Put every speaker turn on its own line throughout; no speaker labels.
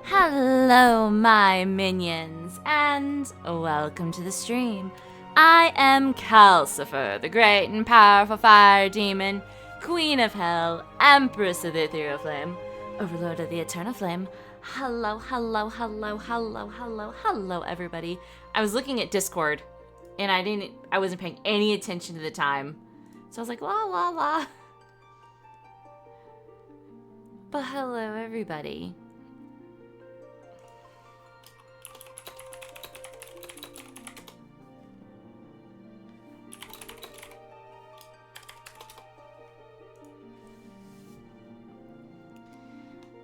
Hello, my minions, and welcome to the stream. I am Kalcifer, the great and powerful fire demon, queen of hell, empress of the ethereal flame, overlord of the eternal flame. Hello, hello, hello, hello, hello, hello, everybody. I was looking at Discord, and I wasn't paying any attention to the time. So I was like, la, la, la. But hello, everybody.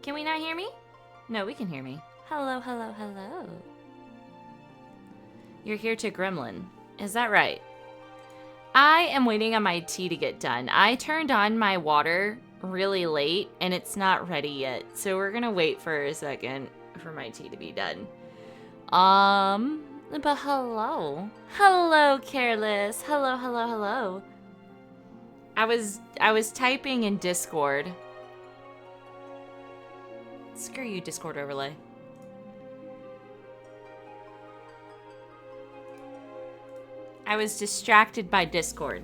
Can we not hear me? No, we can hear me. Hello, hello, hello. You're here to Gremlin. Is that right? I am waiting on my tea to get done. I turned on my water really late, and it's not ready yet. So we're gonna wait for a second for my tea to be done. But hello. Hello, Careless. Hello, hello, hello. I was typing in Discord. Screw you, Discord overlay. I was distracted by Discord.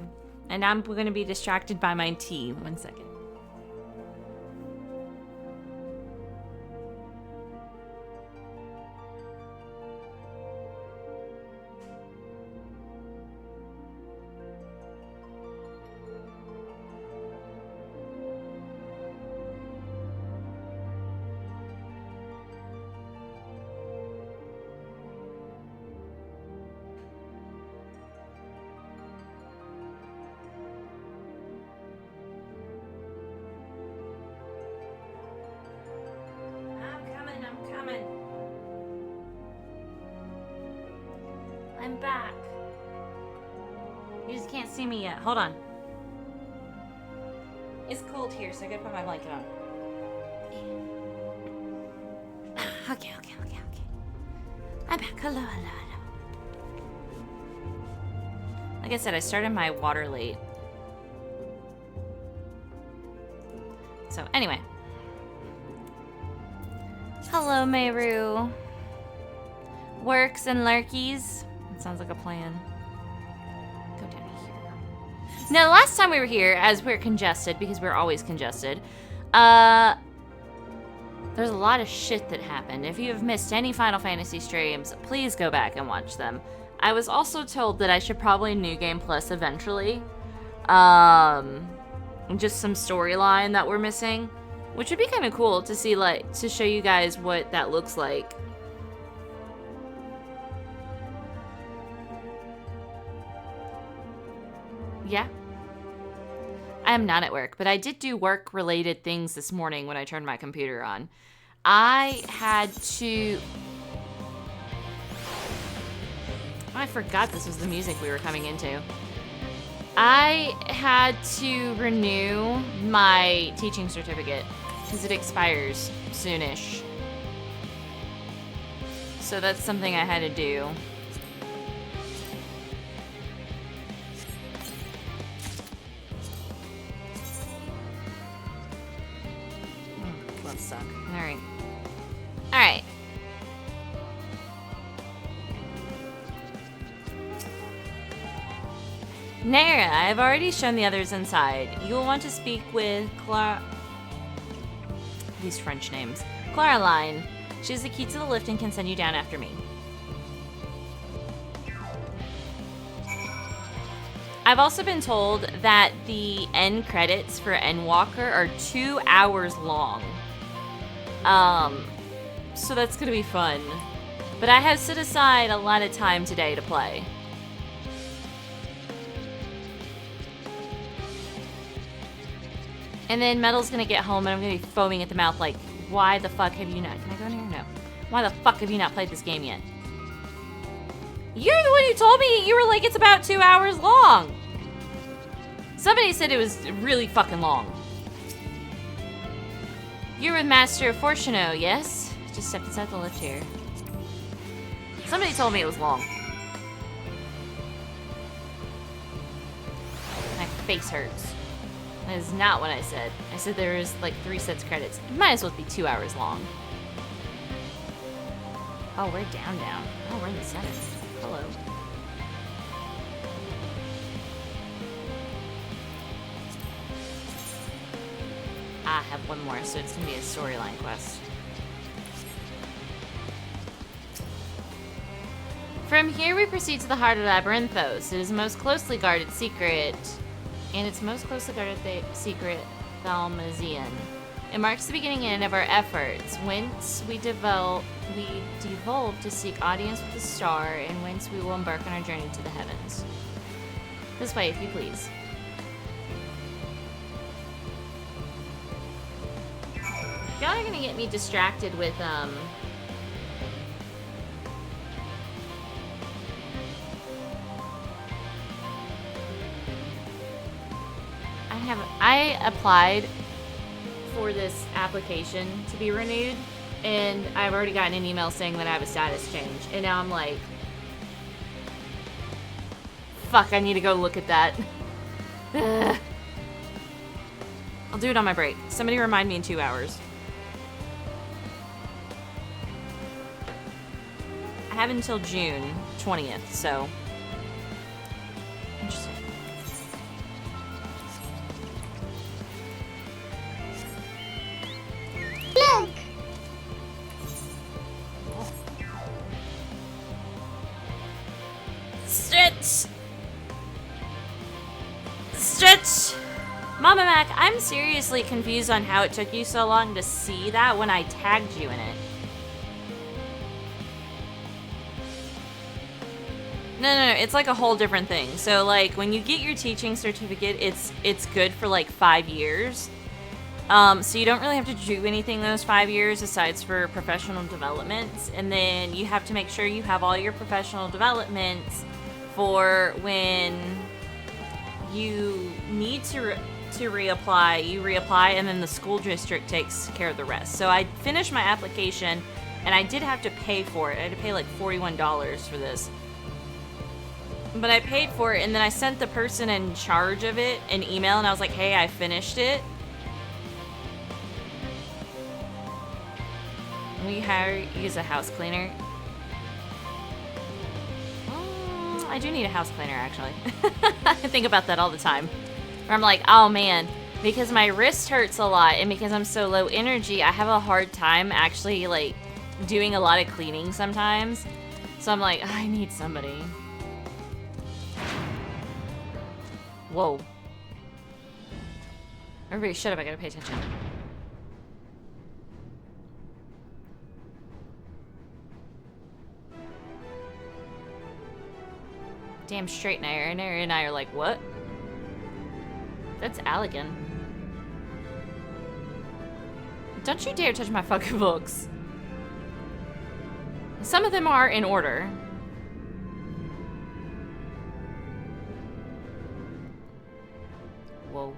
And I'm going to be distracted by my tea. 1 second. I'm back. You just can't see me yet. Hold on. It's cold here, so I gotta put my blanket on. Okay. I'm back. Hello. Like I said, I started my water late. So, anyway. Hello, Meru. Works and lurkies. That sounds like a plan. Go down here. Now, the last time we were here, as we were congested, because we're always congested, there's a lot of shit that happened. If you have missed any Final Fantasy streams, please go back and watch them. I was also told that I should probably New Game Plus eventually. Just some storyline that we're missing, which would be kind of cool to see, like, to show you guys what that looks like. Yeah. I am not at work, but I did do work-related things this morning when I turned my computer on. I had to... I forgot this was the music we were coming into. I had to renew my teaching certificate because it expires soonish. So that's something I had to do. Gloves suck. Alright. Alright. Nara, I have already shown the others inside. You will want to speak with Clara... These French names. Claraline. She has the key to the lift and can send you down after me. I've also been told that the end credits for Endwalker are 2 hours long. So that's gonna be fun. But I have set aside a lot of time today to play. And then Metal's gonna get home and I'm gonna be foaming at the mouth like, why the fuck have you not... Can I go in here? No. Why the fuck have you not played this game yet? You're the one who told me you were like, it's about 2 hours long. Somebody said it was really fucking long. You're with Master Fortuno, yes? Just stepped inside the lift here. Somebody told me it was long. My face hurts. That is not what I said. I said there was like 3 sets credits. It might as well be 2 hours long. Oh, we're down. Oh, we're in the center. Hello. I have one more, so it's gonna be a storyline quest. From here, we proceed to the heart of Labyrinthos. It is the most closely guarded secret, and its most closely guarded secret, Thalmazian. It marks the beginning and end of our efforts, whence we devolve to seek audience with the star, and whence we will embark on our journey to the heavens. This way, if you please. Y'all are gonna get me distracted with, I applied for this application to be renewed, and I've already gotten an email saying that I have a status change, and now I'm like, fuck, I need to go look at that. I'll do it on my break. Somebody remind me in 2 hours. I have until June 20th, so. Interesting.
Look!
Stretch! Stretch! Mama Mac, I'm seriously confused on how it took you so long to see that when I tagged you in it. No, it's like a whole different thing. So, like, when you get your teaching certificate, it's good for, like, 5 years. So you don't really have to do anything those 5 years aside for professional developments. And then you have to make sure you have all your professional developments for when you need to reapply. You reapply, and then the school district takes care of the rest. So I finished my application, and I did have to pay for it. I had to pay, like, $41 for this. But I paid for it, and then I sent the person in charge of it an email, and I was like, hey, I finished it. We hire you as a house cleaner. I do need a house cleaner, actually. I think about that all the time. Where I'm like, oh man, because my wrist hurts a lot, and because I'm so low energy, I have a hard time actually, like, doing a lot of cleaning sometimes. So I'm like, I need somebody. Whoa. Everybody shut up, I gotta pay attention. Damn straight and I are like, what? That's Allegan. Don't you dare touch my fucking books. Some of them are in order. Whoa.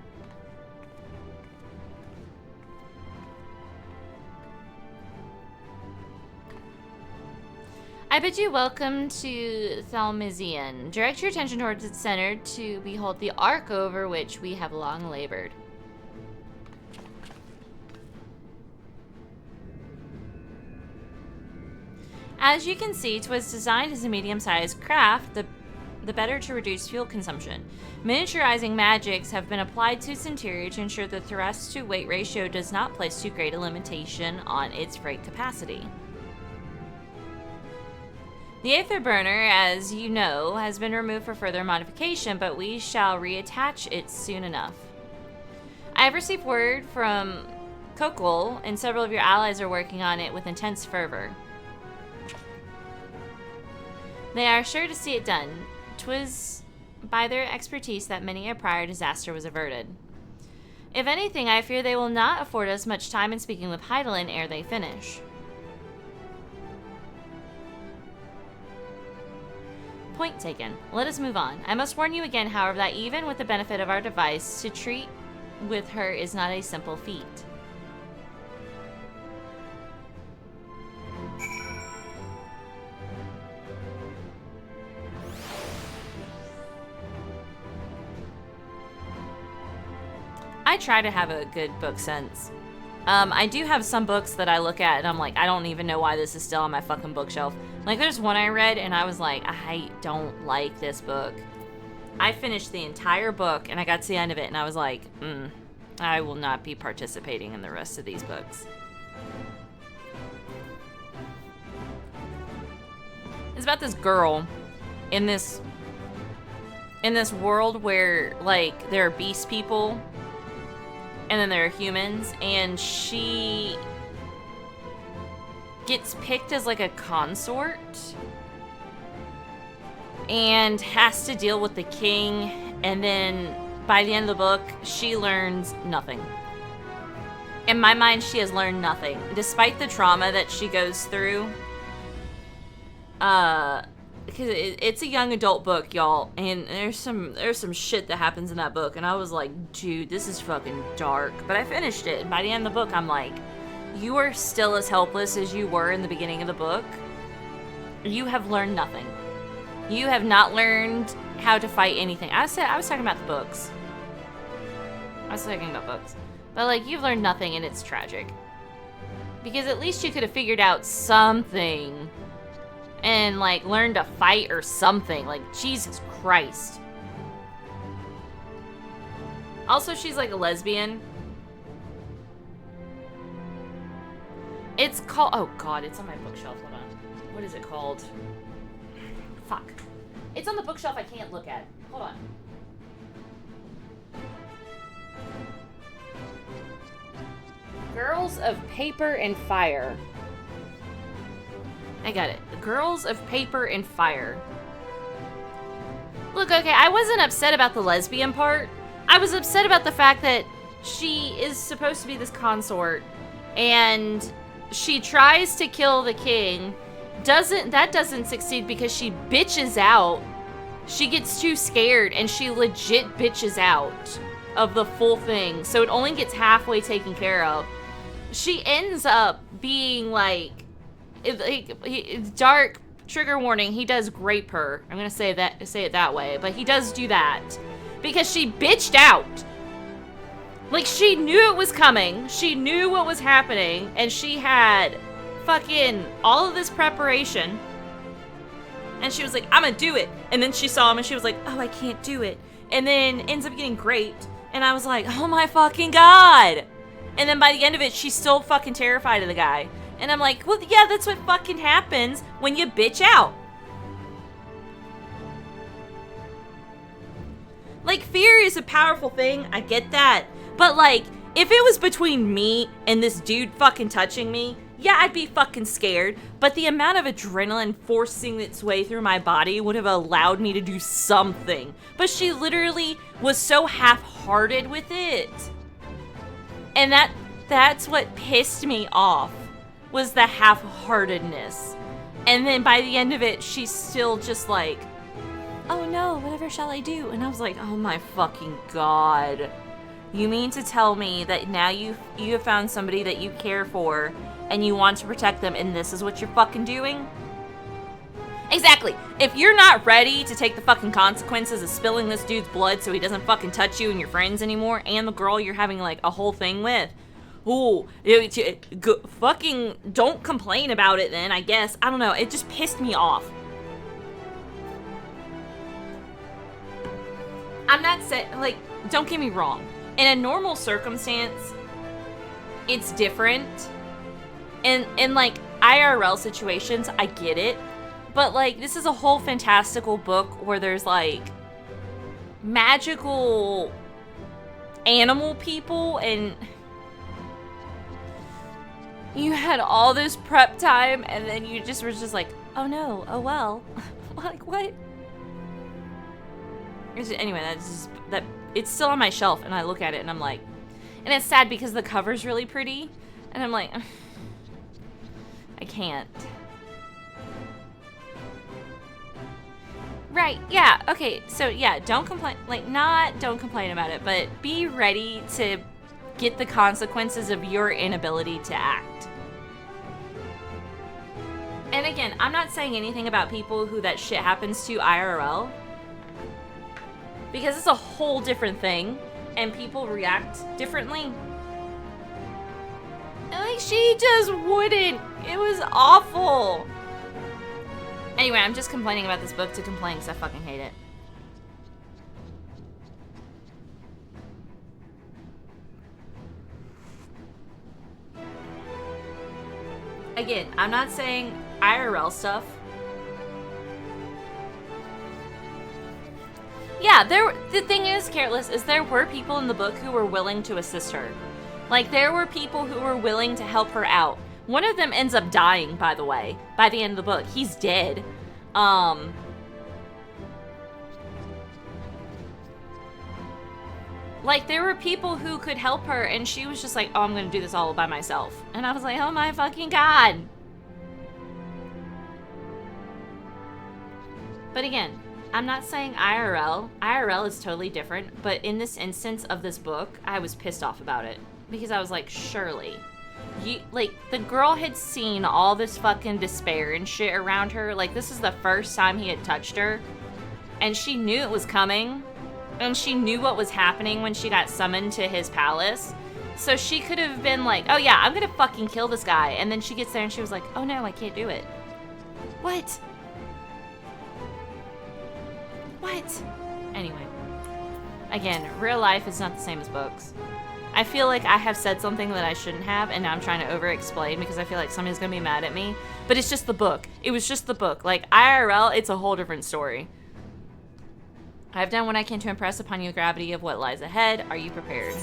I bid you welcome to Thalmazian. Direct your attention towards its center to behold the ark over which we have long labored. As you can see, 'twas designed as a medium-sized craft, the better to reduce fuel consumption. Miniaturizing magics have been applied to its interior to ensure the thrust-to-weight ratio does not place too great a limitation on its freight capacity. The aether burner, as you know, has been removed for further modification, but we shall reattach it soon enough. I have received word from Kokol, and several of your allies are working on it with intense fervor. They are sure to see it done. 'Twas by their expertise that many a prior disaster was averted. If anything, I fear they will not afford us much time in speaking with Heidelin ere they finish. Point taken. Let us move on. I must warn you again, however, that even with the benefit of our device, to treat with her is not a simple feat. I try to have a good book sense. I do have some books that I look at and I'm like, I don't even know why this is still on my fucking bookshelf. Like, there's one I read and I was like, I don't like this book. I finished the entire book and I got to the end of it and I was like, I will not be participating in the rest of these books. It's about this girl in this world where, like, there are beast people and then there are humans, and she gets picked as like a consort and has to deal with the king, and then by the end of the book she learns nothing. In my mind, she has learned nothing despite the trauma that she goes through. Because it's a young adult book, y'all, and there's some shit that happens in that book, and I was like, dude, this is fucking dark. But I finished it, and by the end of the book, I'm like, you are still as helpless as you were in the beginning of the book. You have learned nothing. You have not learned how to fight anything. I was talking about the books. But, like, you've learned nothing, and it's tragic. Because at least you could have figured out something and, like, learn to fight or something. Like, Jesus Christ. Also, she's, like, a lesbian. It's called... Oh, God, it's on my bookshelf. Hold on. What is it called? Fuck. It's on the bookshelf I can't look at. Hold on. Girls of Paper and Fire. I got it. Girls of Paper and Fire. Look, okay, I wasn't upset about the lesbian part. I was upset about the fact that she is supposed to be this consort, and she tries to kill the king. That doesn't succeed because she bitches out. She gets too scared, and she legit bitches out of the full thing, so it only gets halfway taken care of. She ends up being like, dark trigger warning, he does grape her. I'm gonna say it that way, but he does do that because she bitched out. Like, she knew it was coming, she knew what was happening, and she had fucking all of this preparation, and she was like, I'm gonna do it. And then she saw him and she was like, oh, I can't do it, and then ends up getting raped. And I was like, oh my fucking God. And then by the end of it, she's still fucking terrified of the guy. And I'm like, well, yeah, that's what fucking happens when you bitch out. Like, fear is a powerful thing, I get that. But, like, if it was between me and this dude fucking touching me, yeah, I'd be fucking scared. But the amount of adrenaline forcing its way through my body would have allowed me to do something. But she literally was so half-hearted with it. And that's what pissed me off, was the half-heartedness. And then by the end of it, she's still just like, oh no, whatever shall I do? And I was like, oh my fucking God. You mean to tell me that now you have found somebody that you care for and you want to protect them, and this is what you're fucking doing? Exactly. If you're not ready to take the fucking consequences of spilling this dude's blood so he doesn't fucking touch you and your friends anymore, and the girl you're having, like, a whole thing with, fucking don't complain about it then, I guess. I don't know. It just pissed me off. I'm not saying, like, don't get me wrong. In a normal circumstance, it's different. In like, IRL situations, I get it. But, like, this is a whole fantastical book where there's, like, magical animal people, and you had all this prep time, and then you just were just like, oh no, oh well. Like, what? Anyway, it's still on my shelf, and I look at it, and I'm like, and it's sad because the cover's really pretty, and I'm like, I can't. Right, yeah, okay, so yeah, don't complain, like, don't complain about it, but be ready to get the consequences of your inability to act. And again, I'm not saying anything about people who that shit happens to IRL, because it's a whole different thing, and people react differently. She just wouldn't. It was awful. Anyway, I'm just complaining about this book to complain because I fucking hate it. Again, I'm not saying IRL stuff. Yeah, the thing is, Careless, is there were people in the book who were willing to assist her. Like, there were people who were willing to help her out. One of them ends up dying, by the way, by the end of the book. He's dead. Like, there were people who could help her, and she was just like, oh, I'm gonna do this all by myself. And I was like, oh my fucking god. But again, I'm not saying IRL. IRL is totally different, but in this instance of this book, I was pissed off about it. Because I was like, surely. Like, the girl had seen all this fucking despair and shit around her. Like, this is the first time he had touched her. And she knew it was coming. And she knew what was happening when she got summoned to his palace. So she could have been like, oh yeah, I'm gonna fucking kill this guy. And then she gets there and she was like, oh no, I can't do it. What? What? Anyway. Again, real life is not the same as books. I feel like I have said something that I shouldn't have, and now I'm trying to over-explain because I feel like somebody's gonna be mad at me. But it's just the book. It was just the book. Like, IRL, it's a whole different story. I've done what I can to impress upon you the gravity of what lies ahead. Are you prepared?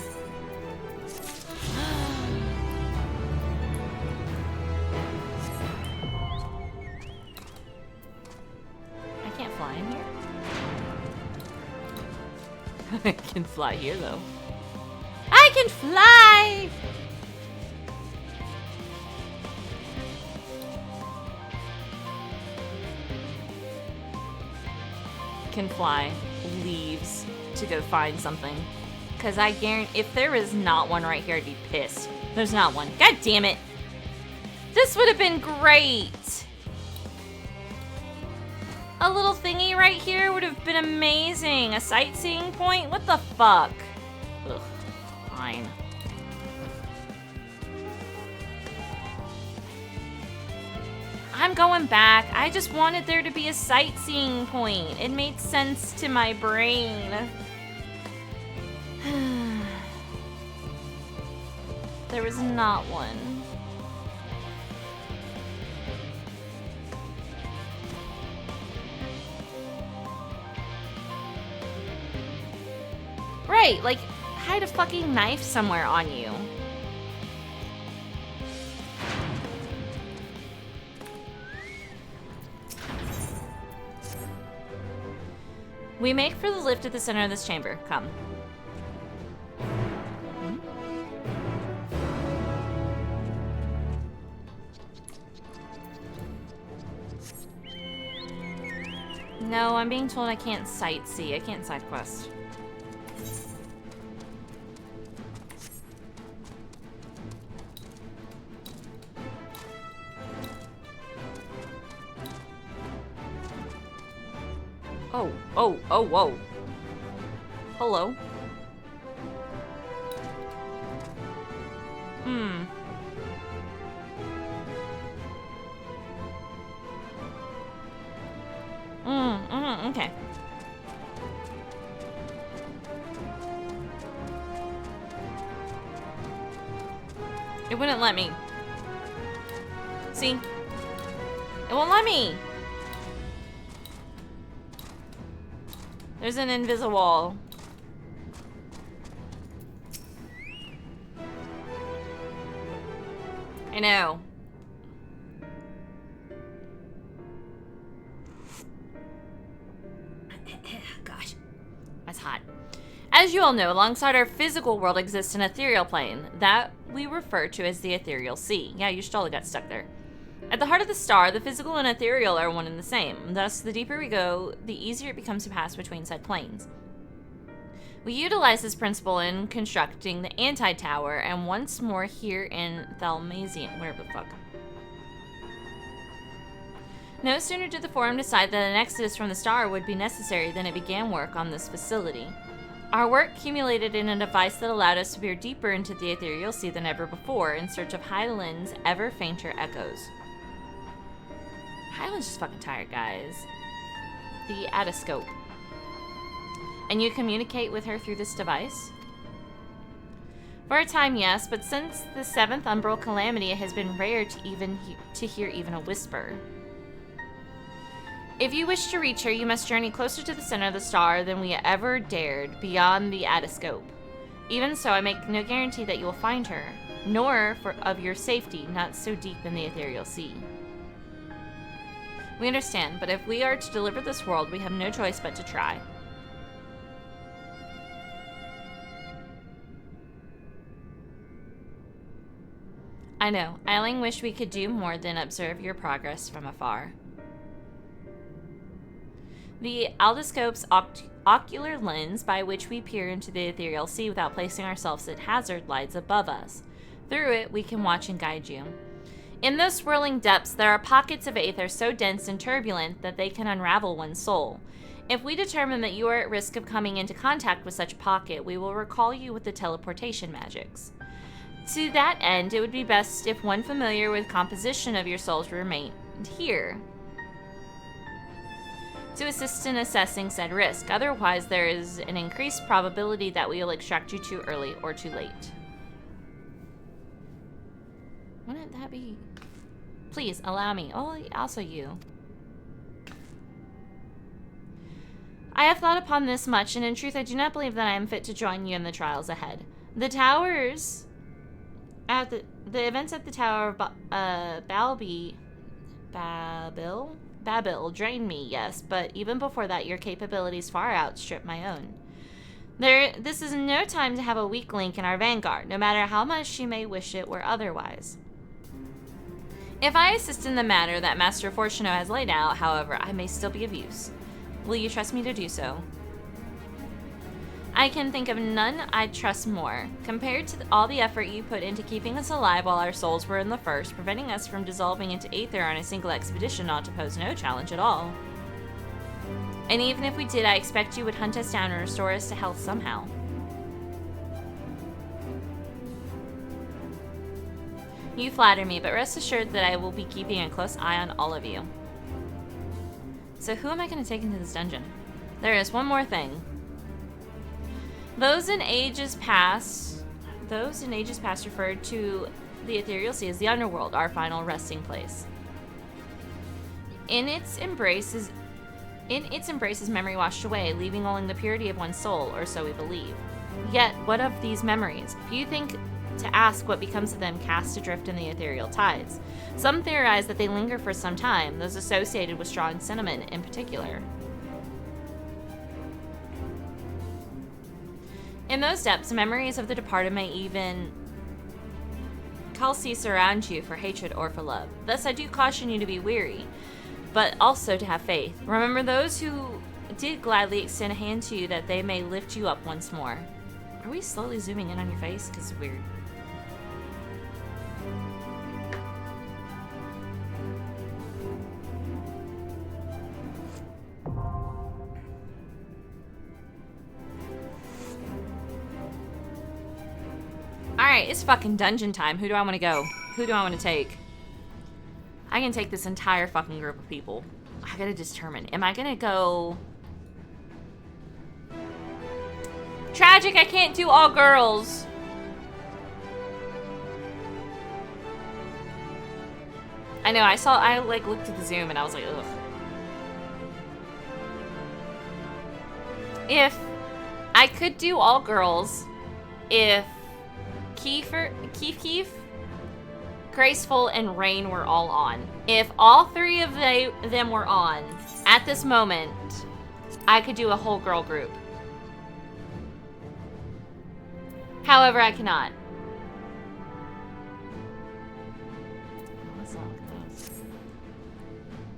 I can't fly in here. I can fly here, though. I can fly! Can fly. Leaves to go find something. Because I guarantee if there is not one right here, I'd be pissed. There's not one. God damn it. This would have been great. A little thingy right here would have been amazing. A sightseeing point? What the fuck? Ugh. Fine. I'm going back. I just wanted there to be a sightseeing point. It made sense to my brain. There was not one. Right, like, hide a fucking knife somewhere on you. We make for the lift at the center of this chamber. Come. No, I'm being told I can't sightsee. I can't side quest. Oh, whoa. Hello. Okay. It wouldn't let me. See? It won't let me. There's an invisible wall. I know. Gosh, that's hot. As you all know, alongside our physical world exists an ethereal plane that we refer to as the ethereal sea. Yeah, you totally got stuck there. At the heart of the star, the physical and ethereal are one and the same. Thus, the deeper we go, the easier it becomes to pass between said planes. We utilize this principle in constructing the anti-tower, and once more here in Thalmasian, whatever the fuck. No sooner did the Forum decide that an exodus from the star would be necessary than it began work on this facility. Our work accumulated in a device that allowed us to peer deeper into the ethereal sea than ever before in search of Hyland's ever fainter echoes. Hyland's just fucking tired, guys. The Adascope. And you communicate with her through this device? For a time, yes, but since the 7th Umbral Calamity, it has been rare to hear even a whisper. If you wish to reach her, you must journey closer to the center of the star than we ever dared, beyond the Adascope. Even so, I make no guarantee that you will find her, nor of your safety, not so deep in the ethereal sea. We understand, but if we are to deliver this world, we have no choice but to try. I know. I only wish we could do more than observe your progress from afar. The Aldoscope's ocular lens by which we peer into the ethereal sea without placing ourselves at hazard lies above us. Through it, we can watch and guide you. In those swirling depths, there are pockets of aether so dense and turbulent that they can unravel one's soul. If we determine that you are at risk of coming into contact with such a pocket, we will recall you with the teleportation magics. To that end, it would be best if one familiar with composition of your souls remained here to assist in assessing said risk. Otherwise, there is an increased probability that we will extract you too early or too late. Wouldn't that be? Please, allow me. Oh, also you. I have thought upon this much, and in truth I do not believe that I am fit to join you in the trials ahead. The towers... the events at the Tower of Babil drained me, yes, but even before that, your capabilities far outstrip my own. This is no time to have a weak link in our vanguard, no matter how much she may wish it were otherwise. If I assist in the matter that Master Fortuno has laid out, however, I may still be of use. Will you trust me to do so? I can think of none I'd trust more. Compared to all the effort you put into keeping us alive while our souls were in the first, preventing us from dissolving into aether on a single expedition ought to pose no challenge at all. And even if we did, I expect you would hunt us down and restore us to health somehow. You flatter me, but rest assured that I will be keeping a close eye on all of you. So who am I going to take into this dungeon? There is one more thing. Those in ages past referred to the ethereal sea as the underworld, our final resting place. In its embrace is memory washed away, leaving only the purity of one's soul, or so we believe. Yet, what of these memories? If you think to ask what becomes of them cast adrift in the ethereal tides. Some theorize that they linger for some time, those associated with strong sentiment in particular. In those depths, memories of the departed may even Kalcifer around you for hatred or for love. Thus, I do caution you to be weary, but also to have faith. Remember those who did gladly extend a hand to you that they may lift you up once more. Are we slowly zooming in on your face? Because it's weird. Alright, it's fucking dungeon time. Who do I want to go? Who do I want to take? I can take this entire fucking group of people. I gotta determine. Am I gonna go... Tragic, I can't do all girls. I know, I like looked at the Zoom and I was like, ugh. If I could do all girls, if Keef, Graceful, and Rain were all on. If all three of them were on at this moment, I could do a whole girl group. However, I cannot. Let's not look at those.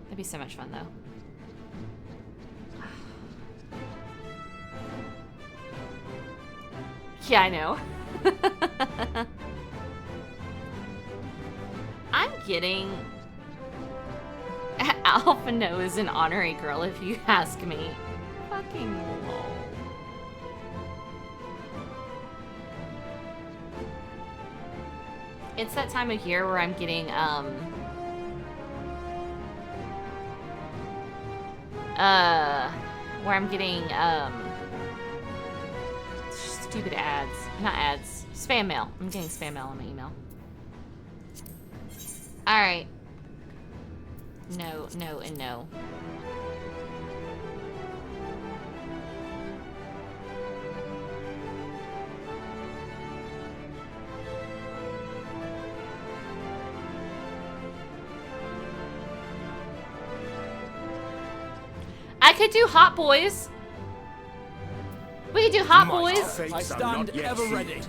That'd be so much fun, though. Yeah, I know. I'm getting Alpha No is an honorary girl if you ask me. Fucking lol. It's that time of year where I'm getting, stupid ads. Not ads. Spam mail. I'm getting spam mail on my email. Alright. No, no, and no. I could do Hot Boys. We could do Hot Boys.
I stand ever ready.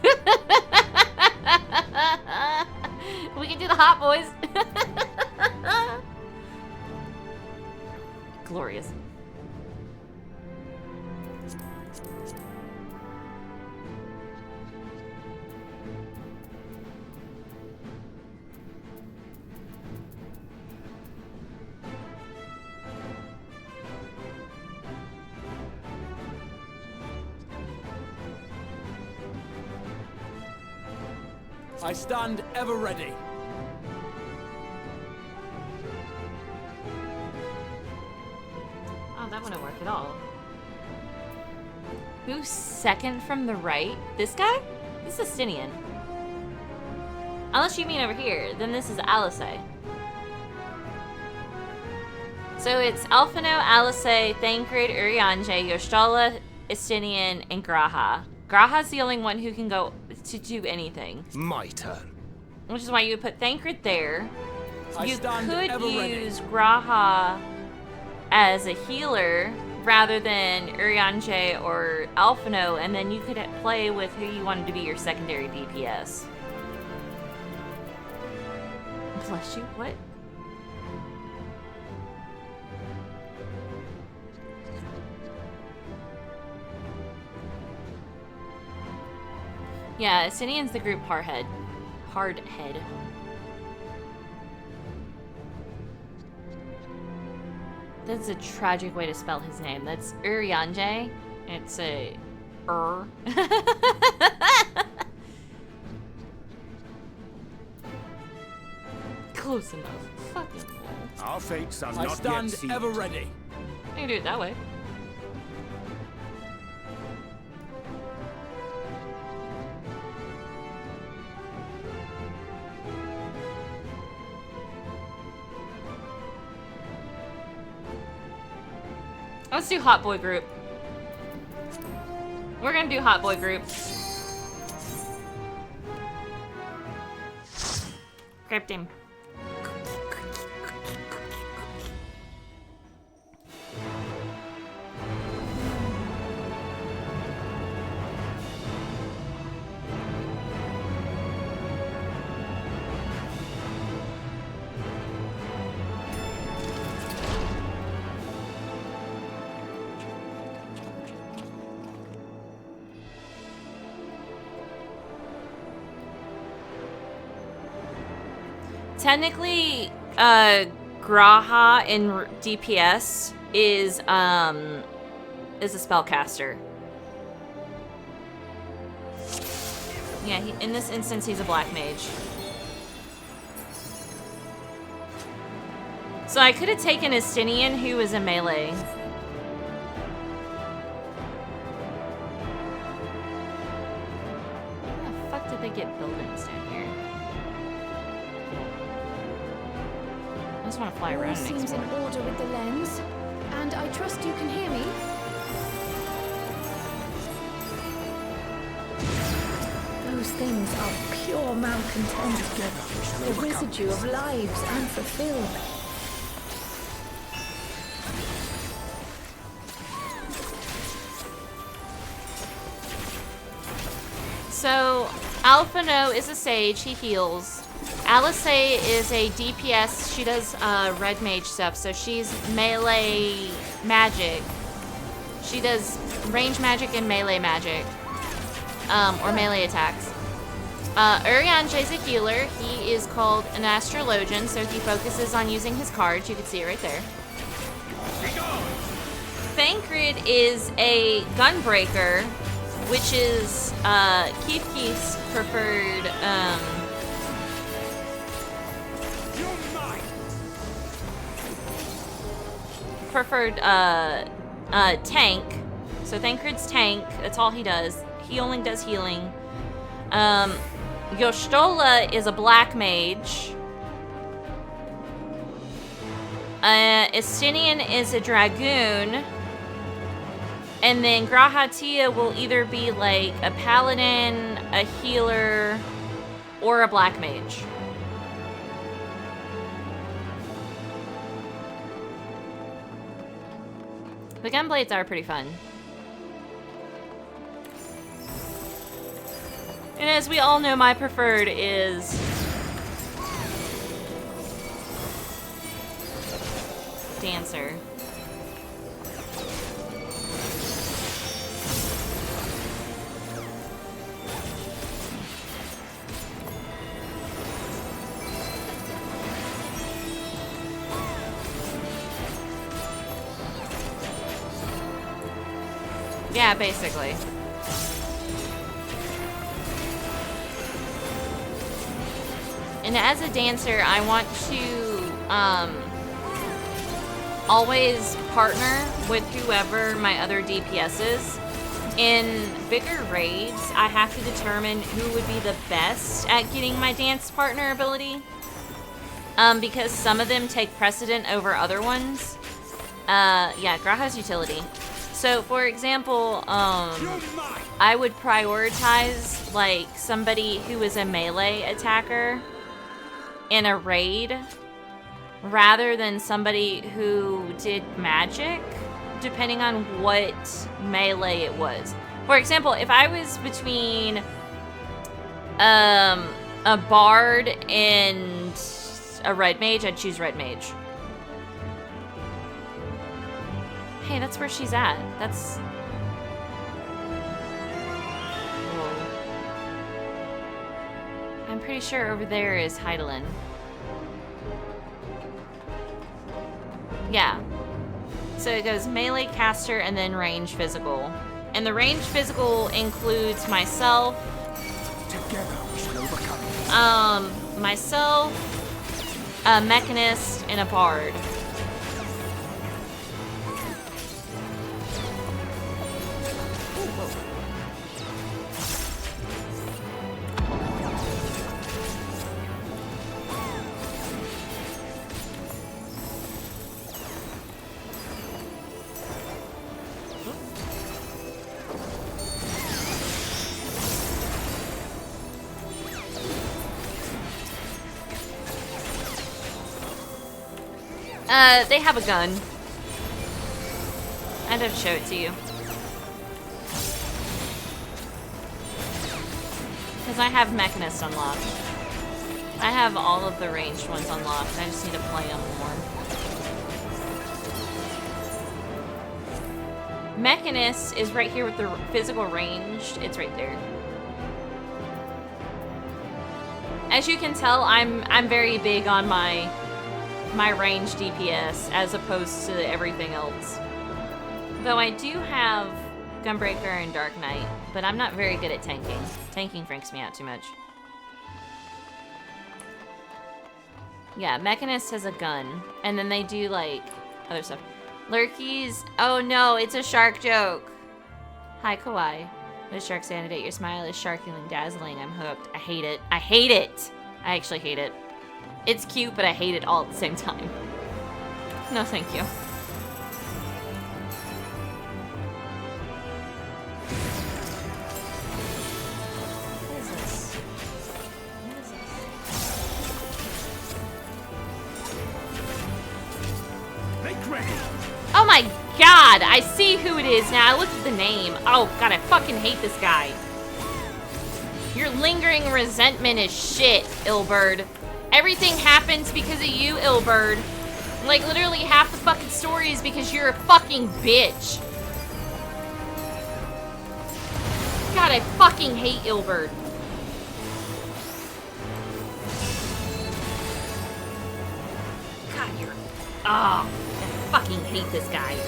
We can do the Hot Boys. Glorious.
I stand ever ready.
Oh, that wouldn't work at all. Who's second from the right? This guy? This is Stinian. Unless you mean over here, then this is Alice. So it's Alphino, Alice, Thancred, Urianger, Yostala, Estinian, and Graha. Graha's the only one who can go to do anything.
My turn.
Which is why you would put Thancred there. You could use
ready.
Graha as a healer rather than Urianger or Alphino, and then you could play with who you wanted to be your secondary DPS. Bless you. What? Yeah, Sinian's the group hardhead. Hardhead. That's a tragic way to spell his name. That's Urianger. It's a Close enough. Fucking hell.
Our fates are
I
not
stand
yet sealed.
ever ready.
You can do it that way. Let's do Hot Boy group. We're gonna do Hot Boy group. Grabbed him. Technically, Graha in DPS is a spellcaster. Yeah, in this instance, he's a black mage. So I could have taken Estinian, who is a melee. Where the fuck did they get buildings down here? I just want to fly around and
seems in
explore.
order with the lens, and I trust you can hear me. Those things are pure malcontent, the residue of lives unfulfilled.
So, Alphino is a sage, he heals. Alice is a DPS, she does red mage stuff, so she's melee magic. She does range magic and melee magic, or melee attacks. Urianger is a healer, he is called an astrologian, so he focuses on using his cards, you can see it right there. Thancred is a gunbreaker, which is Keith's preferred preferred tank. So Thancred's tank. That's all he does. He only does healing. Yoshtola is a black mage. Estinian is a dragoon. And then Grahatia will either be like a paladin, a healer, or a black mage. The gunblades are pretty fun. And as we all know, my preferred is Dancer. Yeah, basically. And as a dancer, I want to always partner with whoever my other DPS is. In bigger raids, I have to determine who would be the best at getting my dance partner ability. Because some of them take precedent over other ones. Yeah, Graha's utility. So, for example, I would prioritize, like, somebody who is a melee attacker in a raid rather than somebody who did magic, depending on what melee it was. For example, if I was between a bard and a red mage, I'd choose red mage. Hey, that's where she's at. That's... Whoa. I'm pretty sure over there is Heidelin. Yeah. So it goes melee, caster, and then range physical. And the range physical includes myself.
Together we shall overcome.
Myself, a mechanist, and a bard. They have a gun. I'd have to show it to you. Because I have Mechanist unlocked. I have all of the ranged ones unlocked. I just need to play them more. Mechanist is right here with the physical ranged. It's right there. As you can tell, I'm very big on my range DPS as opposed to everything else. Though I do have Gunbreaker and Dark Knight, but I'm not very good at tanking. Tanking freaks me out too much. Yeah, Mechanist has a gun, and then they do like other stuff. Lurkies, oh no, it's a shark joke. Hi, Kawaii. The shark sanity, your smile is sharking and dazzling. I'm hooked. I hate it. I hate it. I actually hate it. It's cute, but I hate it all at the same time. No, thank you. What is this? What is this?
Make ready.
Oh my god! I see who it is now. I looked at the name. Oh god, I fucking hate this guy. Your lingering resentment is shit, Ilbird. Everything happens because of you, Ilbird. Like, literally half the fucking story is because you're a fucking bitch. God, I fucking hate Ilbird. God, you're... Oh, I fucking hate this guy.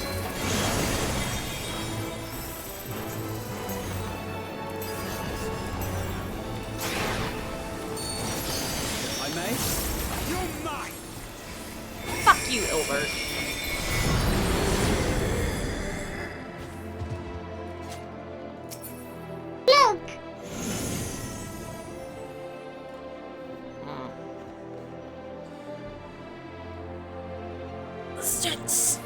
I may. You're mine.
Fuck you, Ilbert. Stitch.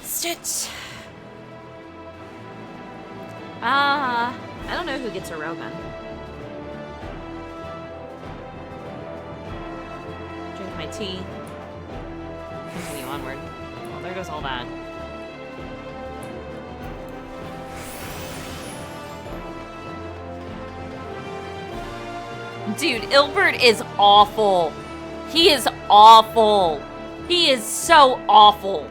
Stitch. I don't know who gets a railgun. Drink my tea. Continue onward. Well, there goes all that. Dude, Ilbert is awful. He is awful. He is so awful.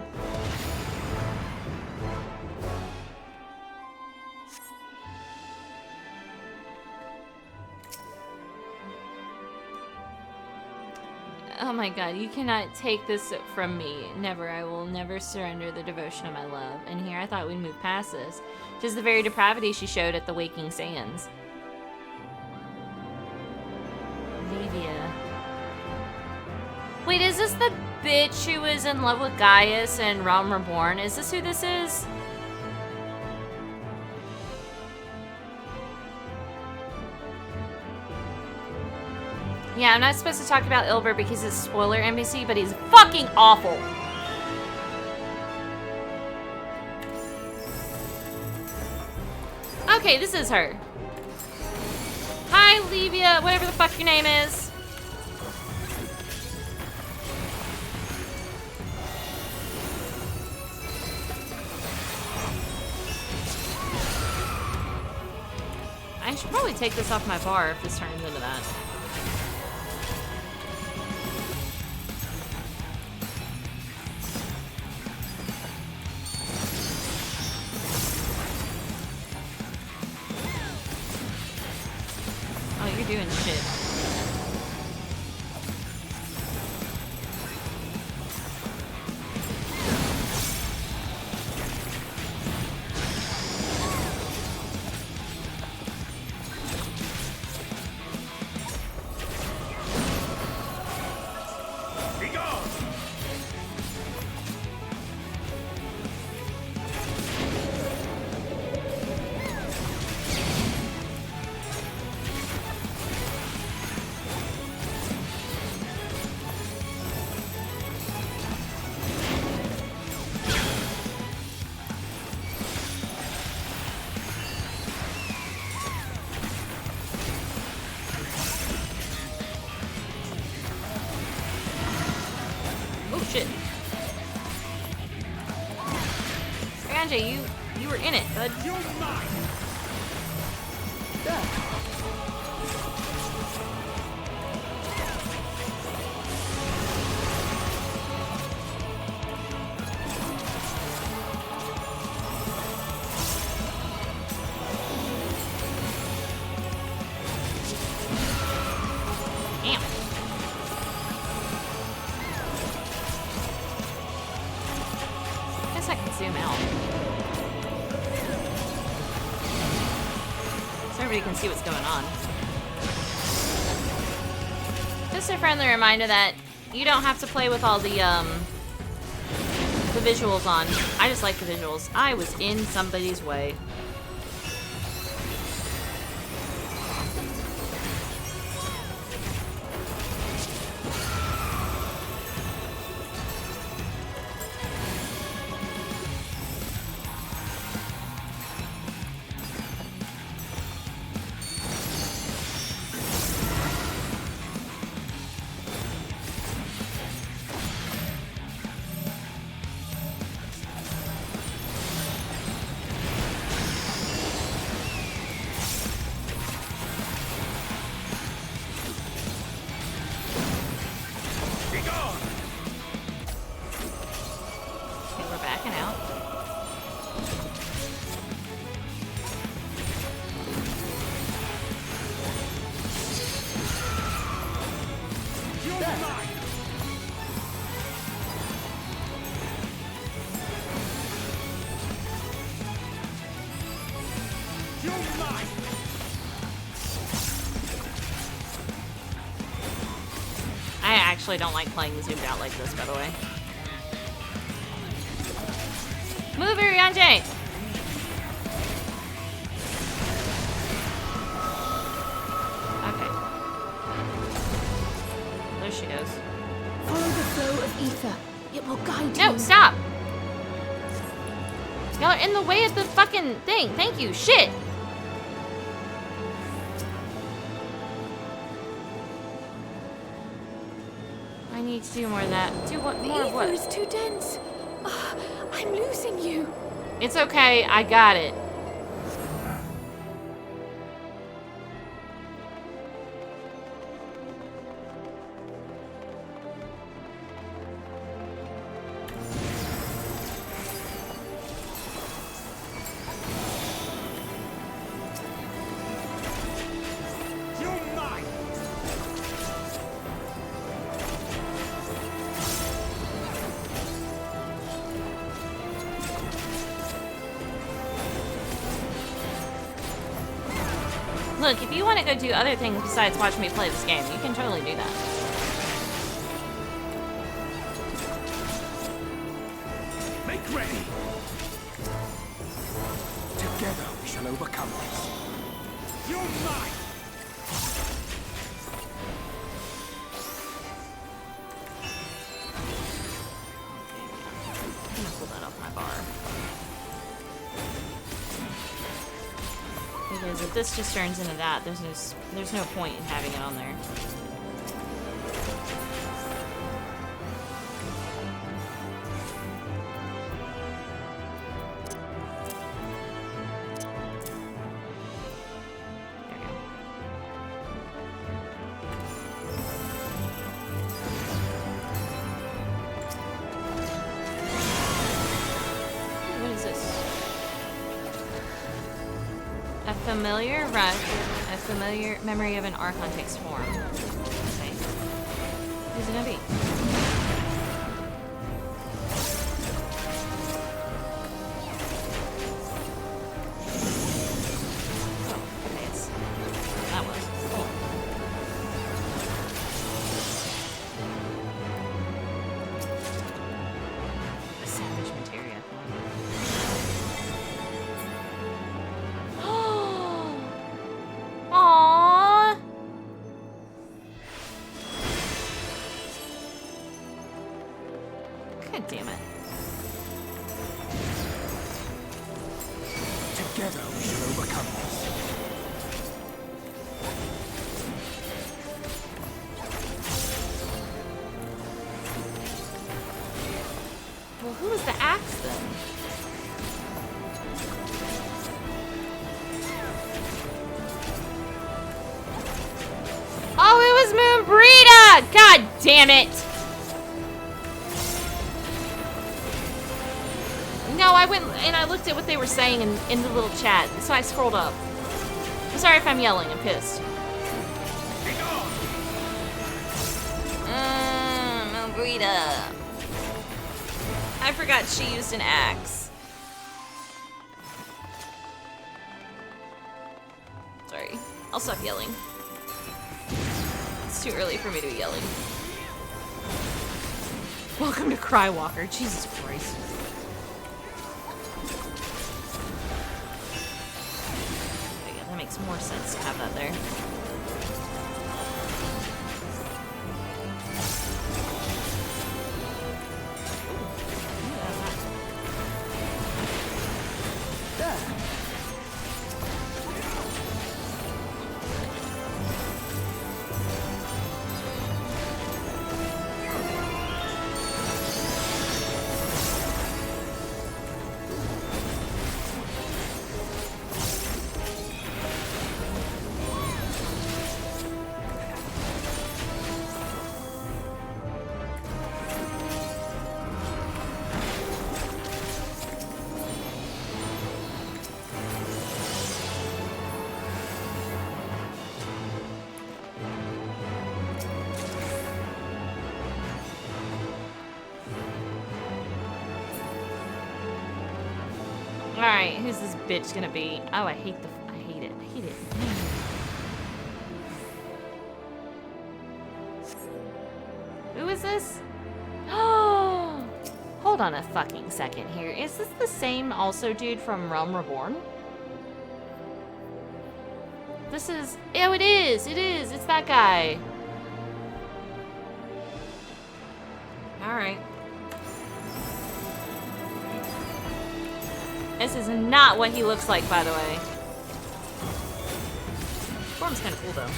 Oh my god, you cannot take this from me. Never, I will never surrender the devotion of my love. And here I thought we'd move past this. Just the very depravity she showed at the Waking Sands. Livia. Wait, is this the bitch who was in love with Gaius and Realm Reborn? Is this who this is? Yeah, I'm not supposed to talk about Ilbert because it's spoiler NPC, but he's fucking awful. Okay, this is her. Hi, Livia, whatever the fuck your name is. I should probably take this off my bar if this turns into that. Oh, you're doing shit. Shit. Anjay, you were in it, bud.
You're mine.
Zoom out. So everybody can see what's going on. Just a friendly reminder that you don't have to play with all the visuals on. I just like the visuals. I was in somebody's way. I actually don't like playing zoomed out like this, by the way. Move here, Yanjay! Okay. There she goes.
Follow the flow of ether.
Y'all are in the way of the fucking thing. Thank you. Shit. I need to do more of that. Do what? More of what?
The ether is too dense. Ah, I'm losing you.
It's okay. I got it. Look, if you want to go do other things besides watch me play this game, you can totally do that.
Make ready. Together we shall overcome this. You're mine.
I'm gonna pull that off my bar. Because if this just turns into that, there's no point in having it on there. Familiar rush, a familiar memory of an Archon takes form. Okay. Who's it gonna be? Oh, okay, it's that was cool. A savage materia. Aww. God damn it.
Together we shall overcome this.
Well, who was the axe then? Oh, it was Moonbrita! God damn it! No, I went and I looked at what they were saying in the little chat, so I scrolled up. I'm sorry if I'm yelling, I'm pissed. Moonbrita. I forgot she used an axe. Sorry, I'll stop yelling. It's too early for me to be yelling. Welcome to Crywalker. Jesus Christ. Yeah, that makes more sense to have that there. Alright, who's this bitch gonna be? Oh, I hate it. I hate it. Who is this? Oh, hold on a fucking second here. Is this the same also dude from Realm Reborn? This is, oh, it is, it's that guy. Alright. This is not what he looks like, by the way. Form's kind of cool, though.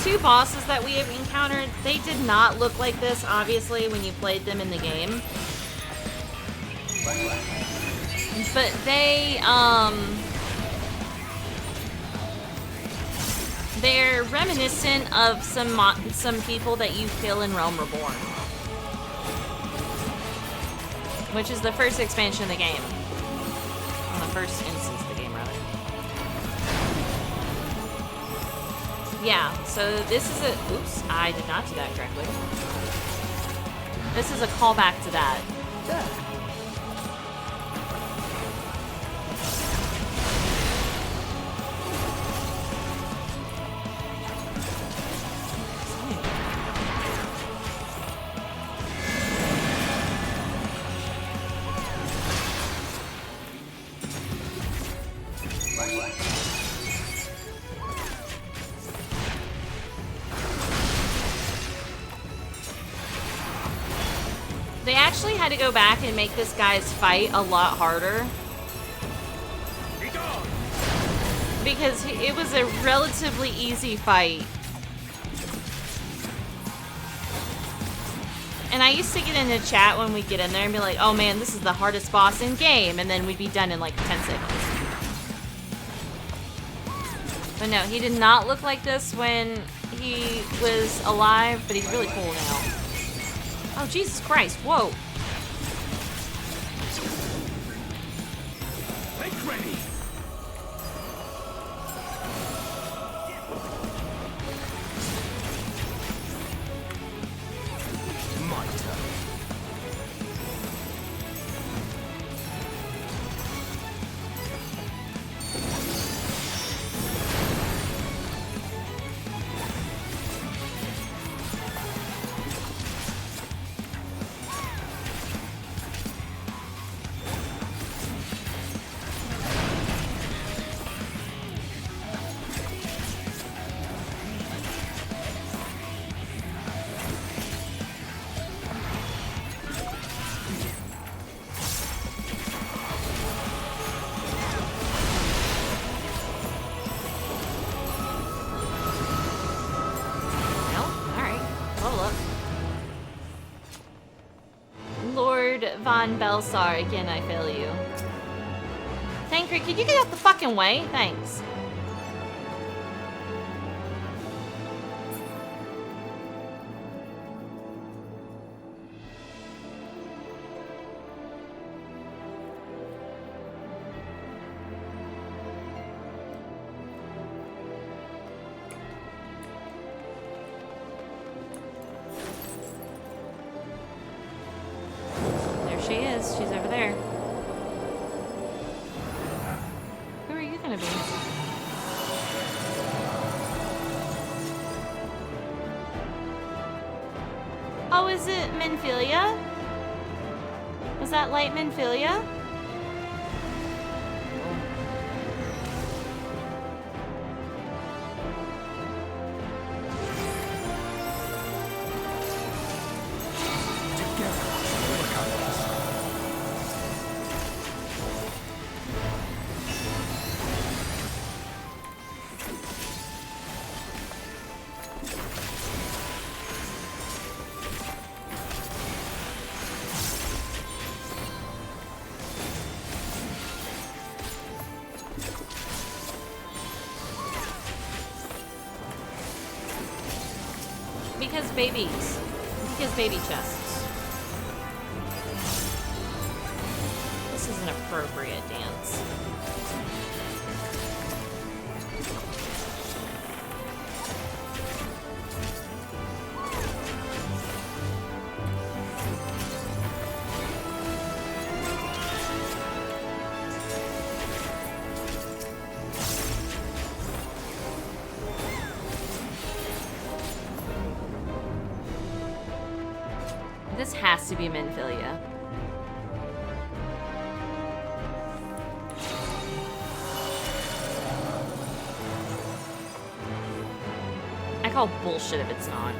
Two bosses that we have encountered, they did not look like this, obviously, when you played them in the game. But they're reminiscent of some people that you kill in Realm Reborn, which is the first expansion of the game. On the first instance of the game, rather. Yeah, so this is a... Oops, I did not do that correctly. This is a callback to that. They actually had to go back and make this guy's fight a lot harder. Because it was a relatively easy fight. And I used to get into chat when we'd get in there and be like, oh man, this is the hardest boss in game. And then we'd be done in like 10 seconds. But no, he did not look like this when he was alive, but he's really cool now. Oh, Jesus Christ, whoa.
Make ready. My turn.
Belsar, again, I fail you. Tancred, could you get out the fucking way? Thanks. She's over there. Who are you gonna be? Oh, is it Minfilia? Was that light Minfilia? Because babies. Because baby chests. This is an appropriate dance. This has to be Minfilia. I call bullshit if it's not.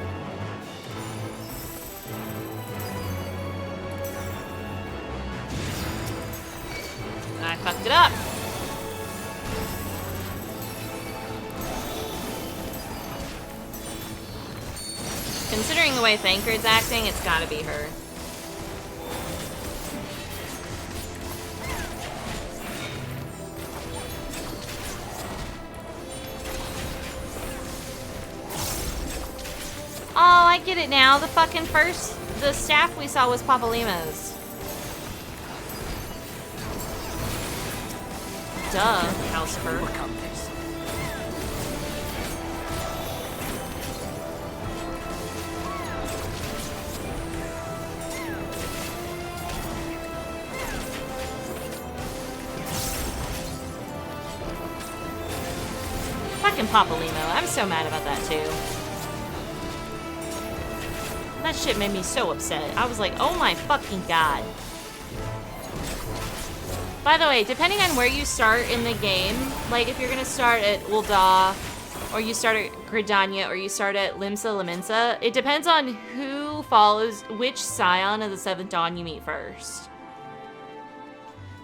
I fucked it up. Considering the way Thancred's acting, it's gotta be her. Oh, I get it now. The staff we saw was Papalima's. Duh, Kalcifer.
Overcome this.
Fucking Papalimo. I'm so mad about that too. That shit made me so upset. I was like, oh my fucking god. By the way, depending on where you start in the game, like if you're gonna start at Ul'dah, or you start at Gridania, or you start at Limsa Lominsa, it depends on who follows which scion of the 7th Dawn you meet first.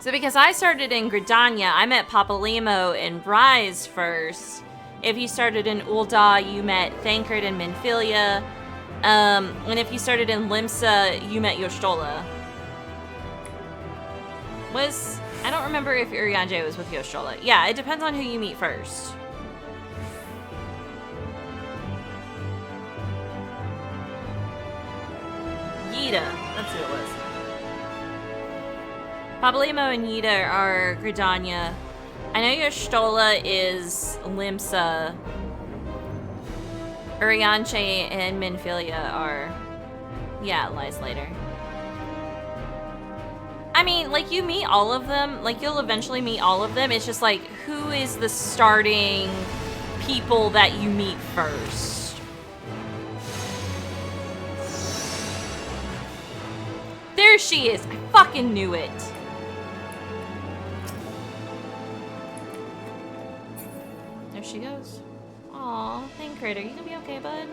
So because I started in Gridania, I met Papalimo and Rise first. If you started in Ul'dah, you met Thancred and Minfilia. And if you started in Limsa, you met Y'shtola. I don't remember if Urianger was with Y'shtola. Yeah, it depends on who you meet first. Yida, that's who it was. Papalimo and Yida are Gridania. I know Y'shtola is Limsa. Urianger and Minfilia are... Yeah, lies later. I mean, like, you meet all of them. Like, you'll eventually meet all of them. It's just, like, who is the starting people that you meet first? There she is. I fucking knew it. There she goes. Aw, Thancred, are you gonna be okay, bud?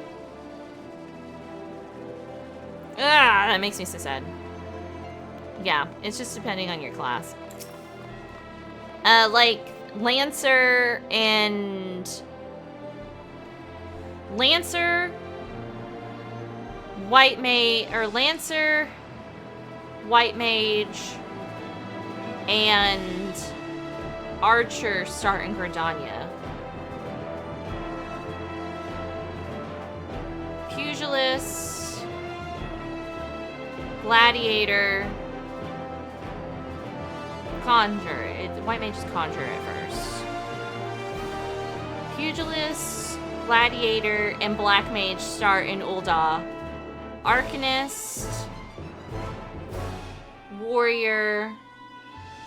Ah, that makes me so sad. Yeah, it's just depending on your class. Like, Lancer, White Mage, and Archer start in Gridania. Pugilist, Gladiator, Conjure. White Mage is Conjure at first. Pugilist, Gladiator, and Black Mage start in Ul'dah. Arcanist, Warrior,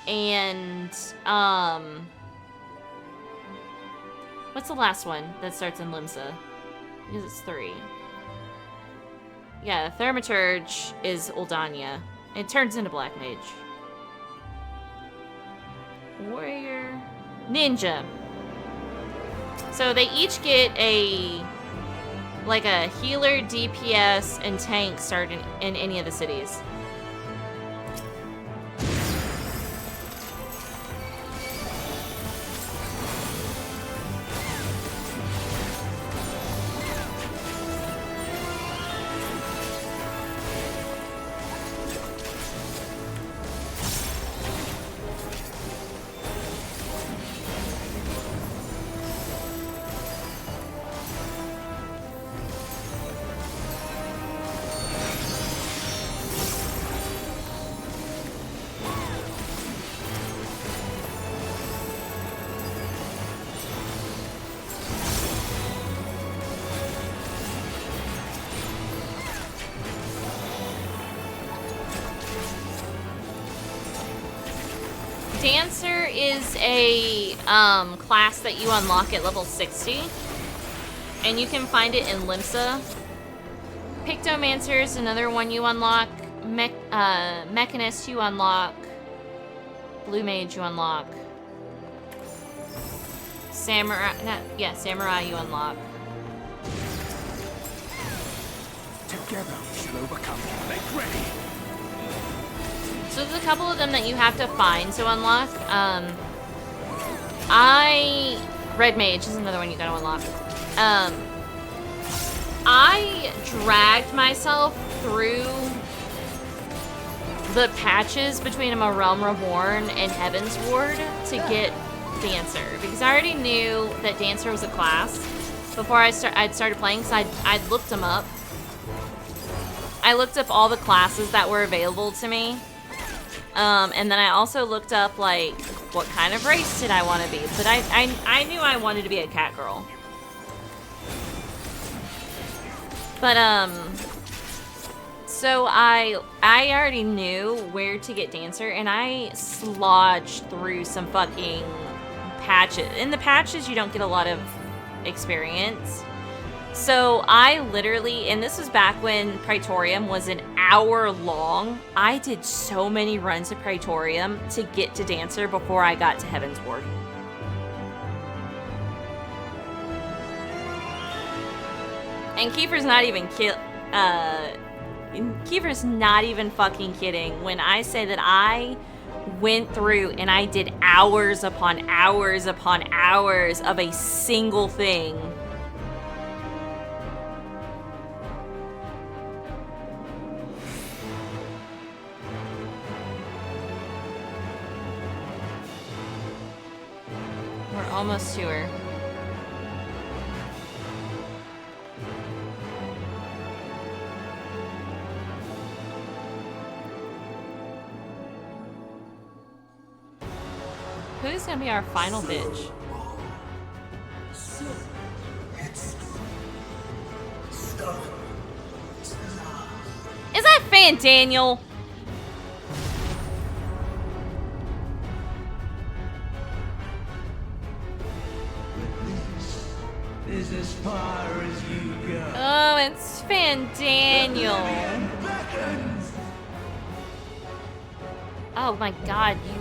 and what's the last one that starts in Limsa? Because it's 3. Yeah, Thaumaturge is Uldania. It turns into Black Mage. Warrior. Ninja. So they each get a healer, DPS, and tank start in any of the cities. Dancer is a class that you unlock at level 60. And you can find it in Limsa. Pictomancer is another one you unlock. Mechanist you unlock. Blue Mage you unlock. Samurai, Samurai you unlock.
Together we shall overcome. Make ready.
So there's a couple of them that you have to find to unlock. Red Mage is another one you gotta unlock. I dragged myself through the patches between A Realm Reborn and Heaven's Ward to get Dancer, because I already knew that Dancer was a class before I'd started playing, because I'd looked them up. I looked up all the classes that were available to me, and then I also looked up, like, what kind of race did I want to be, but I knew I wanted to be a cat girl. But, so I already knew where to get Dancer, and I slodged through some fucking patches. In the patches, you don't get a lot of experience. So I literally, and this was back when Praetorium was an hour long, I did so many runs of Praetorium to get to Dancer before I got to Heaven's Ward. And Kiefer's not even Kiefer's not even fucking kidding when I say that I went through and I did hours upon hours upon hours of a single thing. We're almost to her. Who's gonna be our final bitch? Is that Fan Daniel?
Is as far as you go.
Oh, it's Fan Daniel. Oh my god, you.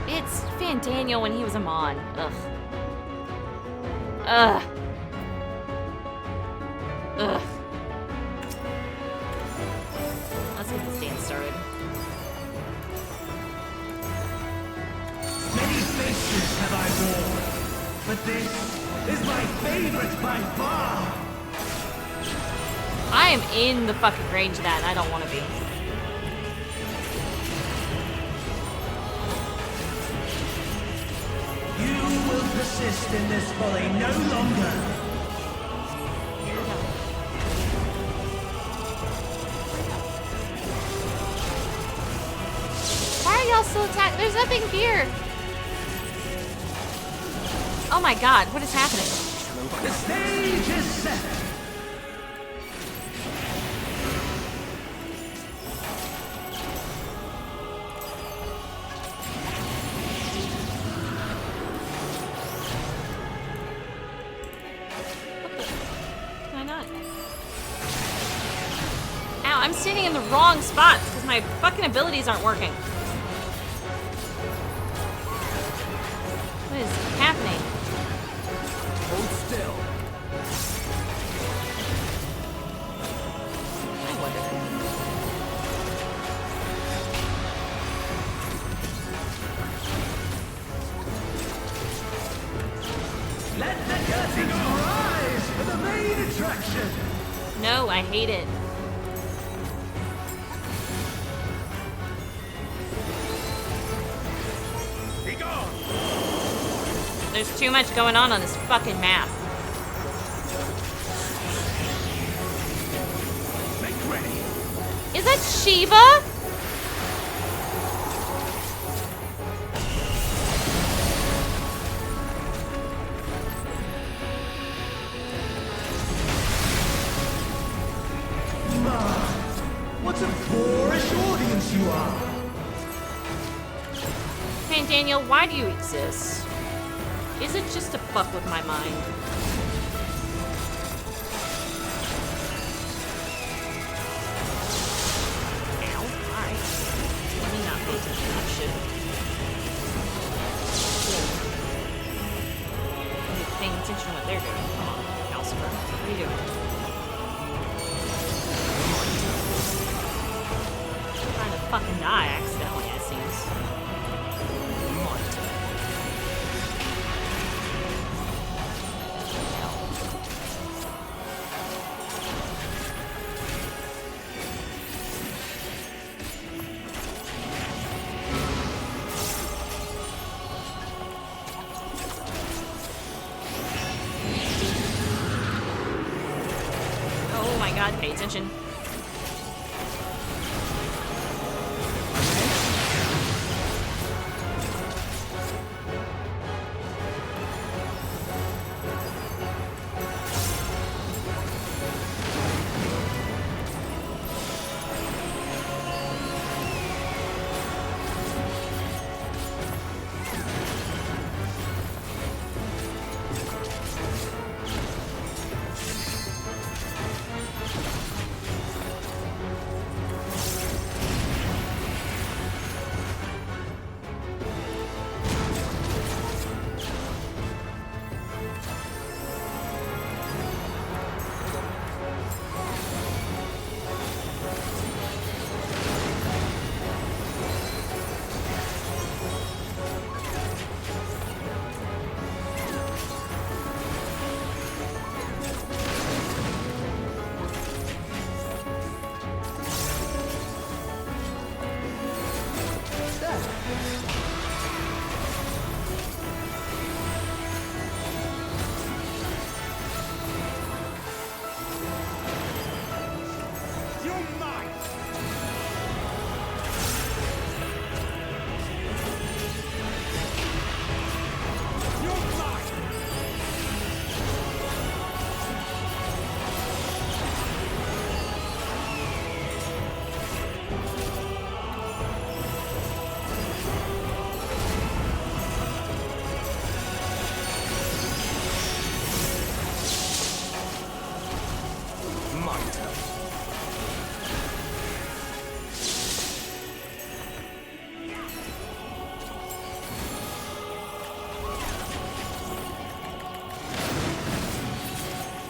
It's Fan Daniel when he was a Mon. Ugh. Ugh. Ugh. Let's get this dance started.
Many faces have I worn, but this is my favorite by far.
I am in the fucking range of that, and I don't want to be.
You will persist in this folly no longer.
Why are y'all still attacking? There's nothing here. Oh my god, what is happening?
The stage is set.
Why not? Ow, I'm standing in the wrong spots because my fucking abilities aren't working. What is happening?
Hold still.
I wonder.
Let the curtain rise for the main attraction.
No, I hate it.
Be gone.
There's too much going on this fucking map.
Make ready.
Is that Shiva? Fan Daniel, why do you exist? Is it just to fuck with my mind? Ow. Alright. Let me not pay attention to that shit. I'm paying attention to what they're doing. Come on, Kalcifer. What are you doing? I'm trying to fucking die accidentally, it seems. Oh my god, pay attention.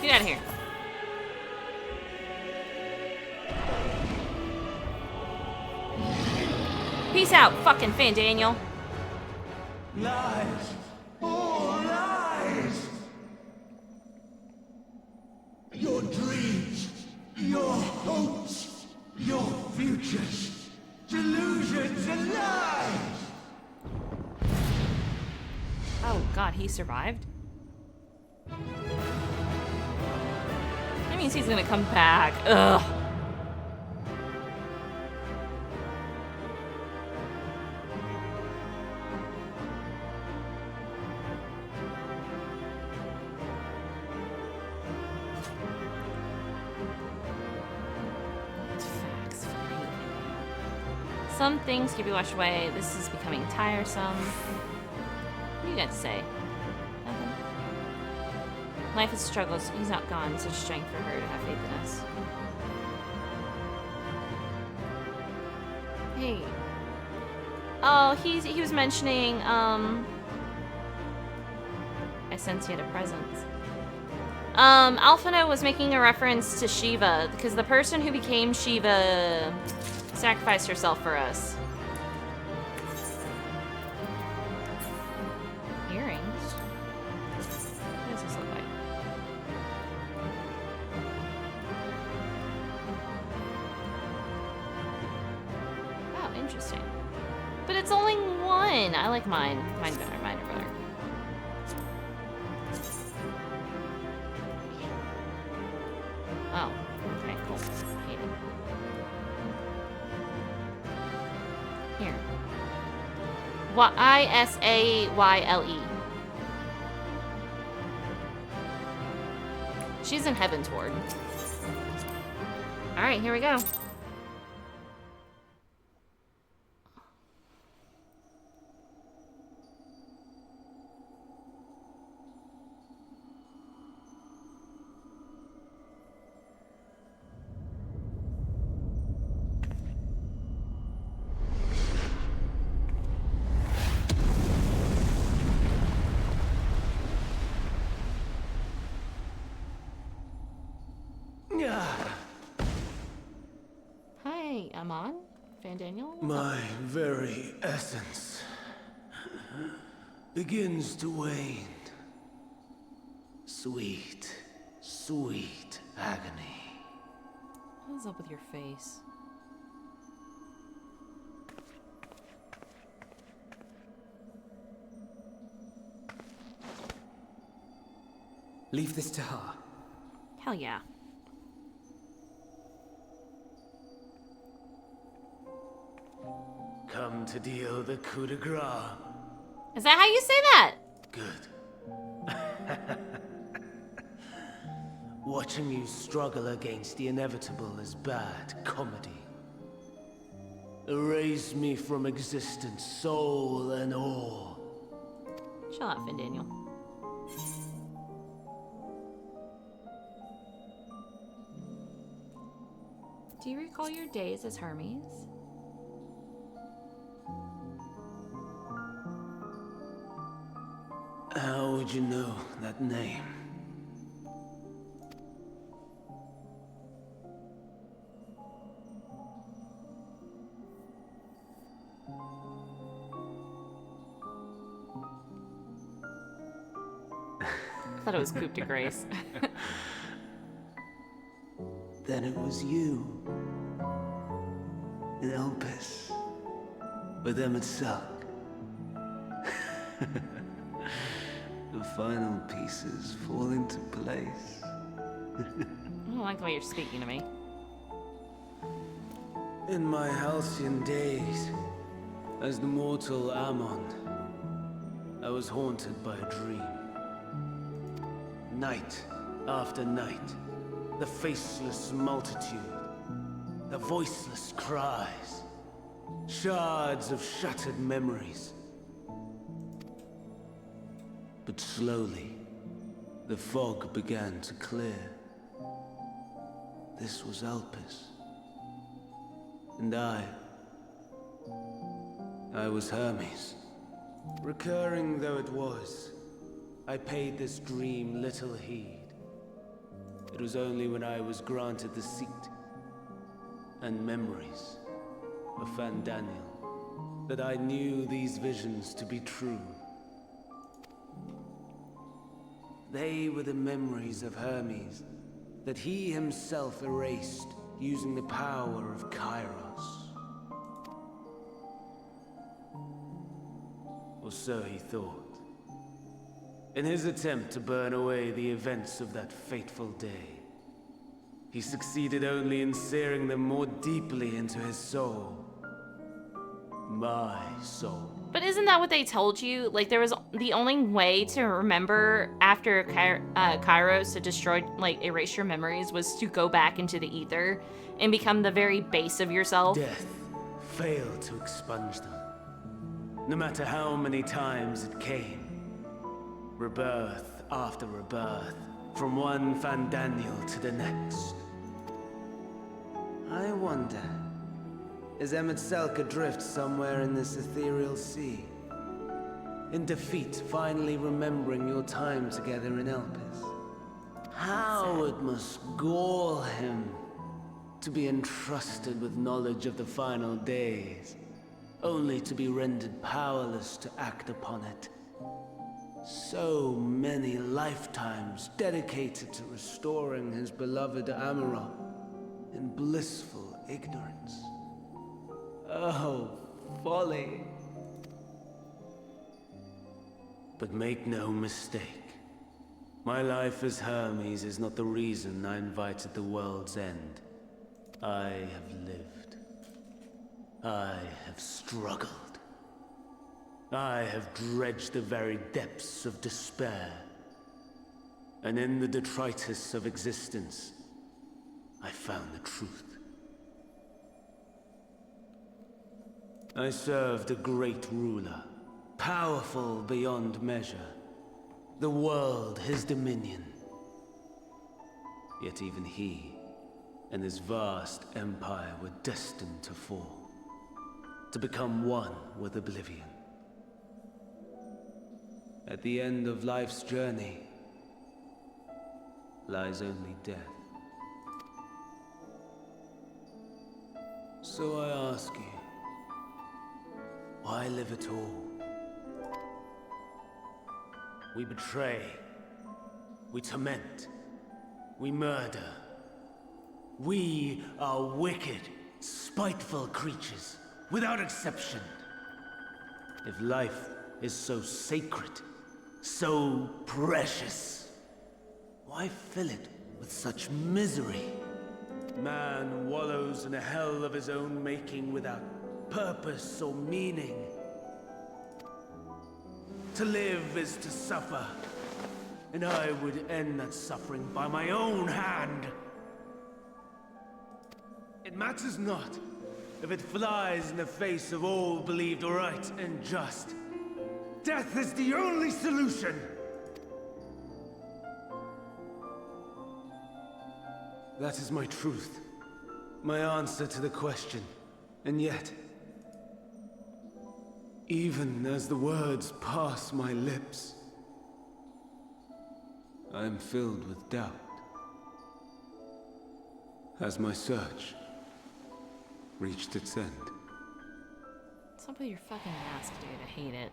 Get out of here. Peace out, fucking Fan Daniel.
Lies! All lies! Your dreams, your hopes, your futures, delusions and lies!
Oh god, he survived? That means he's gonna come back. Ugh. Some things can be washed away. This is becoming tiresome. What do you got to say? Nothing. Life is struggles. He's not gone. Such strength for her to have faith in us. Hey. Oh, he was mentioning, I sense he had a presence. Alphino was making a reference to Shiva, because the person who became Shiva sacrificed herself for us. Earrings? What does this look like? Oh, interesting. But it's only one. I like mine. Mine better. Mine are better. Oh, okay, cool. Hate it. Here. Isayle. She's in Heaven's Ward. Alright, here we go. Amon? Van Daniel?
My very essence begins to wane. Sweet, sweet agony.
What is up with your face?
Leave this to her.
Hell yeah.
Come to deal the coup de grace.
Is that how you say that?
Good. Watching you struggle against the inevitable is bad comedy. Erase me from existence, soul and all.
Chill out, Van Daniel. Do you recall your days as Hermes?
How would you know that name?
I thought it was Coup de Grace.
Then it was you. In Elpis. With Emet-Selch. The final pieces fall into place.
I don't like the way you're speaking to me.
In my halcyon days, as the mortal Ammon, I was haunted by a dream. Night after night, the faceless multitude, the voiceless cries, shards of shattered memories. But slowly, the fog began to clear. This was Elpis. And I was Hermes. Recurring though it was, I paid this dream little heed. It was only when I was granted the seat and memories of Van Daniel that I knew these visions to be true. They were the memories of Hermes that he himself erased using the power of Kairos. Or so he thought. In his attempt to burn away the events of that fateful day, he succeeded only in searing them more deeply into his soul. My soul.
But isn't that what they told you? Like, there was the only way to remember after Kairos to destroy, like, erase your memories was to go back into the ether and become the very base of yourself.
Death failed to expunge them. No matter how many times it came. Rebirth after rebirth, from one Van Daniel to the next. I wonder, is Emet-Selch adrift somewhere in this ethereal sea? In defeat, finally remembering your time together in Elpis? How it must gall him to be entrusted with knowledge of the final days, only to be rendered powerless to act upon it. So many lifetimes dedicated to restoring his beloved Amarok in blissful ignorance. Oh, folly. But make no mistake. My life as Hermes is not the reason I invited the world's end. I have lived. I have struggled. I have dredged the very depths of despair. And in the detritus of existence, I found the truth. I served a great ruler, powerful beyond measure. The world his dominion. Yet even he and his vast empire were destined to fall, to become one with oblivion. At the end of life's journey lies only death. So I ask you, why live at all? We betray. We torment. We murder. We are wicked, spiteful creatures, without exception. If life is so sacred, so precious, why fill it with such misery? Man wallows in a hell of his own making without purpose or meaning. To live is to suffer, and I would end that suffering by my own hand. It matters not if it flies in the face of all believed right and just. Death is the only solution! That is my truth, my answer to the question. And yet, even as the words pass my lips, I am filled with doubt. Has my search reached its end?
What's up with your fucking mask, dude? I hate it.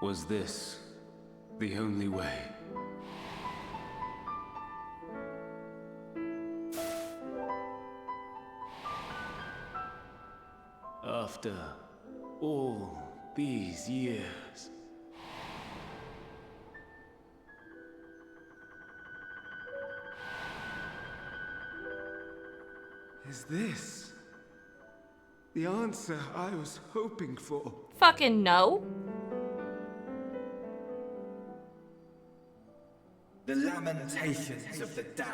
Was this the only way? After all these years, is this the answer I was hoping for?
Fucking no.
The lamentations of the damned.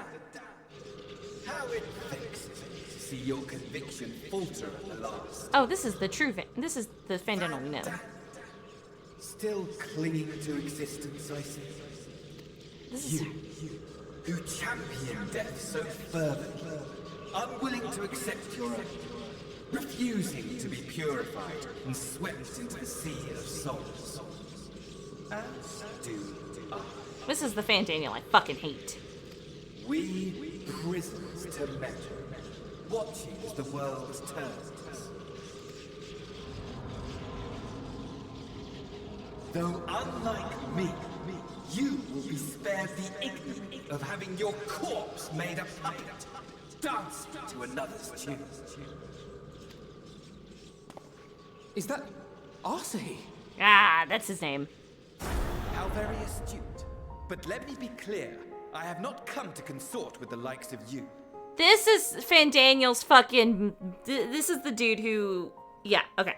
How it vexes me to see your conviction falter at the last.
Oh, this is the true this is the Fandano we know.
Still clinging to existence, I see.
This is
You who champion death so fervently, unwilling to accept your own, refusing to be purified and swept into the sea of souls. As do I.
this is the Fandaniel I fucking hate.
We prisoners to measure, watching as the world turns. Though unlike me, you will be spared the ignominy of having your corpse made a puppet, dancing to another's tune.
Is that Arsahi?
Ah, that's his name.
How very astute. But let me be clear, I have not come to consort with the likes of you.
This is Fandaniel's fucking. This is the dude who. Yeah, okay.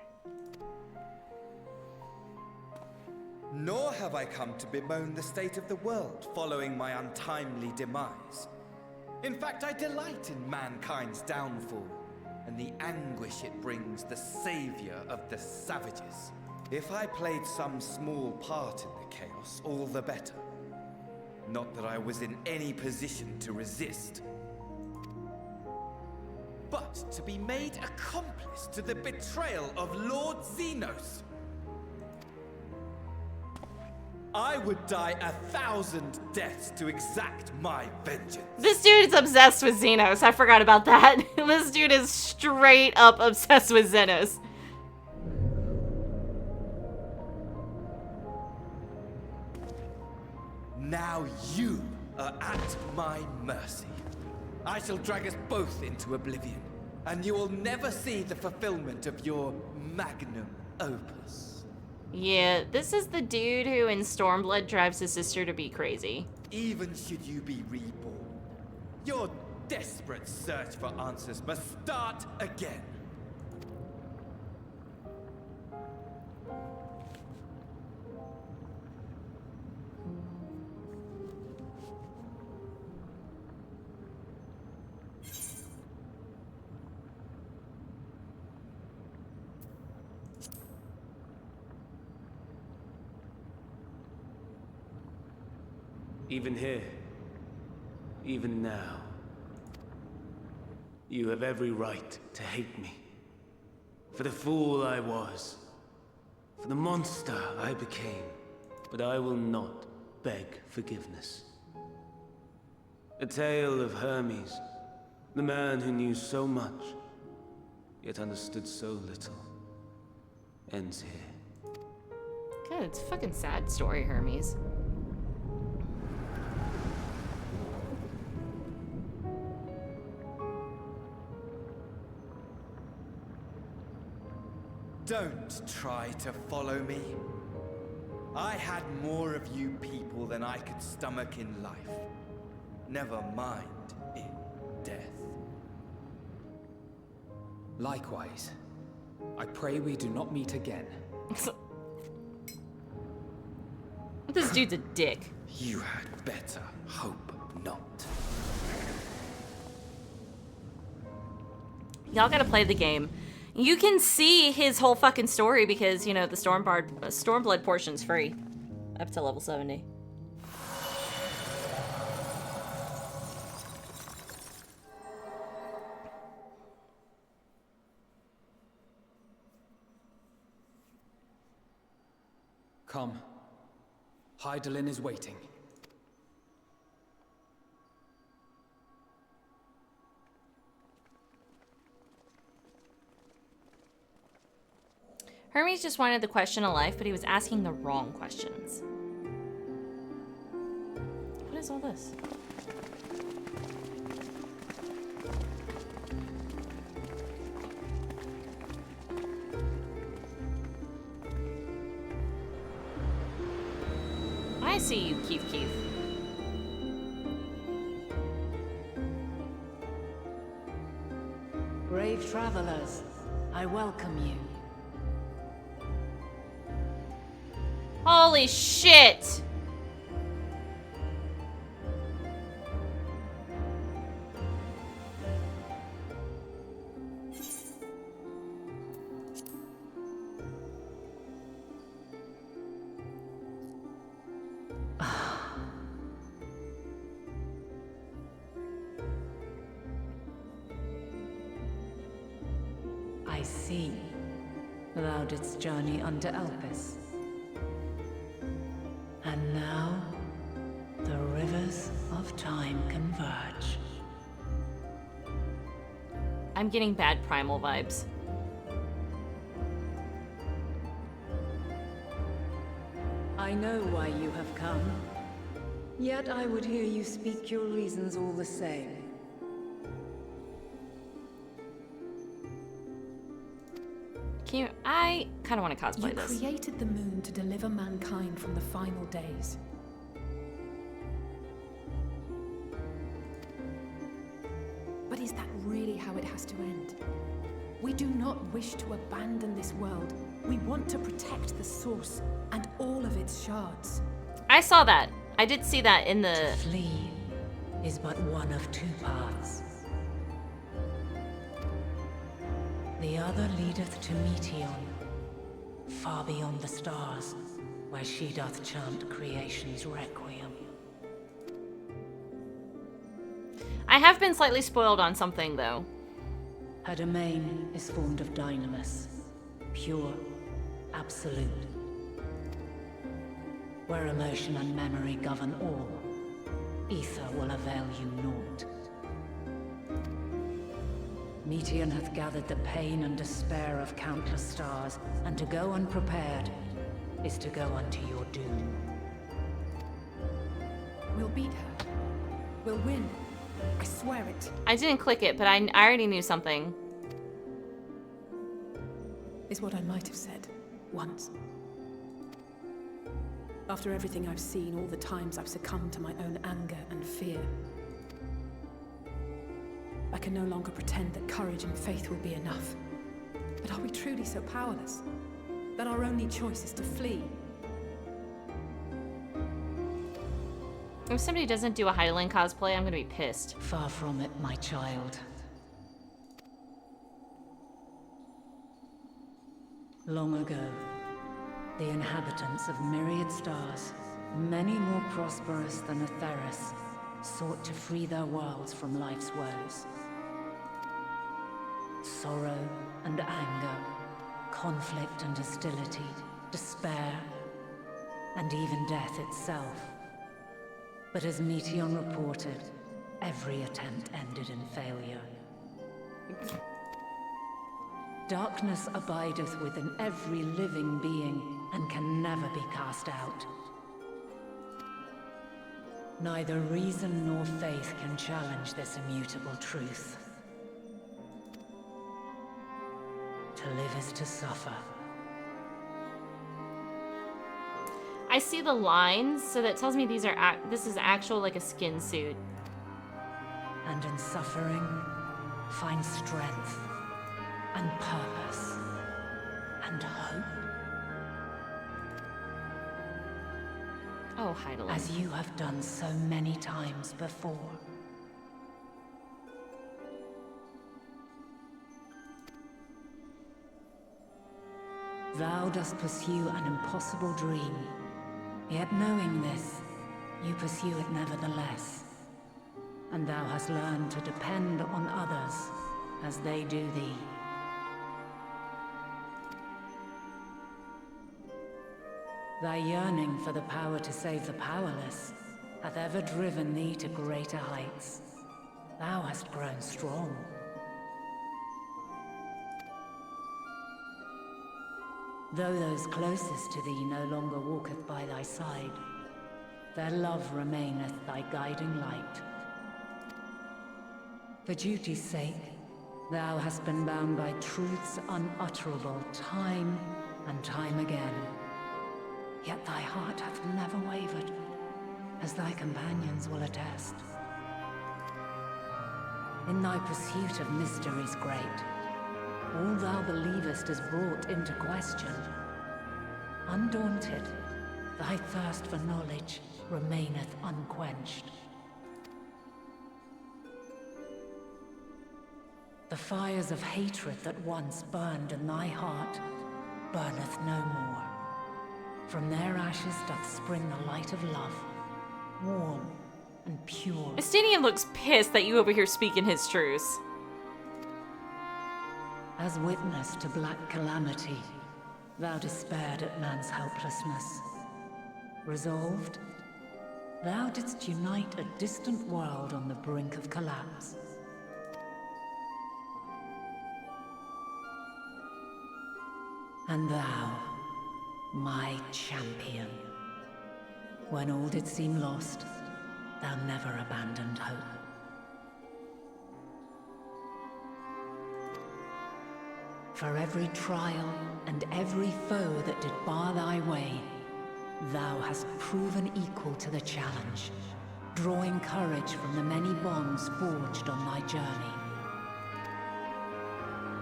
Nor have I come to bemoan the state of the world following my untimely demise. In fact, I delight in mankind's downfall and the anguish it brings the savior of the savages. If I played some small part in the chaos, all the better. Not that I was in any position to resist. But to be made accomplice to the betrayal of Lord Xenos. I would die 1,000 deaths to exact my vengeance.
This dude is obsessed with Xenos. I forgot about that. This dude is straight up obsessed with Xenos.
Now you are at my mercy. I shall drag us both into oblivion, and you will never see the fulfillment of your magnum opus.
Yeah, this is the dude who in Stormblood drives his sister to be crazy.
Even should you be reborn, your desperate search for answers must start again.
Even here, even now, you have every right to hate me. For the fool I was, for the monster I became. But I will not beg forgiveness. A tale of Hermes, the man who knew so much, yet understood so little, ends here.
God, it's a fucking sad story, Hermes.
Don't try to follow me. I had more of you people than I could stomach in life. Never mind in death.
Likewise. I pray we do not meet again.
This dude's a dick.
You had better hope not.
Y'all gotta play the game. You can see his whole fucking story because, you know, the Stormblood portion's free. Up to level 70.
Come. Hydaelyn is waiting.
Hermes just wanted the question of life, but he was asking the wrong questions. What is all this? I see you, Keith.
Brave travelers, I welcome you.
Holy shit!
I see. Thou didst journey unto Elpis. And now, the rivers of time converge.
I'm getting bad primal vibes.
I know why you have come. Yet I would hear you speak your reasons all the same.
I kind of want to cosplay this.
You created the moon to deliver mankind from the final days. But is that really how it has to end? We do not wish to abandon this world. We want to protect the source and all of its shards.
I saw that. I did see that in the...
To flee is but one of two paths. The other leadeth to Meteon, far beyond the stars, where she doth chant creation's requiem.
I have been slightly spoiled on something, though.
Her domain is formed of dynamis, pure, absolute. Where emotion and memory govern all, ether will avail you naught. Meteon hath gathered the pain and despair of countless stars, and to go unprepared is to go unto your doom.
We'll beat her. We'll win. I swear it.
I didn't click it, but I already knew something.
Is what I might have said once. After everything I've seen, all the times I've succumbed to my own anger and fear, I can no longer pretend that courage and faith will be enough. But are we truly so powerless? That our only choice is to flee?
If somebody doesn't do a Hydaelyn cosplay, I'm gonna be pissed.
Far from it, my child. Long ago, the inhabitants of myriad stars, many more prosperous than Atheris, sought to free their worlds from life's woes. Sorrow and anger, conflict and hostility, despair, and even death itself. But as Meteon reported, every attempt ended in failure. Darkness abideth within every living being, and can never be cast out. Neither reason nor faith can challenge this immutable truth. To live is to suffer.
I see the lines, so that tells me these are this is actual like a skin suit.
And in suffering, find strength, and purpose, and hope.
Oh, Heidelin.
As you have done so many times before. Thou dost pursue an impossible dream, yet knowing this, you pursue it nevertheless. And thou hast learned to depend on others as they do thee. Thy yearning for the power to save the powerless hath ever driven thee to greater heights. Thou hast grown strong. Though those closest to thee no longer walketh by thy side, their love remaineth thy guiding light. For duty's sake, thou hast been bound by truths unutterable time and time again. Yet thy heart hath never wavered, as thy companions will attest. In thy pursuit of mysteries great, all thou believest is brought into question. Undaunted, thy thirst for knowledge remaineth unquenched. The fires of hatred that once burned in thy heart burneth no more. From their ashes doth spring the light of love, warm and pure.
Estinian looks pissed that you over here speaking his truths.
As witness to black calamity, thou despaired at man's helplessness. Resolved, thou didst unite a distant world on the brink of collapse. And thou, my champion, when all did seem lost, thou never abandoned hope. For every trial and every foe that did bar thy way, thou hast proven equal to the challenge, drawing courage from the many bonds forged on thy journey.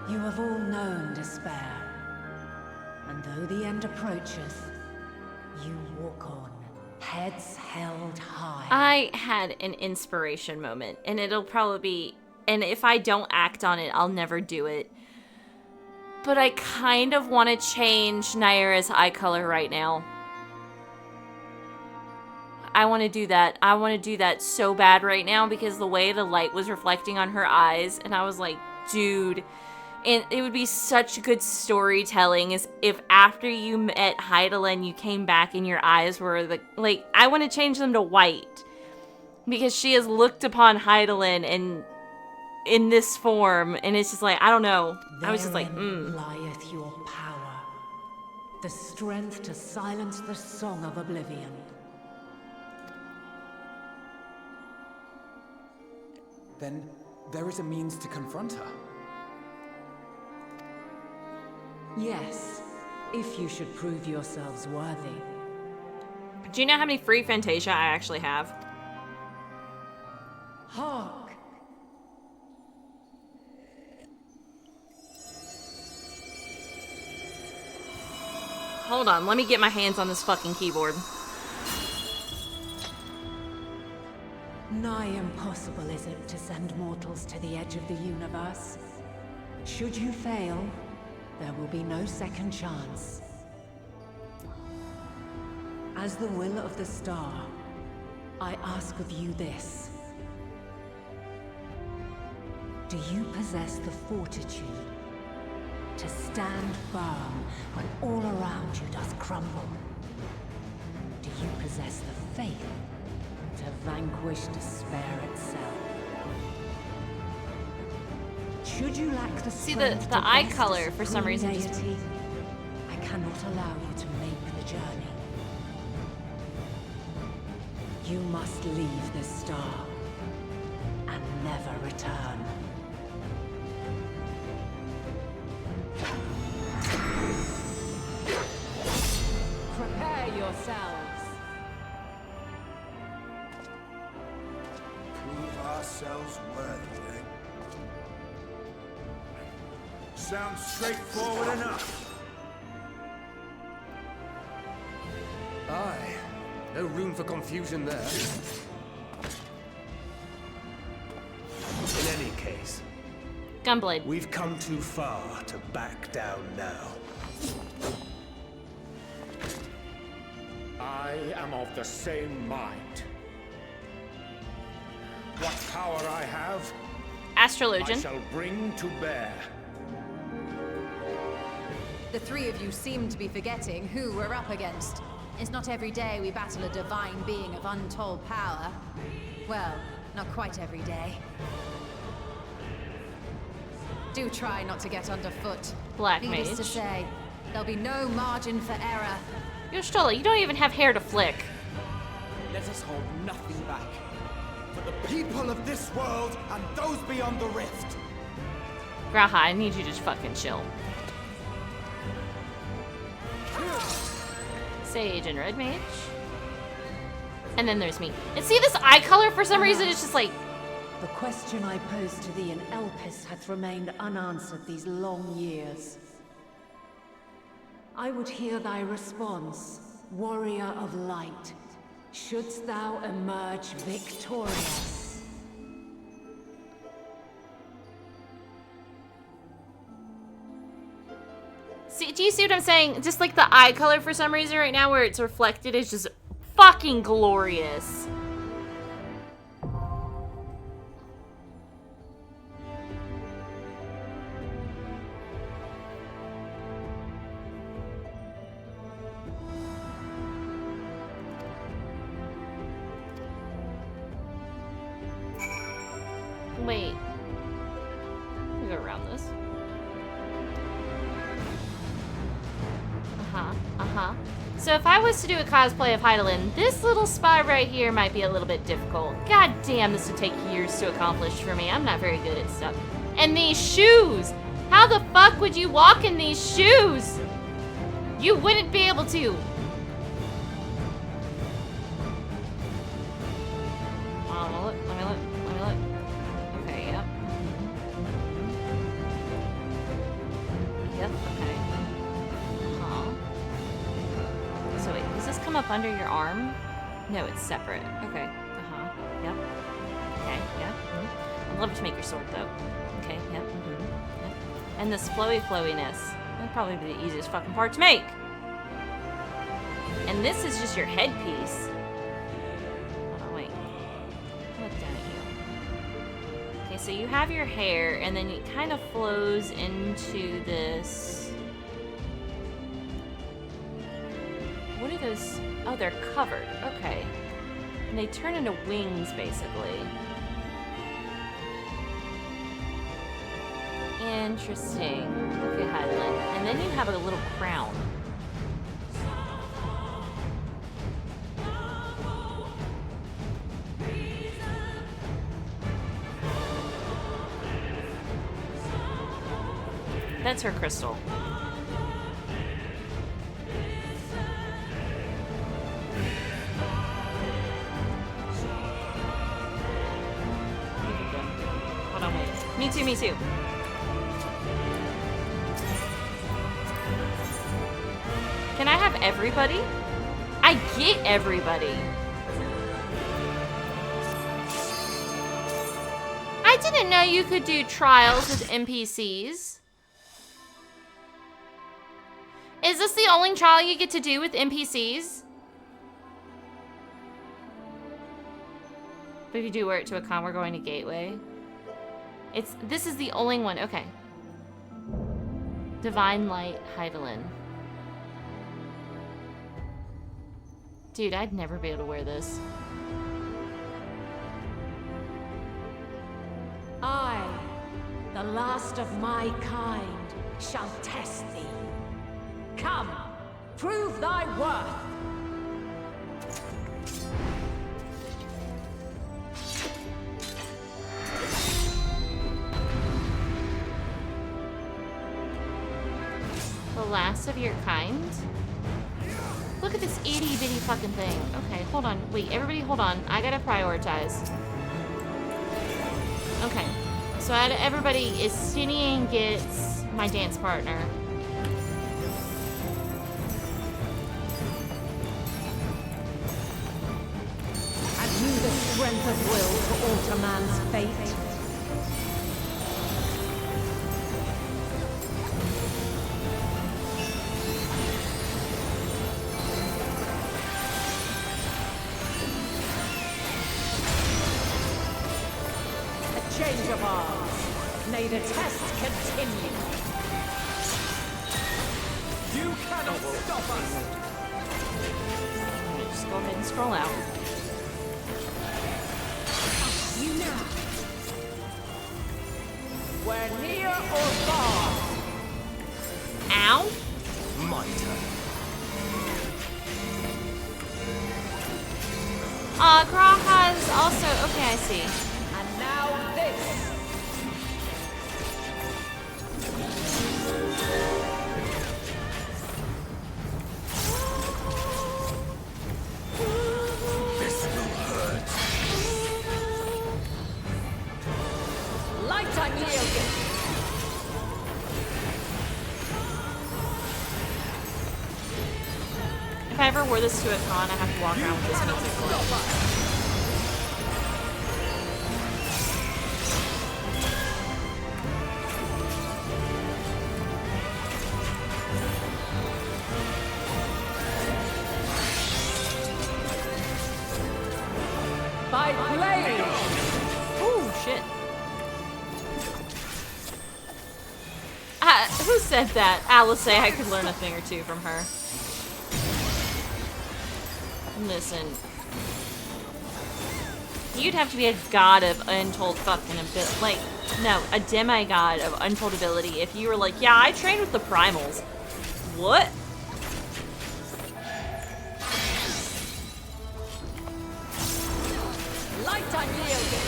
You have all known despair, and though the end approacheth, you walk on, heads held high.
I had an inspiration moment, and it'll probably be, and if I don't act on it, I'll never do it. But I kind of want to change Naira's eye color right now. I want to do that. I want to do that so bad right now because the way the light was reflecting on her eyes, and I was like, dude, and it would be such good storytelling as if after you met Heidelin, you came back and your eyes were like, I want to change them to white because she has looked upon Heidelin and in this form, and it's just like, I don't know. I was just like,
lieth your power, the strength to silence the song of oblivion.
Then there is a means to confront her.
Yes, if you should prove yourselves worthy.
Do you know how many free Fantasia I actually have?
Hark!
Hold on, let me get my hands on this fucking keyboard.
Nigh impossible is it to send mortals to the edge of the universe. Should you fail, there will be no second chance. As the will of the star, I ask of you this. Do you possess the fortitude to stand firm when all around you does crumble? Do you possess the faith to vanquish despair itself? Should you lack the
See,
strength
the
to
eye
face
color
the
for some
supreme
reason just-
deity, I cannot allow you to make the journey. You must leave this star and never return. Prepare yourselves.
Prove ourselves worthy, eh? Sounds straightforward enough.
Aye. No room for confusion there.
In any case,
Gunblade.
we've come too far to back down now.
I am of the same mind. What power I have, I
Astrologian.
shall bring to bear.
The three of you seem to be forgetting who we're up against. It's not every day we battle a divine being of untold power. Well, not quite every day. Do try not to get underfoot.
Black
Needless to
mage.
say, there'll be no margin for error.
Yo, Stola, you don't even have hair to flick.
Let us hold nothing back. For the people of this world and those beyond the rift.
Graha, I need you to just fucking chill. Sage and Red Mage. And then there's me. And see this eye color for some reason it's just like
The question I posed to thee in Elpis hath remained unanswered these long years. I would hear thy response, warrior of light. Shouldst thou emerge victorious?
see, do you see what I'm saying? Just like the eye color for some reason right now where it's reflected is just fucking glorious. Wait. Let me go around this. So if I was to do a cosplay of Heidelin, this little spy right here might be a little bit difficult. God damn, this would take years to accomplish for me. I'm not very good at stuff. And these shoes! How the fuck would you walk in these shoes? You wouldn't be able to. Let me look. Okay, yep. Yep, okay. So wait, does this come up under your arm? No, it's separate. Okay. Yep. Okay, yep. I'd love to make your sword though. Okay, yep. Yep. And this flowiness. That'd probably be the easiest fucking part to make. And this is just your headpiece. Hold on, wait. Look down at you. Okay, so you have your hair and then it kind of flows into this. What are those? Oh, they're covered. Okay. And they turn into wings, basically. Interesting. Okay, Heidelin. And then you have a little crown. That's her crystal. Hold on, wait. Me too, me too. Can I have everybody? I get everybody. I didn't know you could do trials with NPCs. Is this the only trial you get to do with NPCs? But if you do wear it to a con, we're going to Gateway. This is the only one. Okay. Divine Light Heidelin. Dude, I'd never be able to wear this.
I The last of my kind shall test thee. Come, prove thy worth!
The last of your kind? Look at this itty bitty fucking thing. Okay, hold on. Wait, everybody hold on. I gotta prioritize. Okay. So out of everybody, Estinian gets my dance partner.
Have you the strength of will to alter man's fate? Change of arms. May the test continue.
You cannot stop us!
Just go ahead and scroll out.
You now. We're near or far.
Ow!
My turn.
Graha's also... Okay, I see.
And now this.
This will hurt.
Light unyielding.
If I ever wore this to a con, I have to walk around with this music going.
By blade.
Ooh, shit. Who said that? Alice say I could learn a thing or two from her. Listen. You'd have to be a god of untold fucking ability. Like, no, a demigod of untold ability if you were like, yeah, I trained with the primals. What?
Light unyielding.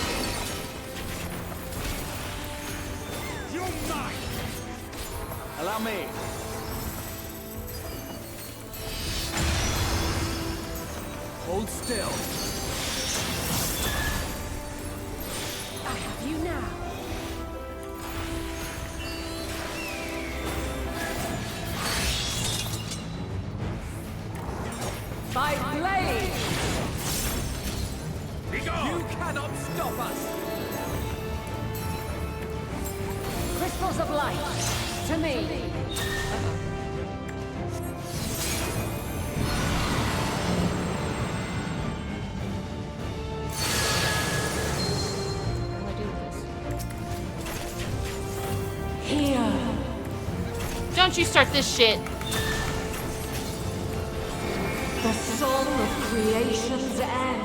You're mine! Allow me. Hold still.
I have you now. By blade.
You cannot stop us!
Crystals of light. To me.
What do I do with this?
Here.
Don't you start this shit.
The song of creation's end.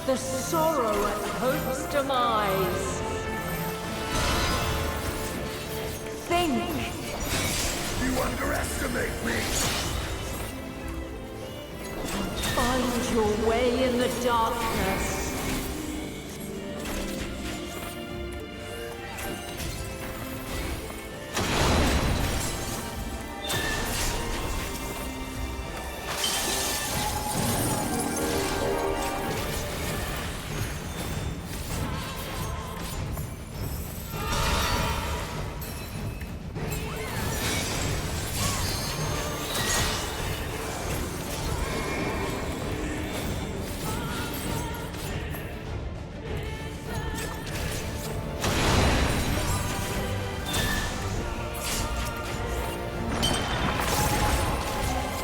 The sorrow at hope's demise. Think.
You underestimate me.
Find your way in the darkness.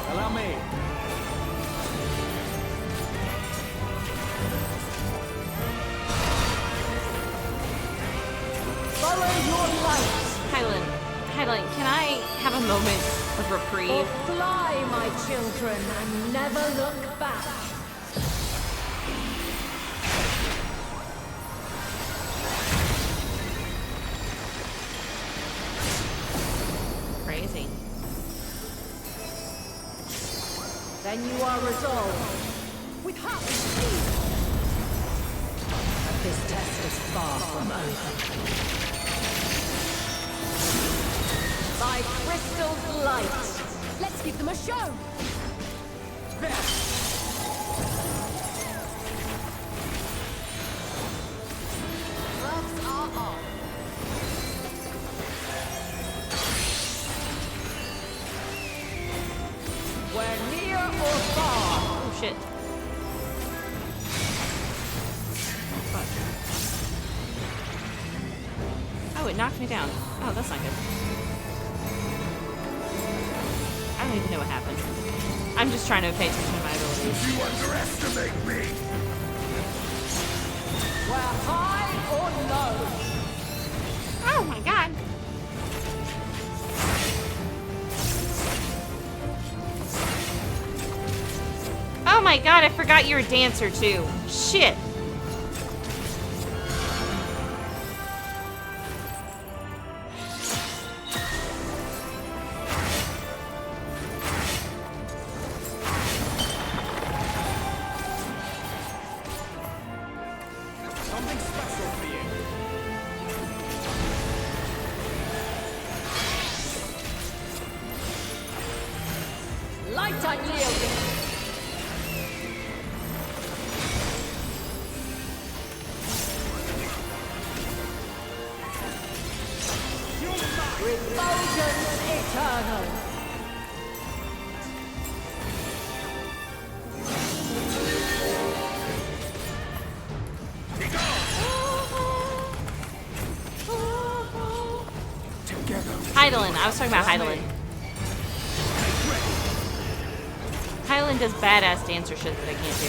Allow me.
Follow your light.
Hyland, can I have a moment? of reprieve.
Or fly, my children, and never look back.
Crazy.
Then you are resolved.
With heart and speed!
This test is far from over. By crystal light.
Let's give them a show!
Gloves are off.
We're near or far.
Oh shit. Fuck. Oh, it knocked me down. Oh, that's not good. I don't even know what happened. I'm just trying to pay attention to my abilities.
You underestimate me!
We're high or low.
Oh my god. Oh my god, I forgot you're a dancer too. Shit.
Something special for you.
Light unyielding. Refulgence eternal.
Heidelin. I was talking about Heidelin. Heidelin does badass dancer shit that I can't do.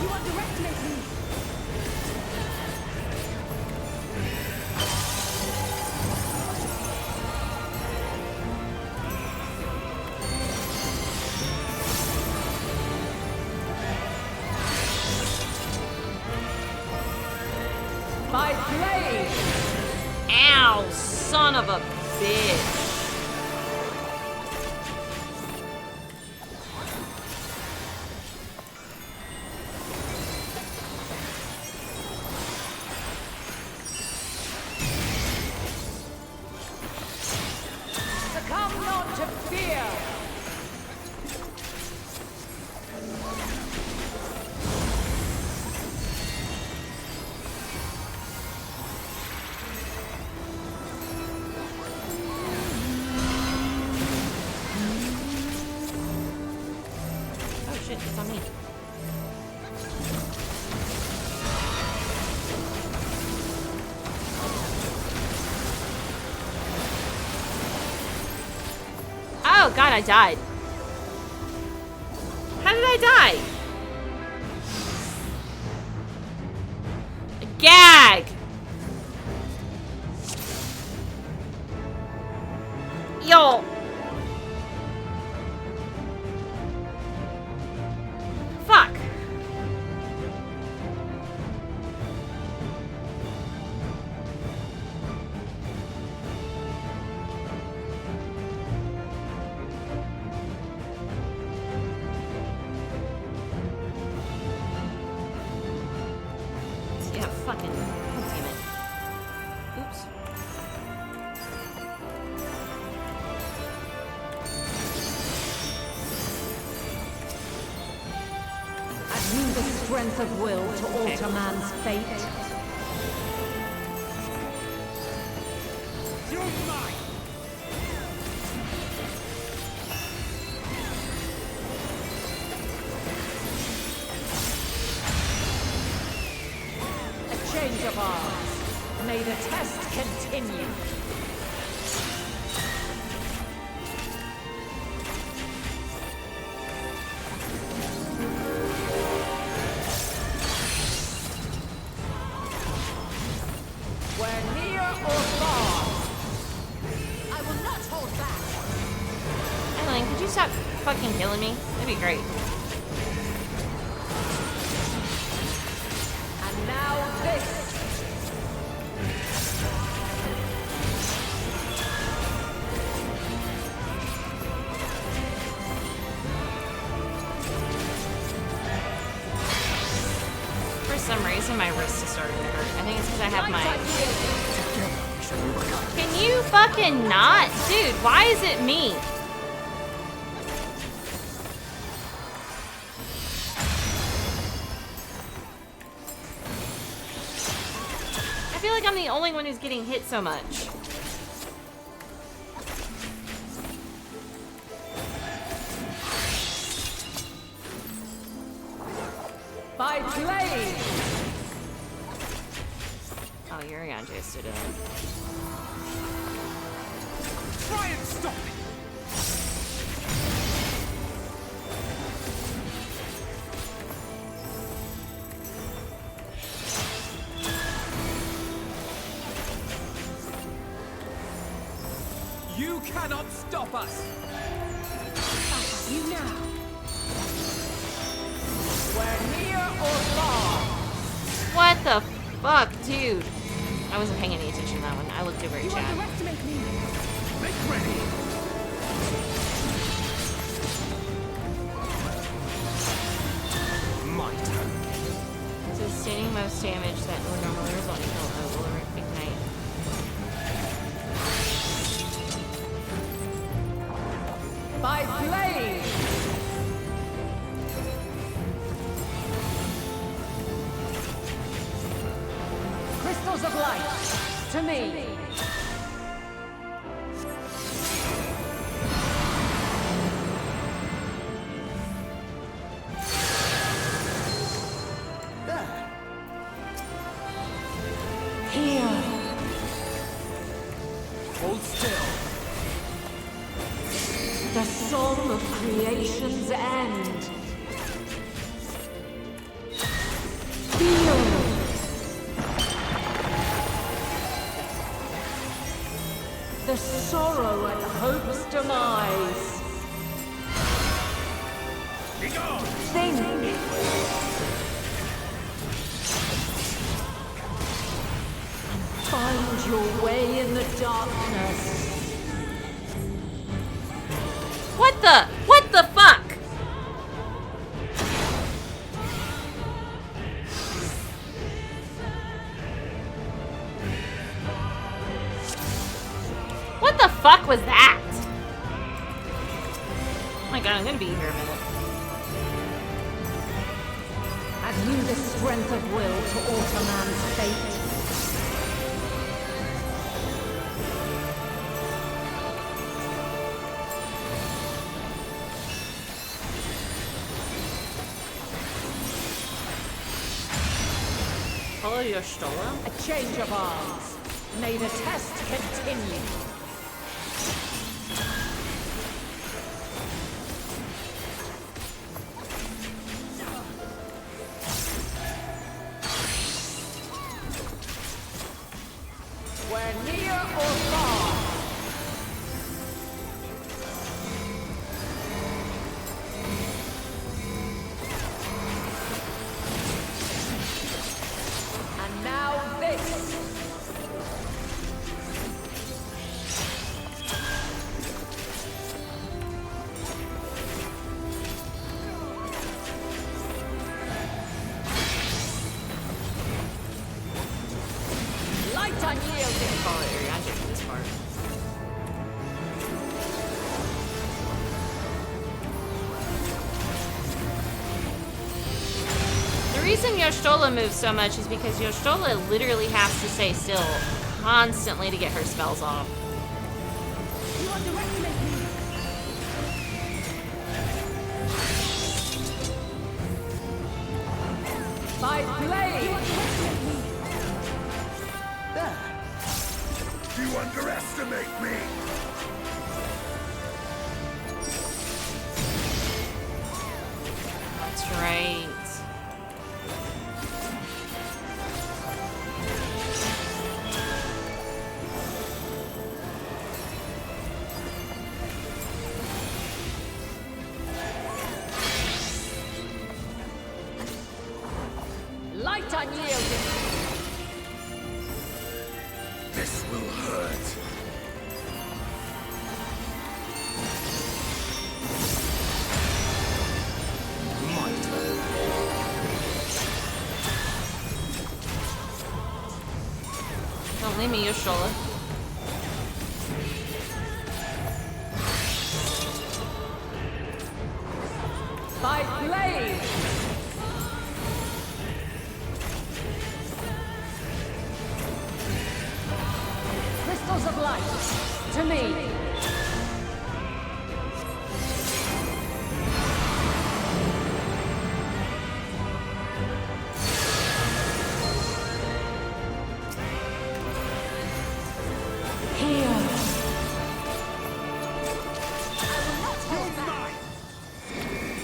You underestimate me!
By blade.
Ow, son of a bitch.
Succumb not to fear.
Oh shit, it's on me. Oh god, I died. How did I die? Gag! Yo! Fuck! Yeah, fucking. Damn it. Oops.
Have you the strength of will to alter man's fate?
You're mine!
A change of arms. May the test continue. We're near or far.
I will not hold back.
fucking killing me? That'd be great.
And now this!
For some reason, my wrist is starting to hurt. I think it's because I have my... Can you fucking not? Dude, why is it me? I feel like I'm the only one who's getting hit so much.
By blade!
Oh, you're gonna just do it.
Try and stop it! You cannot stop us!
You now! We're near or far!
What the fuck, dude? I wasn't paying any attention to that one. I looked over at
You
chat.
underestimate me.
Make ready! My turn.
So sustaining most damage that would normally result in kill will ignite.
By blade! Crystals of light, to me! Here!
Hold still.
The song of creation's end! Feel! The sorrow at hope's demise.
Be gone!
Think. Find your way in the darkness.
What the fuck? What the fuck was that? Oh my god, I'm gonna be here a minute.
Have you the strength of will to alter man's fate?
Follow your Stola?
A change of arms. May the test continue. We're near or far. And now this. Light unyielding.
Follow your Yanja for this part. The reason Yoshtola moves so much is because Yoshtola literally has to stay still constantly to get her spells off.
You underestimate me.
By blade.
You underestimate me!
That's right.
unyielding.
This will hurt.
Don't leave me, Yoshola.
By blade! Crystals of light, to me!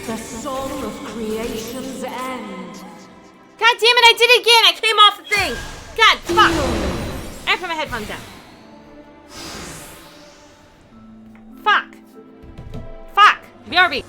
The song of creation's end.
God damn it, I did it again! I came off the thing! God, fuck! I put my headphones down. Fuck! Fuck! BRB!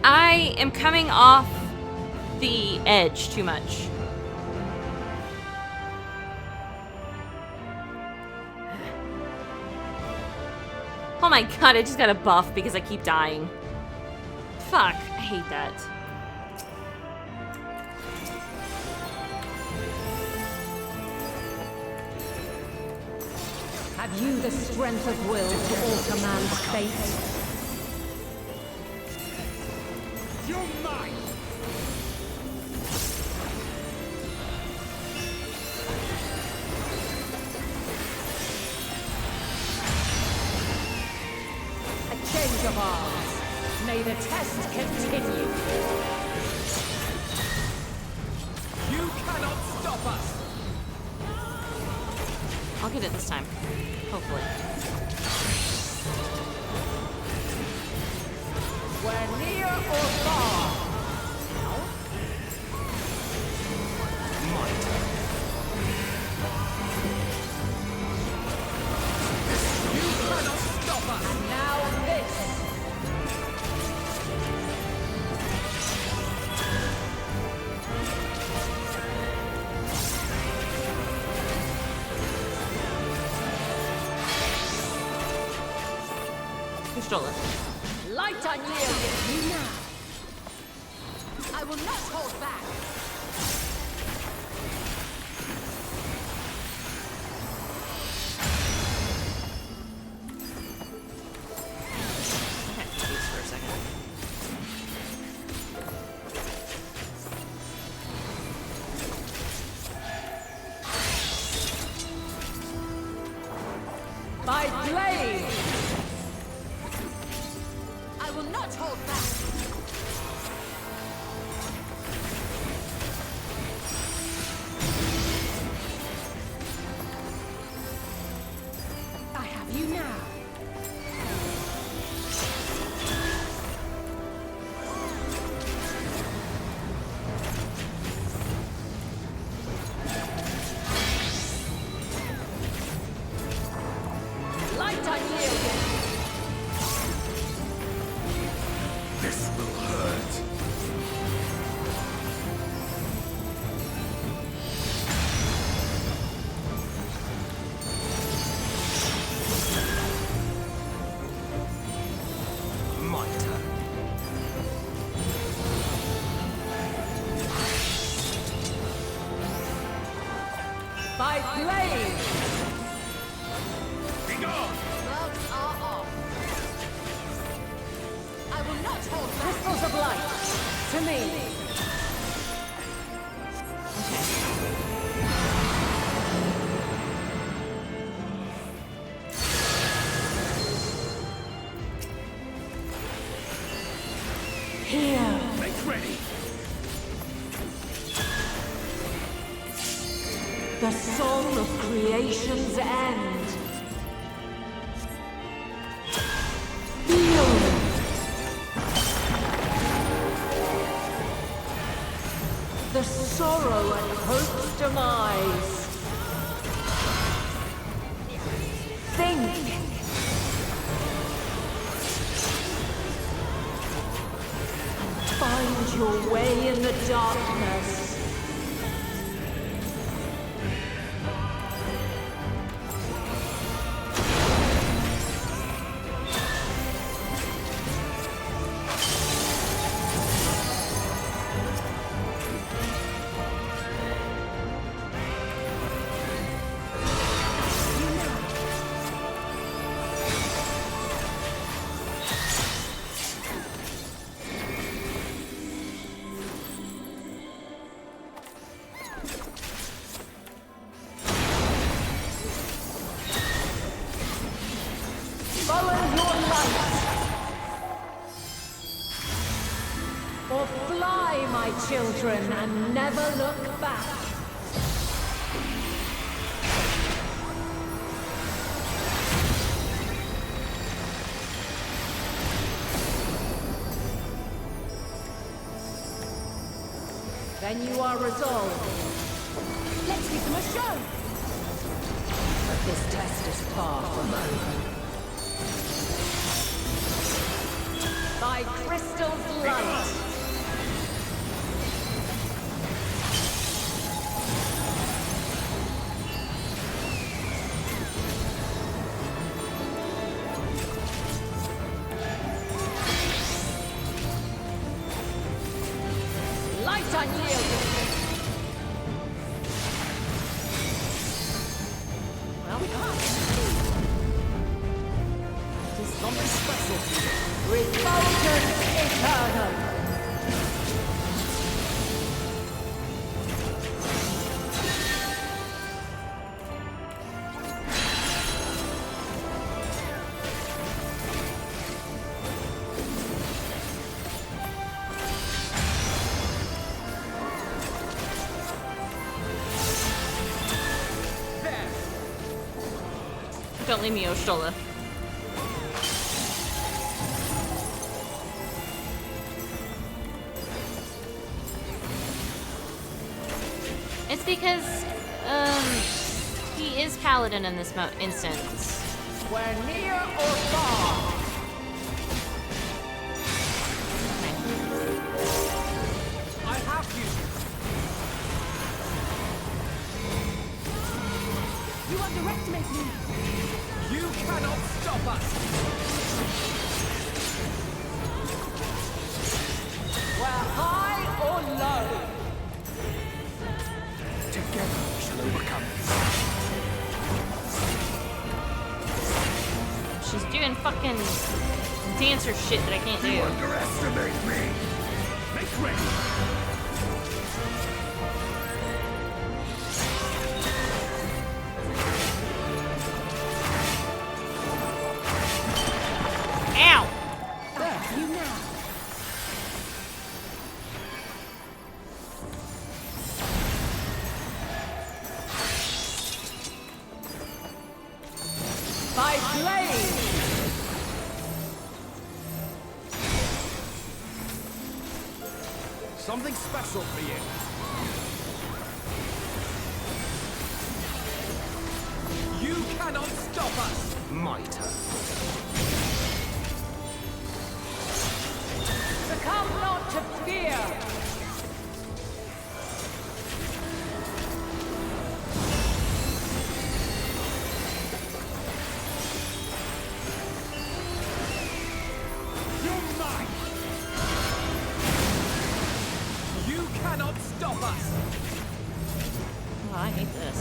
I am coming off the edge too much. Oh my god, I just got a buff because I keep dying. Fuck, I hate that.
Have you the strength of will to alter man's fate?
You're mine!
A change of arms. May the test continue.
You cannot stop us!
I'll get it this time. Hopefully.
We're near or far.
You cannot stop us!
And now this.
Who stole it?
Light unyielding. You now.
I will not hold back.
Okay, peace for a second.
By blade.
I will not hold back.
By flame!
Be gone!
Gloves are off. I will not hold back.
Crystals of light! To me! Here!
Make ready!
The song of creation's end! Feel! The sorrow at hope's demise! Think! Find your way in the darkness. Follow your light! Or fly, my children, and never look back! Then you are resolved.
Let's give them a show!
But this test is far from over. By crystal's light! Light unyielding! Well done!
There's something special here.
Refulgence eternal!
Don't leave me, Ostola. It's because, he is Paladin in this instance.
Where near or far!
I have you!
You underestimate me!
You cannot stop us!
Where high or low!
Together we shall overcome this.
She's doing fucking dancer shit that I can't do.
Underestimate me! Make ready!
Ow!
You now!
By flame!
Something special for you. You cannot stop us! My turn.
Succumb not to fear!
You're mine! You cannot stop us!
Oh, I hate this.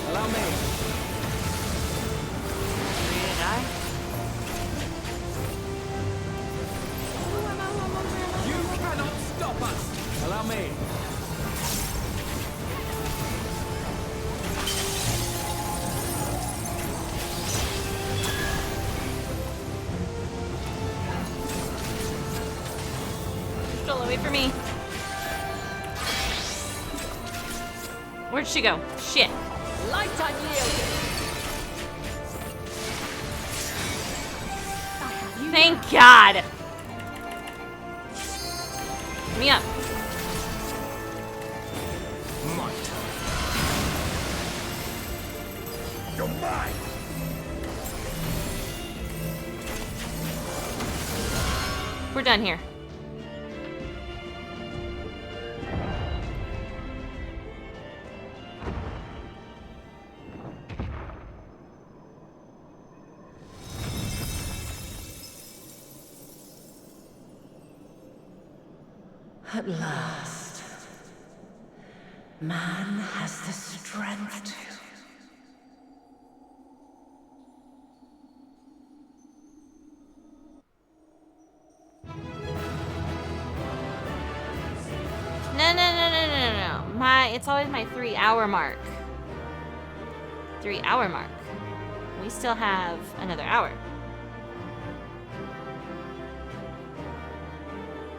Allow me.
Ready to die?
You cannot stop us!
Allow me.
Don't wait for me. Where'd she go? Shit.
Light unyielding.
Thank God. Get me up.
My turn. You're mine!
We're done here.
At last, man has the strength to.
No. It's always my 3-hour mark. 3-hour mark. We still have another hour.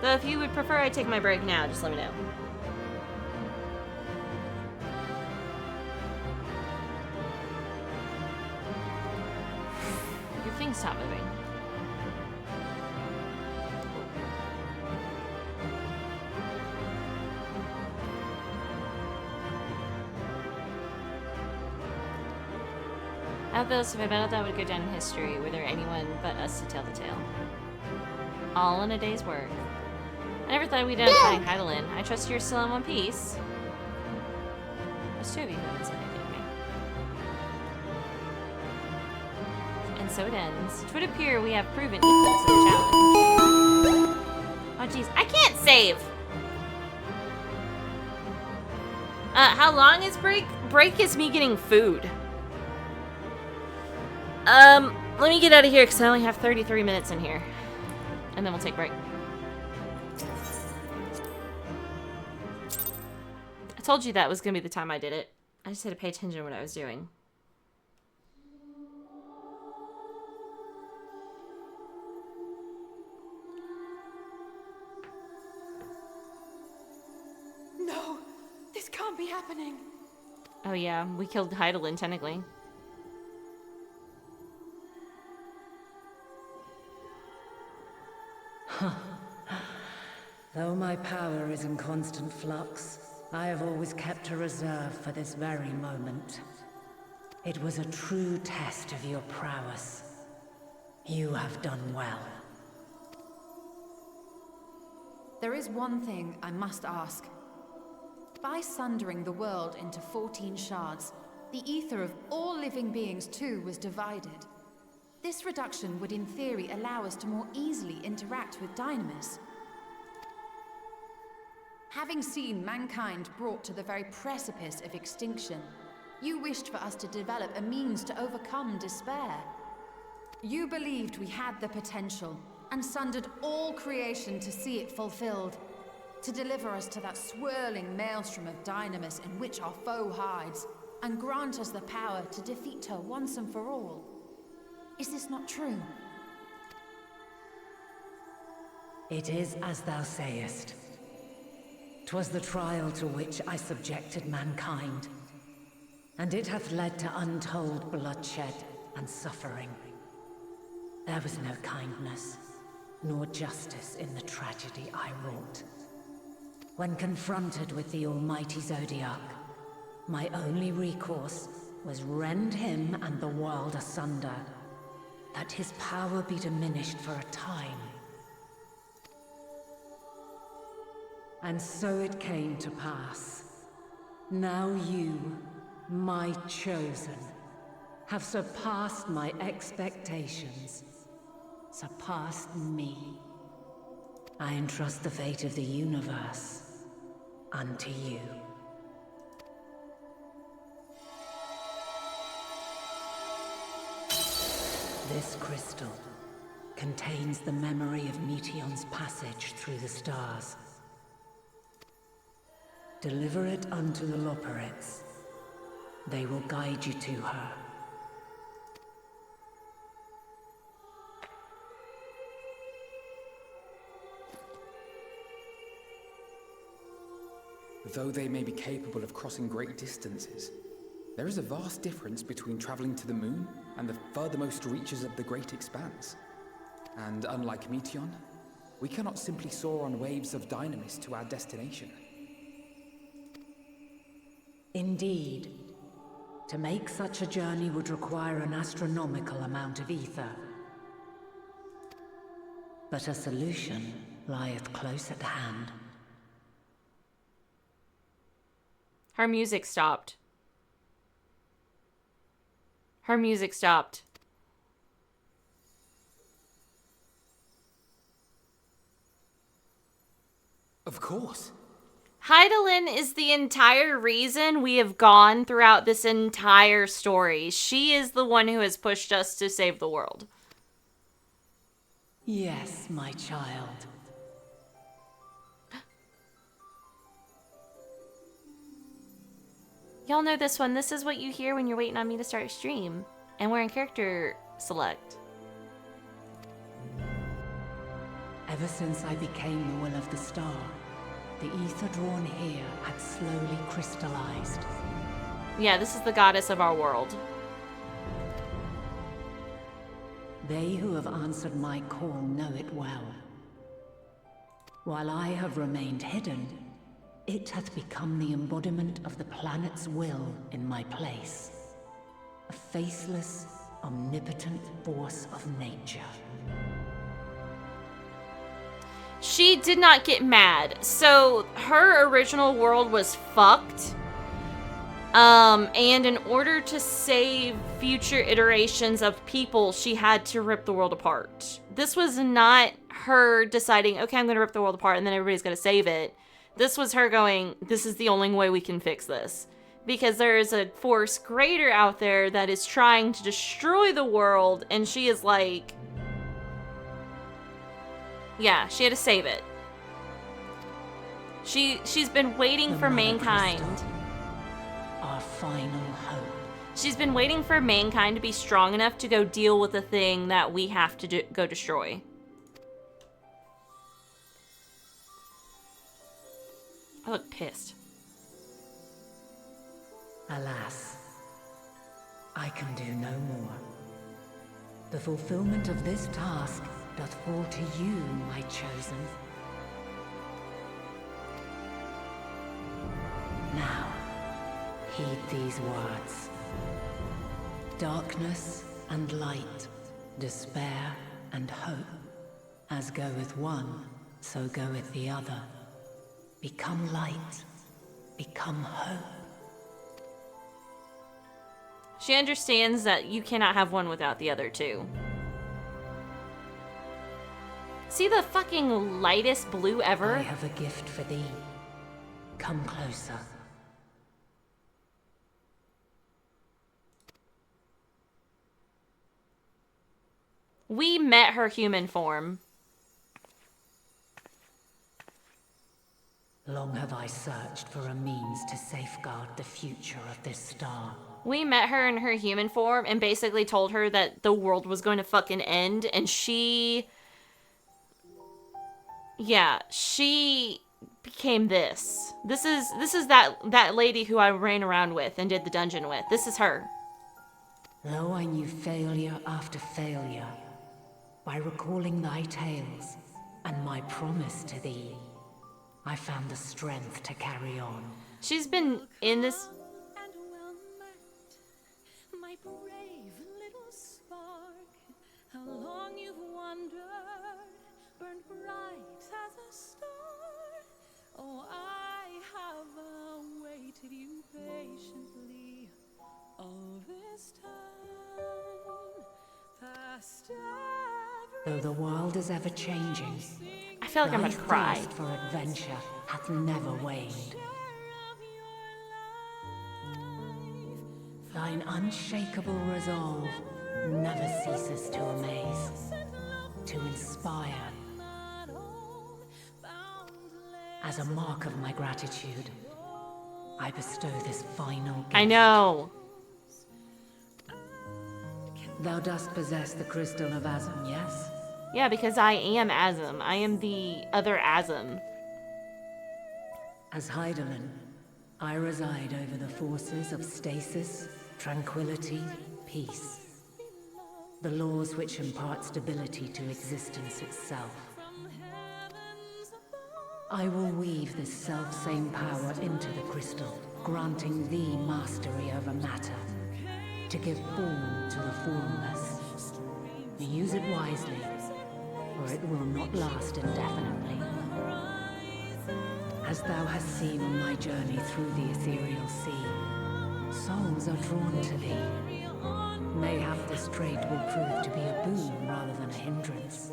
Though if you would prefer I take my break now, just let me know. Your thing stopped moving. Athos, if I bet that would go down in history, were there anyone but us to tell the tale? All in a day's work. I never thought we'd end up fighting Hydaelyn. I trust you're still in one piece. There's two of you who haven't said anything to me. And so it ends. It would appear we have proven equal to the challenge. Oh jeez, I can't save! How long is break? Break is me getting food. Let me get out of here because I only have 33 minutes in here. And then we'll take a break. I told you that was going to be the time I did it. I just had to pay attention to what I was doing.
No, this can't be happening.
Oh yeah, we killed Hydaelyn technically.
Though my power is in constant flux, I have always kept a reserve for this very moment. It was a true test of your prowess. You have done well.
There is one thing I must ask. By sundering the world into 14 shards, the ether of all living beings too was divided. This reduction would in theory allow us to more easily interact with Dynamis. Having seen mankind brought to the very precipice of extinction, you wished for us to develop a means to overcome despair. You believed we had the potential, and sundered all creation to see it fulfilled, to deliver us to that swirling maelstrom of Dynamis in which our foe hides, and grant us the power to defeat her once and for all. Is this not true?
It is as thou sayest. 'Twas the trial to which I subjected mankind, and it hath led to untold bloodshed and suffering. There was no kindness, nor justice in the tragedy I wrought. When confronted with the almighty Zodiac, my only recourse was rend him and the world asunder, that his power be diminished for a time. And so it came to pass. Now you, my chosen, have surpassed my expectations, surpassed me. I entrust the fate of the universe unto you. This crystal contains the memory of Meteion's passage through the stars. Deliver it unto the Loporrits. They will guide you to her.
Though they may be capable of crossing great distances, there is a vast difference between traveling to the moon and the furthermost reaches of the great expanse. And unlike Meteion, we cannot simply soar on waves of dynamis to our destination.
Indeed. To make such a journey would require an astronomical amount of ether. But a solution lieth close at hand.
Her music stopped. Her music stopped.
Of course.
Hydaelyn is the entire reason we have gone throughout this entire story. She is the one who has pushed us to save the world.
Yes, my child.
Y'all know this one. This is what you hear when you're waiting on me to start a stream. And we're in character select.
Ever since I became the will of the star, the ether drawn here had slowly crystallized.
Yeah, this is the goddess of our world.
They who have answered my call know it well. While I have remained hidden, it hath become the embodiment of the planet's will in my place. A faceless, omnipotent force of nature.
She did not get mad. So her original world was fucked. And in order to save future iterations of people, she had to rip the world apart. This was not her deciding, okay, I'm going to rip the world apart and then everybody's going to save it. This was her going, this is the only way we can fix this. Because there is a force greater out there that is trying to destroy the world, and she is like, yeah, she had to save it. She's been waiting for mankind.
Our final hope.
She's been waiting for mankind to be strong enough to go deal with the thing that we have to go destroy. I look pissed.
Alas, I can do no more. The fulfillment of this task doth fall to you, my chosen. Now, heed these words. Darkness and light, despair and hope. As goeth one, so goeth the other. Become light, become hope.
She understands that you cannot have one without the other too. See the fucking lightest blue ever?
I have a gift for thee. Come closer.
We met her human form.
Long have I searched for a means to safeguard the future of this star.
We met her in her human form and basically told her that the world was going to fucking end, and she... yeah, she became this. This is that lady who I ran around with and did the dungeon with. This is her.
Lo, I knew failure after failure. By recalling thy tales and my promise to thee, I found the strength to carry on.
She's been in this...
and well met, my brave little spark. How long you've wandered, burned bright as a star. Oh, I have awaited you patiently all this time. Past every
Though the world is ever changing,
I feel like I'm
Thy
gonna cry.
thirst for adventure hath never waned. Thine unshakable resolve never ceases to amaze, to inspire. As a mark of my gratitude, I bestow this final gift.
I know.
Thou dost possess the crystal of Azum, yes?
Yeah, because I am Azum. I am the other Azum.
As Hydaelyn, I reside over the forces of stasis, tranquility, peace. The laws which impart stability to existence itself. I will weave this self-same power into the crystal, granting thee mastery over matter, to give form to the formless. Use it wisely, or it will not last indefinitely. As thou hast seen on my journey through the ethereal sea, souls are drawn to thee. Mayhap this trait will prove to be a boon rather than a hindrance.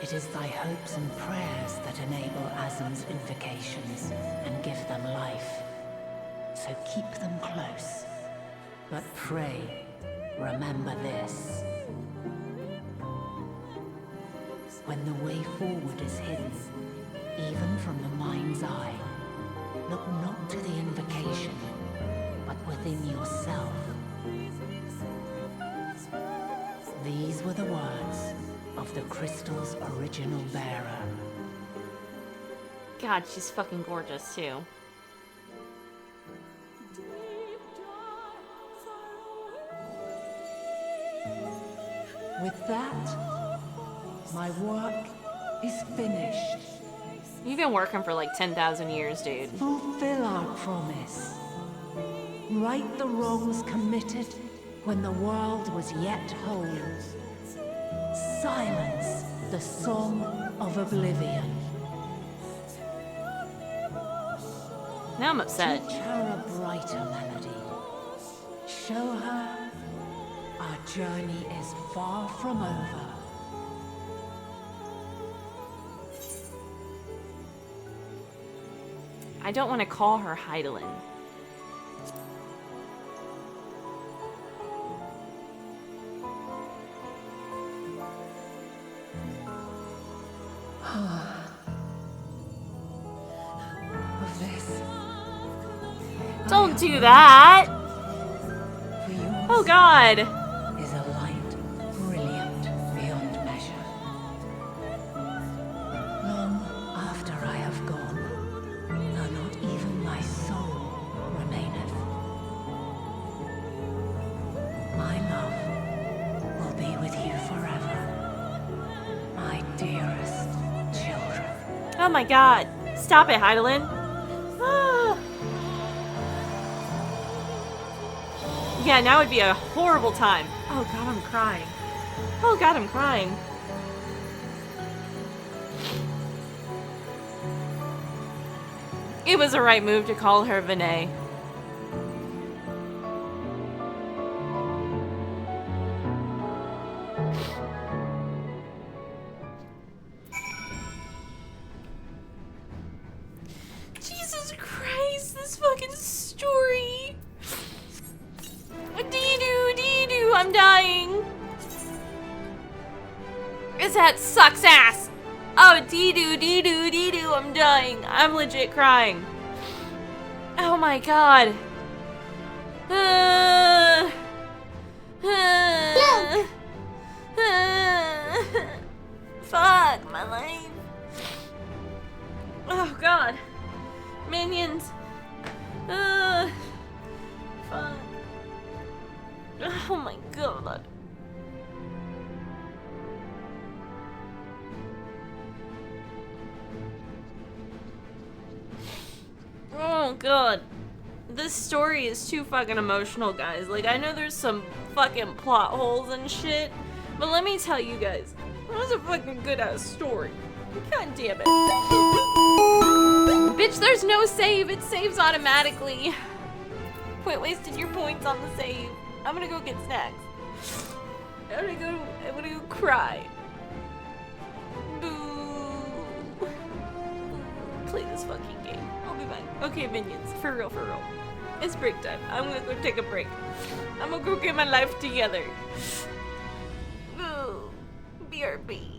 It is thy hopes and prayers that enable Azum's invocations and give them life. So keep them close. But pray, remember this. When the way forward is hidden, even from the mind's eye, look not to the invocation, but within yourself. These were the words of the crystal's original bearer.
God, she's fucking gorgeous too.
With that, my work is finished.
You've been working for like 10,000 years, dude.
Fulfill our promise. Right the wrongs committed when the world was yet whole. Silence the song of oblivion.
Now I'm upset.
Teach her a brighter melody. Show her our journey is far from over.
I don't want to call her Hydaelyn.
Of this,
Don't do that!
for yours
Oh god!
is a light brilliant beyond measure. Long after I have gone, though not even my soul remaineth, my love will be with you forever, my dearest children.
Oh my god. Stop it, Hydaelyn. Ah. Yeah, now would be a horrible time. Oh god, I'm crying. Oh god, I'm crying. It was the right move to call her Vinay. Jesus Christ, this fucking story. Dee-doo, I'm dying. That sucks ass. Oh, dee-doo, I'm dying. I'm legit crying. Oh my god. Fuck my life. Oh god. Minions. Fuck. Oh my god. Oh god. This story is too fucking emotional, guys. Like, I know there's some fucking plot holes and shit, but let me tell you guys, it was a fucking good ass story. God damn it. Bitch Bitch, there's no save. It saves automatically. Quit wasting your points on the save. I'm gonna go get snacks. I'm gonna go cry. Boo. Play this fucking game. I'll be back. Okay, minions. For real, for real. It's break time. I'm gonna go take a break. I'm gonna go get my life together. Boo. BRB.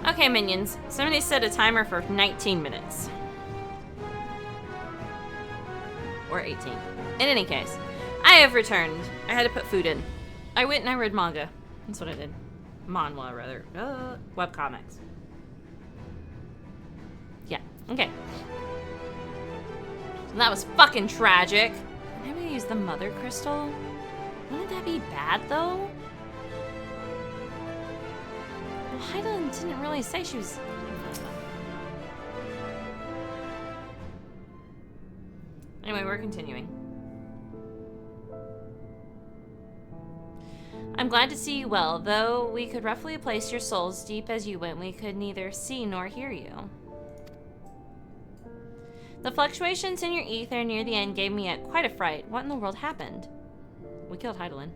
Okay, minions. Somebody set a timer for 19 minutes. Or 18. In any case, I have returned. I had to put food in. I went and I read manga. That's what I did. Manhwa, rather. Webcomics. Yeah, okay. And that was fucking tragic. I'm gonna use the mother crystal. Wouldn't that be bad, though? Well, Hydaelyn didn't really say she was... Anyway, we're continuing. I'm glad to see you well, though we could roughly place your souls deep as you went, we could neither see nor hear you. The fluctuations in your ether near the end gave me quite a fright. What in the world happened? We killed Hydaelyn.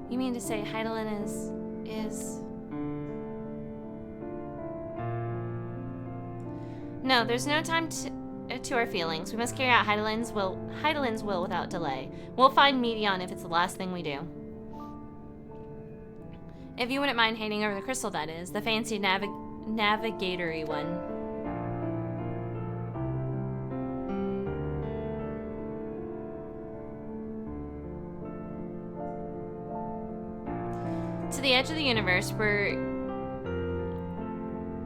You mean to say Hydaelyn is... No, there's no time to our feelings. We must carry out Hydaelyn's will without delay. We'll find Medion if it's the last thing we do. If you wouldn't mind handing over the crystal, that is. The fancy navigatory one. To the edge of the universe, where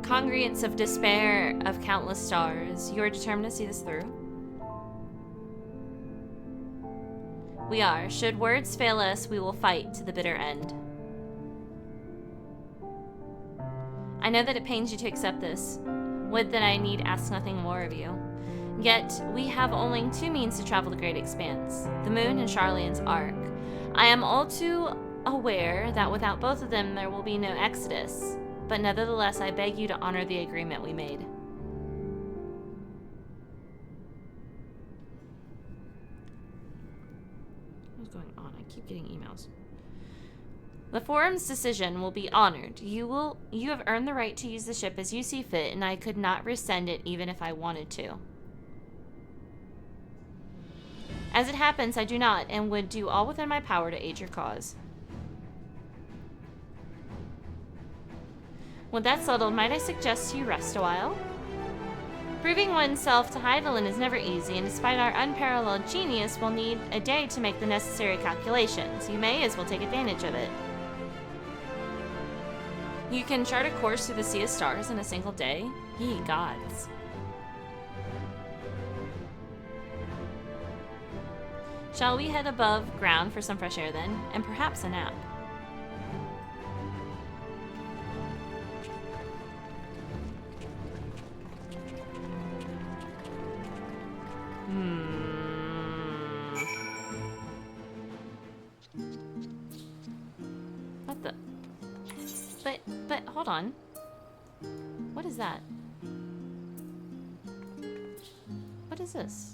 congruence of despair of countless stars. You are determined to see this through? We are. Should words fail us, we will fight to the bitter end. I know that it pains you to accept this. Would that I need ask nothing more of you. Yet, we have only two means to travel the great expanse. The moon and Charlene's arc. I am all too aware that without both of them there will be no exodus. But nevertheless, I beg you to honor the agreement we made. What's going on? I keep getting emails. The forum's decision will be honored. You have earned the right to use the ship as you see fit, and I could not rescind it even if I wanted to. As it happens, I do not, and would do all within my power to aid your cause. With that settled, might I suggest you rest a while? Proving oneself to Hydaelyn is never easy, and despite our unparalleled genius, we'll need a day to make the necessary calculations. You may as well take advantage of it. You can chart a course through the Sea of Stars in a single day. Ye gods. Shall we head above ground for some fresh air then, and perhaps a nap? What the? But hold on. What is that? What is this?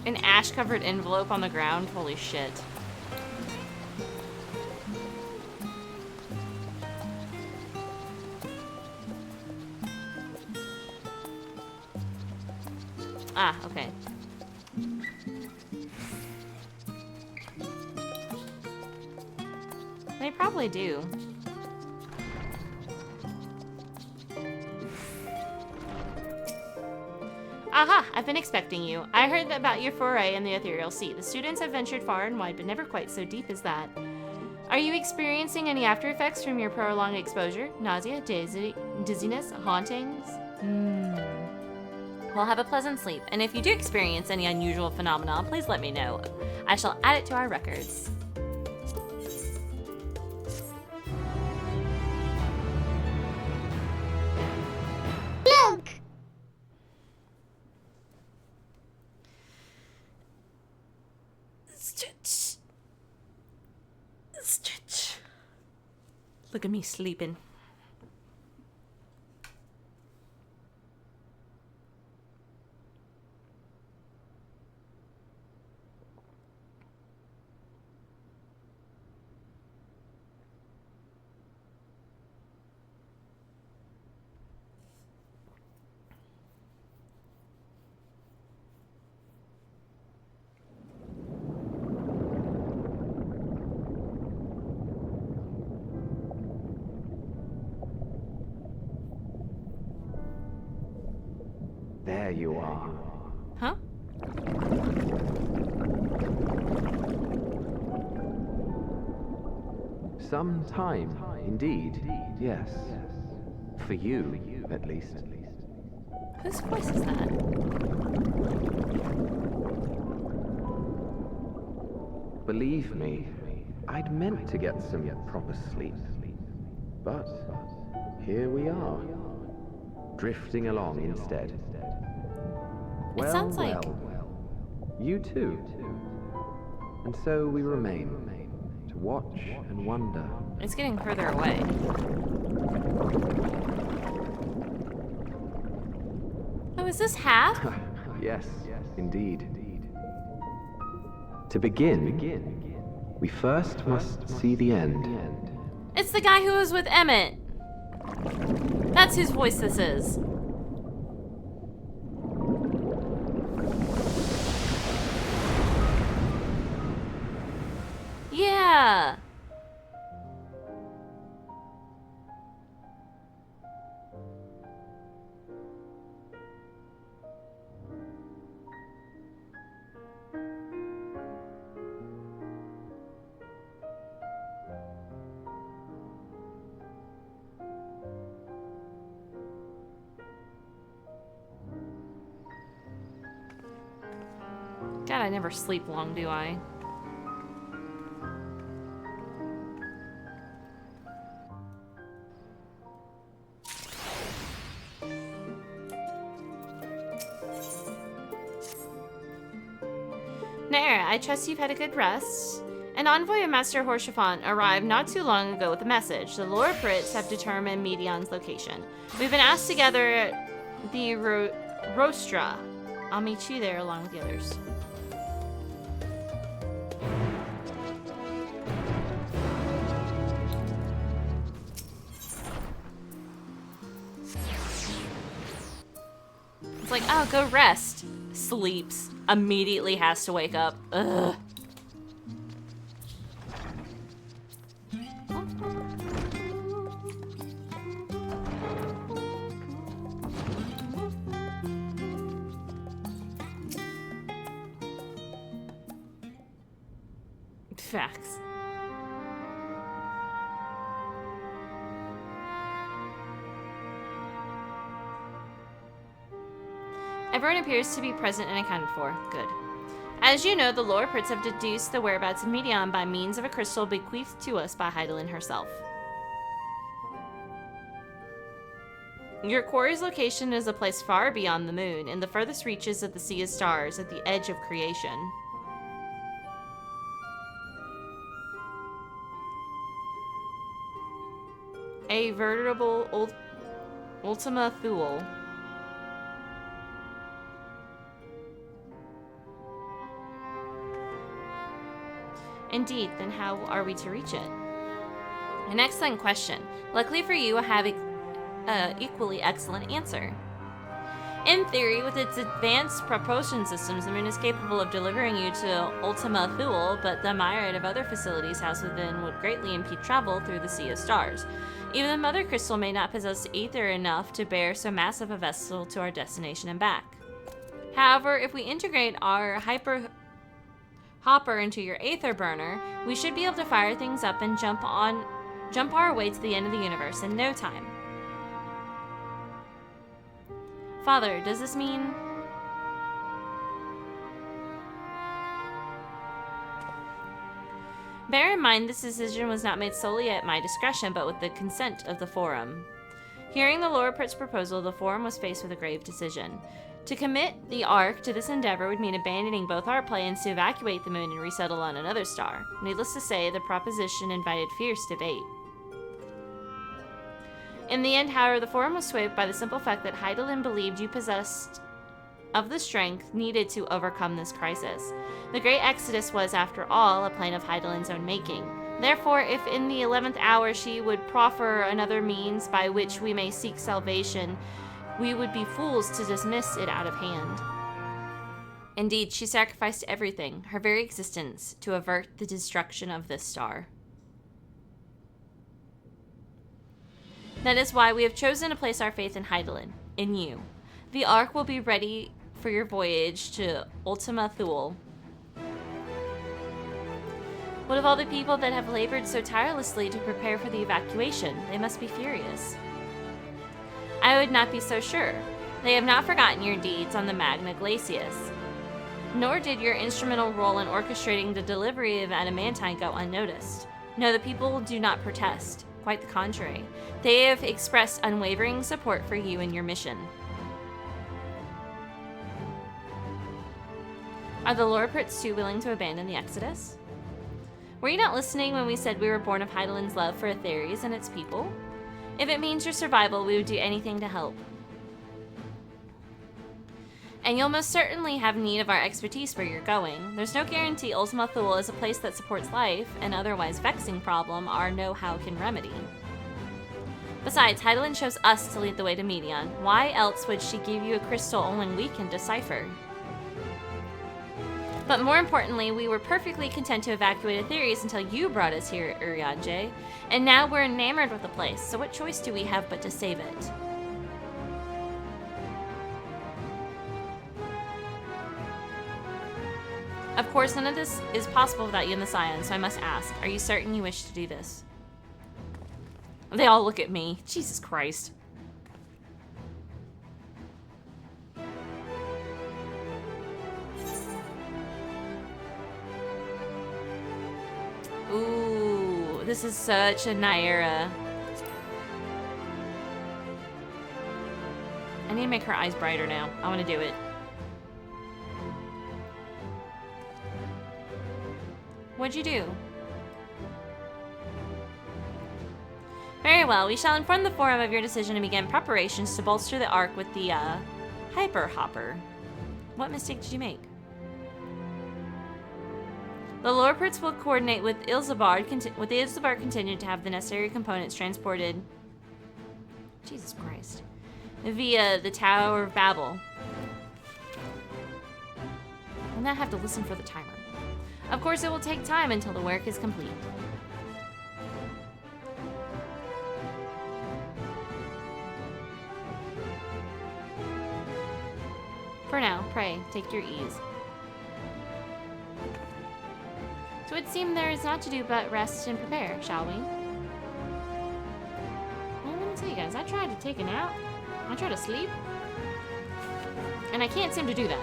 An ash-covered envelope on the ground? Holy shit. Ah, okay. They probably do. Aha! I've been expecting you. I heard about your foray in the ethereal sea. The students have ventured far and wide, but never quite so deep as that. Are you experiencing any after effects from your prolonged exposure? Nausea, dizziness, hauntings? Well, have a pleasant sleep, and if you do experience any unusual phenomena, please let me know. I shall add it to our records. Stretch. Stretch. Look at me sleeping.
There you are.
Huh?
Some time, indeed. Yes. For you, at least.
Whose voice is that?
Believe me, I'd meant to get some proper sleep. But here we are, drifting along instead.
It sounds like...
You too. And so we remain, to watch and wonder.
It's getting further away. Oh, is this half?
Yes, indeed. To begin, we first must see the end.
It's the guy who was with Emmett. That's whose voice this is. Yeah. God, I never sleep long, do I? Nair, I trust you've had a good rest. An envoy of Master Horshaphant arrived not too long ago with a message. The Lord Brits have determined Medion's location. We've been asked to gather at the Rostra. I'll meet you there along with the others. It's like, oh, go rest. Sleeps. Immediately has to wake up. Ugh. Facts. Everyone appears to be present and accounted for. Good. As you know, the lore Pritz have deduced the whereabouts of Medion by means of a crystal bequeathed to us by Heidelin herself. Your quarry's location is a place far beyond the moon, in the furthest reaches of the Sea of Stars, at the edge of creation. A veritable Ultima Thule. Indeed, then how are we to reach it? An excellent question. Luckily for you, I have an equally excellent answer. In theory, with its advanced propulsion systems, the moon is capable of delivering you to Ultima Thule, but the myriad of other facilities housed within would greatly impede travel through the Sea of Stars. Even the Mother Crystal may not possess ether enough to bear so massive a vessel to our destination and back. However, if we integrate our hopper into your aether burner, we should be able to fire things up and jump our way to the end of the universe in no time. Father, does this mean... Bear in mind this decision was not made solely at my discretion, but with the consent of the Forum. Hearing the Lord Prit's proposal, the Forum was faced with a grave decision. To commit the Ark to this endeavor would mean abandoning both our plans to evacuate the moon and resettle on another star. Needless to say, the proposition invited fierce debate. In the end, however, the forum was swayed by the simple fact that Hydaelyn believed you possessed of the strength needed to overcome this crisis. The Great Exodus was, after all, a plan of Hydaelyn's own making. Therefore, if in the 11th hour she would proffer another means by which we may seek salvation, we would be fools to dismiss it out of hand. Indeed, she sacrificed everything, her very existence, to avert the destruction of this star. That is why we have chosen to place our faith in Hydaelyn, in you. The Ark will be ready for your voyage to Ultima Thule. What of all the people that have labored so tirelessly to prepare for the evacuation? They must be furious. I would not be so sure. They have not forgotten your deeds on the Magna Glacius. Nor did your instrumental role in orchestrating the delivery of adamantine go unnoticed. No, the people do not protest. Quite the contrary. They have expressed unwavering support for you and your mission. Are the Lorprits too willing to abandon the Exodus? Were you not listening when we said we were born of Hydaelyn's love for Atheres and its people? If it means your survival, we would do anything to help. And you'll most certainly have need of our expertise where you're going. There's no guarantee Ultima Thule is a place that supports life, and otherwise vexing problem our know-how can remedy. Besides, Hydaelyn chose us to lead the way to Medion. Why else would she give you a crystal only we can decipher? But more importantly, we were perfectly content to evacuate Atheres until you brought us here, Urianger, and now we're enamored with the place, so what choice do we have but to save it? Of course, none of this is possible without you and the Scion, so I must ask, are you certain you wish to do this? They all look at me. Jesus Christ. Ooh, this is such a Nyera. I need to make her eyes brighter now. I want to do it. What'd you do? Very well, we shall inform the Forum of your decision and begin preparations to bolster the Ark with the, Hyper Hopper. What mistake did you make? The Lorprits will coordinate with Ilzabard, with the Ilzabard contingent to have the necessary components transported, Jesus Christ, via the Tower of Babel. I'll not have to listen for the timer. Of course, it will take time until the work is complete. For now, pray, take your ease. So it seems there is naught to do but rest and prepare, shall we? Well, let me tell you guys, I tried to take a nap. I tried to sleep. And I can't seem to do that.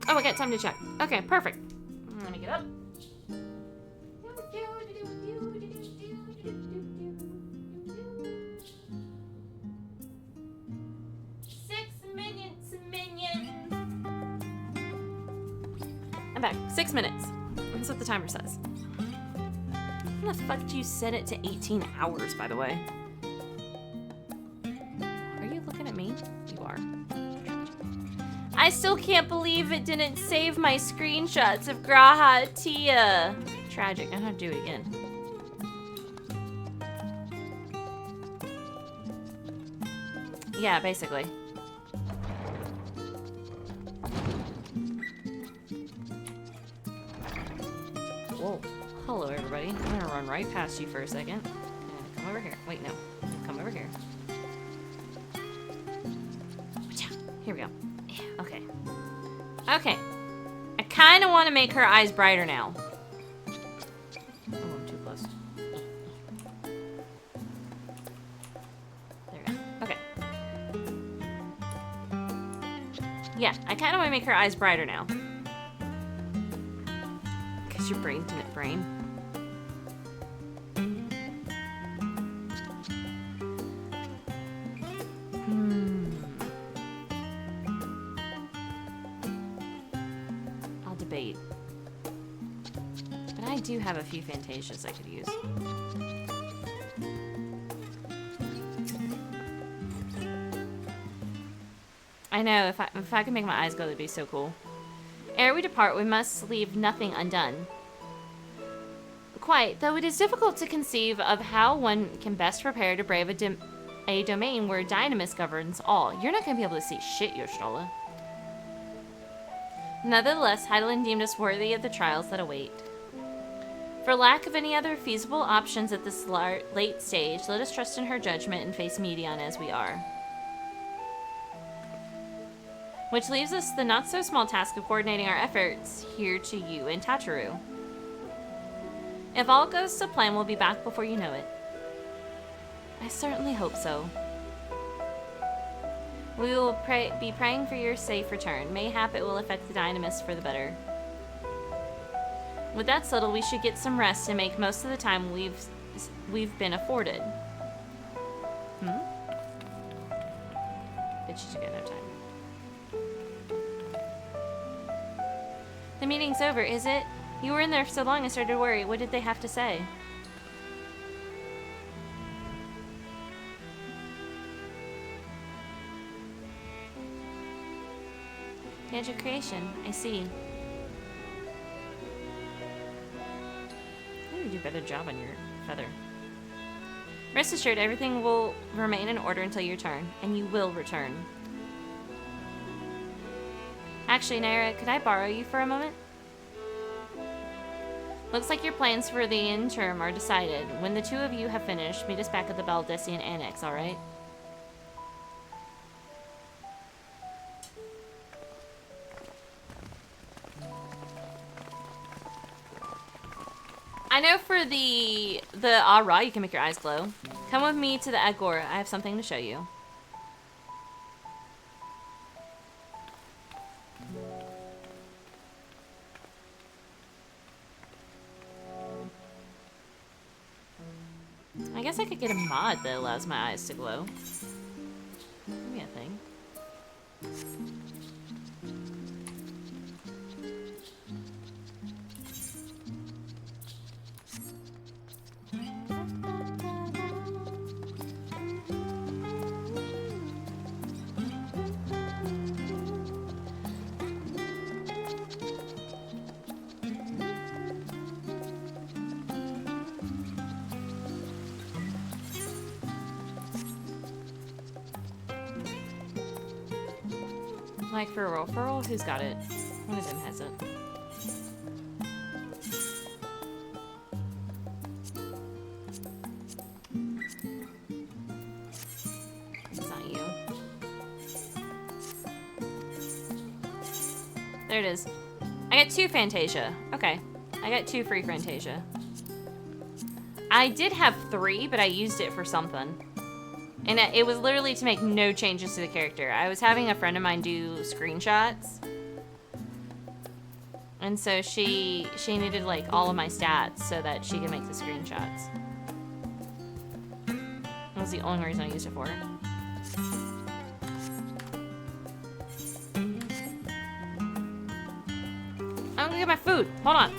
Oh, I got time to check. Okay, perfect. Let me get up. 6 minutes. I'm back. 6 minutes. That's what the timer says. How the fuck did you set it to 18 hours, by the way? Are you looking at me? You are. I still can't believe it didn't save my screenshots of Graha Tia. Tragic. I have to do it again. Yeah, basically. Whoa. Hello, everybody. I'm gonna run right past you for a second. And come over here. Wait, no. Come over here. Here we go. Okay. Okay. I kind of want to make her eyes brighter now. Oh, I'm too close. There we go. Okay. Yeah, I kind of want to make her eyes brighter now. Because your brain didn't brain. debate. But I do have a few Fantasias I could use. I know, if I could make my eyes glow, that'd be so cool. Ere we depart, we must leave nothing undone. Quite, though it is difficult to conceive of how one can best prepare to brave a domain where Dynamis governs all. You're not going to be able to see shit, Yoshtola. Nevertheless, Heidelin deemed us worthy of the trials that await. For lack of any other feasible options at this late stage, let us trust in her judgment and face Medion as we are. Which leaves us the not-so-small task of coordinating our efforts here to you and Tataru. If all goes to plan, we'll be back before you know it. I certainly hope so. We will be praying for your safe return. Mayhap it will affect the Dynamis for the better. With that settled, we should get some rest and make most of the time we've been afforded. Bitch, you got no time. The meeting's over, is it? You were in there so long I started to worry. What did they have to say? Magic creation. I see. You do a better job on your feather. Rest assured, everything will remain in order until your turn, and you will return. Actually, Naira, could I borrow you for a moment? Looks like your plans for the interim are decided. When the two of you have finished, meet us back at the Baldessian Annex, alright? I know for the Ara, you can make your eyes glow. Come with me to the Agora. I have something to show you. I guess I could get a mod that allows my eyes to glow. Give me a thing. Like for a referral? Who's got it? One of them has it. It's not you. There it is. I got 2 Fantasia. Okay. I got 2 free Fantasia. I did have 3, but I used it for something. And it was literally to make no changes to the character. I was having a friend of mine do screenshots. And so she needed like all of my stats so that she could make the screenshots. That was the only reason I used it for. I'm gonna get my food. Hold on.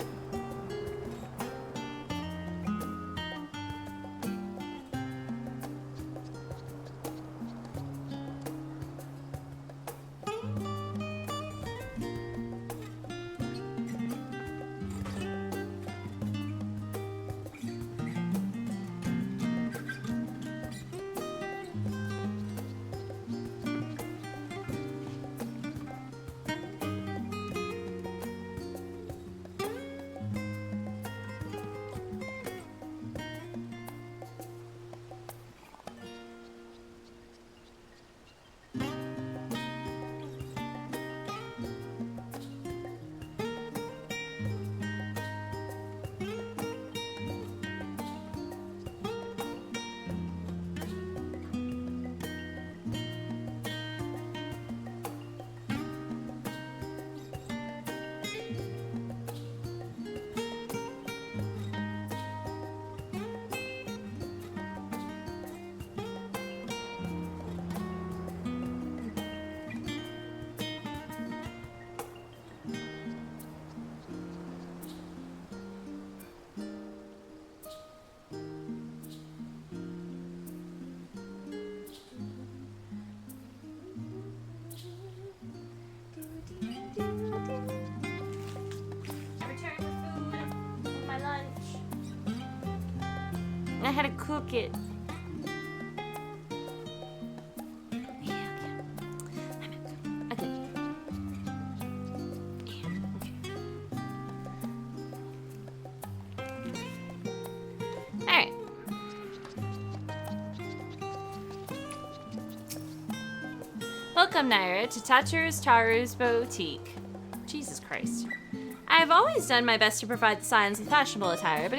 I had to cook it. Yeah, okay. Alright. Welcome, Naira, to Taru's boutique. Jesus Christ. I have always done my best to provide the Scions with fashionable attire, but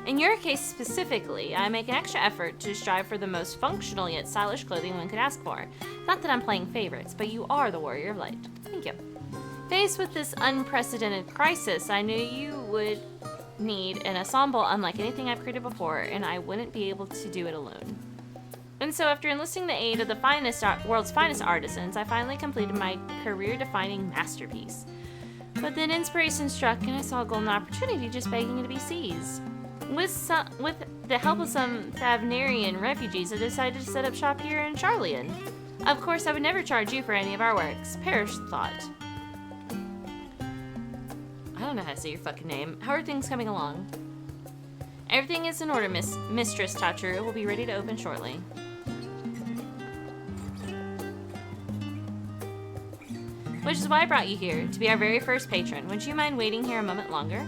in your case specifically, I make an extra effort to strive for the most functional yet stylish clothing one could ask for. Not that I'm playing favorites, but you are the warrior of light. Thank you. Faced with this unprecedented crisis, I knew you would need an ensemble unlike anything I've created before, and I wouldn't be able to do it alone. And so after enlisting the aid of the world's finest artisans, I finally completed my career-defining masterpiece. But then inspiration struck and I saw a golden opportunity just begging to be seized. With the help of some Thavnarian refugees, I decided to set up shop here in Charlian. Of course, I would never charge you for any of our works. Perish the thought. I don't know how to say your fucking name. How are things coming along? Everything is in order, Mistress Tacharu. Will be ready to open shortly. Which is why I brought you here, to be our very first patron. Would you mind waiting here a moment longer?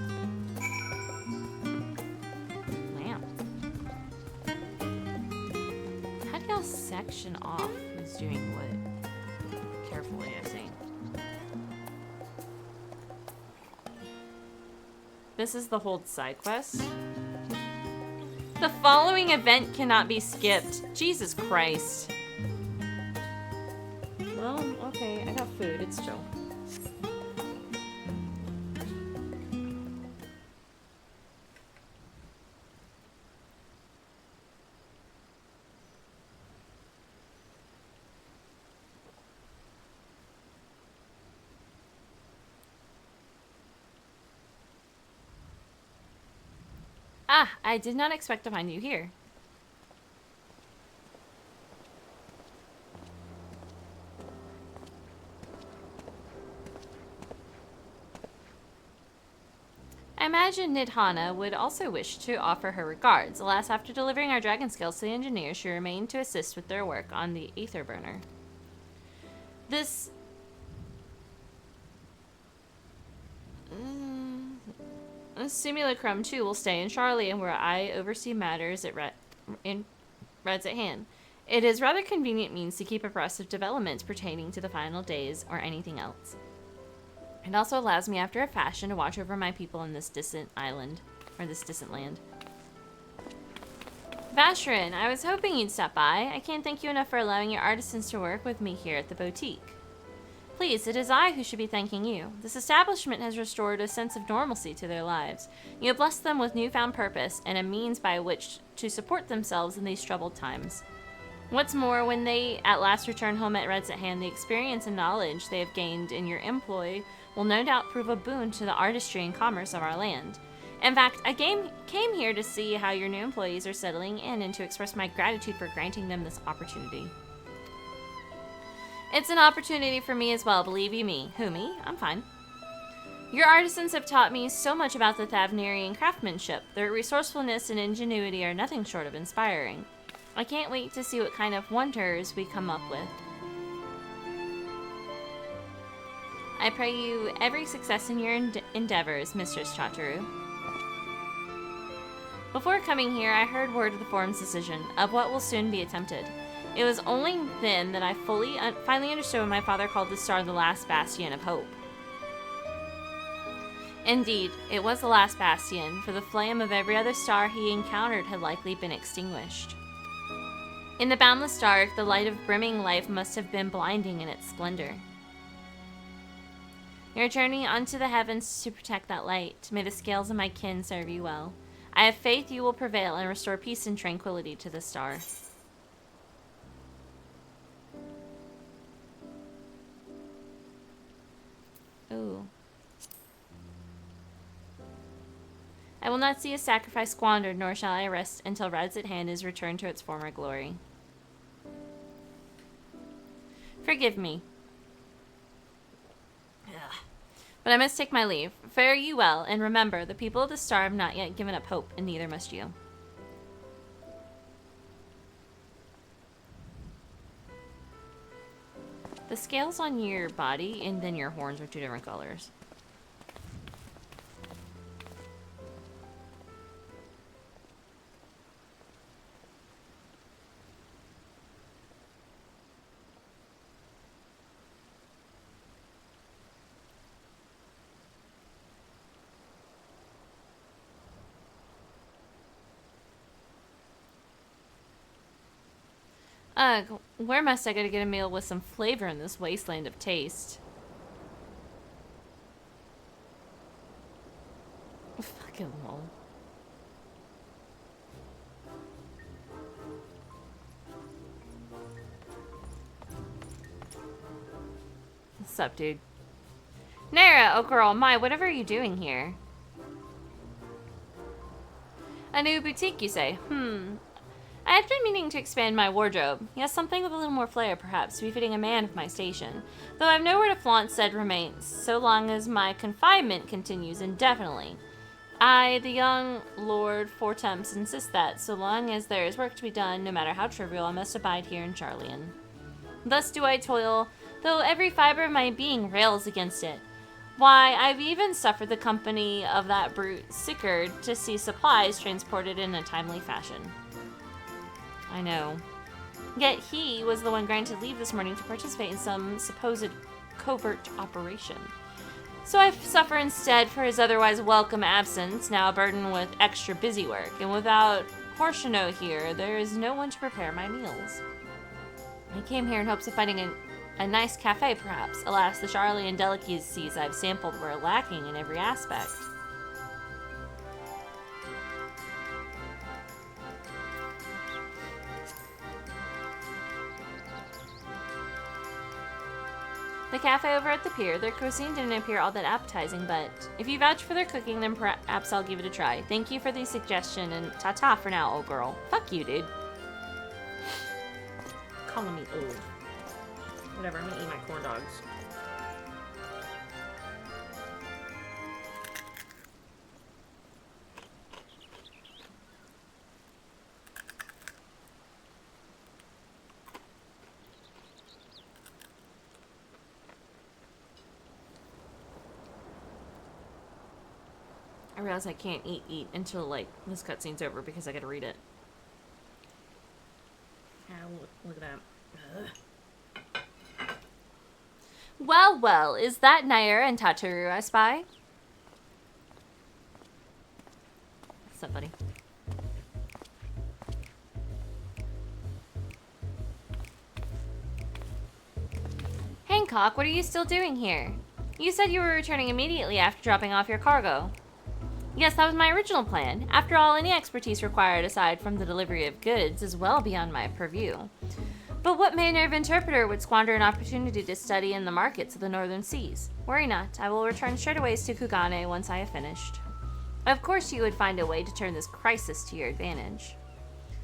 Wow. How do y'all section off who's doing what? Carefully, I see. This is the hold side quest. The following event cannot be skipped. Jesus Christ. Well, okay, I got food, it's chill. Ah, I did not expect to find you here. I imagine Nidhana would also wish to offer her regards. Alas, after delivering our dragon skills to the engineers, she remained to assist with their work on the ether burner. This... simulacrum, too, will stay in Charlian, where I oversee matters in Reds at Hand. It is rather convenient means to keep abreast of developments pertaining to the final days or anything else. It also allows me, after a fashion, to watch over my people in this distant island, or this distant land. Vashrin, I was hoping you'd stop by. I can't thank you enough for allowing your artisans to work with me here at the boutique. Please, it is I who should be thanking you. This establishment has restored a sense of normalcy to their lives. You have blessed them with newfound purpose and a means by which to support themselves in these troubled times. What's more, when they at last return home at Reds at Hand, the experience and knowledge they have gained in your employ will no doubt prove a boon to the artistry and commerce of our land. In fact, I came here to see how your new employees are settling in and to express my gratitude for granting them this opportunity. It's an opportunity for me as well, believe you me. Who, me? I'm fine. Your artisans have taught me so much about the Thavnarian craftsmanship. Their resourcefulness and ingenuity are nothing short of inspiring. I can't wait to see what kind of wonders we come up with. I pray you every success in your endeavors, Mistress Tacharu. Before coming here, I heard word of the Forum's decision, of what will soon be attempted. It was only then that I finally understood what my father called the star the last bastion of hope. Indeed, it was the last bastion, for the flame of every other star he encountered had likely been extinguished. In the boundless dark, the light of brimming life must have been blinding in its splendor. Your journey unto the heavens to protect that light. May the scales of my kin serve you well. I have faith you will prevail and restore peace and tranquility to the star. Ooh. I will not see a sacrifice squandered, nor shall I rest until Reds at Hand is returned to its former glory. Forgive me. Ugh. But I must take my leave. Fare you well, and remember, the people of the star have not yet given up hope, and neither must you. The scales on your body and then your horns are two different colors. Ugh, where must I go to get a meal with some flavor in this wasteland of taste? Fucking lol. What's up, dude? Nara, oh girl, whatever are you doing here? A new boutique, you say? I had been meaning to expand my wardrobe. Yes, something with a little more flair, perhaps, befitting a man of my station. Though I've nowhere to flaunt said remains, so long as my confinement continues indefinitely. I, the young Lord Fortemps, insist that, so long as there is work to be done, no matter how trivial, I must abide here in Charlian. Thus do I toil, though every fiber of my being rails against it. Why, I've even suffered the company of that brute Sickard to see supplies transported in a timely fashion. I know. Yet he was the one granted leave this morning to participate in some supposed covert operation. So I suffer instead for his otherwise welcome absence, now burdened with extra busy work, and without Horshadow here, there is no one to prepare my meals. I came here in hopes of finding a nice cafe, perhaps. Alas, the Charlian delicacies I've sampled were lacking in every aspect. The cafe over at the pier, their cuisine didn't appear all that appetizing, but if you vouch for their cooking, then perhaps I'll give it a try. Thank you for the suggestion, and ta-ta for now, old girl. Fuck you, dude. Calling me old. Whatever, I'm gonna eat my corn dogs. I realize I can't eat until, like, this cutscene's over because I gotta read it. Look at that. Ugh. Well, is that Naira and Tataru I spy? What's up, buddy? Hancock, what are you still doing here? You said you were returning immediately after dropping off your cargo. Yes, that was my original plan. After all, any expertise required aside from the delivery of goods is well beyond my purview. But what manner of interpreter would squander an opportunity to study in the markets of the northern seas? Worry not, I will return straightway to Kugane once I have finished. Of course you would find a way to turn this crisis to your advantage.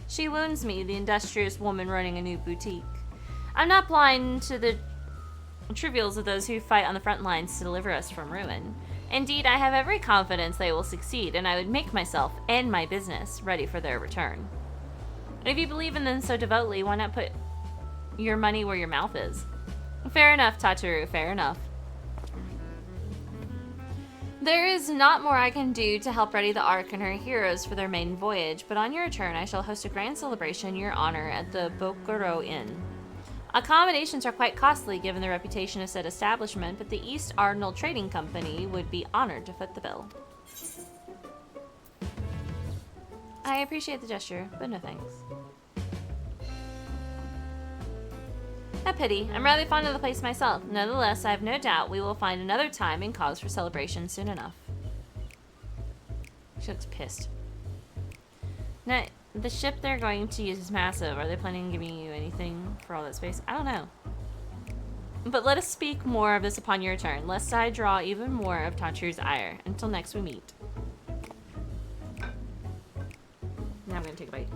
She wounds me, the industrious woman running a new boutique. I'm not blind to the trivials of those who fight on the front lines to deliver us from ruin. Indeed, I have every confidence they will succeed, and I would make myself and my business ready for their return. If you believe in them so devoutly, why not put your money where your mouth is? Fair enough, Tataru, fair enough. There is not more I can do to help ready the Ark and her heroes for their maiden voyage, but on your return I shall host a grand celebration in your honor at the Bokoro Inn. Accommodations are quite costly given the reputation of said establishment, but the East Arnold Trading Company would be honored to foot the bill. I appreciate the gesture, but no thanks. A pity. I'm rather fond of the place myself. Nonetheless, I have no doubt we will find another time and cause for celebration soon enough. She looks pissed. Now, the ship they're going to use is massive. Are they planning on giving you anything for all that space? I don't know. But let us speak more of this upon your return, lest I draw even more of Tataru's ire. Until next we meet. Now I'm going to take a bite.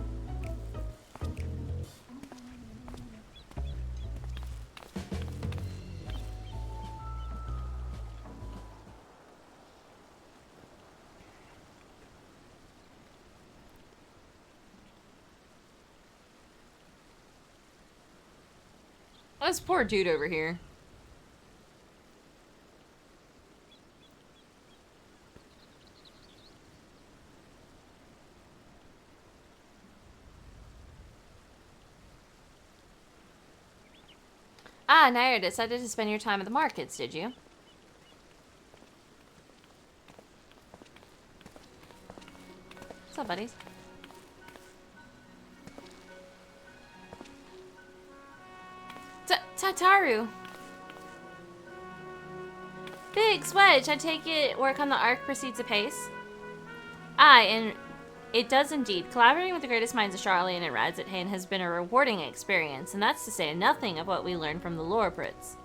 This poor dude over here. Ah, Nair decided to spend your time at the markets, did you? What's up, buddies? Tataru! Big Swedge, I take it work on the Ark proceeds apace? Aye, and it does indeed. Collaborating with the greatest minds of Charlian and Radzitane has been a rewarding experience, and that's to say nothing of what we learned from the Lorprits.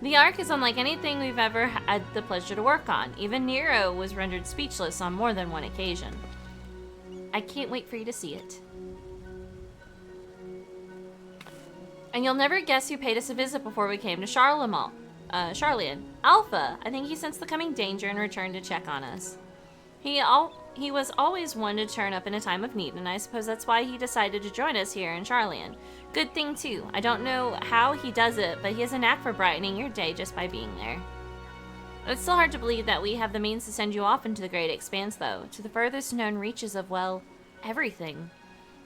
The Ark is unlike anything we've ever had the pleasure to work on. Even Nero was rendered speechless on more than one occasion. I can't wait for you to see it. And you'll never guess who paid us a visit before we came to Charlian. Alpha. I think he sensed the coming danger and returned to check on us. He was always one to turn up in a time of need, and I suppose that's why he decided to join us here in Charlian. Good thing, too. I don't know how he does it, but he has a knack for brightening your day just by being there. It's still hard to believe that we have the means to send you off into the great expanse, though, to the furthest known reaches of, well, everything.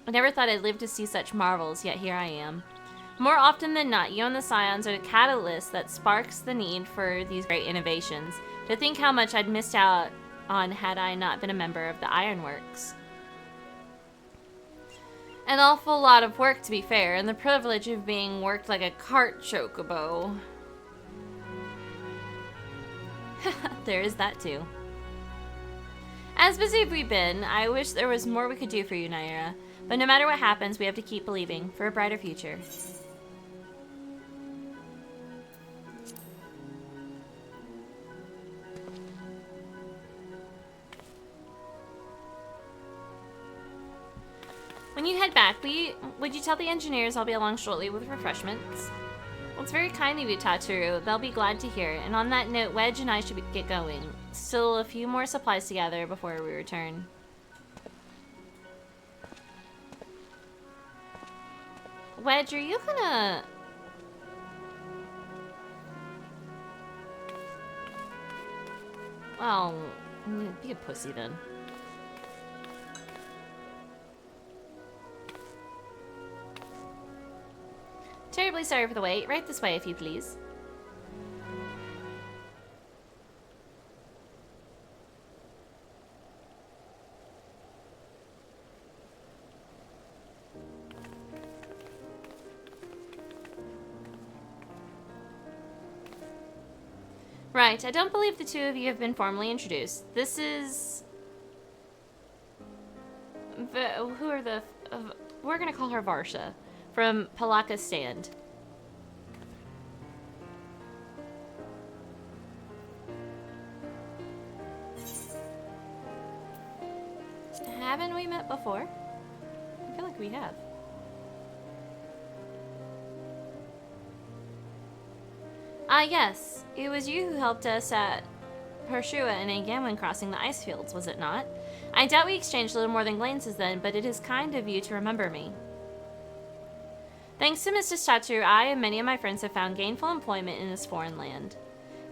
I never thought I'd live to see such marvels, yet here I am. More often than not, you and the Scions are the catalyst that sparks the need for these great innovations. To think how much I'd missed out on had I not been a member of the Ironworks. An awful lot of work, to be fair, and the privilege of being worked like a cart chocobo. There is that too. As busy as we've been, I wish there was more we could do for you, Naira. But no matter what happens, we have to keep believing for a brighter future. When you head back, would you tell the engineers I'll be along shortly with refreshments? Well, it's very kind of you, Tataru. They'll be glad to hear it. And on that note, Wedge and I should get going. Still a few more supplies to gather before we return. Wedge, are you gonna... Well, be a pussy then. Terribly sorry for the wait. Right this way, if you please. Right, I don't believe the two of you have been formally introduced. This is... who are the... we're gonna call her Varsha. From Palaka's Stand. Haven't we met before? I feel like we have. Ah, yes. It was you who helped us at Pershua and Agamwen crossing the ice fields, was it not? I doubt we exchanged a little more than glances then, but it is kind of you to remember me. Thanks to Mr. Tataru, I and many of my friends have found gainful employment in this foreign land.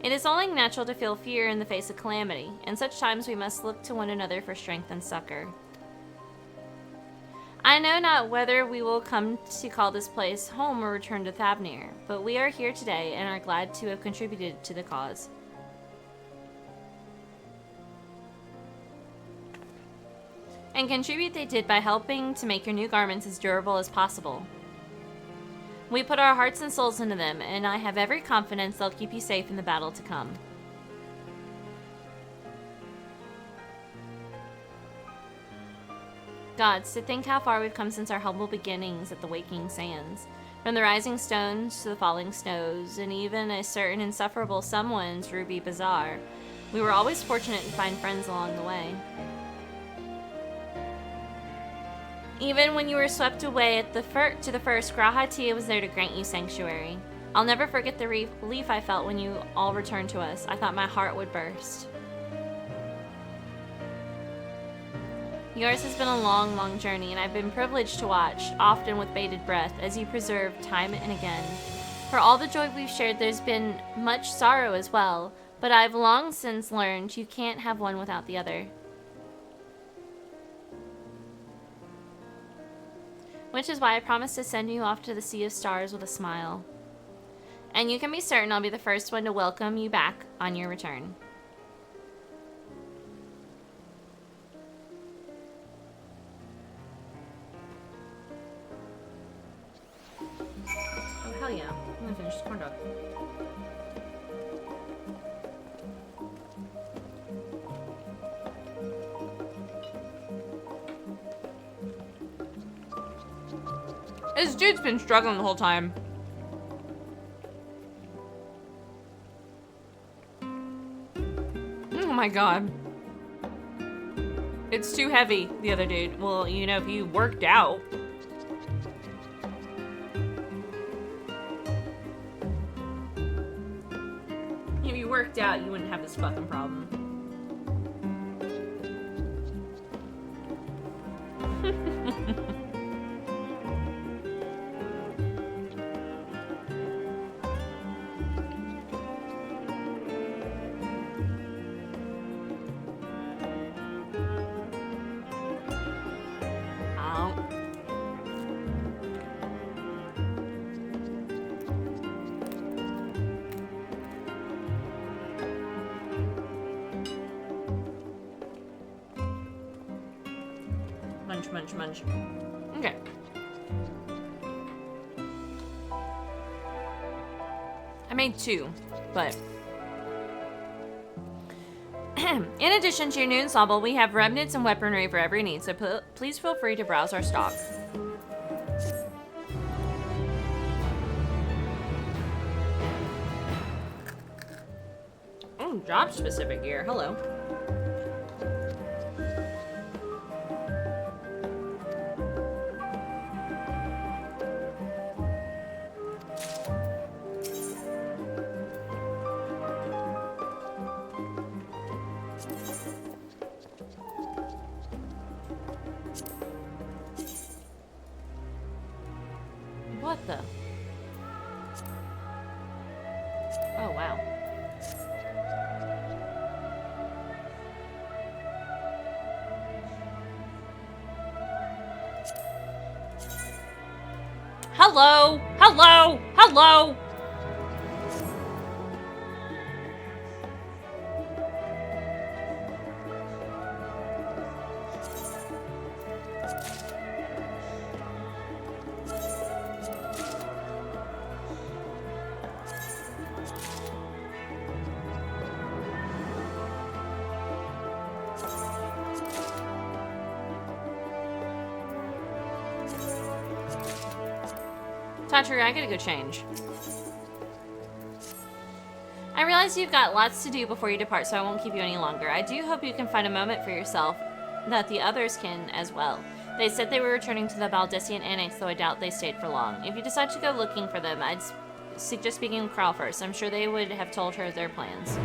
It is only natural to feel fear in the face of calamity. In such times we must look to one another for strength and succor. I know not whether we will come to call this place home or return to Thavnir, but we are here today and are glad to have contributed to the cause. And contribute they did by helping to make your new garments as durable as possible. We put our hearts and souls into them, and I have every confidence they'll keep you safe in the battle to come. Gods, to think how far we've come since our humble beginnings at the Waking Sands. From the rising stones to the falling snows, and even a certain insufferable someone's Ruby Bazaar. We were always fortunate to find friends along the way. Even when you were swept away at the first, Grahatia was there to grant you sanctuary. I'll never forget the relief I felt when you all returned to us. I thought my heart would burst. Yours has been a long, long journey, and I've been privileged to watch, often with bated breath, as you preserve time and again. For all the joy we've shared, there's been much sorrow as well, but I've long since learned you can't have one without the other. Which is why I promised to send you off to the Sea of Stars with a smile. And you can be certain I'll be the first one to welcome you back on your return. Oh, hell yeah. I'm gonna finish this corn dog. This dude's been struggling the whole time. Oh my god. It's too heavy, the other dude. Well, you know, if you worked out. If you worked out, you wouldn't have this fucking problem. Munch, munch, munch. Okay. I made 2, but... In addition to your new ensemble, we have remnants and weaponry for every need, so please feel free to browse our stock. Oh, job-specific gear. Hello. What the? Oh, wow. Hello! Hello! Hello! Tatru, I gotta go change. I realize you've got lots to do before you depart, so I won't keep you any longer. I do hope you can find a moment for yourself that the others can as well. They said they were returning to the Baldessian Annex, though I doubt they stayed for long. If you decide to go looking for them, I'd suggest speaking with Carl first. I'm sure they would have told her their plans.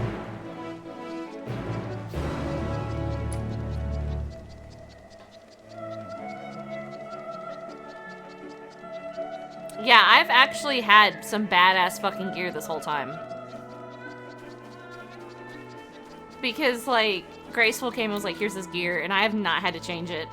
Yeah, I've actually had some badass fucking gear this whole time. Because, like, Graceful came and was like, here's this gear, and I have not had to change it.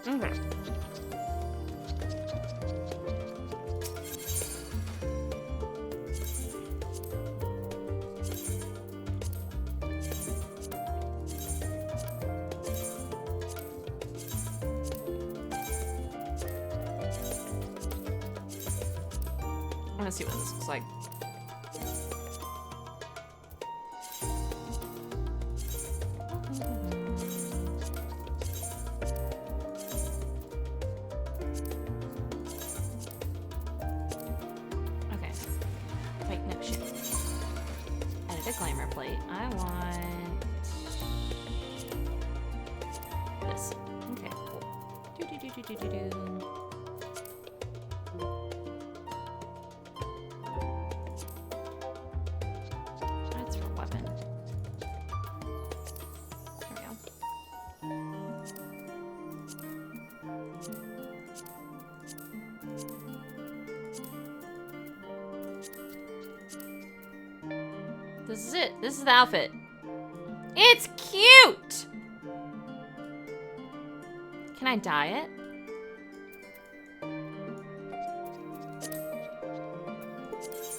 Okay. I want to see what this looks like. reclaimer plate. I want this. Okay, cool. Do. That's for weapon. There we go. This is it. This is the outfit. It's cute! Can I dye it?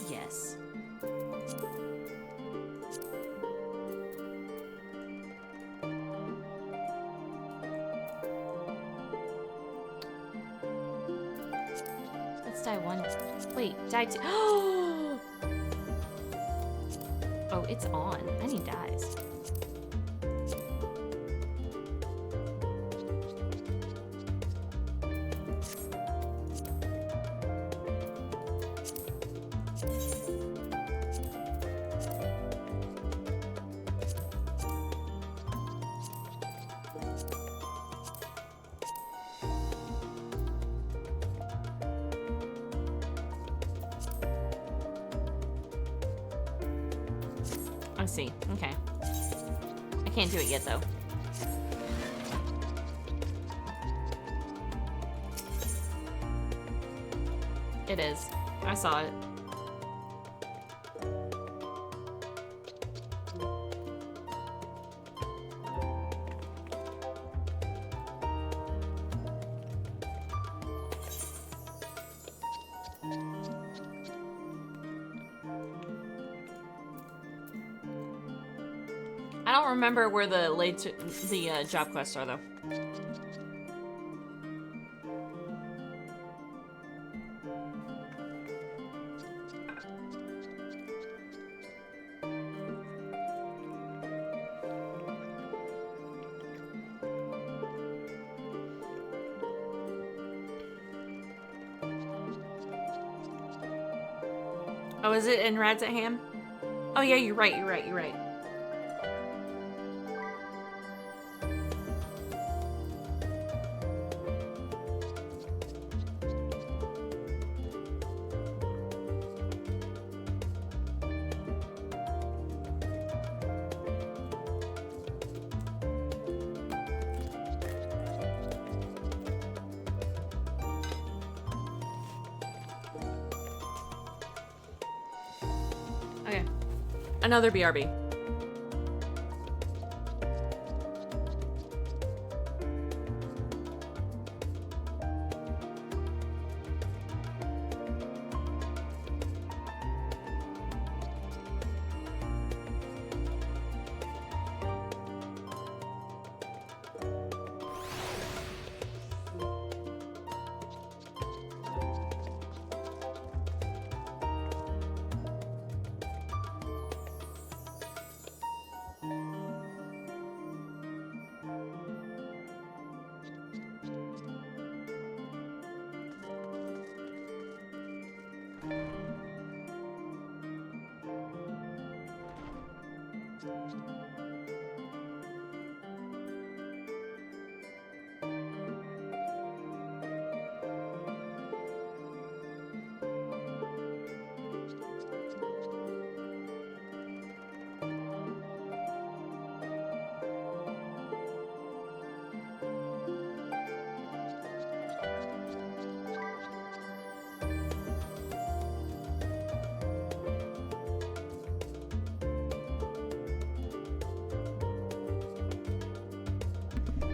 Yes. Let's dye one. Wait, dye two. Oh, it's on. I need dyes. I see. Okay. I can't do it yet, though. It is. I saw it. I don't remember where the job quests are, though. Oh, is it in Radzatham? Oh yeah, you're right. Okay. Another BRB.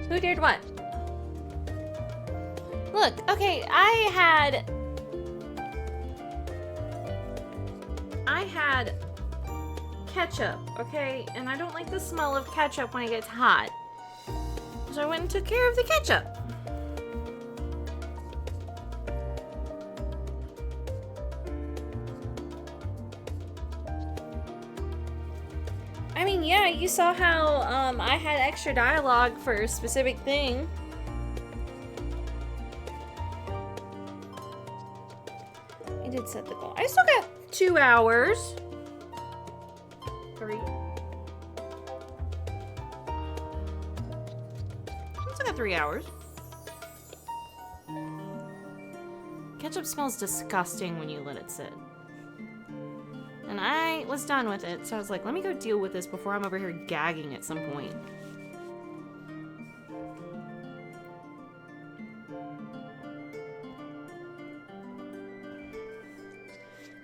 Who dared what? Look, okay, I had ketchup, okay? And I don't like the smell of ketchup when it gets hot. So I went and took care of the ketchup. I mean, yeah, you saw how I had extra dialogue for a specific thing. I did set the goal. I still got 2 hours. 3. 3 hours. Ketchup smells disgusting when you let it sit. And I was done with it, so I was like, let me go deal with this before I'm over here gagging at some point.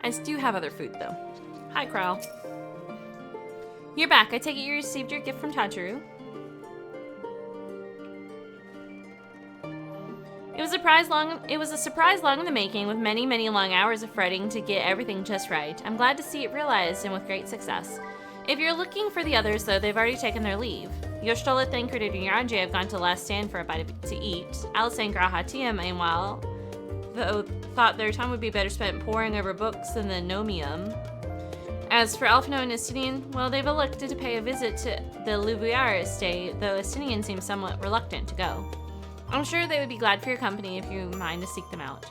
I do have other food, though. Hi, Krell. You're back. I take it you received your gift from Tachiru. It was a surprise long in the making, with many, many long hours of fretting to get everything just right. I'm glad to see it realized, and with great success. If you're looking for the others, though, they've already taken their leave. Yoshtola, Thancred, and Yaranje have gone to Last Stand for a bite to eat. Alice and Grahatia, meanwhile, though, thought their time would be better spent poring over books in the Nomium. As for Alphino and Estinian, well, they've elected to pay a visit to the Louvier estate, though Estinian seems somewhat reluctant to go. I'm sure they would be glad for your company if you mind to seek them out.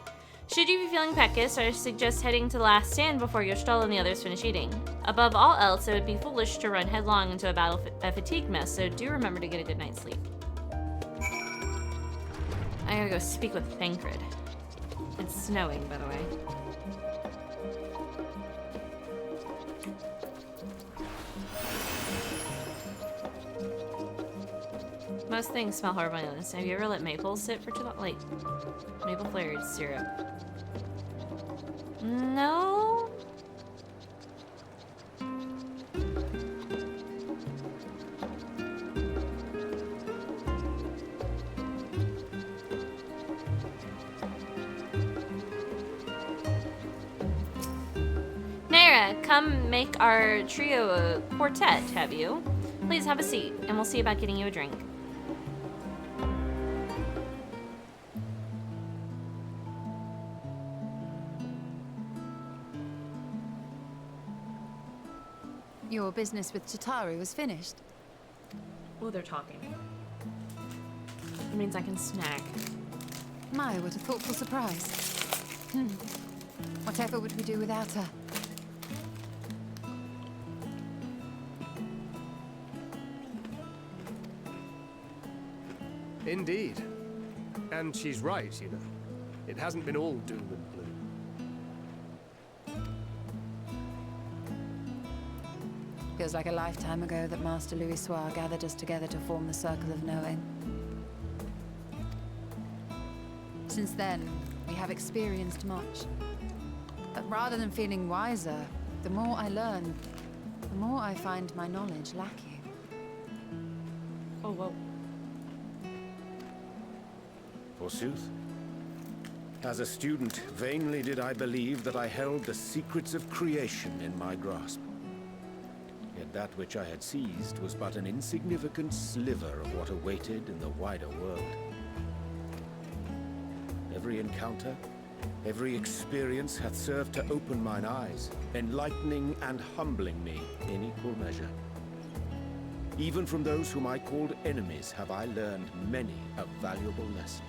Should you be feeling peckish, I suggest heading to the Last Stand before Yoshtola and the others finish eating. Above all else, it would be foolish to run headlong into a battle of fatigue mess, so do remember to get a good night's sleep. I gotta go speak with Thancred. It's snowing, by the way. Most things smell horrible on this. Have you ever let maple sit for too long? Like, maple flavored syrup. No? Naira, come make our trio a quartet, have you? Please have a seat, and we'll see about getting you a drink.
Your business with Chitauri was finished.
Oh, they're talking. It means I can snack.
My, what a thoughtful surprise. Whatever would we do without her?
Indeed. And she's right, you know. It hasn't been all doom and gloom.
Feels like a lifetime ago that Master Louis Soir gathered us together to form the Circle of Knowing. Since then, we have experienced much. But rather than feeling wiser, the more I learn, the more I find my knowledge lacking.
Oh, whoa.
Forsooth. As a student, vainly did I believe that I held the secrets of creation in my grasp. Yet that which I had seized was but an insignificant sliver of what awaited in the wider world. Every encounter, every experience hath served to open mine eyes, enlightening and humbling me in equal measure. Even from those whom I called enemies have I learned many a valuable lesson.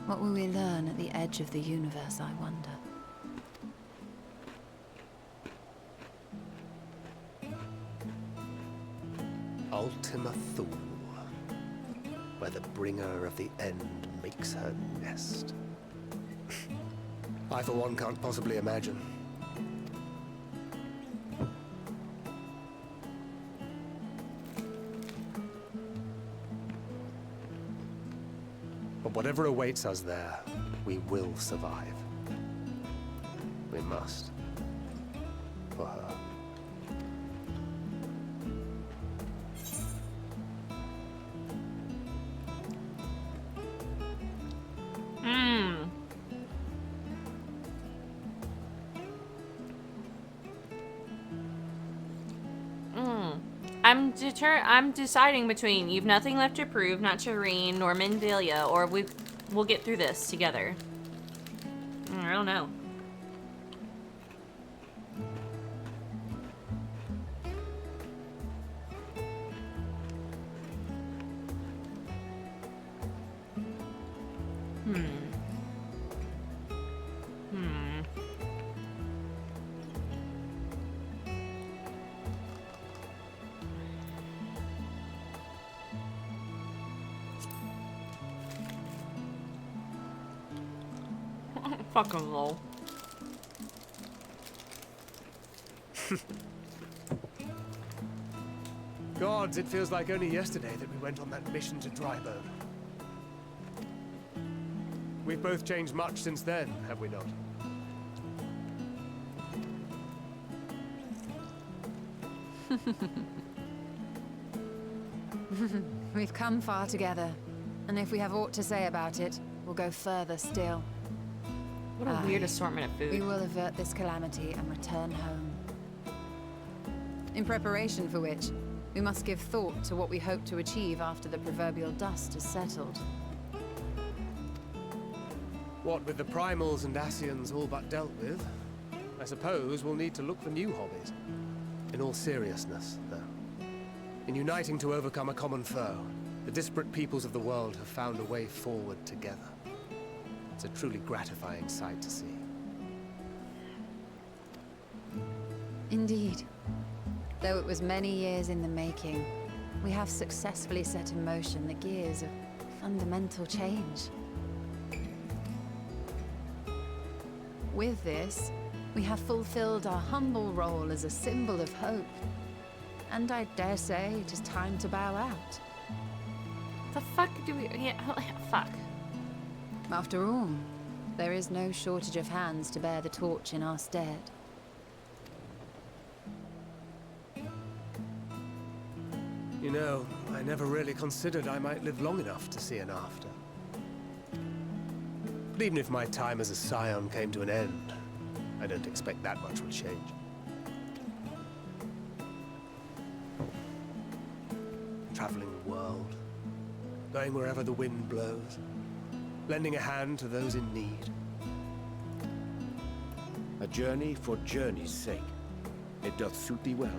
What will we learn at the edge of the universe, I wonder?
Ultima Thule, where the bringer of the end makes her nest. I, for one, can't possibly imagine. But whatever awaits us there, we will survive. We must. For her.
I'm deciding between you've nothing left to prove, not Shireen, nor Mendelia, or we'll get through this together. I don't know. Fucking lol.
Gods, it feels like only yesterday that we went on that mission to Drybone. We've both changed much since then, have we not?
We've come far together, and if we have aught to say about it, we'll go further still.
What a weird assortment of food.
We will avert this calamity and return home. In preparation for which, we must give thought to what we hope to achieve after the proverbial dust has settled.
What with the primals and Ascians all but dealt with, I suppose we'll need to look for new hobbies. In all seriousness, though. In uniting to overcome a common foe, the disparate peoples of the world have found a way forward together. It's a truly gratifying sight to see.
Indeed. Though it was many years in the making, we have successfully set in motion the gears of fundamental change. With this, we have fulfilled our humble role as a symbol of hope. And I dare say it is time to bow out.
The fuck do we... Yeah, fuck.
After all, there is no shortage of hands to bear the torch in our stead.
You know, I never really considered I might live long enough to see an after. But even if my time as a scion came to an end, I don't expect that much will change. Traveling the world, going wherever the wind blows, lending a hand to those in need.
A journey for journey's sake. It doth suit thee well.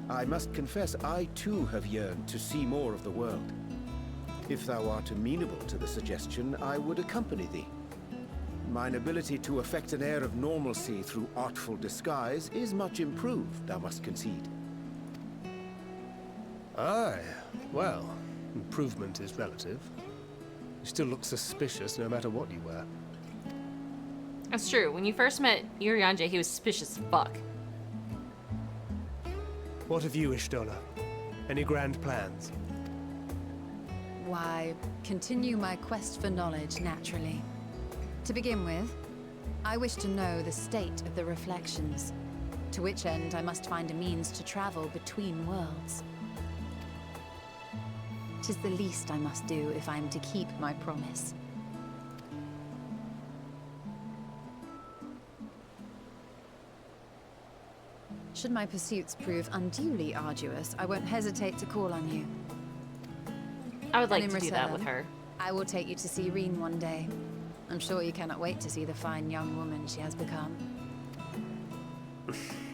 I must confess, I too have yearned to see more of the world. If thou art amenable to the suggestion, I would accompany thee. Mine ability to effect an air of normalcy through artful disguise is much improved, thou must concede.
Aye, well, improvement is relative. You still look suspicious no matter what you wear.
That's true. When you first met Urianger, he was suspicious as fuck.
What of you, Ishtola? Any grand plans?
Why, continue my quest for knowledge, naturally. To begin with, I wish to know the state of the reflections, to which end I must find a means to travel between worlds. 'Tis the least I must do if I am to keep my promise. Should my pursuits prove unduly arduous, I won't hesitate to call on you.
I would like
And
to
in
do that
return,
with her.
I will take you to see Reen one day. I'm sure you cannot wait to see the fine young woman she has become.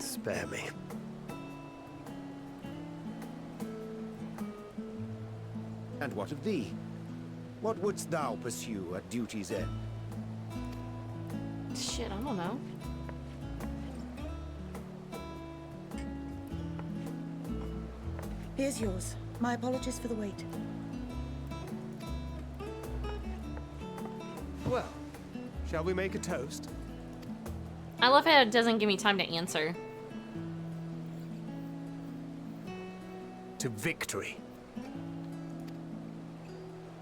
Spare me.
And what of thee? What wouldst thou pursue at duty's end?
Shit, I don't know.
Here's yours. My apologies for the wait.
Well, shall we make a toast?
I love how it doesn't give me time to answer.
To victory.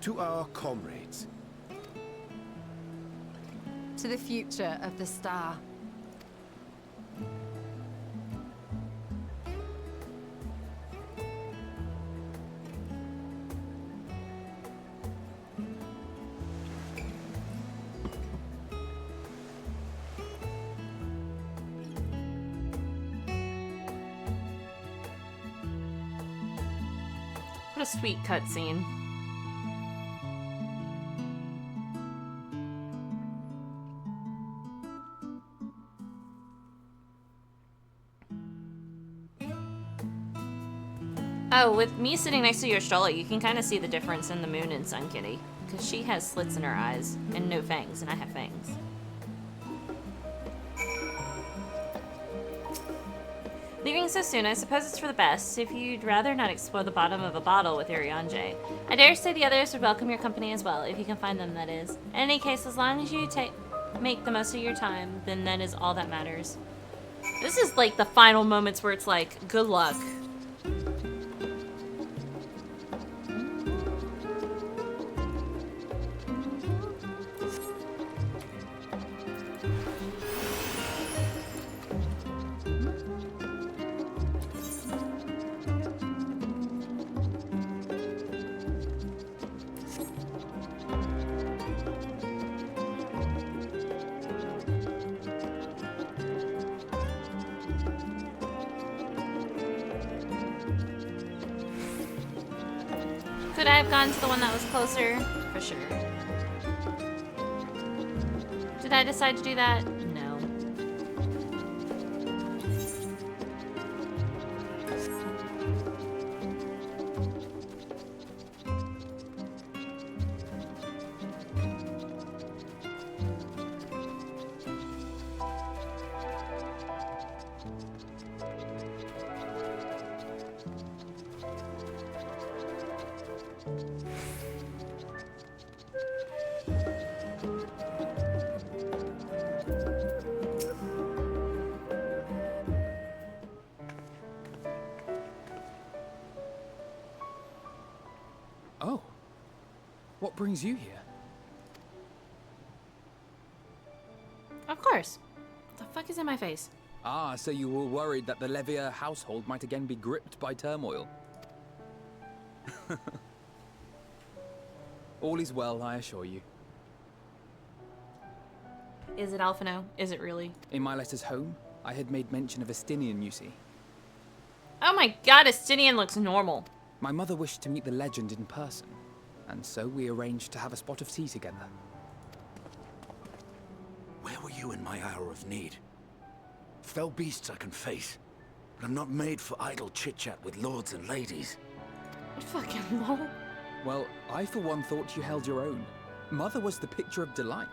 To our comrades.
To the future of the star.
What a sweet cutscene. Oh, with me sitting next to Y'shtola, you can kind of see the difference in the moon and Sun Kitty. Because she has slits in her eyes and no fangs, and I have fangs. Leaving so soon, I suppose it's for the best, if you'd rather not explore the bottom of a bottle with Urianger. I dare say the others would welcome your company as well, if you can find them, that is. In any case, as long as you take... make the most of your time, then that is all that matters. This is like the final moments where it's like, good luck. Could I have gone to the one that was closer? For sure. Did I decide to do that? No.
Oh. What brings you here?
Of course. What the fuck is in my face?
Ah, so you were worried that the Levier household might again be gripped by turmoil. All is well, I assure you.
Is it Alphino? Is it really?
In my letters home, I had made mention of Estinian, you see.
Oh my god, Estinian looks normal.
My mother wished to meet the legend in person, and so we arranged to have a spot of tea together.
Where were you in my hour of need? Fell beasts I can face, but I'm not made for idle chit-chat with lords and ladies.
Fucking lol.
Well, I for one thought you held your own. Mother was the picture of delight.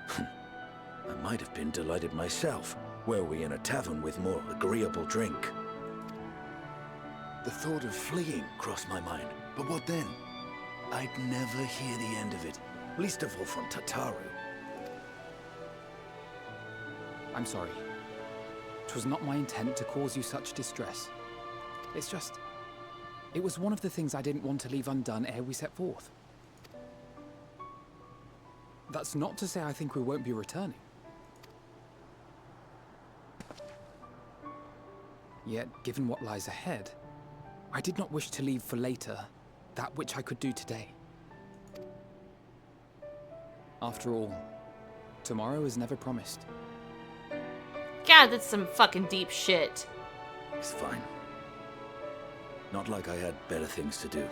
I might have been delighted myself, were we in a tavern with more agreeable drink. The thought of fleeing crossed my mind, but what then? I'd never hear the end of it, least of all from Tataru.
I'm sorry. 'Twas not my intent to cause you such distress. It's just... it was one of the things I didn't want to leave undone ere we set forth. That's not to say I think we won't be returning. Yet, given what lies ahead, I did not wish to leave for later that which I could do today. After all, tomorrow is never promised.
God, that's some fucking deep shit.
It's fine. Not like I had better things to do.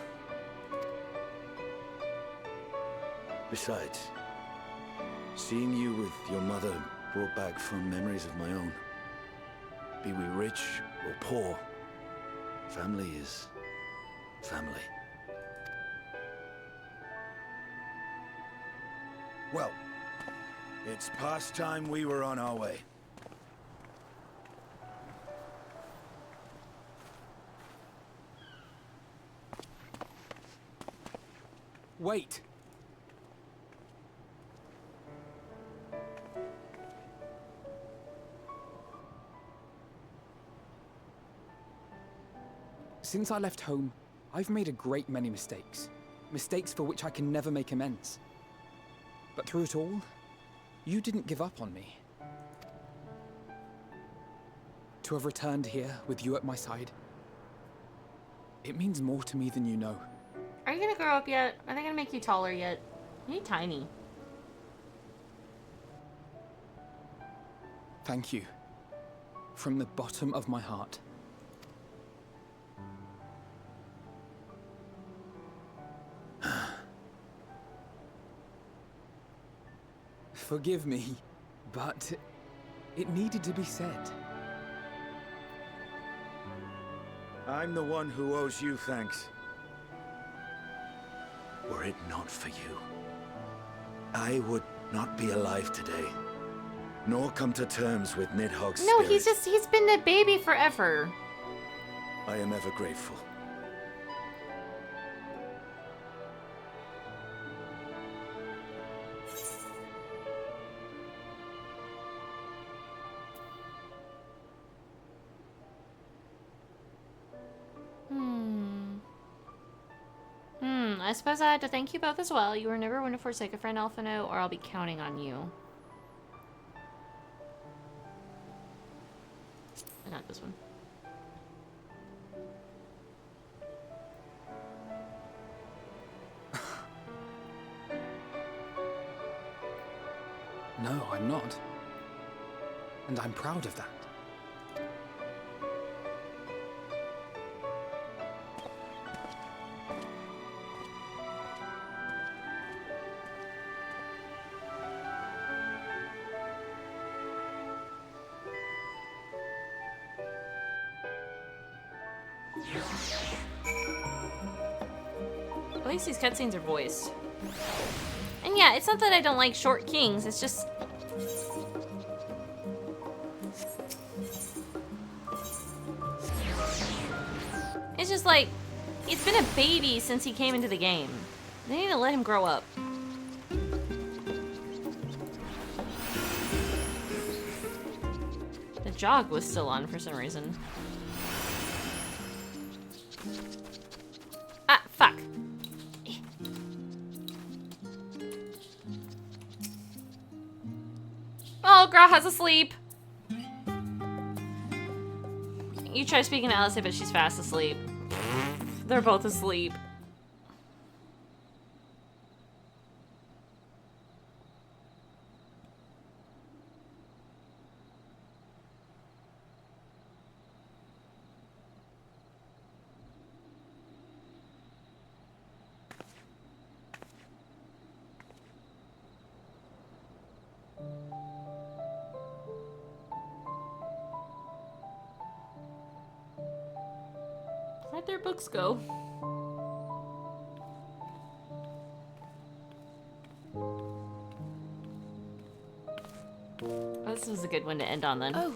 Besides, seeing you with your mother brought back fond memories of my own. Be we rich or poor, family is family. Well, it's past time we were on our way.
Wait! Since I left home, I've made a great many mistakes. Mistakes for which I can never make amends. But through it all, you didn't give up on me. To have returned here with you at my side, it means more to me than you know.
Are you gonna grow up yet? Are they gonna make you taller yet? You're tiny.
Thank you. From the bottom of my heart. Forgive me, but it needed to be said.
I'm the one who owes you thanks. Were it not for you, I would not be alive today, nor come to terms with Nidhogg's
No,
spirit.
he's been a baby forever.
I am ever grateful.
I suppose I had to thank you both as well. You were never one to forsake a friend, Alphino, or I'll be counting on you. I got this one.
No, I'm not. And I'm proud of that.
At least these cutscenes are voiced. And yeah, it's not that I don't like short kings, it's just... It's just like, it's been a baby since he came into the game. They need to let him grow up. The jog was still on for some reason. Ah, fuck. Oh, girl has asleep. You try speaking to Alice, but she's fast asleep. They're both asleep. Where'd their books go? Oh, this was a good one to end on then.
Oh.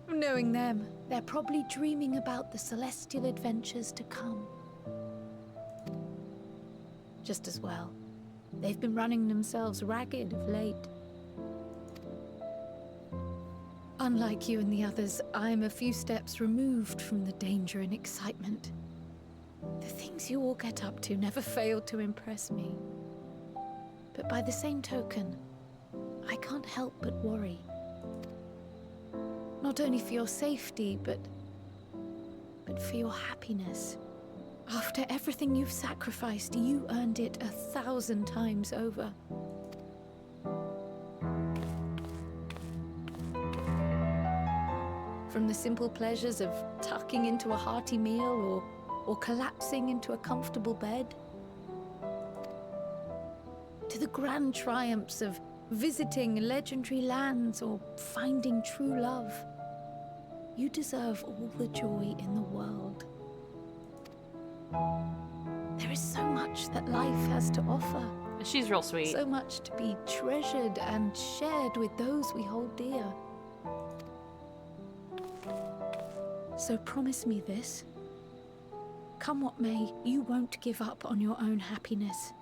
Knowing them, they're probably dreaming about the celestial adventures to come. Just as well. They've been running themselves ragged of late. Unlike you and the others, I'm a few steps removed from the danger and excitement. The things you all get up to never fail to impress me. But by the same token, I can't help but worry. Not only for your safety, but for your happiness. After everything you've sacrificed, you earned it 1,000 times over. From the simple pleasures of tucking into a hearty meal or collapsing into a comfortable bed, to the grand triumphs of visiting legendary lands or finding true love. You deserve all the joy in the world. There is so much that life has to offer.
She's real sweet.
So much to be treasured and shared with those we hold dear. So promise me this. Come what may, you won't give up on your own happiness.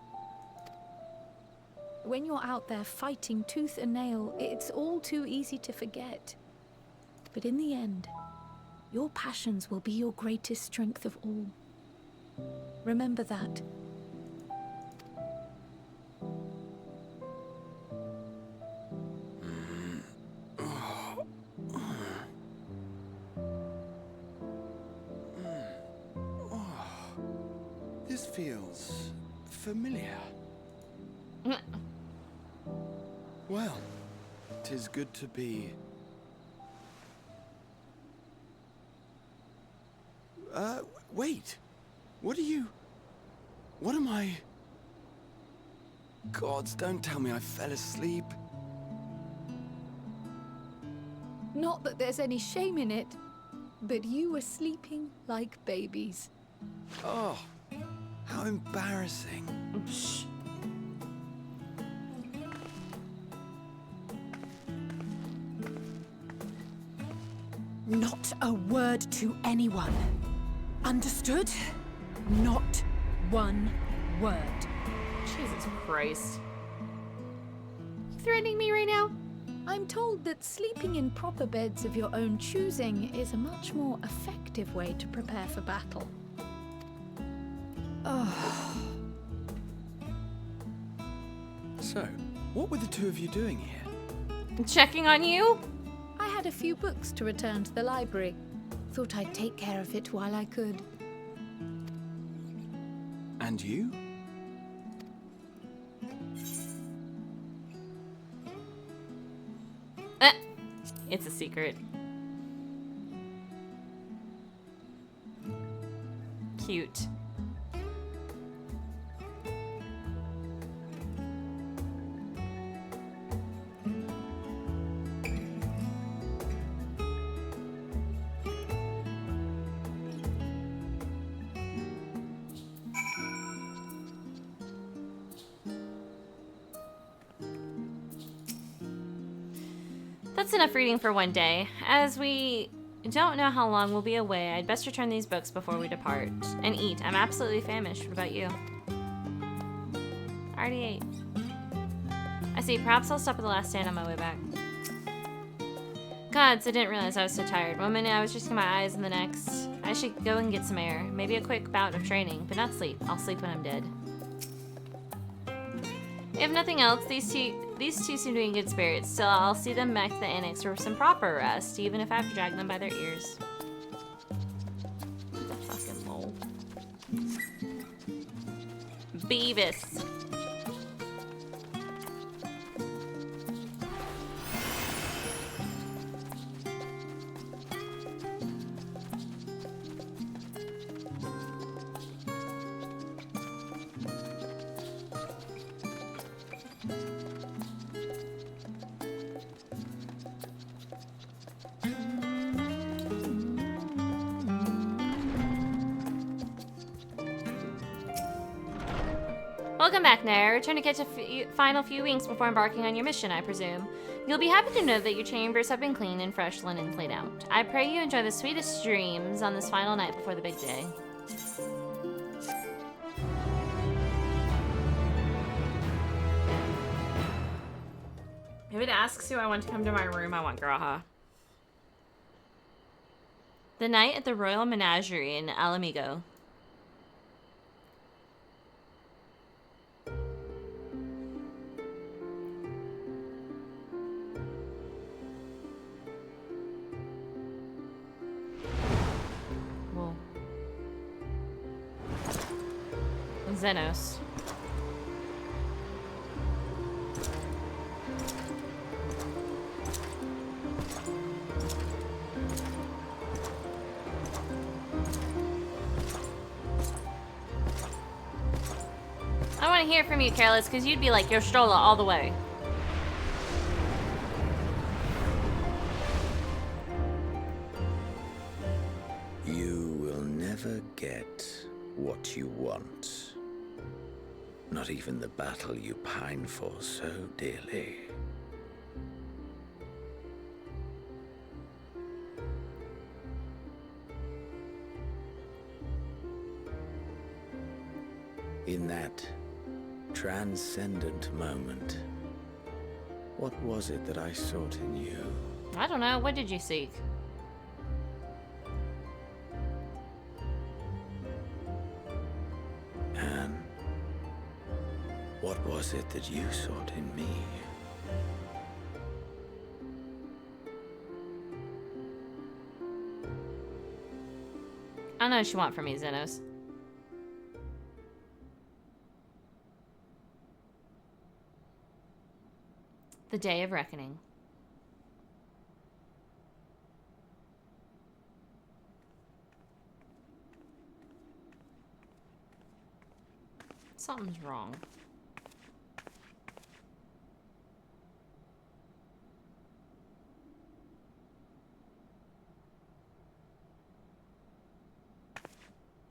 When you're out there fighting tooth and nail, it's all too easy to forget. But in the end, your passions will be your greatest strength of all. Remember that.
This feels familiar. Well, 'tis good to be... wait. What are you... What am I... Gods, don't tell me I fell asleep.
Not that there's any shame in it, but you were sleeping like babies.
Oh, how embarrassing.
Not a word to anyone. Understood? Not one
word.
Jesus Christ. You threatening me right now?
I'm told that sleeping in proper beds of your own choosing is a much more effective way to prepare for battle.
So, what were the two of you doing here?
Checking on you?
I had a few books to return to the library. Thought I'd take care of it while I could.
And you?
It's a secret. Cute. That's enough reading for one day. As we don't know how long we'll be away, I'd best return these books before we depart. And eat. I'm absolutely famished. What about you? I already ate. I see. Perhaps I'll stop at the last stand on my way back. Gods, I didn't realize I was so tired. One minute I was just in my eyes and the next. I should go and get some air. Maybe a quick bout of training, but not sleep. I'll sleep when I'm dead. If nothing else, these two seem to be in good spirits. Still, I'll see them back to the annex for some proper rest, even if I have to drag them by their ears. The fucking mole. Beavis. Welcome back, Nair. Return to catch a final few winks before embarking on your mission, I presume. You'll be happy to know that your chambers have been cleaned and fresh linens laid out. I pray you enjoy the sweetest dreams on this final night before the big day. If it asks who I want to come to my room, I want Graha. The night at the Royal Menagerie in Alamigo. Xenos. I want to hear from you, Careless, because you'd be like your stroller all the way.
You will never get what you want. Not even the battle you pine for so dearly. In that transcendent moment, what was it that I sought in you?
I don't know. What did you seek?
Anne, what was it that you sought in me?
I know what you want from me, Xenos. The Day of Reckoning. Something's wrong.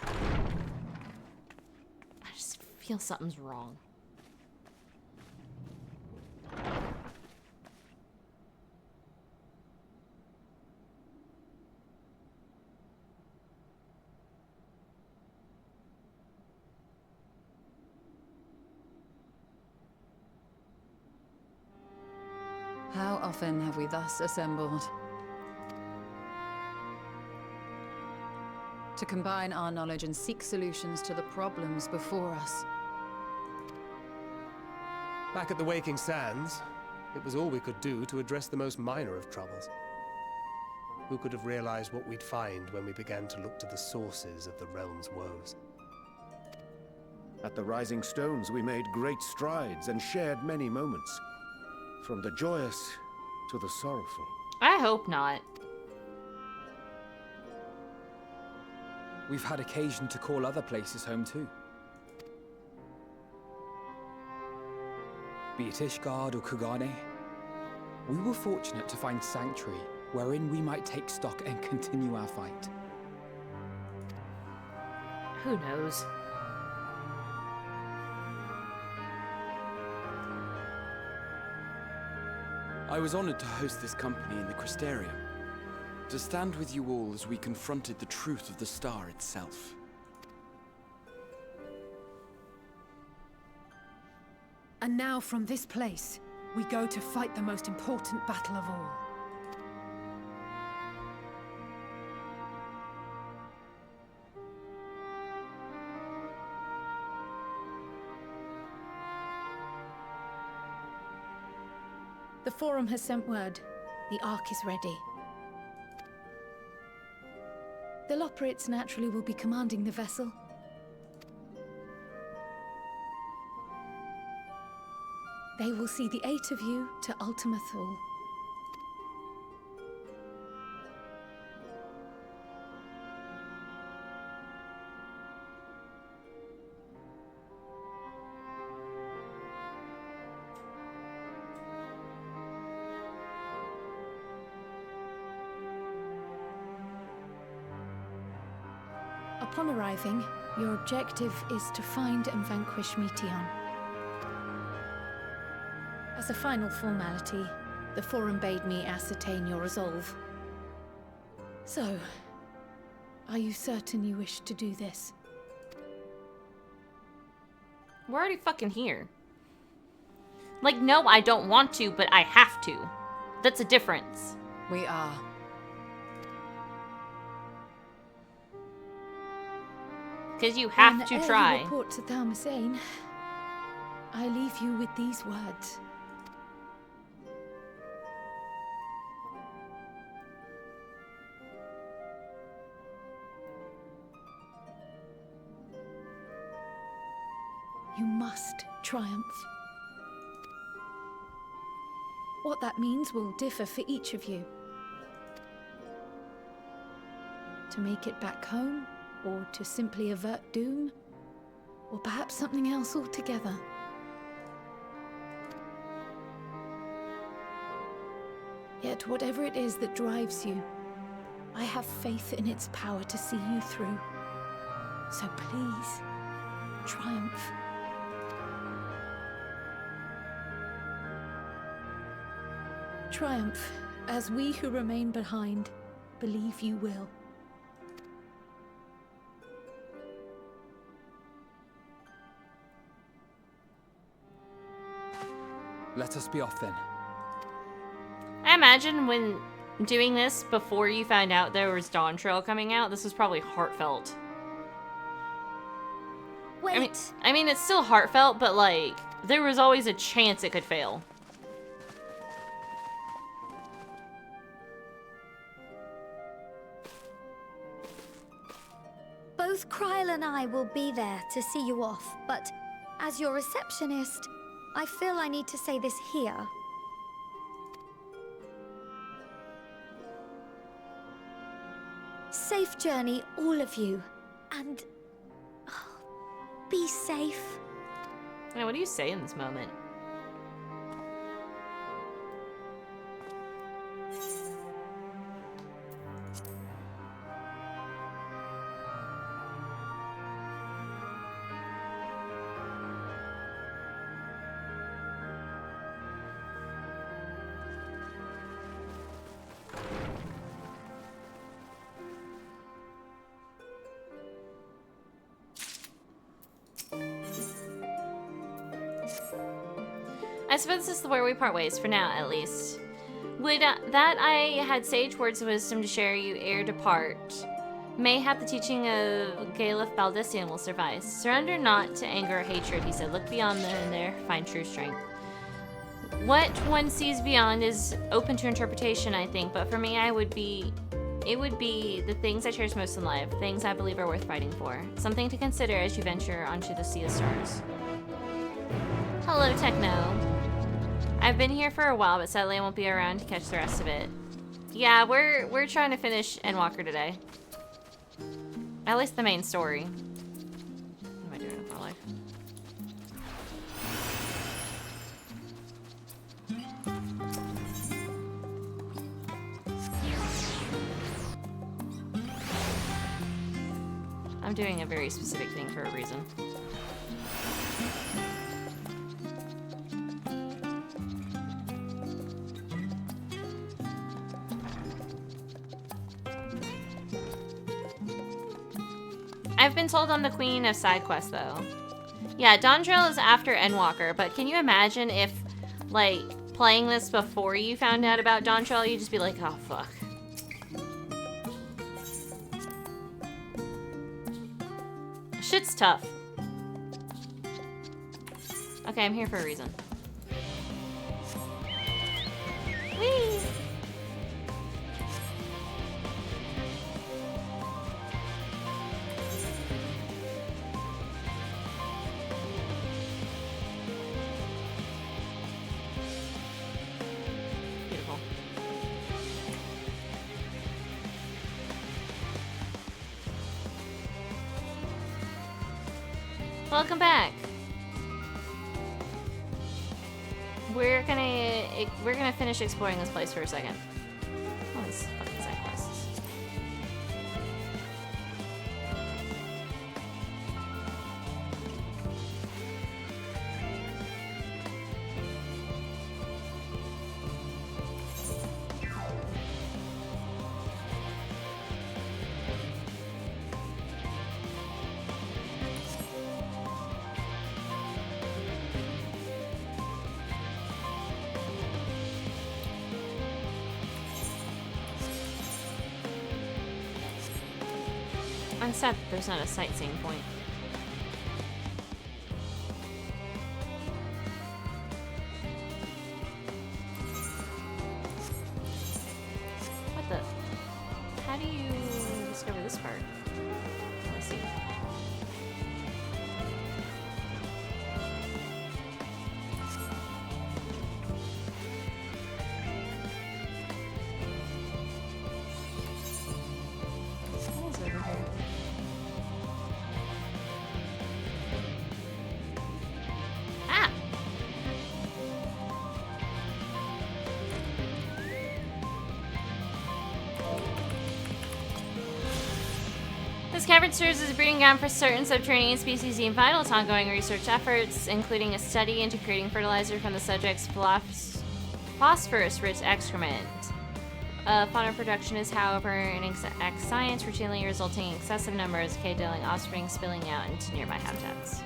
I just feel something's wrong.
How often have we thus assembled? To combine our knowledge and seek solutions to the problems before us.
Back at the Waking Sands, it was all we could do to address the most minor of troubles. Who could have realized what we'd find when we began to look to the sources of the realm's woes?
At the Rising Stones, we made great strides and shared many moments. From the joyous to the sorrowful.
I hope not.
We've had occasion to call other places home too. Be it Ishgard or Kugane, we were fortunate to find sanctuary wherein we might take stock and continue our fight.
Who knows?
I was honored to host this company in the Crystarium, to stand with you all as we confronted the truth of the star itself.
And now from this place, we go to fight the most important battle of all.
The Forum has sent word. The Ark is ready. The Loporrits naturally will be commanding the vessel. They will see the 8 of you to Ultima Thule. Upon arriving, your objective is to find and vanquish Meteion. As a final formality, the Forum bade me ascertain your resolve. So, are you certain you wish to do this?
We're already fucking here. Like, no, I don't want to, but I have to. That's a difference.
We are.
Because you have to try.
Ere you report to Thalmasane, I leave you with these words. You must triumph. What that means will differ for each of you. To make it back home, or to simply avert doom, or perhaps something else altogether. Yet whatever it is that drives you, I have faith in its power to see you through. So please, triumph. Triumph, as we who remain behind believe you will.
Let us be off then.
I imagine when doing this before you found out there was Dawn Trail coming out, this was probably heartfelt.
Wait.
I mean, it's still heartfelt, but like, there was always a chance it could fail.
Both Kryl and I will be there to see you off, but as your receptionist, I feel I need to say this here. Safe journey, all of you, and be safe.
Yeah, what do you say in this moment? I suppose this is where we part ways, for now, at least. Would that I had sage words of wisdom to share you ere depart. Mayhap the teaching of Galef Baldessian will suffice. Surrender not to anger or hatred, he said. Look beyond them and there find true strength. What one sees beyond is open to interpretation, I think, but for me, it would be the things I cherish most in life, things I believe are worth fighting for. Something to consider as you venture onto the Sea of Stars. Hello, Techno. I've been here for a while, but sadly I won't be around to catch the rest of it. Yeah, we're trying to finish Endwalker today. At least the main story. What am I doing with my life? I'm doing a very specific thing for a reason. I've been told I'm the queen of side quests, though. Yeah, Dondril is after Endwalker, but can you imagine if, like, playing this before you found out about Dondril, you'd just be like, oh, fuck. Shit's tough. Okay, I'm here for a reason. Whee! Beautiful. Welcome back. We're gonna finish exploring this place for a second. Oh, these fucking side quests. I'm sad that there's not a sightseeing point. What the? How do you discover this part? Let's see. What is over here? Ah! This cavern serves as a breeding ground for certain subterranean species deemed vital to ongoing research efforts, including a study into creating fertilizer from the subject's phosphorus-rich excrement. Fauna production is, however, an exact science, routinely resulting in excessive numbers of decay-dealing offspring spilling out into nearby habitats.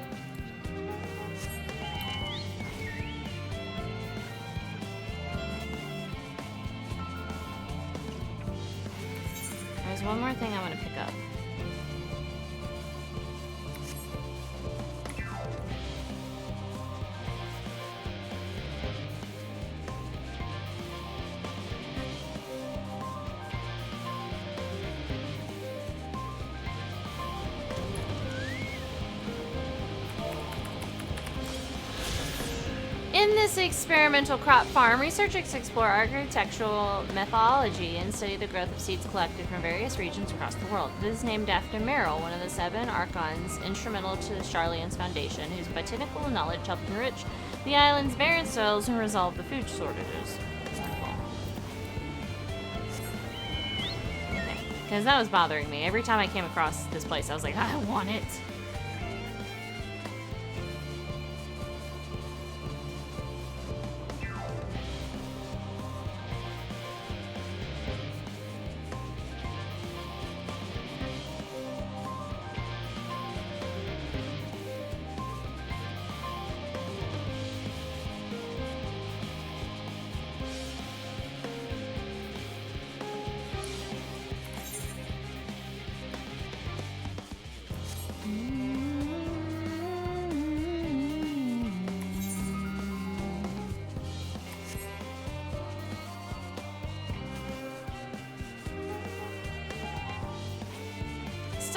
There's one more thing I want to pick up. In this experimental crop farm, researchers explore architectural mythology and study the growth of seeds collected from various regions across the world. It is named after Meryl, one of the 7 archons instrumental to Charlene's foundation, whose botanical knowledge helped enrich the island's barren soils and resolve the food shortages. Okay, because that was bothering me. Every time I came across this place, I was like, I want it.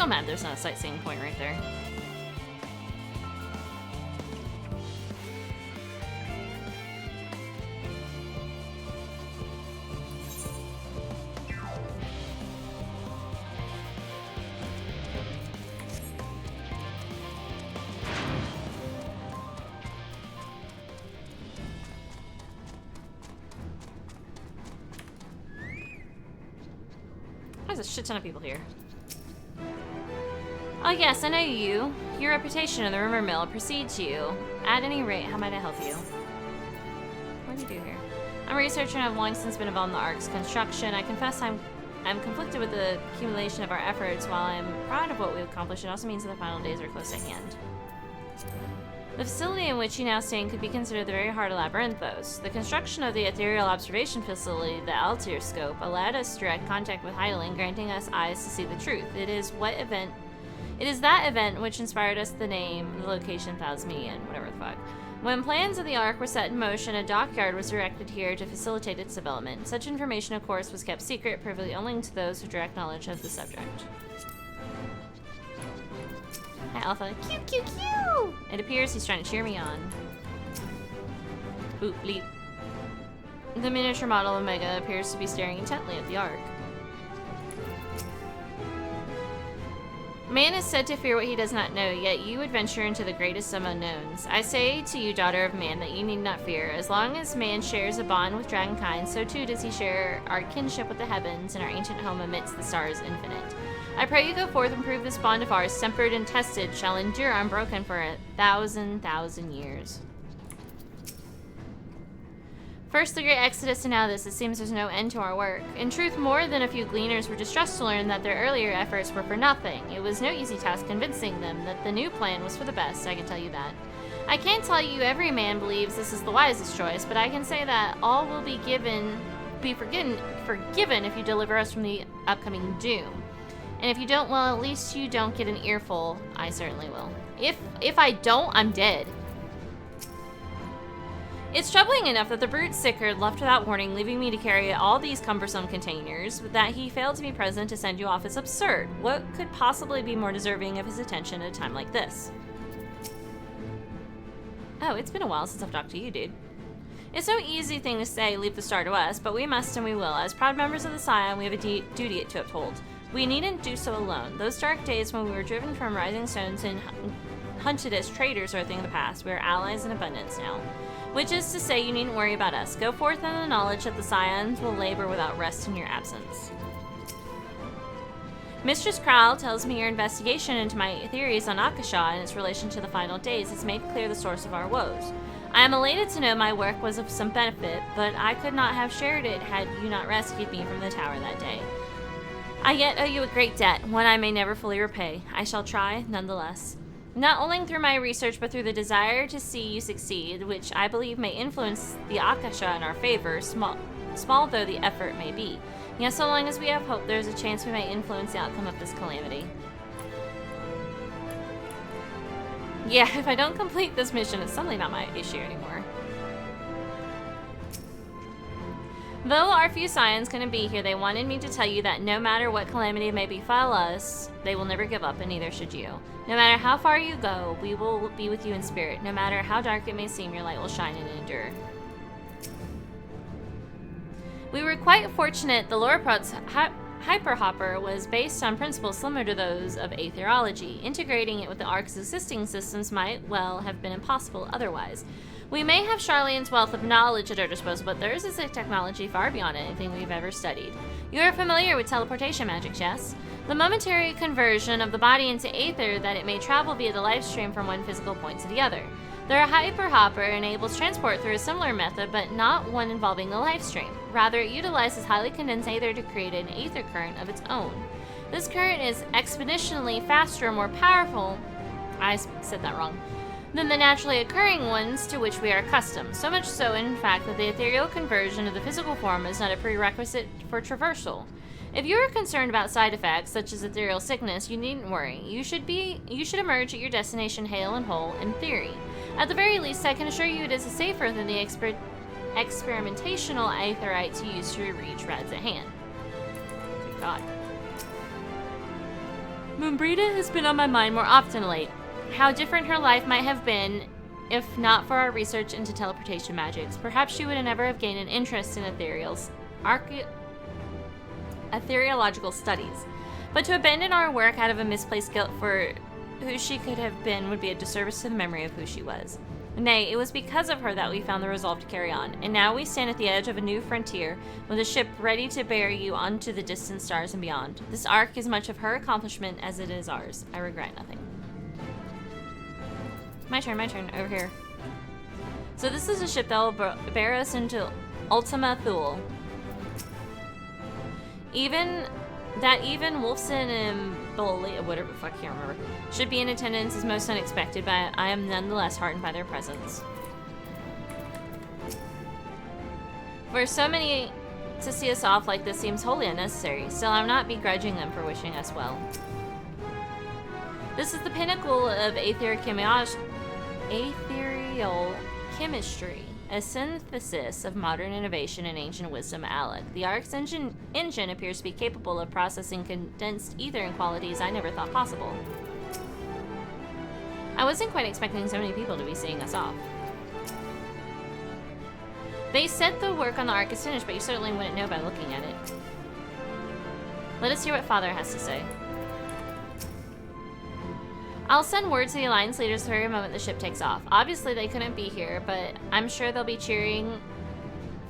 so mad there's not a sightseeing point right there. There's a shit ton of people here. Oh yes, I know you. Your reputation in the rumor mill precedes you. At any rate, how might I help you? What do you do here? I'm a researcher and I've long since been involved in the Ark's construction. I confess I'm conflicted with the accumulation of our efforts. While I'm proud of what we've accomplished, it also means that the final days are close at hand. The facility in which you now stand could be considered the very heart of Labyrinthos. The construction of the ethereal observation facility, the Altair scope, allowed us direct contact with Hydaelyn, granting us eyes to see the truth. It is that event which inspired us the name, the location, Thasmian, whatever the fuck. When plans of the Ark were set in motion, a dockyard was erected here to facilitate its development. Such information, of course, was kept secret, privily only to those who direct knowledge of the subject. Hi, Alpha. Cute, cute, cute! It appears he's trying to cheer me on. Boop, bleep. The miniature model of Omega appears to be staring intently at the Ark. Man is said to fear what he does not know, yet you would venture into the greatest of unknowns. I say to you, daughter of man, that you need not fear. As long as man shares a bond with dragonkind, so too does he share our kinship with the heavens and our ancient home amidst the stars infinite. I pray you go forth and prove this bond of ours, tempered and tested, shall endure unbroken for 1,000 years. First the great exodus, and now this. It seems there's no end to our work. In truth, more than a few gleaners were distressed to learn that their earlier efforts were for nothing. It was no easy task convincing them that the new plan was for the best, I can tell you that. I can't tell you every man believes this is the wisest choice, but I can say that all will be forgiven if you deliver us from the upcoming doom. And if you don't, well, at least you don't get an earful. I certainly will. If I don't, I'm dead. It's troubling enough that the brute Sickard left without warning, leaving me to carry all these cumbersome containers. That he failed to be present to send you off is absurd. What could possibly be more deserving of his attention at a time like this? Oh, it's been a while since I've talked to you, dude. It's no easy thing to say, leave the star to us, but we must and we will. As proud members of the Scion, we have a duty to uphold. We needn't do so alone. Those dark days when we were driven from rising stones and hunted as traitors are a thing of the past. We are allies in abundance now. Which is to say, you needn't worry about us. Go forth in the knowledge that the Scions will labor without rest in your absence. Mistress Kral tells me your investigation into my theories on Akasha and its relation to the final days has made clear the source of our woes. I am elated to know my work was of some benefit, but I could not have shared it had you not rescued me from the tower that day. I yet owe you a great debt, one I may never fully repay. I shall try, nonetheless. Not only through my research, but through the desire to see you succeed, which I believe may influence the Akasha in our favor, small though the effort may be. Yet so long as we have hope, there is a chance we may influence the outcome of this calamity. Yeah, if I don't complete this mission, it's suddenly not my issue anymore. Though our few Scions couldn't be here, they wanted me to tell you that no matter what calamity may befall us, they will never give up, and neither should you. No matter how far you go, we will be with you in spirit. No matter how dark it may seem, your light will shine and endure. We were quite fortunate. The Lorprot's Hyperhopper was based on principles similar to those of aetherology. Integrating it with the Ark's existing systems might well have been impossible otherwise. We may have Charlene's wealth of knowledge at our disposal, but theirs is a technology far beyond anything we've ever studied. You are familiar with teleportation magic, yes? The momentary conversion of the body into aether that it may travel via the life stream from one physical point to the other. Their Hyperhopper enables transport through a similar method, but not one involving the life stream. Rather, it utilizes highly condensed aether to create an aether current of its own. This current is exponentially faster and more powerful, I said that wrong, than the naturally occurring ones to which we are accustomed. So much so, in fact, that the ethereal conversion of the physical form is not a prerequisite for traversal. If you are concerned about side effects, such as ethereal sickness, you needn't worry. You should emerge at your destination hale and whole, in theory. At the very least, I can assure you it is safer than the experimentational aetherites you use to reach Rads at hand. Good God. Moonbrita has been on my mind more often late. How different her life might have been if not for our research into teleportation magics. Perhaps she would never have gained an interest in ethereological studies. But to abandon our work out of a misplaced guilt for who she could have been would be a disservice to the memory of who she was. Nay, it was because of her that we found the resolve to carry on, and now we stand at the edge of a new frontier, with a ship ready to bear you onto the distant stars and beyond. This arc is much of her accomplishment as it is ours. I regret nothing. My turn, over here. So this is a ship that will bear us into Ultima Thule. Even Wolfson and Bully, whatever the fuck, I can't remember, should be in attendance is most unexpected, but I am nonetheless heartened by their presence. For so many to see us off like this seems wholly unnecessary, still I'm not begrudging them for wishing us well. This is the pinnacle of ethereal chemistry, a synthesis of modern innovation and ancient wisdom allied. The Arc's engine appears to be capable of processing condensed ether in qualities I never thought possible. I wasn't quite expecting so many people to be seeing us off. They said the work on the Arc is finished, but you certainly wouldn't know by looking at it. Let us hear what Father has to say. I'll send word to the Alliance leaders the very moment the ship takes off. Obviously, they couldn't be here, but I'm sure they'll be cheering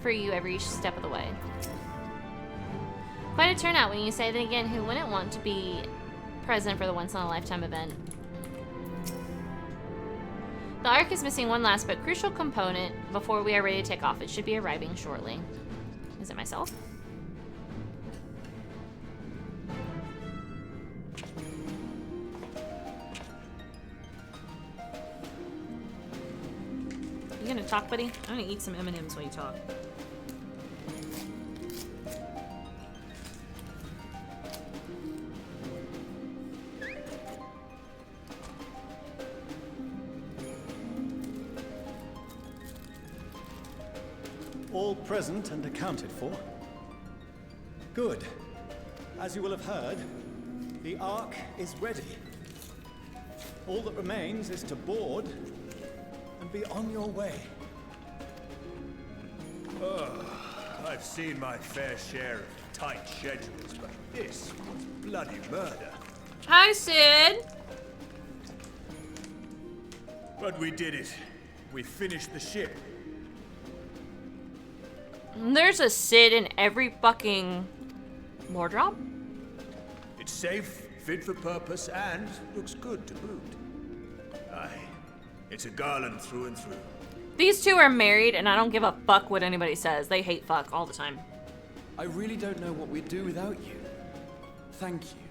for you every step of the way. Quite a turnout when you say that again. Who wouldn't want to be present for the once-in-a-lifetime event? The Ark is missing one last but crucial component before we are ready to take off. It should be arriving shortly. Is it myself? You gonna talk, buddy? I'm gonna eat some M&Ms while you talk.
All present and accounted for? Good. As you will have heard, the Ark is ready. All that remains is to board and be on your way.
I've seen my fair share of tight schedules, but this was bloody murder.
Hi, Sid!
But we did it. We finished the ship.
There's a Sid in every fucking wardrobe.
It's safe, fit for purpose, and looks good to boot. Aye. It's a Garland through and through.
These two are married, and I don't give a fuck what anybody says. They hate fuck all the time.
I really don't know what we'd do without you. Thank you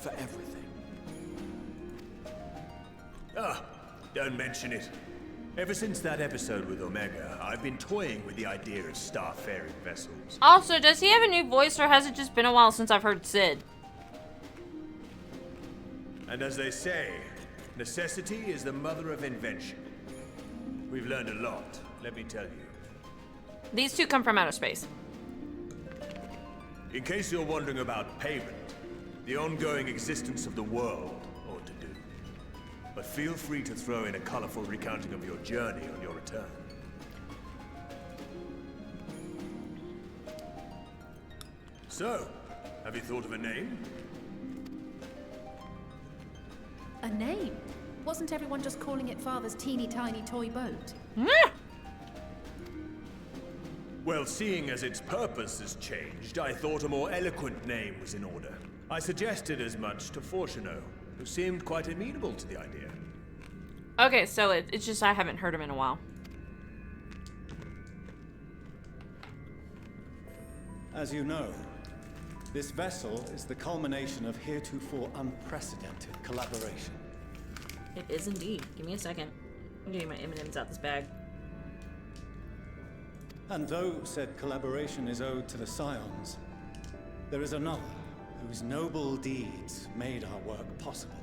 for everything.
Don't mention it. Ever since that episode with Omega, I've been toying with the idea of starfaring vessels.
Also, does he have a new voice, or has it just been a while since I've heard Sid?
And as they say, necessity is the mother of invention. We've learned a lot, let me tell you.
These two come from outer space.
In case you're wondering about payment, the ongoing existence of the world ought to do. But feel free to throw in a colorful recounting of your journey on your return. So, have you thought of a name?
A name? Wasn't everyone just calling it Father's teeny tiny toy boat?
Well, seeing as its purpose has changed, I thought a more eloquent name was in order. I suggested as much to Fortuno, who seemed quite amenable to the idea.
Okay, so it's just I haven't heard him in a while.
As you know, this vessel is the culmination of heretofore unprecedented collaboration.
It is indeed. Give me a second. I'm getting my M&Ms out this bag.
And though said collaboration is owed to the Scions, there is another whose noble deeds made our work possible.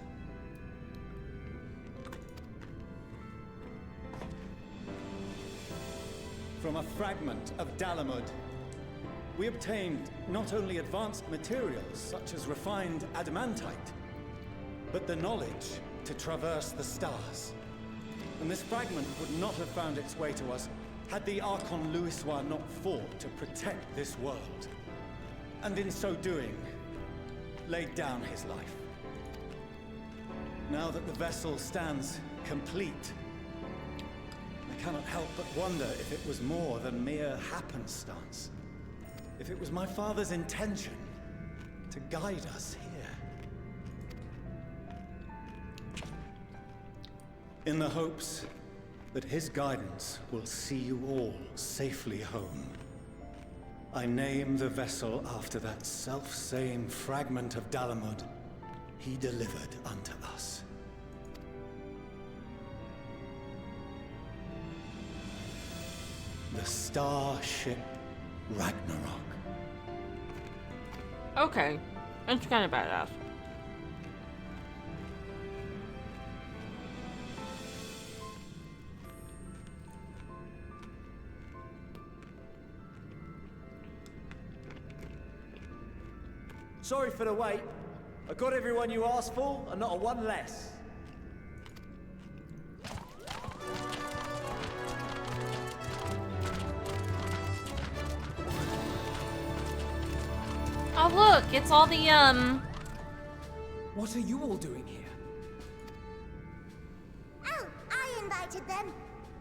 From a fragment of Dalamud, we obtained not only advanced materials such as refined adamantite, but the knowledge to traverse the stars. And this fragment would not have found its way to us had the Archon Louisois not fought to protect this world. And in so doing, laid down his life. Now that the vessel stands complete, I cannot help but wonder if it was more than mere happenstance. If it was my father's intention to guide us here. In the hopes that his guidance will see you all safely home, I name the vessel after that self-same fragment of Dalamud he delivered unto us. The Starship Ragnarok.
Okay, it's kind of badass.
Sorry for the wait. I got everyone you asked for, and not a one less.
Oh look, it's all the
What are you all doing here?
Oh, I invited them.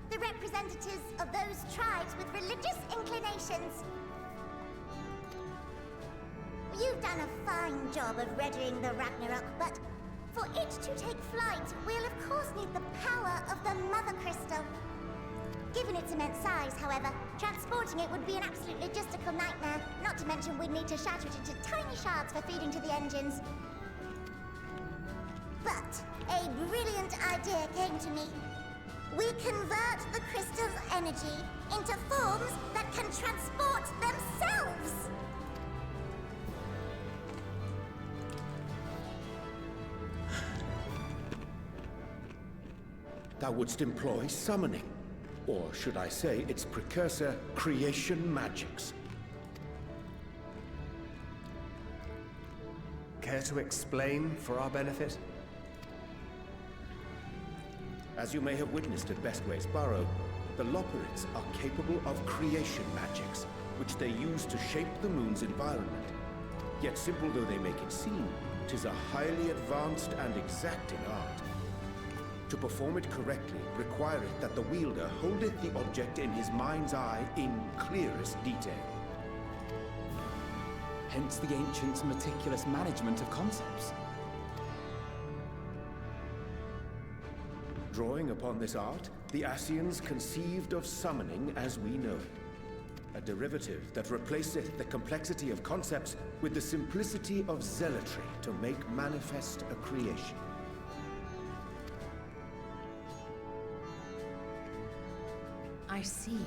The representatives of those tribes with religious inclinations. You've done a fine job of readying the Ragnarok, but for it to take flight, we'll of course need the power of the Mother Crystal. Given its immense size, however, transporting it would be an absolute logistical nightmare, not to mention we'd need to shatter it into tiny shards for feeding to the engines. But a brilliant idea came to me. We convert the crystal's energy into forms that can transport themselves!
Thou wouldst employ summoning. Or should I say its precursor, creation magics.
Care to explain for our benefit?
As you may have witnessed at Bestways Burrow, the Loporrits are capable of creation magics, which they use to shape the moon's environment. Yet simple though they make it seem, 'tis a highly advanced and exacting art. To perform it correctly requireth that the wielder holdeth the object in his mind's eye in clearest detail.
Hence the ancients' meticulous management of concepts.
Drawing upon this art, the Ascians conceived of summoning as we know it. A derivative that replaceth the complexity of concepts with the simplicity of zealotry to make manifest a creation.
I see.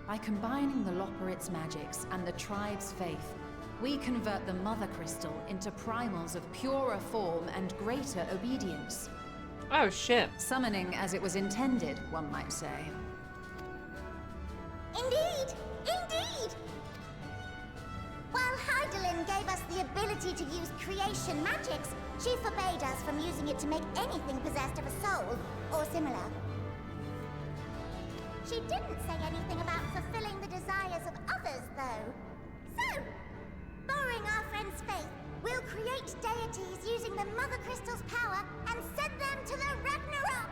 By combining the Loporrits' magics and the tribe's faith, we convert the Mother Crystal into primals of purer form and greater obedience.
Oh shit.
Summoning as it was intended, one might say.
Indeed! Indeed! While Heidelin gave us the ability to use creation magics, she forbade us from using it to make anything possessed of a soul, or similar. She didn't say anything about fulfilling the desires of others, though. So, borrowing our friend's faith, we'll create deities using the Mother Crystal's power and send them to the Ragnarok!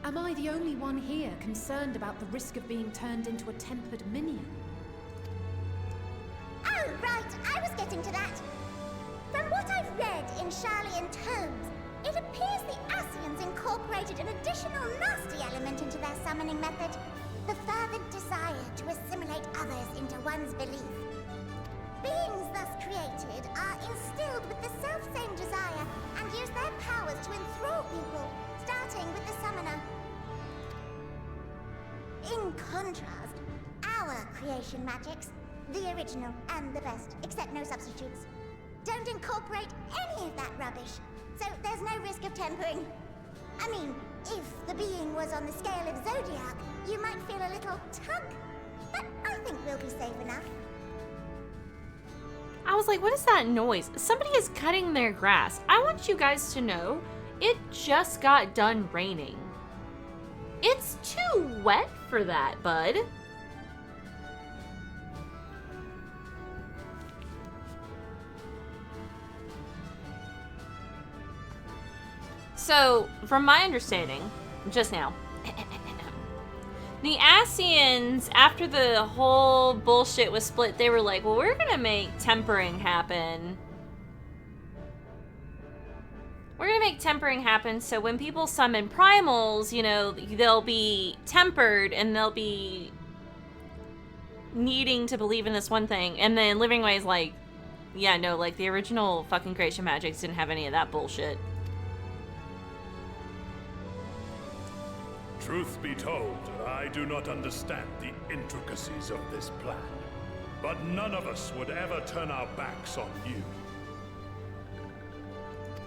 Am I the only one here concerned about the risk of being turned into a tempered minion?
Oh, right, I was getting to that. From what I've read in Sharlayan tomes, it appears the Ascians incorporated an additional nasty element into their summoning method. The fervent desire to assimilate others into one's belief. Beings thus created are instilled with the self-same desire and use their powers to enthrall people, starting with the summoner. In contrast, our creation magics, the original and the best, except no substitutes, don't incorporate any of that rubbish. So there's no risk of tempering. I mean, if the being was on the scale of Zodiac, you might feel a little tug. But I think we'll be safe enough.
I was like, what is that noise? Somebody is cutting their grass. I want you guys to know, it just got done raining. It's too wet for that, bud. So, from my understanding, just now, the Ascians, after the whole bullshit was split, they were like, well, we're gonna make tempering happen. We're gonna make tempering happen so when people summon primals, you know, they'll be tempered and they'll be needing to believe in this one thing. And then Living Way's like, yeah, no, like the original fucking creation magics didn't have any of that bullshit.
Truth be told, I do not understand the intricacies of this plan. But none of us would ever turn our backs on you.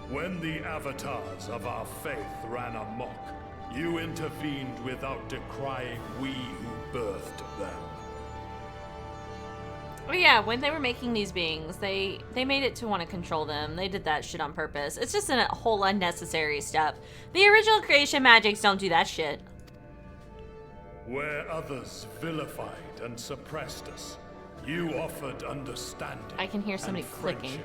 When the avatars of our faith ran amok, you intervened without decrying we who birthed them.
Oh yeah, when they were making these beings, they made it to want to control them. They did that shit on purpose. It's just a whole unnecessary step. The original creation magics don't do that shit.
Where others vilified and suppressed us, you offered understanding.
I can hear somebody clicking.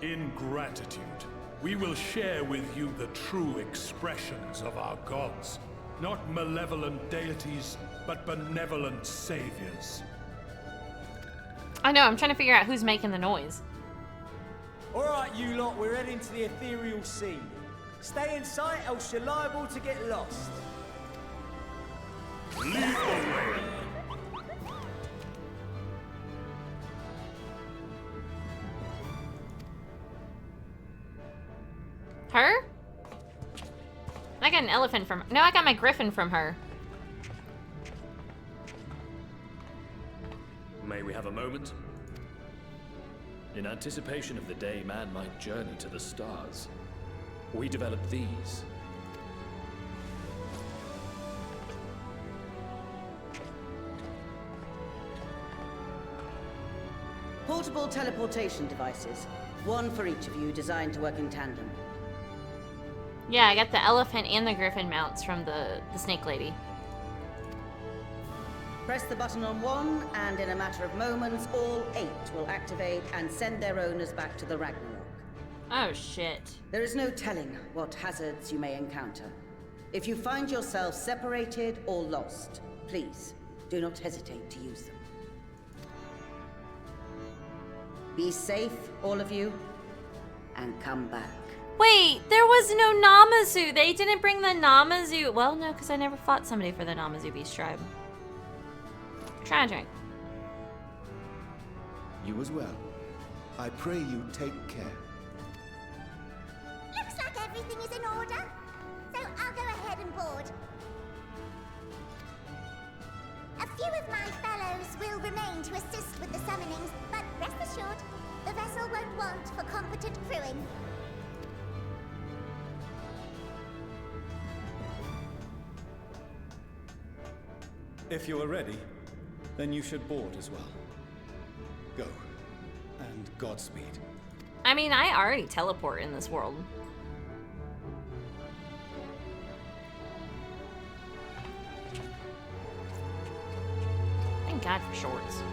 In gratitude, we will share with you the true expressions of our gods. Not malevolent deities, but benevolent saviors.
I know, I'm trying to figure out who's making the noise.
Alright, you lot, we're heading to the ethereal sea. Stay in sight, else you're liable to get lost.
Lead the way.
Her? I got an elephant from... No, I got my griffin from her.
May we have a moment? In anticipation of the day man might journey to the stars, we developed these.
Portable teleportation devices. One for each of you, designed to work in tandem.
Yeah, I got the elephant and the griffin mounts from the snake lady.
Press the button on one, and in a matter of moments, all 8 will activate and send their owners back to the Ragnarok.
Oh, shit.
There is no telling what hazards you may encounter. If you find yourself separated or lost, please do not hesitate to use them. Be safe, all of you, and come back.
Wait, there was no Namazu. They didn't bring the Namazu. Well, no, because I never fought somebody for the Namazu Beast Tribe. Tragic.
You as well. I pray you take care.
Looks like everything is in order. So I'll go ahead and board. A few of my fellows will remain to assist with the summonings, but rest assured, the vessel won't want for competent crewing.
If you are ready, then you should board as well. Go. And Godspeed.
I mean, I already teleport in this world. Thank God for shorts.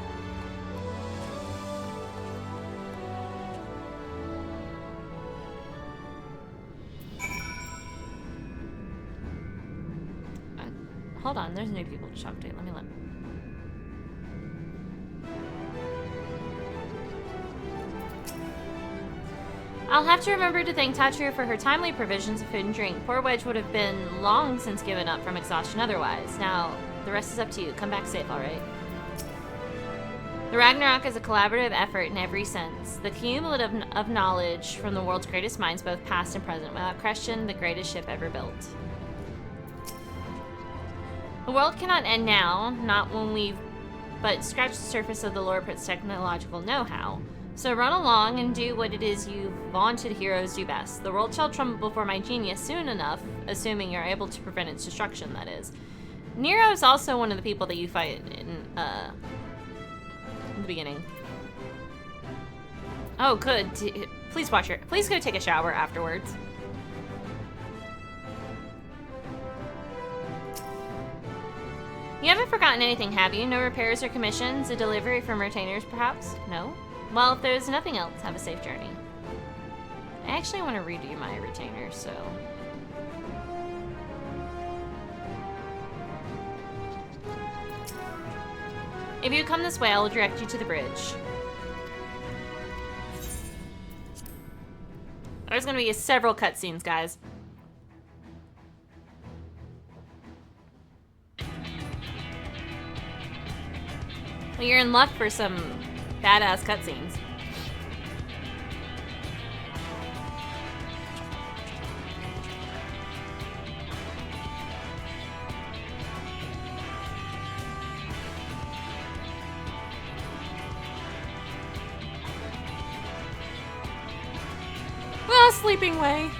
Hold on, there's new people to talk to. Let me look. I'll have to remember to thank Tatru for her timely provisions of food and drink. Poor Wedge would have been long since given up from exhaustion otherwise. Now, the rest is up to you. Come back safe, alright? The Ragnarok is a collaborative effort in every sense. The cumulative of knowledge from the world's greatest minds, both past and present. Without question, the greatest ship ever built. The world cannot end now, not when we've but scratched the surface of the Lordput's technological know-how. So run along and do what it is you vaunted heroes do best. The world shall tremble before my genius soon enough, assuming you're able to prevent its destruction, that is. Nero's also one of the people that you fight in the beginning. Oh, good. Please wash your. Please go take a shower afterwards. You haven't forgotten anything, have you? No repairs or commissions? A delivery from retainers, perhaps? No? Well, if there's nothing else, have a safe journey. I actually want to redo my retainer, so... If you come this way, I'll direct you to the bridge. There's gonna be several cutscenes, guys. Well, you're in luck for some badass cutscenes. Well, sleeping way.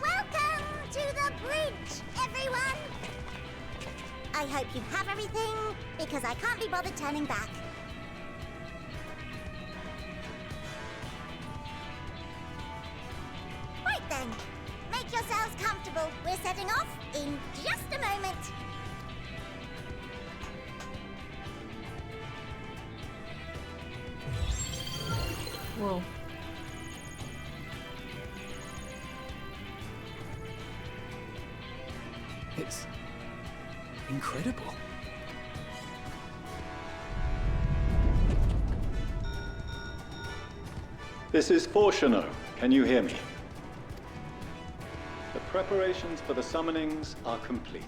Welcome to the bridge, everyone! I hope you have everything, because I can't be bothered turning back. Right then, make yourselves comfortable. We're setting off in just a moment.
Whoa.
It's incredible.
This is Fortuno. Can you hear me? The preparations for the summonings are complete.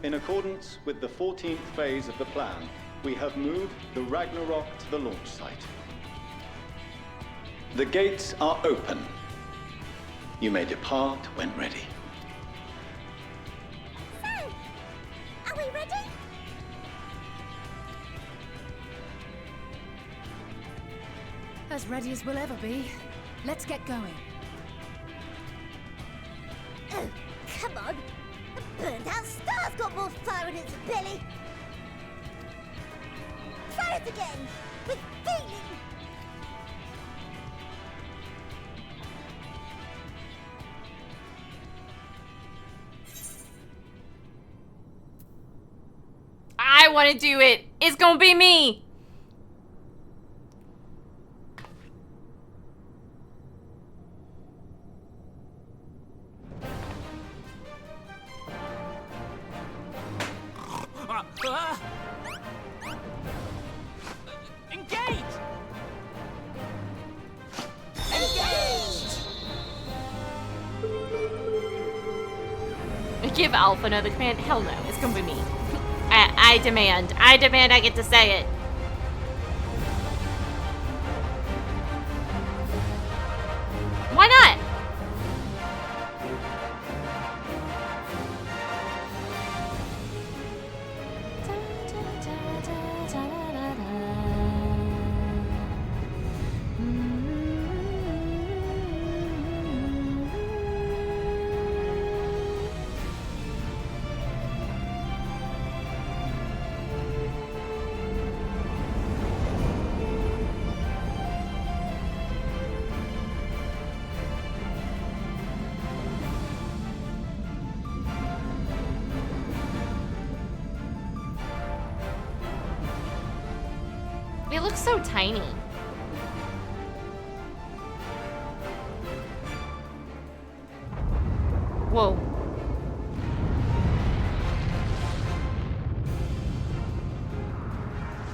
In accordance with the 14th phase of the plan, we have moved the Ragnarok to the launch site. The gates are open. You may depart when ready.
So, are we ready?
As ready as we'll ever be. Let's get going.
Oh, come on. The burned out star's got more fire in its belly. Try it again, with feeling.
I want to do it. It's gonna be me.
Engage!
Give Alpha another command? Hell no, it's gonna be me. I demand I get to say it. Why not? It looks so tiny. Whoa.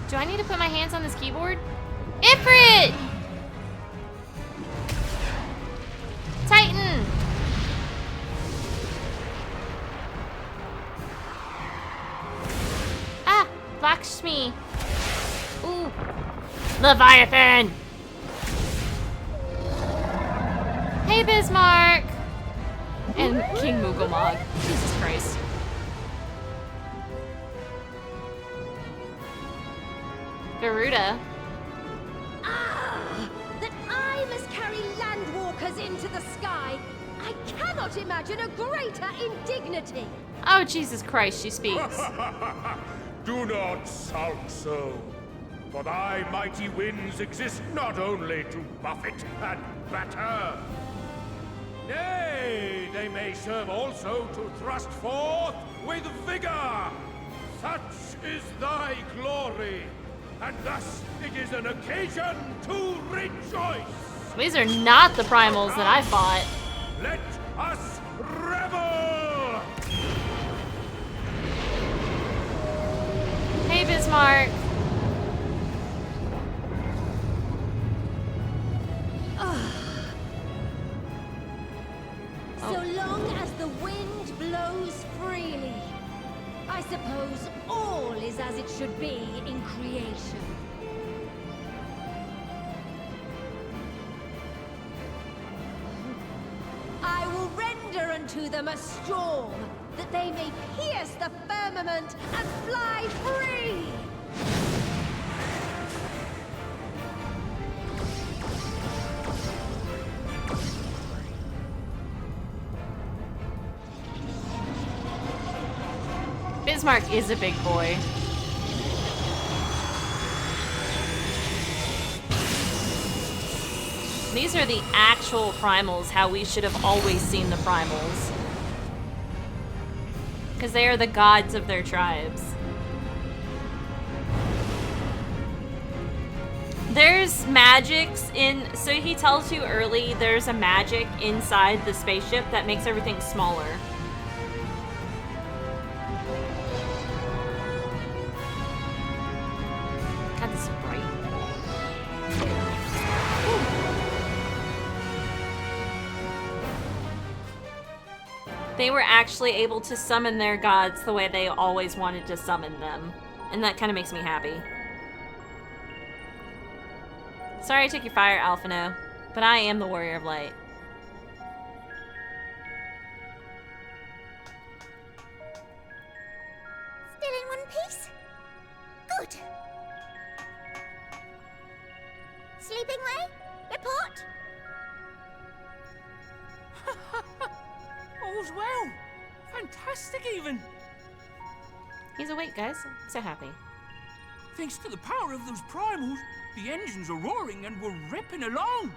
Do I need to put my hands on this keyboard? Ifrit! Titan! Ah! Lakshmi! Ooh! Leviathan! Hey, Bismarck! And King Mughal. Jesus Christ. Garuda.
Ah! That I must
soars into the sky, I cannot imagine a greater indignity.
Oh, Jesus Christ, she speaks.
Do not sulk so, for thy mighty winds exist not only to buffet and batter. Nay, they may serve also to thrust forth with vigor. Such is thy glory, and thus it is an occasion to rejoice.
These are not the primals that I fought.
Let us revel!
Hey, Bismarck.
So long as the wind blows freely, I suppose all is as it should be in creation. I will render unto them a storm, that they may pierce the firmament and fly free!
Bismarck is a big boy. These are the actual primals, how we should have always seen the primals. Because they are the gods of their tribes. There's magics in... So he tells you early there's a magic inside the spaceship that makes everything smaller. God, this is bright. They were actually able to summon their gods the way they always wanted to summon them. And that kind of makes me happy. Sorry I took your fire, Alphino, but I am the Warrior of Light.
Still in one piece? Good. Sleeping way? Report?
All's well. Fantastic, even.
He's awake, guys. I'm so happy.
Thanks to the power of those primals, the engines are roaring and we're ripping along.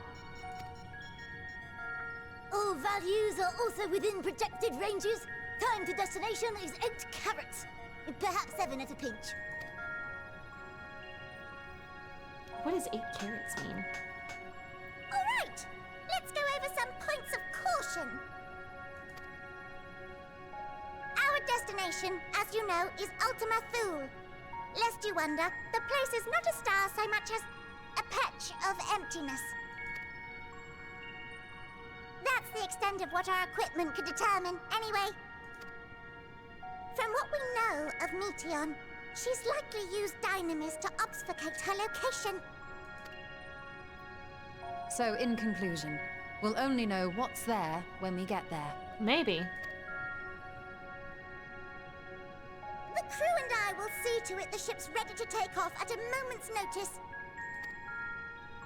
All values are also within projected ranges. Time to destination is 8 carats. Perhaps 7 at a pinch.
What does 8 carats mean?
All right. Let's go over some points of caution. Our destination, as you know, is Ultima Thule. Lest you wonder, the place is not a star so much as a patch of emptiness. That's the extent of what our equipment could determine, anyway. From what we know of Meteon, she's likely used dynamis to obfuscate her location.
So, in conclusion, we'll only know what's there when we get there.
Maybe.
The crew and I will see to it the ship's ready to take off at a moment's notice.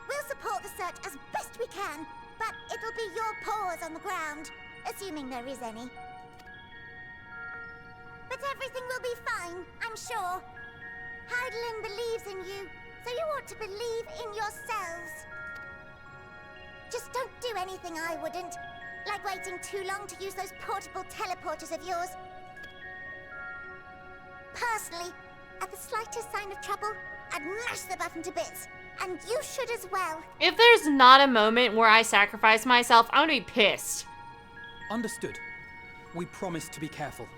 We'll support the search as best we can, but it'll be your paws on the ground, assuming there is any. But everything will be fine, I'm sure. Hydaelyn believes in you, so you ought to believe in yourselves. Just don't do anything I wouldn't, like waiting too long to use those portable teleporters of yours. Personally, at the slightest sign of trouble, I'd mash the button to bits. And you should as well.
If there's not a moment where I sacrifice myself, I'm gonna be pissed.
Understood. We promise to be careful.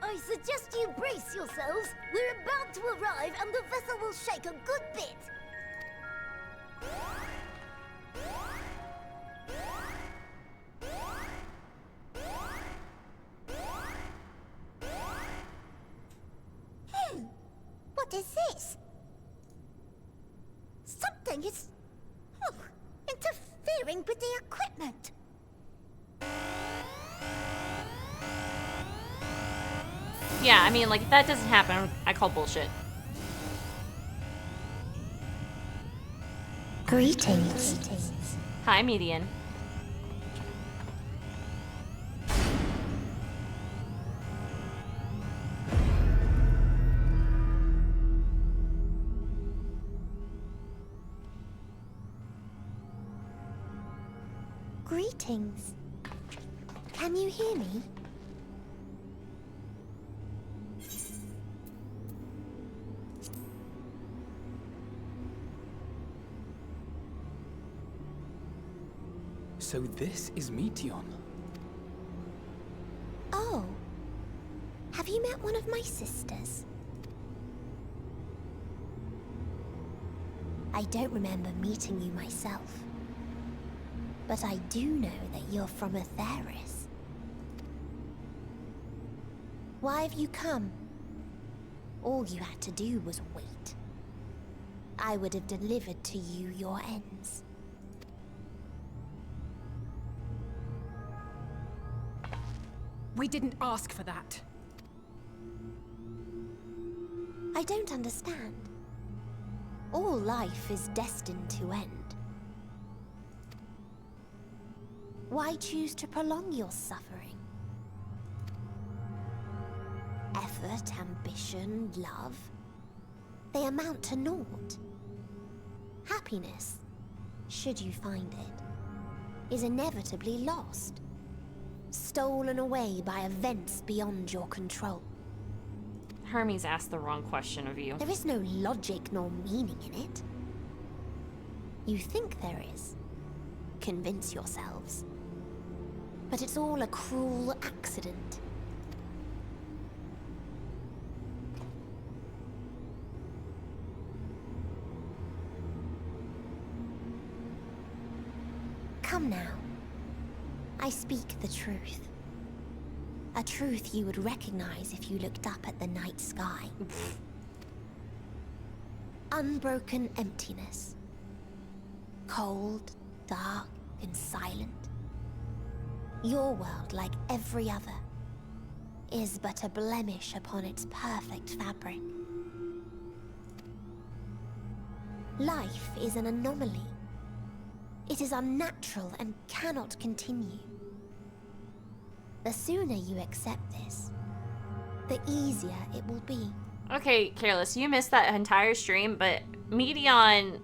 I suggest you brace yourselves. We're about to arrive and the vessel will shake a good bit. What is this? Something is interfering with the equipment.
Yeah, I mean, like, if that doesn't happen, I call bullshit.
Greetings.
Hi, Median.
Greetings. Can you hear me?
So this is Meteon.
Oh. Have you met one of my sisters? I don't remember meeting you myself. But I do know that you're from Atheris. Why have you come? All you had to do was wait. I would have delivered to you your ends.
We didn't ask for that.
I don't understand. All life is destined to end. Why choose to prolong your suffering? Effort, ambition, love, they amount to naught. Happiness, should you find it, is inevitably lost. Stolen away by events beyond your control.
Hermes asked the wrong question of you.
There is no logic nor meaning in it. You think there is. Convince yourselves. But it's all a cruel accident. Come now. I speak the truth. A truth you would recognize if you looked up at the night sky. Unbroken emptiness. Cold, dark, and silent. Your world, like every other, is but a blemish upon its perfect fabric. Life is an anomaly. It is unnatural and cannot continue. The sooner you accept this, the easier it will be.
Okay, Careless, you missed that entire stream, but Meteon...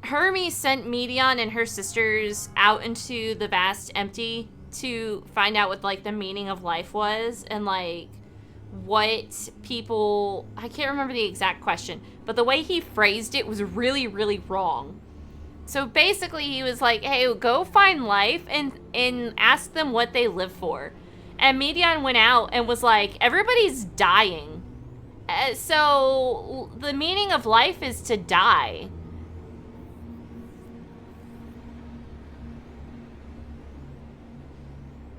Hermes sent Meteon and her sisters out into the vast empty to find out what, like, the meaning of life was and, like, what people... I can't remember the exact question, but the way he phrased it was really, really wrong. So basically he was like, hey, go find life and ask them what they live for. And Meteon went out and was like, everybody's dying. So the meaning of life is to die.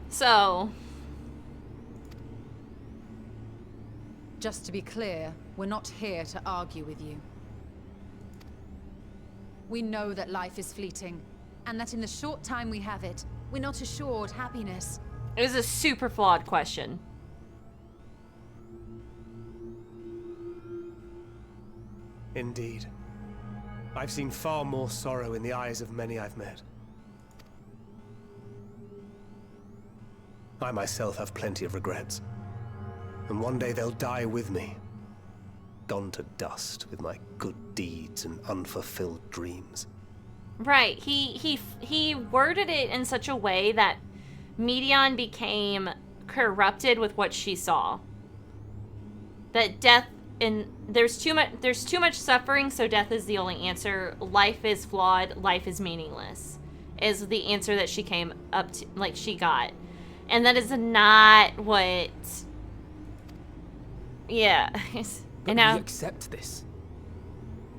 So...
Just to be clear, we're not here to argue with you. We know that life is fleeting, and that in the short time we have it, we're not assured happiness.
It was a super flawed question.
Indeed. I've seen far more sorrow in the eyes of many I've met. I myself have plenty of regrets. And one day they'll die with me. Gone to dust with my good deeds and unfulfilled dreams.
Right. He worded it in such a way that Meteon became corrupted with what she saw. That death there's too much suffering, so death is the only answer. Life is flawed, life is meaningless. Is the answer that she came up to, like she got. And that is not what... Yeah.
But
and now...
we accept this.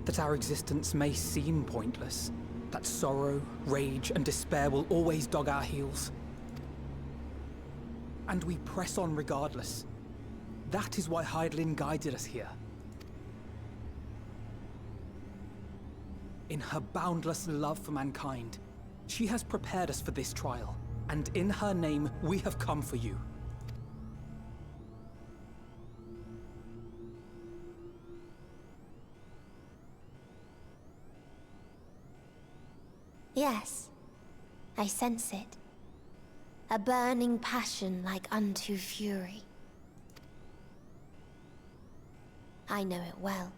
That our existence may seem pointless. That sorrow, rage, and despair will always dog our heels. And we press on regardless. That is why Hydaelyn guided us here. In her boundless love for mankind, she has prepared us for this trial. And in her name, we have come for you.
Yes, I sense it. A burning passion like unto fury. I know it well.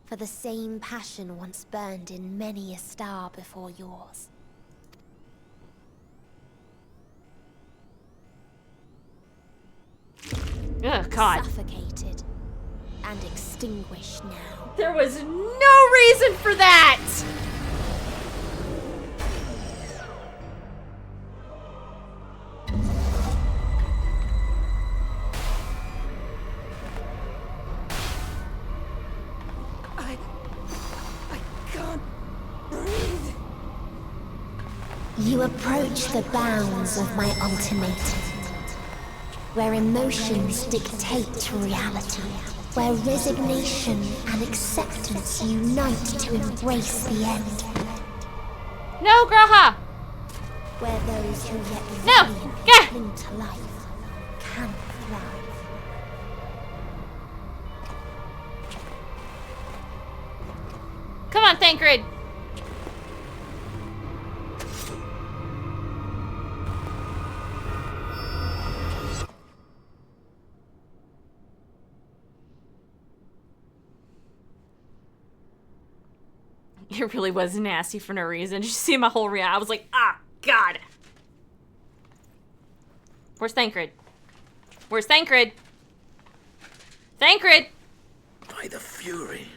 For the same passion once burned in many a star before yours.
Oh, God.
Suffocated and extinguished now.
There was no reason for that!
I can't breathe. You approach the bounds of my ultimatum. Where emotions dictate reality. Where resignation and acceptance unite to embrace the end.
No, Graha!
Where those who yet cling to life can thrive.
Come on, Thancred! It really was nasty for no reason. Did you see my whole reaction? I was like, ah, God. Where's Thancred? Where's Thancred? Thancred!
By the fury.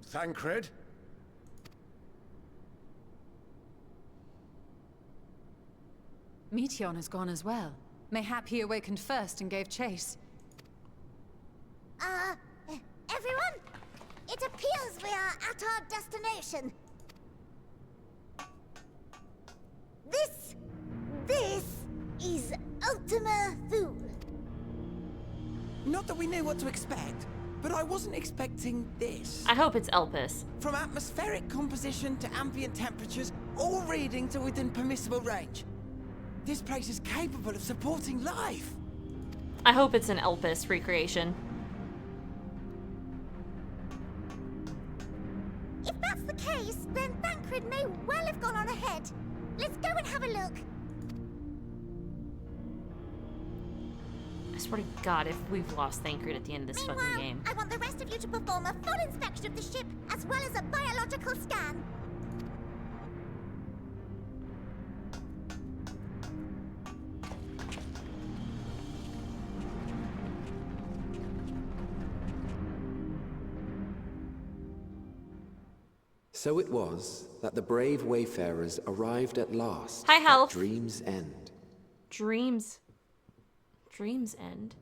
Thancred?
Meteion has gone as well. Mayhap he awakened first and gave chase.
Everyone? It appears we are at our destination. This is Ultima Thule.
Not that we knew what to expect, but I wasn't expecting this.
I hope it's Elpis.
From atmospheric composition to ambient temperatures, all reading to within permissible range. This place is capable of supporting life.
I hope it's an Elpis recreation.
If that's the case, then Thancred may well have gone on ahead. Let's go and have a look.
I swear to God, if we've lost Thancred at the end of this fucking game.
I want the rest of you to perform a full inspection of the ship, as well as a biological scan.
So it was that the brave wayfarers arrived at last.
Hi, Health.
At Dream's End.
Dream's End?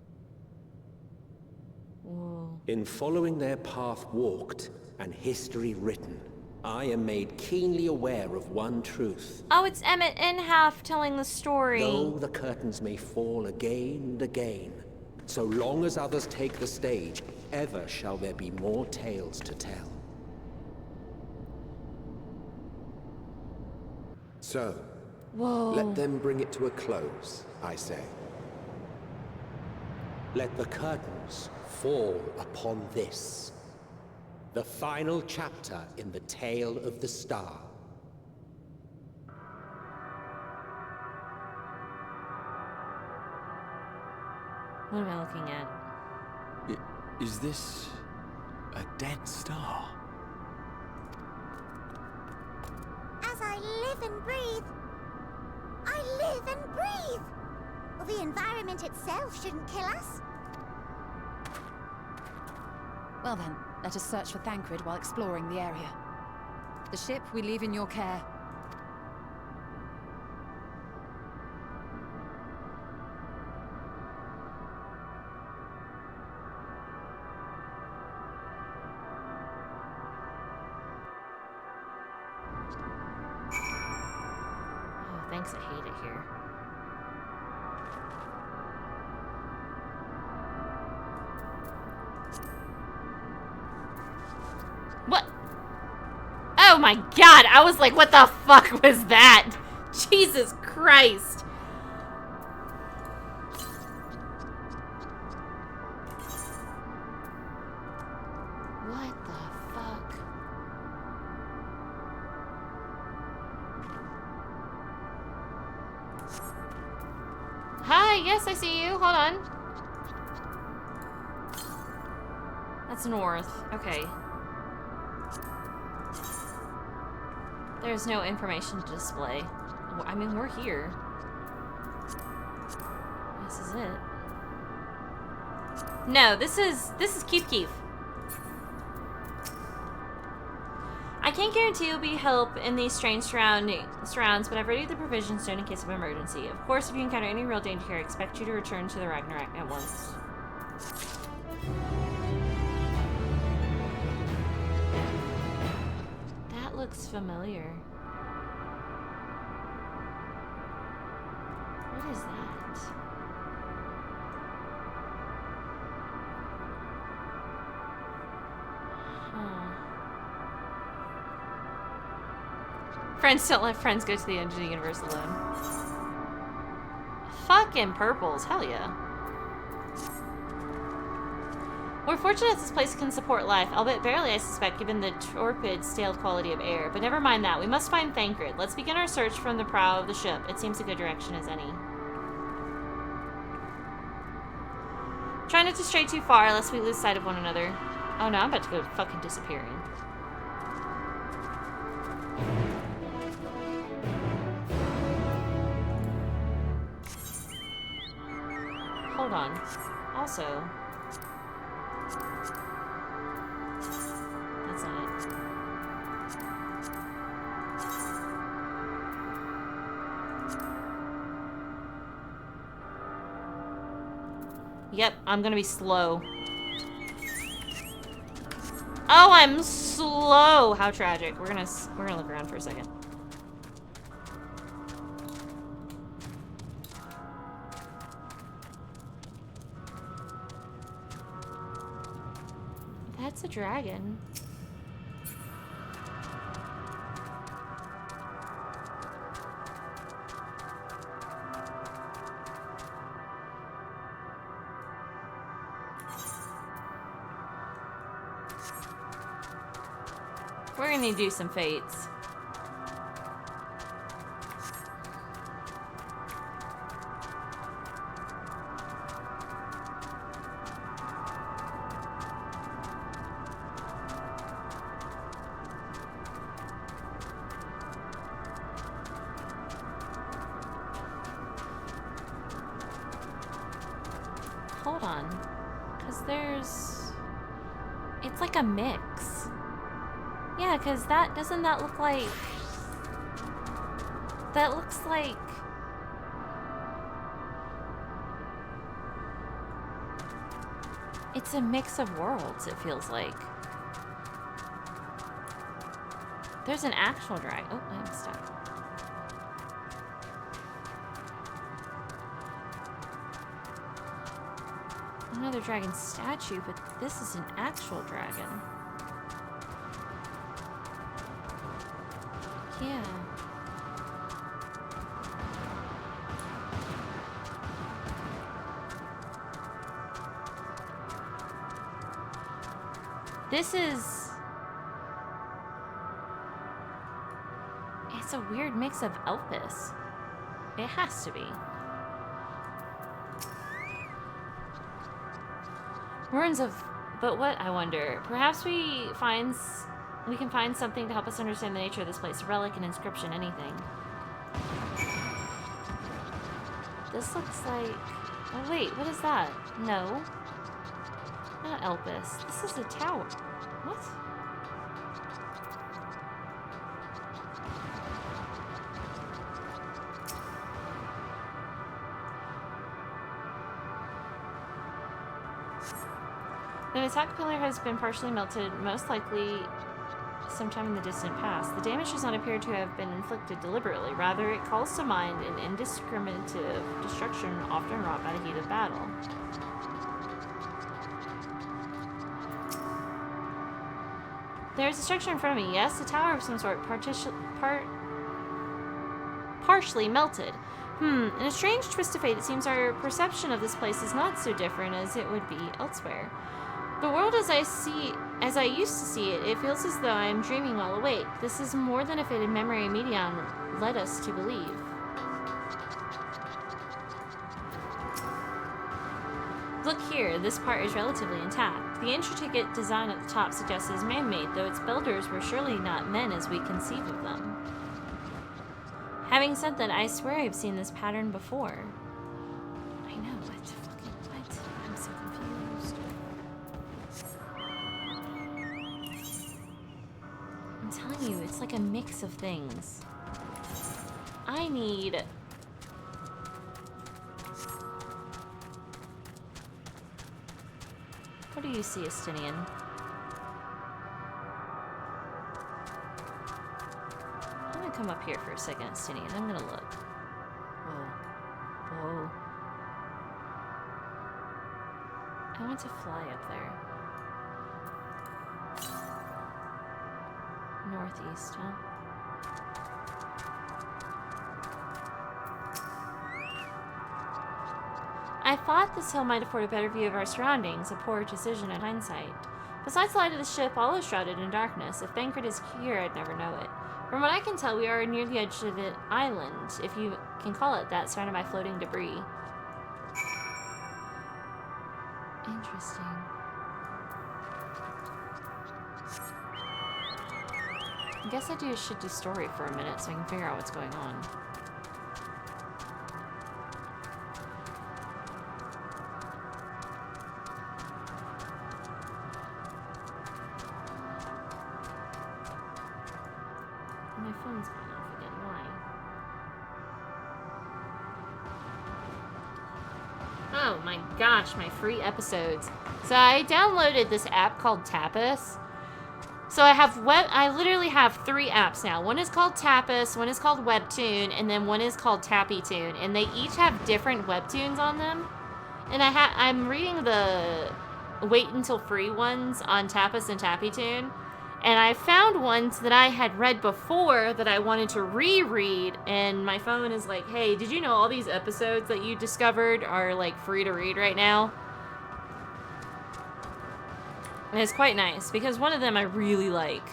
Whoa.
In following their path walked, and history written, I am made keenly aware of one truth.
Oh, it's Emet-Selch telling the story.
Though the curtains may fall again and again, so long as others take the stage, ever shall there be more tales to tell.
So,
whoa.
Let them bring it to a close, I say.
Let the curtains fall upon this, the final chapter in the tale of the star.
What am I looking at?
Is this a dead star?
As I live and breathe, I live and breathe. Well, the environment itself shouldn't kill us.
Well then, let us search for Thancred while exploring the area. The ship we leave in your care.
Oh, thanks, I hate it here. What? Oh my God, I was like, what the fuck was that? Jesus Christ. What? Hi, yes, I see you. Hold on. That's north. Okay. There's no information to display. I mean, we're here. This is it. No, this is Keith. I can't guarantee you'll be help in these strange surrounds, but I've readied the provision stone in case of emergency. Of course, if you encounter any real danger here, I expect you to return to the Ragnarok at once. That looks familiar. What is that? Friends don't let friends go to the end of the universe alone. Fucking purples, hell yeah. We're fortunate this place can support life, albeit barely, I suspect, given the torpid, stale quality of air. But never mind that, we must find Thancred. Let's begin our search from the prow of the ship. It seems a good direction as any. Try not to stray too far, lest we lose sight of one another. Oh no, I'm about to go fucking disappearing. Hold on. Also, that's not it. Yep, I'm gonna be slow. Oh, I'm slow. How tragic. We're gonna look around for a second. That's a dragon. We're gonna do some fates. Hold on, because it's like a mix. Yeah, because doesn't that look like, that looks like, it's a mix of worlds, it feels like. There's an actual dragon. Oh, I'm stuck. Another dragon statue, but this is an actual dragon. Yeah. This is... It's a weird mix of Elpis. It has to be. Ruins of... But what, I wonder? Perhaps we can find something to help us understand the nature of this place. A relic, an inscription, anything. This looks like... Oh wait, what is that? No. Not Elpis. This is a tower. What? The attack pillar has been partially melted, most likely sometime in the distant past. The damage does not appear to have been inflicted deliberately. Rather, it calls to mind an indiscriminative destruction often wrought by the heat of battle. There's a structure in front of me. Yes, a tower of some sort, partially melted. In a strange twist of fate, it seems our perception of this place is not so different as it would be elsewhere. The world as I used to see it, it feels as though I am dreaming while awake. This is more than a faded memory Medion led us to believe. Look here, this part is relatively intact. The intricate design at the top suggests it is man-made, though its builders were surely not men as we conceive of them. Having said that, I swear I've seen this pattern before. I know, what? I'm so confused. I'm telling you, it's like a mix of things. I need... What do you see, Estinian? I'm gonna come up here for a second, Estinian. I'm gonna look. Whoa. Whoa. I want to fly up there. Northeast, huh? I thought this hill might afford a better view of our surroundings, a poor decision in hindsight. Besides the light of the ship, all is shrouded in darkness. If Thancred is here, I'd never know it. From what I can tell, we are near the edge of an island, if you can call it that, surrounded by floating debris. Interesting. I guess I should do story for a minute so I can figure out what's going on. My phone's going off again. Why? Oh my gosh, my free episodes. So I downloaded this app called Tapas. So I literally have 3 apps now. One is called Tapas, one is called Webtoon, and then one is called TappyToon. And they each have different webtoons on them. And I'm reading the wait until free ones on Tapas and TappyToon. And I found ones that I had read before that I wanted to reread, and my phone is like, hey, did you know all these episodes that you discovered are like free to read right now? And it's quite nice, because one of them I really like.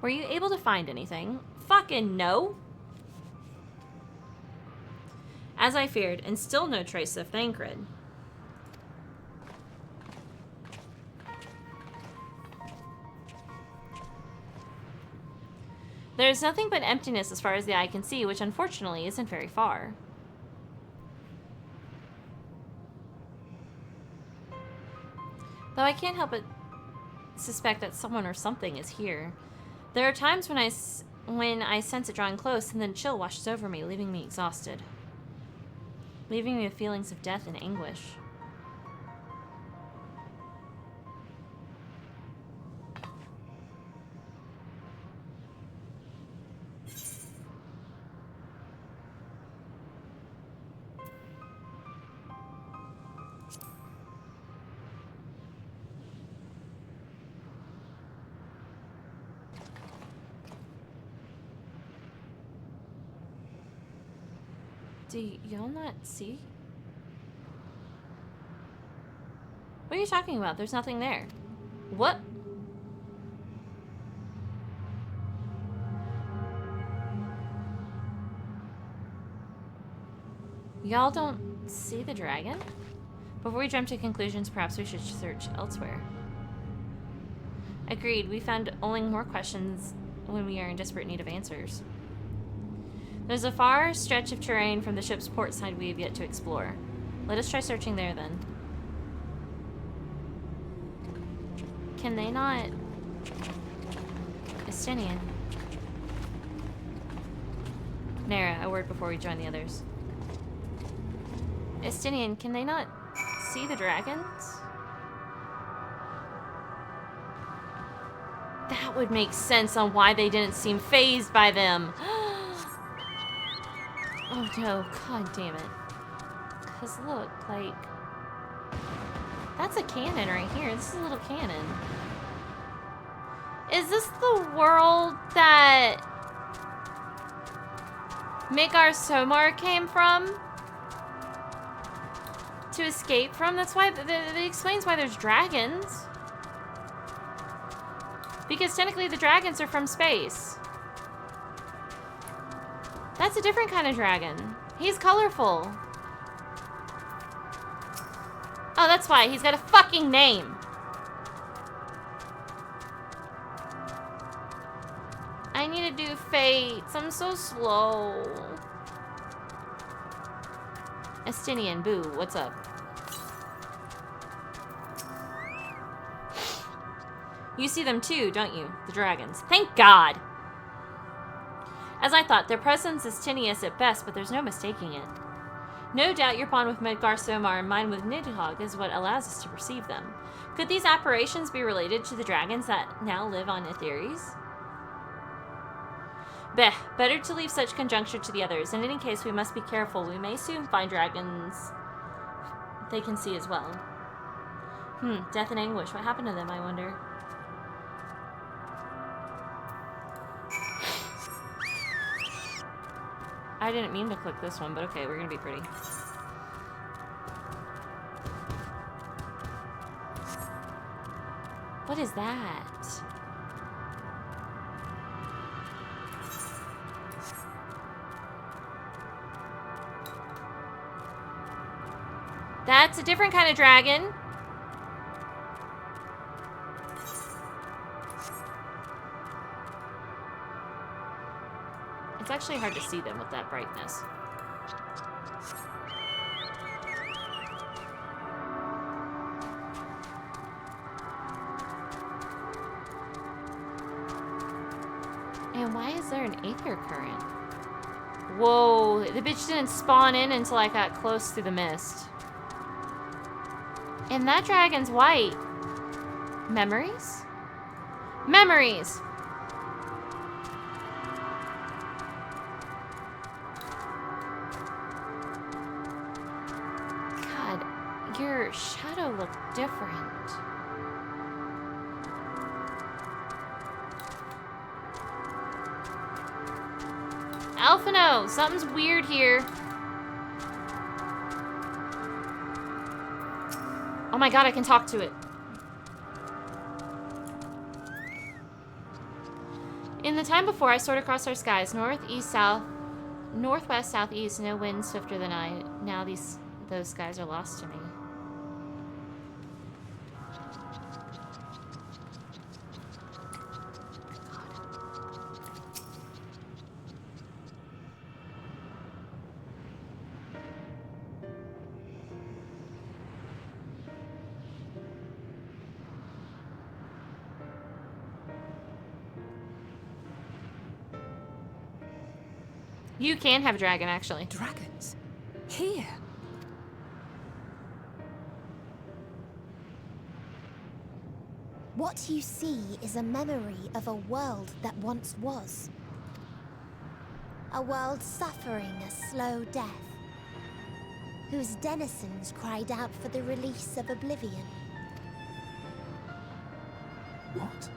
Were you able to find anything? Fucking no! As I feared, and still no trace of Thancred. There is nothing but emptiness as far as the eye can see, which unfortunately isn't very far. Though I can't help but suspect that someone or something is here. There are times when I sense it drawing close, and then chill washes over me, leaving me exhausted. Leaving me with feelings of death and anguish. Do y'all not see? What are you talking about? There's nothing there. What? Y'all don't see the dragon? Before we jump to conclusions, perhaps we should search elsewhere. Agreed. We found only more questions when we are in desperate need of answers. There's a far stretch of terrain from the ship's port side we have yet to explore. Let us try searching there, then. Can they not... Estinian. Nara, a word before we join the others. Estinian, can they not see the dragons? That would make sense on why they didn't seem fazed by them. Oh no, god damn it. Cause look, like... That's a cannon right here. This is a little cannon. Is this the world that... Mikar Somar came from? To escape from? That's why... That explains why there's dragons. Because technically the dragons are from space. That's a different kind of dragon. He's colorful. Oh, that's why. He's got a fucking name. I need to do fates. I'm so slow. Estinian, boo, what's up? You see them too, don't you? The dragons. Thank God! As I thought, their presence is tenuous at best, but there's no mistaking it. No doubt your bond with Midgar-Somar and mine with Nidhogg is what allows us to perceive them. Could these apparitions be related to the dragons that now live on Aetheres? Beh, better to leave such conjuncture to the others. In any case, we must be careful. We may soon find dragons they can see as well. Death and anguish. What happened to them, I wonder? I didn't mean to click this one, but okay, we're gonna be pretty. What is that? That's a different kind of dragon. It's actually hard to see them with that brightness. And why is there an aether current? Whoa, the bitch didn't spawn in until I got close to the mist. And that dragon's white. Memories? Memories! God, your shadow looked different. Alphino, something's weird here. Oh my god, I can talk to it. In the time before, I soared across our skies, north, east, south, northwest, southeast, no wind swifter than I. Now those skies are lost to me. You can have a dragon, actually.
Dragons? Here?
What you see is a memory of a world that once was. A world suffering a slow death, whose denizens cried out for the release of oblivion.
What?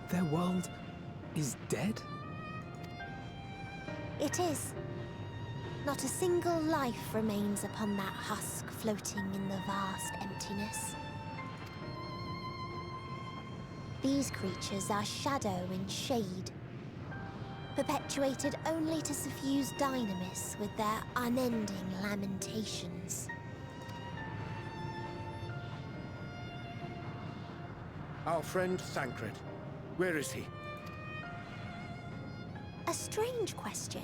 Their world is dead?
It is. Not a single life remains upon that husk floating in the vast emptiness. These creatures are shadow and shade, perpetuated only to suffuse dynamis with their unending lamentations.
Our friend Thancred, where is he?
A strange question.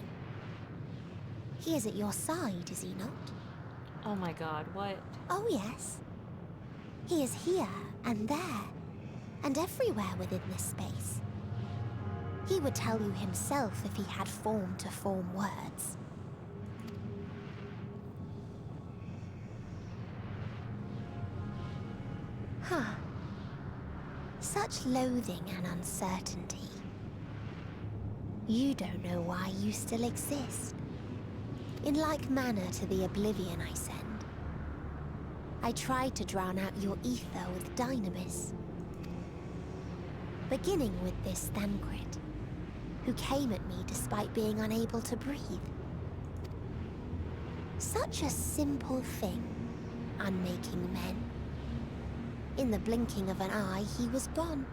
He is at your side, is he not?
Oh my god, what?
Oh yes. He is here, and there, and everywhere within this space. He would tell you himself if he had form to form words. Huh. Such loathing and uncertainty. You don't know why you still exist. In like manner to the oblivion I send. I tried to drown out your ether with dynamis. Beginning with this Thancred, who came at me despite being unable to breathe. Such a simple thing, unmaking men. In the blinking of an eye, he was gone.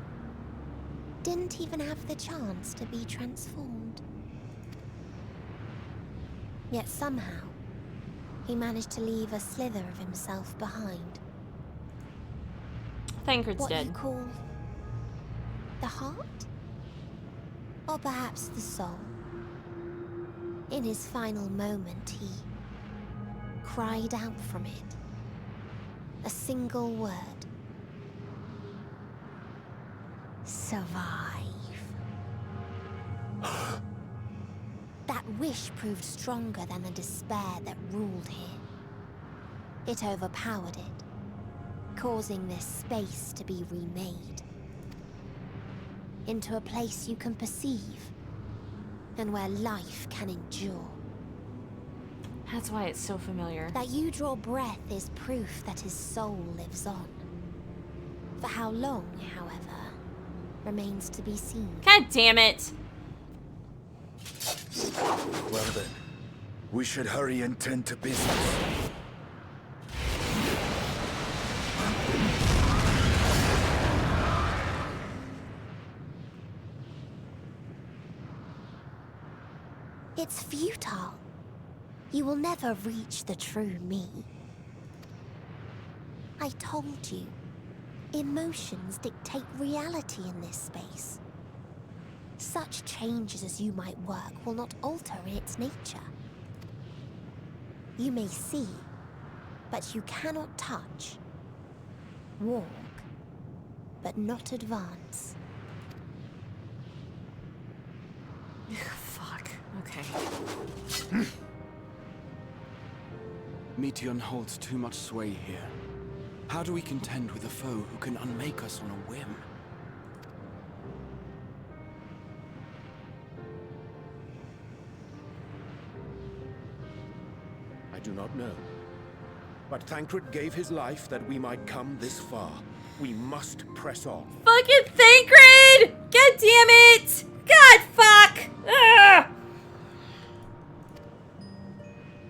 Didn't even have the chance to be transformed. Yet somehow, he managed to leave a slither of himself behind.
Thancred's
What
dead.
you call the heart? Or perhaps the soul? In his final moment, he cried out from it. A single word. Survive. That wish proved stronger than the despair that ruled here. It overpowered it, causing this space to be remade into a place you can perceive and where life can endure.
That's why it's so familiar.
That you draw breath is proof that his soul lives on. For how long, however, remains to be seen.
God damn it!
Well then, we should hurry and tend to business.
It's futile. You will never reach the true me. I told you, emotions dictate reality in this space. Such changes as you might work will not alter its nature. You may see, but you cannot touch. Walk, but not advance.
Fuck. Okay.
Meteion holds too much sway here. How do we contend with a foe who can unmake us on a whim?
I do not know. But Thancred gave his life that we might come this far. We must press on.
Fucking Thancred! God damn it! God fuck! Ugh!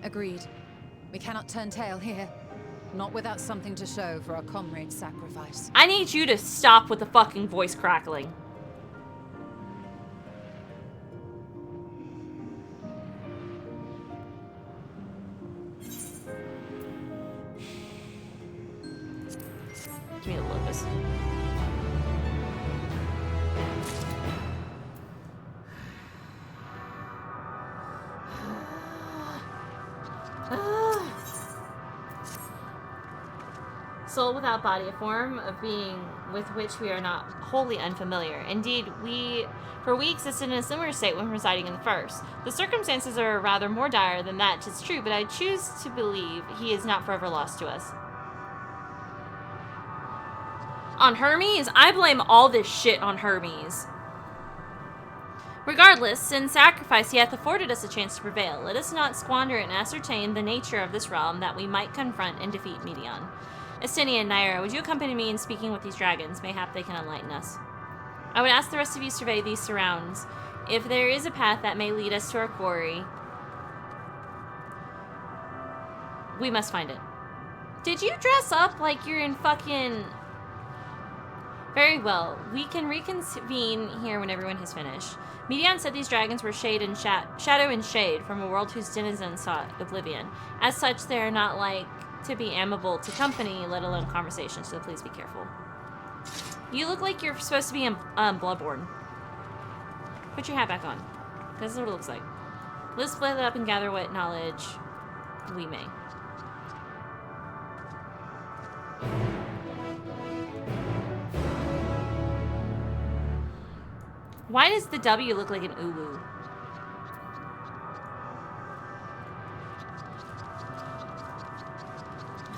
Agreed. We cannot turn tail here. Not without something to show for our comrade's sacrifice.
I need you to stop with the fucking voice crackling. Give me the locust. Soul without body, a form of being with which we are not wholly unfamiliar. Indeed, we, for we existed in a similar state when residing in the first. The circumstances are rather more dire than that, 'tis true, but I choose to believe he is not forever lost to us. On Hermes? I blame all this shit on Hermes. Regardless, since sacrifice he hath afforded us a chance to prevail, let us not squander it and ascertain the nature of this realm that we might confront and defeat Meteion. Estenia and Naira, would you accompany me in speaking with these dragons? Mayhap they can enlighten us. I would ask the rest of you to survey these surrounds. If there is a path that may lead us to our quarry, we must find it. Did you dress up like you're in fucking... Very well. We can reconvene here when everyone has finished. Meteion said these dragons were shade and shadow and shade from a world whose denizens sought oblivion. As such, they are not like to be amiable to company, let alone conversation, so please be careful. You look like you're supposed to be in Bloodborne. Put your hat back on. This is what it looks like. Let's split it up and gather what knowledge we may. Why does the W look like an uwu?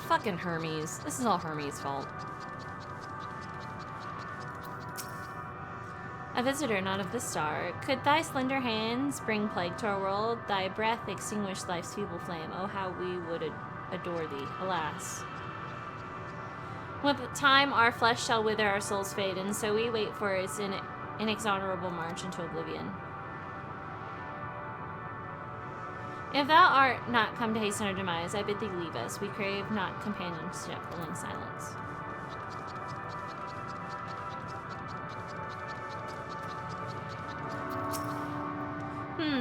Fucking Hermes. This is all Hermes' fault. A visitor not of the star. Could thy slender hands bring plague to our world? Thy breath extinguish life's feeble flame. Oh, how we would adore thee. Alas. With time our flesh shall wither, our souls fade, and so we wait for its inexorable march into oblivion. If thou art not come to hasten our demise, I bid thee leave us. We crave not companionship, only silence.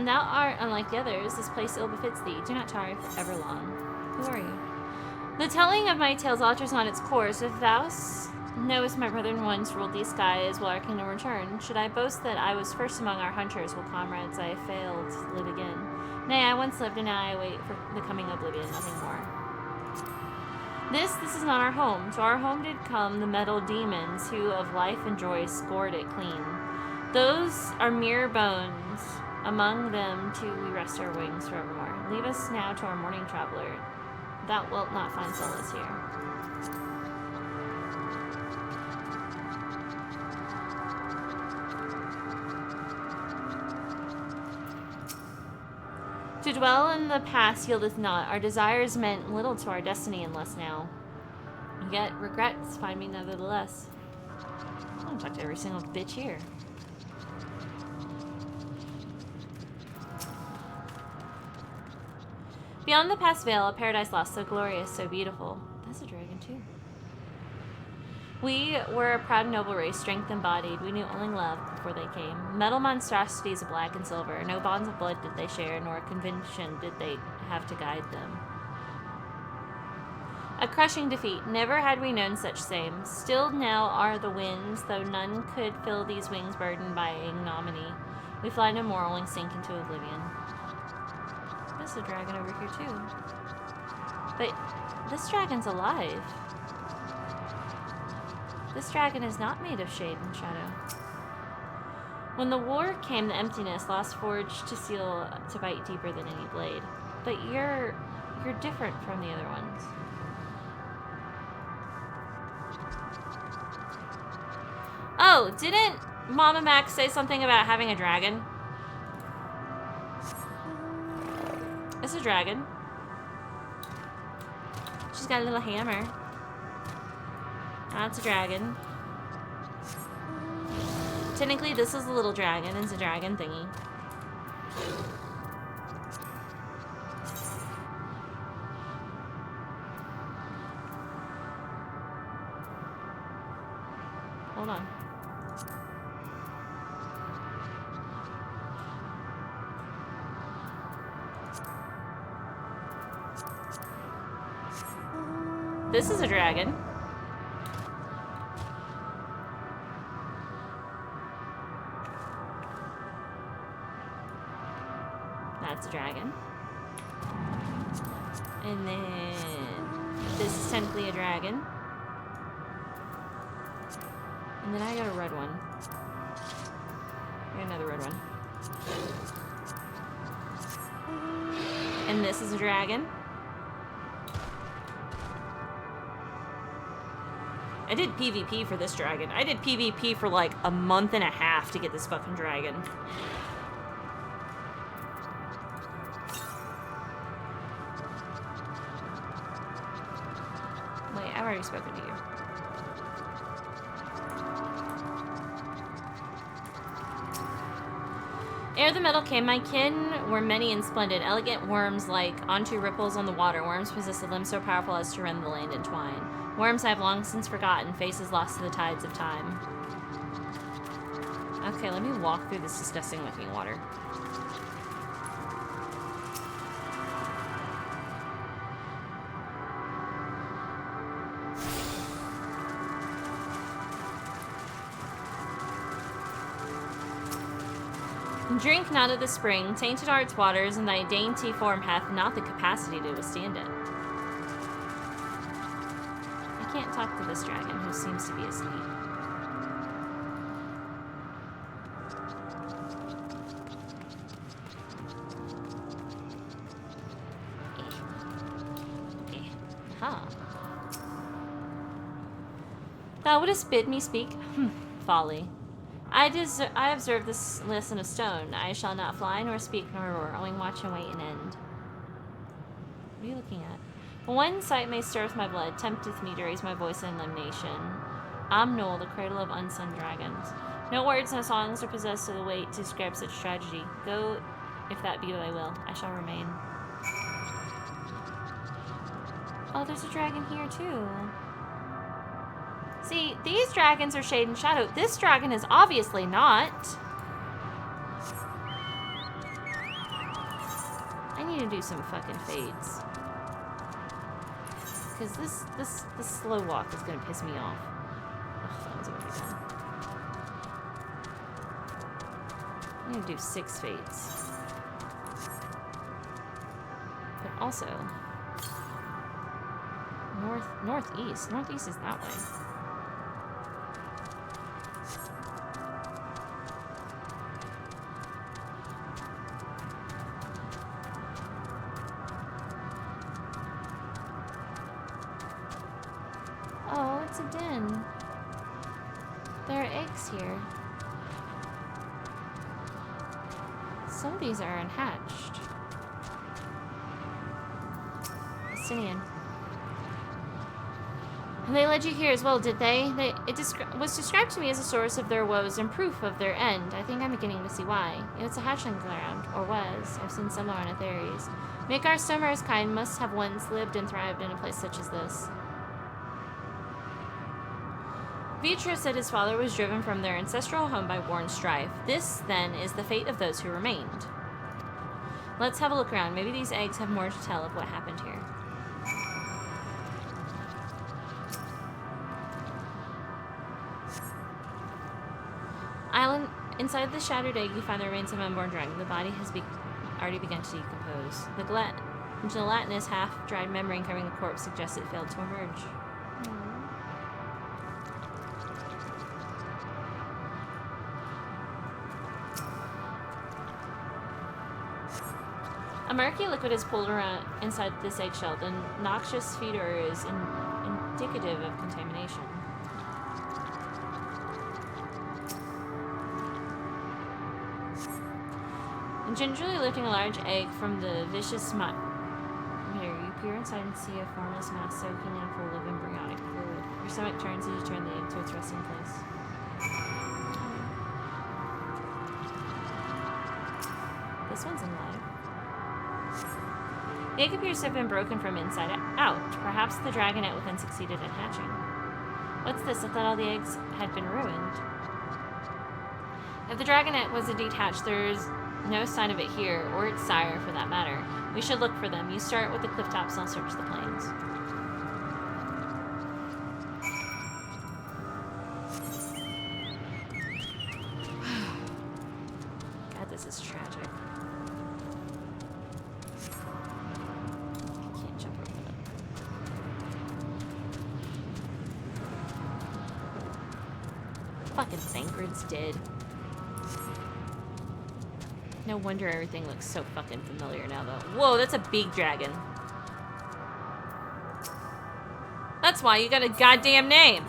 Thou art unlike the others. This place ill befits thee. Do not tarry for ever long. Who are you? The telling of my tales alters not its course. If thou knowest my brethren once ruled these skies, will our kingdom return? Should I boast that I was first among our hunters, will comrades I failed live again? Nay, I once lived, and now I wait for the coming oblivion, nothing more. This is not our home. To our home did come the metal demons, who of life and joy scored it clean. Those are mere bones. Among them too we rest our wings forevermore. Leave us now to our morning traveler. Thou wilt not find solace here. To dwell in the past yieldeth not. Our desires meant little to our destiny unless now. Yet regrets find me nevertheless. I'm gonna talk to every single bitch here. Beyond the past veil, a paradise lost, so glorious, so beautiful. That's a dragon too. We were a proud and noble race, strength embodied. We knew only love before they came. Metal monstrosities of black and silver. No bonds of blood did they share, nor a convention did they have to guide them. A crushing defeat. Never had we known such same. Stilled now are the winds, though none could fill these wings burdened by ignominy. We fly no more, only sink into oblivion. There's a dragon over here too. But this dragon's alive. This dragon is not made of shade and shadow. When the war came, the emptiness, lost forged to seal, to bite deeper than any blade. But you're different from the other ones. Oh, didn't Mama Max say something about having a dragon? It's a dragon. She's got a little hammer. That's a dragon. Technically, this is a little dragon. It's a dragon thingy. Hold on. This is a dragon. That's a dragon. And then this is technically a dragon. And then I got a red one. I got another red one. And this is a dragon. I did PvP for this dragon. I did PvP for like a month and a half to get this fucking dragon. Wait, I've already spoken to you. Ere the metal came, my kin were many and splendid, elegant worms like onto ripples on the water. Worms possess a limb so powerful as to rend the land in twine. Worms I have long since forgotten, faces lost to the tides of time. Okay, let me walk through this disgusting looking water. Drink not of the spring, tainted are its waters, and thy dainty form hath not the capacity to withstand it. I can't talk to this dragon, who seems to be asleep. Huh. Thou wouldst bid me speak? Folly. I observe this lesson of stone. I shall not fly, nor speak, nor roar, only watch and wait an end. What are you looking at? One sight may stir with my blood, tempteth me to raise my voice in lamentation. Amnol, the cradle of unsunned dragons. No words, no songs are possessed to the weight to describe such tragedy. Go, if that be thy will, I shall remain. Oh, there's a dragon here too. See, these dragons are shade and shadow. This dragon is obviously not. need to do some fucking fades. Because this slow walk is gonna piss me off. Ugh, that was already done. I'm gonna do 6 fades. But also northeast. Northeast is that way. Oh, it's a den. There are eggs here. Some of these are unhatched. Justinian. And they led you here as well, did they? It was described to me as a source of their woes and proof of their end. I think I'm beginning to see why. It's a hatchling ground, or was. I've seen similar on Atheres. Makar Stomar's kind must have once lived and thrived in a place such as this. Vitra said his father was driven from their ancestral home by war and strife. This, then, is the fate of those who remained. Let's have a look around. Maybe these eggs have more to tell of what happened here. Island, inside the shattered egg, you find the remains of an unborn dragon. The body has already begun to decompose. The gelatinous, half-dried membrane covering the corpse suggests it failed to emerge. A murky liquid is pooled around inside this eggshell. The noxious feeder is indicative of contamination. Gingerly lifting a large egg from the vicious here, you peer inside and see a formless mass soaking in full of embryonic fluid. Your stomach turns as you turn the egg to its resting place. This one's alive. The egg appears to have been broken from inside out. Perhaps the dragonette within succeeded in hatching. What's this? I thought all the eggs had been ruined. If the dragonette was indeed hatched, there's no sign of it here, or its sire for that matter. We should look for them. You start with the cliff tops and I'll search the plains. God, this is tragic. I can't jump over that. Fucking Thancred's dead. No wonder everything looks so fucking familiar now, though. Whoa, that's a big dragon. That's why you got a goddamn name.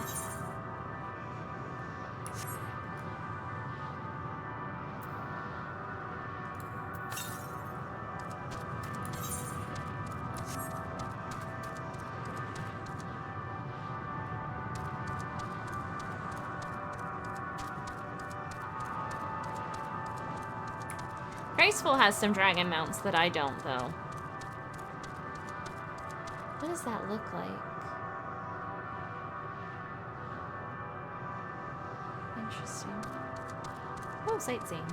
Graceful has some dragon mounts that I don't, though. What does that look like? Interesting. Oh, sightseeing.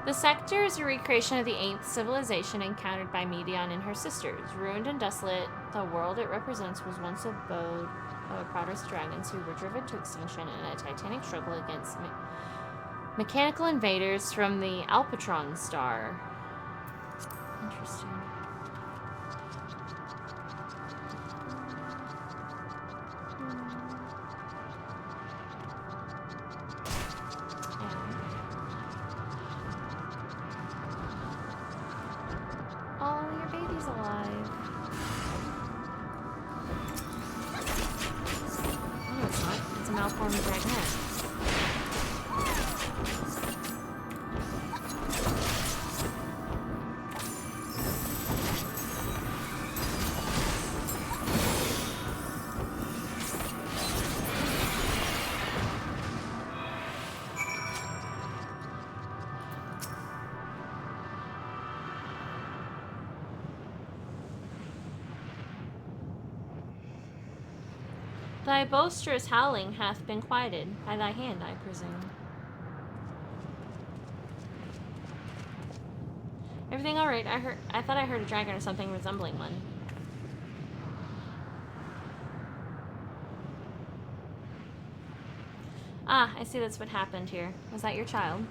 The sector is a recreation of the 8th civilization encountered by Medion and her sisters. Ruined and desolate, the world it represents was once abode of Protoss dragons who were driven to extinction in a titanic struggle against mechanical invaders from the Alpatron star. Interesting. Thy boisterous howling hath been quieted by thy hand, I presume. Everything all right? I thought I heard a dragon or something resembling one. Ah, I see that's what happened here. Was that your child?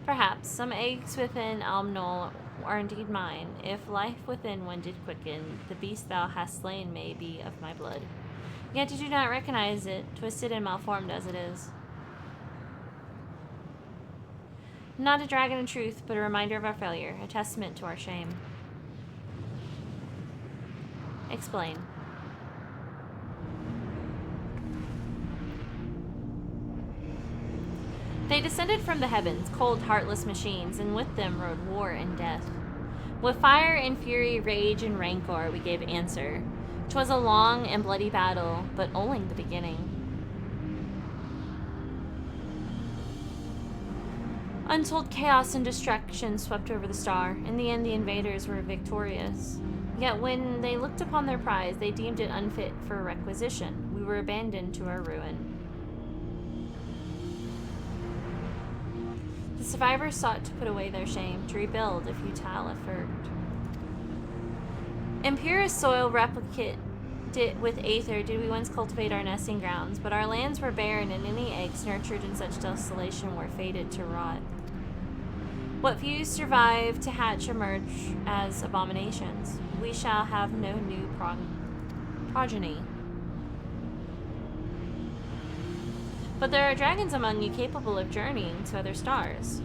Perhaps. Some eggs within Almnol are indeed mine. If life within one did quicken, the beast thou hast slain may be of my blood. Yet you do not recognize it, twisted and malformed as it is. Not a dragon in truth, but a reminder of our failure, a testament to our shame. Explain. They descended from the heavens, cold, heartless machines, and with them rode war and death. With fire and fury, rage and rancor, we gave answer. 'Twas a long and bloody battle, but only the beginning. Untold chaos and destruction swept over the star. In the end, the invaders were victorious. Yet when they looked upon their prize, they deemed it unfit for requisition. We were abandoned to our ruin. The survivors sought to put away their shame, to rebuild a futile effort. In purest soil replicate with aether did we once cultivate our nesting grounds, but our lands were barren, and any eggs nurtured in such desolation were fated to rot. What few survived to hatch emerge as abominations. We shall have no new progeny. But there are dragons among you capable of journeying to other stars.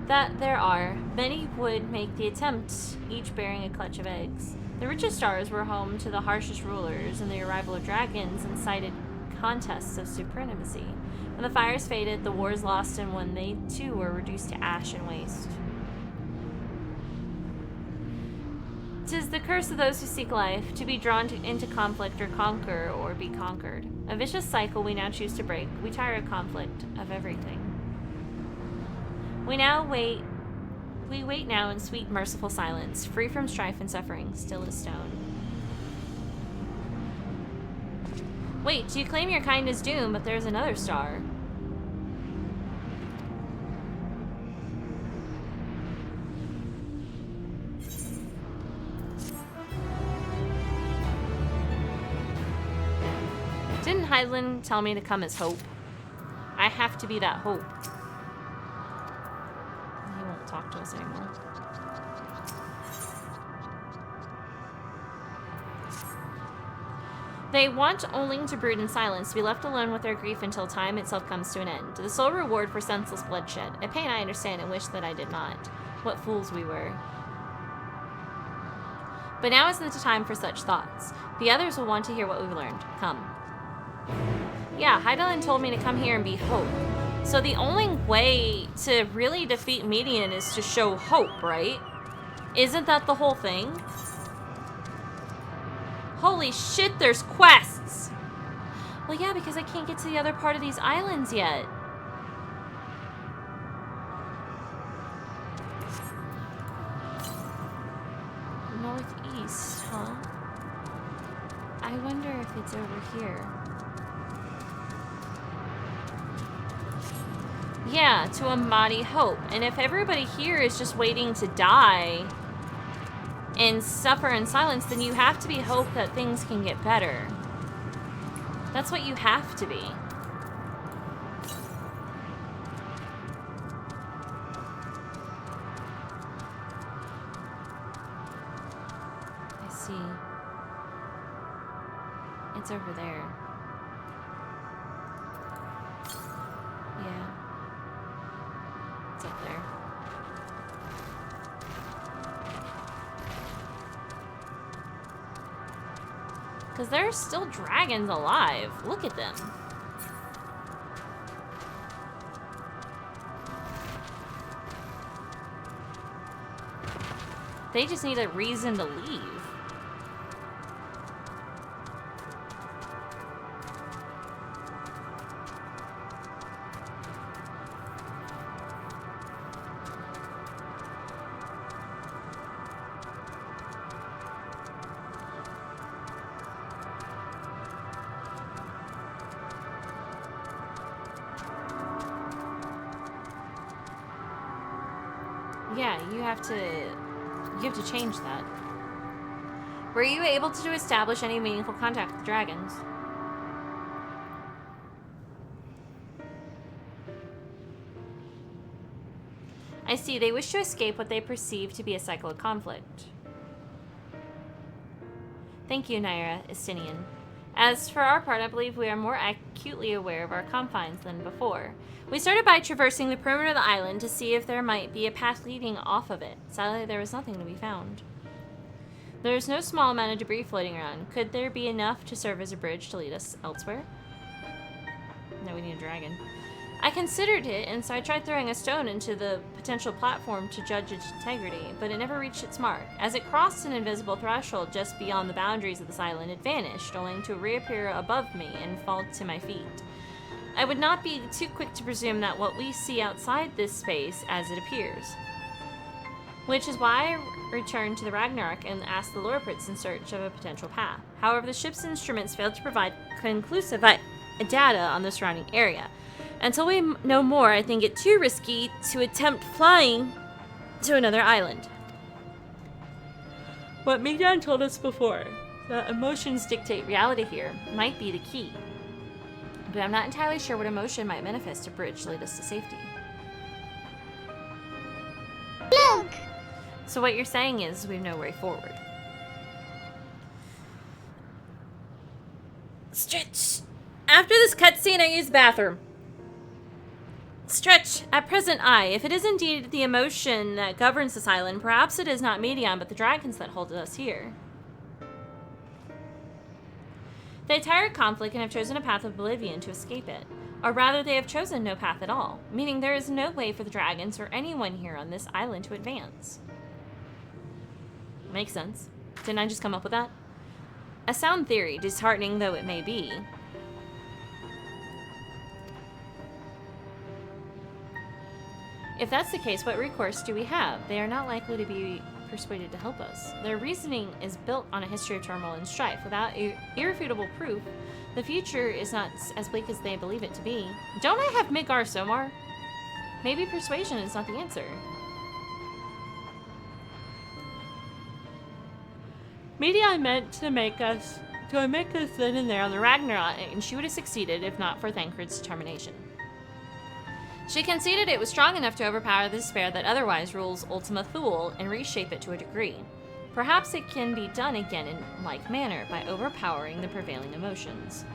That there are. Many would make the attempt, each bearing a clutch of eggs. The richest stars were home to the harshest rulers, and the arrival of dragons incited contests of supremacy. When the fires faded, the wars lost, and when they too were reduced to ash and waste. 'Tis the curse of those who seek life, to be drawn into conflict or conquer or be conquered. A vicious cycle we now choose to break. We tire of conflict, of everything. We wait now in sweet, merciful silence, free from strife and suffering, still as stone. Wait, you claim your kind is doomed, but there's another star. Didn't Hydaelyn tell me to come as hope? I have to be that hope. He won't talk to us anymore. They want only to brood in silence, to be left alone with their grief until time itself comes to an end. The sole reward for senseless bloodshed. A pain I understand and wish that I did not. What fools we were. But now isn't the time for such thoughts. The others will want to hear what we've learned. Come. Yeah, Hydaelyn told me to come here and be hope. So the only way to really defeat Median is to show hope, right? Isn't that the whole thing? Holy shit, there's quests! Well, yeah, because I can't get to the other part of these islands yet. Northeast, huh? I wonder if it's over here. Yeah, to a mighty hope. And if everybody here is just waiting to die and suffer in silence, then you have to be hope that things can get better. That's what you have to be. I see. It's over there. Yeah. It's up there. Because there are still dragons alive. Look at them. They just need a reason to leave. Yeah, you have to change that. Were you able to establish any meaningful contact with the dragons? I see. They wish to escape what they perceive to be a cycle of conflict. Thank you, Naira Estinian. As for our part, I believe we are more acutely aware of our confines than before. We started by traversing the perimeter of the island to see if there might be a path leading off of it. Sadly, there was nothing to be found. There is no small amount of debris floating around. Could there be enough to serve as a bridge to lead us elsewhere? No, we need a dragon. I considered it, and so I tried throwing a stone into the potential platform to judge its integrity, but it never reached its mark. As it crossed an invisible threshold just beyond the boundaries of this island, it vanished, only to reappear above me and fall to my feet. I would not be too quick to presume that what we see outside this space as it appears. Which is why I returned to the Ragnarok and asked the Lorpritz in search of a potential path. However, the ship's instruments failed to provide conclusive data on the surrounding area. Until we know more, I think it too risky to attempt flying to another island. What Migdan told us before, that emotions dictate reality here, might be the key. But I'm not entirely sure what emotion might manifest a bridge to lead us to safety.
Look!
So what you're saying is we have no way forward. Stretch! After this cutscene, I use the bathroom. Stretch, at present if it is indeed the emotion that governs this island, perhaps it is not Medion but the dragons that hold us here. They tire conflict and have chosen a path of oblivion to escape it. Or rather, they have chosen no path at all, meaning there is no way for the dragons or anyone here on this island to advance. Makes sense. Didn't I just come up with that? A sound theory, disheartening though it may be. If that's the case, what recourse do we have? They are not likely to be persuaded to help us. Their reasoning is built on a history of turmoil and strife. Without irrefutable proof, the future is not as bleak as they believe it to be. Don't I have Midgar Somar? Maybe persuasion is not the answer. Maybe I meant to make us then and there on the Ragnarok, and she would have succeeded if not for Thancred's determination. She conceded it was strong enough to overpower the despair that otherwise rules Ultima Thule and reshape it to a degree. Perhaps it can be done again in like manner by overpowering the prevailing emotions.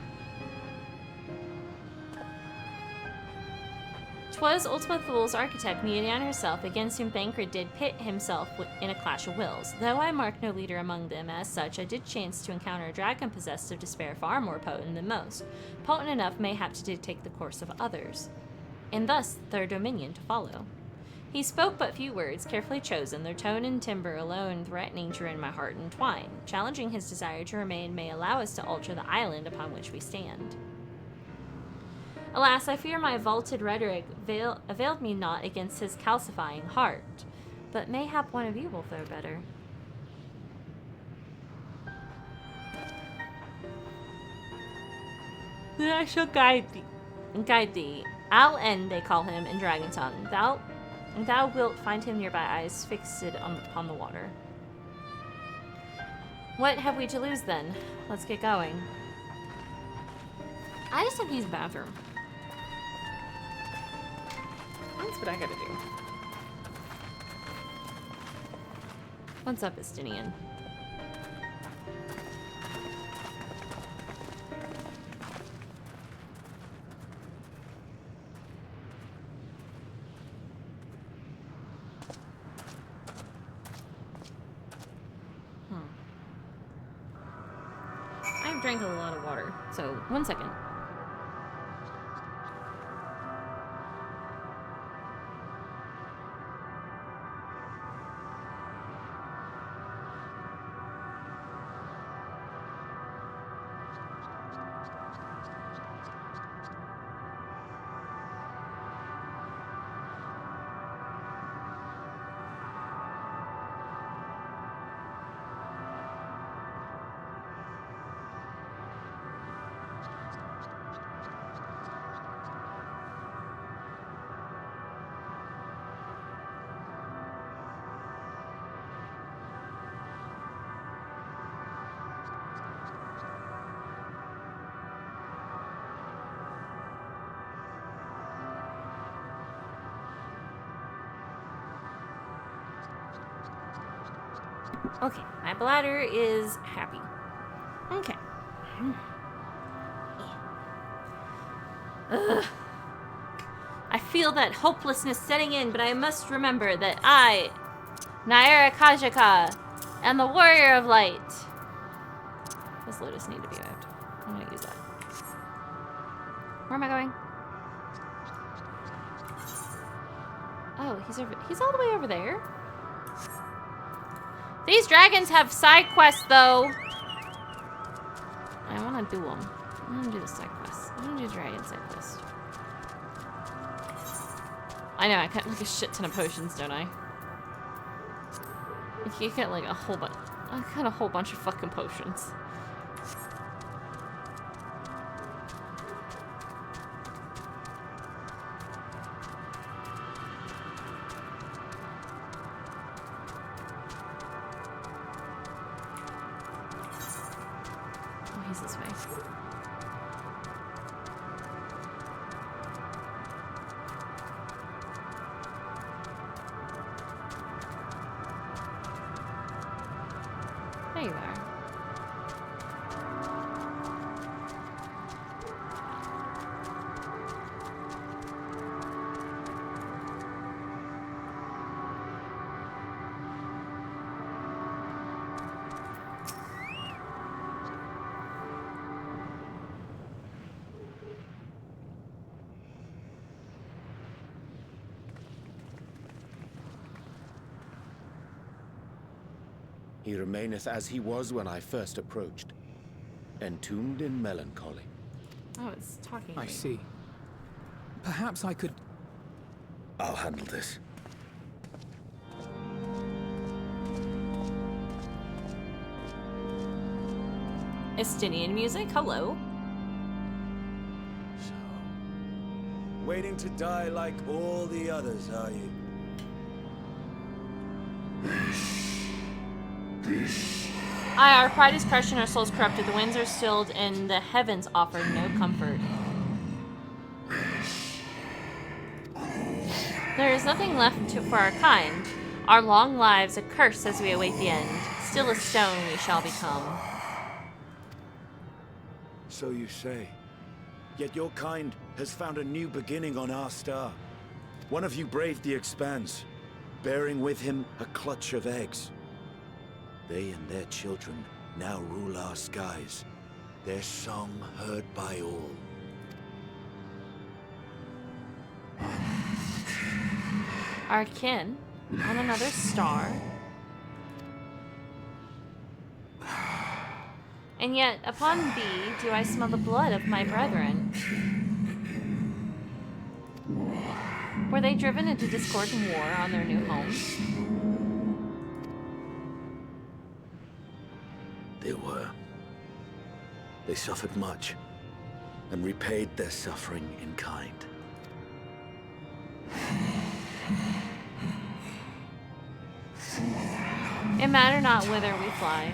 'Twas Ultima Thule's architect, Medion herself, against whom Thancred did pit himself in a clash of wills. Though I marked no leader among them as such, I did chance to encounter a dragon possessed of despair far more potent than most, potent enough mayhap to dictate the course of others, and thus their dominion to follow. He spoke but few words, carefully chosen, their tone and timbre alone threatening to rend my heart in twine. Challenging his desire to remain may allow us to alter the island upon which we stand. Alas, I fear my vaulted rhetoric availed me not against his calcifying heart, but mayhap one of you will fare better. Then I shall guide thee. Al-En, they call him in dragon tongue. Thou wilt find him nearby, eyes fixed upon the water. What have we to lose then? Let's get going. I just have to use the bathroom. That's what I gotta do. What's up, Estinian? I've drank a lot of water, so 1 second. Okay, my bladder is happy. Okay. Ugh. I feel that hopelessness setting in, but I must remember that I, Naira Kajaka, am the Warrior of Light. Does Lotus need to be moved? I'm gonna use that. Where am I going? Oh, he's all the way over there. These dragons have side quests, though. I want to do them. I want to do the side quests. I want to do dragon side quest. I know, I got like a shit ton of potions, don't I? You get like a whole bunch. I got a whole bunch of fucking potions. Oh, he's this way. There you are.
He remaineth as he was when I first approached, entombed in melancholy.
Oh, it's talking to
I
me.
see. Perhaps I could...
I'll handle this.
Estinian music, hello.
Waiting to die like all the others, are you?
Aye, our pride is crushed and our souls corrupted. The winds are stilled and the heavens offer no comfort. There is nothing left for our kind. Our long lives a curse as we await the end. Still a stone we shall become.
So you say. Yet your kind has found a new beginning on our star. One of you braved the Expanse, bearing with him a clutch of eggs. They and their children now rule our skies, their song heard by all.
Our kin on another star. And yet, upon thee do I smell the blood of my brethren. Were they driven into discord and war on their new homes?
They were. They suffered much, and repaid their suffering in kind.
It matter not whither we fly.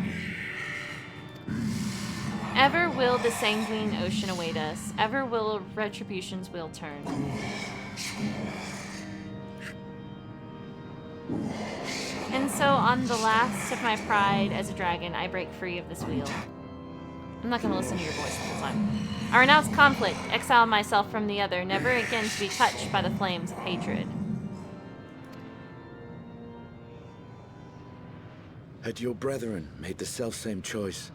Ever will the sanguine ocean await us. Ever will retribution's wheel turn. And so on the last of my pride as a dragon, I break free of this wheel. I'm not gonna listen to your voice the whole time. I renounce conflict, exile myself from the other, never again to be touched by the flames of hatred.
Had your brethren made the selfsame choice,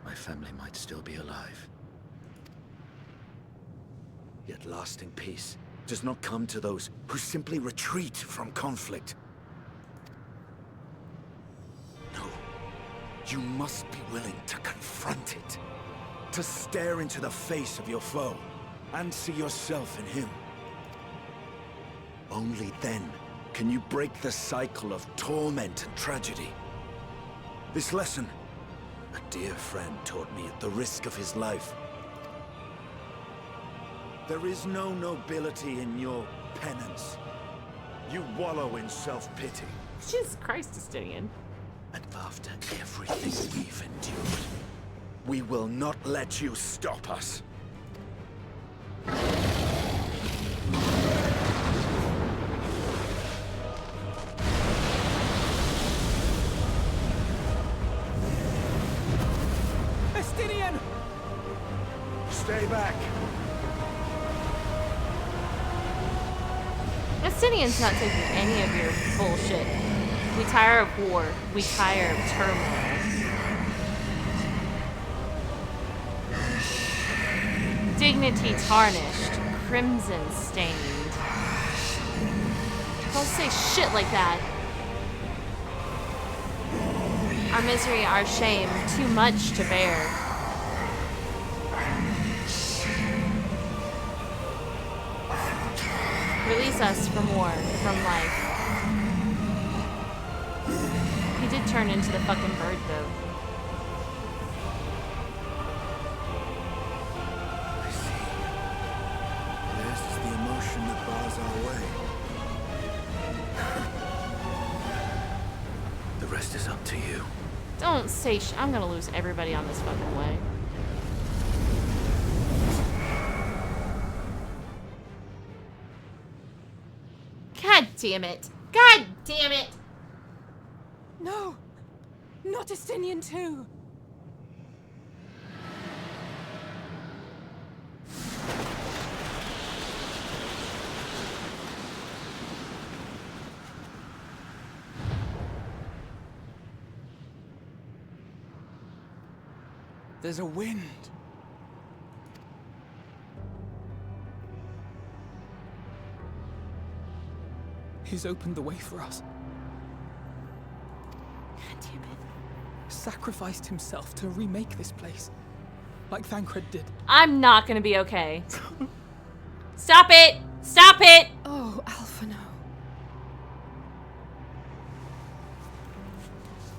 my family might still be alive. Yet lasting peace does not come to those who simply retreat from conflict. No, you must be willing to confront it, to stare into the face of your foe, and see yourself in him. Only then can you break the cycle of torment and tragedy. This lesson, a dear friend taught me at the risk of his life. There is no nobility in your penance. You wallow in self-pity.
Jesus Christ, Estinian.
And after everything we've endured, we will not let you stop us.
Stay back.
Justinian's not taking any of your bullshit. We tire of war. We tire of turmoil. Dignity tarnished. Crimson stained. Don't say shit like that. Our misery, our shame, too much to bear. Release us from war, from life. He did turn into the fucking bird, though.
I see. This is the emotion that bars our way. The rest is up to you.
Don't say I'm gonna lose everybody on this fucking way. God damn it. God damn it.
No! Not Justinian too!
There's a wind. He's opened the way for us.
God damn it.
Sacrificed himself to remake this place. Like Thancred did.
I'm not gonna be okay. Stop it! Stop it!
Oh, Alphino.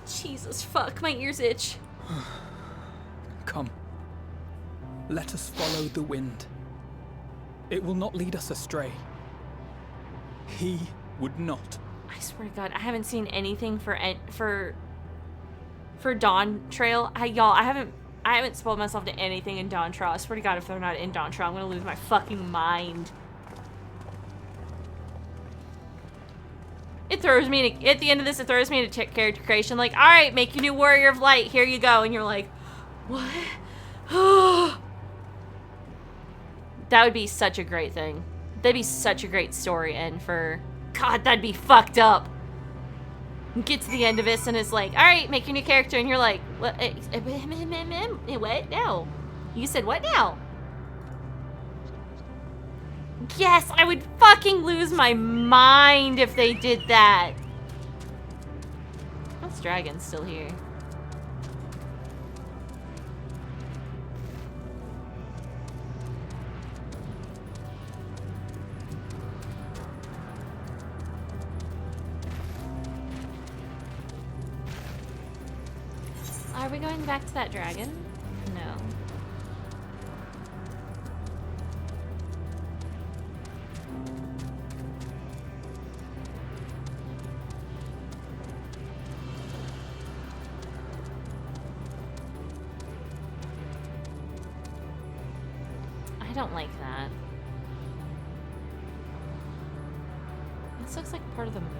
Jesus fuck, my ears itch.
Come. Let us follow the wind. It will not lead us astray. He would not.
I swear to God, I haven't seen anything for Dawn Trail. Y'all, I haven't spoiled myself to anything in Dawn Trail. I swear to God, if they're not in Dawn Trail, I'm gonna lose my fucking mind. It throws me to, at the end of this, it throws me into character creation. Like, all right, make your new Warrior of Light. Here you go, and you're like, what? That would be such a great thing. That'd be such a great story end for... God, that'd be fucked up. Get to the end of this and it's like, all right, make your new character, and you're like, what? What now? You said what now? Yes, I would fucking lose my mind if they did that. This dragon's still here. Are we going back to that dragon? No. I don't like that. This looks like part of the moon.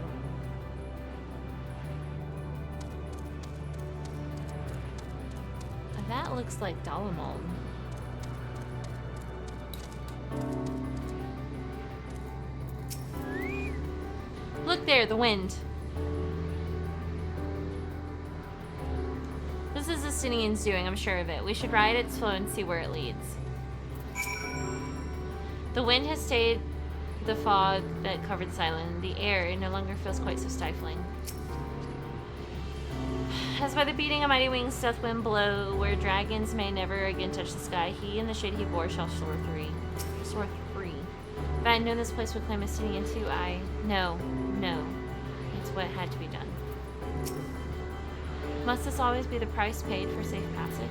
That looks like Dalamon. Look there, the wind. This is Justinian's doing, I'm sure of it. We should ride its flow and see where it leads. The wind has stayed the fog that covered the island. The air no longer feels quite so stifling. As by the beating of mighty wings doth wind blow, where dragons may never again touch the sky, he and the shade he bore shall soar free. If I had known this place would claim a city into, no. It's what had to be done. Must this always be the price paid for safe passage?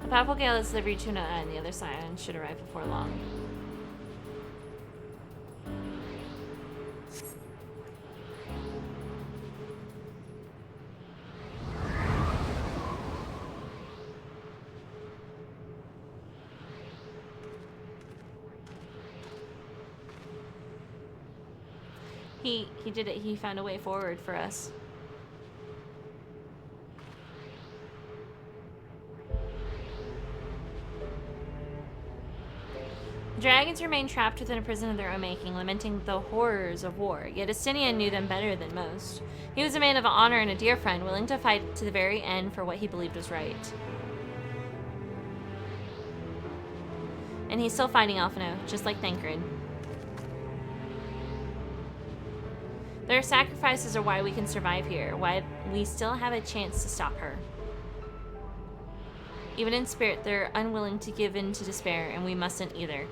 A powerful gale is delivered to Tuna on the other side and should arrive before long. He did it. He found a way forward for us. Dragons remain trapped within a prison of their own making, lamenting the horrors of war. Yet Estinian knew them better than most. He was a man of honor and a dear friend, willing to fight to the very end for what he believed was right. And he's still fighting Alphino, just like Thancred. Their sacrifices are why we can survive here, why we still have a chance to stop her. Even in spirit, they're unwilling to give in to despair, and we mustn't either.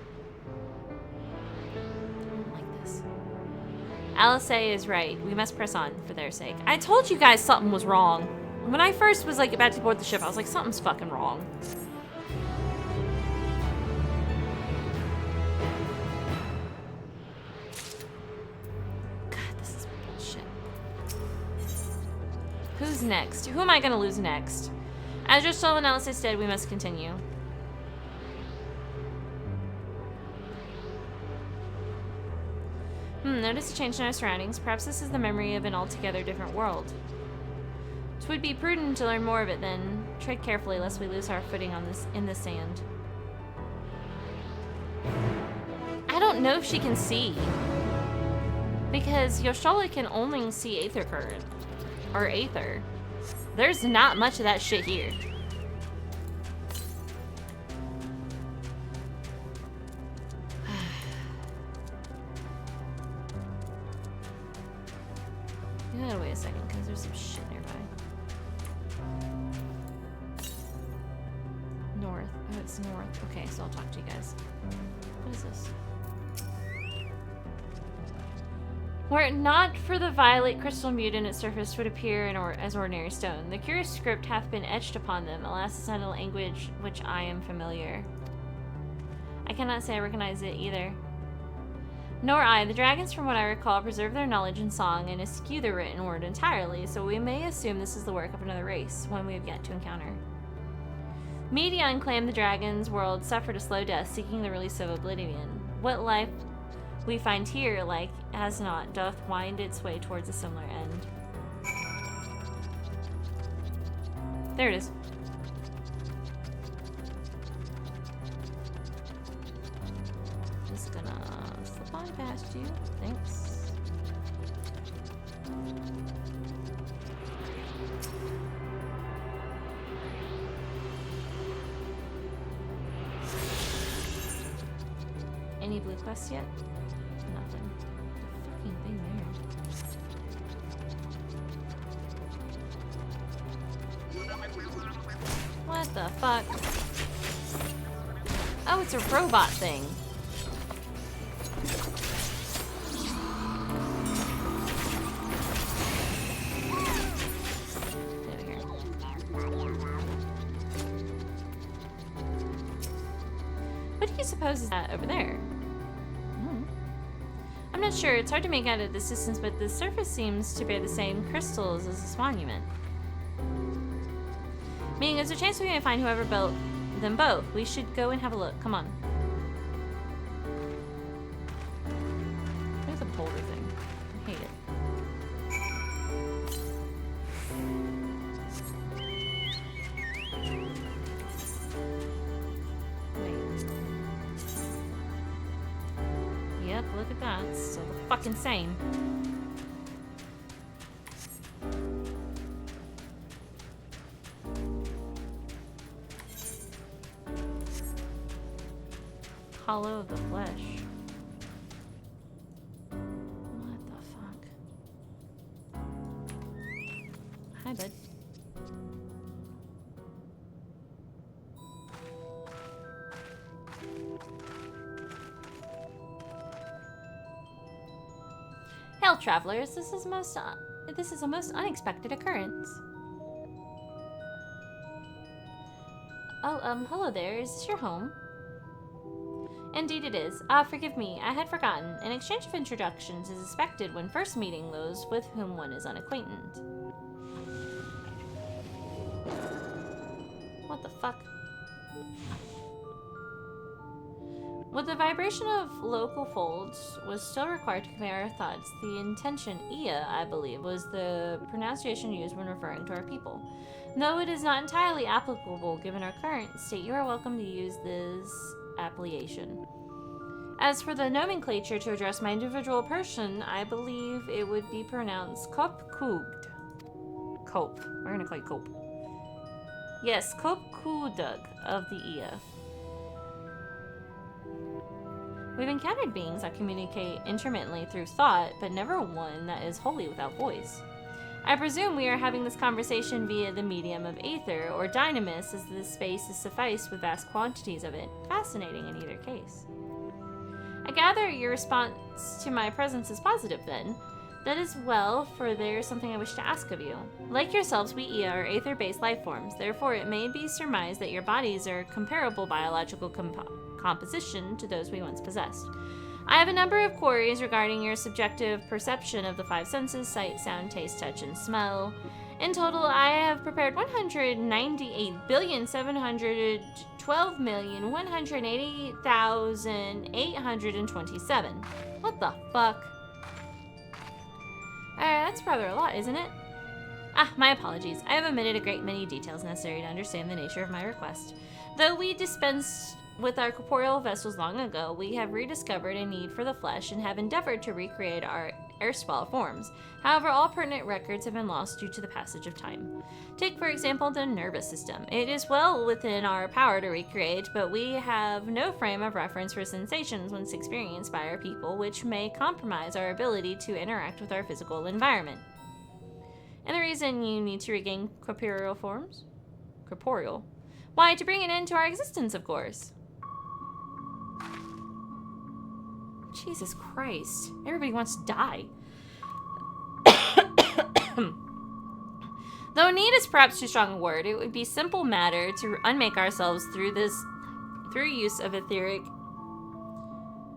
Alice is right. We must press on for their sake. I told you guys something was wrong. When I first was like about to board the ship, I was like, something's fucking wrong. God, this is bullshit. Who's next? Who am I gonna lose next? As your soul analysis dead, we must continue. Notice a change in our surroundings. Perhaps this is the memory of an altogether different world. It would be prudent to learn more of it then. Tread carefully lest we lose our footing on in the sand. I don't know if she can see. Because Yoshala can only see Aether Current. Or Aether. There's not much of that shit here. You gotta wait a second, because there's some shit nearby. North. Oh, it's north. Okay, so I'll talk to you guys. What is this? Were it not for the violet crystal mutant its surface would appear as ordinary stone. The curious script hath been etched upon them. Alas, it's not a language which I am familiar. I cannot say I recognize it either. Nor I. The dragons, from what I recall, preserve their knowledge in song and eschew the written word entirely, so we may assume this is the work of another race, one we have yet to encounter. Medion claimed the dragon's world suffered a slow death, seeking the release of oblivion. What life we find here, like as not, doth wind its way towards a similar end. There it is. Just gonna slip on past you. Thanks. Any blue quests yet? Nothing. The fucking thing there. What the fuck? Oh, it's a robot thing. What do you suppose is that over there? I'm not sure. It's hard to make out at this distance, but the surface seems to bear the same crystals as this monument. Meaning there's a chance we may find whoever built them both. We should go and have a look. Come on. There's a boulder thing. I hate it. Yep, look at that. It's so fucking same. Hollow of the flesh. What the fuck? Hi, bud. Hail, travelers! This is a most unexpected occurrence. Oh, hello there. Is this your home? Indeed it is. Ah, forgive me. I had forgotten. An exchange of introductions is expected when first meeting those with whom one is unacquainted. What the fuck? With the vibration of local folds was still required to convey our thoughts, the intention, Ia, I believe, was the pronunciation used when referring to our people. Though it is not entirely applicable given our current state, you are welcome to use this appellation. As for the nomenclature to address my individual person, I believe it would be pronounced Kopkugd. Cope. We're gonna call you Cope. Yes, Kopkudug of the Ia. We've encountered beings that communicate intermittently through thought, but never one that is wholly without voice. I presume we are having this conversation via the medium of aether or dynamis, as this space is sufficed with vast quantities of it. Fascinating in either case. I gather your response to my presence is positive, then. That is well, for there is something I wish to ask of you. Like yourselves, we Ia are aether-based life forms. Therefore, it may be surmised that your bodies are comparable biological composition to those we once possessed. I have a number of queries regarding your subjective perception of the five senses: sight, sound, taste, touch, and smell. In total, I have prepared 198,712,188,827. What the fuck? That's rather a lot, isn't it? My apologies. I have omitted a great many details necessary to understand the nature of my request. Though we dispensed with our corporeal vessels long ago, we have rediscovered a need for the flesh and have endeavored to recreate our erstwhile forms. However, all pertinent records have been lost due to the passage of time. Take, for example, the nervous system. It is well within our power to recreate, but we have no frame of reference for sensations once experienced by our people, which may compromise our ability to interact with our physical environment. And the reason you need to regain corporeal forms? Corporeal? Why, to bring an end to our existence, of course. Jesus Christ. Everybody wants to die. Though need is perhaps too strong a word, it would be simple matter to unmake ourselves through use of etheric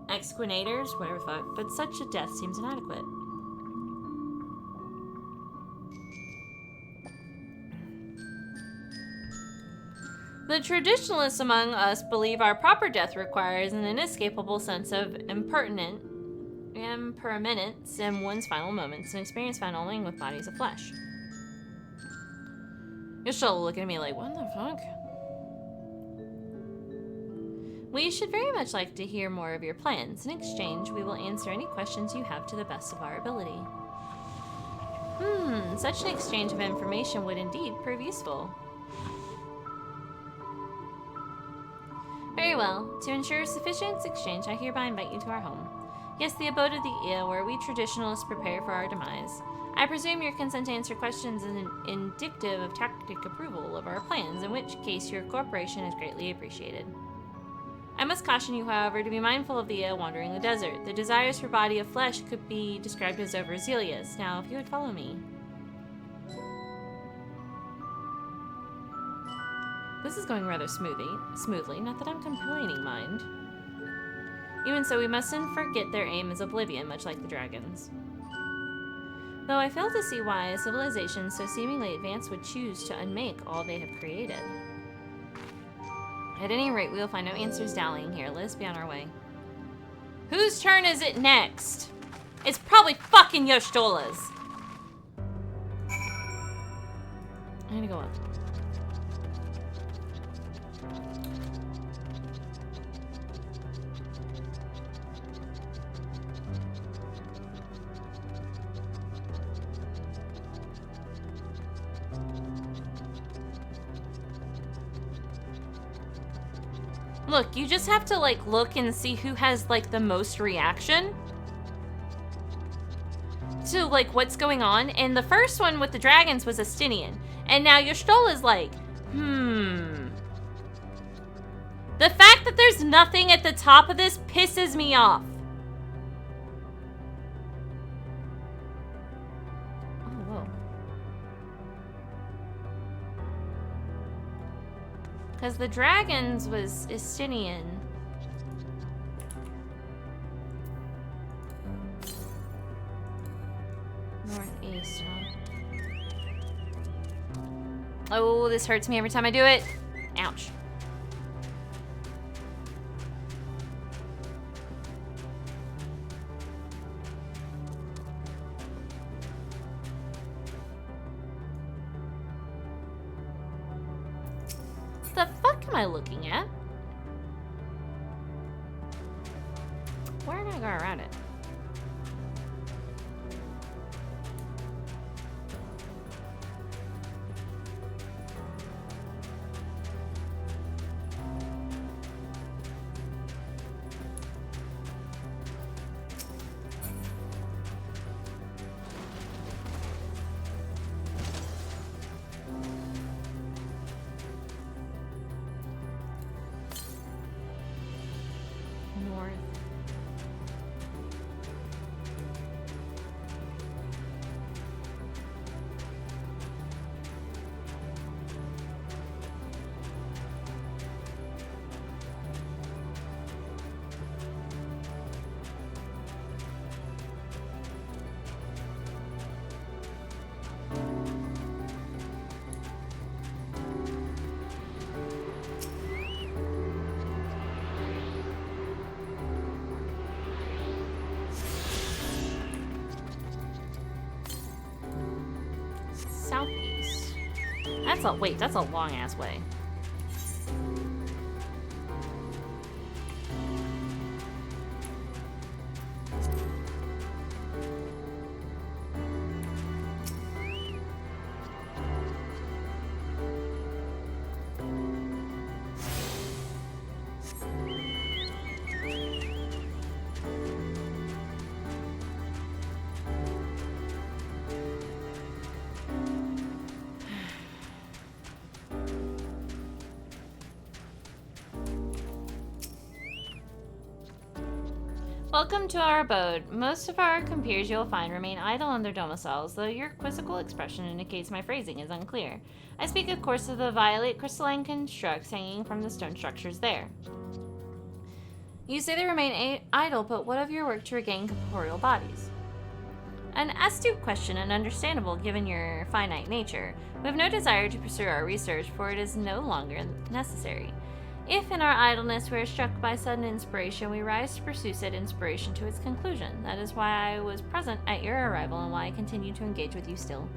exquinators, whatever the fuck, but such a death seems inadequate. The traditionalists among us believe our proper death requires an inescapable sense of impermanence in one's final moments, an experience found only with bodies of flesh. You're still looking at me like, what the fuck? We should very much like to hear more of your plans. In exchange, we will answer any questions you have to the best of our ability. Such an exchange of information would indeed prove useful. Very well. To ensure sufficient exchange, I hereby invite you to our home. Yes, the abode of the Ia, where we traditionalists prepare for our demise. I presume your consent to answer questions is indicative of tacit approval of our plans, in which case your cooperation is greatly appreciated. I must caution you, however, to be mindful of the Ia wandering the desert. The desires for body of flesh could be described as overzealous. Now, if you would follow me. This is going rather smoothly, not that I'm complaining, mind. Even so, we mustn't forget their aim is oblivion, much like the dragons. Though I fail to see why a civilization so seemingly advanced would choose to unmake all they have created. At any rate, we will find no answers dallying here. Let us be on our way. Whose turn is it next? It's probably fucking Y'shtola's. I'm gonna go up. Look, you just have to, like, look and see who has, like, the most reaction to, like, what's going on. And the first one with the dragons was Estinian. And now Y'shtola's like, The fact that there's nothing at the top of this pisses me off. Because the dragons was Estinian. Northeast, huh? Oh, this hurts me every time I do it. Ouch. the fuck am I looking at? Where did I go around it? North. Southeast. Wait, that's a long ass way. Welcome to our abode. Most of our compeers you'll find remain idle on their domiciles, though your quizzical expression indicates my phrasing is unclear. I speak, of course, of the violet crystalline constructs hanging from the stone structures there. You say they remain idle, but what of your work to regain corporeal bodies? An astute question and understandable given your finite nature. We have no desire to pursue our research, for it is no longer necessary. If in our idleness we are struck by sudden inspiration, we rise to pursue said inspiration to its conclusion. That is why I was present at your arrival and why I continue to engage with you still.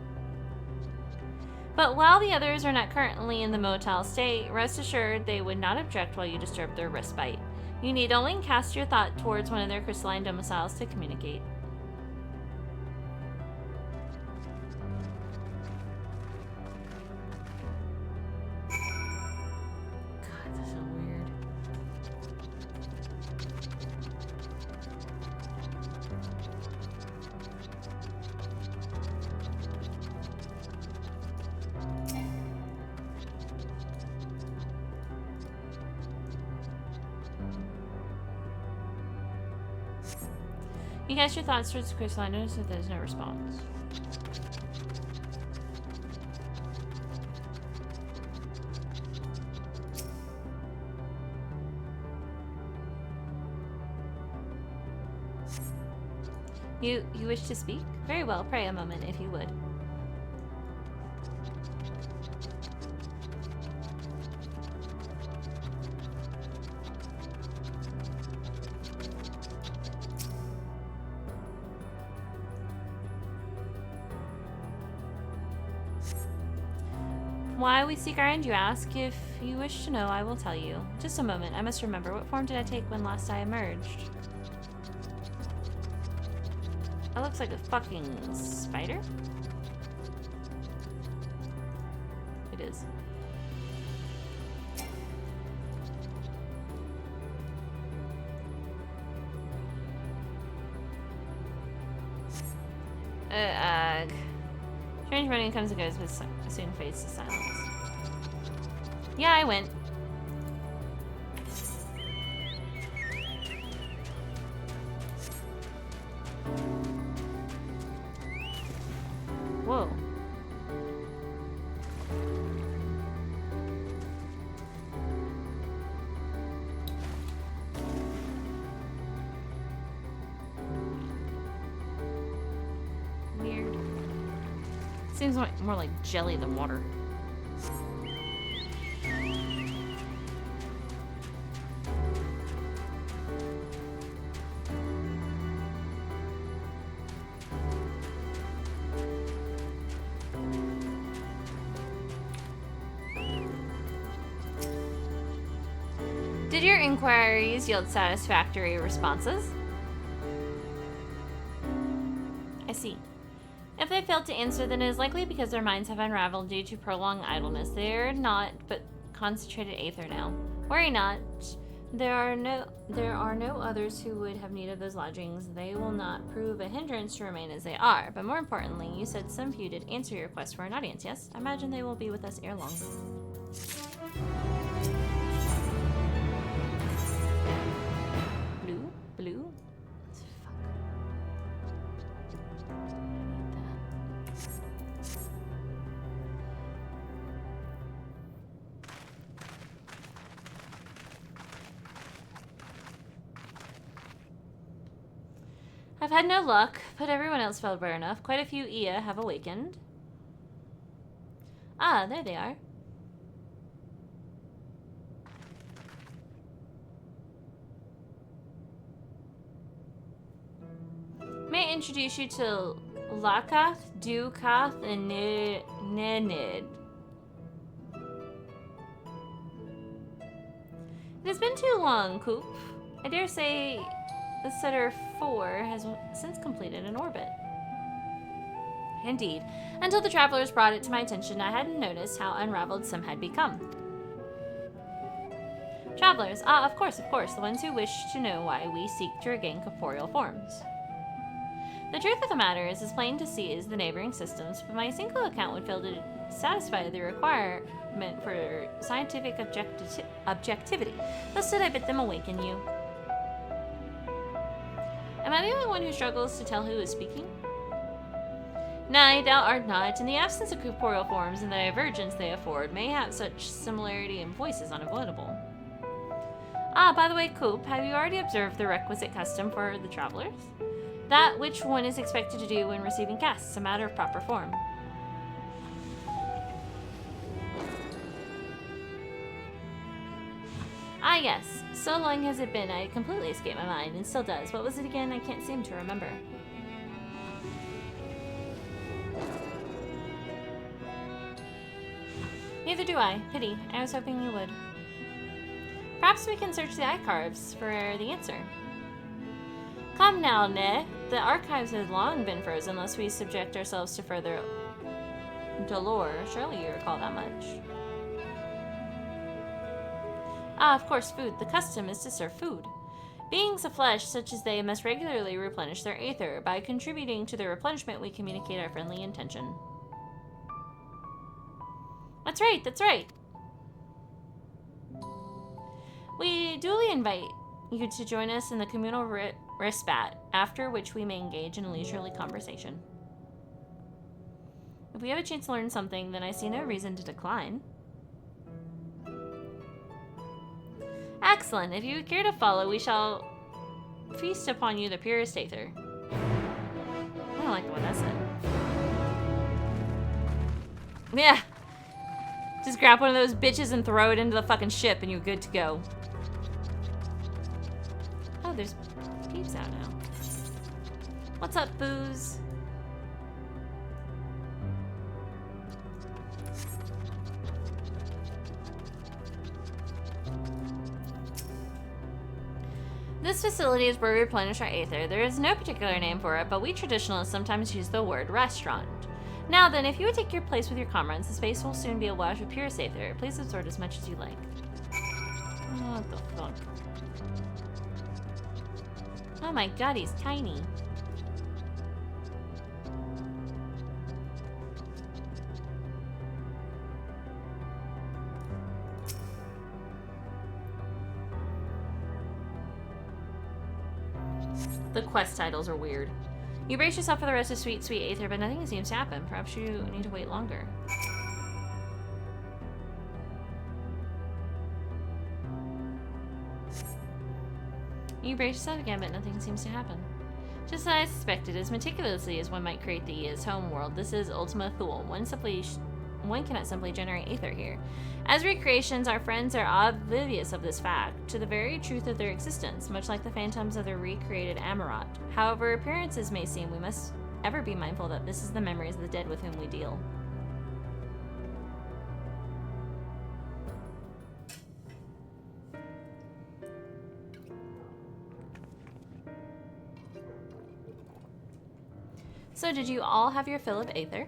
But while the others are not currently in the motile state, rest assured they would not object while you disturb their respite. You need only cast your thought towards one of their crystalline domiciles to communicate. You cast your thoughts towards the crystalline, notice that there's no response. You wish to speak? Very well, pray a moment if you would. Why we seek our end, you ask? If you wish to know, I will tell you. Just a moment, I must remember. What form did I take when last I emerged? That looks like a fucking spider. It is. Strange running comes and goes, but soon fades to silence. Yeah, I went. Whoa. Weird. Seems more like jelly than water. Did your inquiries yield satisfactory responses? I see. If they failed to answer, then it is likely because their minds have unraveled due to prolonged idleness. They are not but concentrated aether now. Worry not. There are no others who would have need of those lodgings. They will not prove a hindrance to remain as they are. But more importantly, you said some few did answer your request for an audience, yes? I imagine they will be with us ere long. Blue? I've had no luck, but everyone else felt rare enough. Quite a few Ia have awakened. Ah, there they are. May I introduce you to Lakath, Dukath, and Nenid. It has been too long, Coop. I dare say the Setter 4 has since completed an orbit. Indeed. Until the travelers brought it to my attention, I hadn't noticed how unraveled some had become. Travelers, of course, the ones who wish to know why we seek to regain corporeal forms. The truth of the matter is as plain to see as the neighboring systems, but my single account would fail to satisfy the requirement for scientific objectivity. Thus did I bid them awaken you. Am I the only one who struggles to tell who is speaking? Nay, thou art not. In the absence of corporeal forms and the divergence they afford may have such similarity in voice is unavoidable. By the way, Coop, have you already observed the requisite custom for the travelers? That which one is expected to do when receiving casts, a matter of proper form. Ah, yes. So long has it been, I had completely escaped my mind, and still does. What was it again? I can't seem to remember. Neither do I. Pity. I was hoping you would. Perhaps we can search the archives for the answer. Come now, Ne. The archives have long been frozen unless we subject ourselves to further dolor. Surely you recall that much. Of course, food. The custom is to serve food. Beings of flesh, such as they, must regularly replenish their aether. By contributing to their replenishment, we communicate our friendly intention. That's right. We duly invite you to join us in the communal respite, after which we may engage in a leisurely conversation. If we have a chance to learn something, then I see no reason to decline. Excellent. If you care to follow, we shall feast upon you the purest aether. I don't like what that said. Yeah. Just grab one of those bitches and throw it into the fucking ship and you're good to go. Oh, there's peeps out now. What's up, booze? This facility is where we replenish our aether. There is no particular name for it, but we traditionalists sometimes use the word restaurant. Now then, if you would take your place with your comrades, the space will soon be awash with pure aether. Please absorb as much as you like. What the fuck? Oh my god, he's tiny. The quest titles are weird. You brace yourself for the rest of sweet, sweet aether, but nothing seems to happen. Perhaps you need to wait longer. You brace yourself again, but nothing seems to happen. Just as I suspected, as meticulously as one might create the Ia's home world, this is Ultima Thule. One cannot simply generate aether here. As recreations, our friends are oblivious of this fact, to the very truth of their existence, much like the phantoms of the recreated Amarat. However appearances may seem, we must ever be mindful that this is the memories of the dead with whom we deal. So did you all have your fill of aether?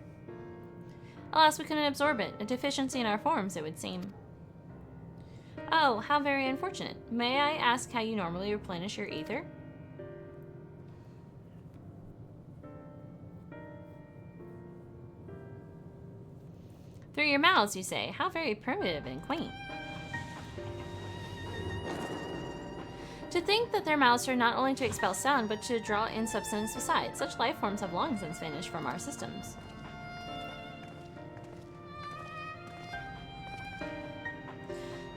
Alas, we couldn't absorb it. A deficiency in our forms, it would seem. Oh, how very unfortunate. May I ask how you normally replenish your ether? Through your mouths, you say. How very primitive and quaint. To think that their mouths are not only to expel sound, but to draw in substance besides. Such life forms have long since vanished from our systems.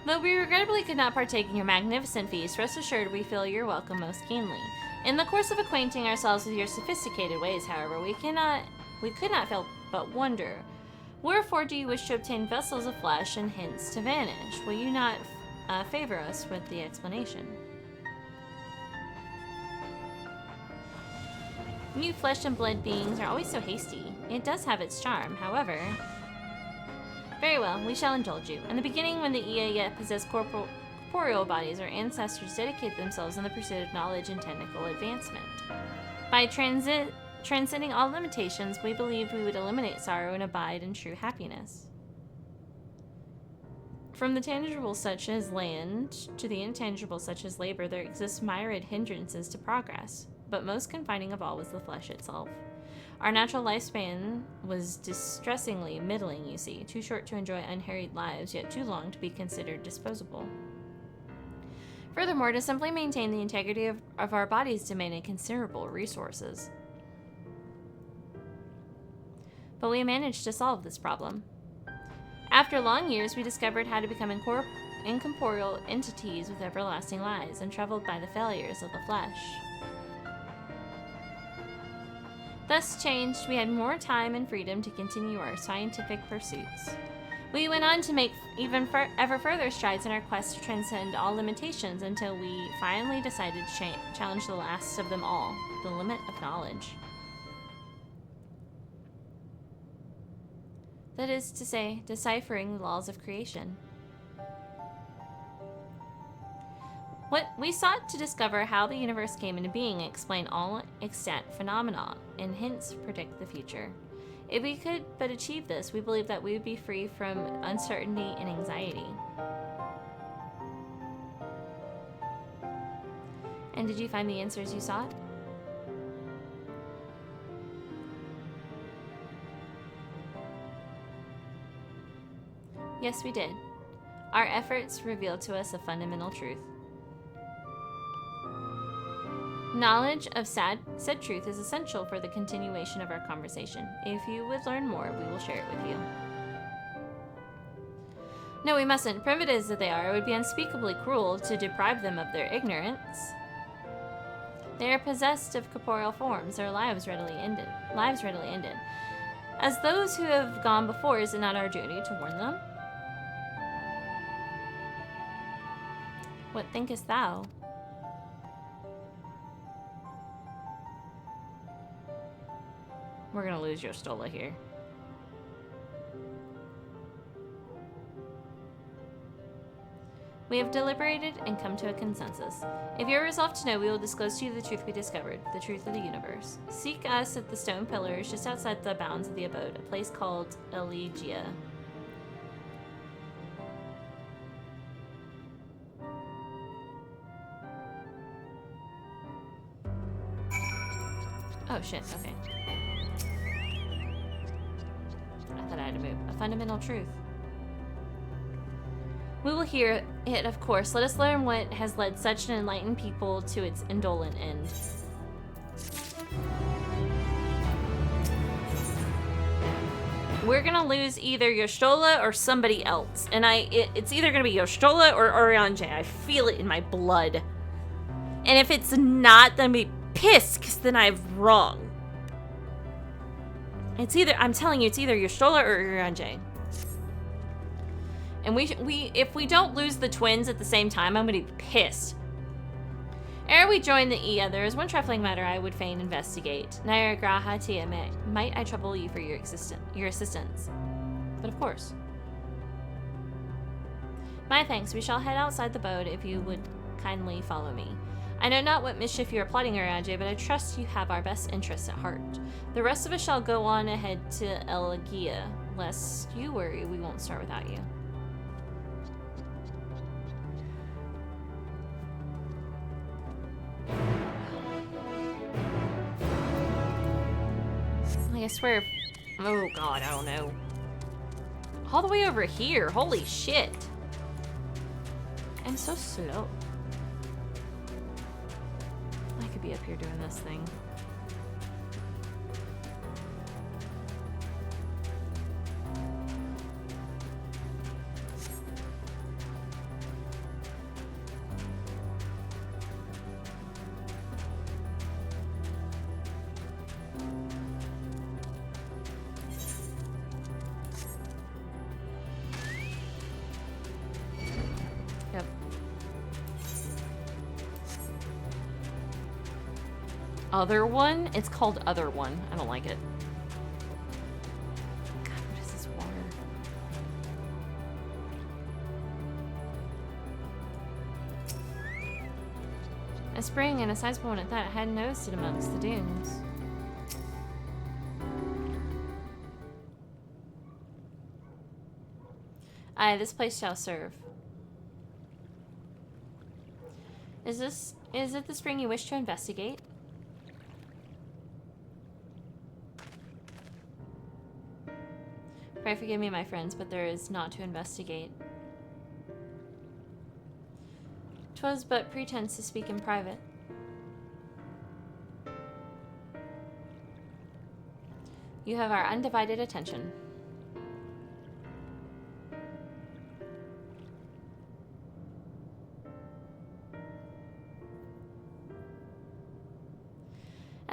Though we regrettably could not partake in your magnificent feast, rest assured we feel your welcome most keenly. In the course of acquainting ourselves with your sophisticated ways, however, we could not fail but wonder. Wherefore do you wish to obtain vessels of flesh and hints to vanish? Will you not favor us with the explanation? You flesh and blood beings are always so hasty. It does have its charm, however. Very well, we shall indulge you. In the beginning, when the Ea yet possessed corporeal bodies, our ancestors dedicated themselves in the pursuit of knowledge and technical advancement. By transcending all limitations, we believed we would eliminate sorrow and abide in true happiness. From the tangible such as land to the intangible such as labor, there exist myriad hindrances to progress, but most confining of all was the flesh itself. Our natural lifespan was distressingly middling, you see, too short to enjoy unharried lives, yet too long to be considered disposable. Furthermore, to simply maintain the integrity of our bodies demanded considerable resources. But we managed to solve this problem. After long years, we discovered how to become incorporeal entities with everlasting lives, untroubled by the failures of the flesh. Thus changed, we had more time and freedom to continue our scientific pursuits. We went on to make even ever further strides in our quest to transcend all limitations until we finally decided to challenge the last of them all, the limit of knowledge. That is to say, deciphering the laws of creation. We sought to discover how the universe came into being, explain all extant phenomena, and hence predict the future. If we could but achieve this, we believe that we would be free from uncertainty and anxiety. And did you find the answers you sought? Yes, we did. Our efforts revealed to us a fundamental truth. Knowledge of said truth is essential for the continuation of our conversation. If you would learn more, we will share it with you. No, we mustn't. Primitive as they are, it would be unspeakably cruel to deprive them of their ignorance. They are possessed of corporeal forms, their lives readily ended. As those who have gone before, is it not our duty to warn them? What thinkest thou? We're gonna lose Yostola here. We have deliberated and come to a consensus. If you are resolved to know, we will disclose to you the truth we discovered, the truth of the universe. Seek us at the stone pillars just outside the bounds of the abode, a place called Elegia. Oh shit, okay. I thought I had to move. A fundamental truth. We will hear it, of course. Let us learn what has led such an enlightened people to its indolent end. We're gonna lose either Yostola or somebody else. And it's either gonna be Yostola or Oriange. I feel it in my blood. And if it's not, then I'm gonna be pissed, because then I'm wrong. It's either, I'm telling you, it's either Yostola or Oriange. And if we don't lose the twins at the same time, I'm gonna be pissed. Ere we join the Ea, there is one trifling matter I would fain investigate. Naira Graha Tiamet, might I trouble you for your assistance? But of course. My thanks. We shall head outside the boat if you would kindly follow me. I know not what mischief you are plotting, Araje, but I trust you have our best interests at heart. The rest of us shall go on ahead to Elegia. Lest you worry, we won't start without you. I swear. Oh god, I don't know. All the way over here. Holy shit. I'm so slow. I could be up here doing this thing. Other one? It's called Other One. I don't like it. God, what is this water? A spring, and a sizable one at that. I hadn't noticed it amongst the dunes. Aye, this place shall serve. Is it the spring you wish to investigate? Pray forgive me, my friends, but there is naught to investigate. 'Twas but pretense to speak in private. You have our undivided attention.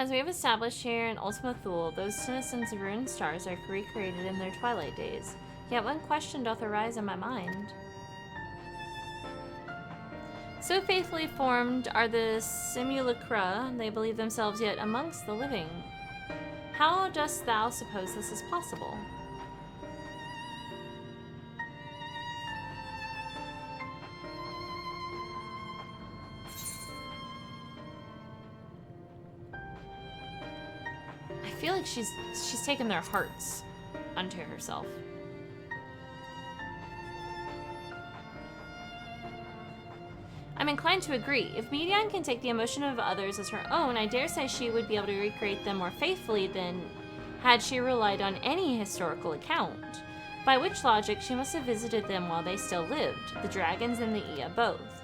As we have established here in Ultima Thule, those denizens of ruined stars are recreated in their twilight days. Yet one question doth arise in my mind. So faithfully formed are the simulacra, they believe themselves yet amongst the living. How dost thou suppose this is possible? I feel like she's taken their hearts unto herself. I'm inclined to agree. If Medion can take the emotion of others as her own, I dare say she would be able to recreate them more faithfully than had she relied on any historical account. By which logic, she must have visited them while they still lived, the dragons and the Ia both.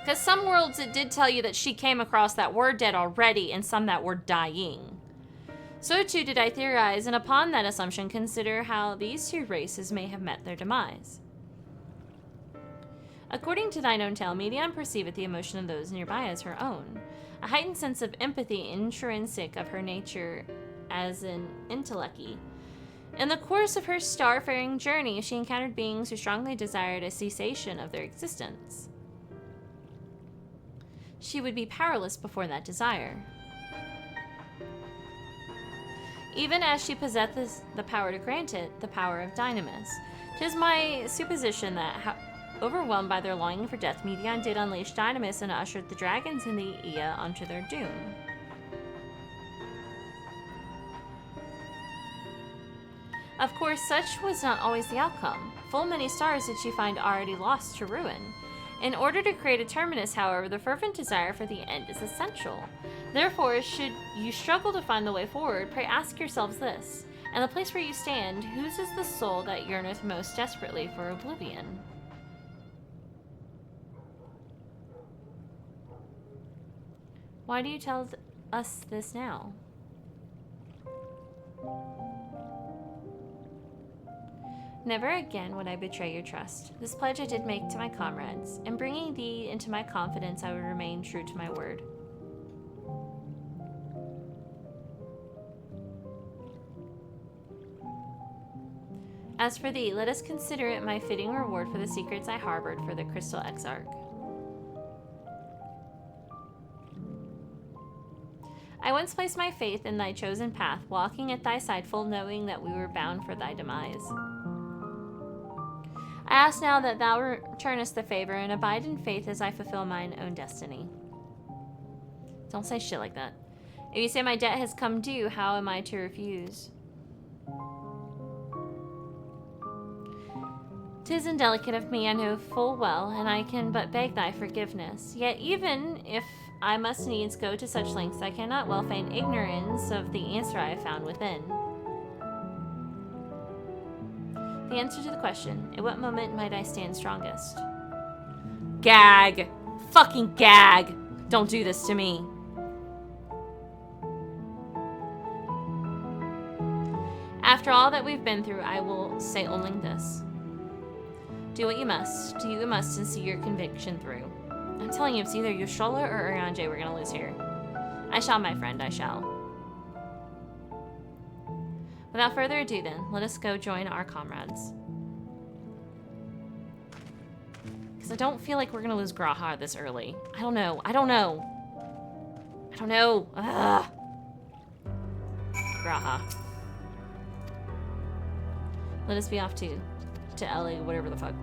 Because some worlds it did tell you that she came across that were dead already and some that were dying. So too did I theorize, and upon that assumption consider how these two races may have met their demise. According to thine own tale, Medion perceiveth the emotion of those nearby as her own, a heightened sense of empathy intrinsic of her nature as an intellecty. In the course of her starfaring journey, she encountered beings who strongly desired a cessation of their existence. She would be powerless before that desire. Even as she possesseth the power to grant it, the power of Dynamis. 'Tis my supposition that, overwhelmed by their longing for death, Medion did unleash Dynamis and ushered the dragons in the Ia onto their doom. Of course, such was not always the outcome. Full many stars did she find already lost to ruin. In order to create a terminus, however, the fervent desire for the end is essential. Therefore, should you struggle to find the way forward, pray ask yourselves this. In the place where you stand, whose is the soul that yearneth most desperately for oblivion? Why do you tell us this now? Never again would I betray your trust. This pledge I did make to my comrades. In bringing thee into my confidence, I would remain true to my word. As for thee, let us consider it my fitting reward for the secrets I harbored for the Crystal Exarch. I once placed my faith in thy chosen path, walking at thy side full knowing that we were bound for thy demise. I ask now that thou returnest the favor and abide in faith as I fulfill mine own destiny. Don't say shit like that. If you say my debt has come due, how am I to refuse? 'Tis indelicate of me, I know full well, and I can but beg thy forgiveness. Yet even if I must needs go to such lengths, I cannot well feign ignorance of the answer I have found within. The answer to the question, at what moment might I stand strongest? Gag! Fucking gag! Don't do this to me. After all that we've been through, I will say only this. Do what you must, do what you must, and see your conviction through. I'm telling you, it's either Yoshola or Urianger we're gonna lose here. I shall, my friend, I shall. Without further ado then, let us go join our comrades. Because I don't feel like we're gonna lose Graha this early. I don't know. Ugh. Graha. Let us be off to Ellie, whatever the fuck.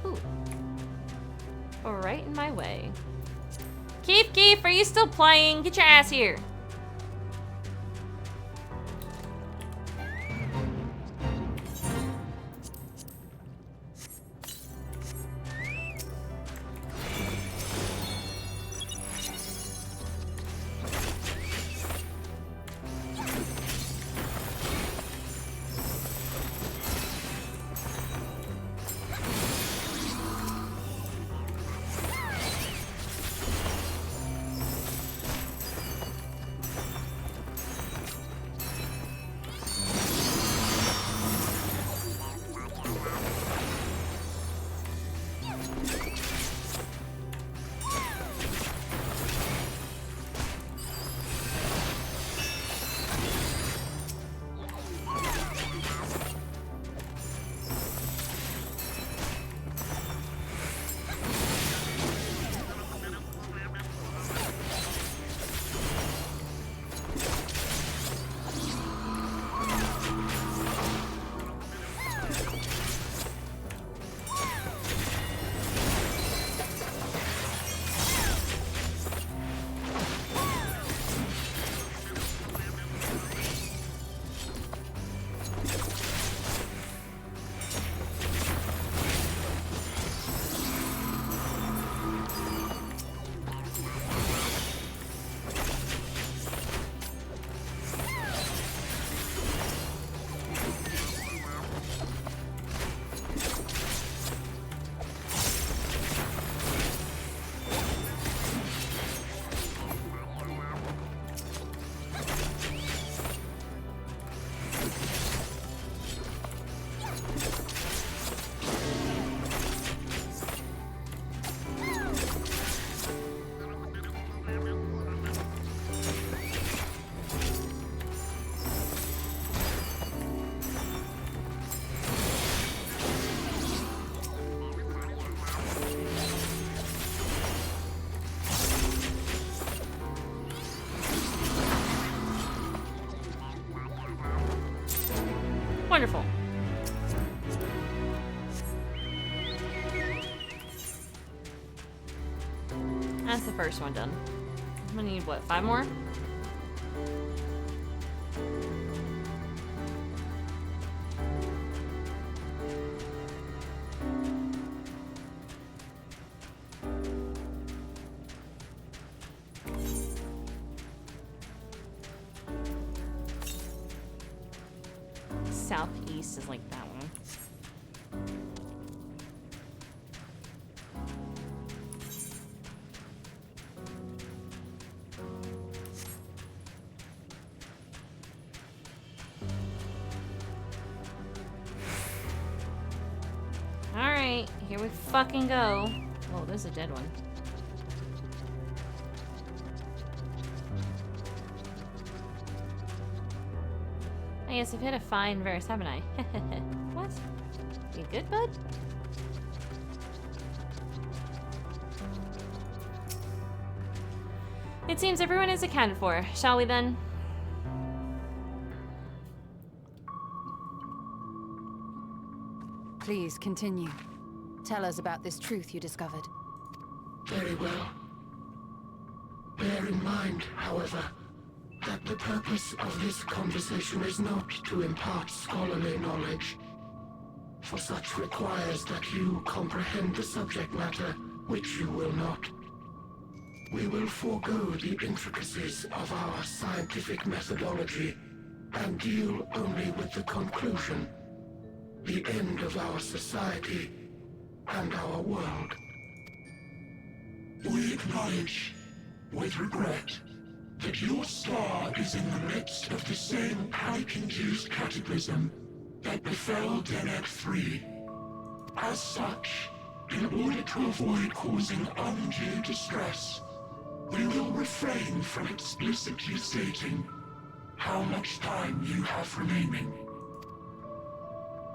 Ooh. Right in my way. Keef, are you still playing? Get your ass here. Wonderful. That's the first one done. I'm gonna need, what, 5 more? Southeast is like that one. Alright, here we fucking go. Whoa, there's a dead one. I guess I've hit a fine verse, haven't I? What? You good, bud? It seems everyone is accounted for. Shall we then?
Please continue. Tell us about this truth you discovered.
Very well. Bear in mind, however, that the purpose of this conversation is not to impart scholarly knowledge, for such requires that you comprehend the subject matter, which you will not. We will forego the intricacies of our scientific methodology and deal only with the conclusion, the end of our society and our world. We acknowledge, with regret, that your star is in the midst of the same panic-induced cataclysm that befell Deneb III. As such, in order to avoid causing undue distress, we will refrain from explicitly stating how much time you have remaining.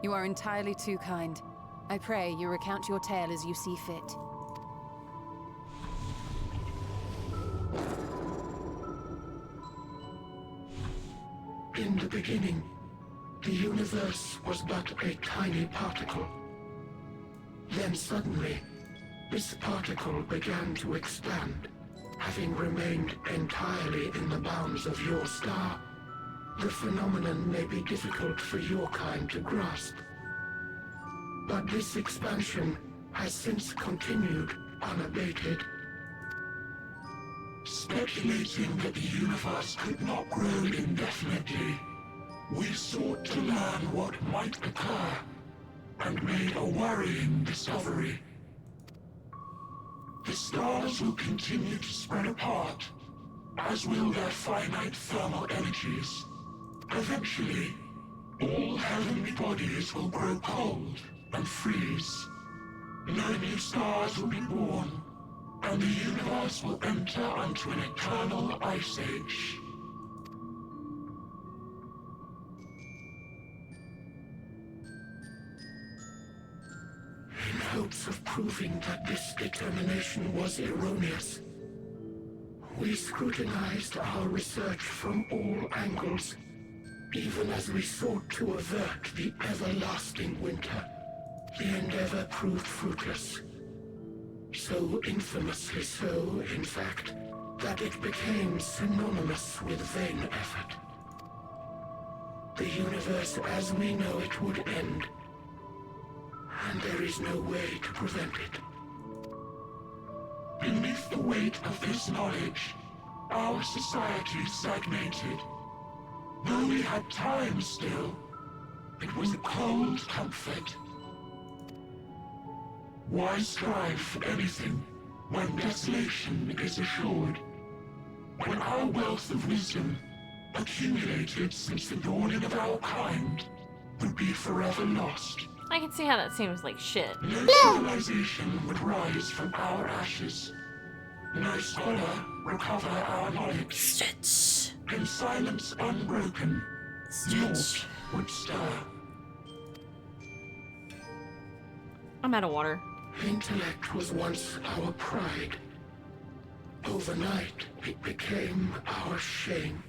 You are entirely too kind. I pray you recount your tale as you see fit.
In the beginning, the universe was but a tiny particle. Then suddenly, this particle began to expand. Having remained entirely in the bounds of your star, the phenomenon may be difficult for your kind to grasp. But this expansion has since continued unabated. Speculating that the universe could not grow indefinitely, we sought to learn what might occur, and made a worrying discovery. The stars will continue to spread apart, as will their finite thermal energies. Eventually, all heavenly bodies will grow cold and freeze. No new stars will be born, and the universe will enter onto an eternal ice age. In hopes of proving that this determination was erroneous, we scrutinized our research from all angles, even as we sought to avert the everlasting winter. The endeavor proved fruitless. So infamously so, in fact, that it became synonymous with vain effort. The universe as we know it would end, and there is no way to prevent it. Beneath the weight of this knowledge, our society stagnated. Though we had time still, it was a cold comfort. Why strive for anything when desolation is assured? When our wealth of wisdom, accumulated since the dawning of our kind, would be forever lost.
I can see how that seems like shit.
No civilization would rise from our ashes. No scholar recover our knowledge. In silence unbroken, naught would stir.
I'm out of water.
Intellect was once our pride. Overnight, it became our shame.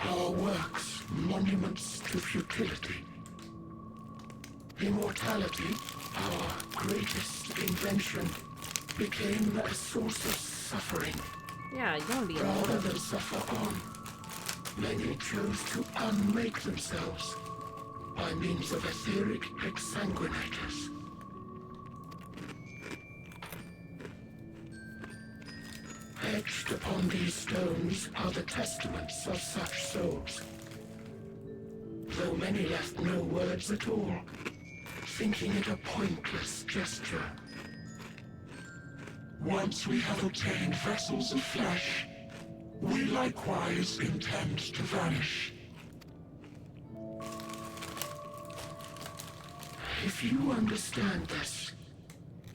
Our works, monuments to futility. Immortality, our greatest invention, became a source of suffering.
Yeah, you don't want to be
Rather than suffer on, many chose to unmake themselves by means of etheric exsanguinators. Etched upon these stones are the testaments of such souls. Though many left no words at all, thinking it a pointless gesture. Once we have obtained vessels of flesh, we likewise intend to vanish. If you understand this,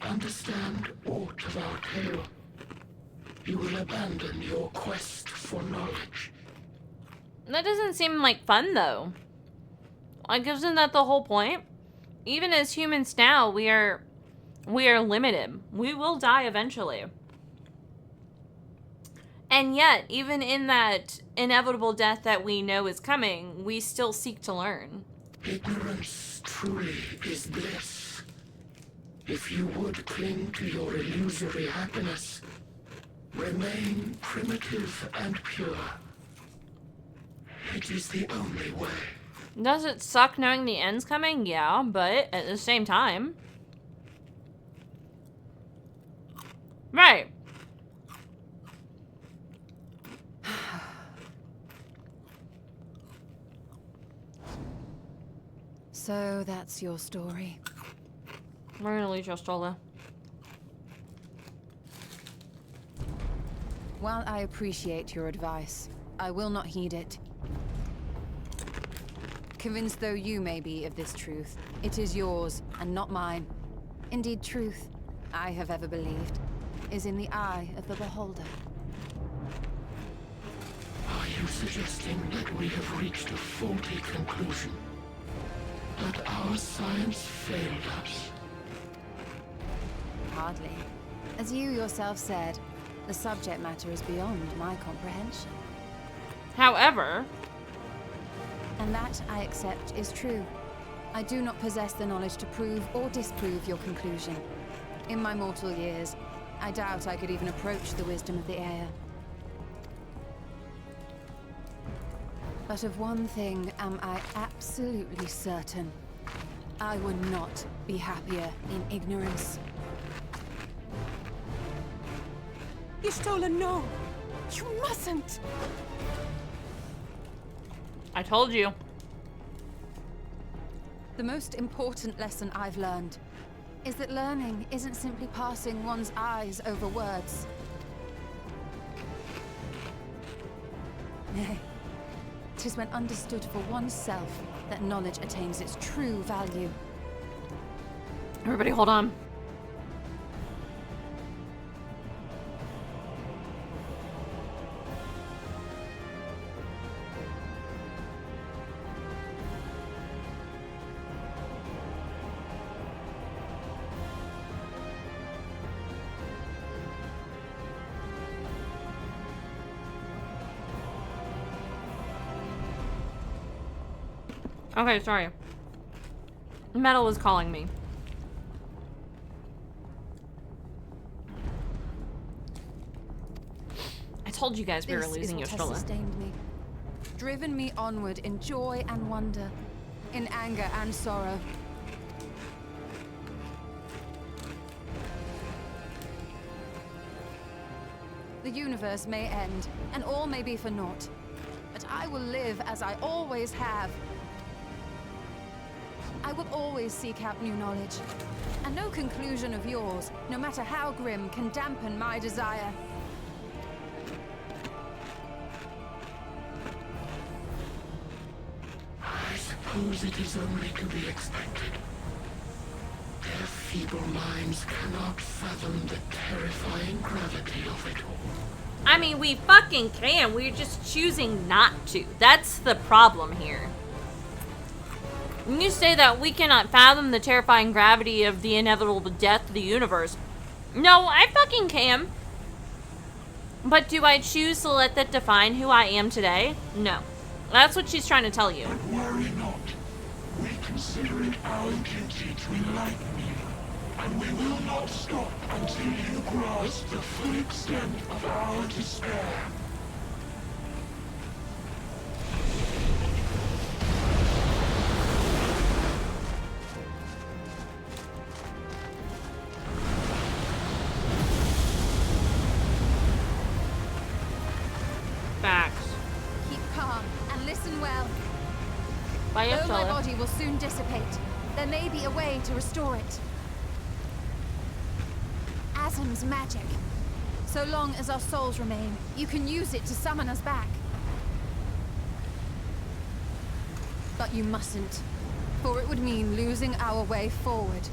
understand aught of our tale, you will abandon your quest for knowledge.
That doesn't seem like fun, though. Like, isn't that the whole point? Even as humans now, we are limited. We will die eventually. And yet, even in that inevitable death that we know is coming, we still seek to learn.
Ignorance truly is bliss. If you would cling to your illusory happiness, remain primitive and pure. It is the only way.
Does it suck knowing the end's coming? Yeah, but at the same time. Right.
So that's your story.
We're gonna lose your Stola.
While I appreciate your advice, I will not heed it. Convinced though you may be of this truth, it is yours and not mine. Indeed, truth, I have ever believed, is in the eye of the beholder.
Are you suggesting that we have reached a faulty conclusion? That our science failed us?
Hardly. As you yourself said, the subject matter is beyond my comprehension.
However...
And that, I accept, is true. I do not possess the knowledge to prove or disprove your conclusion. In my mortal years, I doubt I could even approach the wisdom of the air. But of one thing am I absolutely certain. I would not be happier in ignorance.
Y'shtola, no! You mustn't!
I told you.
The most important lesson I've learned is that learning isn't simply passing one's eyes over words. Nay, 'tis when understood for oneself that knowledge attains its true value.
Everybody hold on. Okay, sorry. Metal was calling me. I told you guys we were losing your
This is what has sustained me, driven me onward in joy and wonder, in anger and sorrow. The universe may end, and all may be for naught, but I will live as I always have. I will always seek out new knowledge, and no conclusion of yours, no matter how grim, can dampen my desire.
I suppose it is only to be expected. Their feeble minds cannot fathom the terrifying gravity of it all.
I mean, we fucking can. We're just choosing not to. That's the problem here. When you say that we cannot fathom the terrifying gravity of the inevitable death of the universe, no, I fucking can. But do I choose to let that define who I am today? No. That's what she's trying to tell you.
But worry not. We consider it our duty to enlighten you, and we will not stop until you grasp the full extent of our despair.
Facts.
Keep calm and listen well.
By your
Though my
soul.
body will soon dissipate, there may be a way to restore it. Atom's magic. So long as our souls remain, you can use it to summon us back. But you mustn't, for it would mean losing our way forward.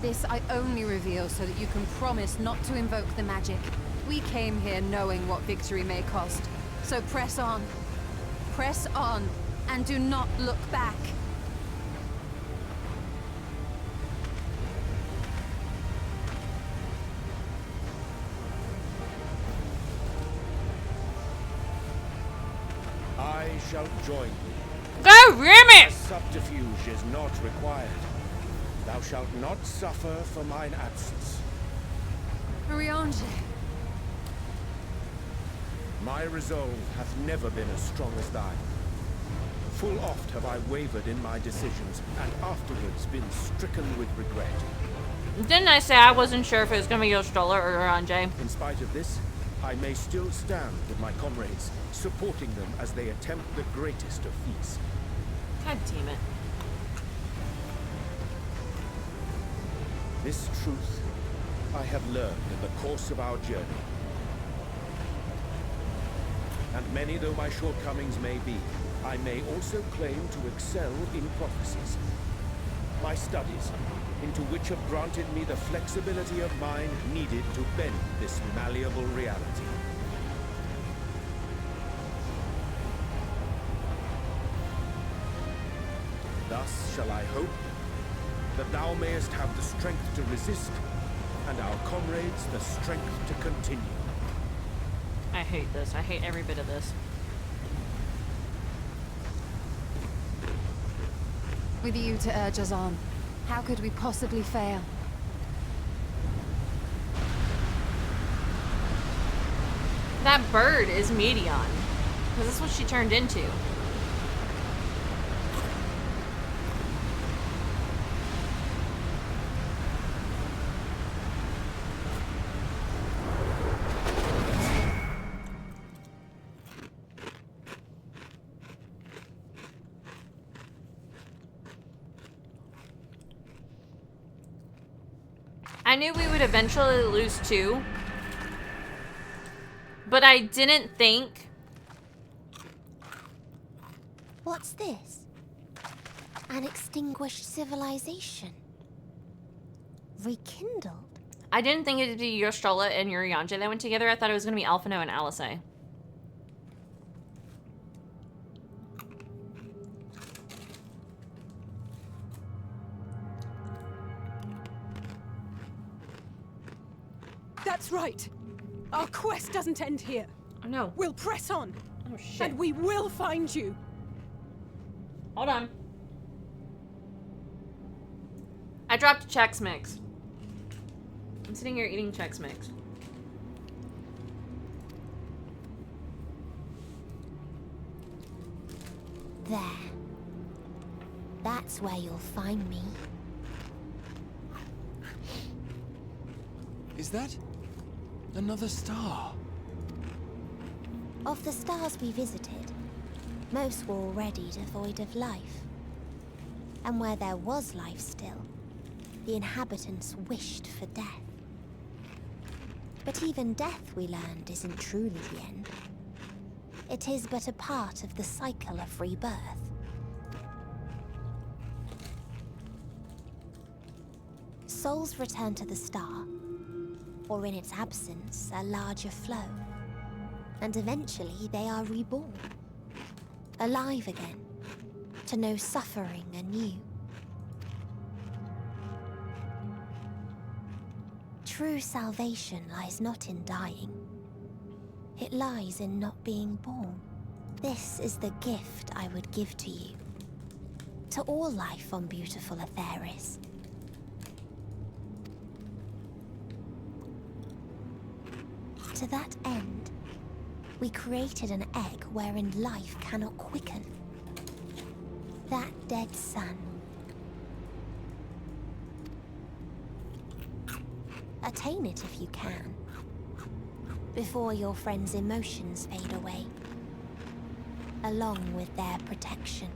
This I only reveal so that you can promise not to invoke the magic. We came here knowing what victory may cost. So press on, and do not look back.
I shall join thee.
Go, Remy!
A subterfuge is not required. Thou shalt not suffer for mine absence.
Urianger.
My resolve hath never been as strong as thine. Full oft have I wavered in my decisions, and afterwards been stricken with regret.
Didn't I say I wasn't sure if it was gonna be Yostrola or Urianger?
In spite of this, I may still stand with my comrades, supporting them as they attempt the greatest of feats.
God damn it.
This truth I have learned in the course of our journey. And many though my shortcomings may be, I may also claim to excel in prophecies. My studies, into which have granted me the flexibility of mind needed to bend this malleable reality. Thus shall I hope that thou mayest have the strength to resist, and our comrades the strength to continue.
I hate this. I hate every bit of this.
With you to urge us on, how could we possibly fail?
That bird is Medion. Because that's what she turned into. I knew we would eventually lose 2. But I didn't think...
What's this? An extinguished civilization. Rekindled?
I didn't think it'd be Yostrola and Urianger that went together. I thought it was going to be Alphino and Alisei.
That's right. Our quest doesn't end here.
Oh, no.
We'll press on.
Oh, shit.
And we will find you.
Hold on. I dropped a Chex Mix. I'm sitting here eating Chex Mix.
There. That's where you'll find me.
Is that another star?
Of the stars we visited, most were already devoid of life. And where there was life still, the inhabitants wished for death. But even death, we learned, isn't truly the end. It is but a part of the cycle of rebirth. Souls return to the star, or in its absence, a larger flow. And eventually they are reborn, alive again, to know suffering anew. True salvation lies not in dying. It lies in not being born. This is the gift I would give to you. To all life on beautiful Aetheris. To that end, we created an egg wherein life cannot quicken. That dead sun. Attain it if you can, before your friends' emotions fade away, along with their protection.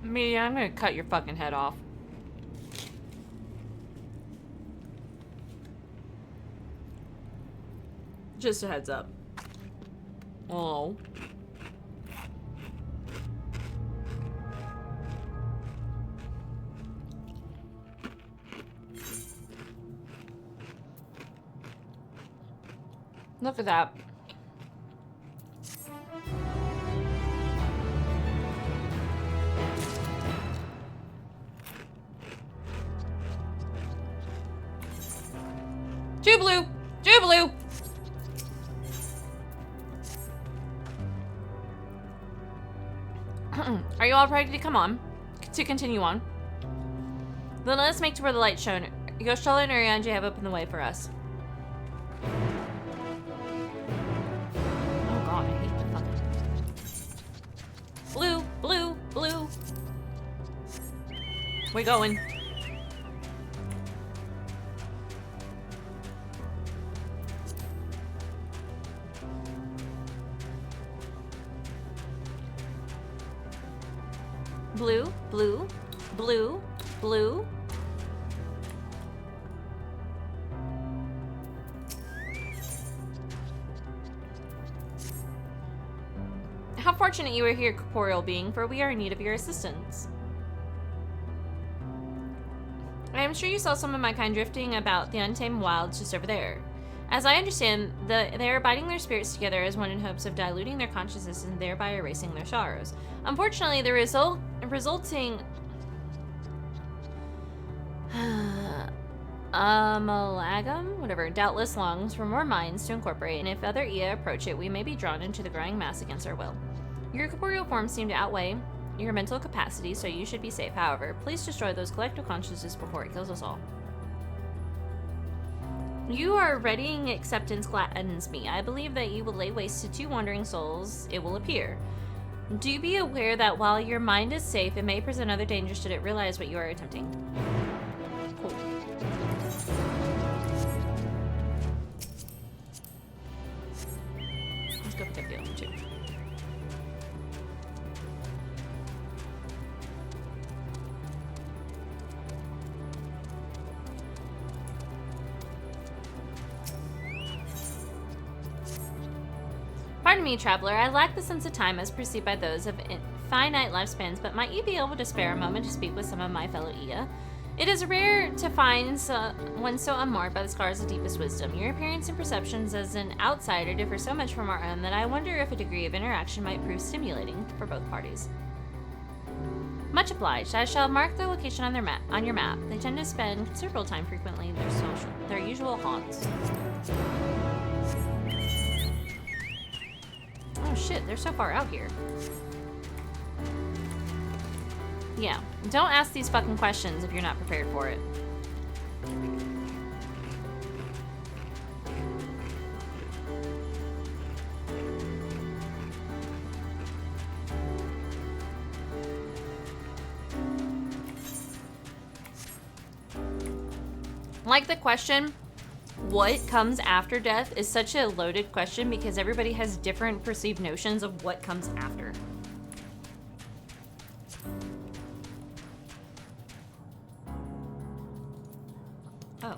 Media, I'm gonna cut your fucking head off. Just a heads up. Oh. Look at that. Two blue! Two blue! Are you all ready to come on? To continue on? Then let us make to where the light shone. Yoshala and Urianji have opened the way for us. Oh god, I hate the fucking... Blue, blue, blue. We're going. Blue, blue, blue, blue. How fortunate you are here, corporeal being, for we are in need of your assistance. I am sure you saw some of my kind drifting about the untamed wilds just over there. As I understand, they are binding their spirits together as one in hopes of diluting their consciousness and thereby erasing their sorrows. Unfortunately, the resulting amalgam, whatever, doubtless longs for more minds to incorporate, and if other Ia approach it, we may be drawn into the growing mass against our will. Your corporeal forms seem to outweigh your mental capacity, so you should be safe. However, please destroy those collective consciousnesses before it kills us all. Your readying acceptance gladdens me. I believe that you will lay waste to 2 wandering souls. It will appear. Do be aware that while your mind is safe, it may present other dangers should it realize what you are attempting. Cool. Let's go pick up too. Pardon me, traveler. I lack the sense of time as perceived by those of finite lifespans, but might you be able to spare a moment to speak with some of my fellow Ia? It is rare to find one so unmarred by the scars of deepest wisdom. Your appearance and perceptions as an outsider differ so much from our own that I wonder if a degree of interaction might prove stimulating for both parties. Much obliged. I shall mark the location on your map. They tend to spend considerable time frequently in their usual haunts. Oh shit, they're so far out here. Yeah, don't ask these fucking questions if you're not prepared for it. Like the question, what comes after death, is such a loaded question because everybody has different perceived notions of what comes after. Oh.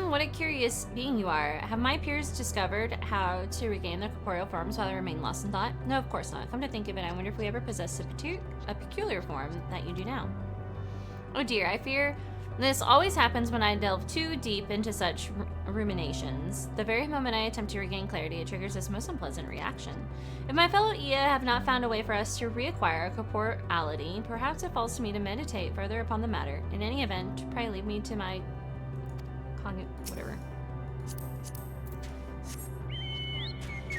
What a curious being you are. Have my peers discovered how to regain their corporeal forms while they remain lost in thought? No, of course not. Come to think of it, I wonder if we ever possess a peculiar form that you do now. Oh dear, I fear this always happens when I delve too deep into such ruminations. The very moment I attempt to regain clarity, it triggers this most unpleasant reaction. If my fellow Ia have not found a way for us to reacquire corporeality, perhaps it falls to me to meditate further upon the matter. In any event, probably leave me to my whatever.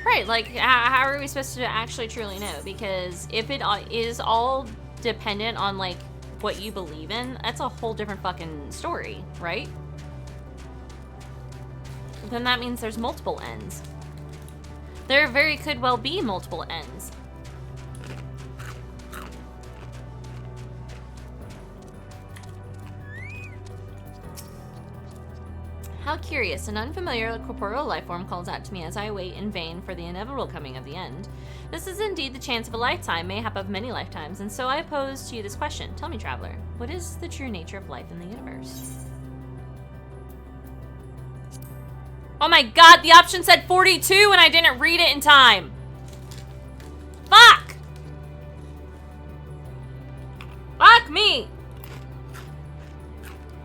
Right, like, how are we supposed to actually truly know? Because if it is all dependent on, like, what you believe in, that's a whole different fucking story, right? Then that means there's multiple ends. There very could well be multiple ends. How curious, an unfamiliar corporeal life form calls out to me as I wait in vain for the inevitable coming of the end. This is indeed the chance of a lifetime, mayhap of many lifetimes, and so I pose to you this question. Tell me, traveler, what is the true nature of life in the universe? Oh my god, the option said 42 and I didn't read it in time. Fuck! Fuck me!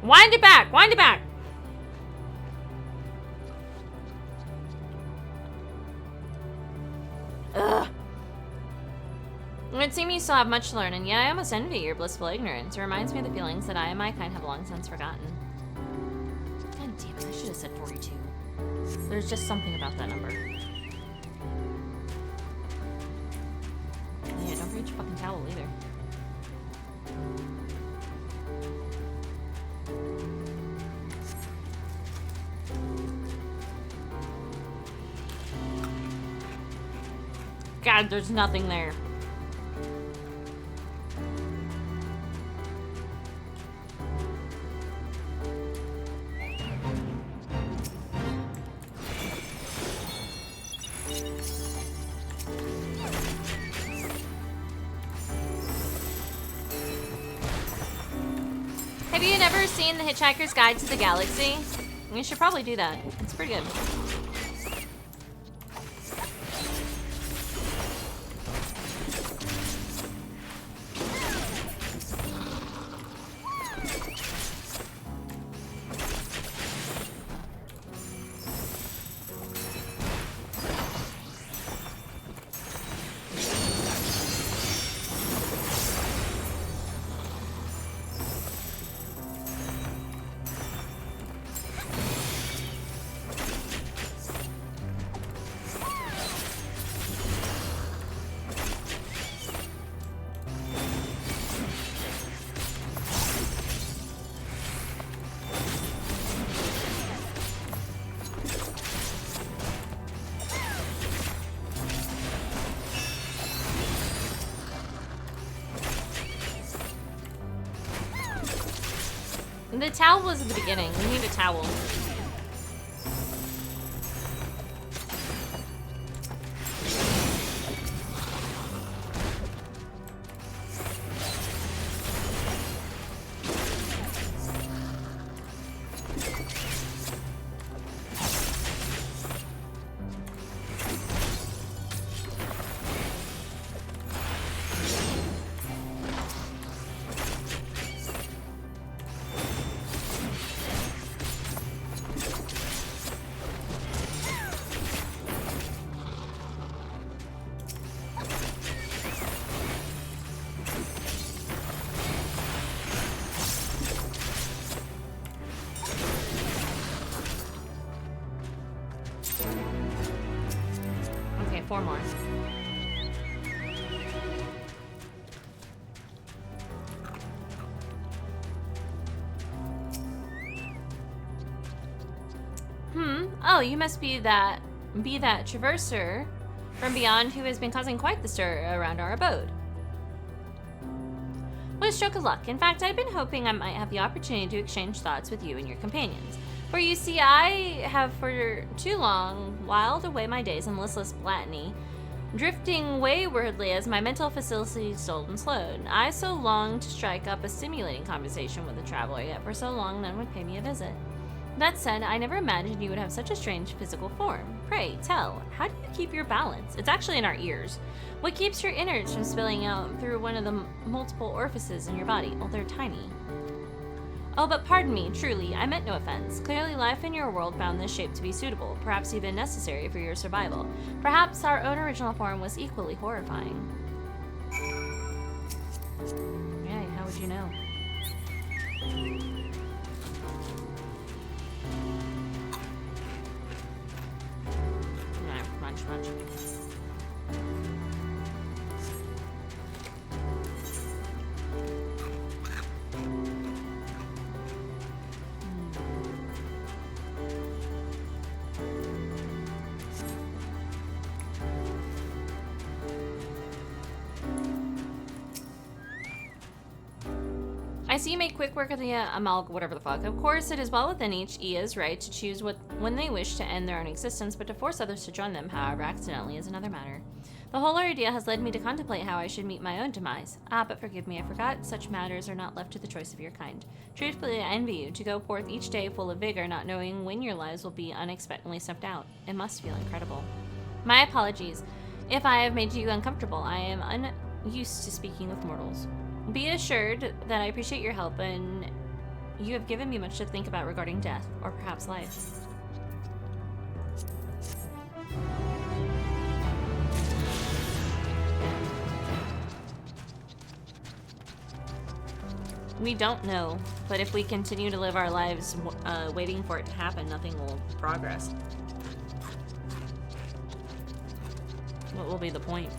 Wind it back, wind it back. Ugh. It would seem you still have much to learn, and yet I almost envy your blissful ignorance. It reminds me of the feelings that I and my kind have long since forgotten. God damn it, I should have said 42. There's just something about that number. Yeah, don't forget your fucking towel either. God, there's nothing there. Have you never seen The Hitchhiker's Guide to the Galaxy? You should probably do that. It's pretty good. The towel was at the beginning. We need a towel. Okay, 4 more. Oh, you must be that traverser from beyond who has been causing quite the stir around our abode. What a stroke of luck. In fact, I've been hoping I might have the opportunity to exchange thoughts with you and your companions. For you see, I have for too long whiled away my days in listless blatantly, drifting waywardly as my mental facilities dulled and slowed. I so longed to strike up a stimulating conversation with a traveler, yet for so long none would pay me a visit. That said, I never imagined you would have such a strange physical form. Pray, tell, how do you keep your balance? It's actually in our ears. What keeps your innards from spilling out through one of the multiple orifices in your body? Oh, they're tiny. Oh, but pardon me, truly, I meant no offense. Clearly, life in your world found this shape to be suitable, perhaps even necessary for your survival. Perhaps our own original form was equally horrifying. Yeah, how would you know? Munch, munch. I see you make quick work of the whatever the fuck. Of course, it is well within each Ia's right to choose when they wish to end their own existence, but to force others to join them, however, accidentally, is another matter. The whole ordeal has led me to contemplate how I should meet my own demise. Ah, but forgive me, I forgot such matters are not left to the choice of your kind. Truthfully, I envy you, to go forth each day full of vigor, not knowing when your lives will be unexpectedly snuffed out. It must feel incredible. My apologies if I have made you uncomfortable. I am unused to speaking with mortals. Be assured that I appreciate your help, and you have given me much to think about regarding death, or perhaps life. We don't know, but if we continue to live our lives waiting for it to happen, nothing will progress. What will be the point?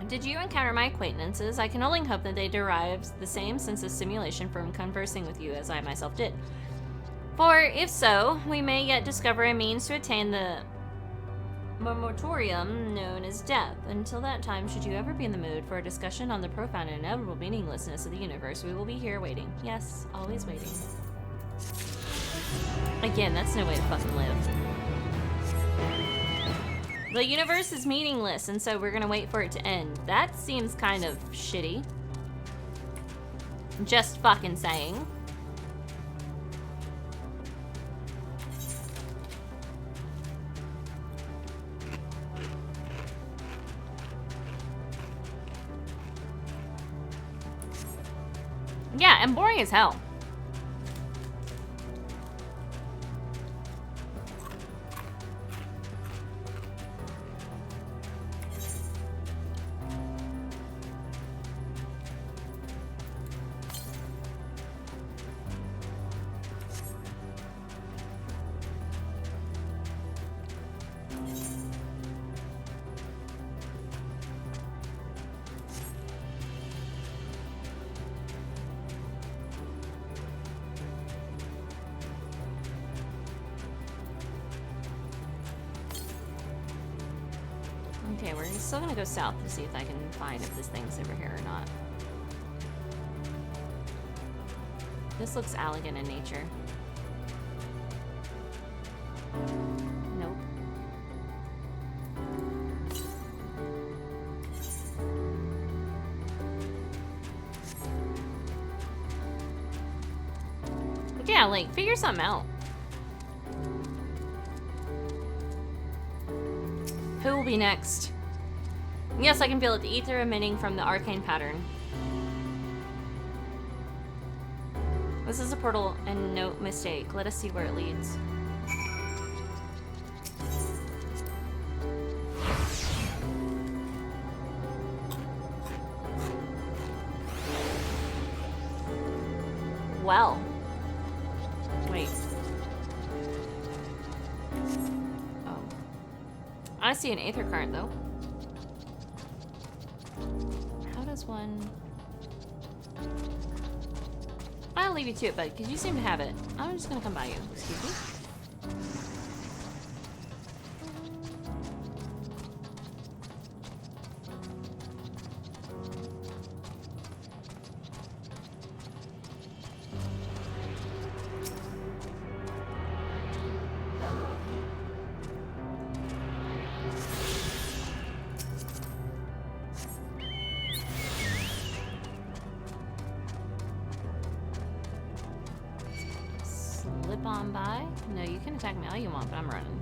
Did you encounter my acquaintances? I can only hope that they derived the same sense of stimulation from conversing with you as I myself did. For if so, we may yet discover a means to attain the moratorium known as death. Until that time, should you ever be in the mood for a discussion on the profound and inevitable meaninglessness of the universe, we will be here waiting. Yes, always waiting. Again, that's no way to fucking live. The universe is meaningless, and so we're gonna wait for it to end. That seems kind of shitty. Just fucking saying. Yeah, and boring as hell. Okay, we're still gonna go south to see if I can find if this thing's over here or not. This looks elegant in nature. Nope. Yeah, like, figure something out. Who will be next? Yes, I can feel it. The ether emitting from the arcane pattern. This is a portal, and no mistake. Let us see where it leads. Well. Wait. Oh. I see an aether current, though. How does one... I'll leave you to it, bud, because you seem to have it. I'm just gonna come by you. Excuse me. Slip on by. No, you can attack me all you want, but I'm running.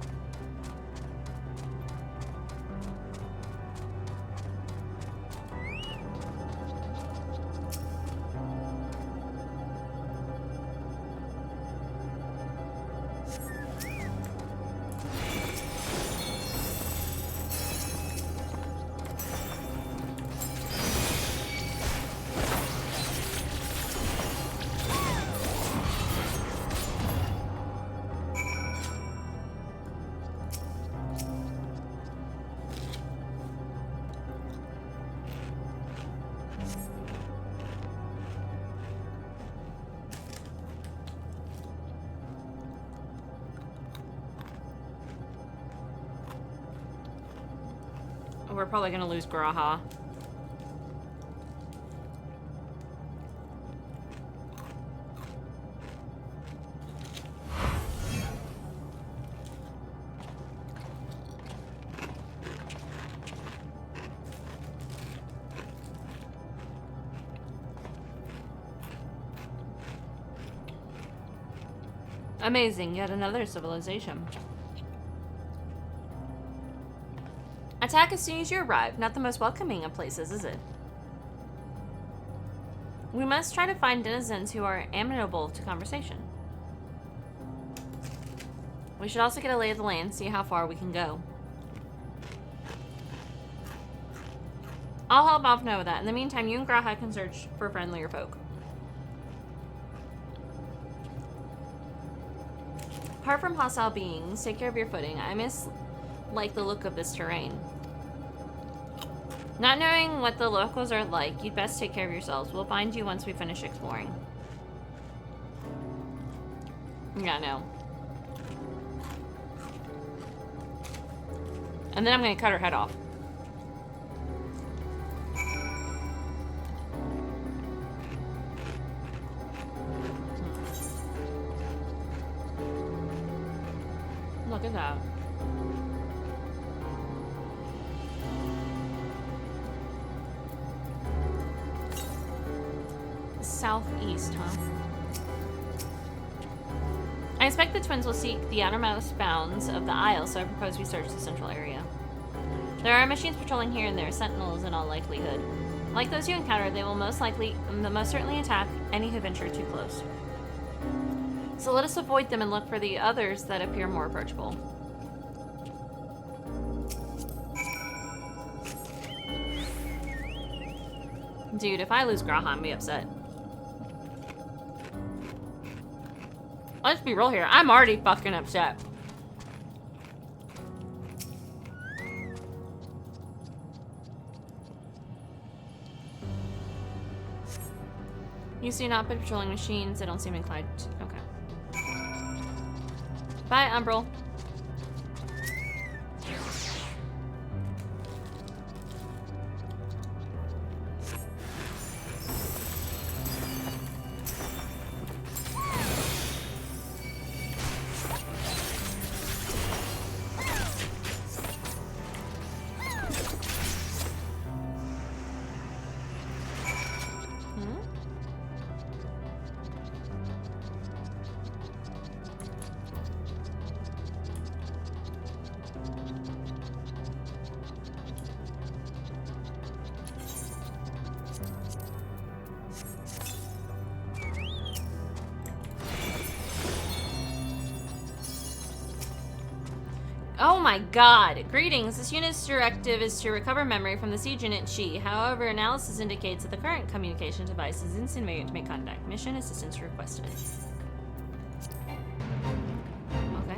We're probably gonna lose Graha. Amazing, yet another civilization. Attack as soon as you arrive. Not the most welcoming of places, is it? We must try to find denizens who are amenable to conversation. We should also get a lay of the land, see how far we can go. I'll help Alvno with that. In the meantime, you and Graha can search for friendlier folk. Apart from hostile beings, take care of your footing. I like the look of this terrain. Not knowing what the locals are like, you'd best take care of yourselves. We'll find you once we finish exploring. Yeah, no. And then I'm gonna cut her head off. Look at that. Southeast, huh? I expect the twins will seek the outermost bounds of the Isle, so I propose we search the central area. There are machines patrolling here and there, sentinels in all likelihood. Like those you encountered, they will most certainly attack any who venture too close. So let us avoid them and look for the others that appear more approachable. Dude, if I lose Graha, I'm gonna be upset. Let's be real here. I'm already fucking upset. You see not patrolling machines. They don't seem inclined. Okay. Bye, Umbral. Oh my god. Greetings. This unit's directive is to recover memory from the siege unit Chi. However, analysis indicates that the current communication device is insufficient to make contact. Mission assistance requested. Okay.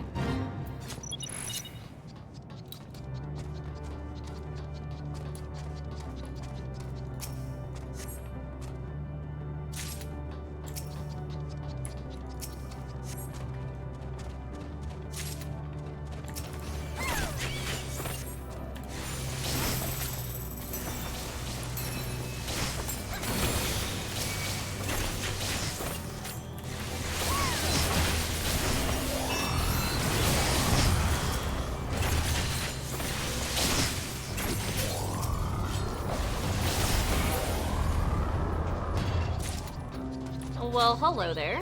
Well, hello there.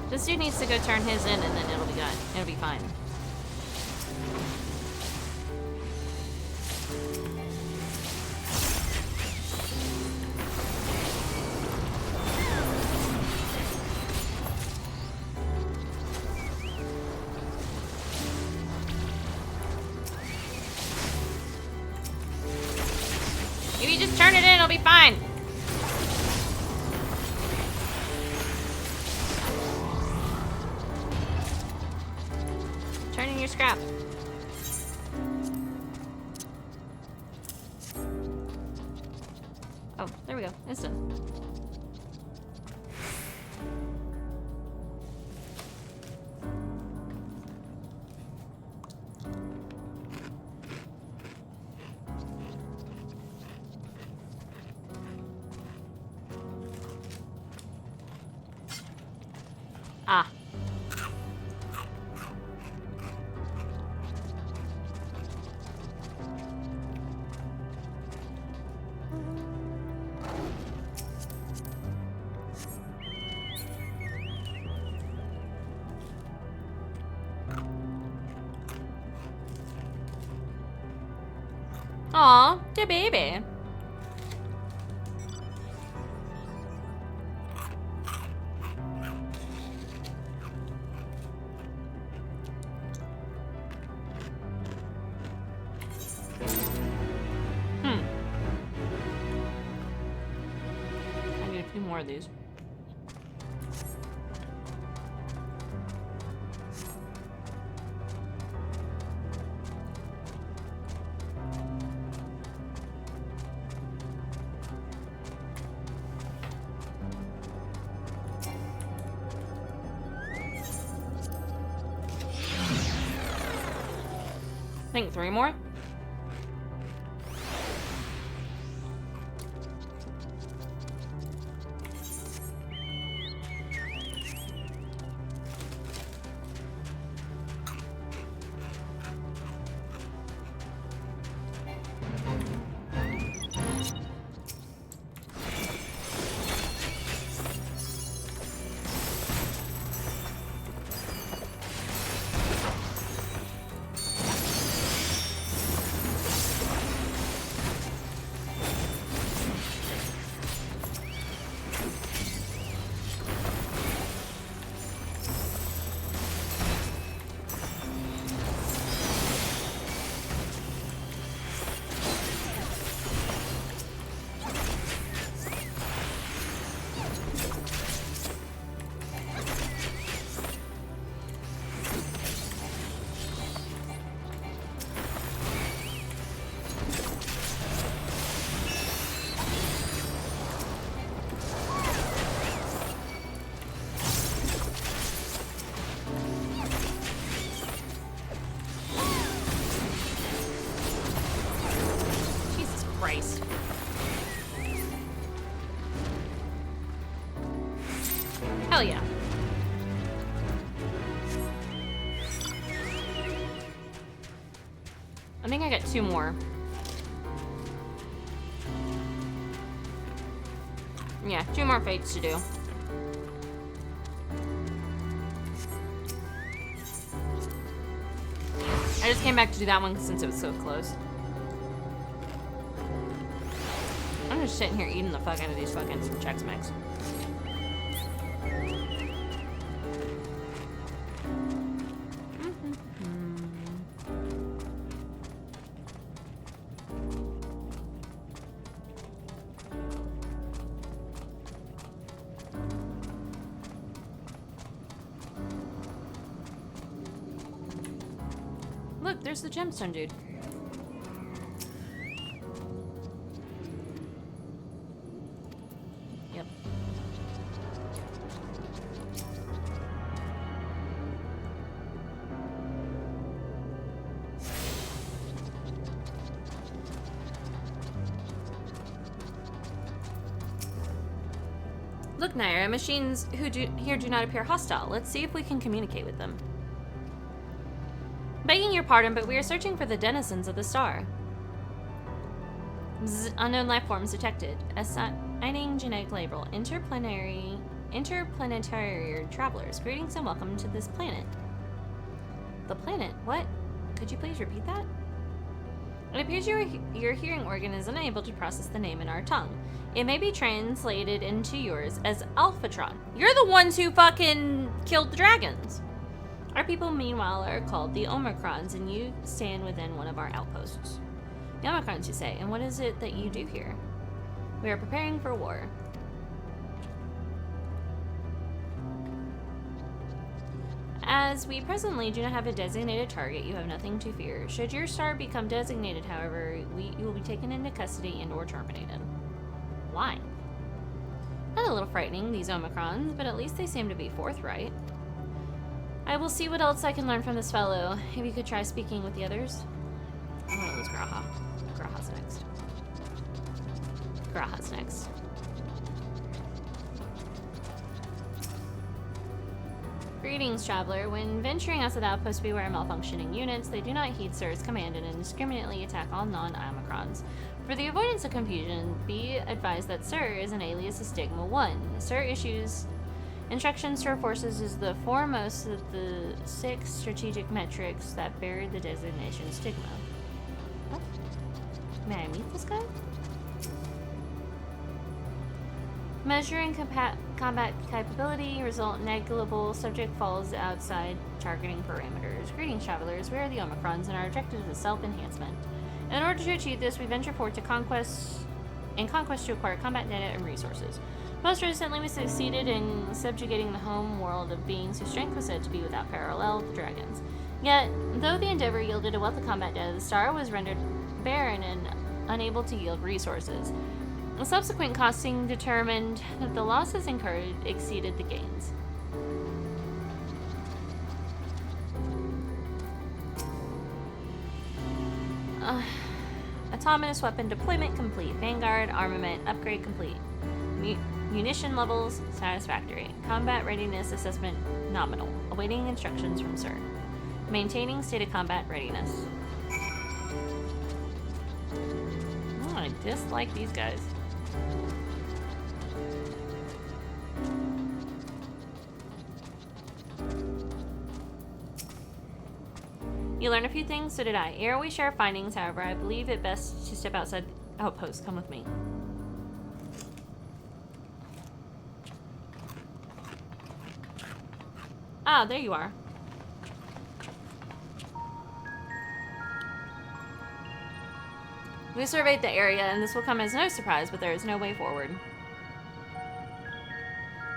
This dude needs to go turn his in and then it'll be good. It'll be fine. If you just turn it in, it'll be fine. Turning your scrap. Oh, there we go. It's done. Ah. Aw, the baby. I need a few more of these. I think 3 more. Christ. Hell yeah. I think I got 2 more. Yeah, 2 more fates to do. I just came back to do that one since it was so close. I'm just sitting here eating the fuck out of these fucking Chex Mix. Look, there's the gemstone dude. Yep. Look, Naira, machines who here do not appear hostile. Let's see if we can communicate with them. Begging your pardon, but we are searching for the denizens of the star. Unknown life forms detected. Assigning genetic label. Interplanetary travelers. Greetings and welcome to this planet. The planet? What? Could you please repeat that? It appears your hearing organ is unable to process the name in our tongue. It may be translated into yours as Alphatron. You're the ones who fucking killed the dragons. Our people, meanwhile, are called the Omicrons, and you stand within one of our outposts. The Omicrons, you say, and what is it that you do here? We are preparing for war. As we presently do not have a designated target, you have nothing to fear. Should your star become designated, however, you will be taken into custody and or terminated. Why? Not a little frightening, these Omicrons, but at least they seem to be forthright. I will see what else I can learn from this fellow. If you could try speaking with the others. I'm gonna lose Graha. Graha's next. Graha's next. Greetings, traveler. When venturing outside the outpost, beware malfunctioning units. They do not heed Sir's command and indiscriminately attack all non-Omicrons. For the avoidance of confusion, be advised that Sir is an alias of Stigma 1. Sir issues instructions to our forces is the foremost of the 6 strategic metrics that bear the designation Stigma. What? May I meet this guy? Measuring combat capability, result negligible, subject falls outside targeting parameters. Greetings, travelers. We are the Omicrons, and our objective is self-enhancement. In order to achieve this, we venture forth to conquest to acquire combat data and resources. Most recently, we succeeded in subjugating the home world of beings whose strength was said to be without parallel, the dragons. Yet, though the endeavor yielded a wealth of combat data, the star was rendered barren and unable to yield resources. The subsequent costing determined that the losses incurred exceeded the gains. Autonomous weapon deployment complete. Vanguard armament upgrade complete. Munition levels satisfactory. Combat readiness assessment nominal. Awaiting instructions from Sir. Maintaining state of combat readiness. Oh, I dislike these guys. You learn a few things, so did I. Ere we share findings, however, I believe it best to step outside the outpost. Come with me. Ah, there you are. We surveyed the area, and this will come as no surprise, but there is no way forward.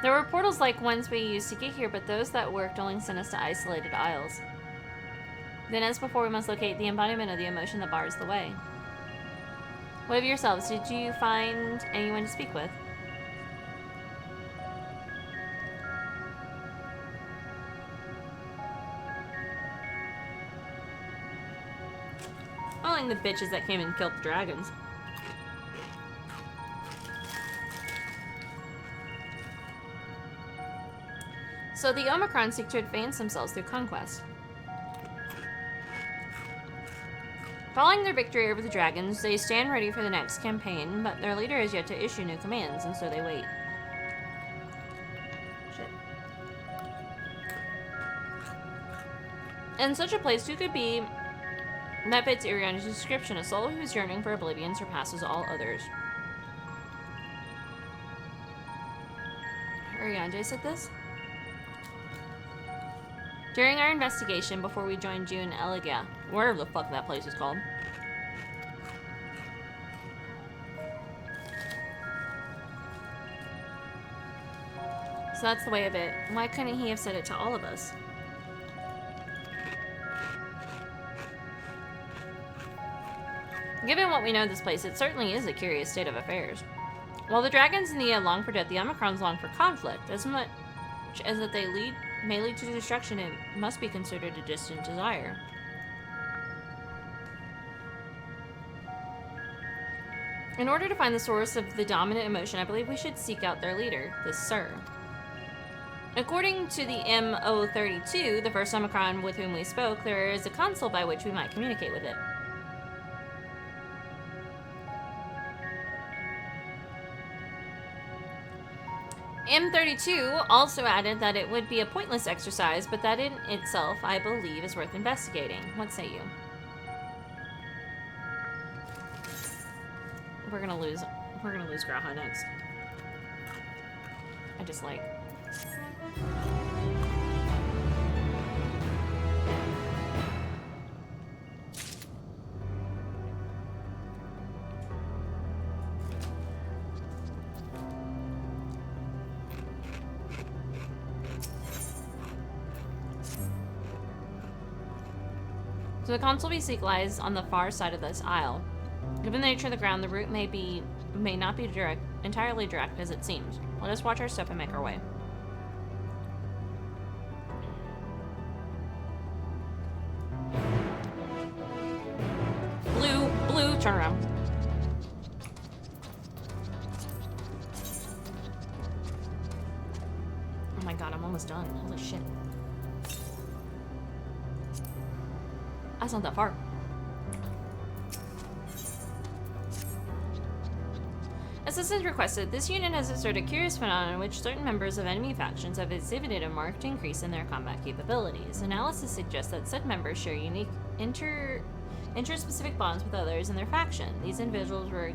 There were portals like ones we used to get here, but those that worked only sent us to isolated isles. Then, as before, we must locate the embodiment of the emotion that bars the way. What of yourselves? Did you find anyone to speak with? Only the bitches that came and killed the dragons. So the Omicron seek to advance themselves through conquest. Following their victory over the dragons, they stand ready for the next campaign, but their leader has yet to issue new commands, and so they wait. Shit. In such a place, who could be that fits Ariana's description? A soul whose yearning for oblivion surpasses all others. Ariana said this? During our investigation before we joined June Eliga, whatever the fuck that place is called. So that's the way of it. Why couldn't he have said it to all of us? Given what we know of this place, it certainly is a curious state of affairs. While the dragons in the air long for death, the Omicrons long for conflict. As much as that they may lead to destruction, it must be considered a distant desire. In order to find the source of the dominant emotion, I believe we should seek out their leader, this Sir. According to the MO32, the first Omicron with whom we spoke, there is a console by which we might communicate with it. M32 also added that it would be a pointless exercise, but that in itself, I believe, is worth investigating. What say you? We're gonna lose Graha next. I just like. So the console we seek lies on the far side of this aisle. Given the nature of the ground, the route may not be entirely direct as it seems. Let us watch our step and make our way. Blue, turn around. Oh my god, I'm almost done. Holy shit. That's not that far. Assistance requested. This unit has observed a curious phenomenon in which certain members of enemy factions have exhibited a marked increase in their combat capabilities. Analysis suggests that said members share unique interspecific bonds with others in their faction. These individuals were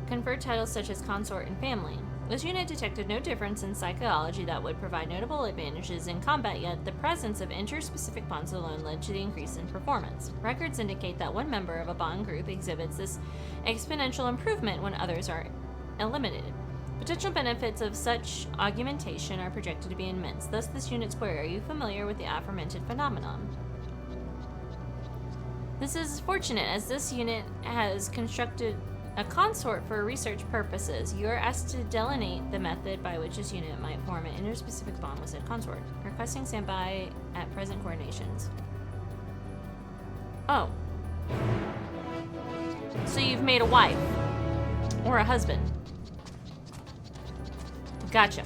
conferred titles such as consort and family. This unit detected no difference in psychology that would provide notable advantages in combat, yet the presence of interspecific bonds alone led to the increase in performance. Records indicate that one member of a bond group exhibits this exponential improvement when others are eliminated. Potential benefits of such augmentation are projected to be immense. Thus, this unit's query: are you familiar with the aforementioned phenomenon? This is fortunate, as this unit has constructed a consort for research purposes. You are asked to delineate the method by which this unit might form an interspecific bond with said consort. Requesting standby at present coordinations. Oh. So you've made a wife. Or a husband. Gotcha.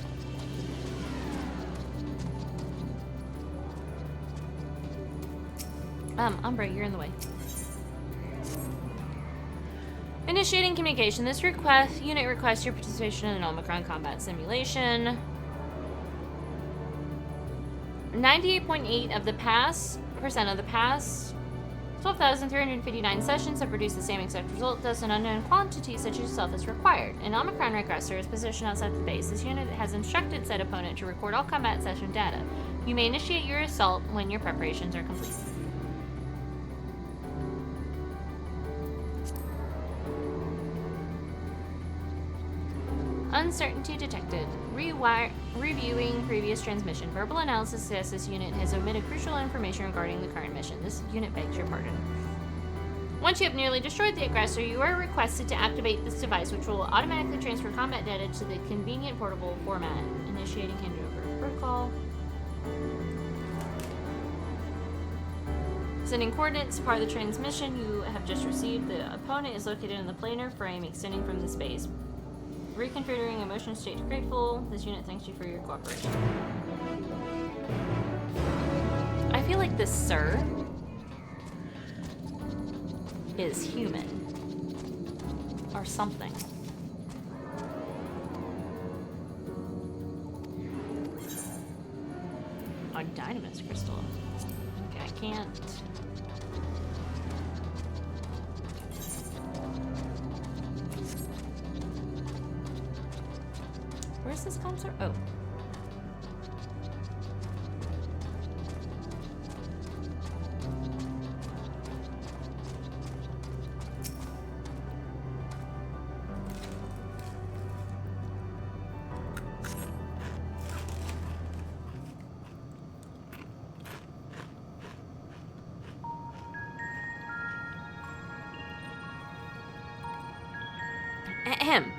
Umbra, you're in the way. Initiating communication. This unit requests your participation in an Omicron combat simulation. 98.8% of the past 12,359 sessions have produced the same exact result, thus an unknown quantity such as yourself is required. An Omicron regressor is positioned outside the base. This unit has instructed said opponent to record all combat session data. You may initiate your assault when your preparations are complete. Uncertainty detected. Reviewing previous transmission. Verbal analysis suggests this unit has omitted crucial information regarding the current mission. This unit begs your pardon. Once you have nearly destroyed the aggressor, you are requested to activate this device, which will automatically transfer combat data to the convenient portable format. Initiating handover protocol. Sending coordinates part of the transmission you have just received. The opponent is located in the planar frame extending from the space. Reconfiguring emotion state to grateful. This unit thanks you for your cooperation. I feel like this sir is human. Or something. A dynamis crystal. Okay, I can't. Where's this consort? Oh. Ahem.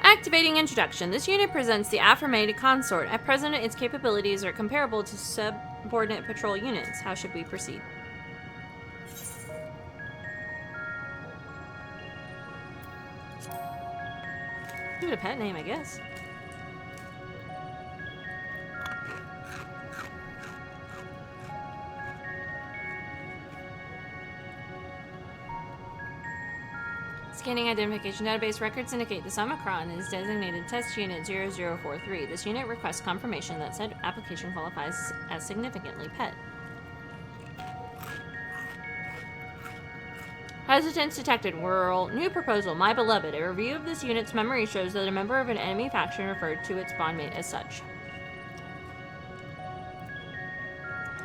Activating introduction. This unit presents the aforementioned consort. At present, its capabilities are comparable to subordinate patrol units. How should we proceed? Give it a pet name, I guess. Scanning identification database. Records indicate this Omicron is designated Test Unit 0043. This unit requests confirmation that said application qualifies as significantly pet. Hesitance detected. World. New proposal. My beloved. A review of this unit's memory shows that a member of an enemy faction referred to its bondmate as such.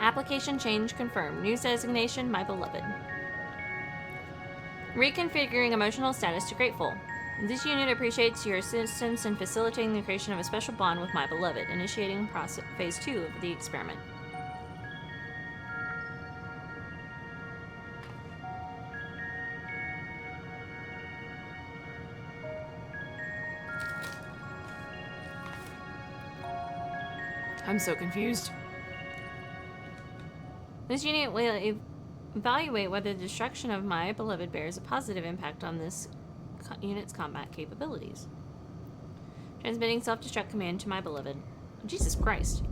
Application change confirmed. News designation. My beloved. Reconfiguring emotional status to grateful. This unit appreciates your assistance in facilitating the creation of a special bond with my beloved. Initiating phase 2 of the experiment. I'm so confused. This unit will evaluate whether the destruction of my beloved bears a positive impact on this unit's combat capabilities. Transmitting self-destruct command to my beloved. Jesus Christ.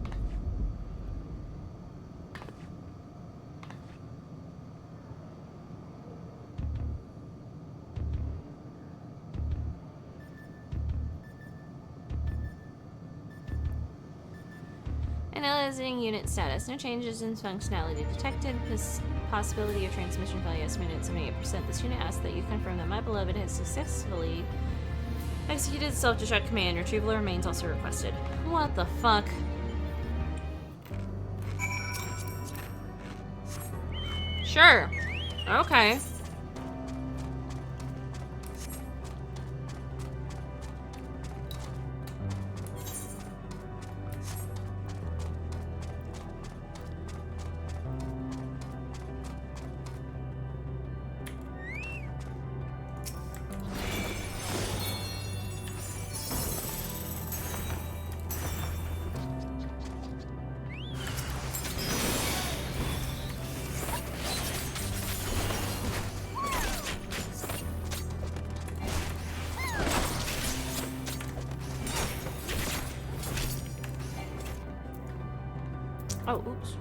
Analyzing unit status. No changes in functionality detected. Possibility of transmission failure estimated at 78%. This unit asks that you confirm that my beloved has successfully executed self-destruct command. Retrieval remains also requested. What the fuck? Sure. Okay. Oh, oops.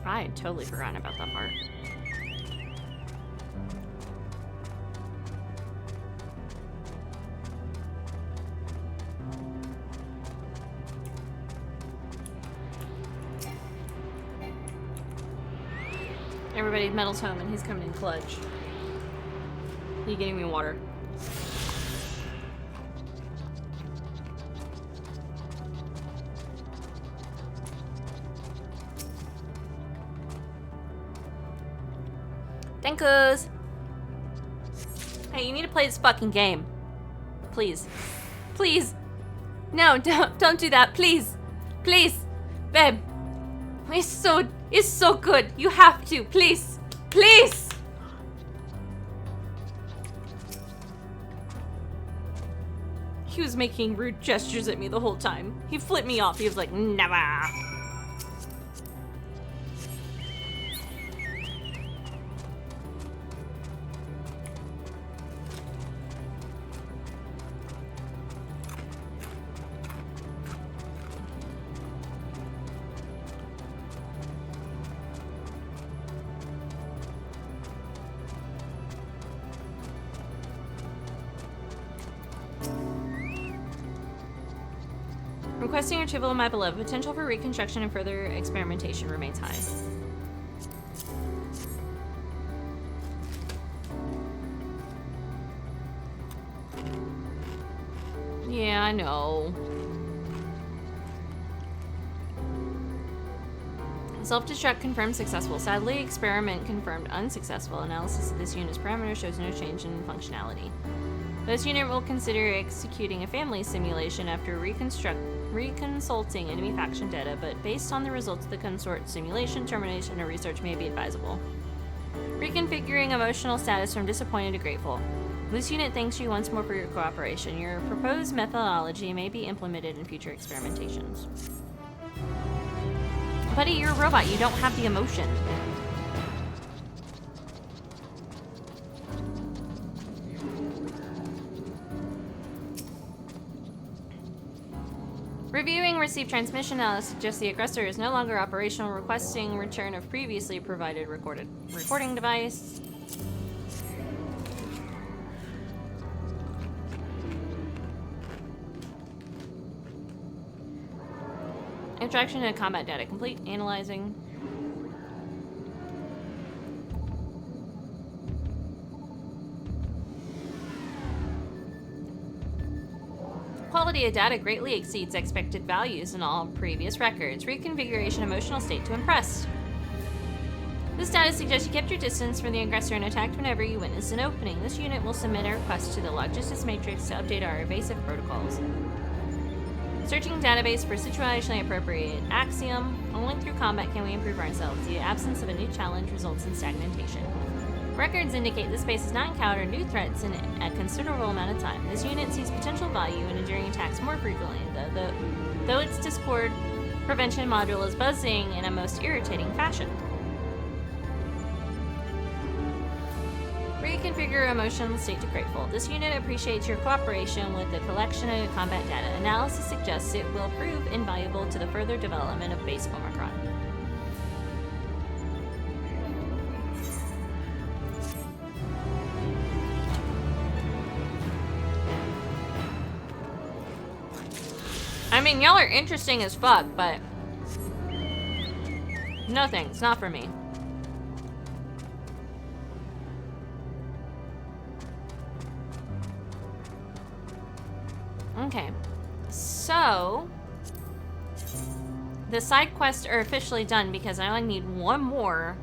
I had totally forgotten about that part. Everybody, Metal's home and he's coming in clutch. You getting me water? Thankus. Hey, you need to play this fucking game. Please. Please. No, don't do that. Please. Please. Babe. It's so good. You have to. Please. Please. He was making rude gestures at me the whole time. He flipped me off. He was like, never. Requesting retrieval of my beloved. Potential for reconstruction and further experimentation remains high. Yeah, I know. Self-destruct confirmed successful. Sadly, experiment confirmed unsuccessful. Analysis of this unit's parameters shows no change in functionality. This unit will consider executing a family simulation after reconsulting enemy faction data, but based on the results of the consort simulation, termination of research may be advisable. Reconfiguring emotional status from disappointed to grateful. This unit thanks you once more for your cooperation. Your proposed methodology may be implemented in future experimentations. Buddy, you're a robot. You don't have the emotion. Reviewing received transmission analysis suggests the aggressor is no longer operational, requesting return of previously provided recording device. Interaction and combat data complete. Analyzing. Quality of data greatly exceeds expected values in all previous records. Reconfiguration emotional state to impressed. This data suggests you kept your distance from the aggressor and attacked whenever you witnessed an opening. This unit will submit a request to the Logistics Matrix to update our evasive protocols. Searching database for situationally appropriate axiom. Only through combat can we improve ourselves. The absence of a new challenge results in stagnation. Records indicate the space has not encountered new threats in a considerable amount of time. This unit sees potential value in enduring attacks more frequently, though its Discord prevention module is buzzing in a most irritating fashion. Reconfigure emotional state to grateful. This unit appreciates your cooperation with the collection of combat data. Analysis suggests it will prove invaluable to the further development of base Omicron. I mean, y'all are interesting as fuck, but no thanks, not for me. Okay, so the side quests are officially done because I only need one more.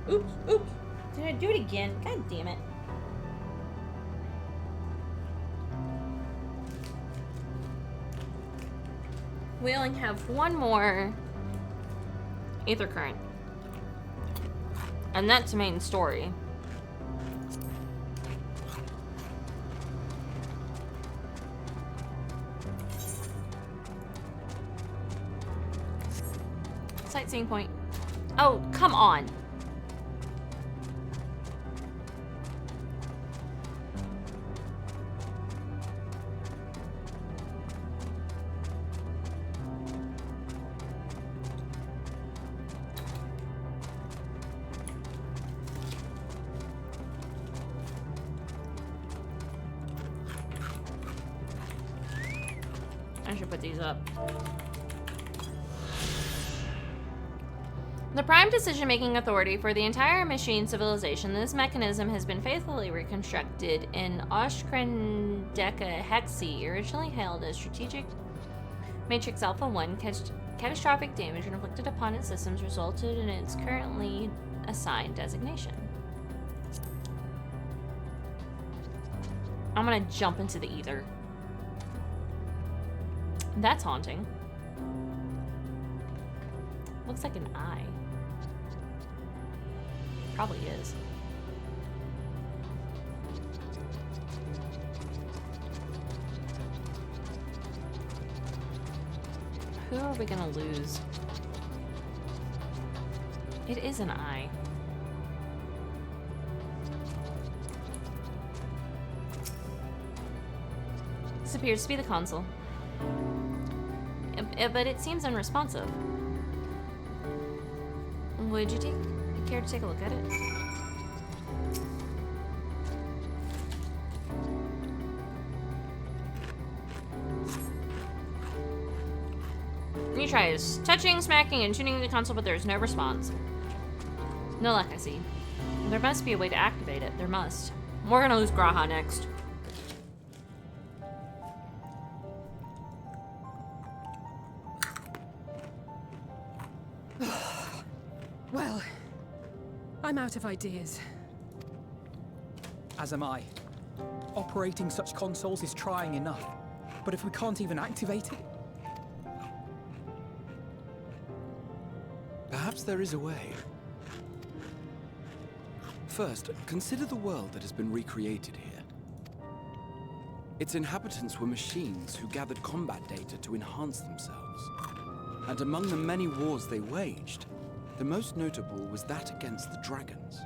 Oops. Did I do it again? God damn it. We only have one more Aether Current. And that's the main story. Sightseeing point. Oh, come on. I should put these up. The prime decision-making authority for the entire machine civilization, this mechanism has been faithfully reconstructed in Oshkrendeka Hexi, originally hailed as Strategic Matrix Alpha 1. Catastrophic damage inflicted upon its systems resulted in its currently assigned designation. I'm gonna jump into the ether. That's haunting. Looks like an eye. Probably is. Who are we gonna lose? It is an eye. This appears to be the console. But it seems unresponsive. Would you care to take a look at it? He tries touching, smacking, and tuning the console, but there's no response. No luck, I see. There must be a way to activate it. There must. We're gonna lose Graha next.
Well, I'm out of ideas.
As am I. Operating such consoles is trying enough. But if we can't even activate it...
Perhaps there is a way. First, consider the world that has been recreated here. Its inhabitants were machines who gathered combat data to enhance themselves. And among the many wars they waged, the most notable was that against the dragons.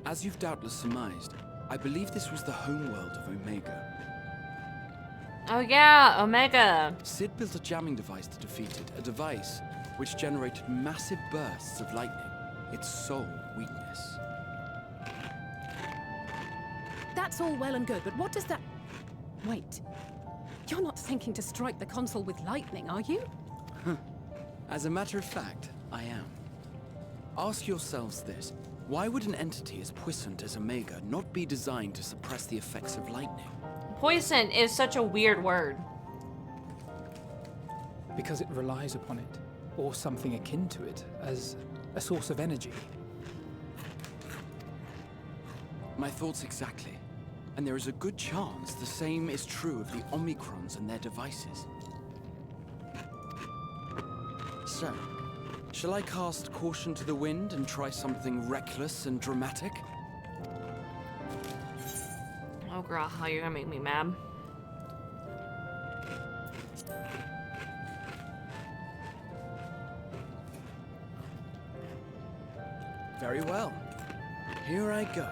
As you've doubtless surmised, I believe this was the homeworld of Omega.
Oh yeah, Omega!
Sid built a jamming device to defeat it, a device which generated massive bursts of lightning, its sole weakness.
That's all well and good, but what does that... Wait. You're not thinking to strike the console with lightning, are you?
As a matter of fact, I am. Ask yourselves this. Why would an entity as puissant as Omega not be designed to suppress the effects of lightning?
Puissant is such a weird word.
Because it relies upon it, or something akin to it, as a source of energy.
My thoughts exactly. And there is a good chance the same is true of the Omicrons and their devices. So, Shall I cast Caution to the Wind and try something reckless and dramatic?
Oh, girl, how you're gonna make me mad.
Very well. Here I go.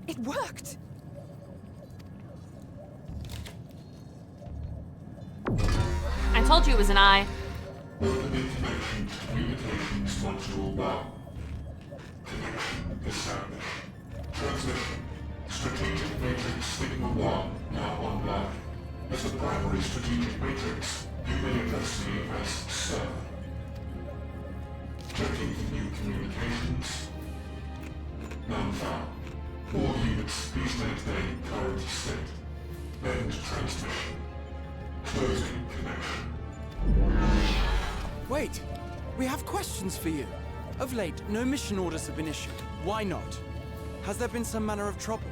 It worked!
I told you it was an eye.
Open information to communications module 1. Connection established. Transmission. Strategic Matrix Signal 1 now online. As the primary strategic matrix, you may address me as Sir. Checking for new communications. None found. All units, please maintain current state. End transmission. Closing connection.
Wait! We have questions for you. Of late, no mission orders have been issued. Why not? Has there been some manner of trouble?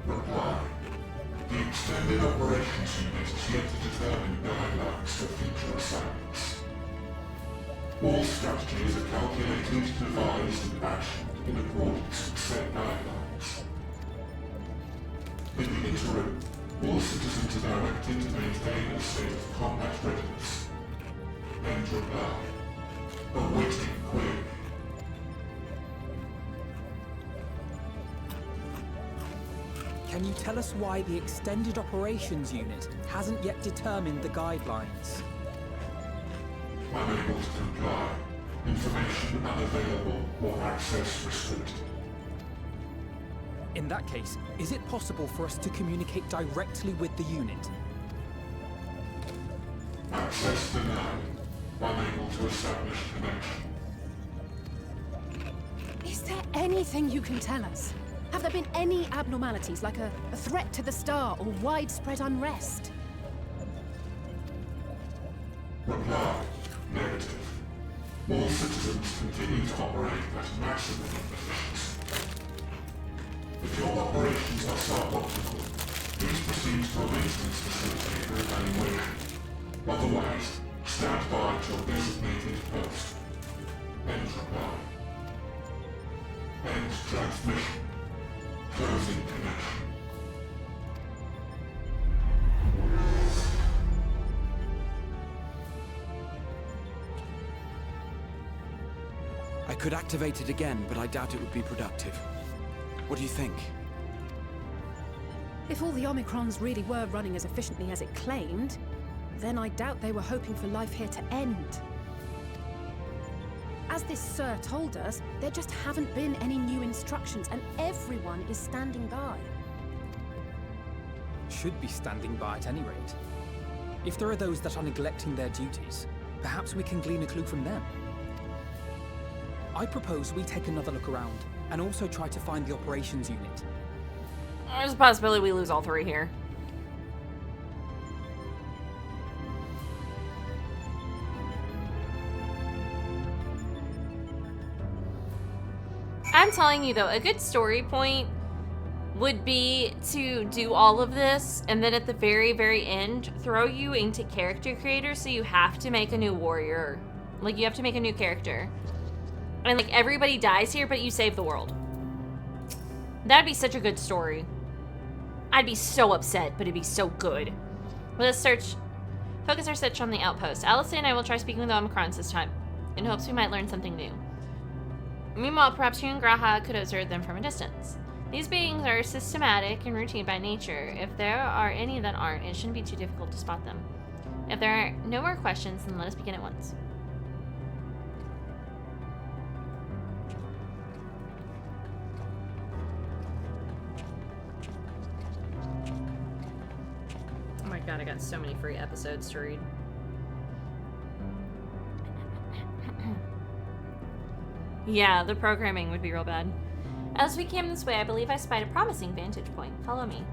Reply. The Extended Operations Unit is yet to determine guidelines for future assignments. All strategies are calculated, devised, and actioned in accordance with set guidelines. In the interim, all citizens are directed to maintain a state of combat readiness. End reply. Awaiting query.
Can you tell us why the Extended Operations Unit hasn't yet determined the guidelines?
Unable to comply. Information unavailable or access restricted.
In that case, is it possible for us to communicate directly with the unit?
Access denied. Unable to establish connection.
Is there anything you can tell us? Have there been any abnormalities, like a threat to the star or widespread unrest?
Reply. Negative. All citizens continue to operate at maximum efficiency. If your operations are suboptimal, please proceed to a maintenance facility for evaluation. Otherwise, stand by at your designated post. End reply. End transmission. Closing connection.
I could activate it again, but I doubt it would be productive. What do you think?
If all the Omicrons really were running as efficiently as it claimed, then I doubt they were hoping for life here to end. As this Sir told us, there just haven't been any new instructions, and everyone is standing by.
Should be standing by at any rate. If there are those that are neglecting their duties, perhaps we can glean a clue from them. I propose we take another look around, and also try to find the operations unit.
There's a possibility we lose all three here. I'm telling you though, a good story point would be to do all of this and then at the very, very end, throw you into character creator so you have to make a new warrior. Like, you have to make a new character. And like, everybody dies here, but you save the world. That'd be such a good story. I'd be so upset, but it'd be so good. Let's focus our search on the outpost. Alice and I will try speaking with the Omicrons this time, in hopes we might learn something new. Meanwhile, perhaps you and Graha could observe them from a distance. These beings are systematic and routine by nature. If there are any that aren't, it shouldn't be too difficult to spot them. If there are no more questions, then let us begin at once. Oh my god, I got so many free episodes to read. Yeah, the programming would be real bad. As we came this way, I believe I spied a promising vantage point. Follow me.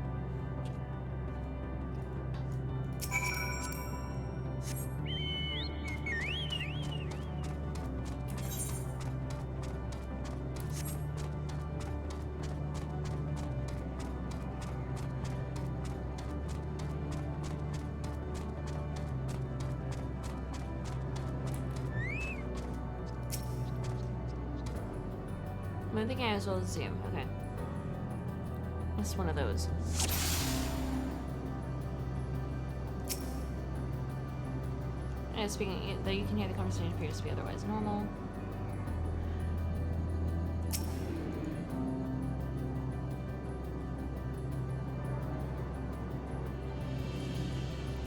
Move the game as well as zoom. Okay. It's one of those. And speaking, though you can hear the conversation appears to be otherwise normal.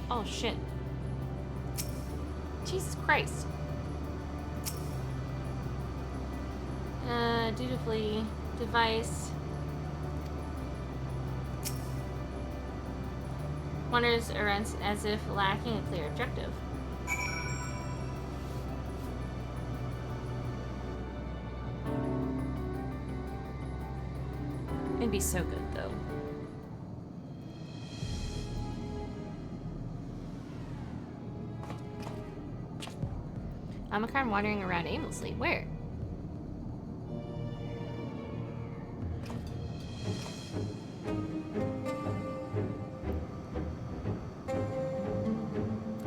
Oh shit. Jesus Christ. Dutifully device. Wanders around as if lacking a clear objective. It'd be so good though. I'm a kind wandering around aimlessly. Where?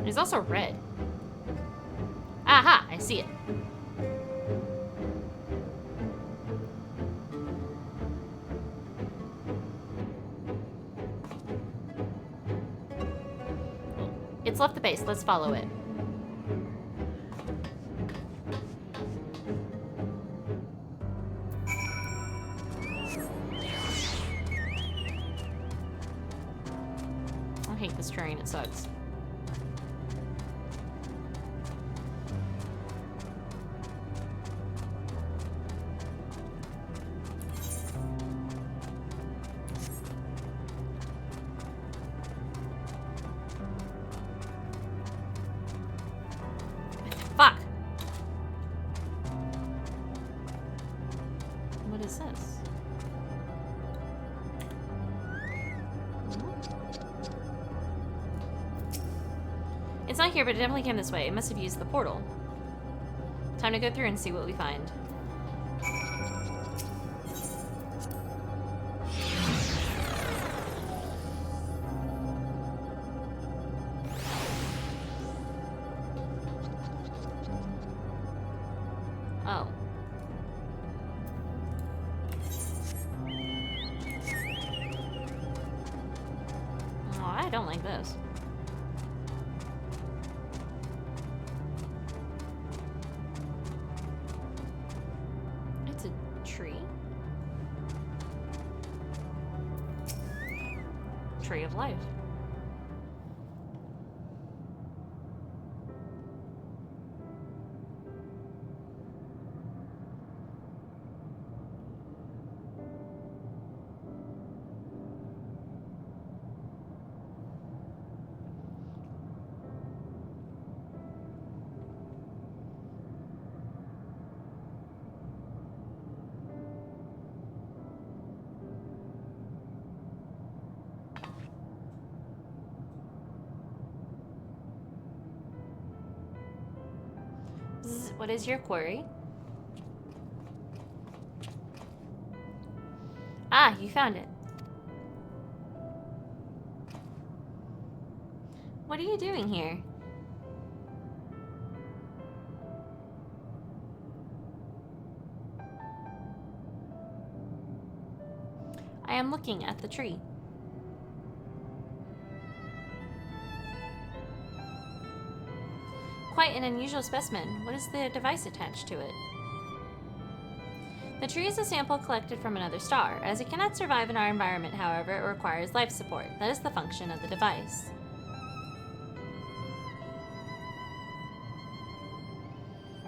It's also red. Aha! I see it. It's left the base. Let's follow it. I hate this terrain. It sucks. Fuck! What is this? It's not here, but it definitely came this way. It must have used the portal. Time to go through and see what we find. Oh. Oh, I don't like this. It's a tree. Tree of life. What is your query? Ah, you found it. What are you doing here? I am looking at the tree. Quite an unusual specimen. What is the device attached to it? The tree is a sample collected from another star. As it cannot survive in our environment, however, it requires life support. That is the function of the device.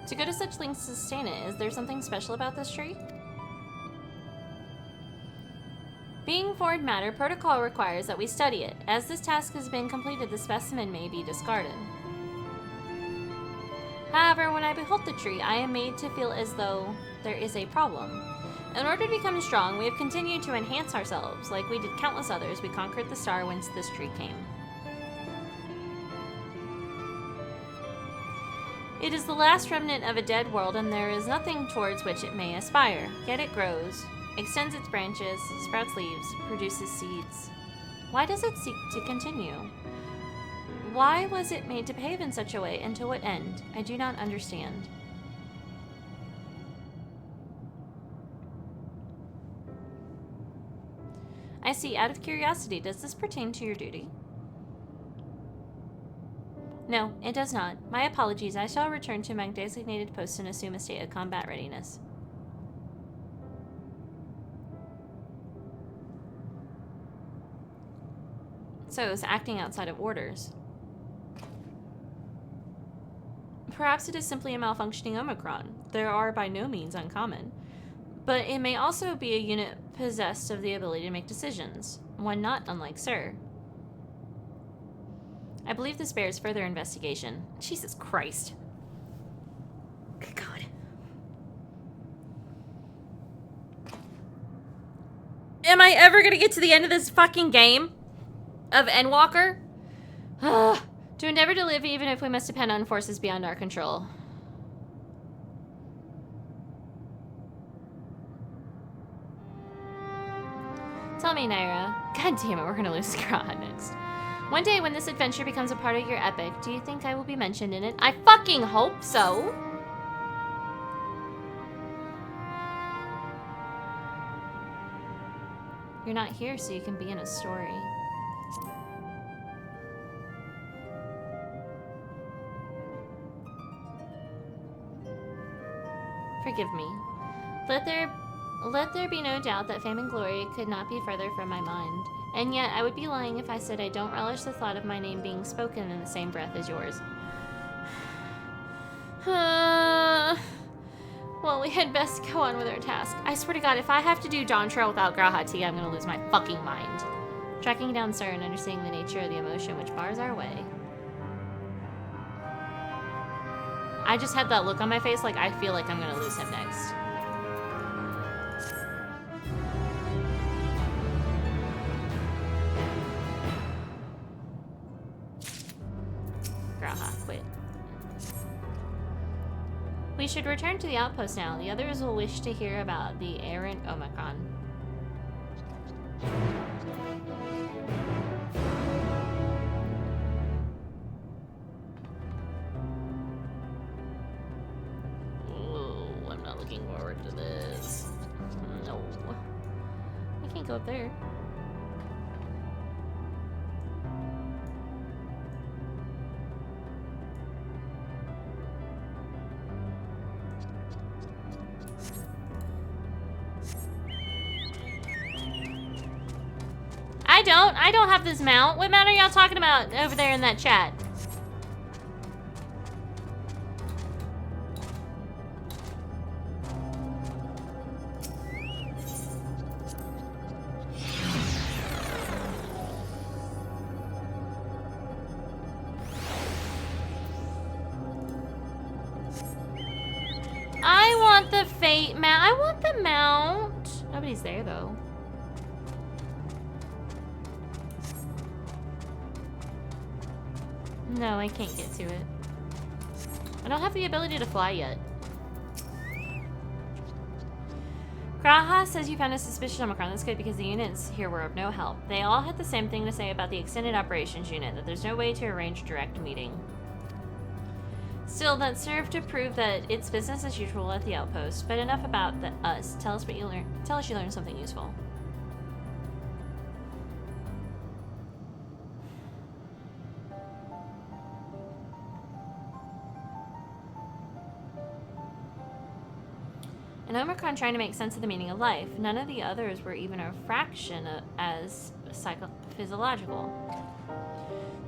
To go to such lengths to sustain it, is there something special about this tree? Being void matter, protocol requires that we study it. As this task has been completed, the specimen may be discarded. However, when I behold the tree, I am made to feel as though there is a problem. In order to become strong, we have continued to enhance ourselves. Like we did countless others, we conquered the star whence this tree came. It is the last remnant of a dead world, and there is nothing towards which it may aspire. Yet it grows, extends its branches, sprouts leaves, produces seeds. Why does it seek to continue? Why was it made to behave in such a way, and to what end? I do not understand. I see. Out of curiosity, does this pertain to your duty? No, it does not. My apologies. I shall return to my designated post and assume a state of combat readiness. So it was acting outside of orders. Perhaps it is simply a malfunctioning Omicron. There are by no means uncommon. But it may also be a unit possessed of the ability to make decisions, one not unlike Sir. I believe this bears further investigation. Jesus Christ. Good God. Am I ever gonna get to the end of this fucking game? Of Endwalker? To endeavor to live even if we must depend on forces beyond our control. Tell me, Naira. God damn it, we're gonna lose Graha next. One day when this adventure becomes a part of your epic, do you think I will be mentioned in it? I fucking hope so! You're not here so you can be in a story. Forgive me. Let there be no doubt that fame and glory could not be further from my mind. And yet, I would be lying if I said I don't relish the thought of my name being spoken in the same breath as yours. Well, we had best go on with our task. I swear to God, if I have to do Dawn Trail without Graha tea, I'm gonna lose my fucking mind. Tracking down Sir and understanding the nature of the emotion which bars our way. I just had that look on my face like I feel like I'm gonna lose him next. Graha, quit. We should return to the outpost now. The others will wish to hear about the errant Omicron. Oh, I'm not looking forward to this. No. I can't go up there. I don't have this mount. What mount are y'all talking about over there in that chat? I want the fate mount. I want the mount. Nobody's there though. No, I can't get to it. I don't have the ability to fly yet. Graha says you found a suspicious Omicron. That's good because the units here were of no help. They all had the same thing to say about the extended operations unit, that there's no way to arrange a direct meeting. Still, that served to prove that it's business as usual at the outpost. But enough about us. Tell us what you learned. Tell us you learned something useful. An Omicron trying to make sense of the meaning of life. None of the others were even a fraction as psychophysiological.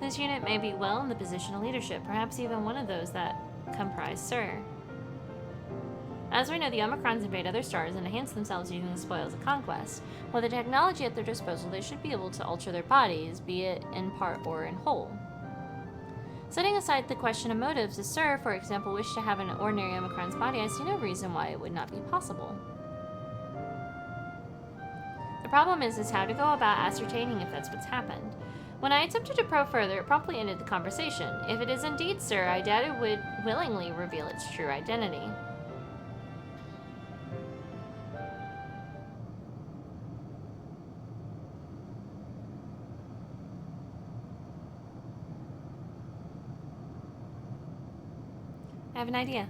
This unit may be well in the position of leadership, perhaps even one of those that comprise Sir. As we know, the Omicrons invade other stars and enhance themselves using the spoils of conquest. With the technology at their disposal, they should be able to alter their bodies, be it in part or in whole. Setting aside the question of motives, if Sir, for example, wished to have an ordinary Omicron's body, I see no reason why it would not be possible. The problem is how to go about ascertaining if that's what's happened. When I attempted to probe further, it promptly ended the conversation. If it is indeed Sir, I doubt it would willingly reveal its true identity. I have an idea.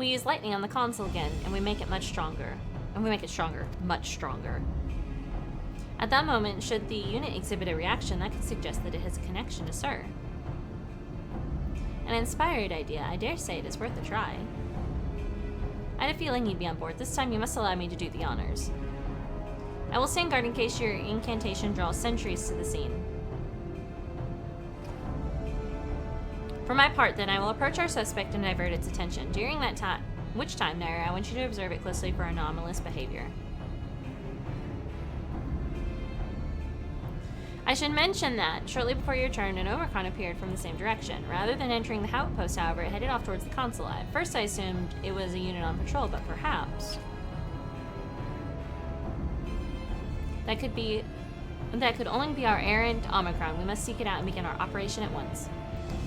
We use lightning on the console again, and we make it much stronger. And we make it stronger, much stronger. At that moment, should the unit exhibit a reaction, that could suggest that it has a connection to Sir. An inspired idea. I dare say it is worth a try. I had a feeling you'd be on board. This time you must allow me to do the honors. I will stand guard in case your incantation draws sentries to the scene. For my part, then, I will approach our suspect and divert its attention. During that time, which time, Naira, I want you to observe it closely for anomalous behavior. I should mention that, shortly before your turn, an Omicron appeared from the same direction. Rather than entering the outpost, however, it headed off towards the consulate. At first I assumed it was a unit on patrol, but perhaps... That could only be our errant Omicron. We must seek it out and begin our operation at once.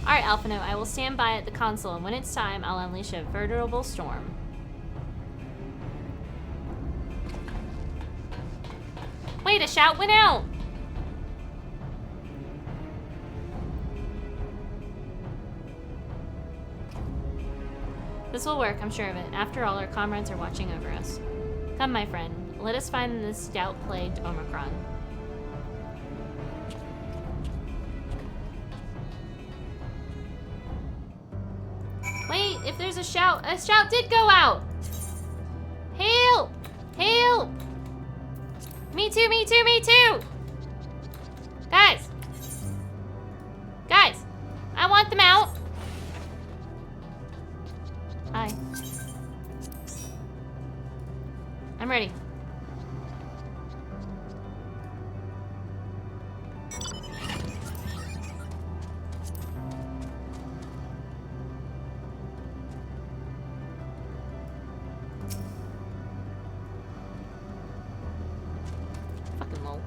Alright, Alphino, I will stand by at the console, and when it's time, I'll unleash a veritable storm. Wait, a shout went out! This will work, I'm sure of it. After all, our comrades are watching over us. Come, my friend. Let us find this doubt-plagued Omicron. Wait, if there's a shout did go out! Help! Help! Me too, me too, me too! Guys! Guys! I want them out! Hi. I'm ready. Fucking low.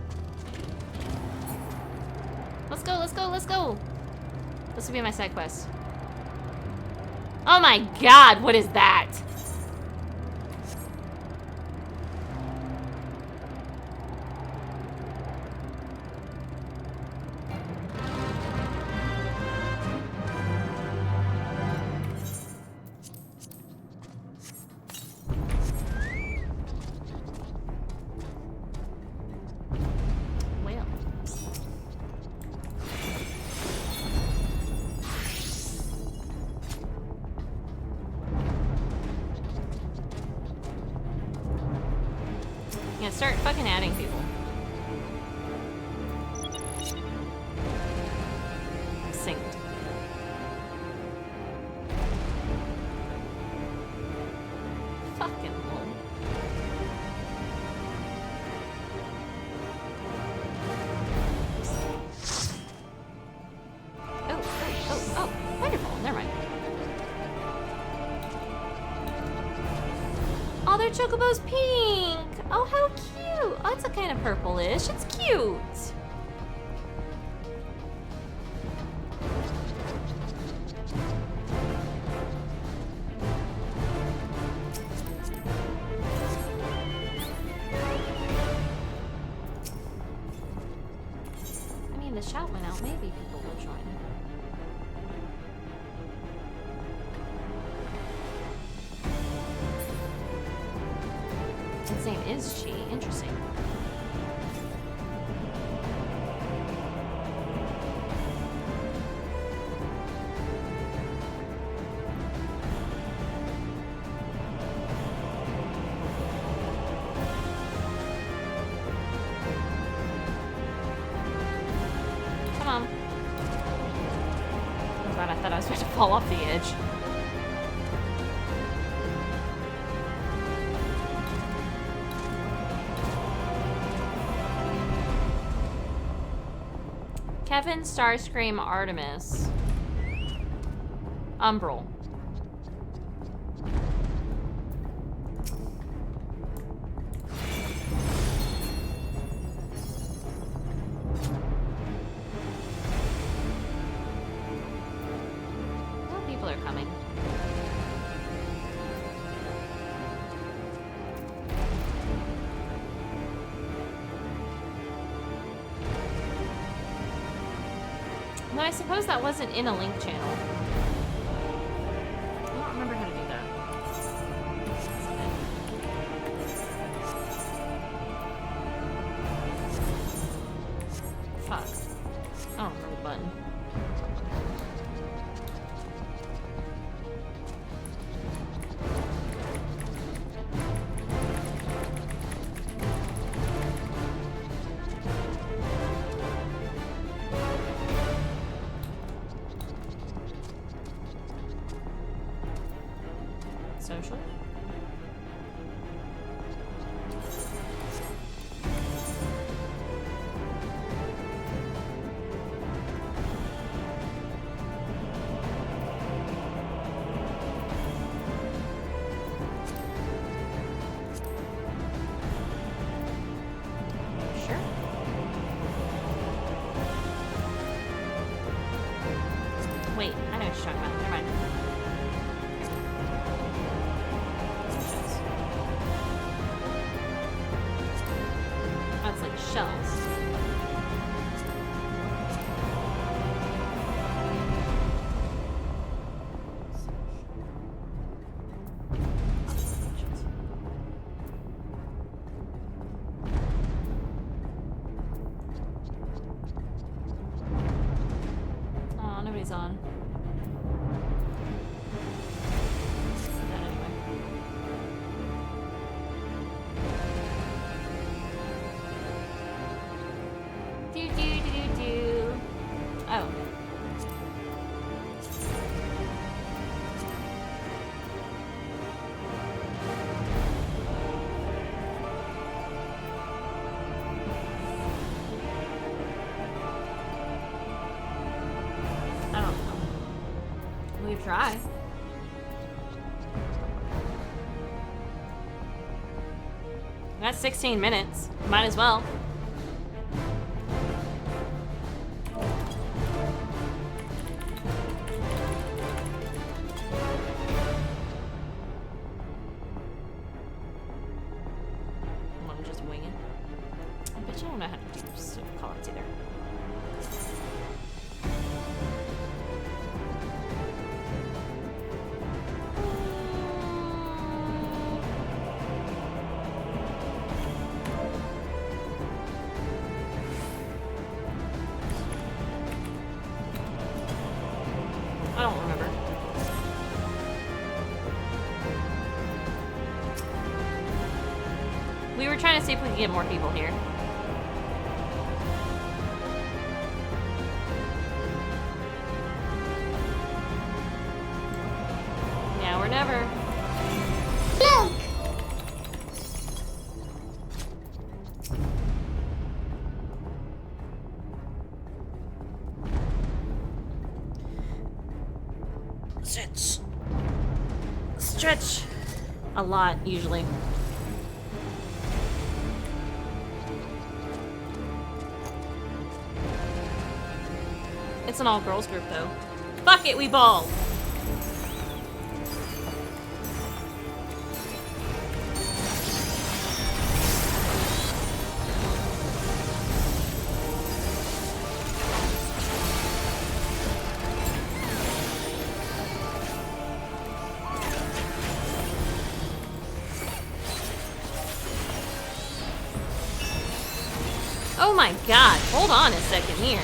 Let's go, let's go, let's go! This will be my side quest. Oh my god, what is that? Start fucking adding people. I'm synced. Fucking lol. Oh, wonderful. Never mind. Oh, their chocobo's pink. Oh, how cute! Oh, it's a kind of purplish. It's cute. I mean, the shout went out. Maybe people will join. His name is Chi. Interesting. Come on. Oh god, I thought I was about to fall off the edge. Kevin, Starscream, Artemis. Umbral. More people are coming. No, I suppose that wasn't in a link channel. I don't remember how to do that. shells. Oh, nobody's on. Not anyway. Do do do do do. Oh. I don't know. We try. That's 16 minutes. Might as well. I'm just wing it. I bet you don't know how to do stuff cards either. I don't remember. We were trying to see if we could get more people here. Now or never.
Look!
Stretch. Stretch. A lot, usually. It's an all-girls group, though. Fuck it, we ball! Oh my god, hold on a second here.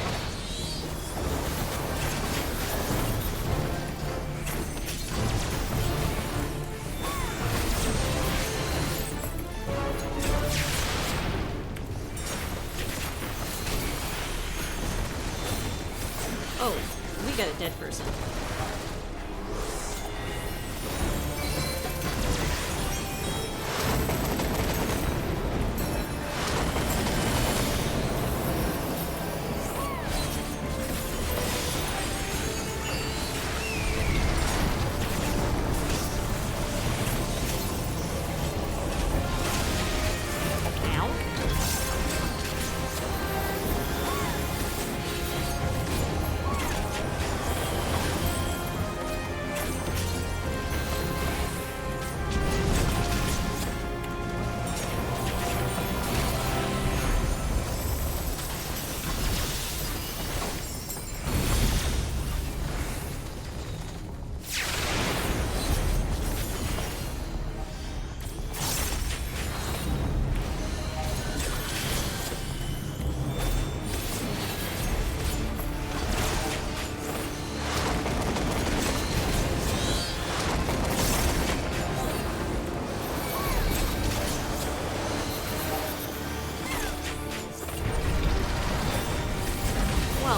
Oh, we got a dead person.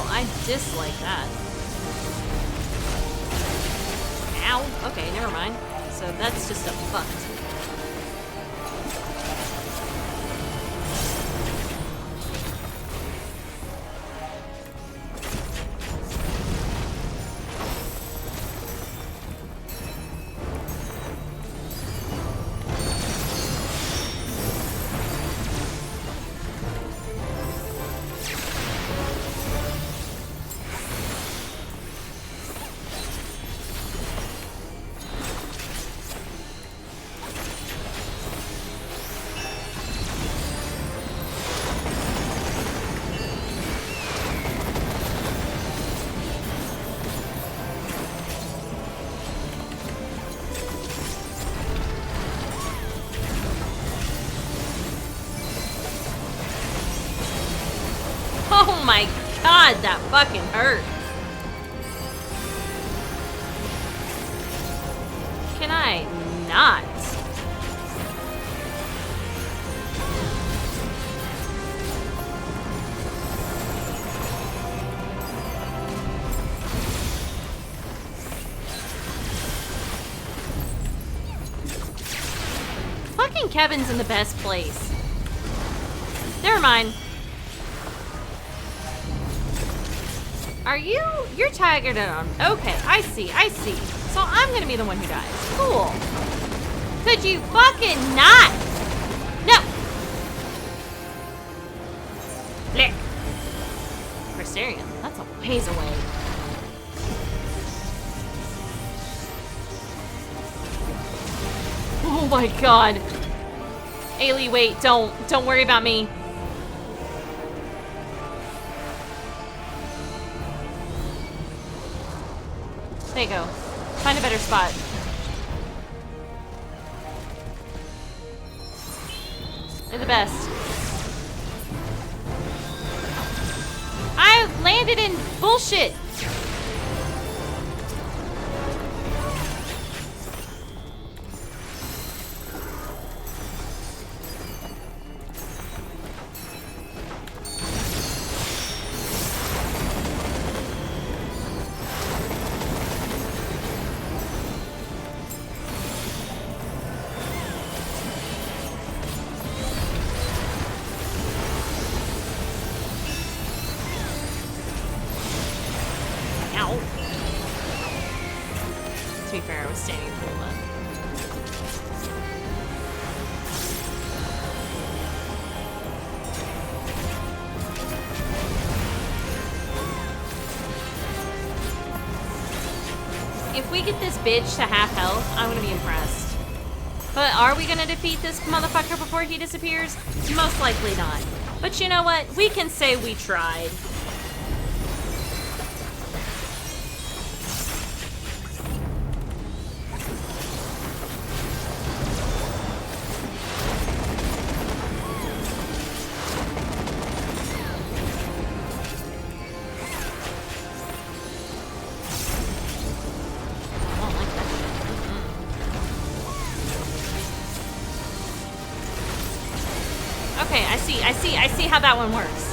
I dislike that. Ow! Okay, never mind. So that's just a fucked. Oh my god, that fucking hurt. Can I not? Fucking Kevin's in the best place. Never mind. You're targeted on. Okay, I see. So I'm gonna be the one who dies. Cool. Could you fucking not? No. Flick. Crystarium, that's a ways away. Oh my god. Ailey, wait, don't worry about me. There you go. Find a better spot. You're the best. I landed in bullshit. To be fair, I was standing full up. If we get this bitch to half health, I'm gonna be impressed. But are we gonna defeat this motherfucker before he disappears? Most likely not. But you know what? We can say we tried. Okay, I see how that one works.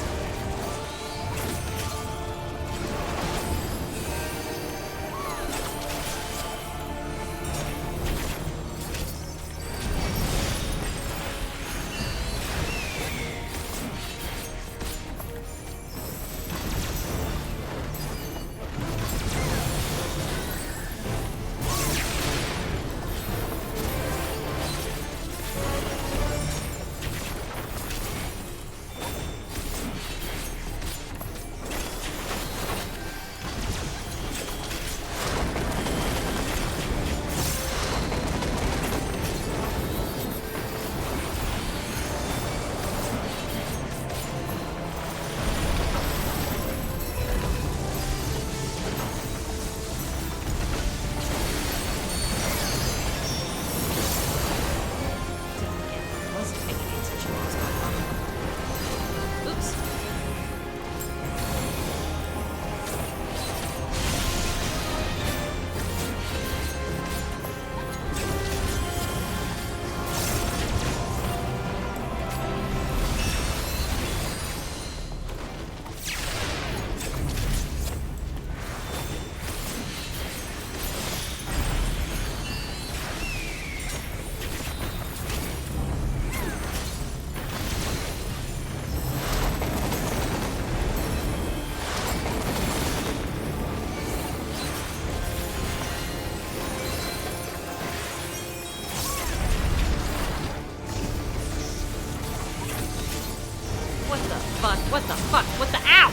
What the fuck? What the ow?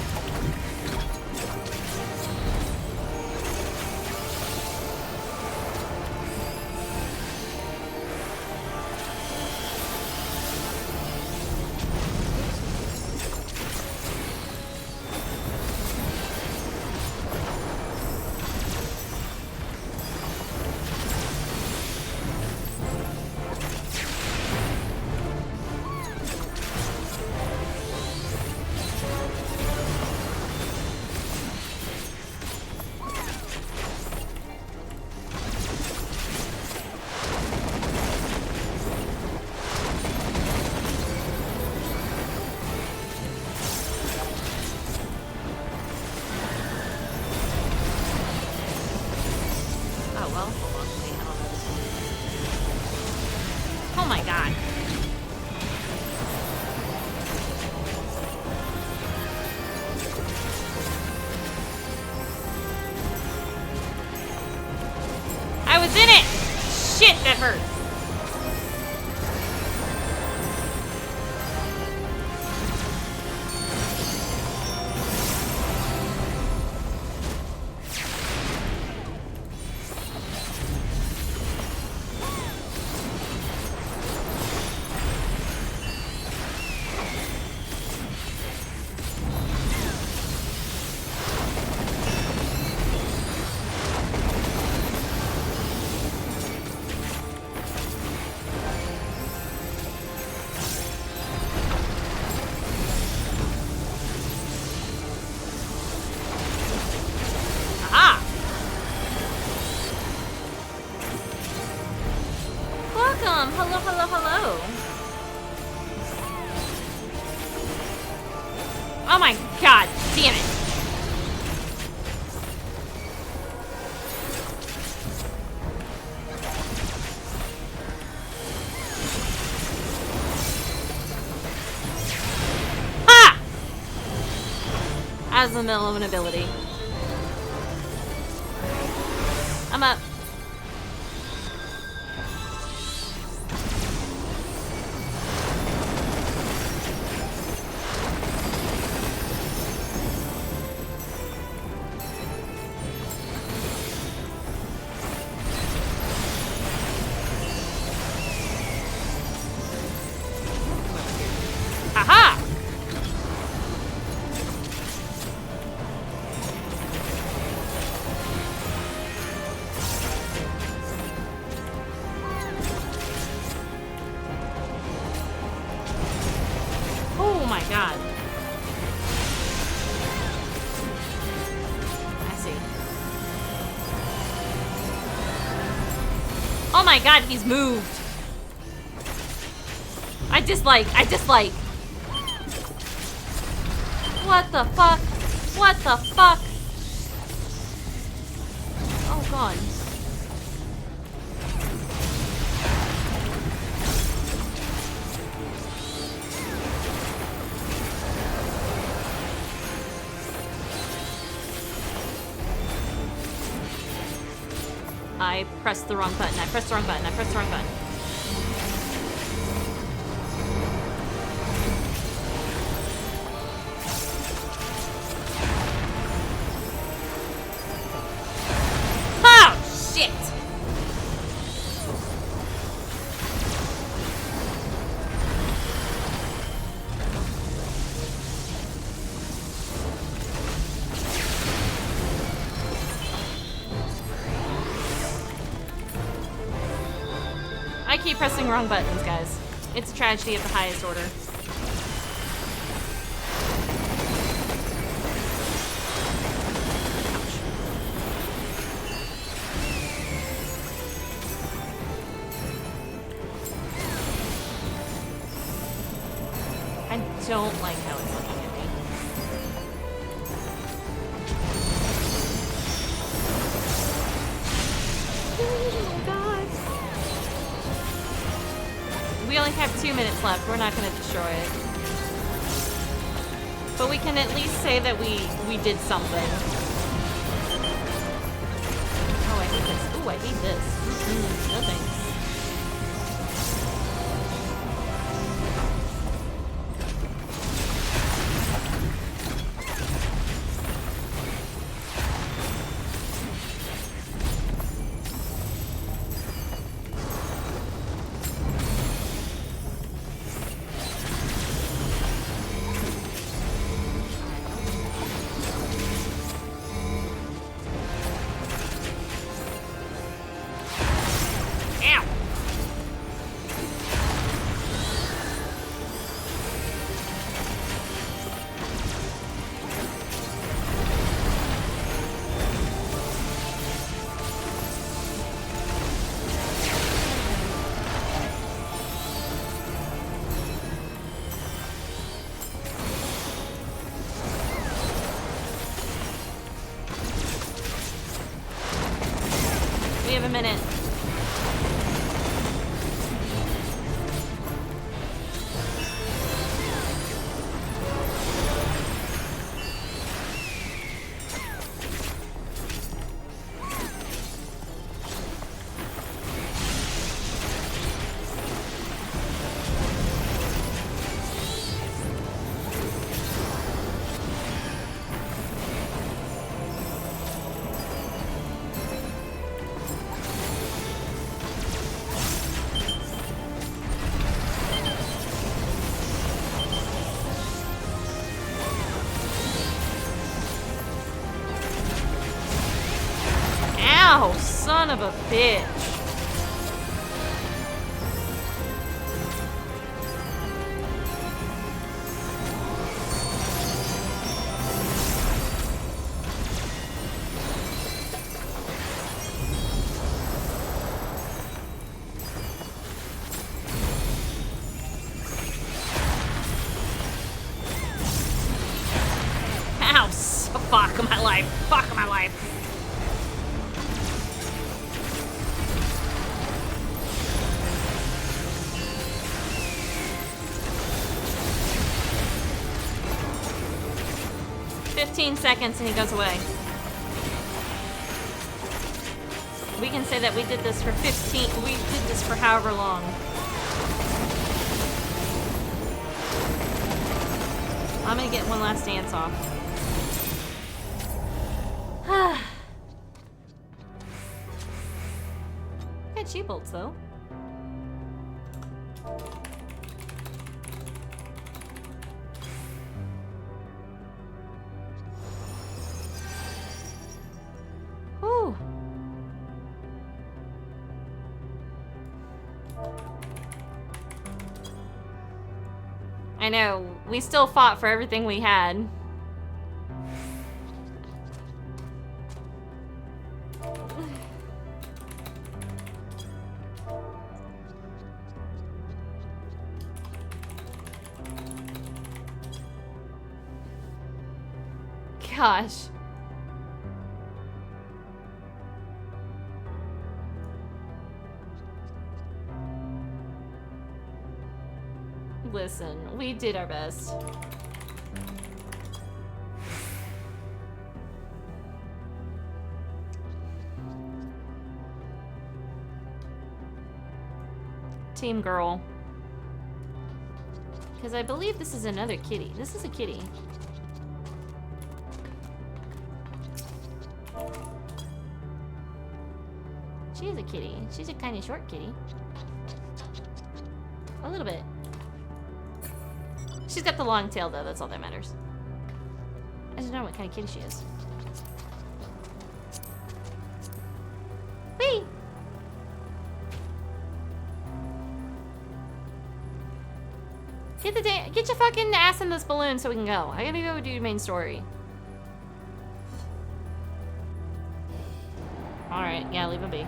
Oh my god, damn it. Ha! I was in the middle of an ability. I'm up. Aha! Oh my god. I see. Oh my god, he's moved. I dislike. What the fuck? What the fuck? Oh god. I pressed the wrong button. I pressed the wrong button. I pressed the wrong button. Oh, shit! I keep pressing wrong buttons, guys. It's a tragedy of the highest order. I don't like how it's looking at me. Oh god. We only have 2 minutes left. We're not going to destroy it. But we can at least say that we did something. Oh, I hate this. Ooh, I hate this. No thanks. We have a minute. Ow, son of a bitch. Fuck my life. Fuck my life. Seconds and he goes away. We can say that we did this for 15. We did this for however long. I'm gonna get one last dance off. Got cheap bolts though. I know, we still fought for everything we had. Gosh. Listen, we did our best. Team girl. Because I believe this is another kitty. This is a kitty. She is a kitty. She's a kind of short kitty. A little bit. She's got the long tail, though. That's all that matters. I don't know what kind of kitty she is. Whee! Get your fucking ass in this balloon so we can go. I gotta go do the main story. Alright, yeah, leave him be.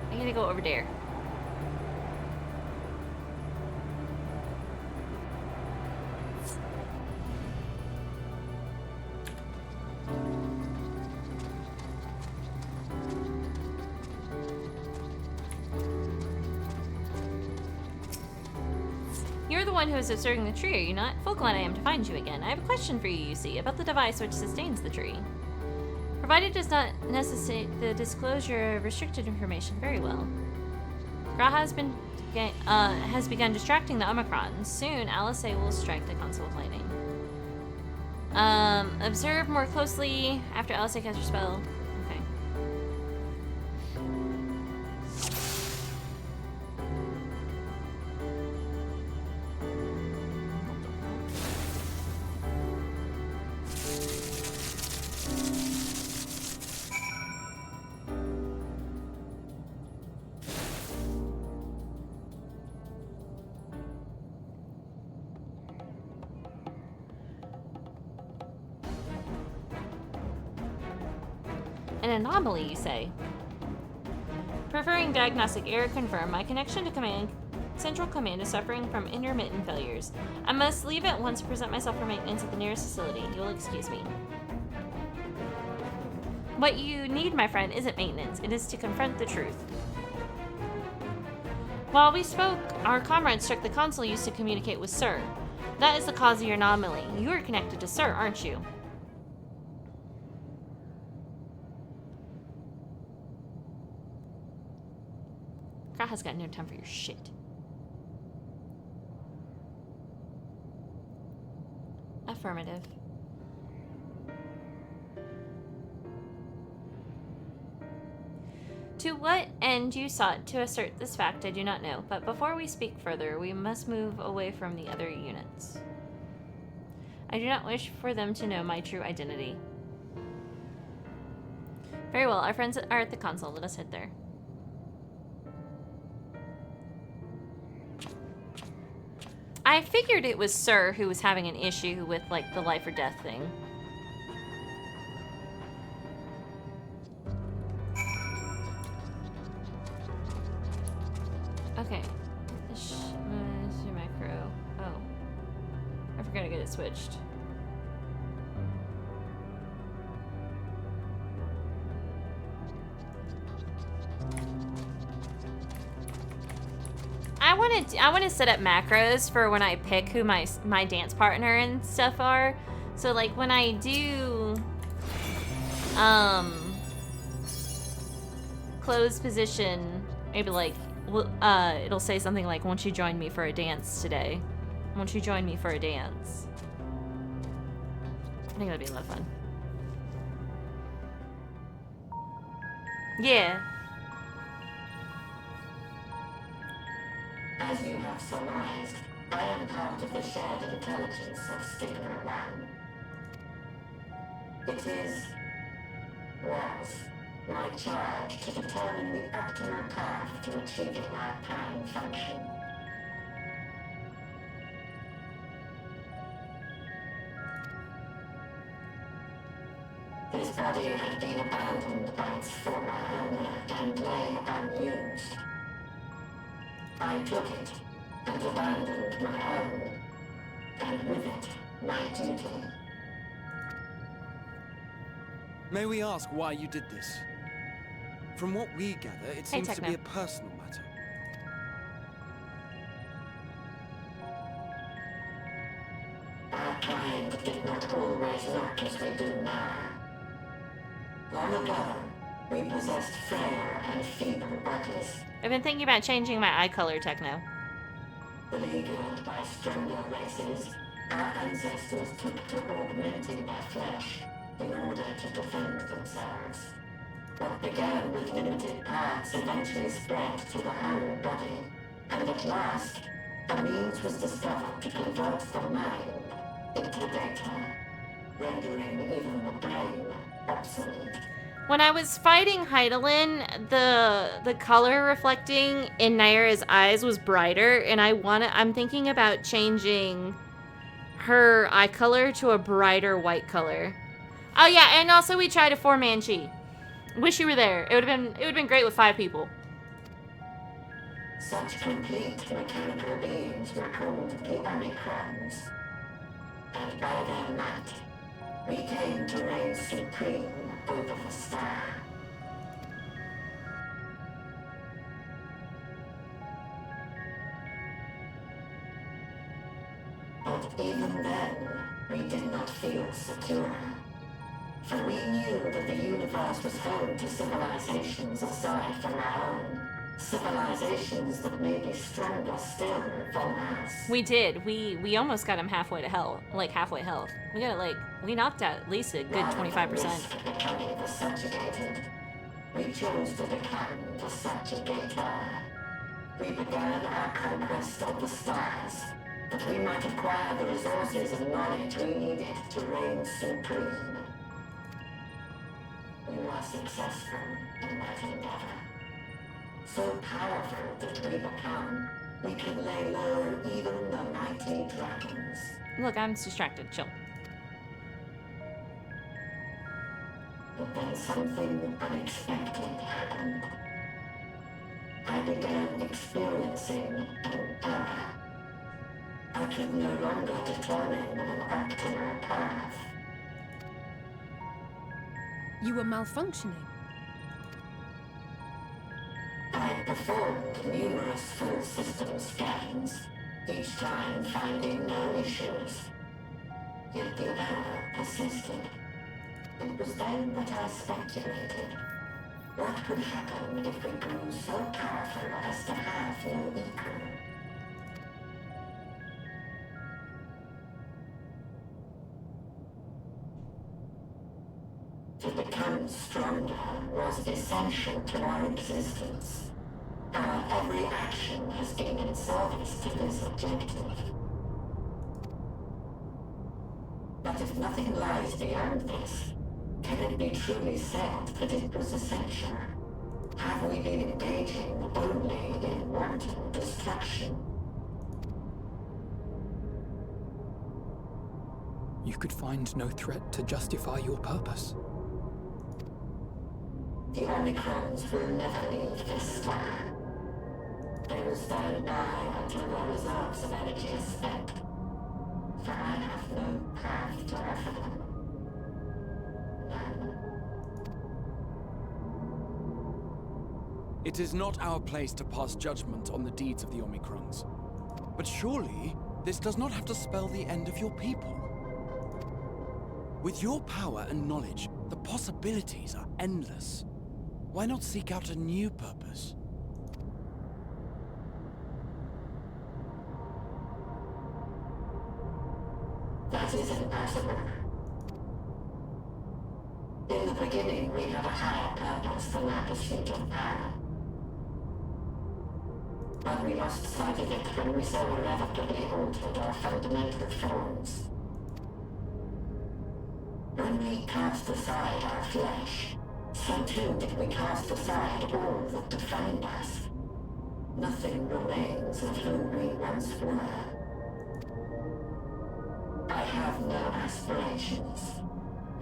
I'm gonna go over there. You're the one who is observing the tree, are you not? Full glad I am to find you again. I have a question for you, you see, about the device which sustains the tree. Provided it does not necessitate the disclosure of restricted information, very well. Graha has begun distracting the Omicron. Soon, Alice will strike the console with lightning. Observe more closely after Alice casts her spell. Okay. An anomaly, you say? Preferring diagnostic error confirmed. My connection to Central Command is suffering from intermittent failures. I must leave at once to present myself for maintenance at the nearest facility. You will excuse me. What you need, my friend, isn't maintenance. It is to confront the truth. While we spoke, our comrade struck the console used to communicate with Sir. That is the cause of your anomaly. You are connected to Sir, aren't you? Graha's got no time for your shit. Affirmative. To what end you sought to assert this fact, I do not know, but before we speak further, we must move away from the other units. I do not wish for them to know my true identity. Very well, our friends are at the console. Let us head there. I figured it was Sir who was having an issue with, like, the life or death thing. gonna get it switched. I want to set up macros for when I pick who my dance partner and stuff are. So like when I do closed position, maybe like it'll say something like, "Won't you join me for a dance today? Won't you join me for a dance?" I think that'd be a lot of fun. Yeah.
As you have surmised, I am part of the shared intelligence of Stigma 1. It was my charge to determine the optimal path to achieving my prime function. His body had been abandoned by its former owner and lay unused. I took it and abandoned my own, and with it, my duty.
May we ask why you did this? From what we gather, it seems to be a personal matter.
Our kind did not always look as we do now. Long ago, we possessed frail and feeble bodies.
I've been thinking about changing my eye color, Techno.
Beleaguered by stronger races, our ancestors took to augmenting their flesh in order to defend themselves. What began with limited parts eventually spread to the whole body, and at last, a means was discovered to convert the mind into data, rendering even the brain obsolete.
When I was fighting Heidelin, the color reflecting in Naira's eyes was brighter, and I'm thinking about changing her eye color to a brighter white color. Oh yeah, and also we tried a 4-man chi. Wish you were there. It would have been great with 5 people.
Such complete mechanical beings were called the Omicrons, and by their might, we came to reign supreme over the star. But even then, we did not feel secure. For we knew that the universe was home to civilizations aside from our own. Civilizations that may be stronger still than us.
We did. We almost got him halfway to hell. Like halfway health. We got we knocked out at least a good 25%.
Becoming the subjugated, we chose to become the subjugator. We began our conquest of the stars, that we might acquire the resources and knowledge we needed to reign supreme. We were successful in that endeavor. So powerful that we become, we can lay low even the mighty dragons.
Look, I'm distracted. Chill.
But then something unexpected happened. I began experiencing an error. I could no longer determine an optimal path.
You were malfunctioning.
I performed numerous full system scans, each time finding no issues. Yet the error persisted. It was then that I speculated. What could happen if we grew so powerful as to have no equal? To become stronger was essential to our existence. Our every action has been in service to this objective. But if nothing lies beyond this, can it be truly said that it was essential? Have we been engaging only in wanton destruction?
You could find no threat to justify your purpose.
The Omicrons will never leave this star. They will stand by until their reserves of energy are spent. For I
It is not our place to pass judgment on the deeds of the Omicrons. But surely, this does not have to spell the end of your people. With your power and knowledge, the possibilities are endless. Why not seek out a new purpose?
That is impossible. In the beginning, we had a higher purpose than our pursuit of power. But we lost sight of it when we so irrevocably altered our fundamental forms. When we cast aside our flesh, so too did we cast aside all that defined us. Nothing remains of who we once were. I have no aspirations.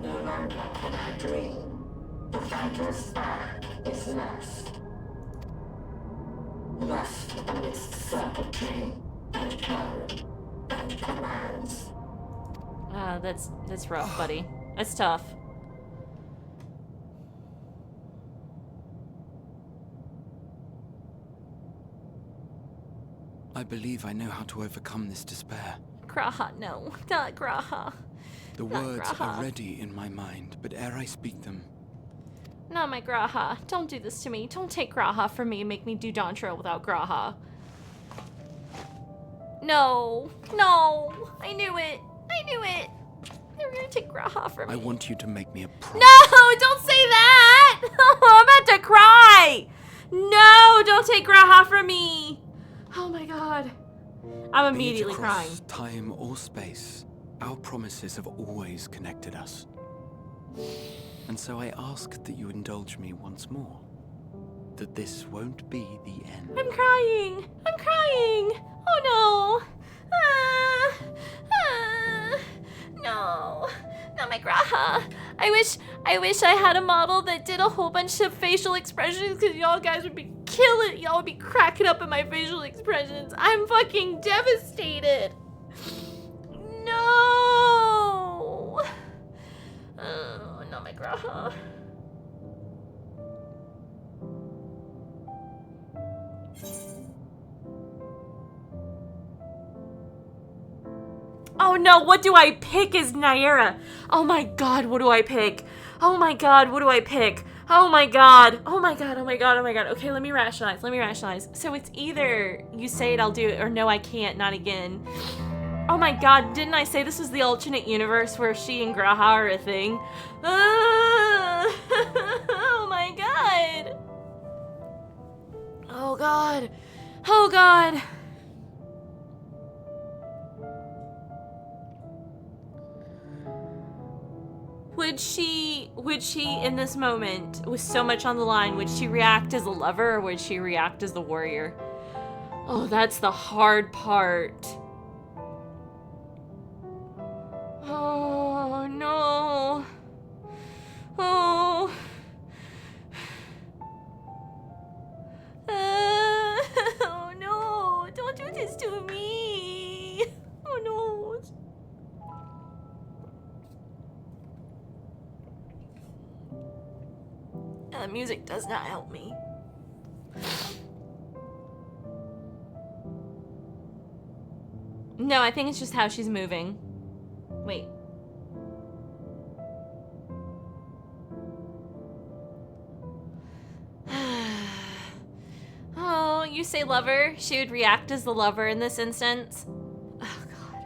No longer can I dream. The vital spark is lost. Lost amidst circuitry and code and commands.
That's rough, buddy. That's tough.
I believe I know how to overcome this despair.
Graha, no. Not Graha.
The words are ready in my mind, but ere I speak them...
Not my Graha. Don't do this to me. Don't take Graha from me and make me do Dantra without Graha. No. No. I knew it. I knew it. They were gonna take Graha from me.
I want you to make me a promise.
No! Don't say that! I'm about to cry! No! Don't take Graha from me! Oh my god. I'm immediately crying.
Time or space, our promises have always connected us. And so I ask that you indulge me once more. That this won't be the end.
I'm crying! I'm crying! Oh no! No! Not my Graha! I wish I had a model that did a whole bunch of facial expressions, because y'all guys would be killing, y'all would be cracking up at my facial expressions. I'm fucking devastated! No! Oh, not my Graha. Oh no, what do I pick as Naira? Oh my god, what do I pick? Oh my god, what do I pick? Oh my god. Oh my god, oh my god, oh my god. Okay, let me rationalize. So it's either you say it, I'll do it, or no, I can't, not again. Oh my god, didn't I say this was the alternate universe where she and Graha are a thing? Oh my god. Oh god. Oh god. Would she in this moment, with so much on the line, would she react as a lover or would she react as the warrior? Oh, that's the hard part. Oh, no. Oh. Oh, no. Don't do this to me. Oh, no. The music does not help me. No, I think it's just how she's moving. Wait. Oh, you say lover? She would react as the lover in this instance? Oh, God.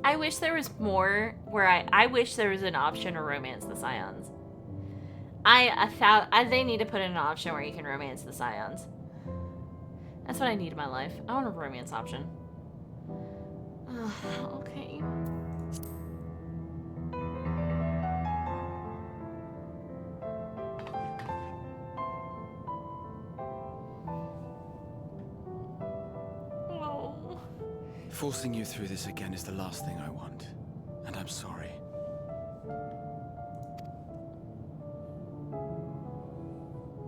I wish there was more where I wish there was an option to romance the Scions. They need to put in an option where you can romance the Scions. That's what I need in my life. I want a romance option. Okay. Oh.
Forcing you through this again is the last thing I want, and I'm sorry.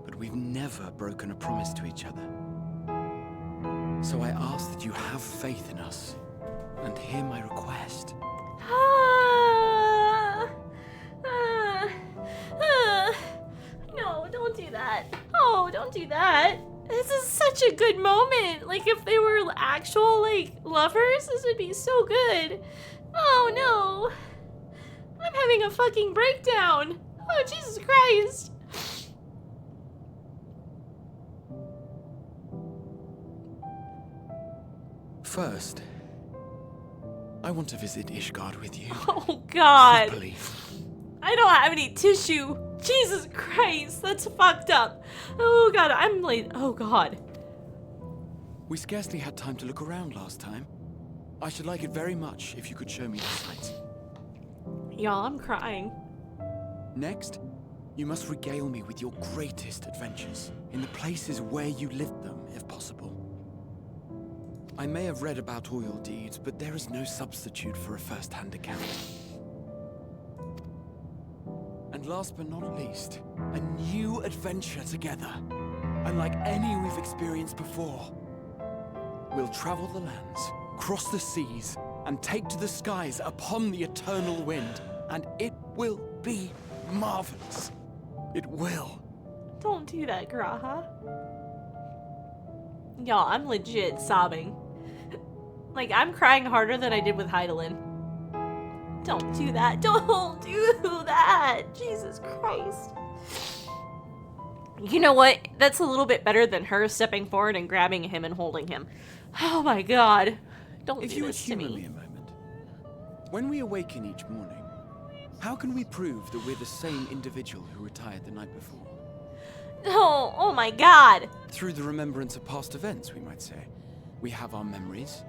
But we've never broken a promise to each other. So I ask that you have faith in us, and hear my request.
No, don't do don't do that. This is such a good moment. Like, if they were actual, like, lovers, this would be so good. Oh, no. I'm having a fucking breakdown. Oh, Jesus Christ.
First, I want to visit Ishgard with you.
Oh, God.
Properly.
I don't have any tissue. Jesus Christ, that's fucked up. Oh, God, I'm like, oh, God.
We scarcely had time to look around last time. I should like it very much if you could show me the sights.
Y'all, I'm crying.
Next, you must regale me with your greatest adventures, in the places where you lived them, if possible. I may have read about all your deeds, but there is no substitute for a first-hand account. And last but not least, a new adventure together, unlike any we've experienced before. We'll travel the lands, cross the seas, and take to the skies upon the eternal wind, and it will be marvelous. It will.
Don't do that, Graha. Y'all, I'm legit sobbing. Like, I'm crying harder than I did with Hydaelyn. Don't do that. Don't do that. Jesus Christ. You know what? That's a little bit better than her stepping forward and grabbing him and holding him. Oh my God. Don't do this to me.
If you would humor me a moment. When we awaken each morning, how can we prove that we're the same individual who retired the night before?
Oh, oh my God.
Through the remembrance of past events, we might say. We have our memories,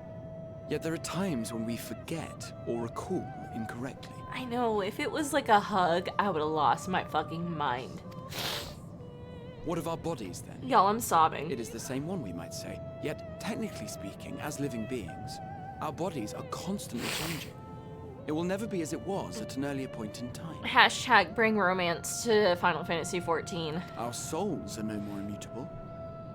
yet there are times when we forget or recall incorrectly.
I know, if it was like a hug, I would have lost my fucking mind.
What of our bodies, then?
Y'all, I'm sobbing.
It is the same one, we might say. Yet, technically speaking, as living beings, our bodies are constantly changing. It will never be as it was at an earlier point in time.
Hashtag bring romance to Final Fantasy XIV.
Our souls are no more immutable.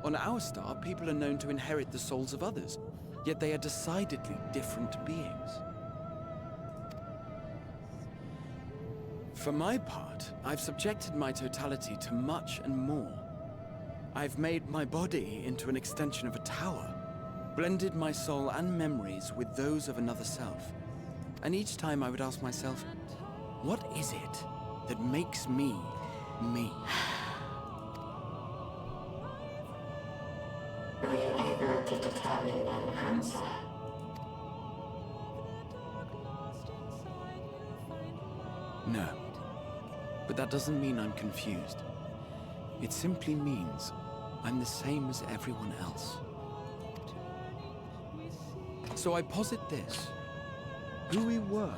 On our star, people are known to inherit the souls of others, yet they are decidedly different beings. For my part, I've subjected my totality to much and more. I've made my body into an extension of a tower, blended my soul and memories with those of another self. And each time I would ask myself, what is it that makes me, me?
Were you able to determine an answer?
No. But that doesn't mean I'm confused. It simply means I'm the same as everyone else. So I posit this. Who we were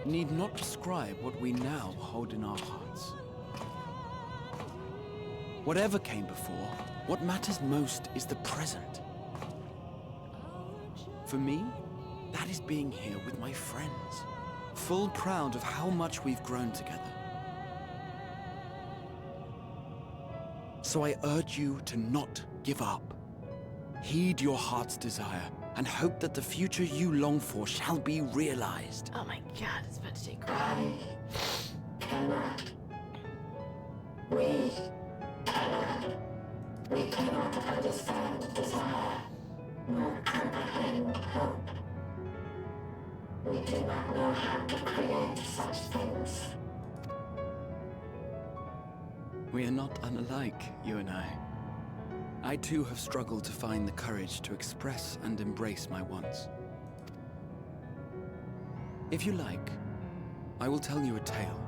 need not describe what we now hold in our hearts. Whatever came before, what matters most is the present. For me, that is being here with my friends, full proud of how much we've grown together. So I urge you to not give up. Heed your heart's desire, and hope that the future you long for shall be realized.
Oh my God, it's about to take
I cannot. We cannot. We cannot understand desire, nor comprehend hope. We do not know how to create such things.
We are not unlike, you and I. I too have struggled to find the courage to express and embrace my wants. If you like, I will tell you a tale.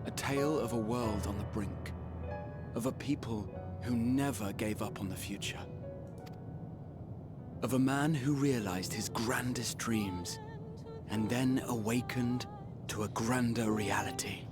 A tale of a world on the brink. Of a people who never gave up on the future. Of a man who realized his grandest dreams and then awakened to a grander reality.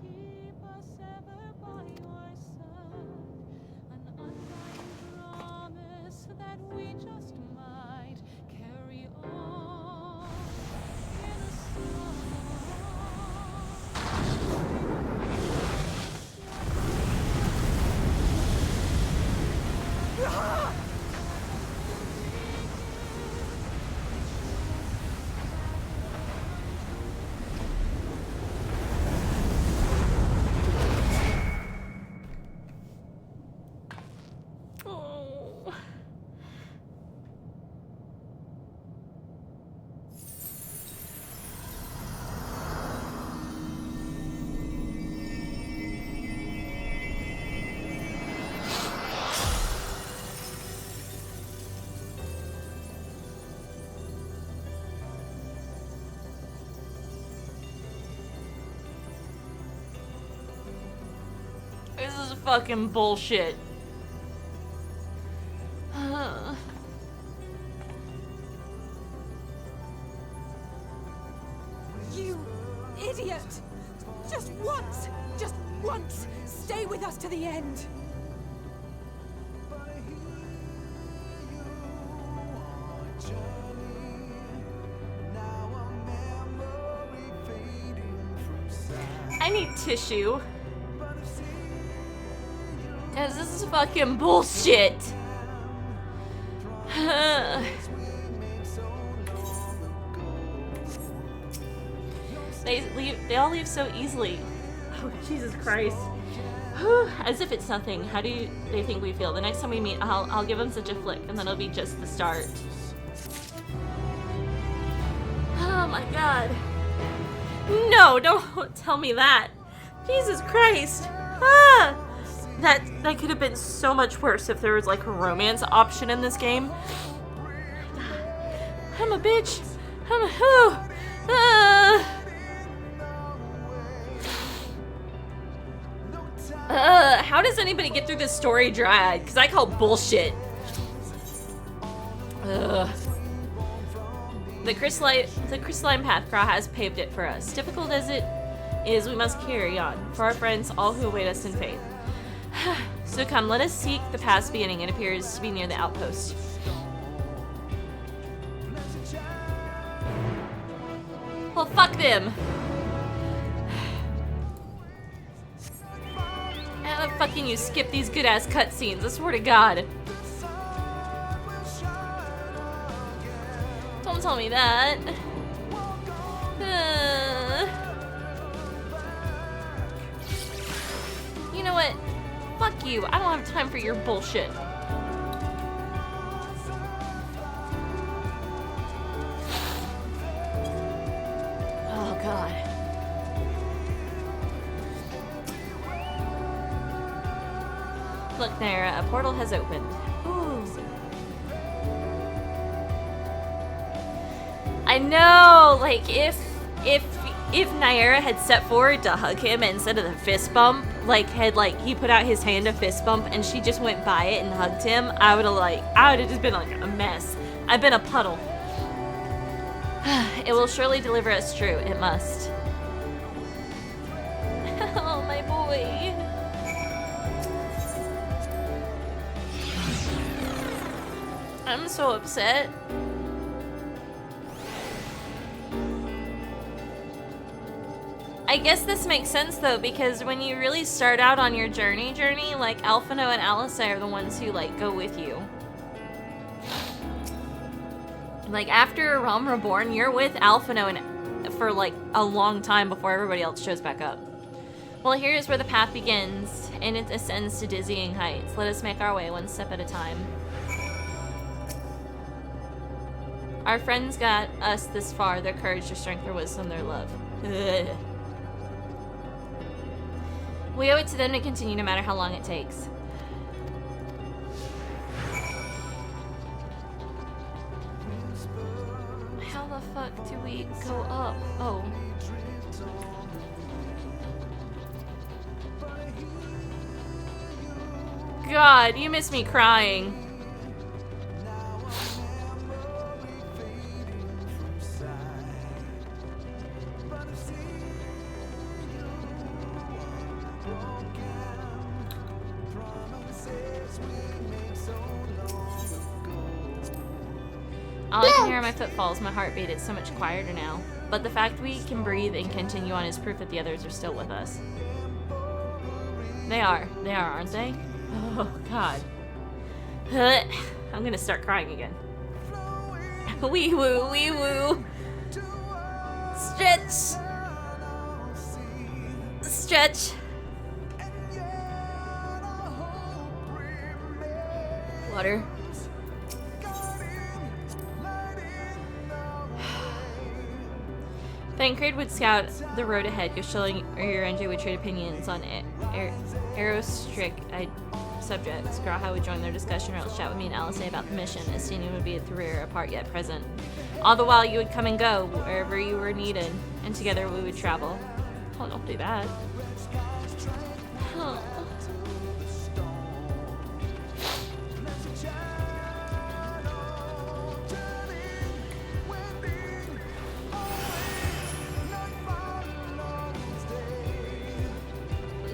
This is fucking bullshit.
You idiot! Just once, stay with us to the end.
I need tissue. Guys, this is fucking bullshit. They all leave so easily. Oh, Jesus Christ. As if it's nothing. How do they think we feel? The next time we meet, I'll give them such a flick, and then it'll be just the start. Oh my god. No, don't tell me that. Jesus Christ. Ah! That could have been so much worse if there was like a romance option in this game. I'm a bitch. I'm a who. How does anybody get through this story dry? Because I call bullshit. The crystalline path Kra has paved it for us. Difficult as it is, we must carry on. For our friends, all who await us in faith. So come, let us seek the path's beginning. It appears to be near the outpost. Well, fuck them. How the fuck can you skip these good-ass cutscenes? I swear to God. Don't tell me that. You know what? Fuck you. I don't have time for your bullshit. Oh, God. Look there, a portal has opened. Ooh. I know, like, if Nyera had stepped forward to hug him instead of the fist bump, like, he put out his hand to fist bump and she just went by it and hugged him, I would have just been like a mess. I've been a puddle. It will surely deliver us true. It must. Oh, my boy. I'm so upset. I guess this makes sense though, because when you really start out on your journey, like Alphino and Alice are the ones who like go with you. Like after Realm Reborn, you're with Alphino and for like a long time before everybody else shows back up. Well, here is where the path begins, and it ascends to dizzying heights. Let us make our way one step at a time. Our friends got us this far, their courage, their strength, their wisdom, their love. Ugh. We owe it to them to continue no matter how long it takes. How the fuck do we go up? Oh. God, you miss me crying. All I can hear are my footfalls, my heartbeat. It's so much quieter now. But the fact we can breathe and continue on is proof that the others are still with us. They are, aren't they? Oh, God. I'm gonna start crying again. Wee woo, wee woo. Stretch. Stretch. Water. Thancred would scout the road ahead, Goshulla or Uranger would trade opinions on Aerostric subjects. Graha would join their discussion or else chat with me and Alice about the mission. Estinian would be a three apart yet present. All the while you would come and go, wherever you were needed, and together we would travel. Oh, don't do that. Oh.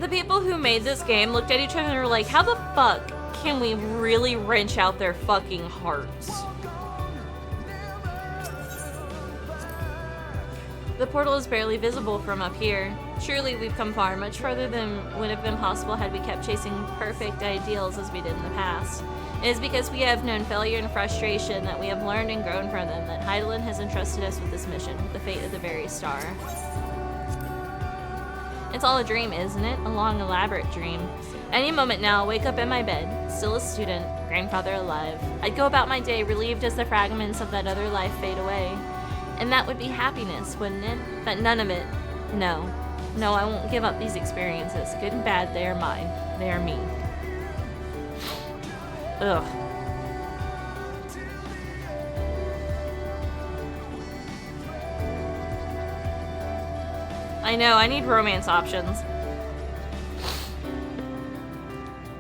The people who made this game looked at each other and were like, how the fuck can we really wrench out their fucking hearts? The portal is barely visible from up here. Surely we've come far, much further than would have been possible had we kept chasing perfect ideals as we did in the past. It is because we have known failure and frustration that we have learned and grown from them that Heidelin has entrusted us with this mission, the fate of the very star. It's all a dream, isn't it? A long, elaborate dream. Any moment now, I'll wake up in my bed, still a student, grandfather alive. I'd go about my day relieved as the fragments of that other life fade away. And that would be happiness, wouldn't it? But none of it. No. No, I won't give up these experiences. Good and bad, they are mine. They are me. Ugh. I know, I need romance options.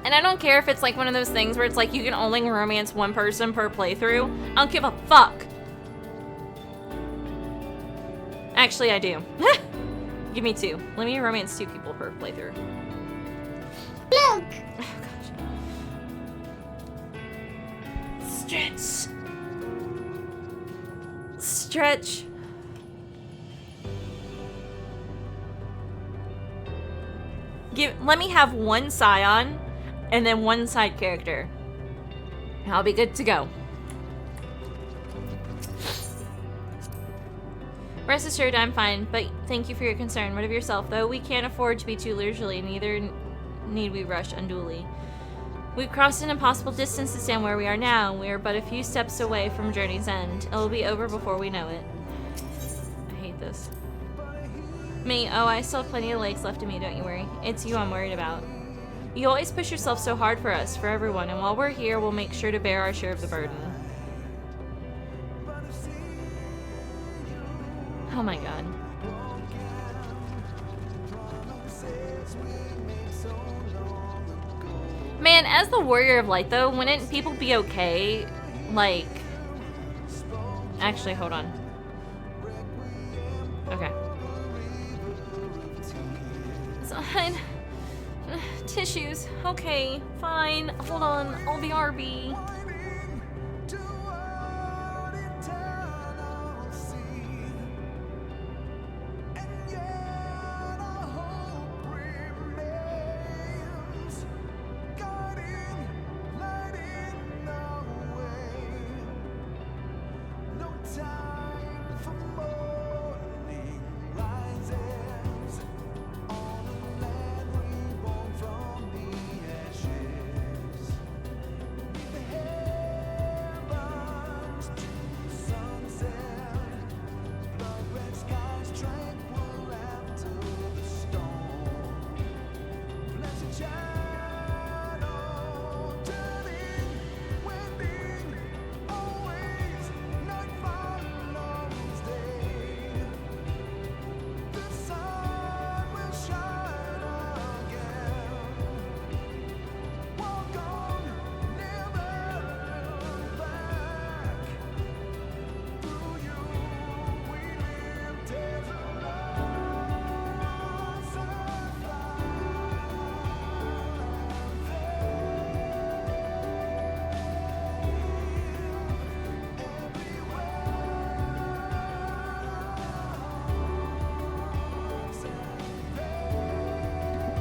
And I don't care if it's like one of those things where it's like you can only romance one person per playthrough. I don't give a fuck. Actually, I do. Give me 2. Let me romance 2 people per playthrough.
Look!
Oh, gosh. Stretch. Stretch. Let me have 1 Scion and then 1 side character. I'll be good to go. Rest assured, I'm fine, but thank you for your concern. What of yourself, though? We can't afford to be too leisurely, neither need we rush unduly. We've crossed an impossible distance to stand where we are now, and we are but a few steps away from journey's end. It will be over before we know it. I hate this. Me? Oh, I still have plenty of legs left in me, don't you worry. It's you I'm worried about. You always push yourself so hard for us, for everyone, and while we're here, we'll make sure to bear our share of the burden. Oh my god. Man, as the Warrior of Light though, wouldn't people be okay? Like... Actually, hold on. Okay. So, tissues. Okay, fine. Hold on. I'll be RB.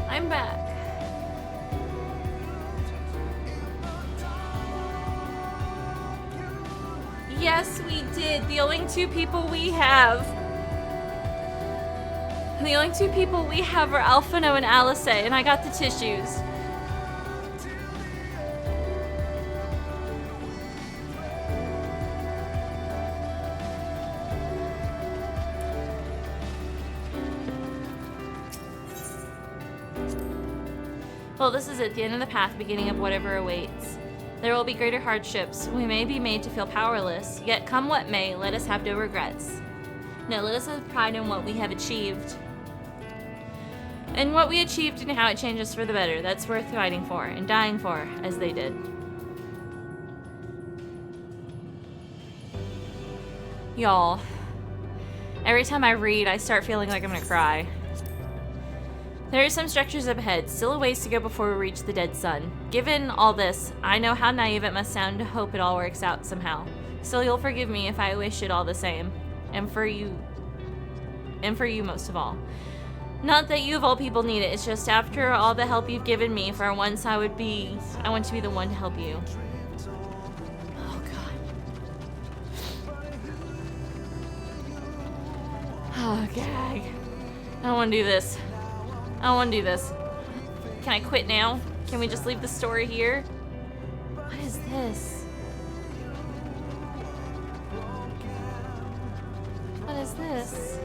I'm back. Yes, we did. The only 2 people we have. The only 2 people we have are Alphino and Alice, and I got the tissues. Well, this is it, the end of the path, beginning of whatever awaits. There will be greater hardships. We may be made to feel powerless, yet come what may, let us have no regrets. No, let us have pride in what we have achieved. And what we achieved and how it changes for the better. That's worth fighting for and dying for, as they did. Y'all, every time I read, I start feeling like I'm gonna cry. There are some structures up ahead, still a ways to go before we reach the dead sun. Given all this, I know how naive it must sound to hope it all works out somehow. Still, you'll forgive me if I wish it all the same. And for you most of all. Not that you of all people need it, it's just after all the help you've given me, for once I want to be the one to help you. Oh god. Oh gag. I don't want to do this. I don't want to do this. Can I quit now? Can we just leave the story here? What is this? What is this?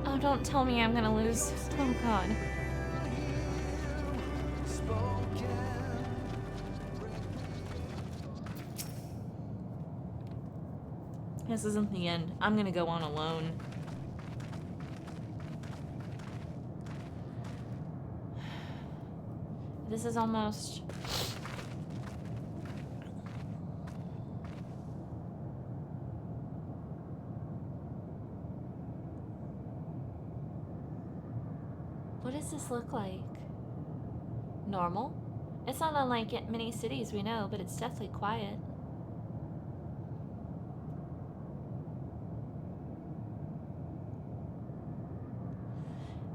Oh, don't tell me I'm gonna lose. Oh god. This isn't the end. I'm gonna go on alone. This is almost... What does this look like? Normal? It's not unlike many cities we know, but it's deathly quiet.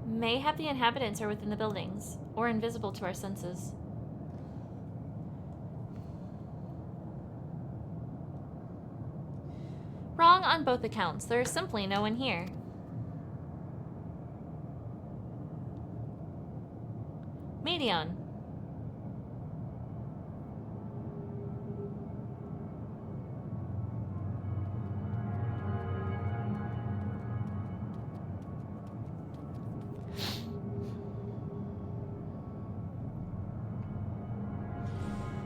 Mayhap the inhabitants are within the buildings, or invisible to our senses. Wrong on both accounts. There is simply no one here. Medion.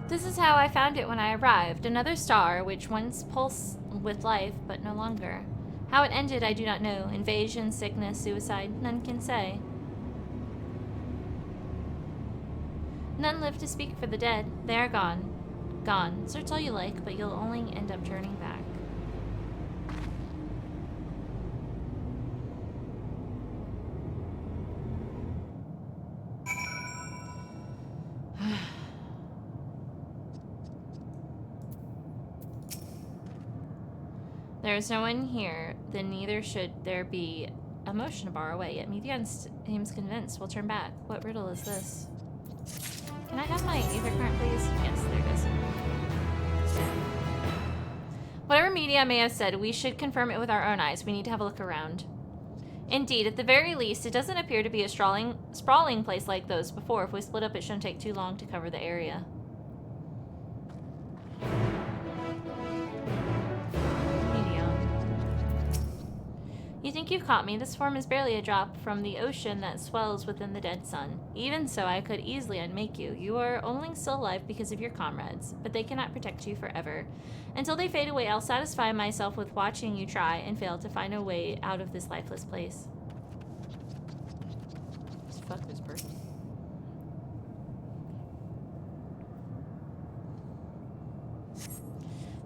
This is how I found it when I arrived. Another star, which once pulsed with life, but no longer. How it ended, I do not know. Invasion, sickness, suicide, none can say. None live to speak for the dead. They are gone. Gone. Search all you like, but you'll only end up turning back. There is no one here, then neither should there be a motion bar away, yet Medion seems convinced we'll turn back. What riddle is this? Can I have my ether current, please? Yes, there it is. Whatever Medion may have said, we should confirm it with our own eyes. We need to have a look around. Indeed, at the very least, it doesn't appear to be a sprawling place like those before. If we split up, it shouldn't take too long to cover the area. You think you've caught me? This form is barely a drop from the ocean that swells within the dead sun. Even so, I could easily unmake you. You are only still alive because of your comrades, but they cannot protect you forever. Until they fade away, I'll satisfy myself with watching you try and fail to find a way out of this lifeless place. Just fuck this person.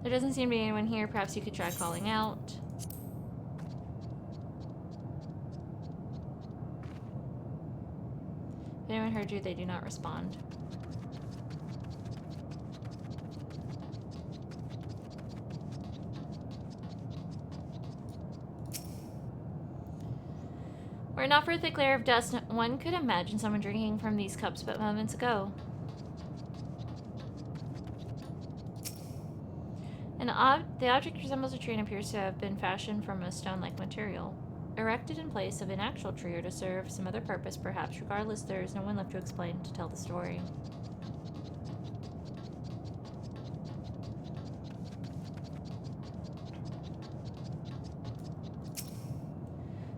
There doesn't seem to be anyone here. Perhaps you could try calling out. If anyone heard you, they do not respond. Were it not for a thick layer of dust, one could imagine someone drinking from these cups but moments ago. The object resembles a tree and appears to have been fashioned from a stone-like material. Erected in place of an actual tree or to serve some other purpose, perhaps. Regardless, there is no one left to explain, to tell the story.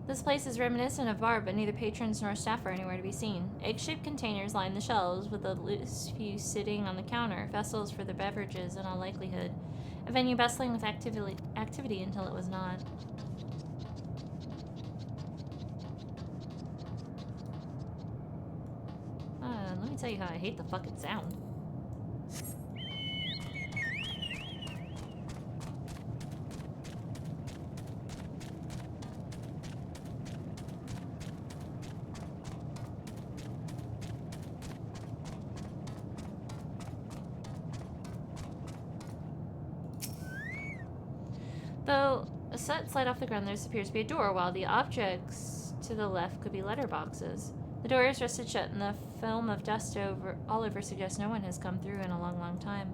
This place is reminiscent of bar, but neither patrons nor staff are anywhere to be seen. Egg-shaped containers line the shelves, with a loose few sitting on the counter, vessels for the beverages in all likelihood. A venue bustling with activity until it was not. Let me tell you how I hate the fucking sound. Though, a set slide off the ground, there appears to be a door, while the objects to the left could be letterboxes. The door is rusted shut, and the film of dust all over suggests no one has come through in a long, long time.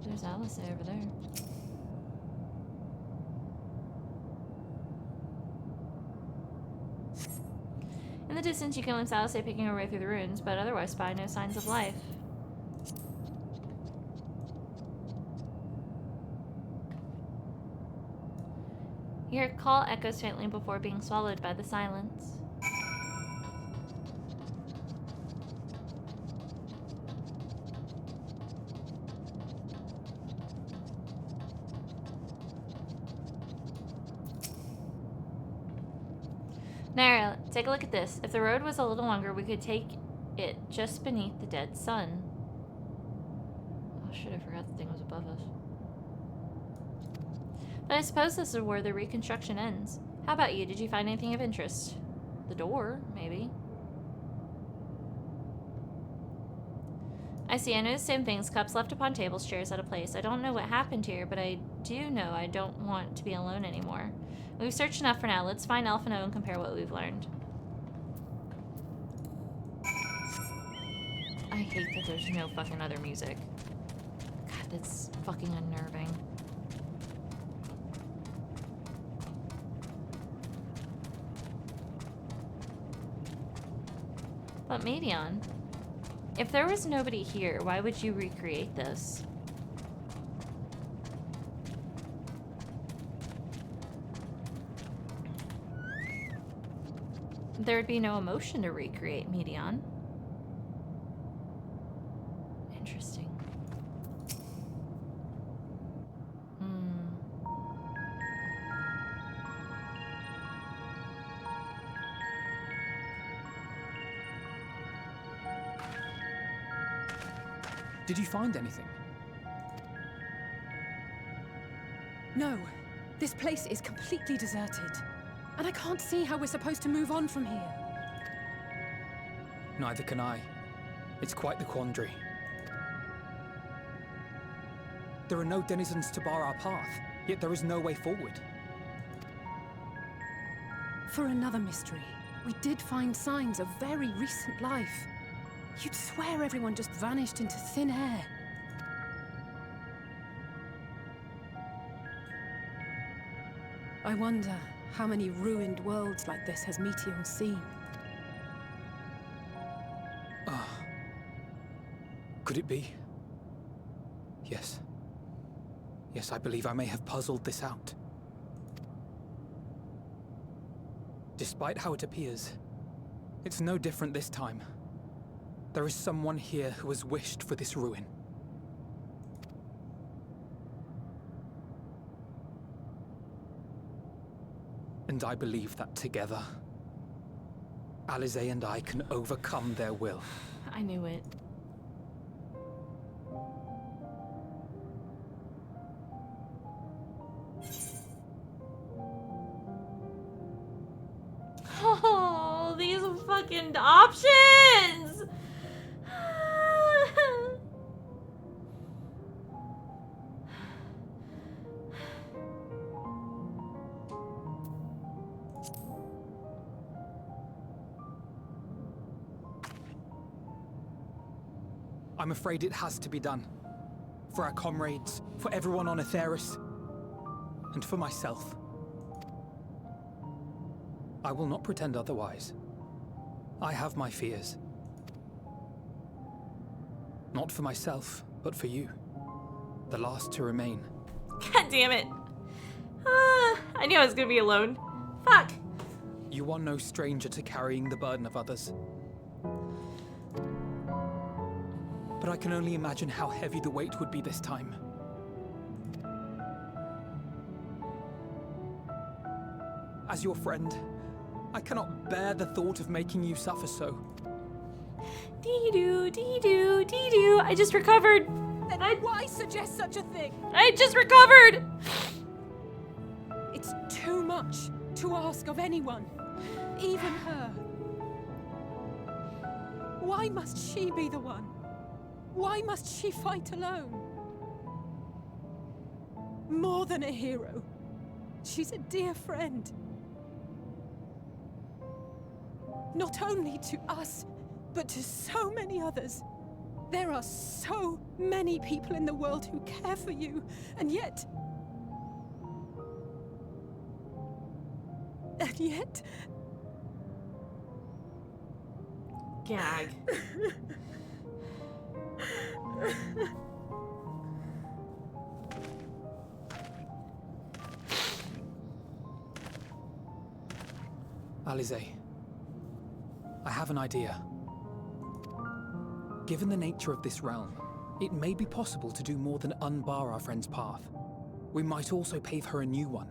There's Alice over there. In the distance, you can glimpse Alice picking her way through the ruins, but otherwise spy no signs of life. Your call echoes faintly before being swallowed by the silence. Nara, take a look at this. If the road was a little longer, we could take it just beneath the dead sun. Oh shit, I forgot the thing was above us. But I suppose this is where the reconstruction ends. How about you? Did you find anything of interest? The door, maybe. I see, I know the same things. Cups left upon tables, chairs out of place. I don't know what happened here, but I do know I don't want to be alone anymore. We've searched enough for now. Let's find Alphino and compare what we've learned. I hate that there's no fucking other music. God, that's fucking unnerving. But Medion, if there was nobody here, why would you recreate this? There would be no emotion to recreate, Medion. Interesting.
Did you find anything?
No. This place is completely deserted. And I can't see how we're supposed to move on from here.
Neither can I. It's quite the quandary. There are no denizens to bar our path, yet there is no way forward.
For another mystery, we did find signs of very recent life. You'd swear everyone just vanished into thin air. I wonder how many ruined worlds like this has Meteion seen?
Could it be? Yes. Yes, I believe I may have puzzled this out. Despite how it appears, it's no different this time. There is someone here who has wished for this ruin. And I believe that together, Alisaie and I can overcome their will.
I knew it. Oh, these fucking options!
I'm afraid it has to be done. For our comrades, for everyone on Aetheris, and for myself. I will not pretend otherwise. I have my fears. Not for myself, but for you. The last to remain.
God damn it. I knew I was gonna be alone. Fuck.
You are no stranger to carrying the burden of others. But I can only imagine how heavy the weight would be this time. As your friend, I cannot bear the thought of making you suffer so.
Dee-doo, dee-doo, dee-doo. I just recovered.
Then why suggest such a thing?
I just recovered!
It's too much to ask of anyone, even her. Why must she be the one? Why must she fight alone? More than a hero. She's a dear friend. Not only to us, but to so many others. There are so many people in the world who care for you, and yet... And yet...
Gag.
Alize, I have an idea. Given the nature of this realm, it may be possible to do more than unbar our friend's path. We might also pave her a new one.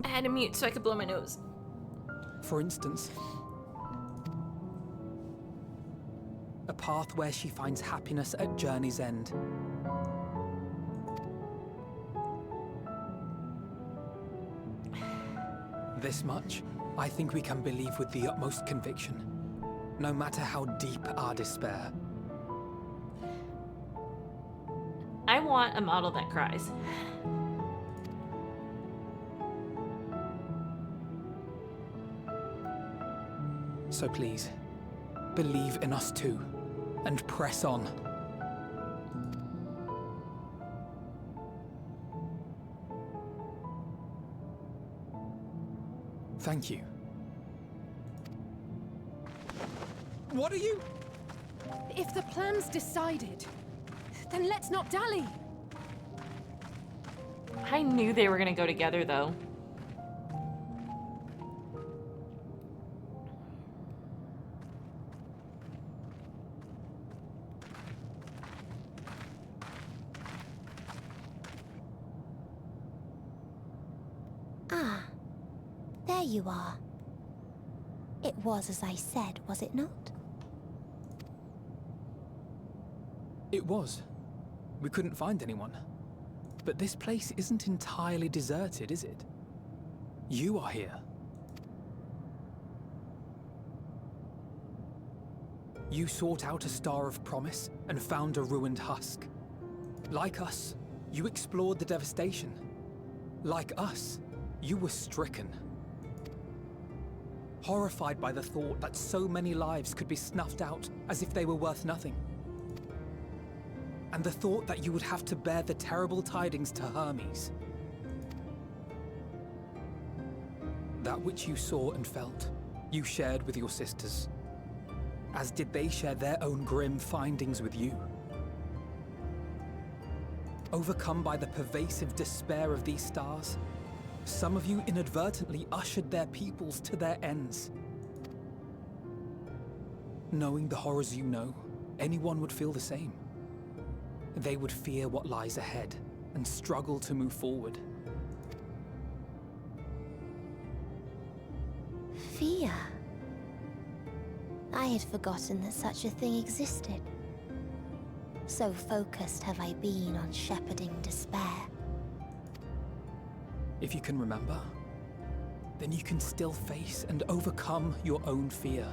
I had to mute so I could blow my nose.
For instance, a path where she finds happiness at journey's end. This much, I think we can believe with the utmost conviction, no matter how deep our despair.
I want a model that cries.
So please, believe in us too, and press on. Thank you. What are you?
If the plan's decided, then let's not dally.
I knew they were gonna go together, though.
Ah, there you are. It was as I said, was it not?
It was. We couldn't find anyone. But this place isn't entirely deserted, is it? You are here. You sought out a star of promise and found a ruined husk. Like us, you explored the devastation. Like us, you were stricken. Horrified by the thought that so many lives could be snuffed out as if they were worth nothing. And the thought that you would have to bear the terrible tidings to Hermes. That which you saw and felt, you shared with your sisters, as did they share their own grim findings with you. Overcome by the pervasive despair of these stars, some of you inadvertently ushered their peoples to their ends. Knowing the horrors you know, anyone would feel the same. They would fear what lies ahead and struggle to move forward.
Fear? I had forgotten that such a thing existed. So focused have I been on shepherding despair.
If you can remember, then you can still face and overcome your own fear.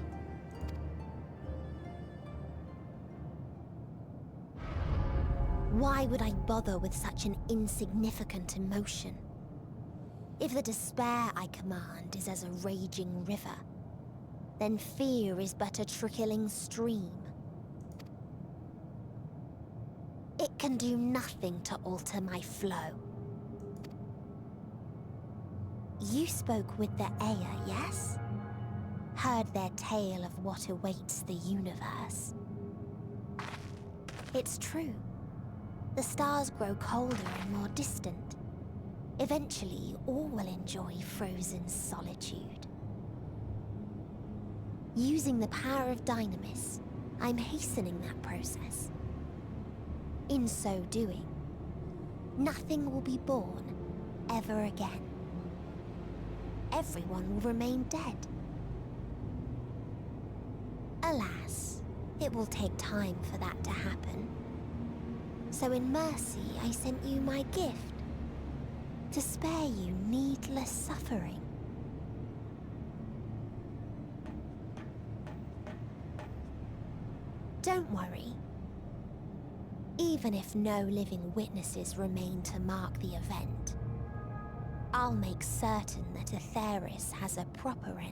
Why would I bother with such an insignificant emotion? If the despair I command is as a raging river, then fear is but a trickling stream. It can do nothing to alter my flow. You spoke with the Aya, yes? Heard their tale of what awaits the universe. It's true. The stars grow colder and more distant. Eventually, all will enjoy frozen solitude. Using the power of Dynamis, I'm hastening that process. In so doing, nothing will be born ever again. Everyone will remain dead. Alas, it will take time for that to happen. So in mercy, I sent you my gift. to spare you needless suffering. Don't worry. Even if no living witnesses remain to mark the event, I'll make certain that Aetheris has a proper end.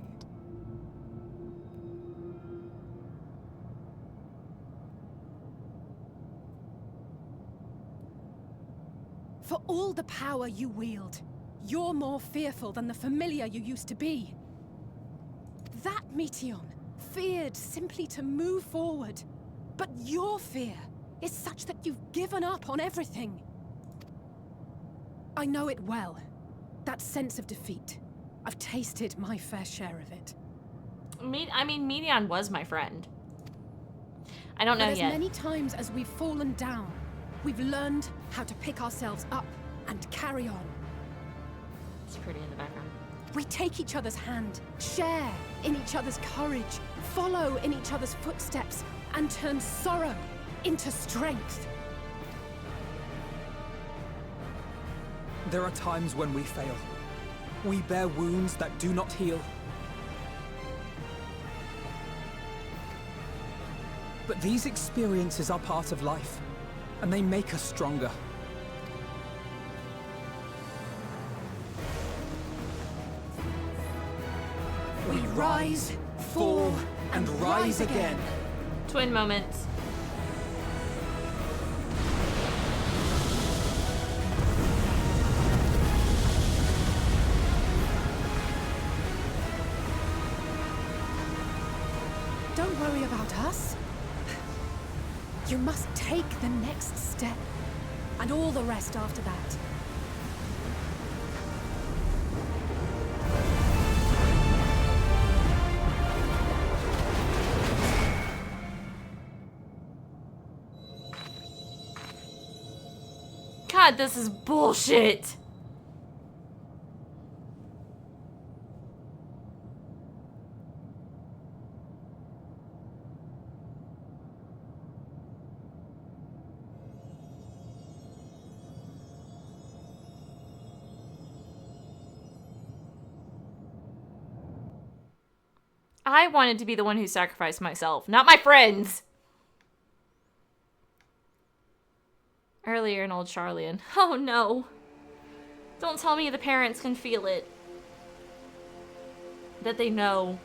For all the power you wield, you're more fearful than the familiar you used to be. That Meteion feared simply to move forward. But your fear is such that you've given up on everything. I know it well. That sense of defeat. I've tasted my fair share of it.
I mean, Meteion was my friend. I don't know
but
yet.
As many times as we've fallen down, we've learned how to pick ourselves up and carry on.
It's pretty in the background.
We take each other's hand, share in each other's courage, follow in each other's footsteps, and turn sorrow into strength.
There are times when we fail. We bear wounds that do not heal. But these experiences are part of life, and they make us stronger. We rise, fall, and rise again.
Twin moments.
Don't worry about us. You must take the next step, and all the rest after that.
God, this is bullshit. I wanted to be the one who sacrificed myself, not my friends. Earlier in Old Charlian. Oh no. Don't tell me the parents can feel it. That they know.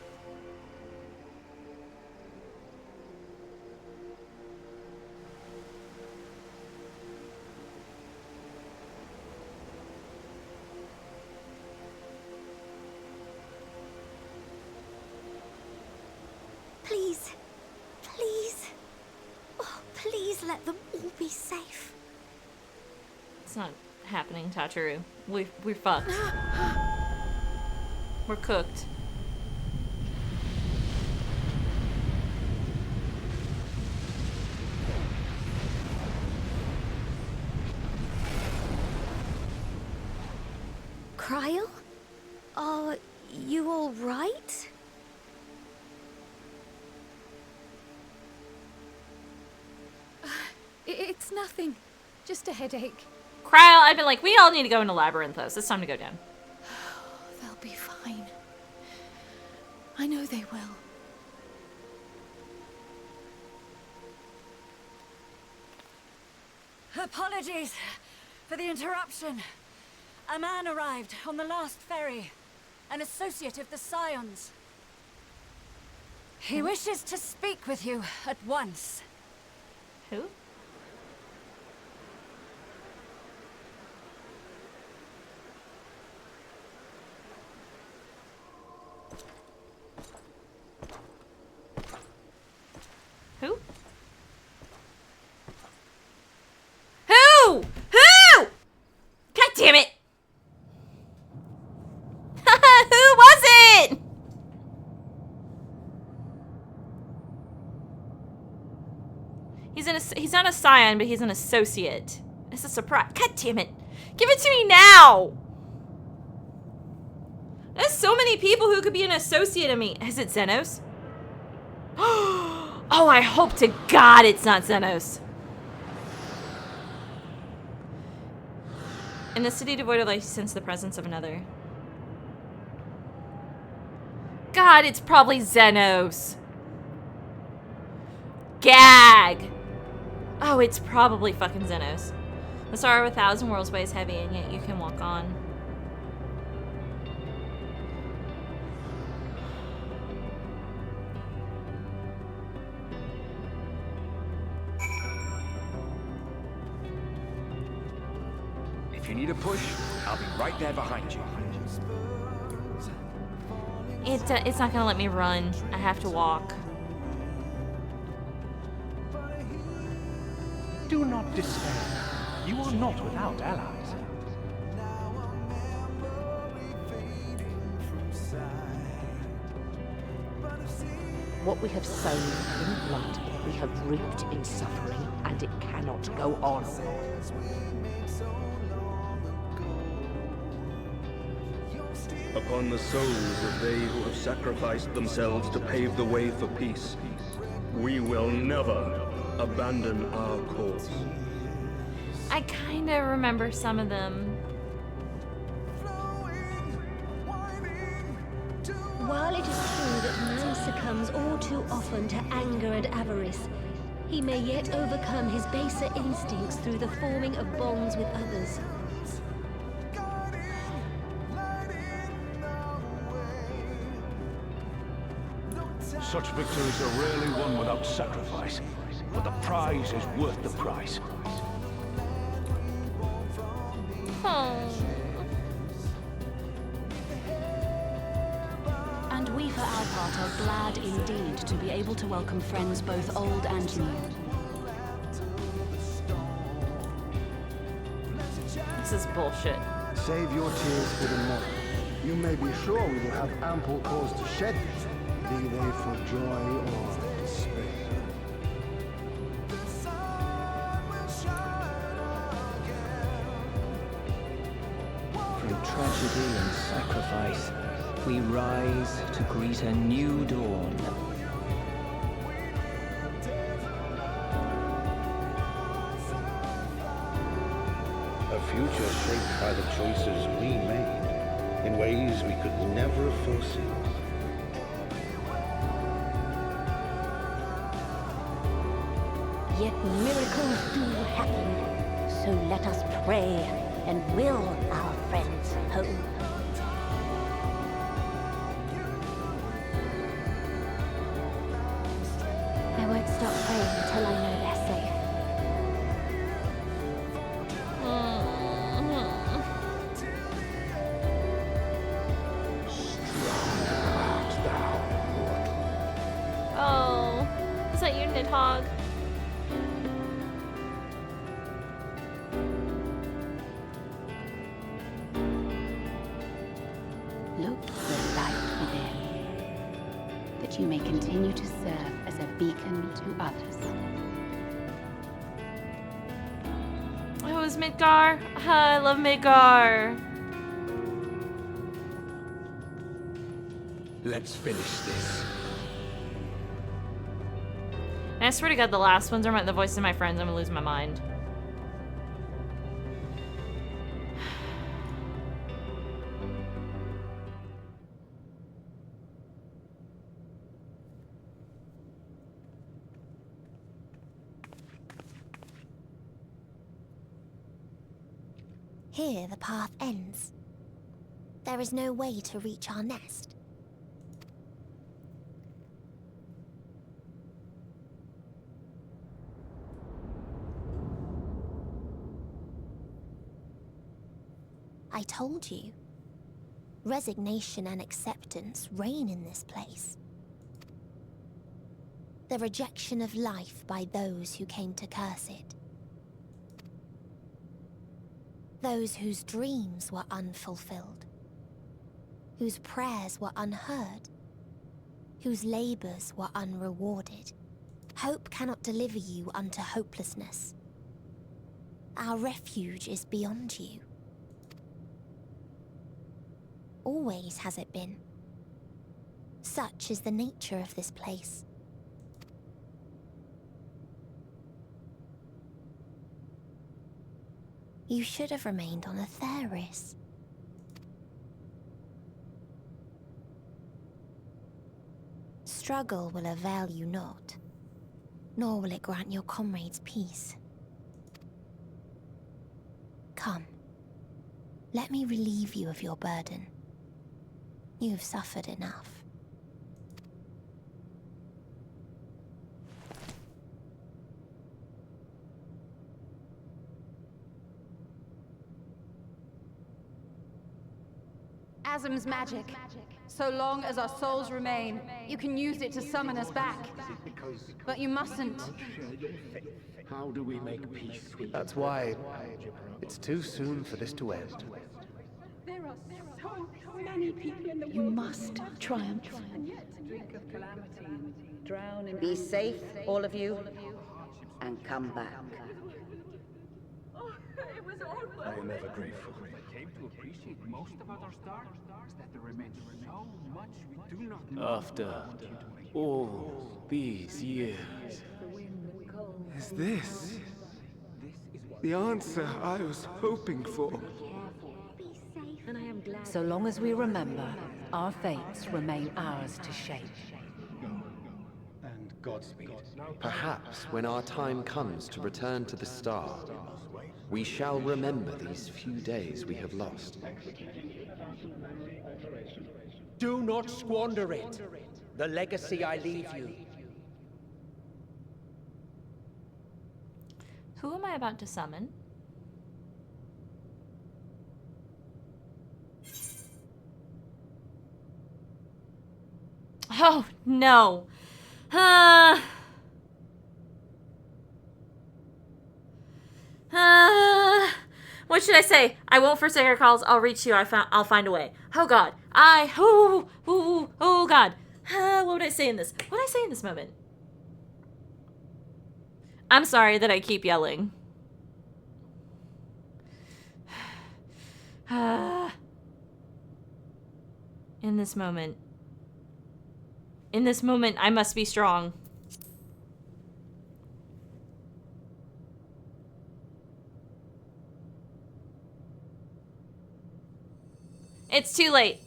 Please. Please. Oh, please let them all be safe.
It's not happening, Tataru. We're fucked. We're cooked.
Kryl? Are you all right?
It's nothing. Just a headache.
Kryl, I've been like, we all need to go into Labyrinthos. It's time to go down.
They'll be fine. I know they will.
Apologies for the interruption. A man arrived on the last ferry. An associate of the Scions. He wishes to speak with you at once.
Who? Who? Who? Who? God damn it! Who was it? He's not a scion, but he's an associate. It's a surprise. God damn it! Give it to me now! There's so many people who could be an associate of me. Is it Xenos? Oh, I hope to God it's not Xenos. In the city devoid of life, you sense the presence of another. God, it's probably Xenos. Gag! Oh, it's probably fucking Xenos. The sorrow of 1,000 worlds weighs heavy, and yet you can walk on.
If you need a push, I'll be right there behind you.
It's not gonna let me run. I have to walk.
Do not despair. You are not without allies.
What we have sown in blood, we have reaped in suffering, and it cannot go on.
Upon the souls of they who have sacrificed themselves to pave the way for peace, we will never abandon our cause.
I kind of remember some of them.
While it is true that man succumbs all too often to anger and avarice, he may yet overcome his baser instincts through the forming of bonds with others.
Such victories are rarely won without sacrifice, but the prize is worth the price.
And we, for our part, are glad indeed to be able to welcome friends both old and new.
This is bullshit.
Save your tears for the morrow. You may be sure we will have ample cause to shed them, be they for joy or despair.
From tragedy and sacrifice, we rise to greet a new dawn.
A future shaped by the choices we made, in ways we could never have foreseen.
Yet miracles do happen, so let us pray and will our friends home. I won't stop praying until I know they're safe.
Oh, is that you, Nidhogg?
Look for the light within, that you may continue to serve as a beacon to others.
Oh, it was Midgar. I love Midgar.
Let's finish this.
And I swear to God, the last ones are the voices of my friends. I'm gonna lose my mind.
Here the path ends. There is no way to reach our nest. I told you. Resignation and acceptance reign in this place. The rejection of life by those who came to curse it. Those whose dreams were unfulfilled. Whose prayers were unheard. Whose labors were unrewarded. Hope cannot deliver you unto hopelessness. Our refuge is beyond you. Always has it been. Such is the nature of this place. You should have remained on Atheris. Struggle will avail you not, nor will it grant your comrades peace. Come, let me relieve you of your burden. You've suffered enough.
Asm's magic. So long as our souls remain, you can use it to summon us back. But you mustn't.
How do we make peace with
That's why it's too soon for this to end.
There are so many people in the world. You must triumph. Drink of calamity and drown in...
Be safe, all of you, and come back.
Oh, it was all
I am ever grateful.
I came to appreciate most about our star is that there remains so much we do not know.
After all these years, is this the answer I was hoping for?
So long as we remember, our fates remain ours to shape.
And Godspeed.
Perhaps when our time comes to return to the star, we shall remember these few days we have lost.
Do not squander it. The legacy I leave you.
Who am I about to summon? Oh, no. What should I say? I won't forsake our calls. I'll reach you. I'll find a way. Oh, God. Oh, God. What would I say in this? What would I say in this moment? I'm sorry that I keep yelling. In this moment, I must be strong. It's too late.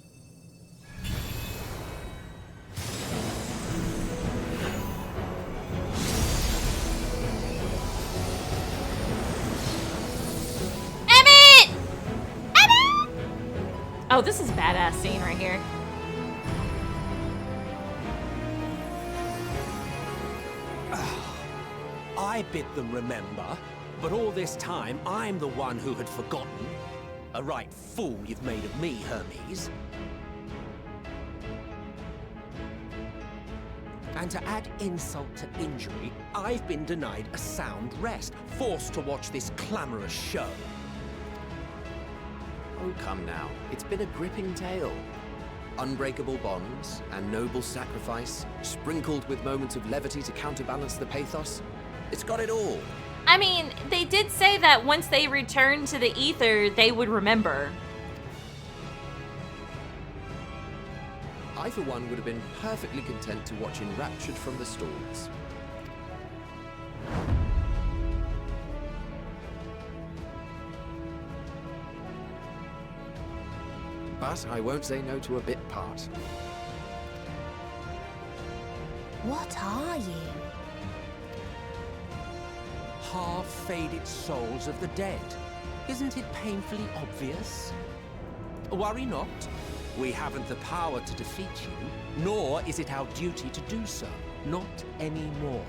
Oh, this is a badass scene right here.
I bid them remember, but all this time I'm the one who had forgotten. A right fool you've made of me, Hermes. And to add insult to injury, I've been denied a sound rest, forced to watch this clamorous show.
Oh, come now. It's been a gripping tale. Unbreakable bonds and noble sacrifice, sprinkled with moments of levity to counterbalance the pathos. It's got it all.
I mean, they did say that once they returned to the ether, they would remember.
I, for one, would have been perfectly content to watch enraptured from the stalls. But I won't say no to a bit part.
What are you?
Half-faded souls of the dead. Isn't it painfully obvious? Worry not. We haven't the power to defeat you, nor is it our duty to do so. Not anymore.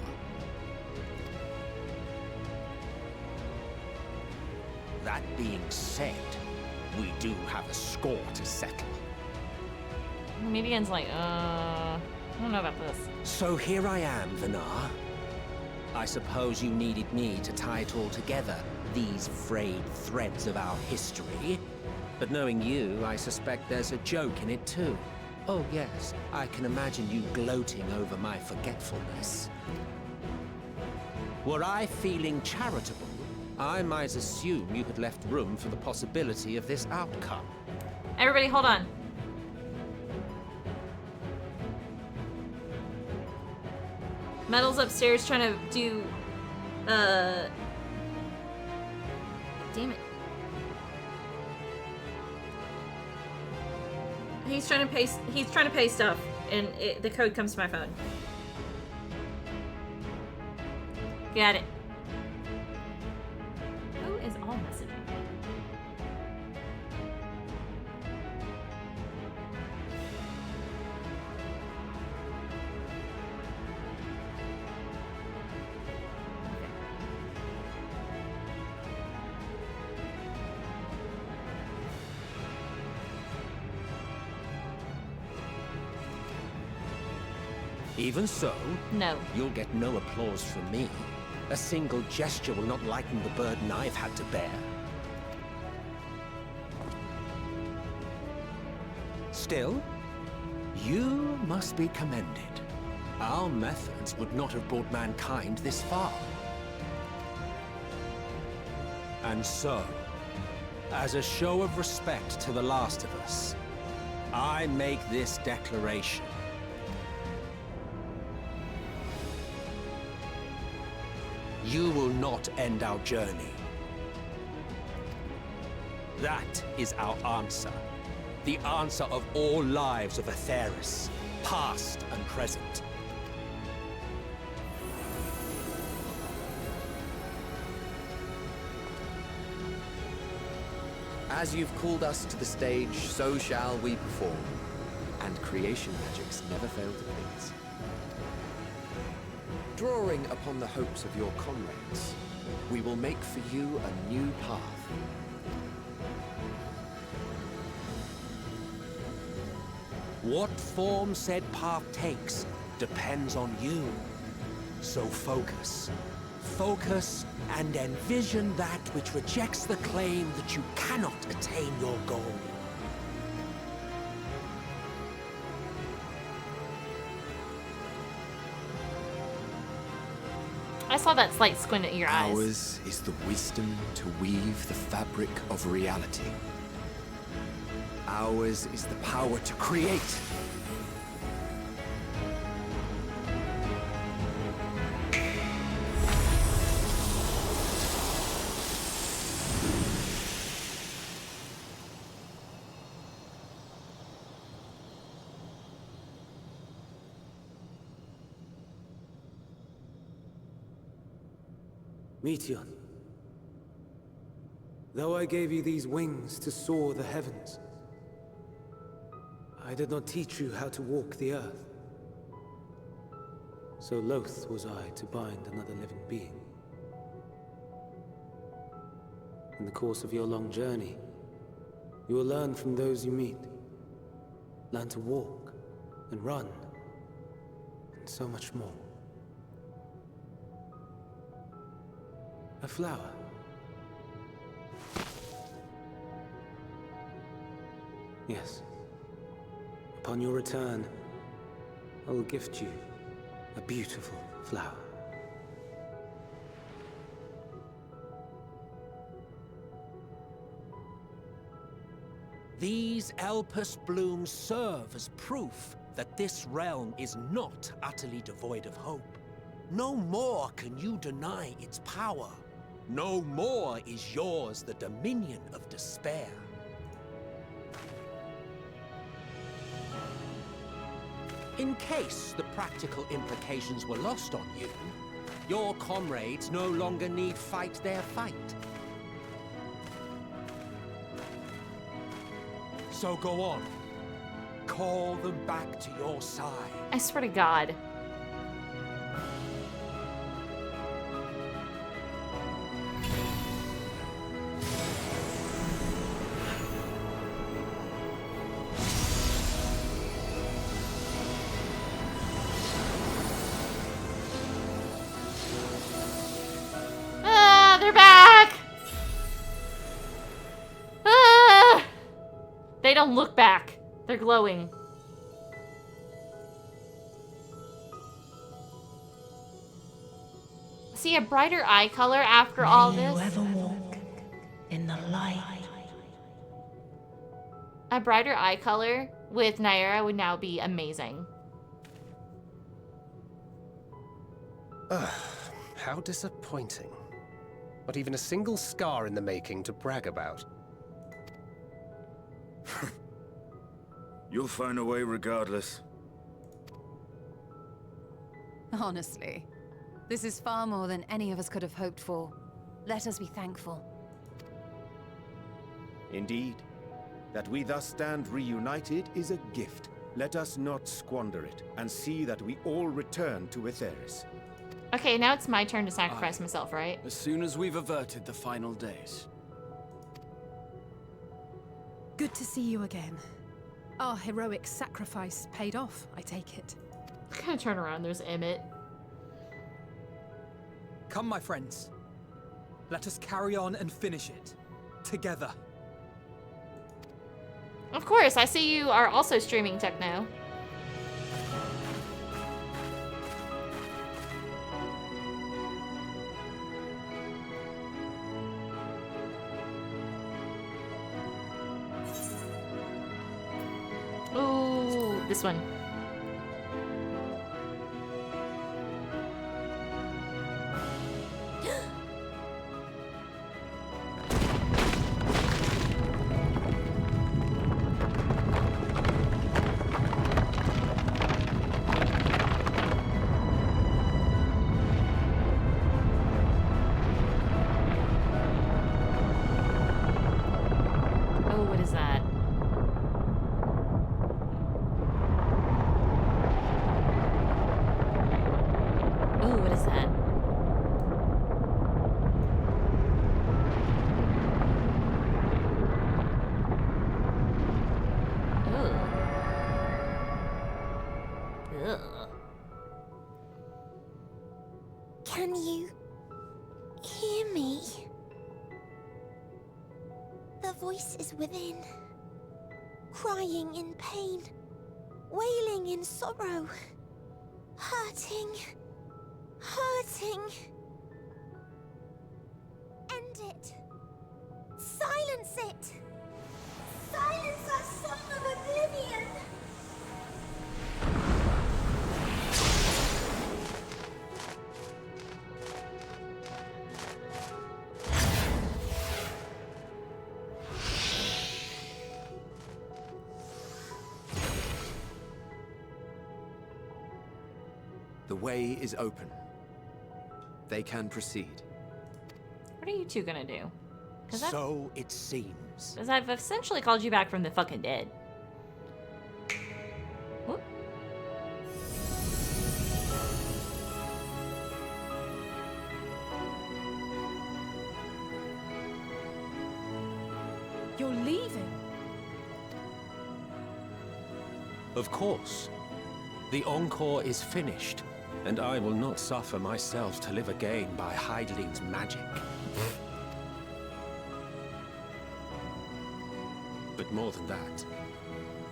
That being said, we do have a score to settle.
Median's like, I don't know about this.
So here I am, Vinar. I suppose you needed me to tie it all together, these frayed threads of our history. But knowing you, I suspect there's a joke in it too. Oh yes, I can imagine you gloating over my forgetfulness. Were I feeling charitable, I might assume you had left room for the possibility of this outcome.
Everybody, hold on. Metal's upstairs trying to do, damn it.
He's trying to pay stuff, and the code comes to my phone. Got it. Who is all messaging?
Even so,
no.
You'll get no applause from me. A single gesture will not lighten the burden I've had to bear. Still, you must be commended. Our methods would not have brought mankind this far. And so, as a show of respect to the last of us, I make this declaration. You will not end our journey. That is our answer. The answer of all lives of Aetheris, past and present.
As you've called us to the stage, so shall we perform. And creation magics never fail to please. Drawing upon the hopes of your comrades, we will make for you a new path.
What form said path takes depends on you. So focus. Focus and envision that which rejects the claim that you cannot attain your goal.
I saw that slight squint at your eyes.
Ours is the wisdom to weave the fabric of reality. Ours is the power to create.
Meteion, though I gave you these wings to soar the heavens, I did not teach you how to walk the earth. So loath was I to bind another living being. In the course of your long journey, you will learn from those you meet. Learn to walk and run, and so much more. A flower. Yes. Upon your return, I will gift you a beautiful flower.
These Elpis blooms serve as proof that this realm is not utterly devoid of hope. No more can you deny its power. No more is yours the dominion of despair. In case the practical implications were lost on you, your comrades no longer need fight their fight. So go on. Call them back to your side.
I swear to God. They're back! They don't look back. They're glowing. See a brighter eye color after all this?
May you ever walk in the light.
A brighter eye color with Naira would now be amazing.
How disappointing. Not even a single scar in the making to brag about.
You'll find a way regardless.
Honestly, this is far more than any of us could have hoped for. Let us be thankful.
Indeed. That we thus stand reunited is a gift. Let us not squander it, and see that we all return to Etheris.
Okay, now it's my turn to sacrifice myself, right?
As soon as we've averted the final days.
Good to see you again. Our heroic sacrifice paid off, I take it.
Kind of turn around, there's Emmett.
Come, my friends. Let us carry on and finish it. Together.
Of course, I see you are also streaming techno. Ooh, this one.
Can you hear me? The voice is within, crying in pain, wailing in sorrow, hurting, hurting. End it. Silence it. Silence our song of oblivion.
The way is open. They can proceed.
What are you two gonna do?
So it seems.
Because I've essentially called you back from the fucking dead. Whoop.
You're leaving?
Of course. The encore is finished, and I will not suffer myself to live again by Heideling's magic. But more than that,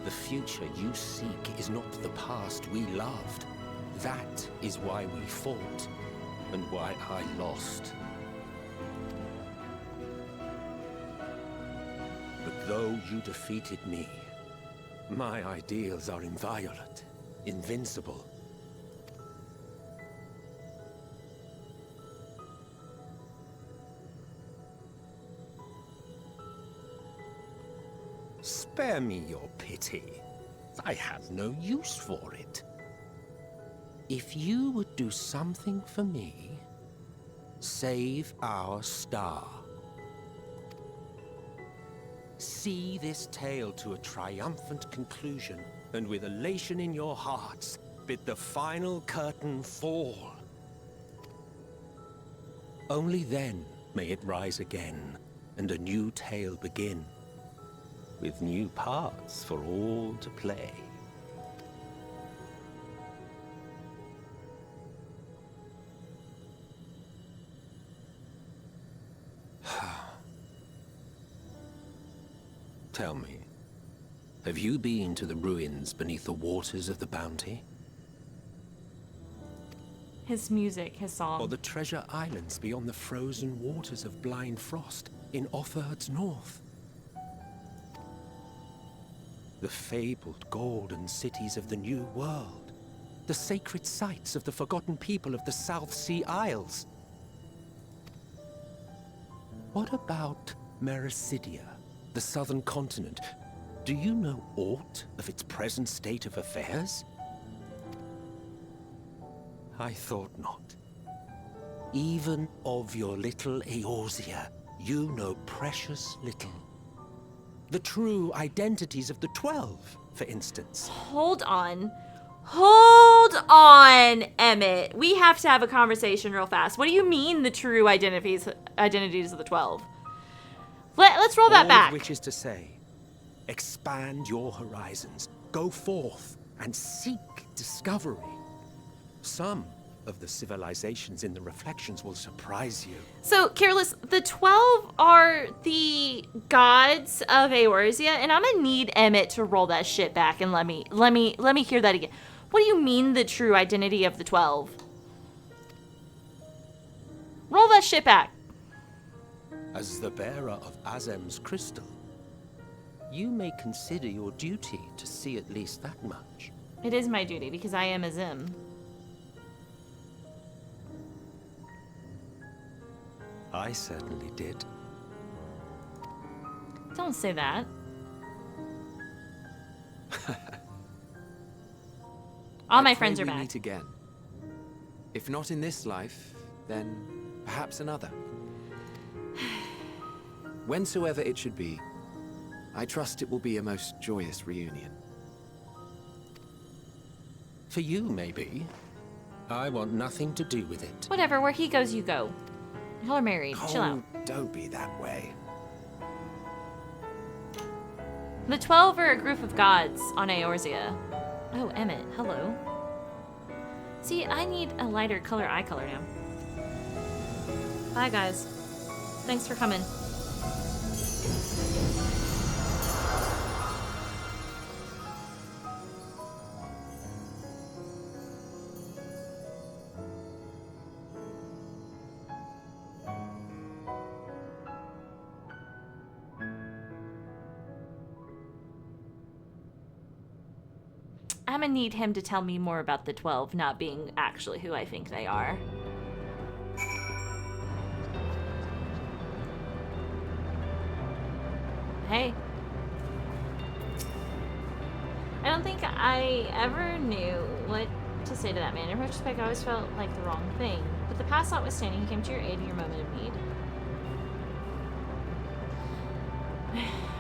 the future you seek is not the past we loved. That is why we fought, and why I lost. But though you defeated me, my ideals are inviolate, invincible. Spare me your pity. I have no use for it. If you would do something for me, save our star. See this tale to a triumphant conclusion, and with elation in your hearts, bid the final curtain fall. Only then may it rise again, and a new tale begin, with new parts for all to play. Tell me, have you been to the ruins beneath the waters of the Bounty?
His music, his song.
Or the treasure islands beyond the frozen waters of Blind Frost in Offerd's north? The fabled golden cities of the New World? The sacred sites of the forgotten people of the South Sea Isles? What about Mericidia, the southern continent, Do you know aught of its present state of affairs? I thought not. Even of your little Eorzea, you know precious little. The true identities of the 12, for instance.
Hold on. Hold on, Emmett. We have to have a conversation real fast. What do you mean the true identities of the 12? Let's roll that back.
Which is to say, expand your horizons. Go forth and seek discovery. Some of the civilizations in the reflections will surprise you.
So, Careless, the 12 are the gods of Eorzea, and I'm gonna need Emmett to roll that shit back and let me hear that again. What do you mean the true identity of the 12? Roll that shit back.
As the bearer of Azem's crystal, you may consider your duty to see at least that much.
It is my duty because I am Azem.
I certainly did.
Don't say that. All my friends are back.
We meet again. If not in this life, then perhaps another. Whensoever it should be, I trust it will be a most joyous reunion.
For you, maybe. I want nothing to do with it.
Whatever, where he goes, you go. Y'all are married. Chill out.
Don't be that way.
The 12 are a group of gods on Eorzea. Oh, Emmett, hello. See, I need a lighter color eye color now. Bye, guys. Thanks for coming. I'm gonna need him to tell me more about the 12 not being actually who I think they are. Hey. I don't think I ever knew what to say to that man. In retrospect, I always felt like the wrong thing. But the past notwithstanding, he came to your aid in your moment of need.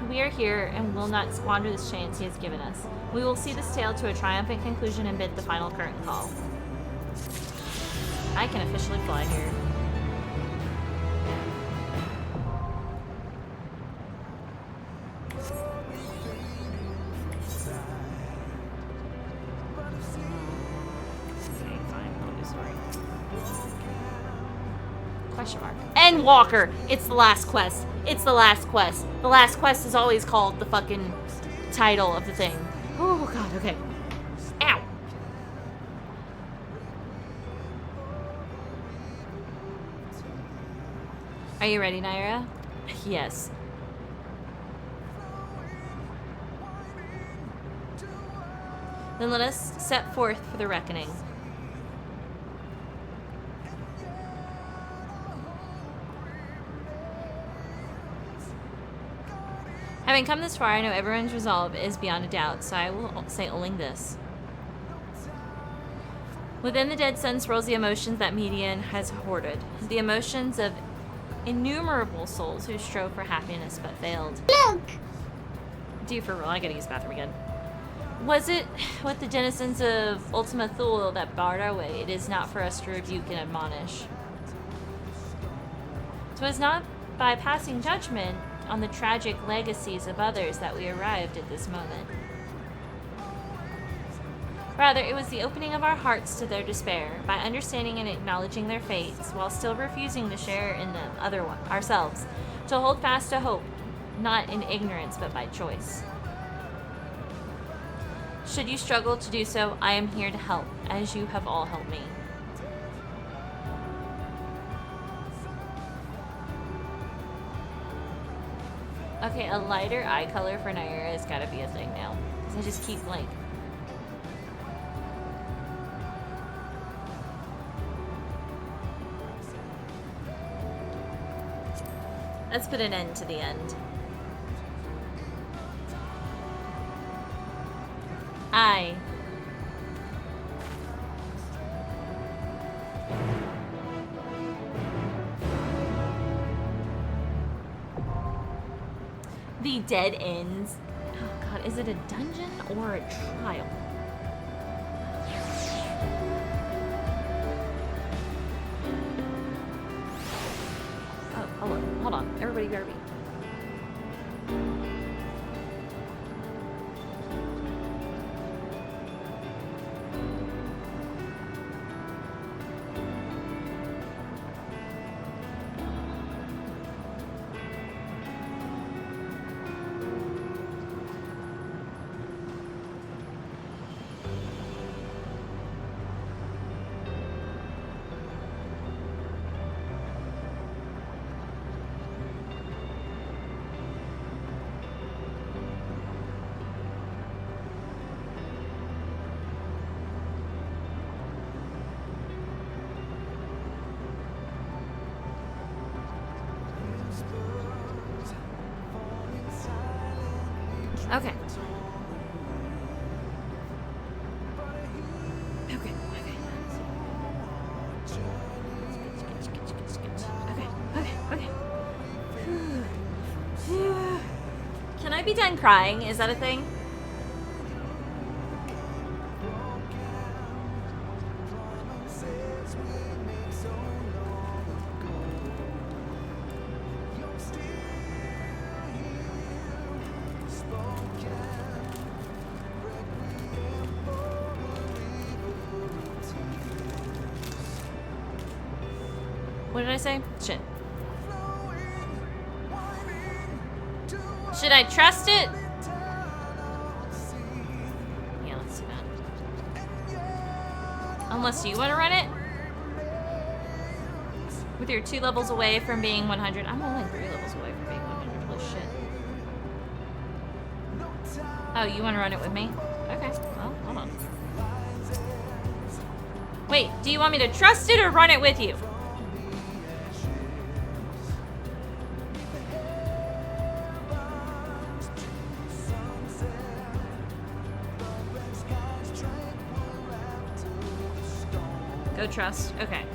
We are here and will not squander this chance he has given us. We will see this tale to a triumphant conclusion and bid the final curtain call. I can officially fly here. Okay, fine. I'll do story. Question mark. Endwalker! It's the last quest. It's the last quest. The last quest is always called the fucking title of the thing. Oh god, okay. Ow! Are you ready, Naira? Yes. Then let us set forth for the reckoning. Having come this far, I know everyone's resolve is beyond a doubt, so I will say only this. Within the dead sun swirls the emotions that Median has hoarded. The emotions of innumerable souls who strove for happiness but failed.
Look!
Do you for real? I gotta use the bathroom again. Was it with the denizens of Ultima Thule that barred our way? It is not for us to rebuke and admonish. 'Twas not by passing judgment on the tragic legacies of others that we arrived at this moment. Rather, it was the opening of our hearts to their despair, by understanding and acknowledging their fates, while still refusing to share in them ourselves, to hold fast to hope, not in ignorance but by choice. Should you struggle to do so, I am here to help, as you have all helped me. Okay, a lighter eye color for Naira has gotta be a thing now. Because I just keep, like... Let's put an end to the end. Aye. The dead ends. Oh god, is it a dungeon or a trial? Oh, hold on. Everybody BRB. Okay. Okay. Okay. Can I be done crying? Is that a thing? What did I say? Shit. Should I trust it? Yeah, let's do that. Unless you want to run it? With your 2 levels away from being 100. I'm only 3 levels away from being 100. Holy shit. Oh, you want to run it with me? Okay, well, hold on. Wait, do you want me to trust it or run it with you? Go trust. Okay.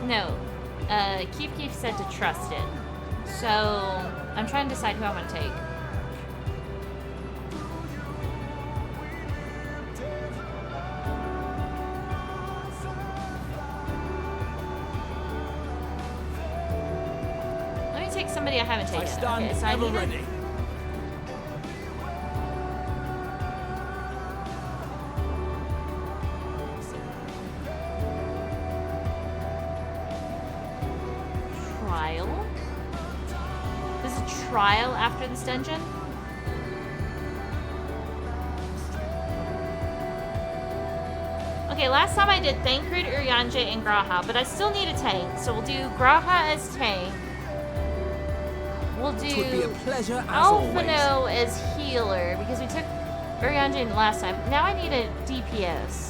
No. Keith said to trust it. So, I'm trying to decide who I want to take. Let me take somebody I haven't taken. Okay, so I need ready. Trial after this dungeon? Okay, last time I did Thancred, Urianger, and Graha, but I still need a tank, so we'll do Graha as tank. We'll do Alphino as healer, because we took Urianger last time. Now I need a DPS.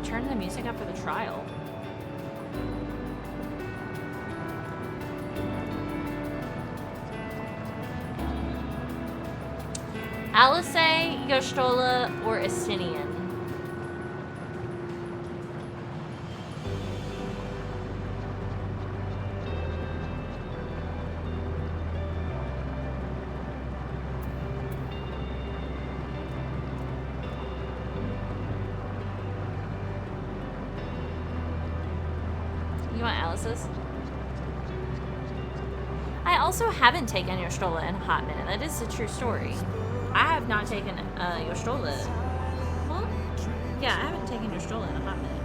Turn the music up for the trial. Alice, Yostola, or Estinian? I also haven't taken Yostola in a hot minute. That is a true story. I have not taken Yostola. Well, yeah, I haven't taken Yostola in a hot minute.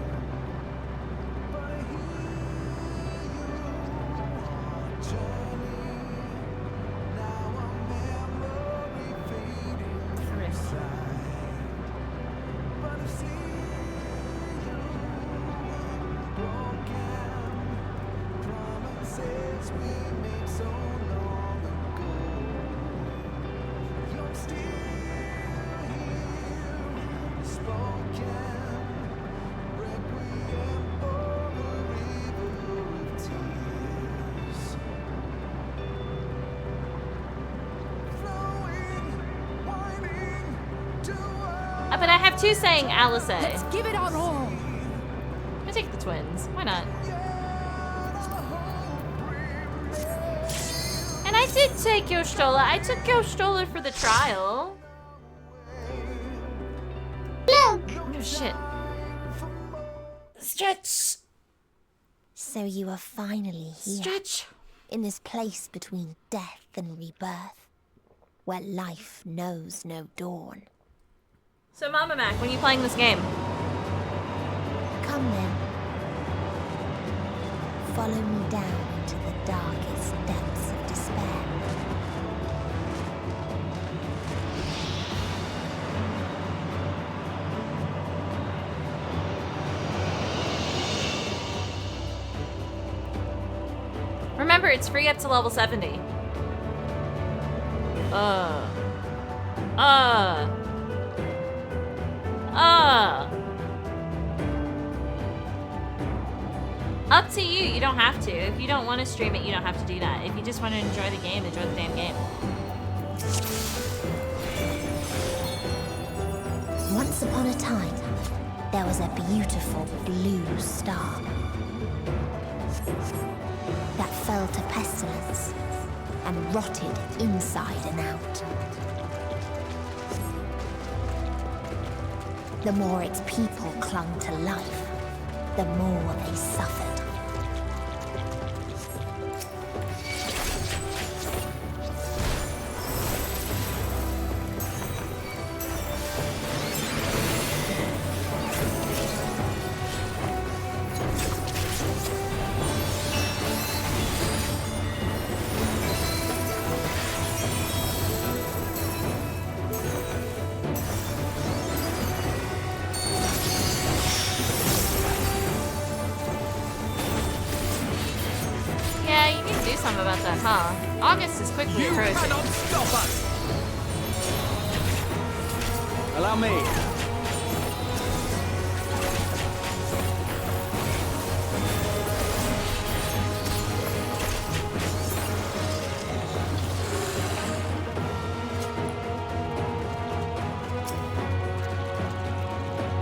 But I have two saying Alice.
Let's give it our all.
I'm gonna take the twins. Why not? And I did take Yostola. I took Yostola for the trial.
Look!
Oh shit. Stretch.
So you are finally here.
Stretch.
In this place between death and rebirth, where life knows no dawn.
So Mama Mac, when are you playing this game?
Come then. Follow me down into the darkest depths of despair.
Remember, it's free up to level 70. Up to you. You don't have to. If you don't want to stream it, you don't have to do that. If you just want to enjoy the game, enjoy the damn game.
Once upon a time, there was a beautiful blue star that fell to pestilence and rotted inside and out. The more its people clung to life, the more they suffered.
About that, huh? August is quickly approaching.
You cannot stop us! Allow me.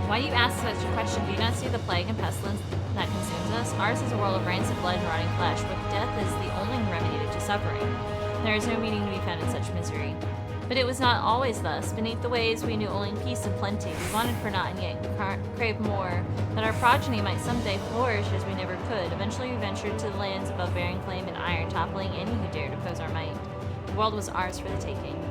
Why do you ask such a question? Do you not see the plague and pestilence that consumes us? Ours is a world of rancid blood and rotting flesh, but death is the only remedy to suffering. There is no meaning to be found in such misery. But it was not always thus. Beneath the waves we knew only peace and plenty. We wanted for naught and yet craved more, that our progeny might someday flourish as we never could. Eventually we ventured to the lands above bearing flame and iron, toppling any who dared oppose our might. The world was ours for the taking.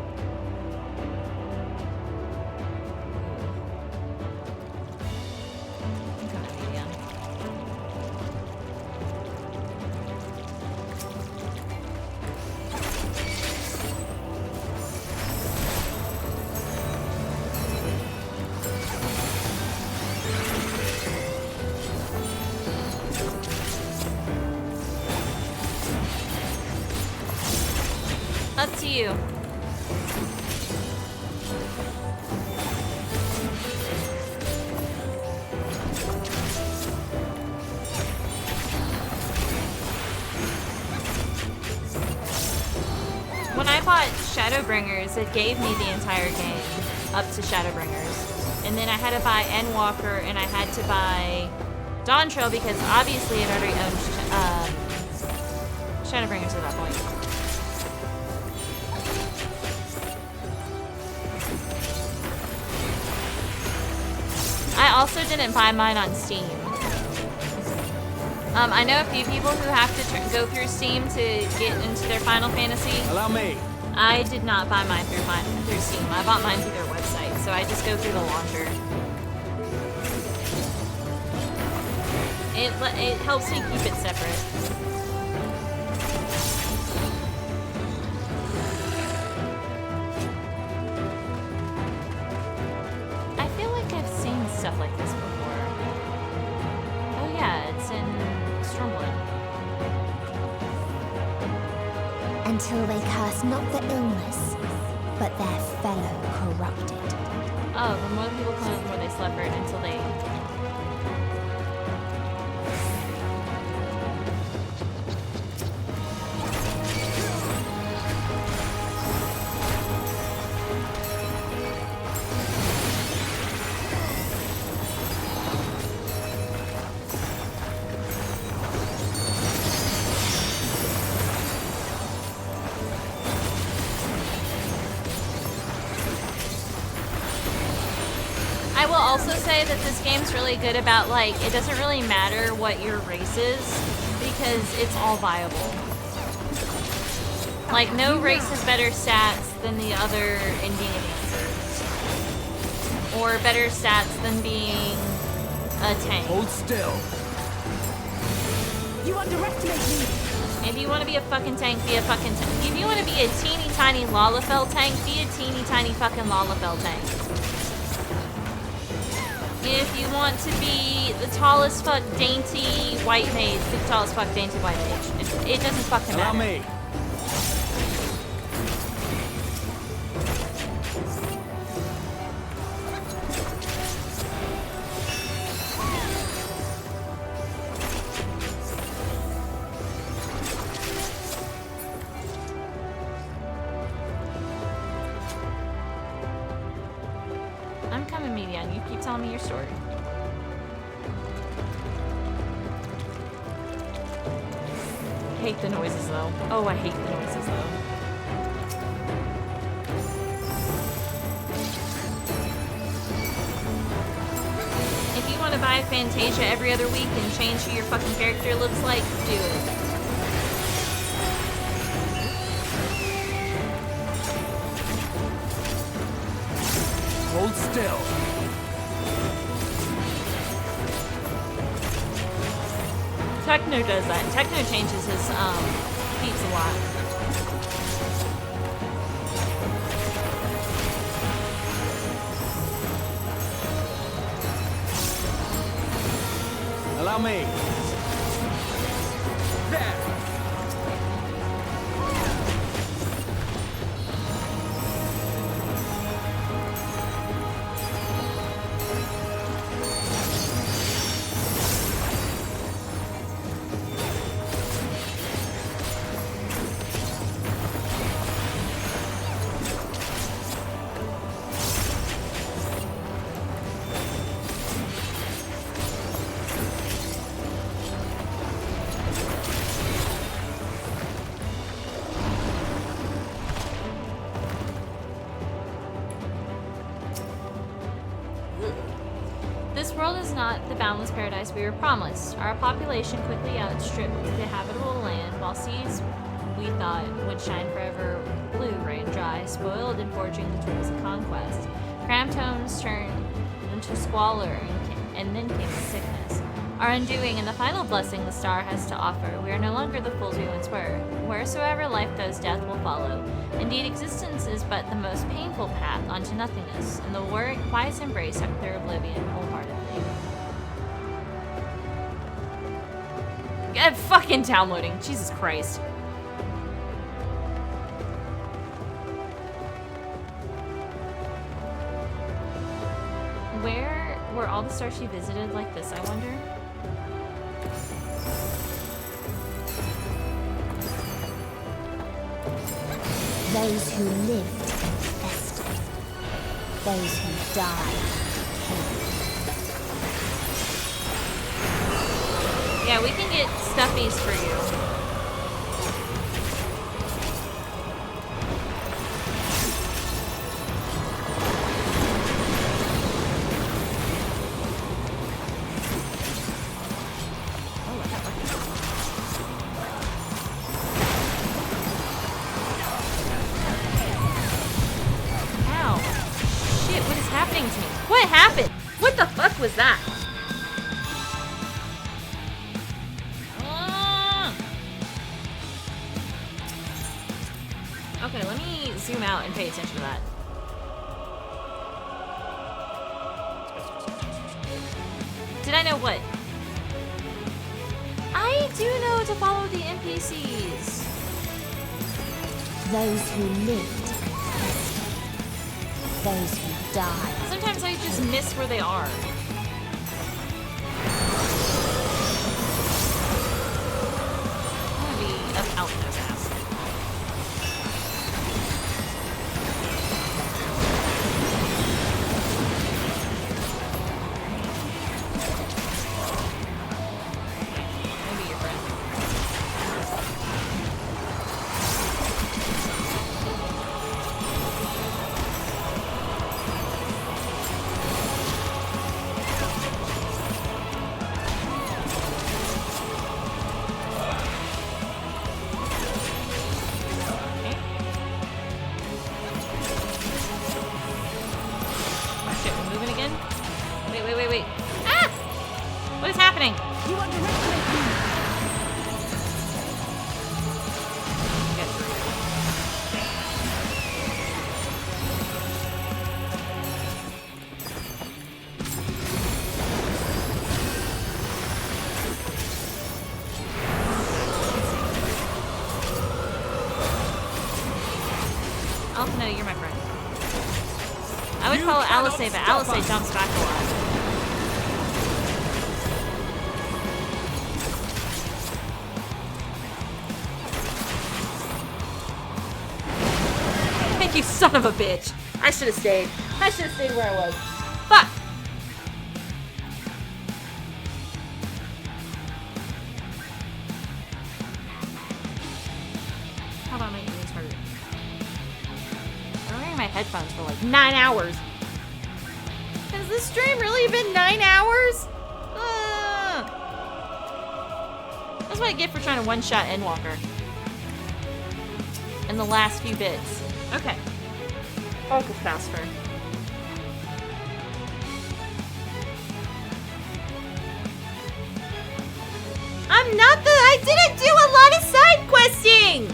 Up to you. When I bought Shadowbringers, it gave me the entire game up to Shadowbringers. And then I had to buy Endwalker and I had to buy Dawn Trail because obviously it already owned Shadowbringers at that point. I also didn't buy mine on Steam. I know a few people who have to go through Steam to get into their Final Fantasy.
Allow me.
I did not buy mine through Steam. I bought mine through their website, so I just go through the launcher. It helps me keep it separate. Stuff like this before. Oh yeah, it's in Stormblood.
until they curse not the illness, but their fellow corrupted.
Oh, the more people come out, the more they suffered until they... I will also say that this game's really good about, like, it doesn't really matter what your race is, because it's all viable. Like, no race has better stats than the other in being a dancer. Or better stats than being a tank.
Hold still.
You underestimate me.
If you want to be a fucking tank, be a fucking tank. If you want to be a teeny tiny Lalafell tank, be a teeny tiny fucking Lalafell tank. If you want to be the tallest fuck dainty white mage, be the tallest fuck dainty white mage. It doesn't fucking matter.
Allow me.
I'm coming, Median. You keep telling me your story. I hate the noises, though. Oh, I hate the noises, though. If you want to buy Fantasia every other week and change who your fucking character looks like, do it.
Hold still.
Techno does that. Techno changes his feats a lot.
Allow me. There.
This world is not the boundless paradise we were promised. Our population quickly outstripped the habitable land, while seas we thought would shine forever blue ran dry, spoiled in forging the tools of conquest. Cramped homes turned into squalor, and then came sickness. Our undoing and the final blessing the star has to offer. We are no longer the fools we once were. Wheresoever life goes, death will follow. Indeed, existence is but the most painful path onto nothingness, and the war quiet embrace of their oblivion wholeheartedly. Get fucking downloading, Jesus Christ. Where were all the stars she visited like this, I wonder?
Those who lived infested. Those who died killed.
Yeah, we can get stuffies for you. Was that? Okay, let me zoom out and pay attention to that. Did I know what? I do know to follow the NPCs.
Those who lived, those who died.
Sometimes I just miss where they are. I want to be up out those ass. Maybe your friend. Wait. Ah! What is happening?
You underestimate me.
Oh, no, you're my friend. I would follow Alice, but Alice jumps back a lot. You son of a bitch. I should have stayed. I should have stayed where I was. Fuck. How about my ears hurt? I'm wearing my headphones for like 9 hours. Has this stream really been 9 hours? That's what I get for trying to one-shot Endwalker. In the last few bits. Okay. Kalcifer. I'm not the. I didn't do a lot of side questing!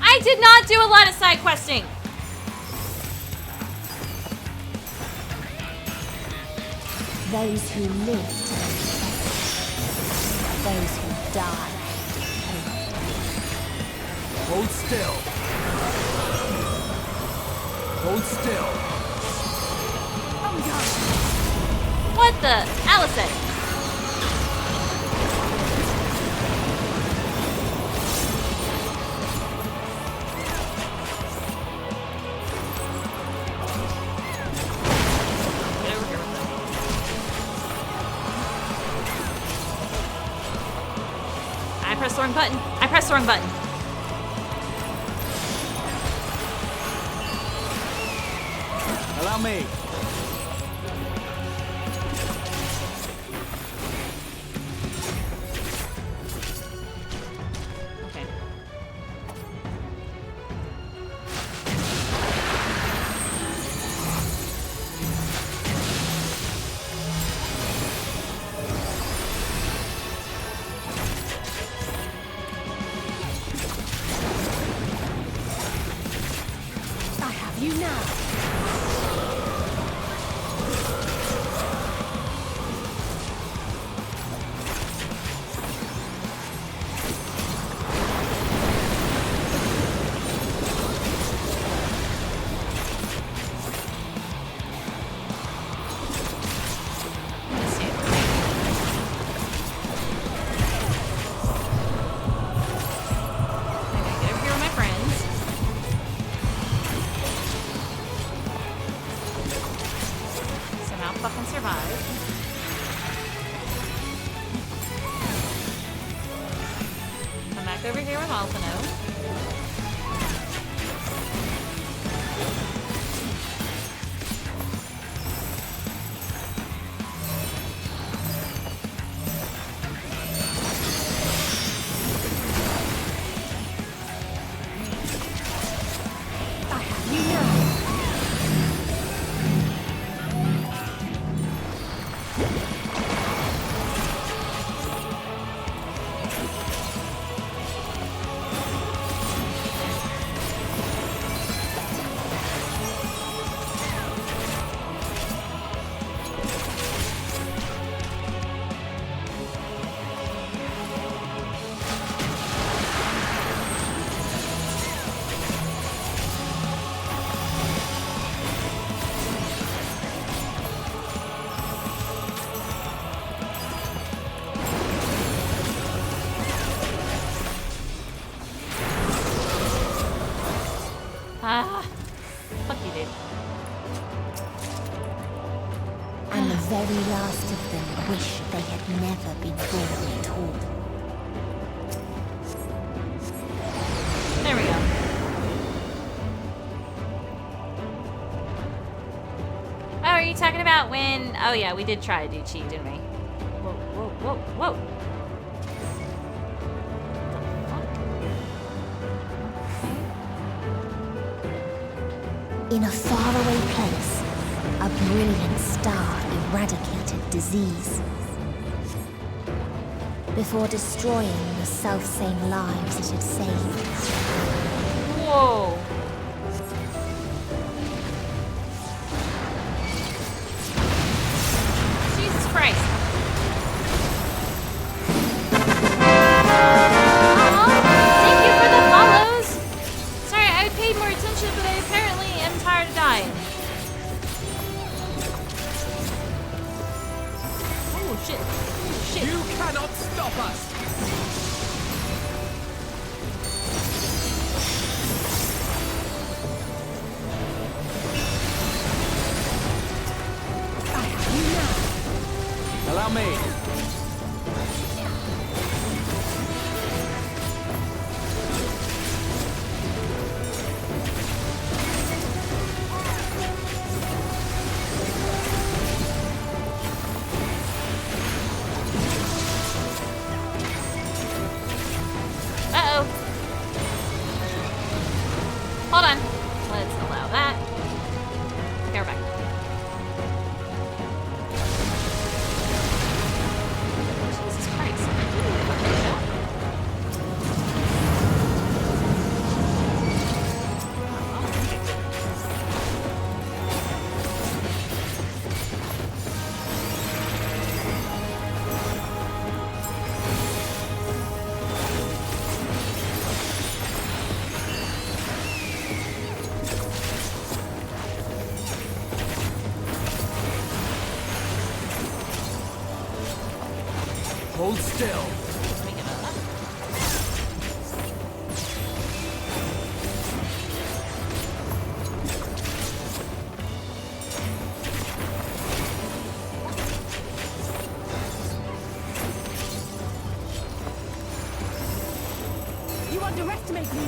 I did not do a lot of side questing!
Those who lived, those who died.
Hold still. Hold still.
Oh god.
What the? Allison! I pressed the wrong button. I pressed the wrong button.
Allow me.
Okay.
I have you now.
Over here with Alphino.
I have you now.
Ah, fuck you, dude.
And the very last of them wish they had never been born at all.
There we go. Oh, are you talking about when... Oh yeah, we did try to do chi, didn't we? Whoa, whoa, whoa, whoa.
In a faraway place, a brilliant star eradicated disease. Before destroying the selfsame lives it had saved.
Whoa. Jesus Christ. Thank you for the follows. Sorry, I paid more attention, but I apparently am tired of dying. Oh shit. Oh shit.
You cannot stop us!
Allow me.
Uh-oh. Hold on. Let's allow that. Okay, we're back. Jesus Christ.
Hold still.
You underestimate me!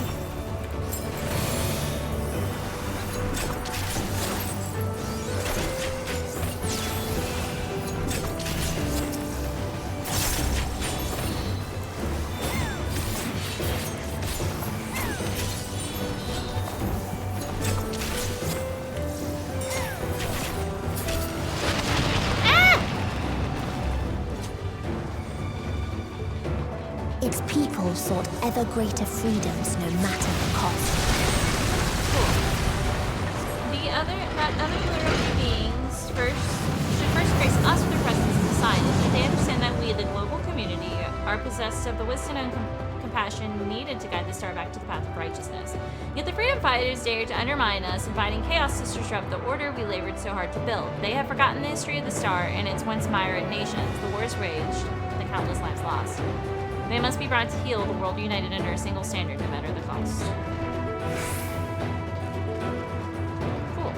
Its people sought ever greater freedoms no matter the cost.
That other living beings should first grace us with their presence in society, that they understand that we, the global community, are possessed of the wisdom and compassion needed to guide the star back to the path of righteousness. Yet the freedom fighters dared to undermine us, inviting chaos to disrupt the order we labored so hard to build. They have forgotten the history of the star and its once myriad nations, the wars raged, the countless lives lost. They must be brought to heal, the world united under a single standard, no matter the cost. Cool.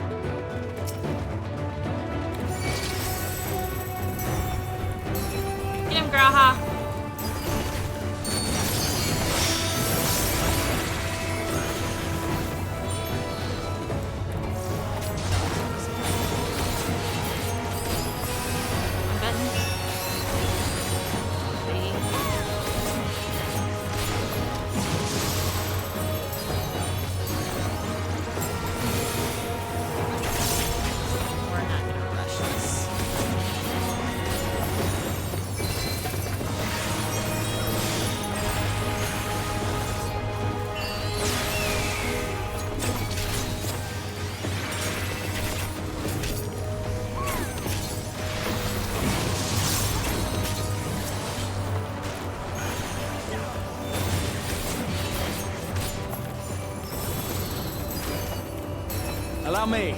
Get him, Graha!
Allow me.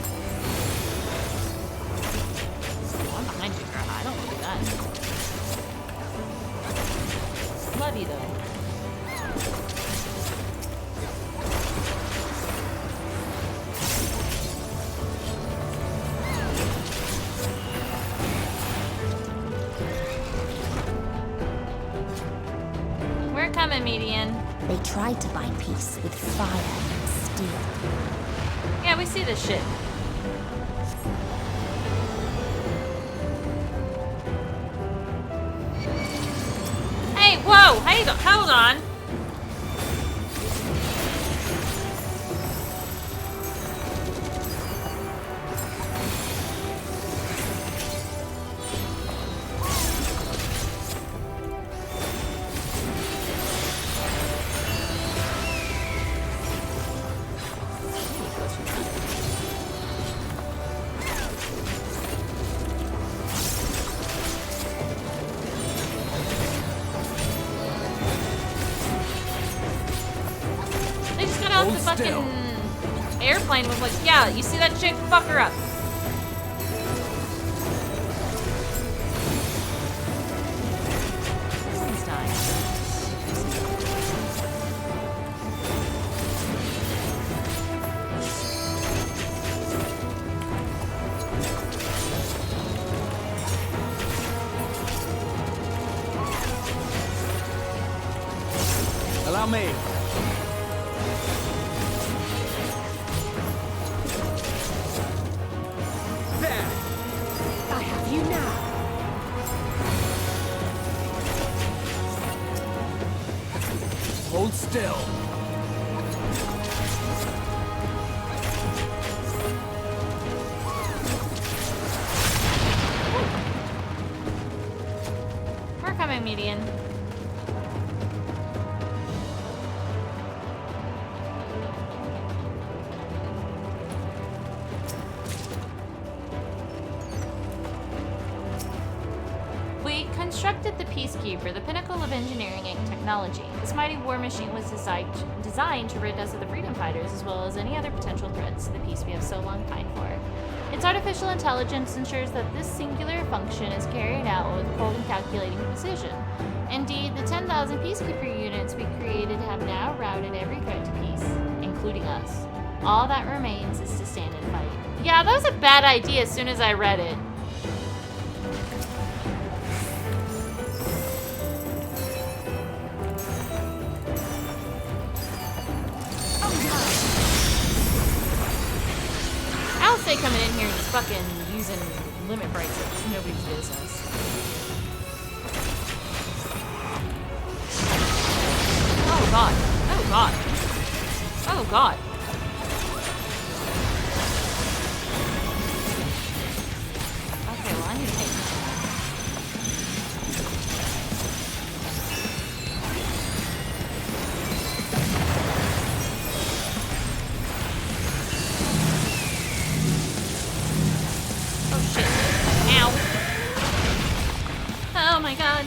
I'm behind you, girl. I don't want to do that. Love you, though. coming, Median.
They tried to buy peace with fire and steel.
Yeah, we see this shit. Hey, whoa! Hey, hold on. The fucking airplane was like, yeah, you see that chick? Fuck her up. He's dying.
Allow me. Hold still.
We're coming, Median. We constructed the Peacekeeper, the pinnacle of engineering and technology. This mighty war machine was designed to rid us of the freedom fighters as well as any other potential threats to the peace we have so long pined for. Its artificial intelligence ensures that this singular function is carried out with cold and calculating precision. Indeed, the 10,000 Peacekeeper units we created have now routed every threat to peace, including us. All that remains is to stand and fight. Yeah, that was a bad idea as soon as I read it. I'll say coming in here and just fucking using limit breaks like nobody's business. Oh god. Oh god. Oh god. Okay, well I need to take this. Oh my god.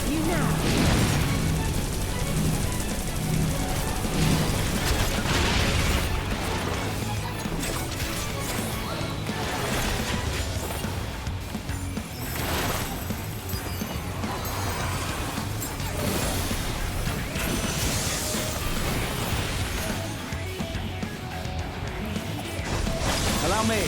You now.
Allow me.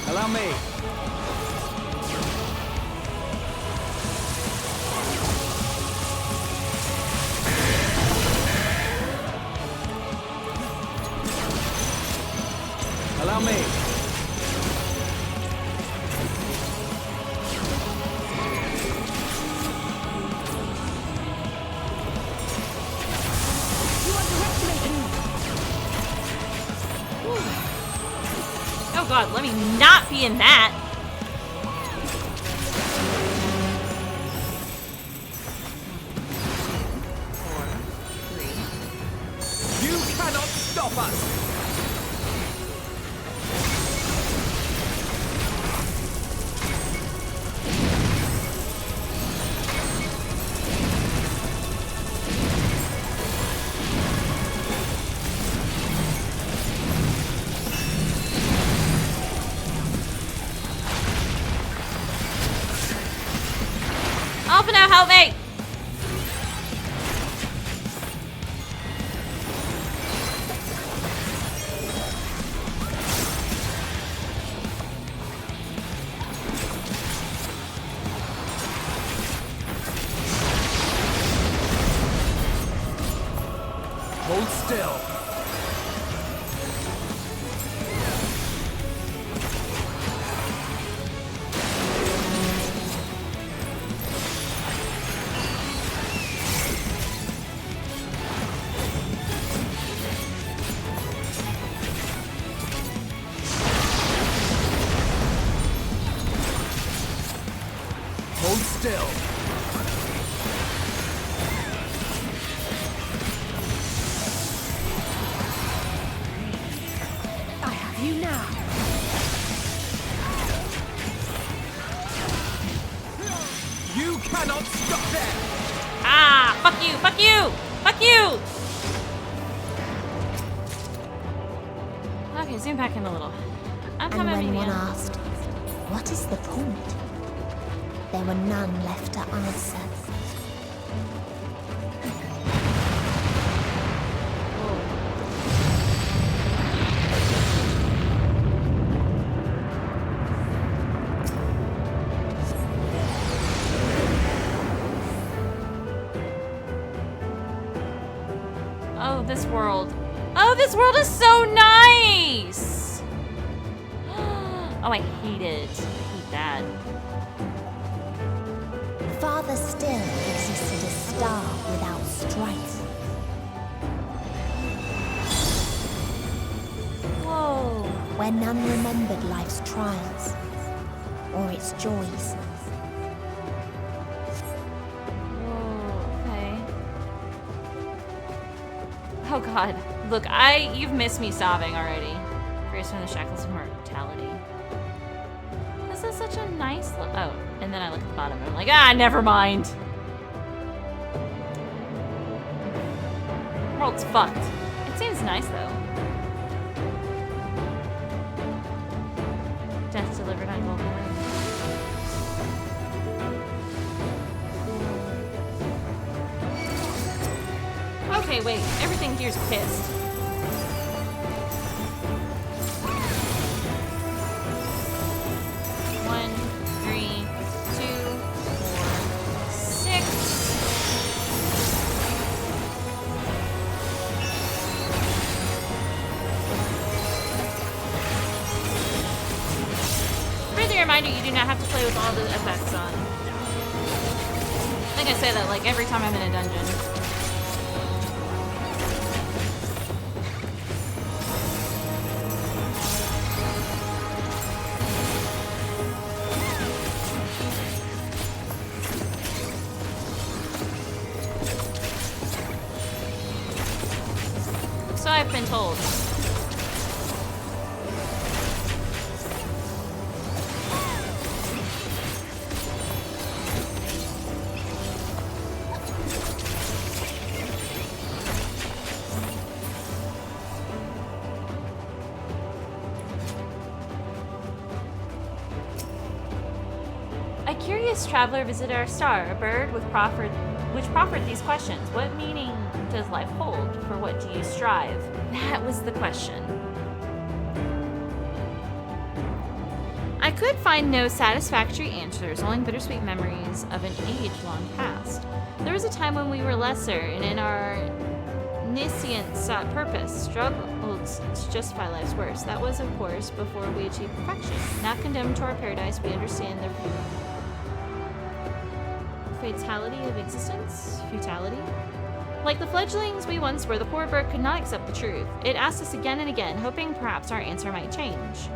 Allow me. Allow me.
Oh god, let me not be in that.
You cannot stop us.
help me!
Hold still. Hold still.
I have you now.
You cannot stop them.
Ah! Fuck you! Fuck you! Fuck you! Okay, zoom back in a little. I'm
And
coming,
when one
Minion.
asked, what is the point? There were none left to answer.
Oh, this world. Oh, this world is so nice! Oh, I hate it. I hate that.
Farther still existed a star without strife.
Whoa.
Where none remembered life's trials or its joys.
Okay. Oh god. Look, you've missed me sobbing already. Grace from the shackles of mortality. This is such a nice oh, and then I look at the bottom and I'm like, ah, never mind. World's fucked. It seems nice though. Death delivered on Golden Ring. Okay, wait. Everything here's pissed. One, 3, 2, 4, 6. Friendly reminder, you do not have to play with all the effects on. I think I say that like every time I'm in a dungeon. So I've been told. A curious traveler visited our star, a bird which proffered these questions. What meaning does life hold? For what do you strive? That was the question. I could find no satisfactory answers, only bittersweet memories of an age long past. There was a time when we were lesser, and in our niscience sought purpose, struggled to justify life's worst. That was, of course, before we achieved perfection. Now condemned to our paradise, we understand the fatality of existence? Futility? Like the fledglings we once were, the poor bird could not accept the truth. It asked us again and again, hoping perhaps our answer might change.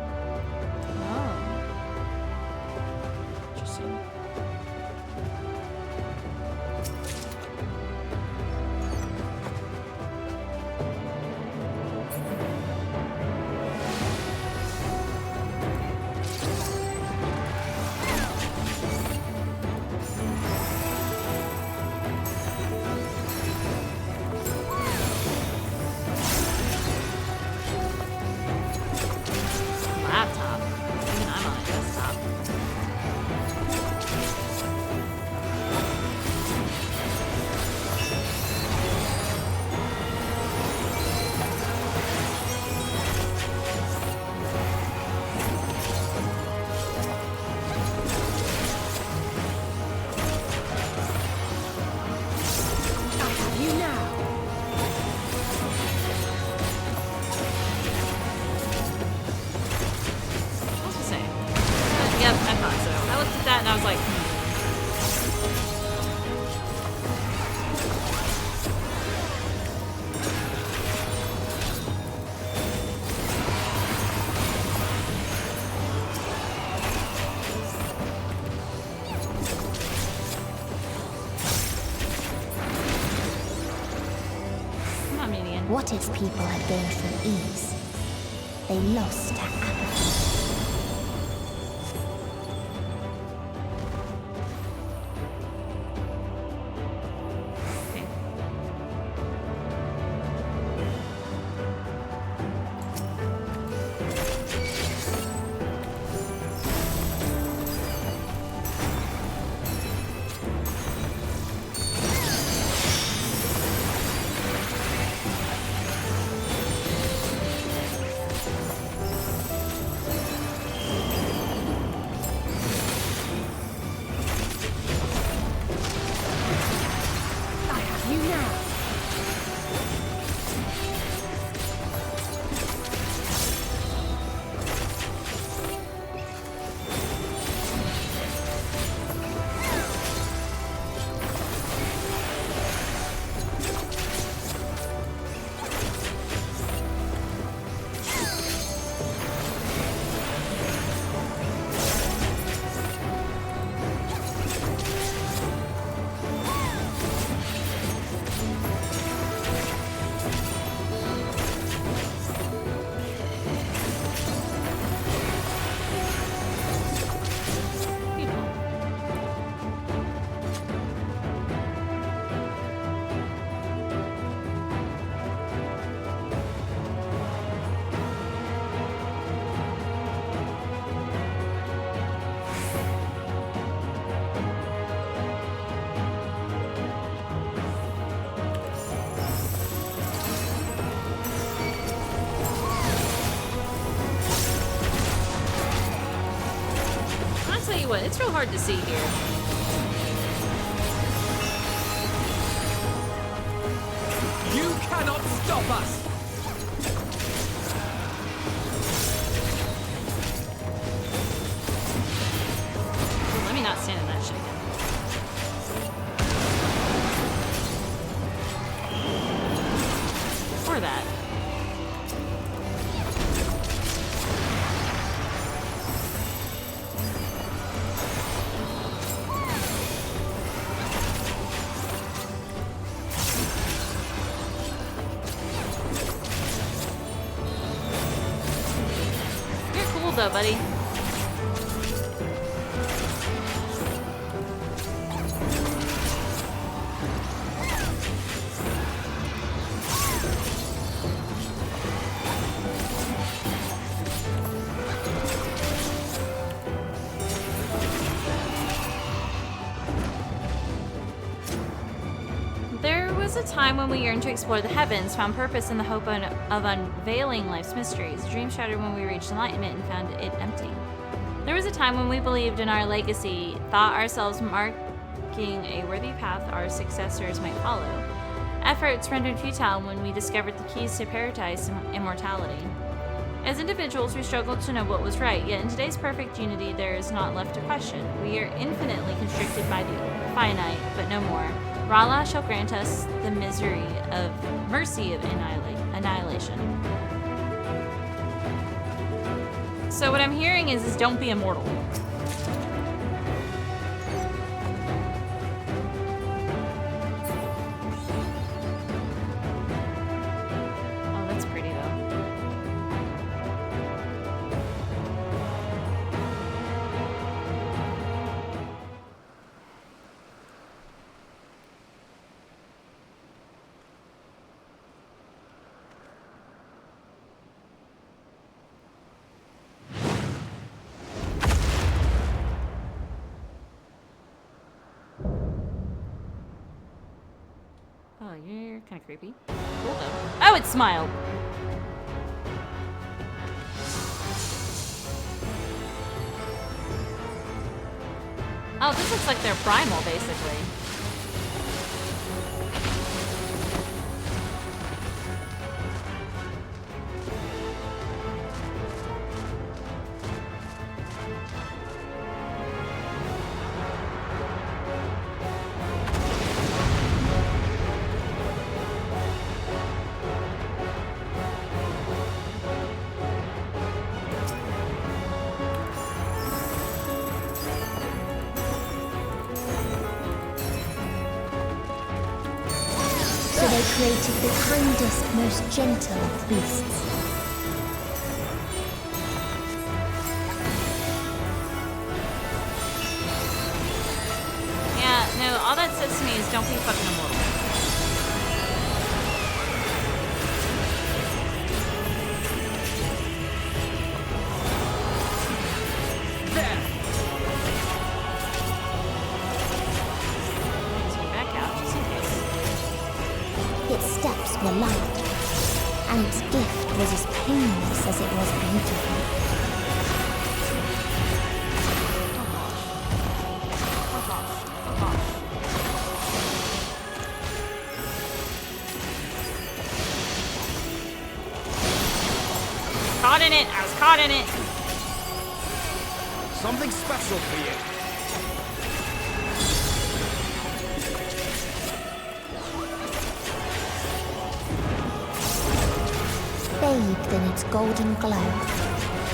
Oh. Interesting.
what its people had gained from ease, they lost to apathy.
What? It's real hard to see here.
You cannot stop us!
Well, let me not stand in that shit again. Or that. Though, buddy. There was a time when we yearned to explore the heavens, found purpose in the hope of unveiling life's mysteries. Dreams shattered when we reached enlightenment and found it empty. There was a time when we believed in our legacy, thought ourselves marking a worthy path our successors might follow. Efforts rendered futile when we discovered the keys to paradise and immortality. As individuals, we struggled to know what was right, yet in today's perfect unity, there is not left to question. We are infinitely constricted by the finite, but no more. Rala shall grant us the mercy of annihilation. So what I'm hearing is don't be immortal. Oh, that's pretty though. Oh, you're kind of creepy. Cool though. Oh, it smiled! Oh, this looks like their primal, basically.
they created the kindest, most gentle of beasts.
Yeah, no, all that says to me is don't be fucking immortal.
Its steps were light, and its gift was as painless as it was beautiful.
Caught in it! I was caught in it!
Something special for you.
Bathed in its golden glow,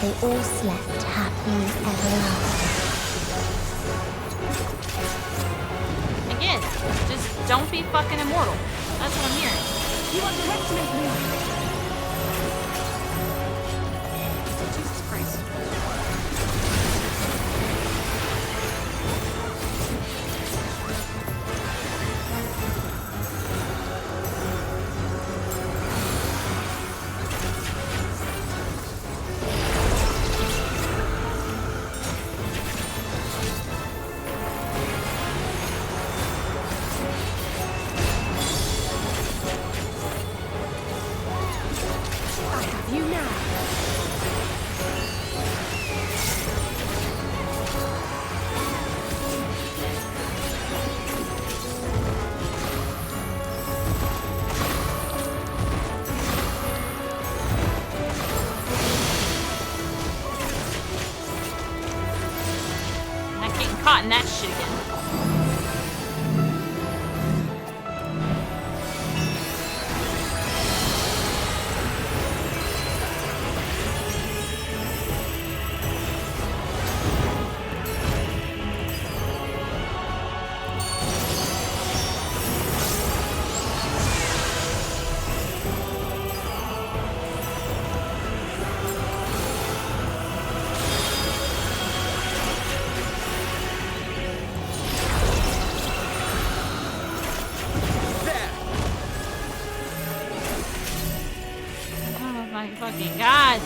they all slept happily ever after.
Again, just don't be fucking immortal. That's what I'm hearing.
You underestimate me.
Jesus Christ. Caught in that shit again. Fucking God.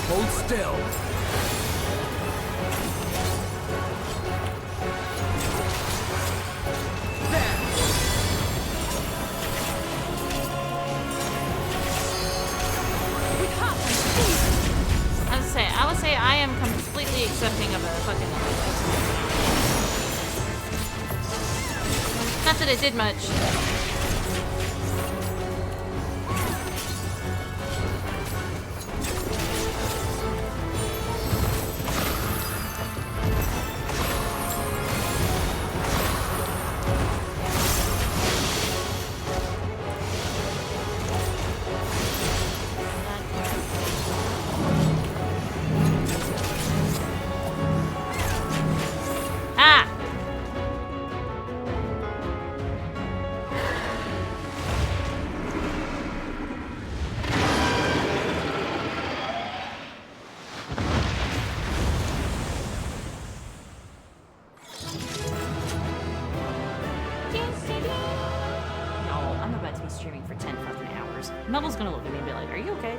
Hold still.
I would say I am completely accepting of a fucking not that it did much. Nubble's gonna look at me and be like, are you okay?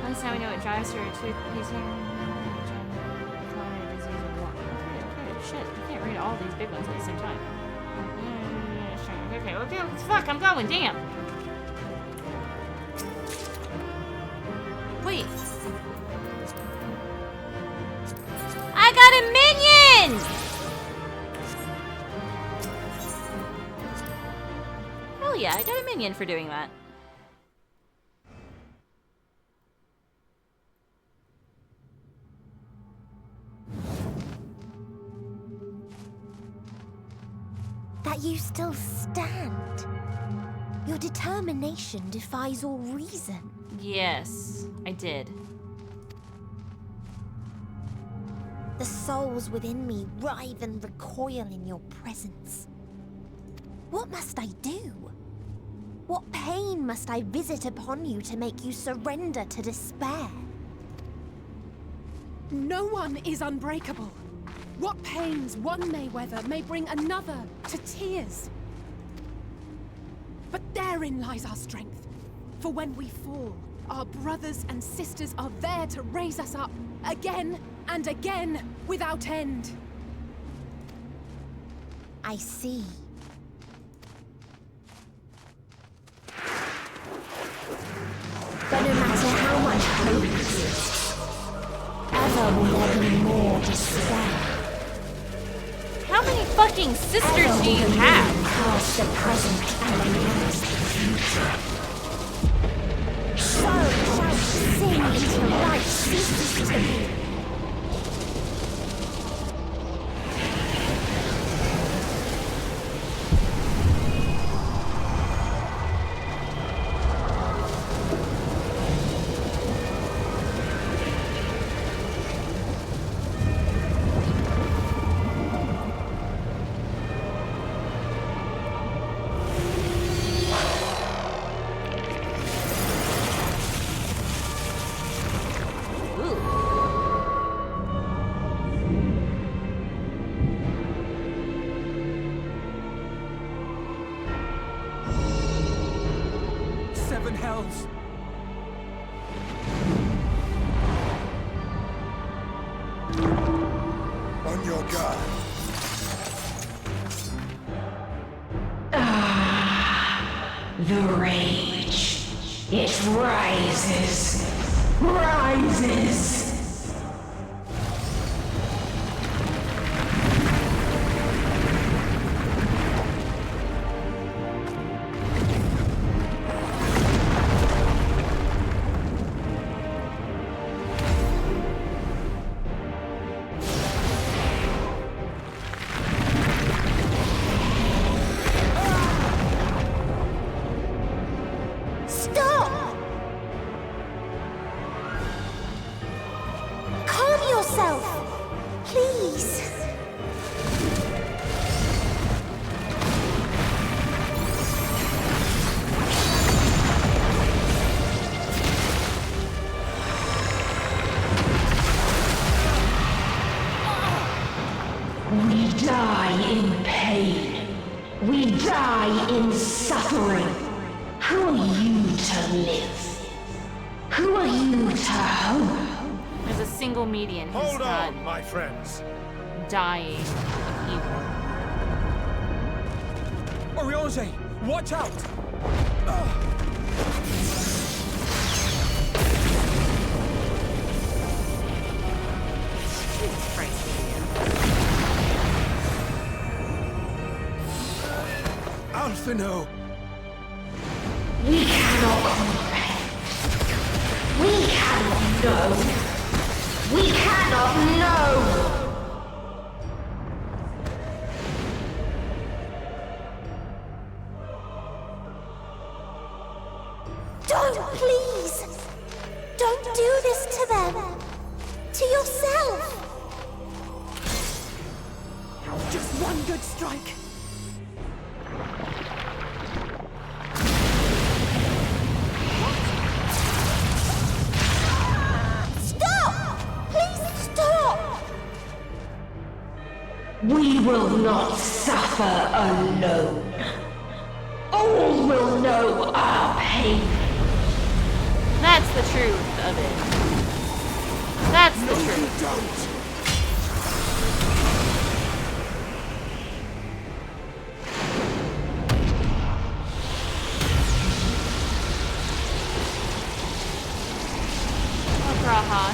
That's how we know it drives her to shit, I can't read all these big ones at the same time. Okay, fuck, I'm going, damn. got a minion! Hell yeah, I got a minion for doing that.
That you still stand. Your determination defies all reason.
Yes, I did.
The souls within me writhe and recoil in your presence. What must I do? What pain must I visit upon you to make you surrender to despair?
No one is unbreakable. What pains one may weather may bring another to tears. But therein lies our strength. For when we fall, our brothers and sisters are there to raise us up again and again without end.
I see. But no matter how much hope exists, ever will there be more despair.
How many fucking sisters do you have?
Past the present and against the future. So shall we sing until life ceases to be.
Hells.
On your guard.
The rage. It rises. Rises. We die in pain. We die in suffering. Who are you to live? Who are you to hope?
There's a single median who's
Hold
not
on, my friends.
dying of evil.
Oriange, watch out!
Jesus Christ,
Alphino!
We cannot comprehend. We cannot know. We cannot know.
Don't, please! Don't do this to them! To yourself!
Just one good strike.
Stop! Please stop!
We will not suffer alone. All will know our pain.
That's the truth of it. That's the truth.
Don't!
Oh, Graha.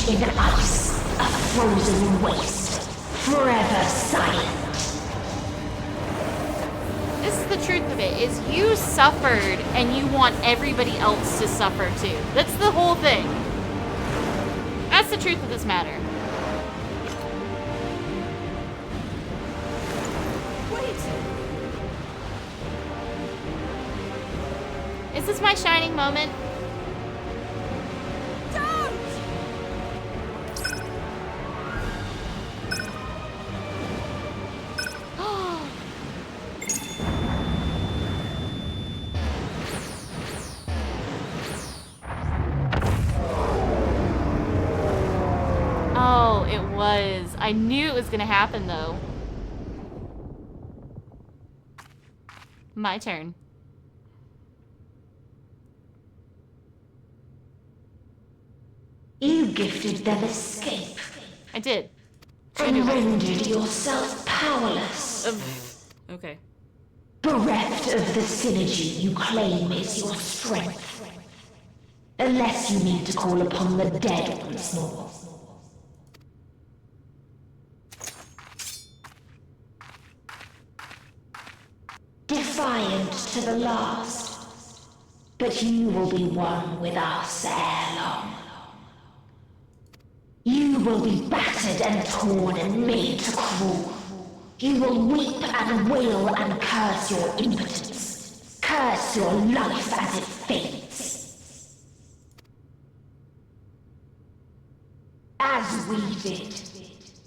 etched in ice, a frozen waste, forever silent.
This is the truth of it, is you suffered and you want everybody else to suffer too. That's the whole thing. That's the truth of this matter.
Wait!
Is this my shining moment? Oh, it was. I knew it was gonna happen though. My turn.
You gifted them escape.
I did.
And rendered yourself powerless.
Okay.
Bereft of the synergy you claim is your strength. Unless you need to call upon the dead once more. Defiant to the last. But you will be one with us ere long. You will be battered and torn and made to crawl. You will weep and wail and curse your impotence. Curse your life as it fades. As we did.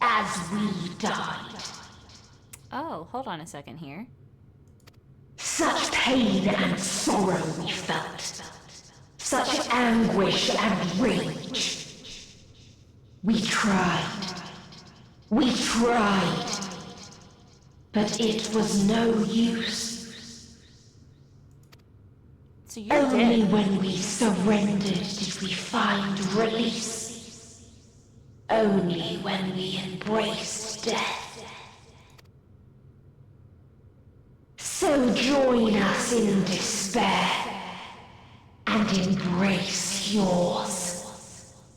As we died.
Oh, hold on a second here.
Such pain and sorrow we felt. Such anguish and rage. We tried. We tried. But it was no use.
So you're
Only
dead.
when we surrendered did we find release. Only when we embraced death. So join us in despair and embrace yours.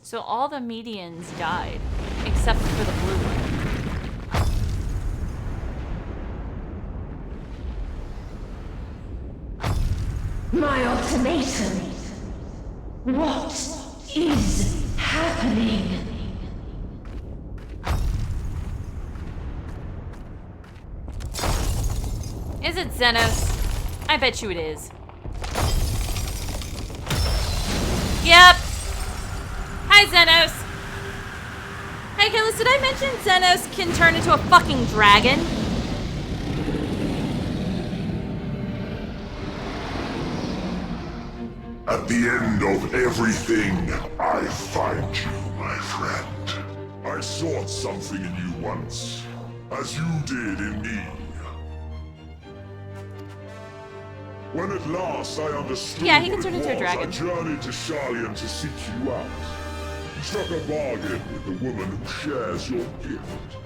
So all the medians died, except for the blue one.
My ultimatum. What is happening?
Is it Xenos? I bet you it is. Yep. Hi, Xenos. Hey, Kayla, did I mention Xenos can turn into a fucking dragon?
At the end of everything, I find you, my friend. I sought something in you once, as you did in me. When at last I understood
Yeah, he can
what
turn
it
into a
was,
dragon.
I journeyed to Sharlayan to seek you out. Struck a bargain with the woman who shares your gift.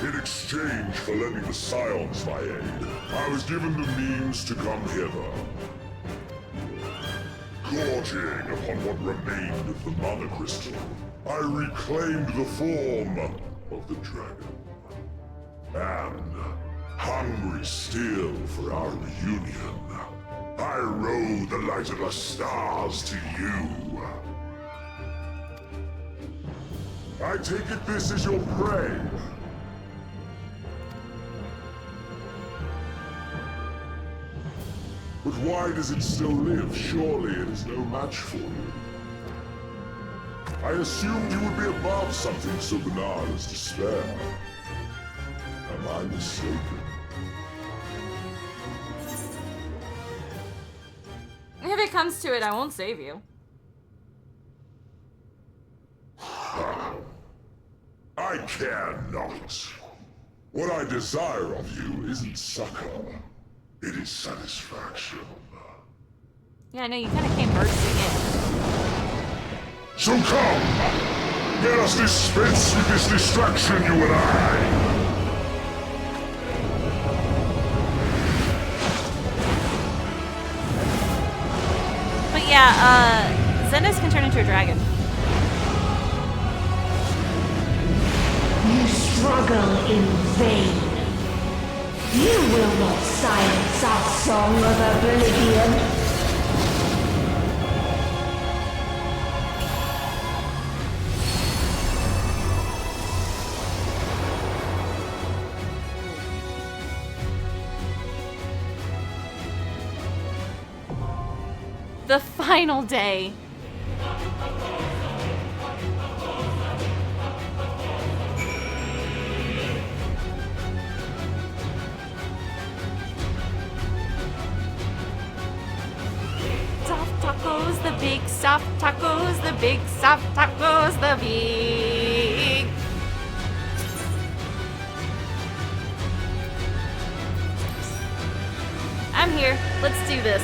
In exchange for lending the Scions my aid, I was given the means to come hither. Gorging upon what remained of the Mana Crystal, I reclaimed the form of the dragon. And, hungry still for our reunion, I rode the light of the stars to you. I take it this is your prey. But why does it still live? Surely it is no match for you. I assumed you would be above something so banal as despair. Am I mistaken?
If it comes to it, I won't save you.
I care not. What I desire of you isn't succor. It is satisfaction.
Yeah, I know, you kind of came bursting in.
So come! Let us dispense with this distraction, you and I!
But yeah, Xenos can turn into a dragon.
struggle in vain. You will not silence our song of oblivion.
The final day. Soft tacos, the big soft tacos, the big soft tacos, the big. I'm here. Let's do this.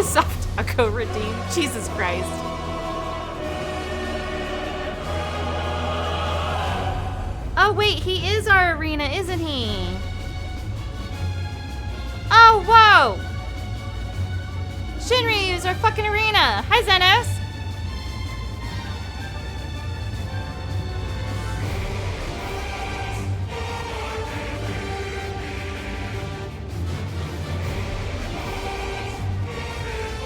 Soft taco redeemed. Jesus Christ. Oh wait, he is our arena, isn't he? Oh, whoa! Shinryu's our fucking arena. Hi, Zenos.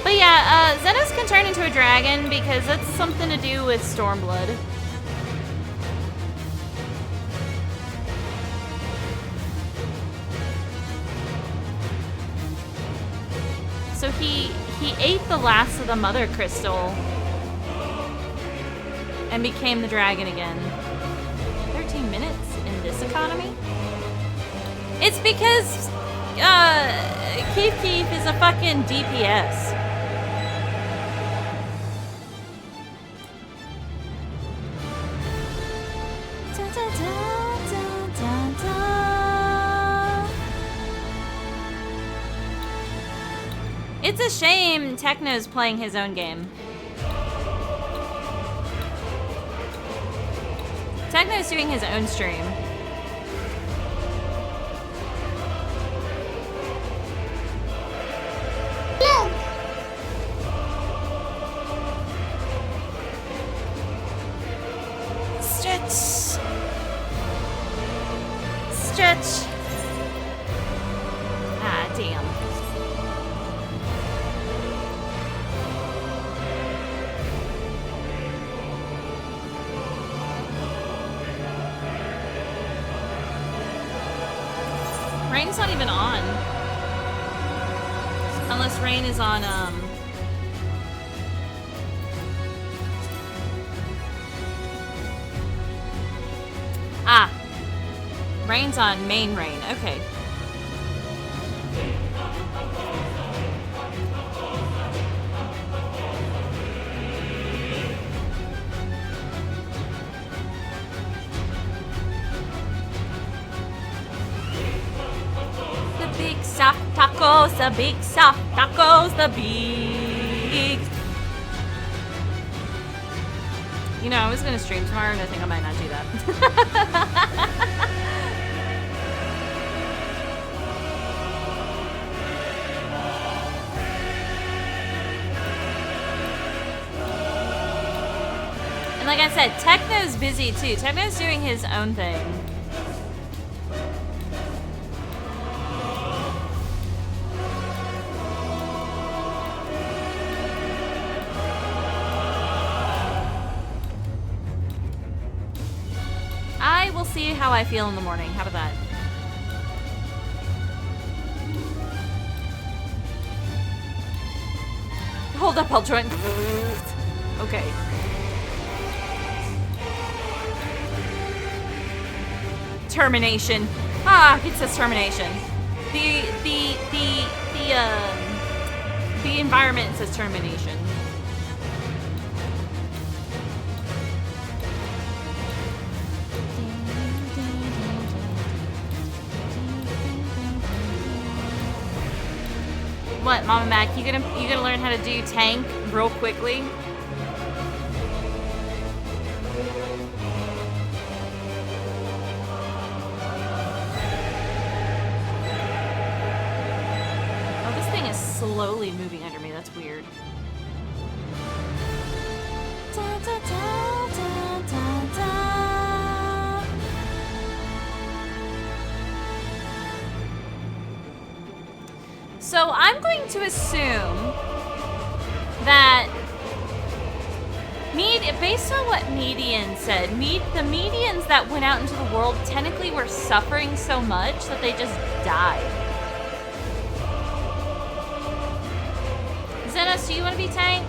But yeah, Zenos can turn into a dragon because that's something to do with Stormblood. So he ate the last of the Mother Crystal and became the dragon again. 13 minutes in this economy? It's because Keith is a fucking DPS. It's a shame Techno's playing his own game. Techno's doing his own stream.
Look!
Stretch. Stretch. Ah, damn. Rain's not even on. Unless Rain is on, Ah. Rain's on main Rain. Okay. Soft tacos, the big soft tacos, the big. You know, I was gonna stream tomorrow and I think I might not do that. And like I said, Techno's busy too. Techno's doing his own thing. See how I feel in the morning. How about that? Hold up, I'll join. Okay. Termination. Ah, it says termination. The environment says termination. What, Mama Mac? You gonna learn how to do tank real quickly?
slowly moving under me. That's weird. Da, da, da, da, da, da. So I'm going to assume that based on what Median said, the Medians that went out into the world technically were suffering so much that they just died. Zenos, do you want to be tank?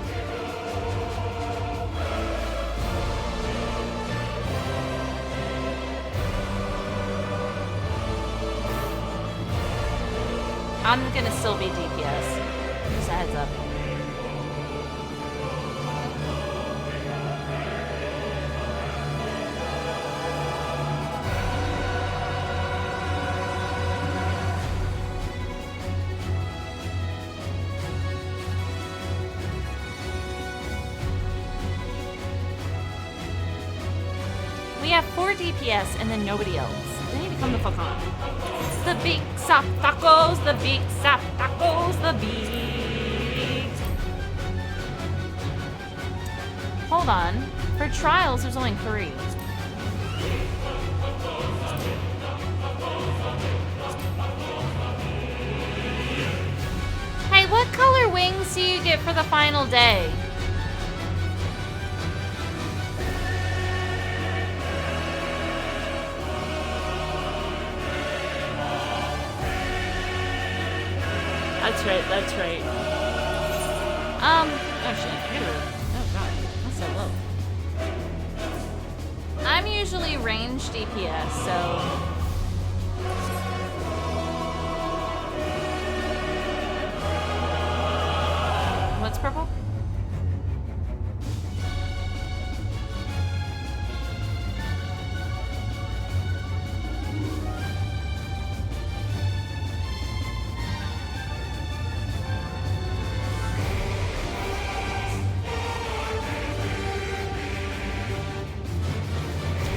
I'm gonna still be DPS. Just a heads up. We have 4 DPS and then nobody else. They need to come the fuck on. The big soft tacos, the big soft tacos, the big. Hold on. For trials, there's only 3. Hey, what color wings do you get for the final day? That's right. Oh shit, oh god, that's so low. I'm usually range DPS, so... What's purple?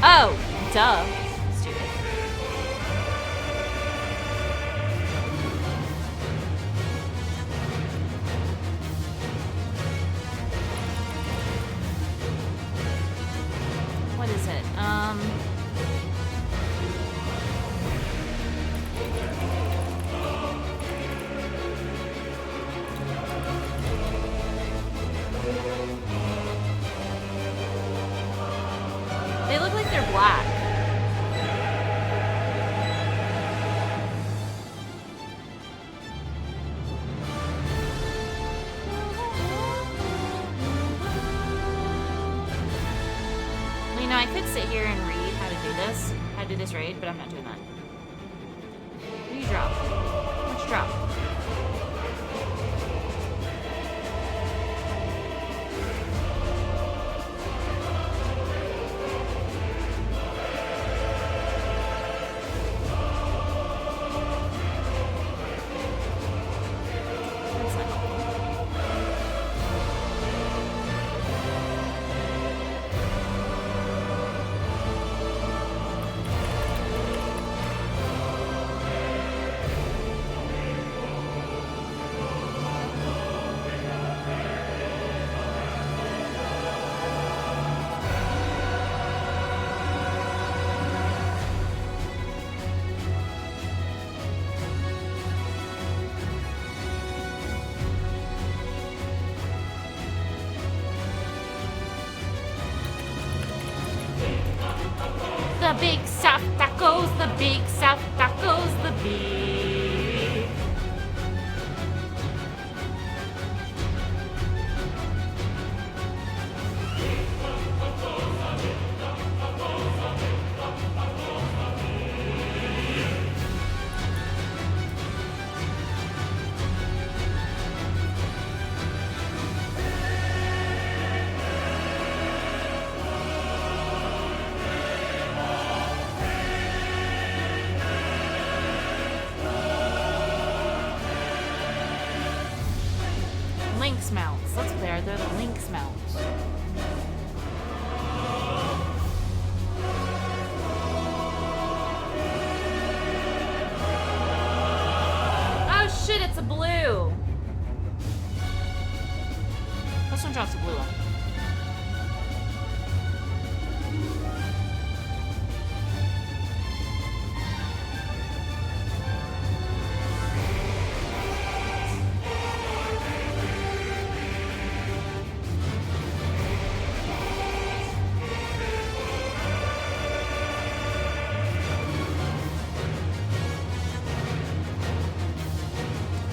Oh, duh. Stupid. What is it? They look like they're black. Well, you know, I could sit here and read how to do this raid, but I'm not doing that. What do you drop? What you drop? The big soft tacos, the big soft tacos, the big. Lynx mounts. That's what they are. They're the lynx mounts. Oh shit, it's a blue. Which one's the blue one?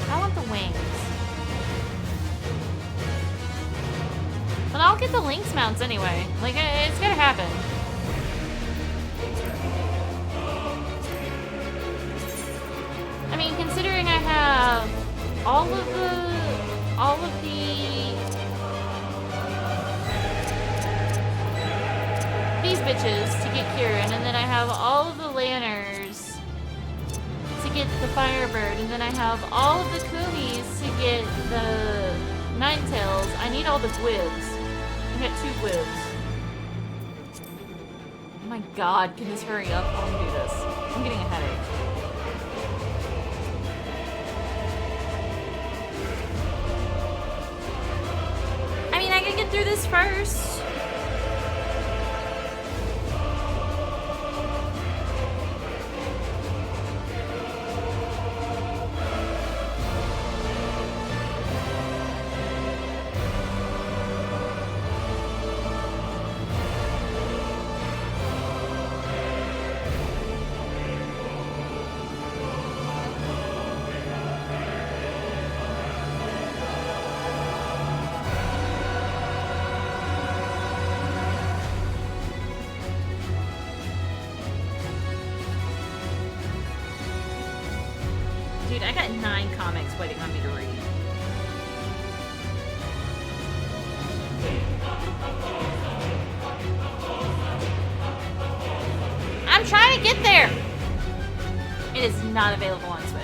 I want the wings. But I'll get the Lynx mounts anyway. Like, it's gonna happen. I mean, considering I have all of the these bitches to get Kieran, and then I have all of the Lanners to get the Firebird, and then I have all of the Kumis to get the Ninetails. I need all the Gwibs. I got 2 Gwibs. Oh my god, can this hurry up? I want to do this. I'm getting a headache. I mean, I can get through this first. Dude, I got 9 comics waiting on me to read. I'm trying to get there! It is not available on Switch.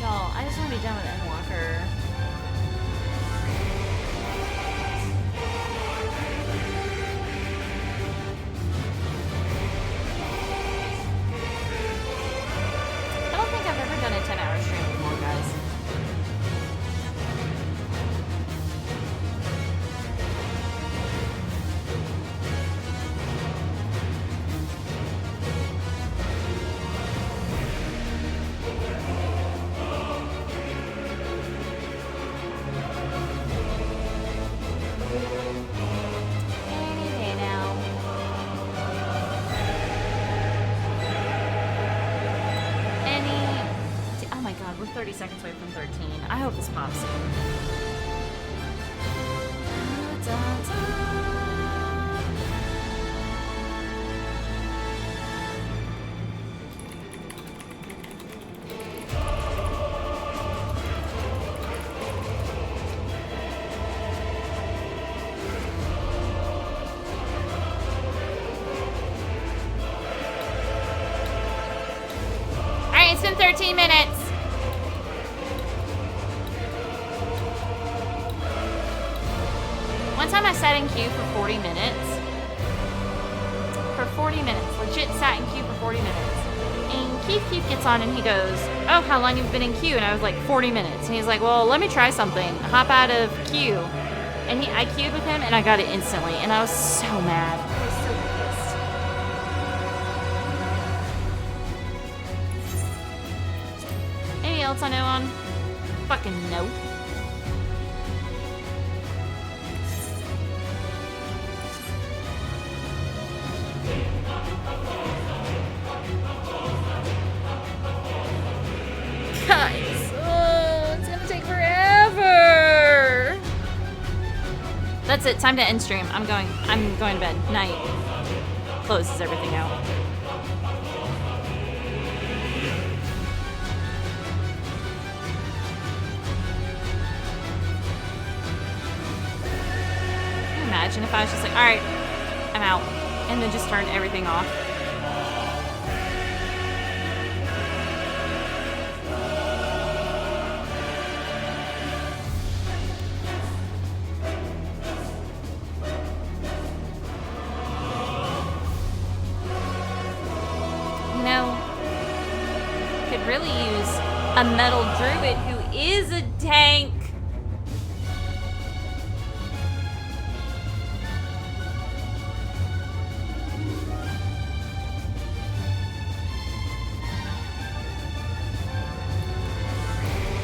Y'all, I just want to be done with Endwalker. I don't think I've ever done a 10-hour stream before, guys. Any day now. Oh my god, we're 30 seconds away from 13. I hope this pops soon. Alright, it's been 13 minutes. One time I sat in queue for 40 minutes. For 40 minutes. Legit sat in queue for 40 minutes. And Keith gets on and he goes, "Oh, how long have you been in queue?" And I was like, 40 minutes. And he's like, "Well, let me try something. Hop out of queue." And I queued with him and I got it instantly. And I was so mad. I was so pissed. Anything else I know on? Fucking no. That's it. Time to end stream. I'm going to bed. Night. Closes everything out. Can you imagine if I was just like, alright, I'm out. And then just turned everything off. Really use a metal druid who is a tank.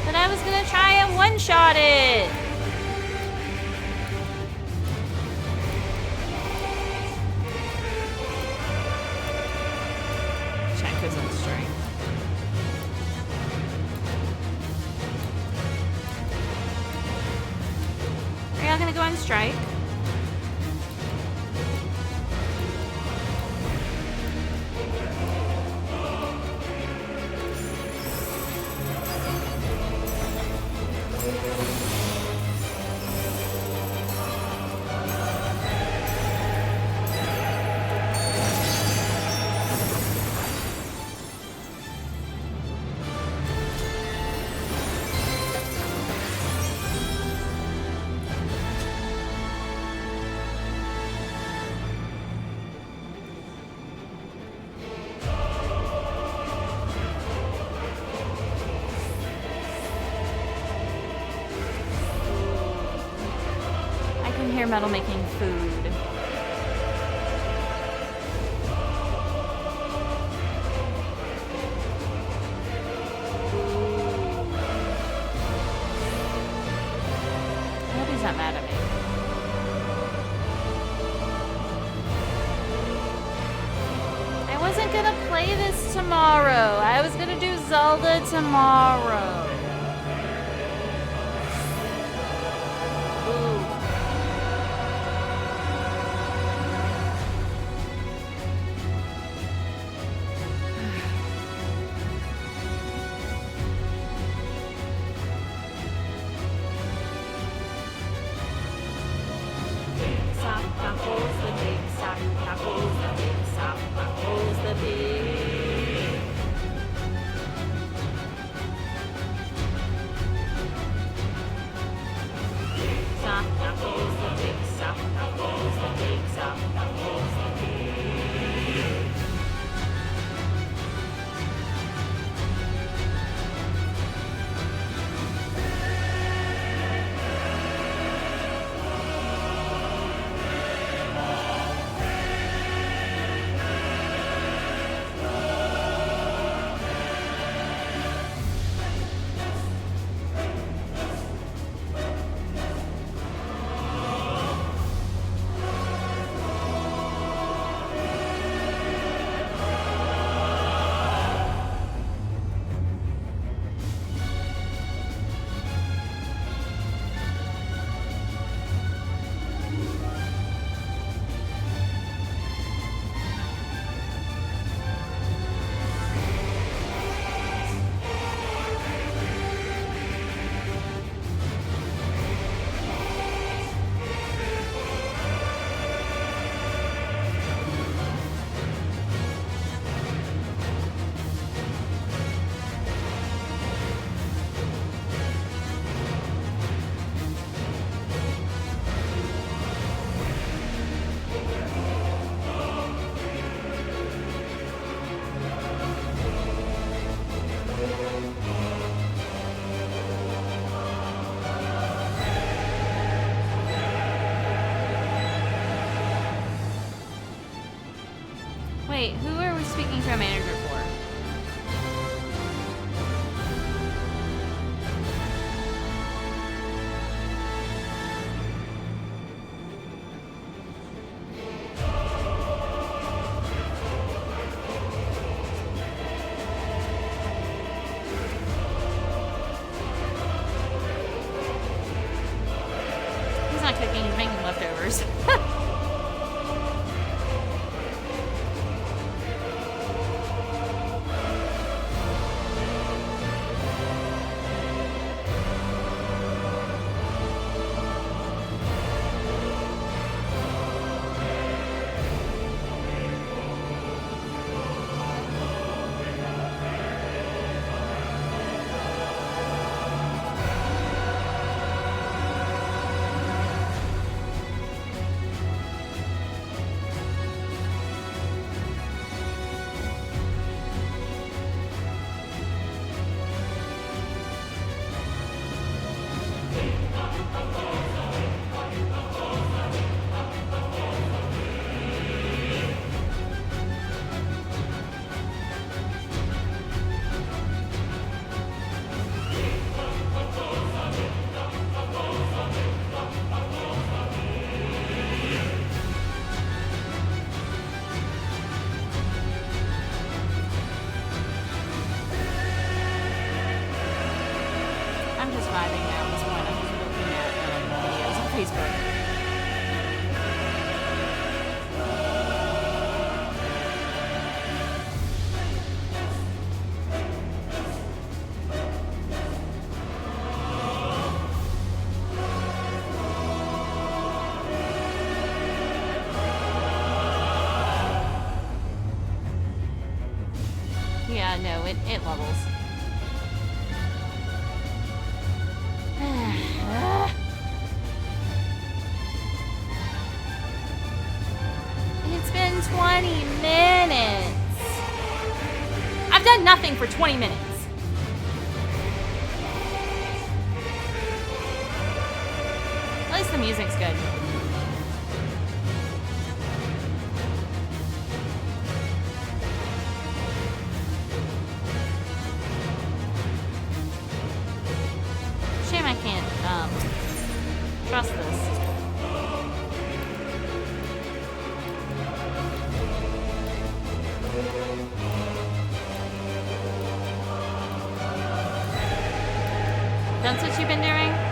But I was gonna try and one-shot it. Check his own strength. Are y'all gonna go on strike? Metal making food. Nobody's not mad at me. I wasn't gonna play this tomorrow. I was gonna do Zelda tomorrow. Wait, who are we speaking to a manager for? not cooking, he's making leftovers. Yeah, no, it levels. It's been 20 minutes. I've done nothing for 20 minutes. At least the music's good. Shame I can't trust this. That's what you've been doing?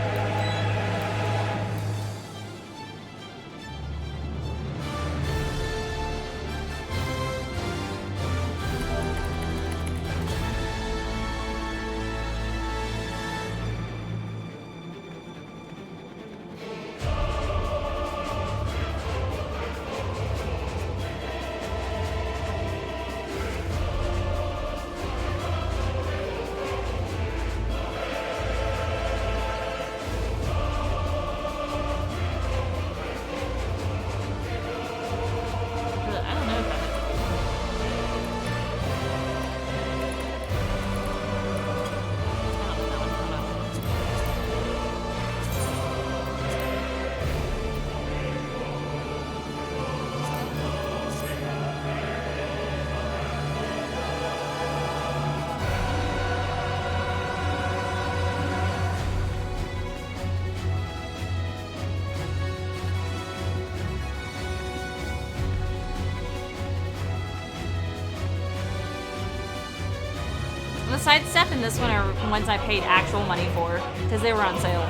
The side step in this one are ones I paid actual money for because they were on sale.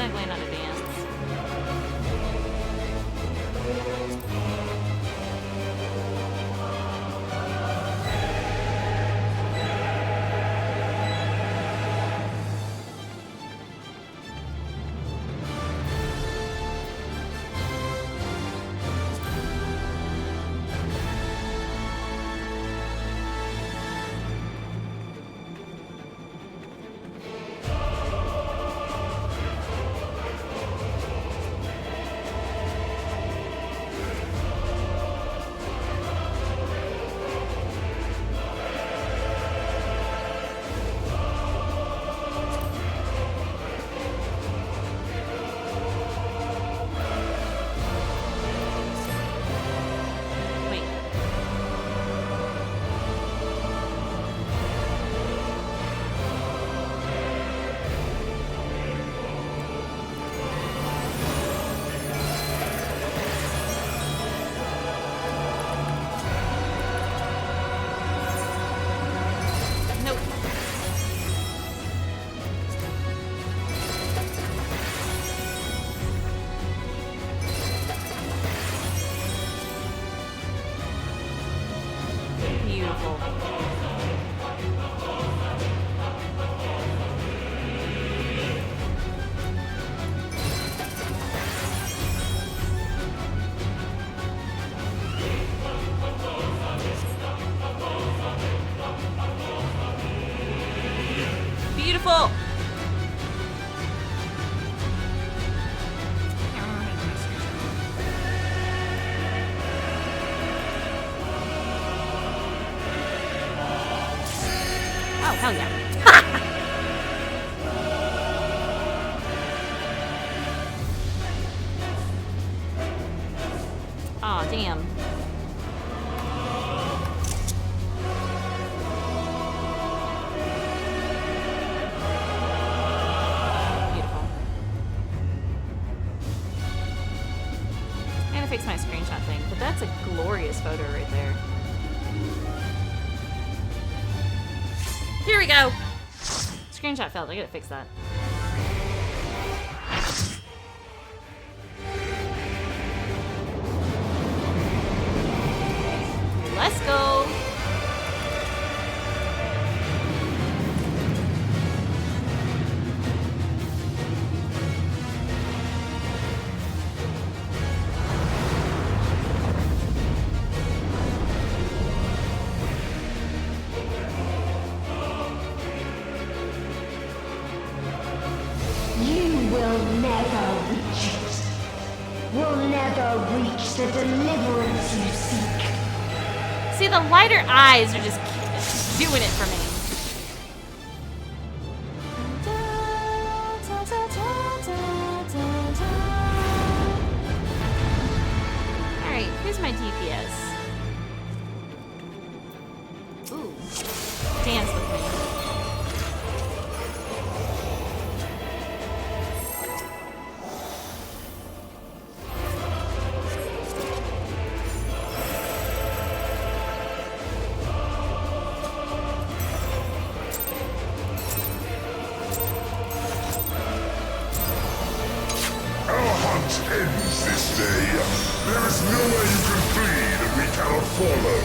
automatically not advanced. Beautiful. Oh, hell yeah. Aw, oh, damn. Beautiful. I'm gonna fix my screenshot thing, but that's a glorious photo right there. Here we go! Screenshot failed. I gotta fix that. Let's go!
The deliverance you seek.
See, the lighter eyes are just doing it for me. Alright, who's my DPS? Ooh. Dance with me.
Ends this day. There is nowhere you can flee that we cannot follow.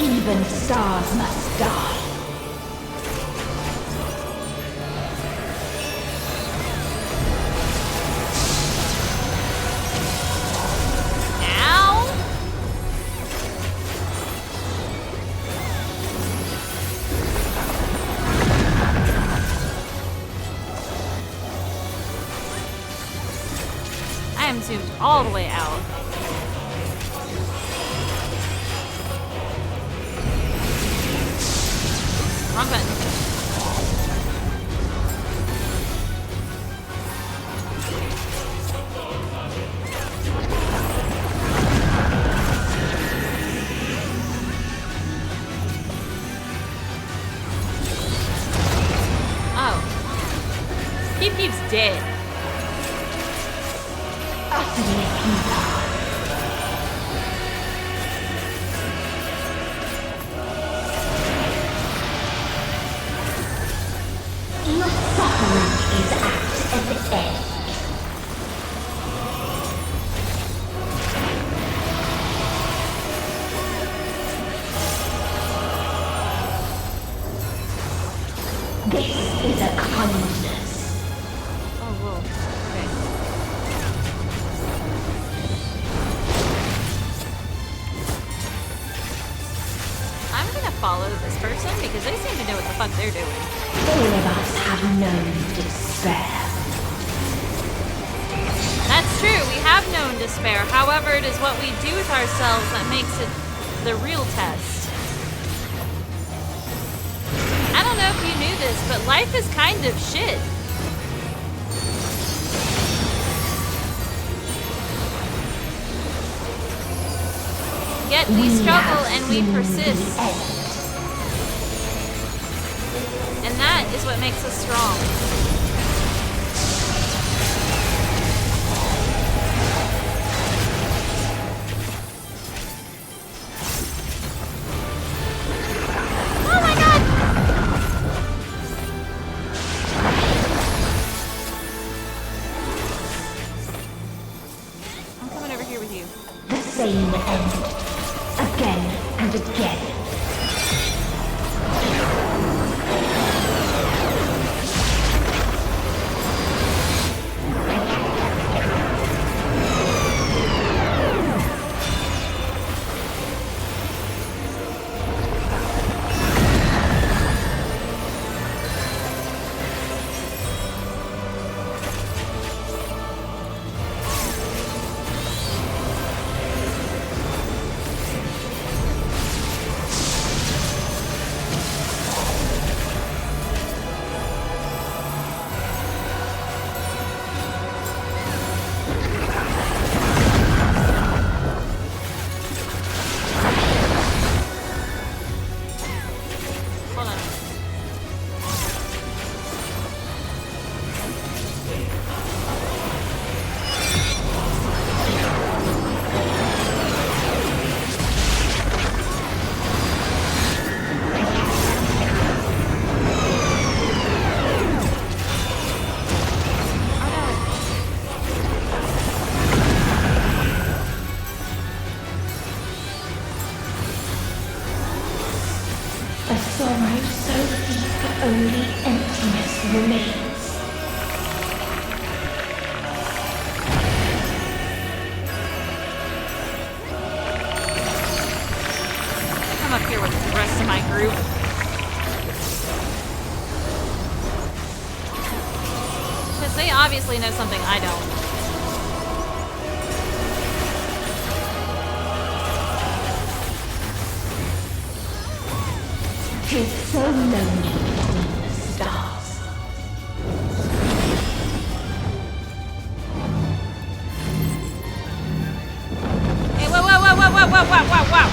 Even stars must die.
Zoomed all the way out. Wrong button. Oh. Keep's dead.
Your suffering is This is a kindness.
Oh, whoa. Okay. I'm gonna follow this person because they seem to know what the fuck they're doing.
All of us have known despair.
That's true, we have known despair. However, it is what we do with ourselves that makes it the real test. I don't know if you knew this, but life is kind of shit. Yet we struggle and we persist. And that is what makes us strong. Oh my god! I'm coming over here with you.
The same end. Again and again. A sorrow so deep that only emptiness remains.
Come up here with the rest of my group. Because they obviously know something I don't.
Tis so lonely between the stars.
Hey, whoa, whoa, whoa, whoa, whoa, whoa, whoa, whoa, whoa!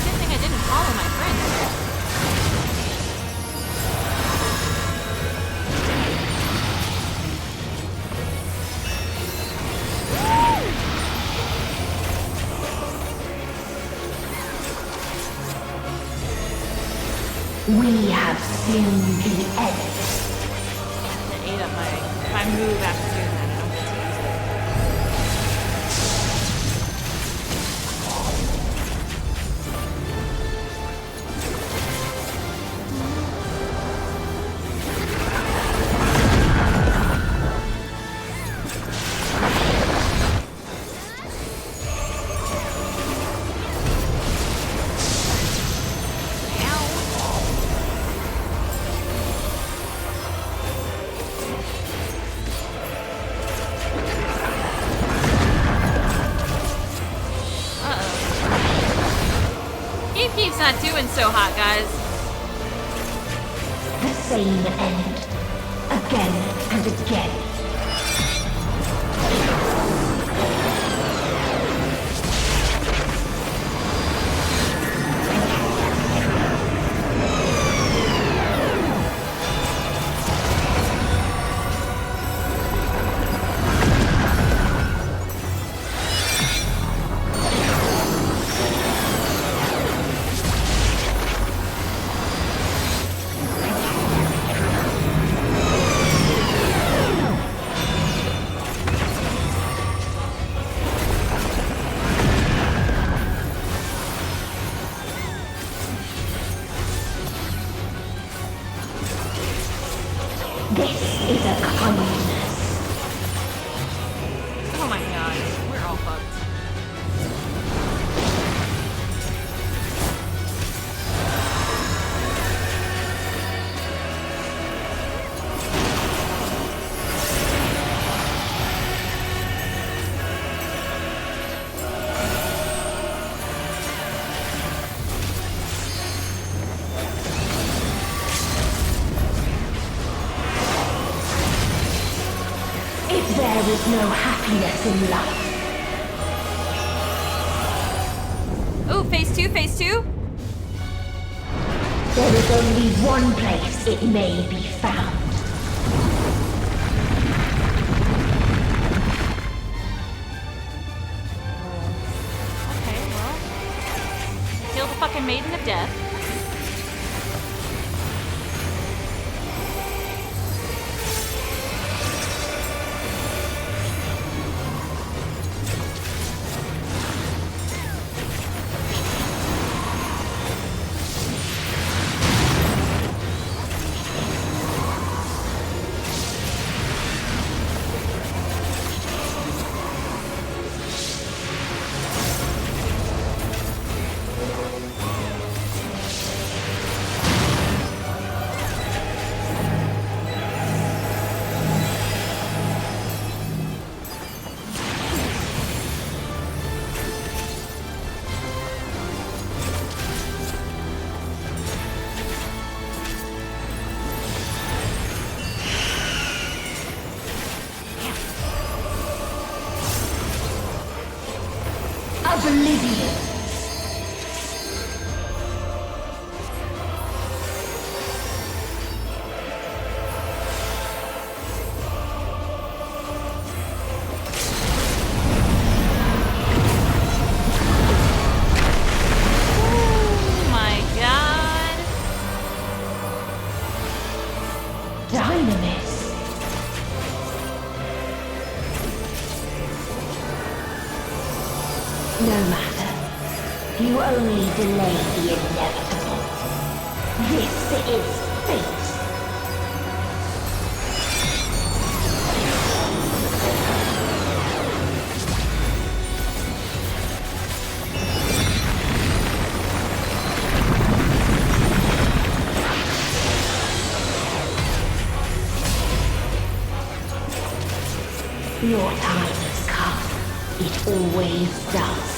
Good thing I didn't follow my friend.
We have seen the end.
I ate up my move after doing that. I don't get to use it. Keeps not doing so hot, guys.
The same end. Again and again. There is no happiness in life.
Oh, phase 2, phase 2?
There is only one place it may be found.
Okay, well. Kill the fucking Maiden of Death.
Oblivion.
Oh my god.
Dynamis. No matter. You only delay the inevitable. This is fate. Your time has come. It always does.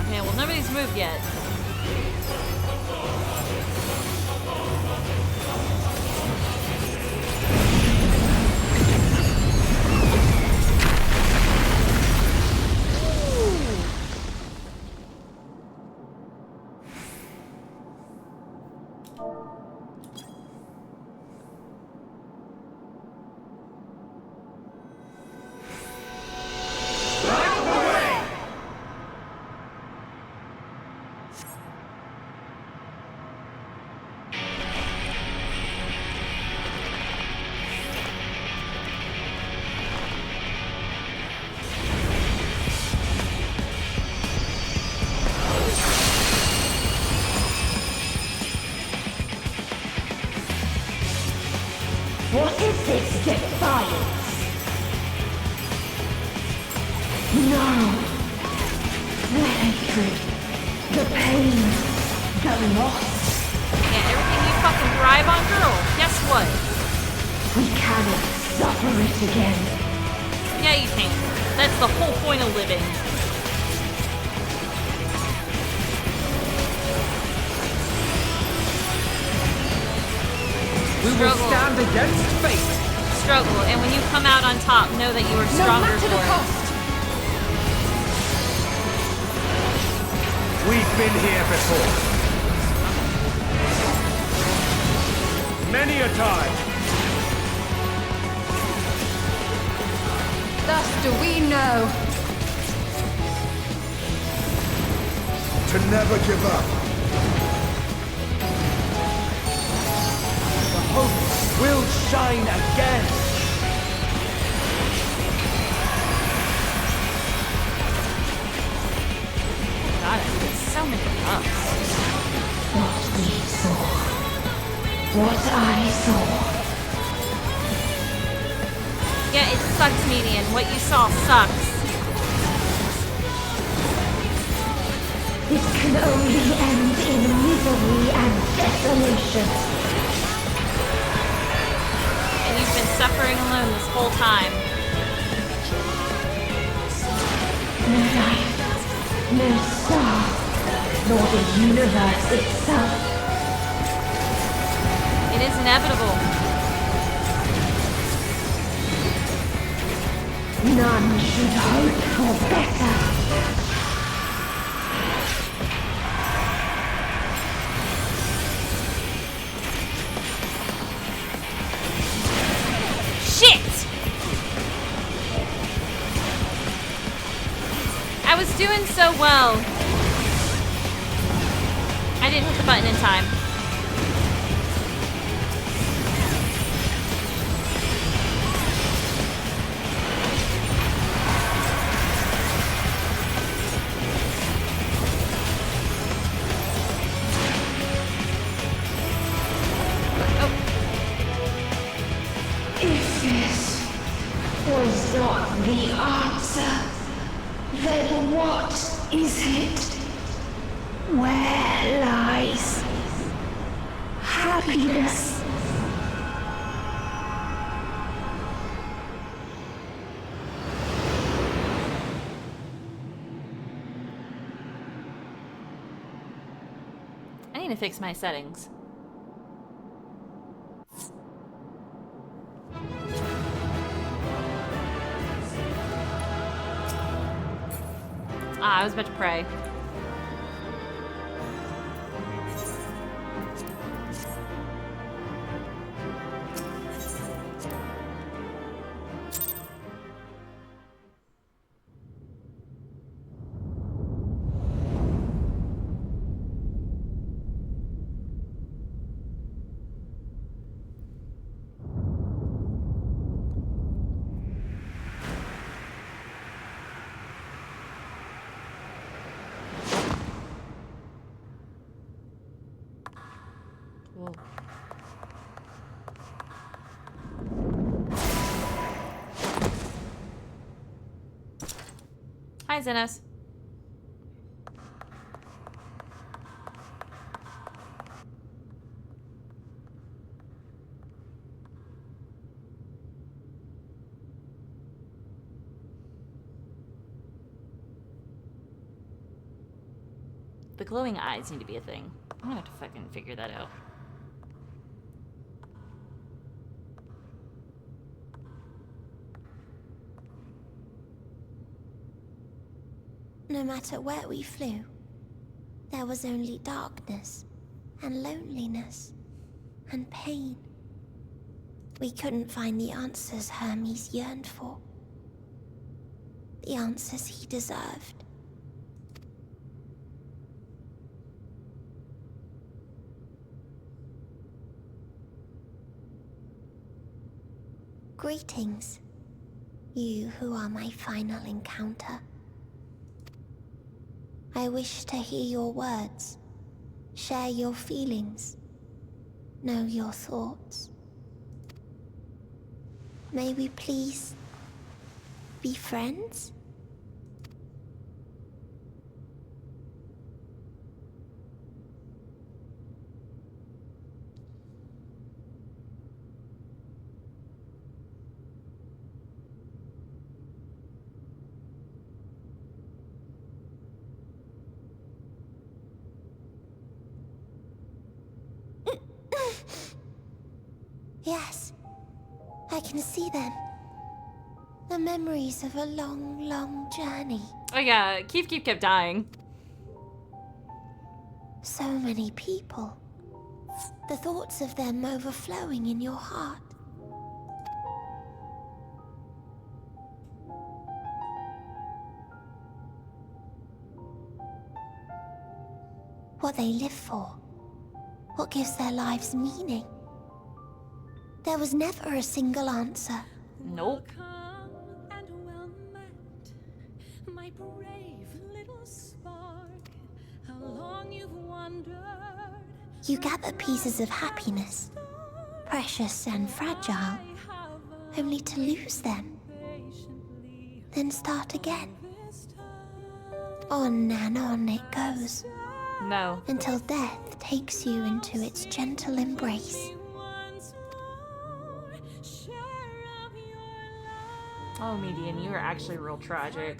Okay, well nobody's moved yet.
What is this defiance? No. The hatred, the pain, the loss.
Yeah, everything you fucking thrive on, girl. Guess what?
We cannot suffer it again.
Yeah, you can. That's the whole point of living.
We will stand against fate.
Struggle, and when you come out on top, know that you are stronger
No matter the
for it.
cost.
We've been here before. Many a time.
Thus do we know.
To never give up.
Hope will shine again.
God, it's so many ups.
What we saw. What I saw.
Yeah, it sucks, Median. What you saw sucks.
It can only end in misery and desolation.
And you've been suffering alone this whole time.
No light, no star, nor the universe itself.
It is inevitable.
None should hope for better.
Shit! I was doing so well. I didn't hit the button in time.
If this was not the answer, then what is it? Where lies happiness?
I need to fix my settings. I was about to pray. Whoa. Hi, Xenos. The glowing eyes need to be a thing. I'm gonna have to fucking figure that out.
No matter where we flew, there was only darkness and loneliness and pain. We couldn't find the answers Hermes yearned for. The answers he deserved. Greetings, you who are my final encounter. I wish to hear your words, share your feelings, know your thoughts. May we please be friends? Yes, I can see them. The memories of a long, long journey.
Oh yeah, Keef kept dying.
So many people. The thoughts of them overflowing in your heart. What they live for. What gives their lives meaning. There was never a single answer.
Nope.
My brave little spark, how long you've wandered.
You gather pieces of happiness, precious and fragile, only to lose them. Then start again. On and on it goes.
No.
Until death takes you into its gentle embrace.
Oh, Median, you are actually real tragic.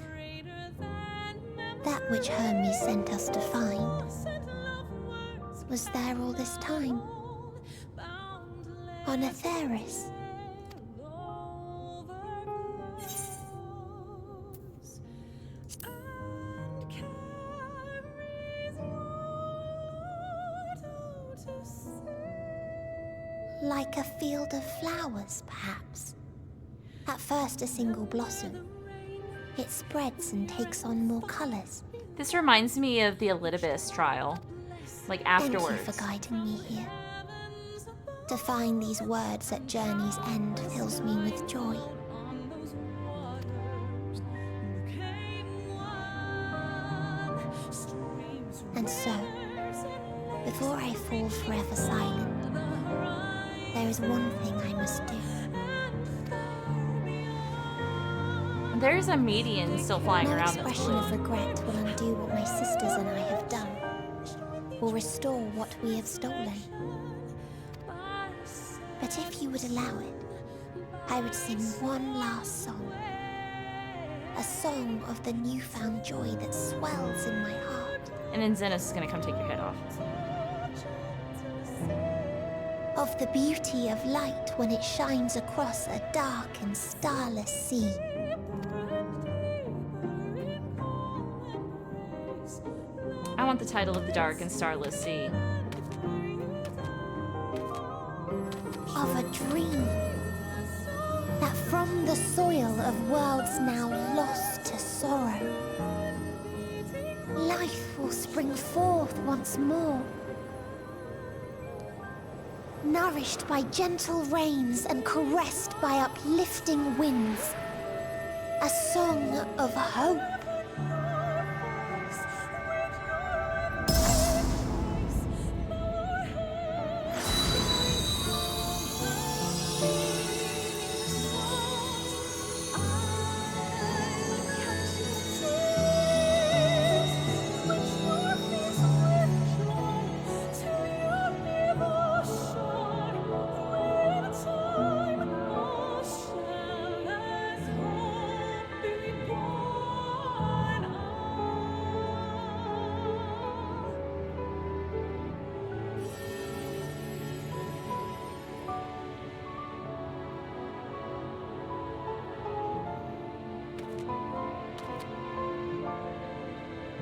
That which Hermes sent us to find was there all this time. On Atheris. like a field of flowers, perhaps. At first a single blossom. It spreads and takes on more colors.
This reminds me of the Elidibus trial. Like afterwards.
Thank you for guiding me here. To find these words at journey's end fills me with joy. And so, before I fall forever silent, there is one thing I must do.
There's a median still flying
No
around.
expression of regret will undo what my sisters and I have done, will restore what we have stolen. But if you would allow it, I would sing one last song. A song of the newfound joy that swells in my heart.
And then Zenos is gonna come take your head off.
Of the beauty of light when it shines across a dark and starless sea.
I want the title of the dark and starless sea.
Of a dream that from the soil of worlds now lost to sorrow, life will spring forth once more. Nourished by gentle rains and caressed by uplifting winds. A song of hope.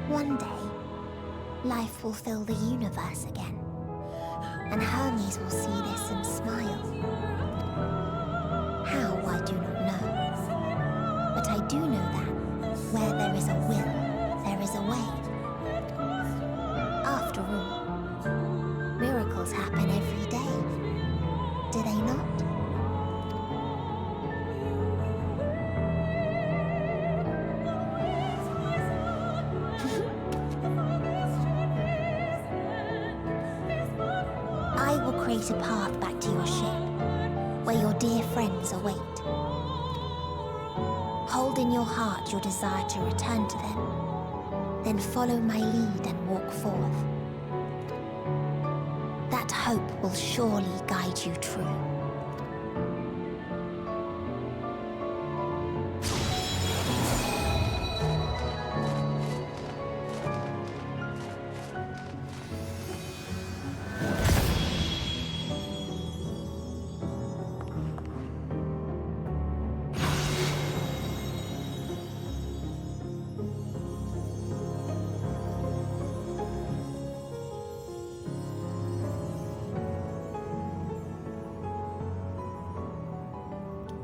One day, life will fill the universe again, and Hermes will see this and smile. How, I do not know, but I do know that where there is a will, there is a way. After all, miracles happen every day, do they not? Create a path back to your ship, where your dear friends await. Hold in your heart your desire to return to them, then follow my lead and walk forth. That hope will surely guide you true.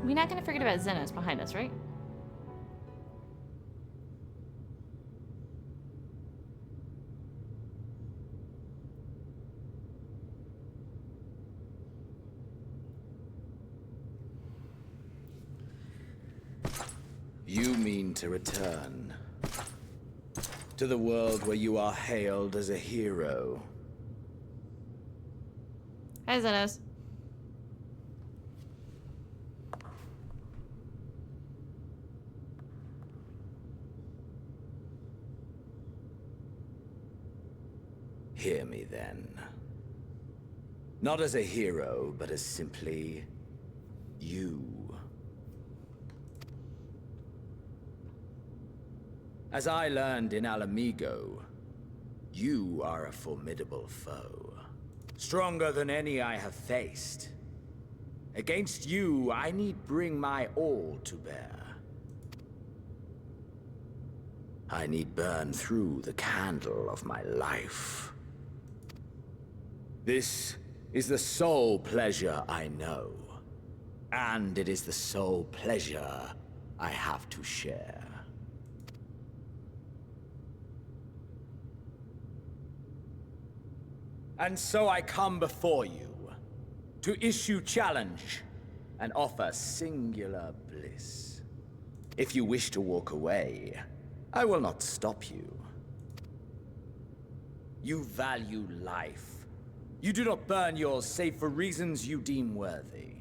We're not gonna forget about Zenos behind us, right?
You mean to return to the world where you are hailed as a hero.
Hi, Zenos.
Hear me then. Not as a hero, but as simply you. As I learned in Alamigo, you are a formidable foe. Stronger than any I have faced. Against you, I need bring my all to bear. I need burn through the candle of my life. This
is the sole pleasure I know. And it is the sole pleasure I have to share. And so I come before you to issue challenge and offer singular bliss. If you wish to walk away, I will not stop you. You value life. You do not burn yours save for reasons you deem worthy.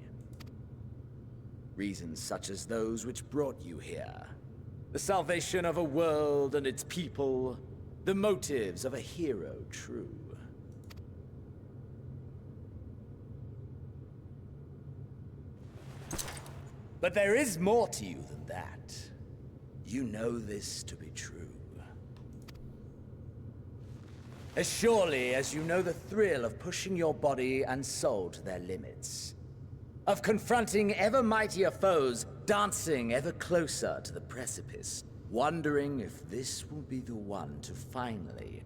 Reasons such as those which brought you here. The salvation of a world and its people. The motives of a hero true. But there is more to you than that. You know this to be true. As surely as you know the thrill of pushing your body and soul to their limits. Of confronting ever mightier foes, dancing ever closer to the precipice, wondering if this will be the one to finally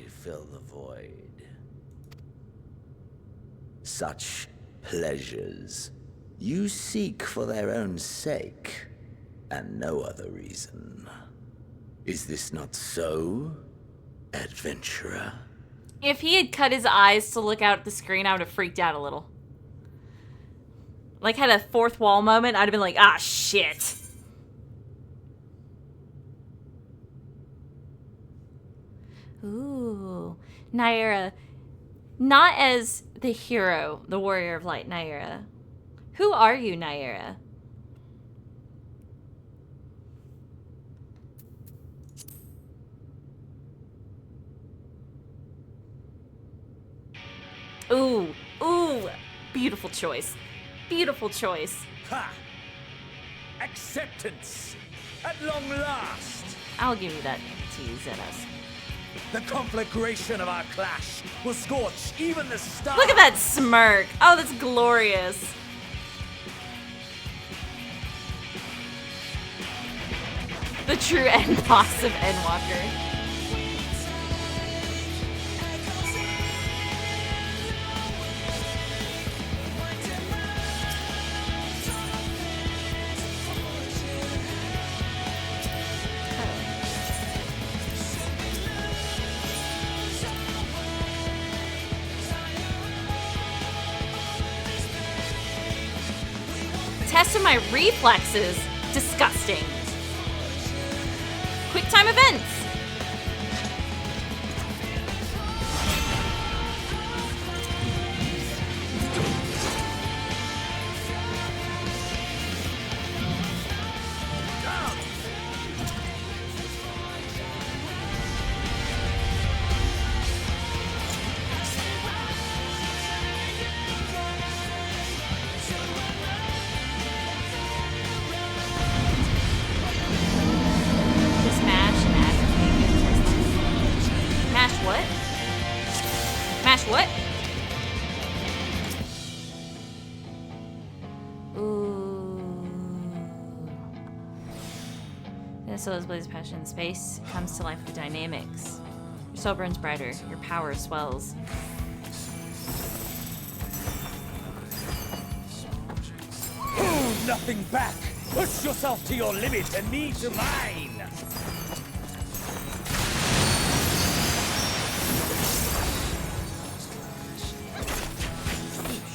fill the void. Such pleasures you seek for their own sake, and no other reason. Is this not so, adventurer?
If he had cut his eyes to look out at the screen, I would have freaked out a little. Like, had a fourth wall moment, I'd have been like, ah, shit. Ooh. Naira. Not as the hero, the warrior of light, Naira. Who are you, Naira? Ooh. Ooh. Beautiful choice. Beautiful choice.
Ha! Acceptance! At long last!
I'll give you that tease at us.
The conflagration of our clash will scorch even the stars.
Look at that smirk. Oh, that's glorious. The true end boss of Endwalker. Test of my reflexes. Disgusting. Quick time events. What? Ooh. Yeah, so as blaze passion in space comes to life with dynamics. Your soul burns brighter, your power swells.
Hold nothing back! Push yourself to your limit and me to mine!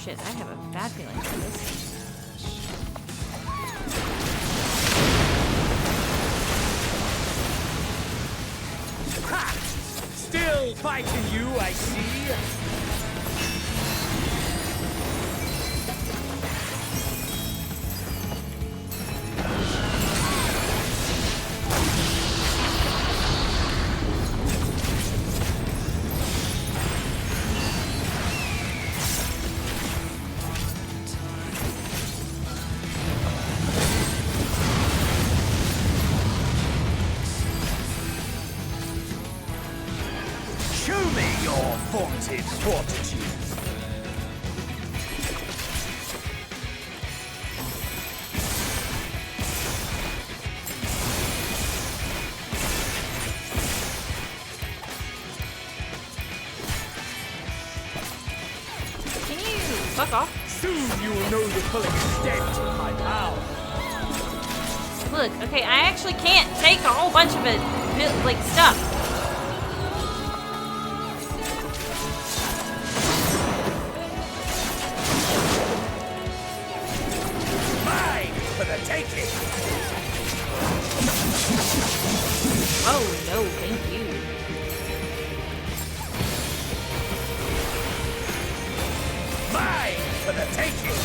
Shit, I have a bad feeling for this.
Ha! Still fighting you, I see. Vaunted fortitude.
Fuck off.
Soon you will know the full extent of my power.
Look, okay, I actually can't take a whole bunch of it, like, stuff.
Mine for the taking.
Oh, no, thank you.
Mine for the taking.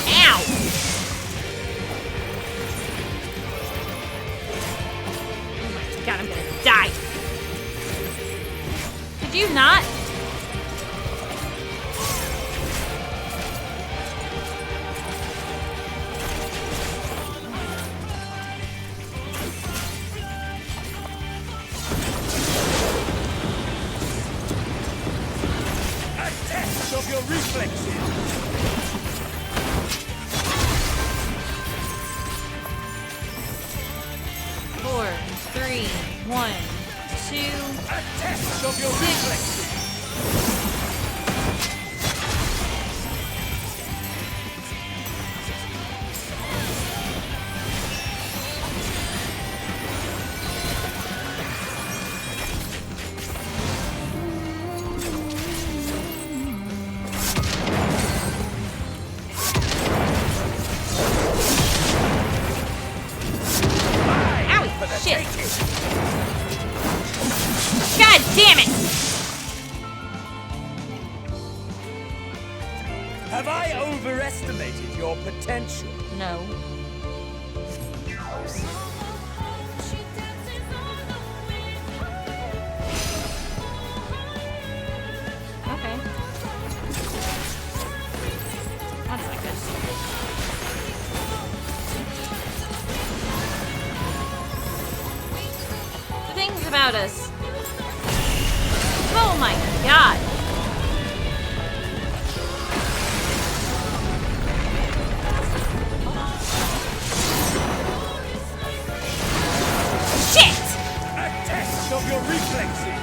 Ow! God, I'm gonna die. Could you not?
A test of your reflexes.
4, 3, 1, 2.
A test of your reflexes.
Shit. God damn it!
Have I overestimated your potential?
No. Okay. That's like this. The things about us. Oh my god. Shit!
A test of your reflexes.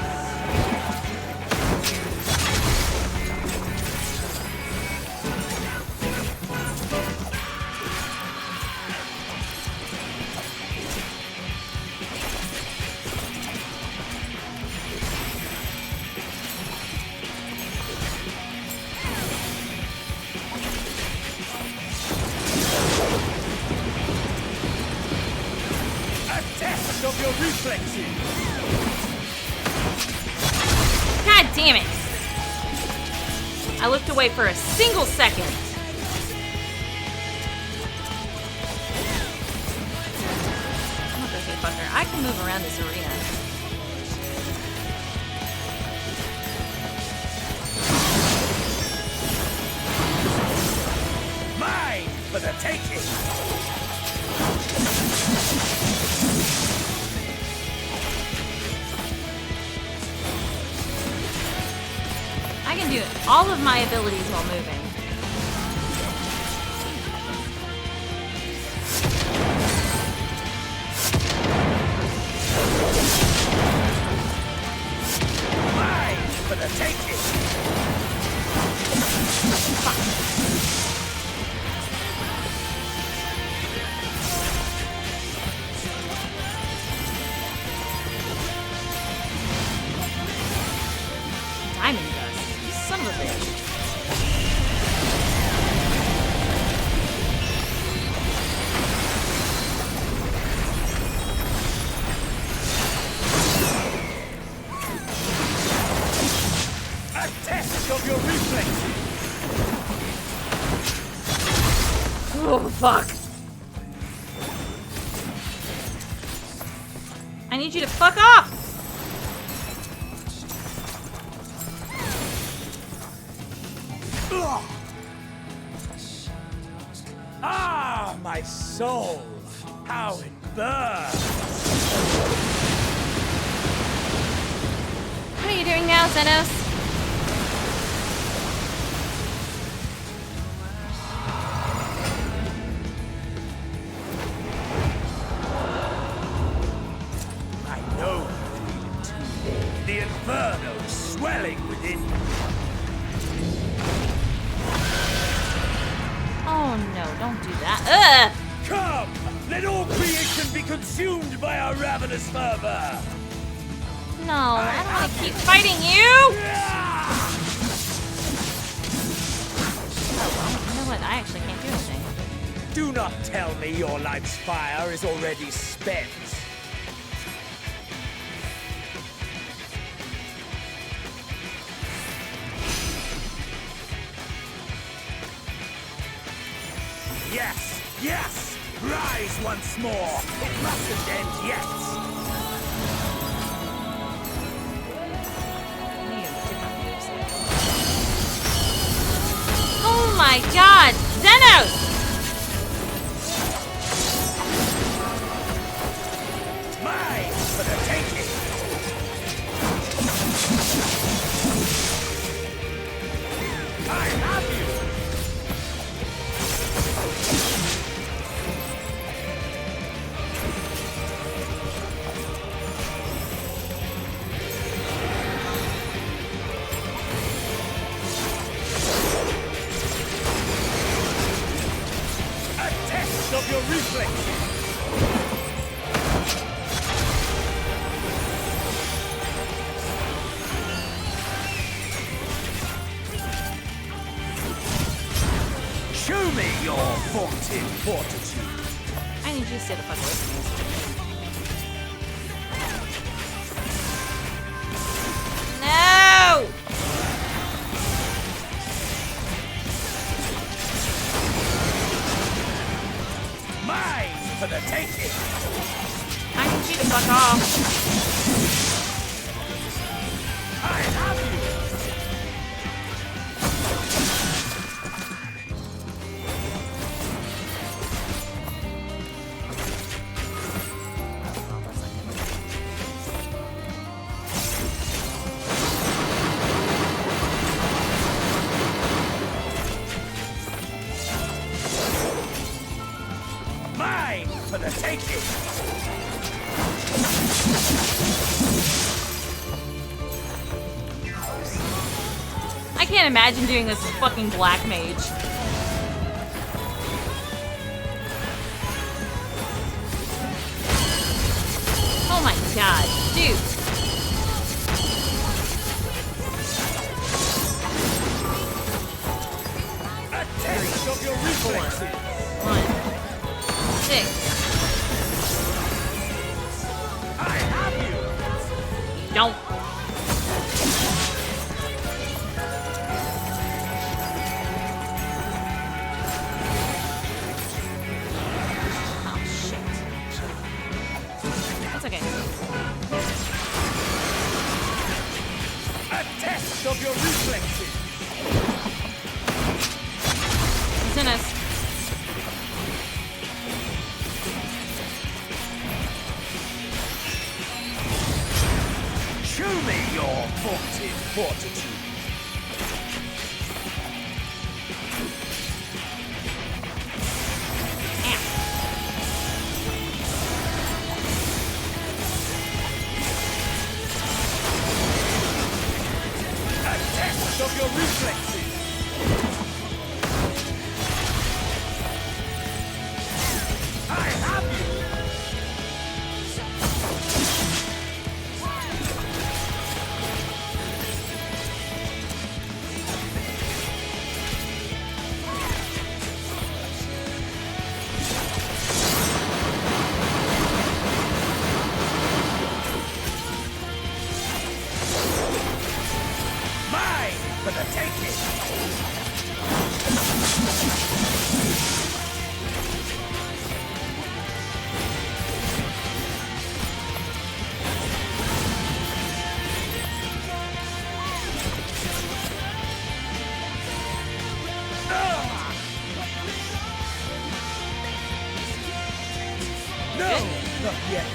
Of your reflexes.
God damn it! I looked away for a single second. I'm not okay, fucker. I can move around this arena.
Mine for the taking.
I can do all of my abilities while moving.
Mine for the taking.
Diamond dust. You son of a bitch.
A test of your reflexes.
Oh, fuck. I need you to fuck off!
Ah, my soul! How it burns!
What are you doing now, Xenos?
I know you feel it too. The inferno swelling within you.
Oh no, don't do that. Ugh!
Come! Let all creation be consumed by our ravenous fervor!
No, I don't want to keep fighting you! Oh, well, you know what? I actually can't do anything.
Do not tell me your life's fire is already spent. Yes! Yes! Rise once more! It mustn't end yet!
Oh my god! Xenos!
Mine for the taking! I have you! Of your reflexes. Show me your vaunted fortitude.
I need you to stay the fuck away from me. No!
Mine for the taking!
I need you to fuck off.
I have you! Mine for the taking!
I can't imagine doing this as fucking Black Mage. Oh my god, dude.
A test of your reflexes!
1, 6.
I have you!
Don't. Oh shit. That's okay.
A test of your reflexes!
He's in us.
Show me your vaunted fortitude. A test of your reflexes. I have you. Mine for the taking. No, not yet.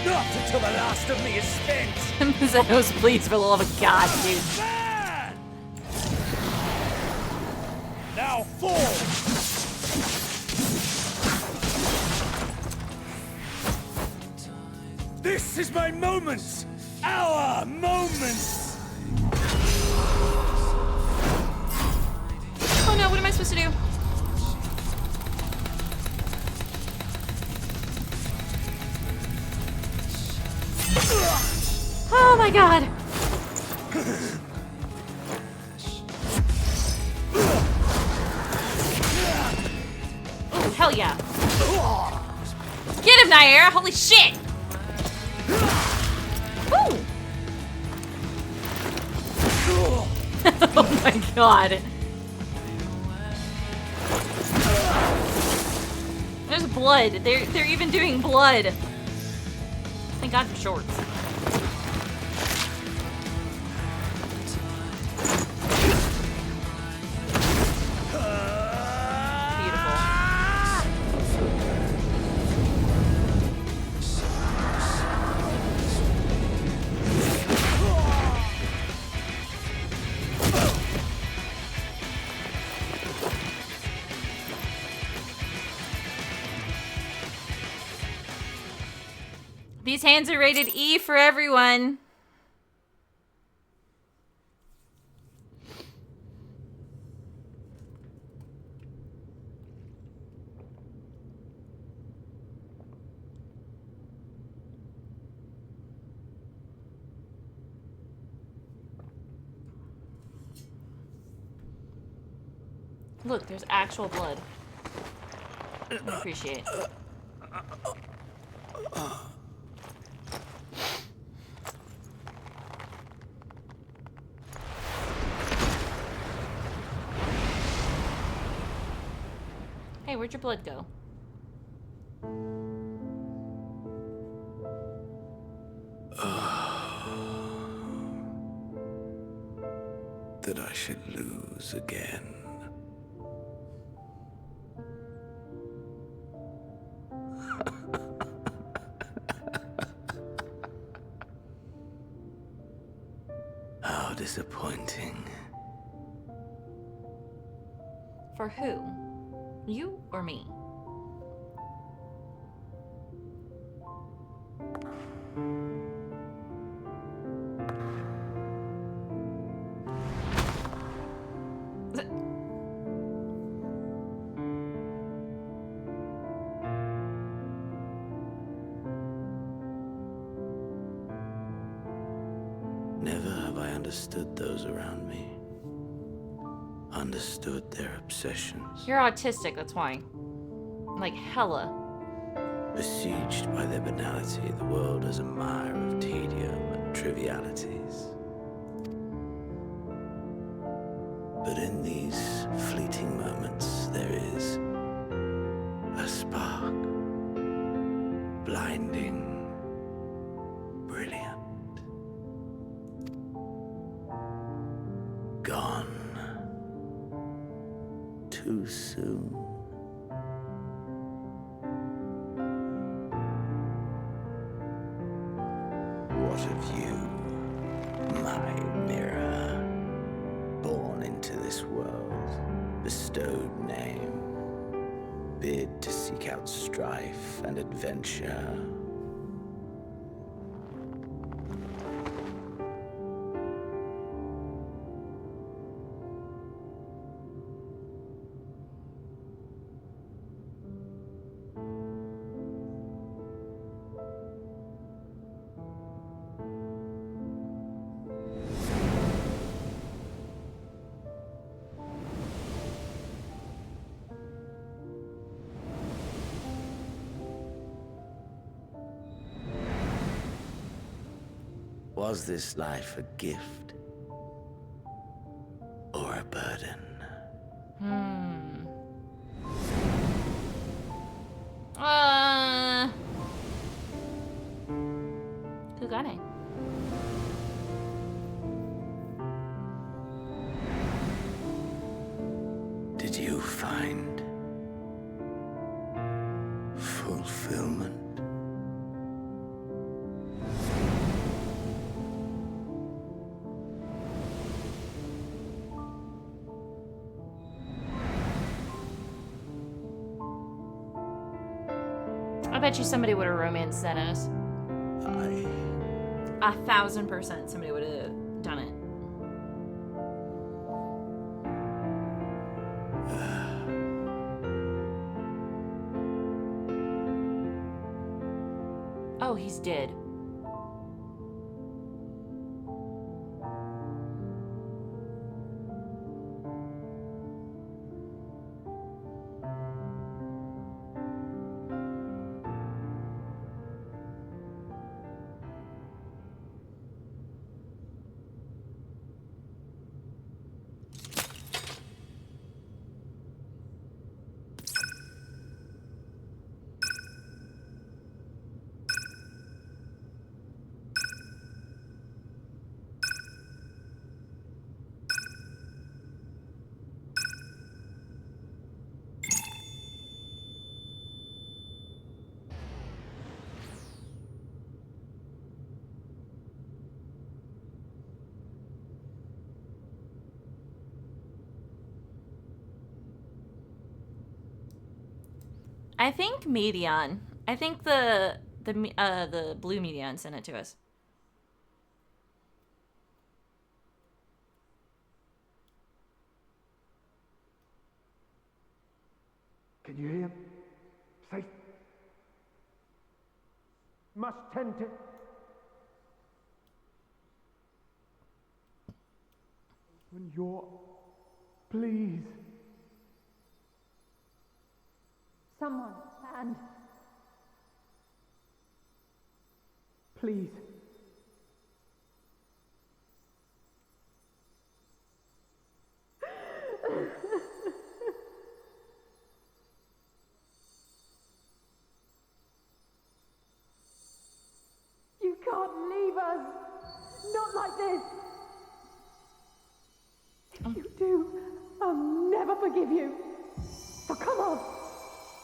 Not until the last of me is spent.
Xenos, please, for the love of God, dude.
Now fall. This is my moment. Our moment.
Oh no, what am I supposed to do? Oh my god. Oh, hell yeah. Get him, Nair! Holy shit! Woo! Oh my god. There's blood. They're even doing blood. Thank God for shorts. These hands are rated E for everyone. Look, there's actual blood. I appreciate. Hey, where'd your blood go?
That I should lose again. How disappointing.
For who? You or me?
Never have I understood those around me. Understood their obsessions.
You're autistic, that's why. Like hella.
Besieged by their banality, the world is a mire of tedium and trivialities. But in these fleeting moments, there is a spark. Blinding, brilliant. Gone too soon. What of you, my mirror? Born into this world, bestowed name, bid to seek out strife and adventure. Was this life a gift or a burden?
Kugane.
Did you find fulfillment?
I bet you somebody would have romanced Xenos. 1000% somebody would have done it. Oh, he's dead.
I think Medion. I think the blue Medion sent it to us.
Can you hear? Safe. Must tend to. When you're. Please.
Someone, and
Please.
you can't leave us. Not like this. If you do, I'll never forgive you. So come on.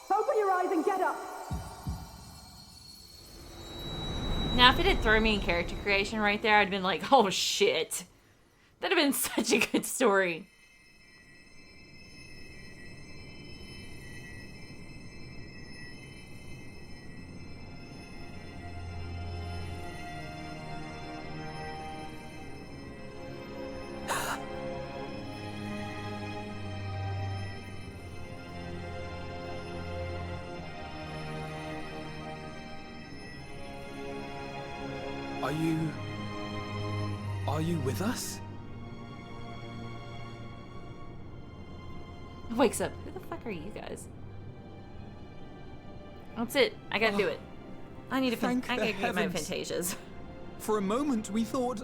Open your eyes and get up.
Now, if it had thrown me in character creation right there, I'd have been like, oh shit. That'd have been such a good story.
Are you with us?
Wakes up. Who the fuck are you guys? That's it. I gotta do it. I need to. I gotta get my Fantasias.
For a moment, we thought.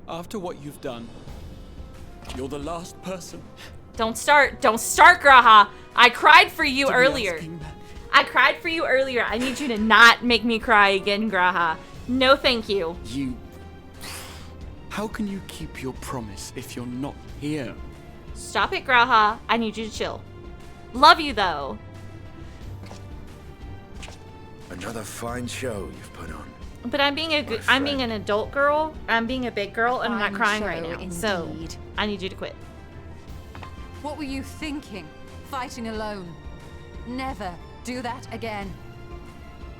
After what you've done, you're the last person.
Don't start, Graha. I cried for you earlier. I cried for you earlier. I need you to not make me cry again, Graha. No, thank you.
How can you keep your promise if you're not here?
Stop it, Graha. I need you to chill. Love you, though.
Another fine show you've put on.
But I'm being an adult girl. I'm being a big girl, and I'm not crying right now.
Indeed.
So I need you to quit.
What were you thinking? Fighting alone? Never do that again.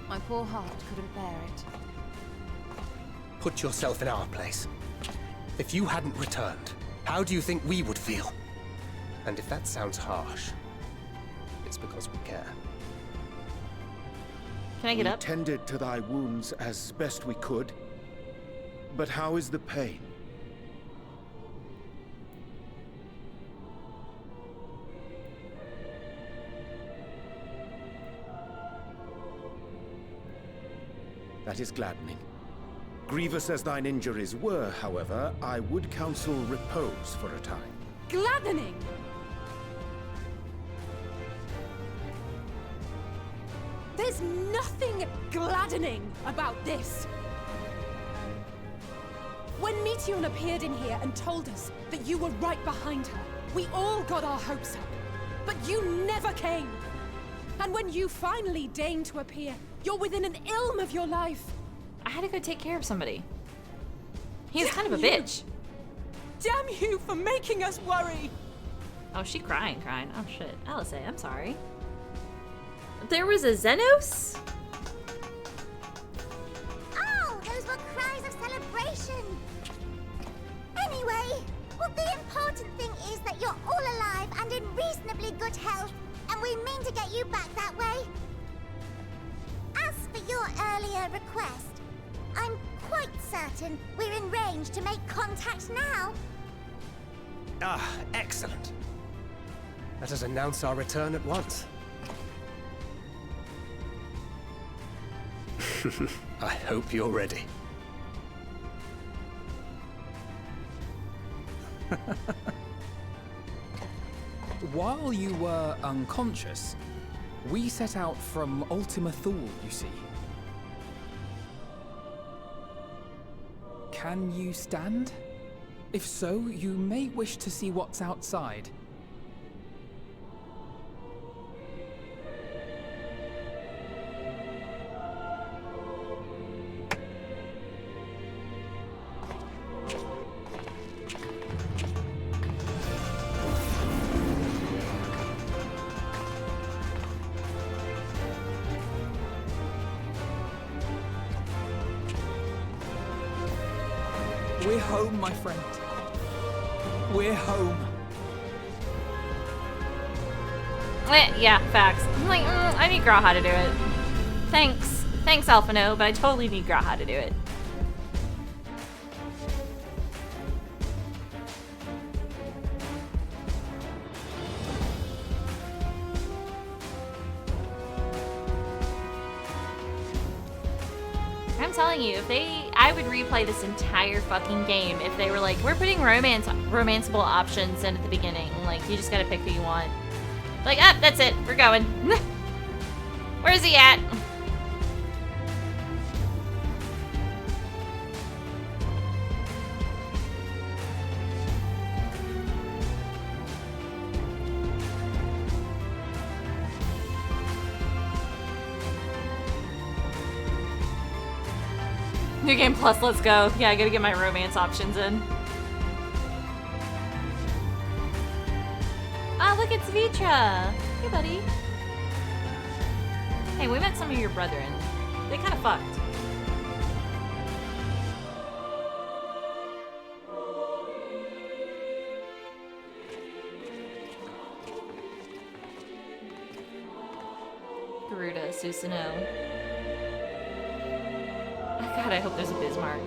My poor heart couldn't bear it.
Put yourself in our place. If you hadn't returned, how do you think we would feel? And if that sounds harsh, it's because we care.
Can I get up?
We tended to thy wounds as best we could. But how is the pain? That is gladdening. Grievous as thine injuries were, however, I would counsel repose for a time.
Gladdening! There's nothing gladdening about this. When Meteion appeared in here and told us that you were right behind her, we all got our hopes up. But you never came. And when you finally deigned to appear, you're within an ilm of your life.
I had to go take care of somebody. He's kind of a bitch.
Damn you for making us worry.
Oh, she crying. Oh shit. Alizé, I'm sorry. There was a Xenos?
Oh, those were cries of celebration. Anyway, well, the important thing is that you're all alive and in reasonably good health, and we mean to get you back that way. As for your earlier request, I'm quite certain we're in range to make contact now.
Ah, excellent. Let us announce our return at once. I hope you're ready.
While you were unconscious, we set out from Ultima Thule, you see. Can you stand? If so, you may wish to see what's outside. We're home, my friend. We're home.
Yeah, facts. I'm like, I need Graha to do it. Thanks, Alphino, but I totally need Graha to do it. I'm telling you, I would replay this entire fucking game if they were like, we're putting romanceable options in at the beginning. Like, you just gotta pick who you want. Like, that's it. We're going. Where's he at? New game plus, let's go. Yeah, I gotta get my romance options in. Ah, look, it's Vitra. Hey, buddy. Hey, we met some of your brethren. They kind of fucked. Garuda, Susanoo. God, I hope there's a Bismarck.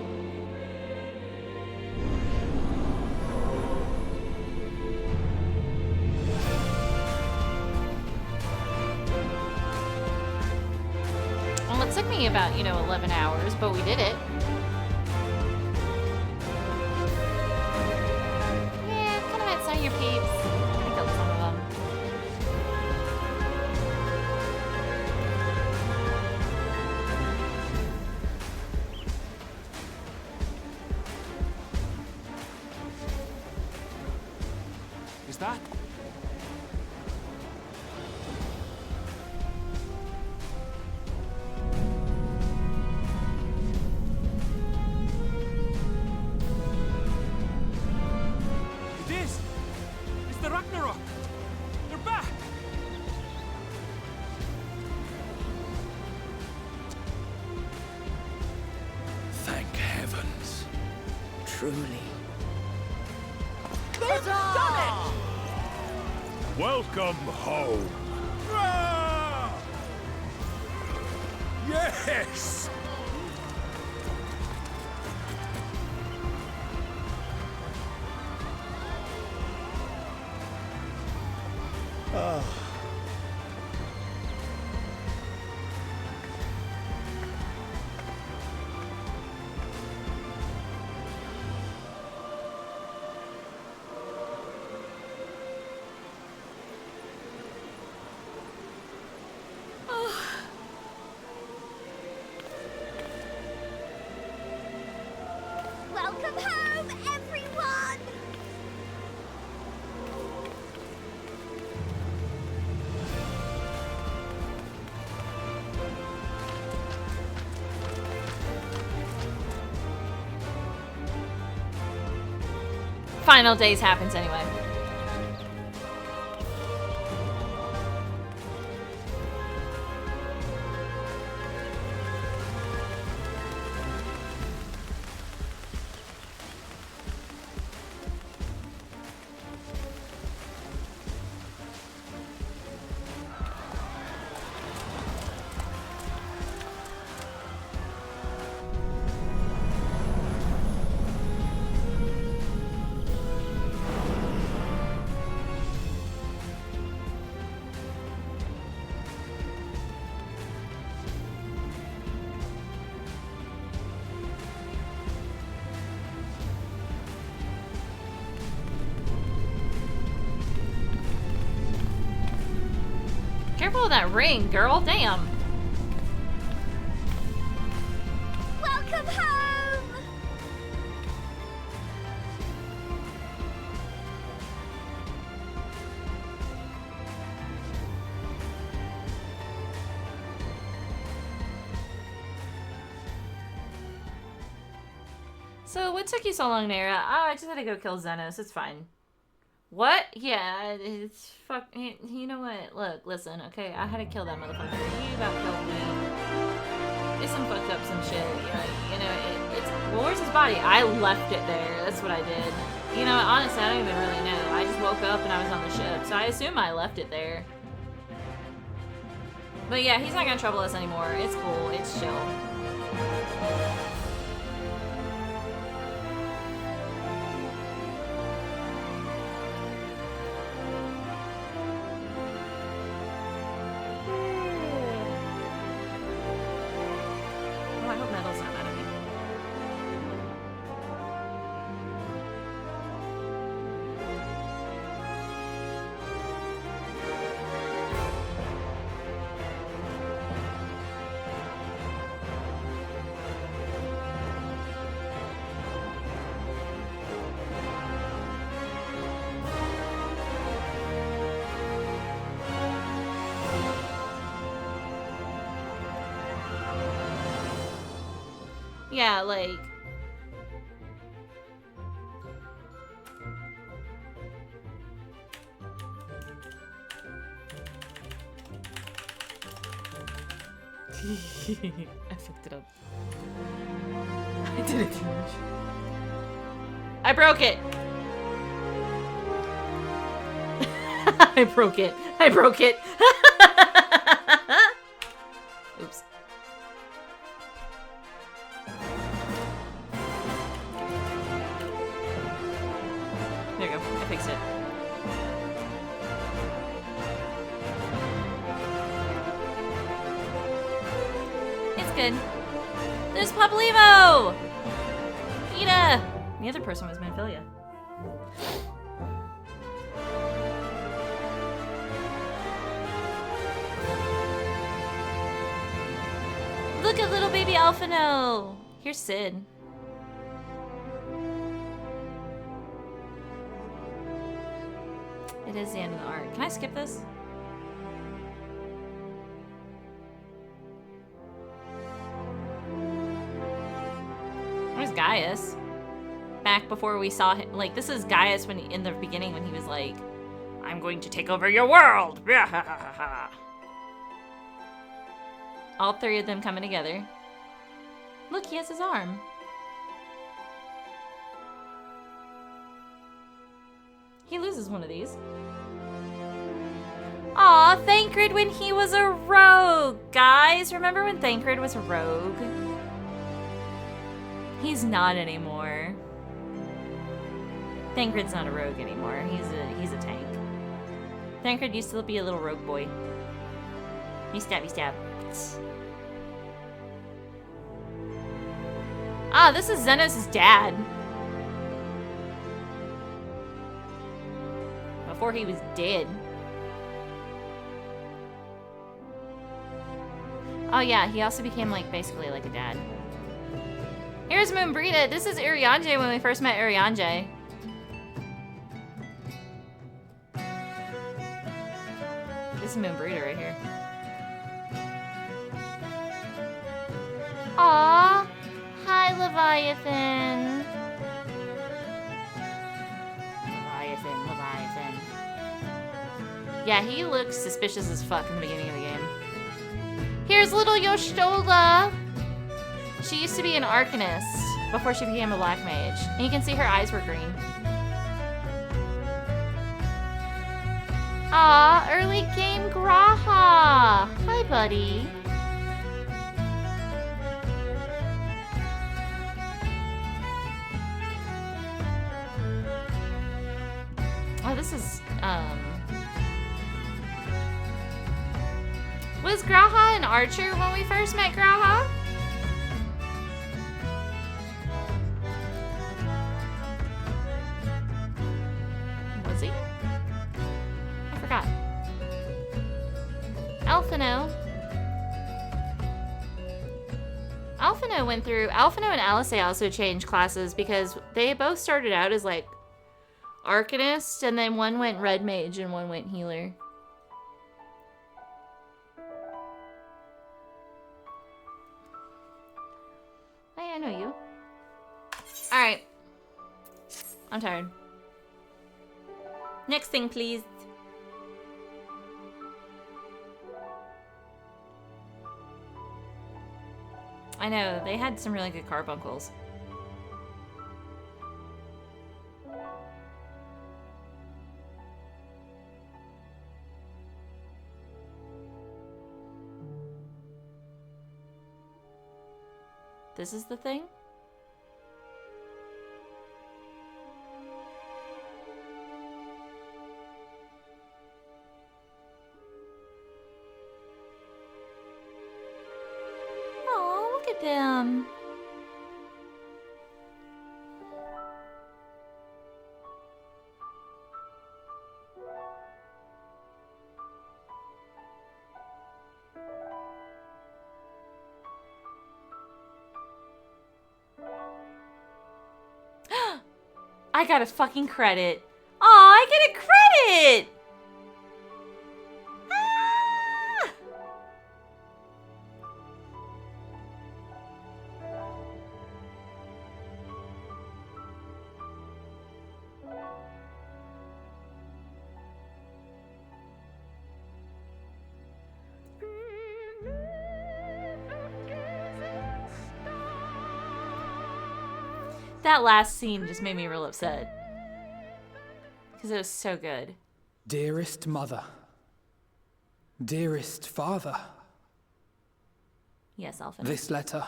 Well, it took me about, 11 hours, but we did it. Yeah, kind of met some of your peeps. I killed some of them.
Is that? It is! It's the Ragnarok! They're back!
Thank heavens.
Truly.
They've done it! Welcome home. Ah! Yes! Ah.
Welcome home, everyone!
Final days happens anyway. Careful with that ring, girl. Damn.
Welcome home!
So, what took you so long, Nera? Oh, I just had to go kill Xenos. It's fine. What? Yeah, it's fuck. You know what? Look, listen, okay? I had to kill that motherfucker. He about killed me. It's some fucked up some shit. You know, it's Well, where's his body? I left it there. That's what I did. You know, honestly, I don't even really know. I just woke up and I was on the ship, so I assume I left it there. But yeah, he's not gonna trouble us anymore. It's cool. It's chill. Oh, I hope Metal's not mad at me. Yeah, like... I fucked it up. I did it too much. I broke it! I broke it. I broke it. Oops. There you go. I fixed it. It's good. There's Pablivo! Ida! The other person was Manphilia. Look at little baby Alphino! Here's Sid. It is the end of the arc. Can I skip this? Where's Gaius? Back before we saw him. Like, this is Gaius when in the beginning when he was like, I'm going to take over your world! All three of them coming together. Look, he has his arm. He loses one of these. Aw, Thancred when he was a rogue! Guys, remember when Thancred was a rogue? He's not anymore. Thancred's not a rogue anymore. He's a tank. Thancred used to be a little rogue boy. You stabby stab. Ah, this is Xenos' dad. Before he was dead. Oh yeah, he also became like basically like a dad. Here's Moonbrita. This is Urianger when we first met Urianger. This is Moonbrita right here. Aww. Hi, Leviathan. Leviathan. Yeah, he looks suspicious as fuck in the beginning of the game. Here's little Yoshtola. She used to be an Arcanist before she became a Black Mage. And you can see her eyes were green. Aw, early game Graha. Hi, buddy. Oh, this is, Was Graha an archer when we first met Graha? Was he? I forgot. Alphino. Alphino went through... Alphino and Alice also changed classes because they both started out as, like, Arcanist, and then one went Red Mage and one went Healer. Hey, I know you. Alright. I'm tired. Next thing, please. I know, they had some really good carbuncles.
This is the thing? Oh, look at them. I got a fucking credit. Aw, I get a credit! Ah! That last scene just made me real upset. Because it was so good.
Dearest mother. Dearest father.
Yes, Alpha.
This letter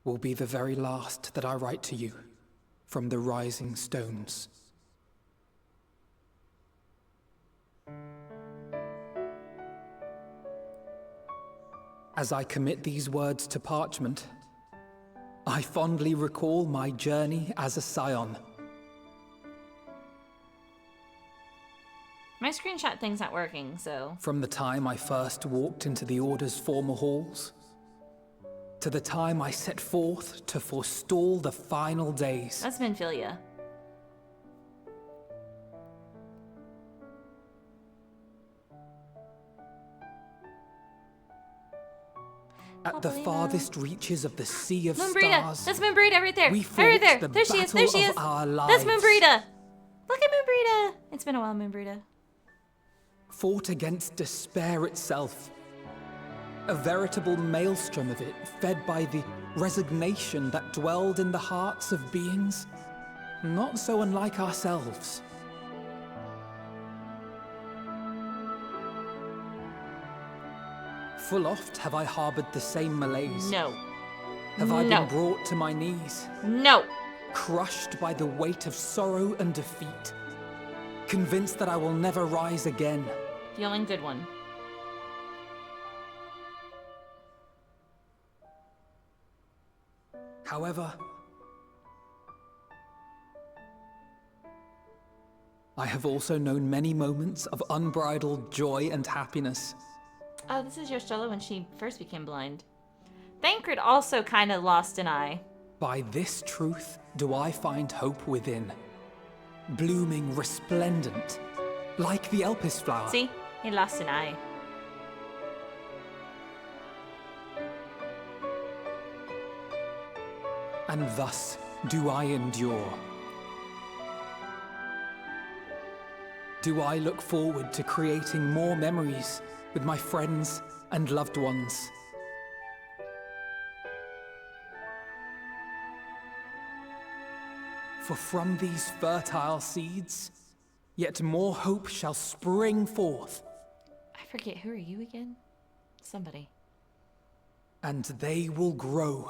will be the very last that I write to you from the Rising Stones. As I commit these words to parchment, I fondly recall my journey as a scion.
My screenshot thing's not working, so...
From the time I first walked into the Order's former halls, to the time I set forth to forestall the final days.
That's Minfilia.
At the farthest reaches of the sea of
Moonbrita!
stars,
That's Moonbrita right there!
we
Right
fought
there!
the
There she is! There she
battle
is!
of our
That's
lives.
Moonbrita! Look at Moonbrita! It's been a while, Moonbrita.
Fought against despair itself. A veritable maelstrom of it, fed by the resignation that dwelled in the hearts of beings not so unlike ourselves. Full oft have I harbored the same malaise.
No.
Have I
No.
been brought to my knees?
No.
Crushed by the weight of sorrow and defeat. Convinced that I will never rise again.
The only good one.
However, I have also known many moments of unbridled joy and happiness.
Oh, this is Yostella when she first became blind. Thancred also kind of lost an eye.
By this truth do I find hope within, blooming resplendent, like the Elpis flower.
See? He lost an eye.
And thus do I endure. Do I look forward to creating more memories with my friends and loved ones. For from these fertile seeds, yet more hope shall spring forth.
I forget, who are you again? Somebody.
And they will grow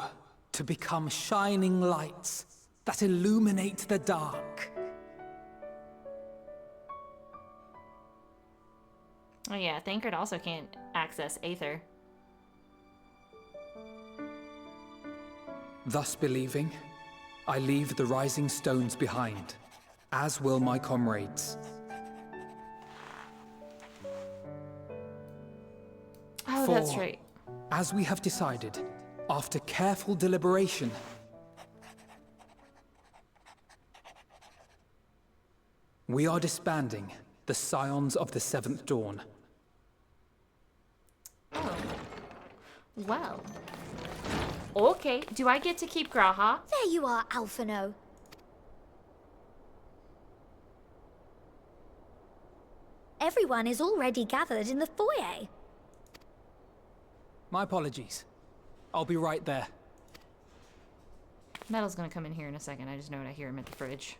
to become shining lights that illuminate the dark.
Oh yeah, Thancred also can't access Aether.
Thus believing, I leave the rising stones behind, as will my comrades.
Oh, that's right.
As we have decided, after careful deliberation, we are disbanding the Scions of the Seventh Dawn.
Oh. Well. Okay, do I get to keep Graha?
There you are, Alphino. Everyone is already gathered in the foyer.
My apologies. I'll be right there.
Metal's gonna come in here in a second. I just know it. I hear him at the fridge.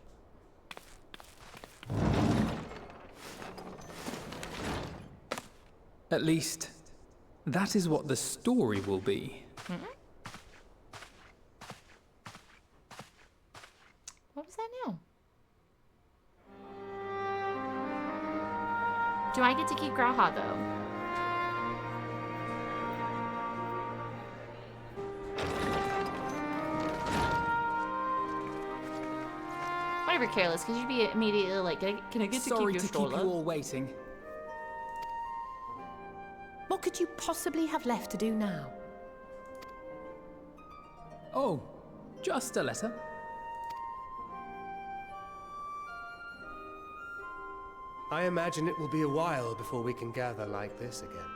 At least, that is what the story will be.
What was that now? Do I get to keep Graha, though? Whatever, Careless, because you'd be immediately like, can I get to keep your stroller?
Sorry to keep you all waiting.
What could you possibly have left to do now?
Oh, just a letter.
I imagine it will be a while before we can gather like this again.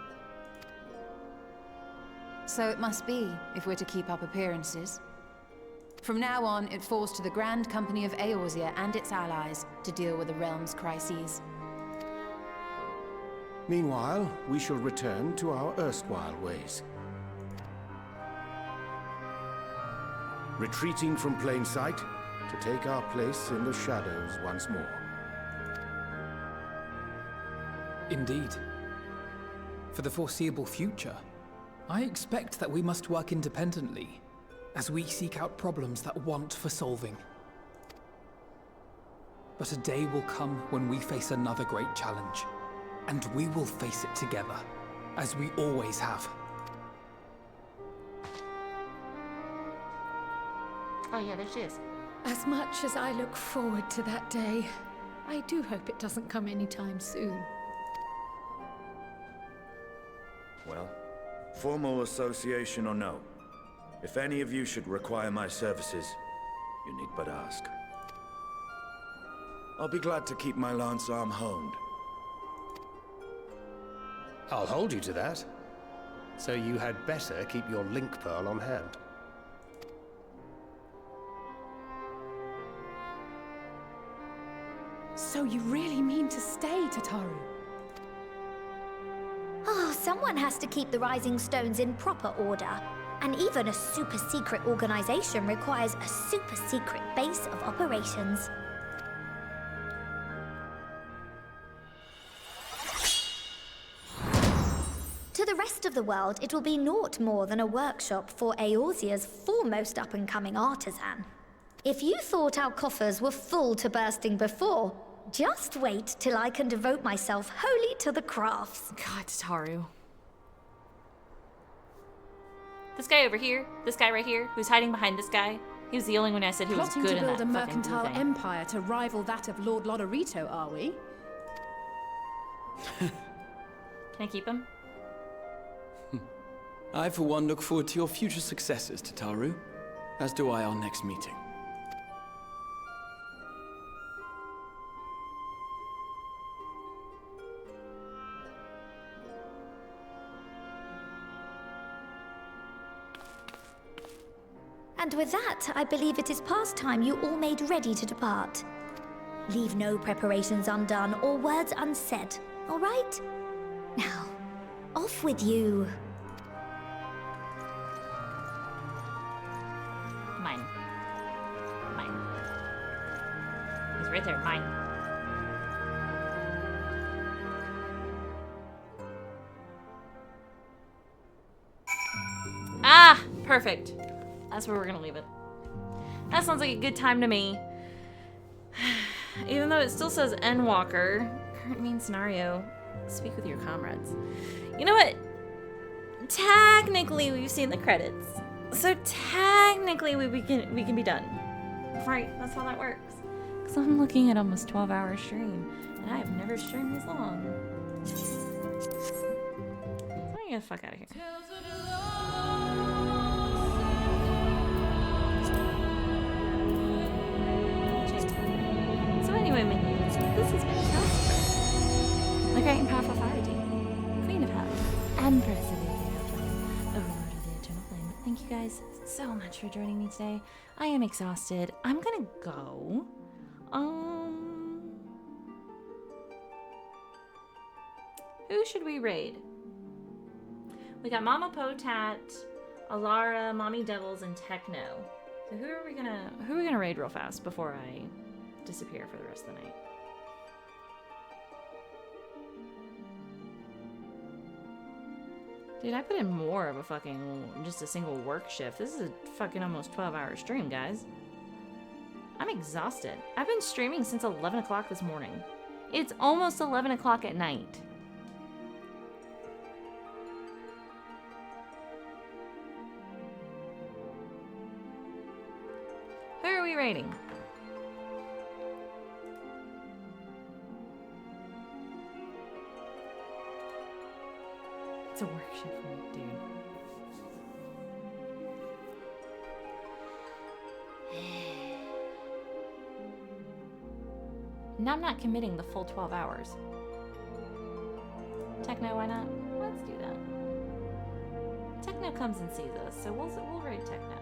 So it must be, if we're to keep up appearances. From now on, it falls to the Grand Company of Eorzea and its allies to deal with the realm's crises.
Meanwhile, we shall return to our erstwhile ways. Retreating from plain sight to take our place in the shadows once more.
Indeed. For the foreseeable future, I expect that we must work independently as we seek out problems that want for solving. But a day will come when we face another great challenge, and we will face it together, as we always have.
Oh yeah, there she is.
As much as I look forward to that day, I do hope it doesn't come anytime soon.
Well, formal association or no, if any of you should require my services, you need but ask. I'll be glad to keep my lance arm honed.
I'll hold you to that. So you had better keep your link pearl on hand.
So you really mean to stay, Tataru?
Oh, someone has to keep the Rising Stones in proper order. And even a super-secret organization requires a super-secret base of operations. To the rest of the world, it will be naught more than a workshop for Eorzea's foremost up-and-coming artisan. If you thought our coffers were full to bursting before, just wait till I can devote myself wholly to the crafts.
God, Tataru. This guy over here, this guy right here, who's hiding behind this guy, he was the only one I said who was good in that
Plotting to build a
fucking blue
mercantile
thing.
empire to rival that of Lord Lodorito, are we?
Can I keep him?
I, for one, look forward to your future successes, Tataru. As do I our next meeting.
And with that, I believe it is past time you all made ready to depart. Leave no preparations undone or words unsaid, all right? Now, off with you.
Mine. Mine. He's right there, mine. Ah! Perfect. That's where we're gonna leave it. That sounds like a good time to me. Even though it still says Endwalker, current main scenario, speak with your comrades. You know what? Technically, we've seen the credits. So technically, we can be done. Right, that's how that works. Because I'm looking at almost 12-hour stream, and I have never streamed this long. So I'm gonna get the fuck out of here. So anyway, minions, this has been Kalcifer, the great and powerful fire demon, Queen of Hell, Empress of the Ethereal Flame, Overlord of the Eternal Flame. Thank you guys so much for joining me today. I am exhausted. I'm gonna go. Who should we raid? We got Mama Potat, Alara, Mommy Devils, and Techno. So who are we gonna raid real fast before I disappear for the rest of the night? Dude, I put in more of a fucking, just a single work shift. This is a fucking almost 12-hour stream, guys. I'm exhausted. I've been streaming since 11 o'clock this morning. It's almost 11 o'clock at night. Who are we raiding? It's a workshop for me, dude. Now I'm not committing the full 12 hours. Techno, why not? Let's do that. Techno comes and sees us, so we'll raid Techno.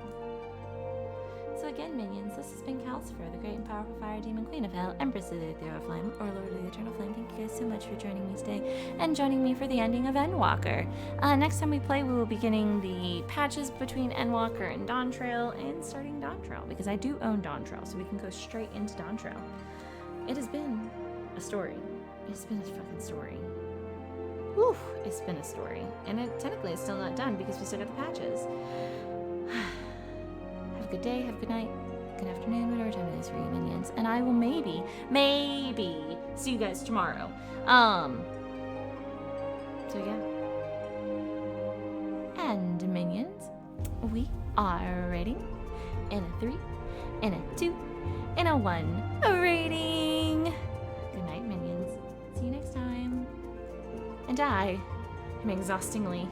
So again, minions, this has been Kalcifer, the great and powerful fire demon, queen of hell, empress of the ethereal flame, or lord of the eternal flame. Thank you guys so much for joining me today and joining me for the ending of Endwalker. Next time we play, we will be getting the patches between Endwalker and Dawn Trail and starting Dawn Trail, because I do own Dawn Trail, so we can go straight into Dawn Trail. It has been a story. It's been a fucking story. Whew, it's been a story. And it technically is still not done because we still got the patches. Have a good day, have a good night, good afternoon, whatever time it is for you minions. And I will maybe see you guys tomorrow. So yeah. And minions, we are rating in a 3, in a 2, in a 1 rating. Good night, minions. See you next time. And I am exhaustingly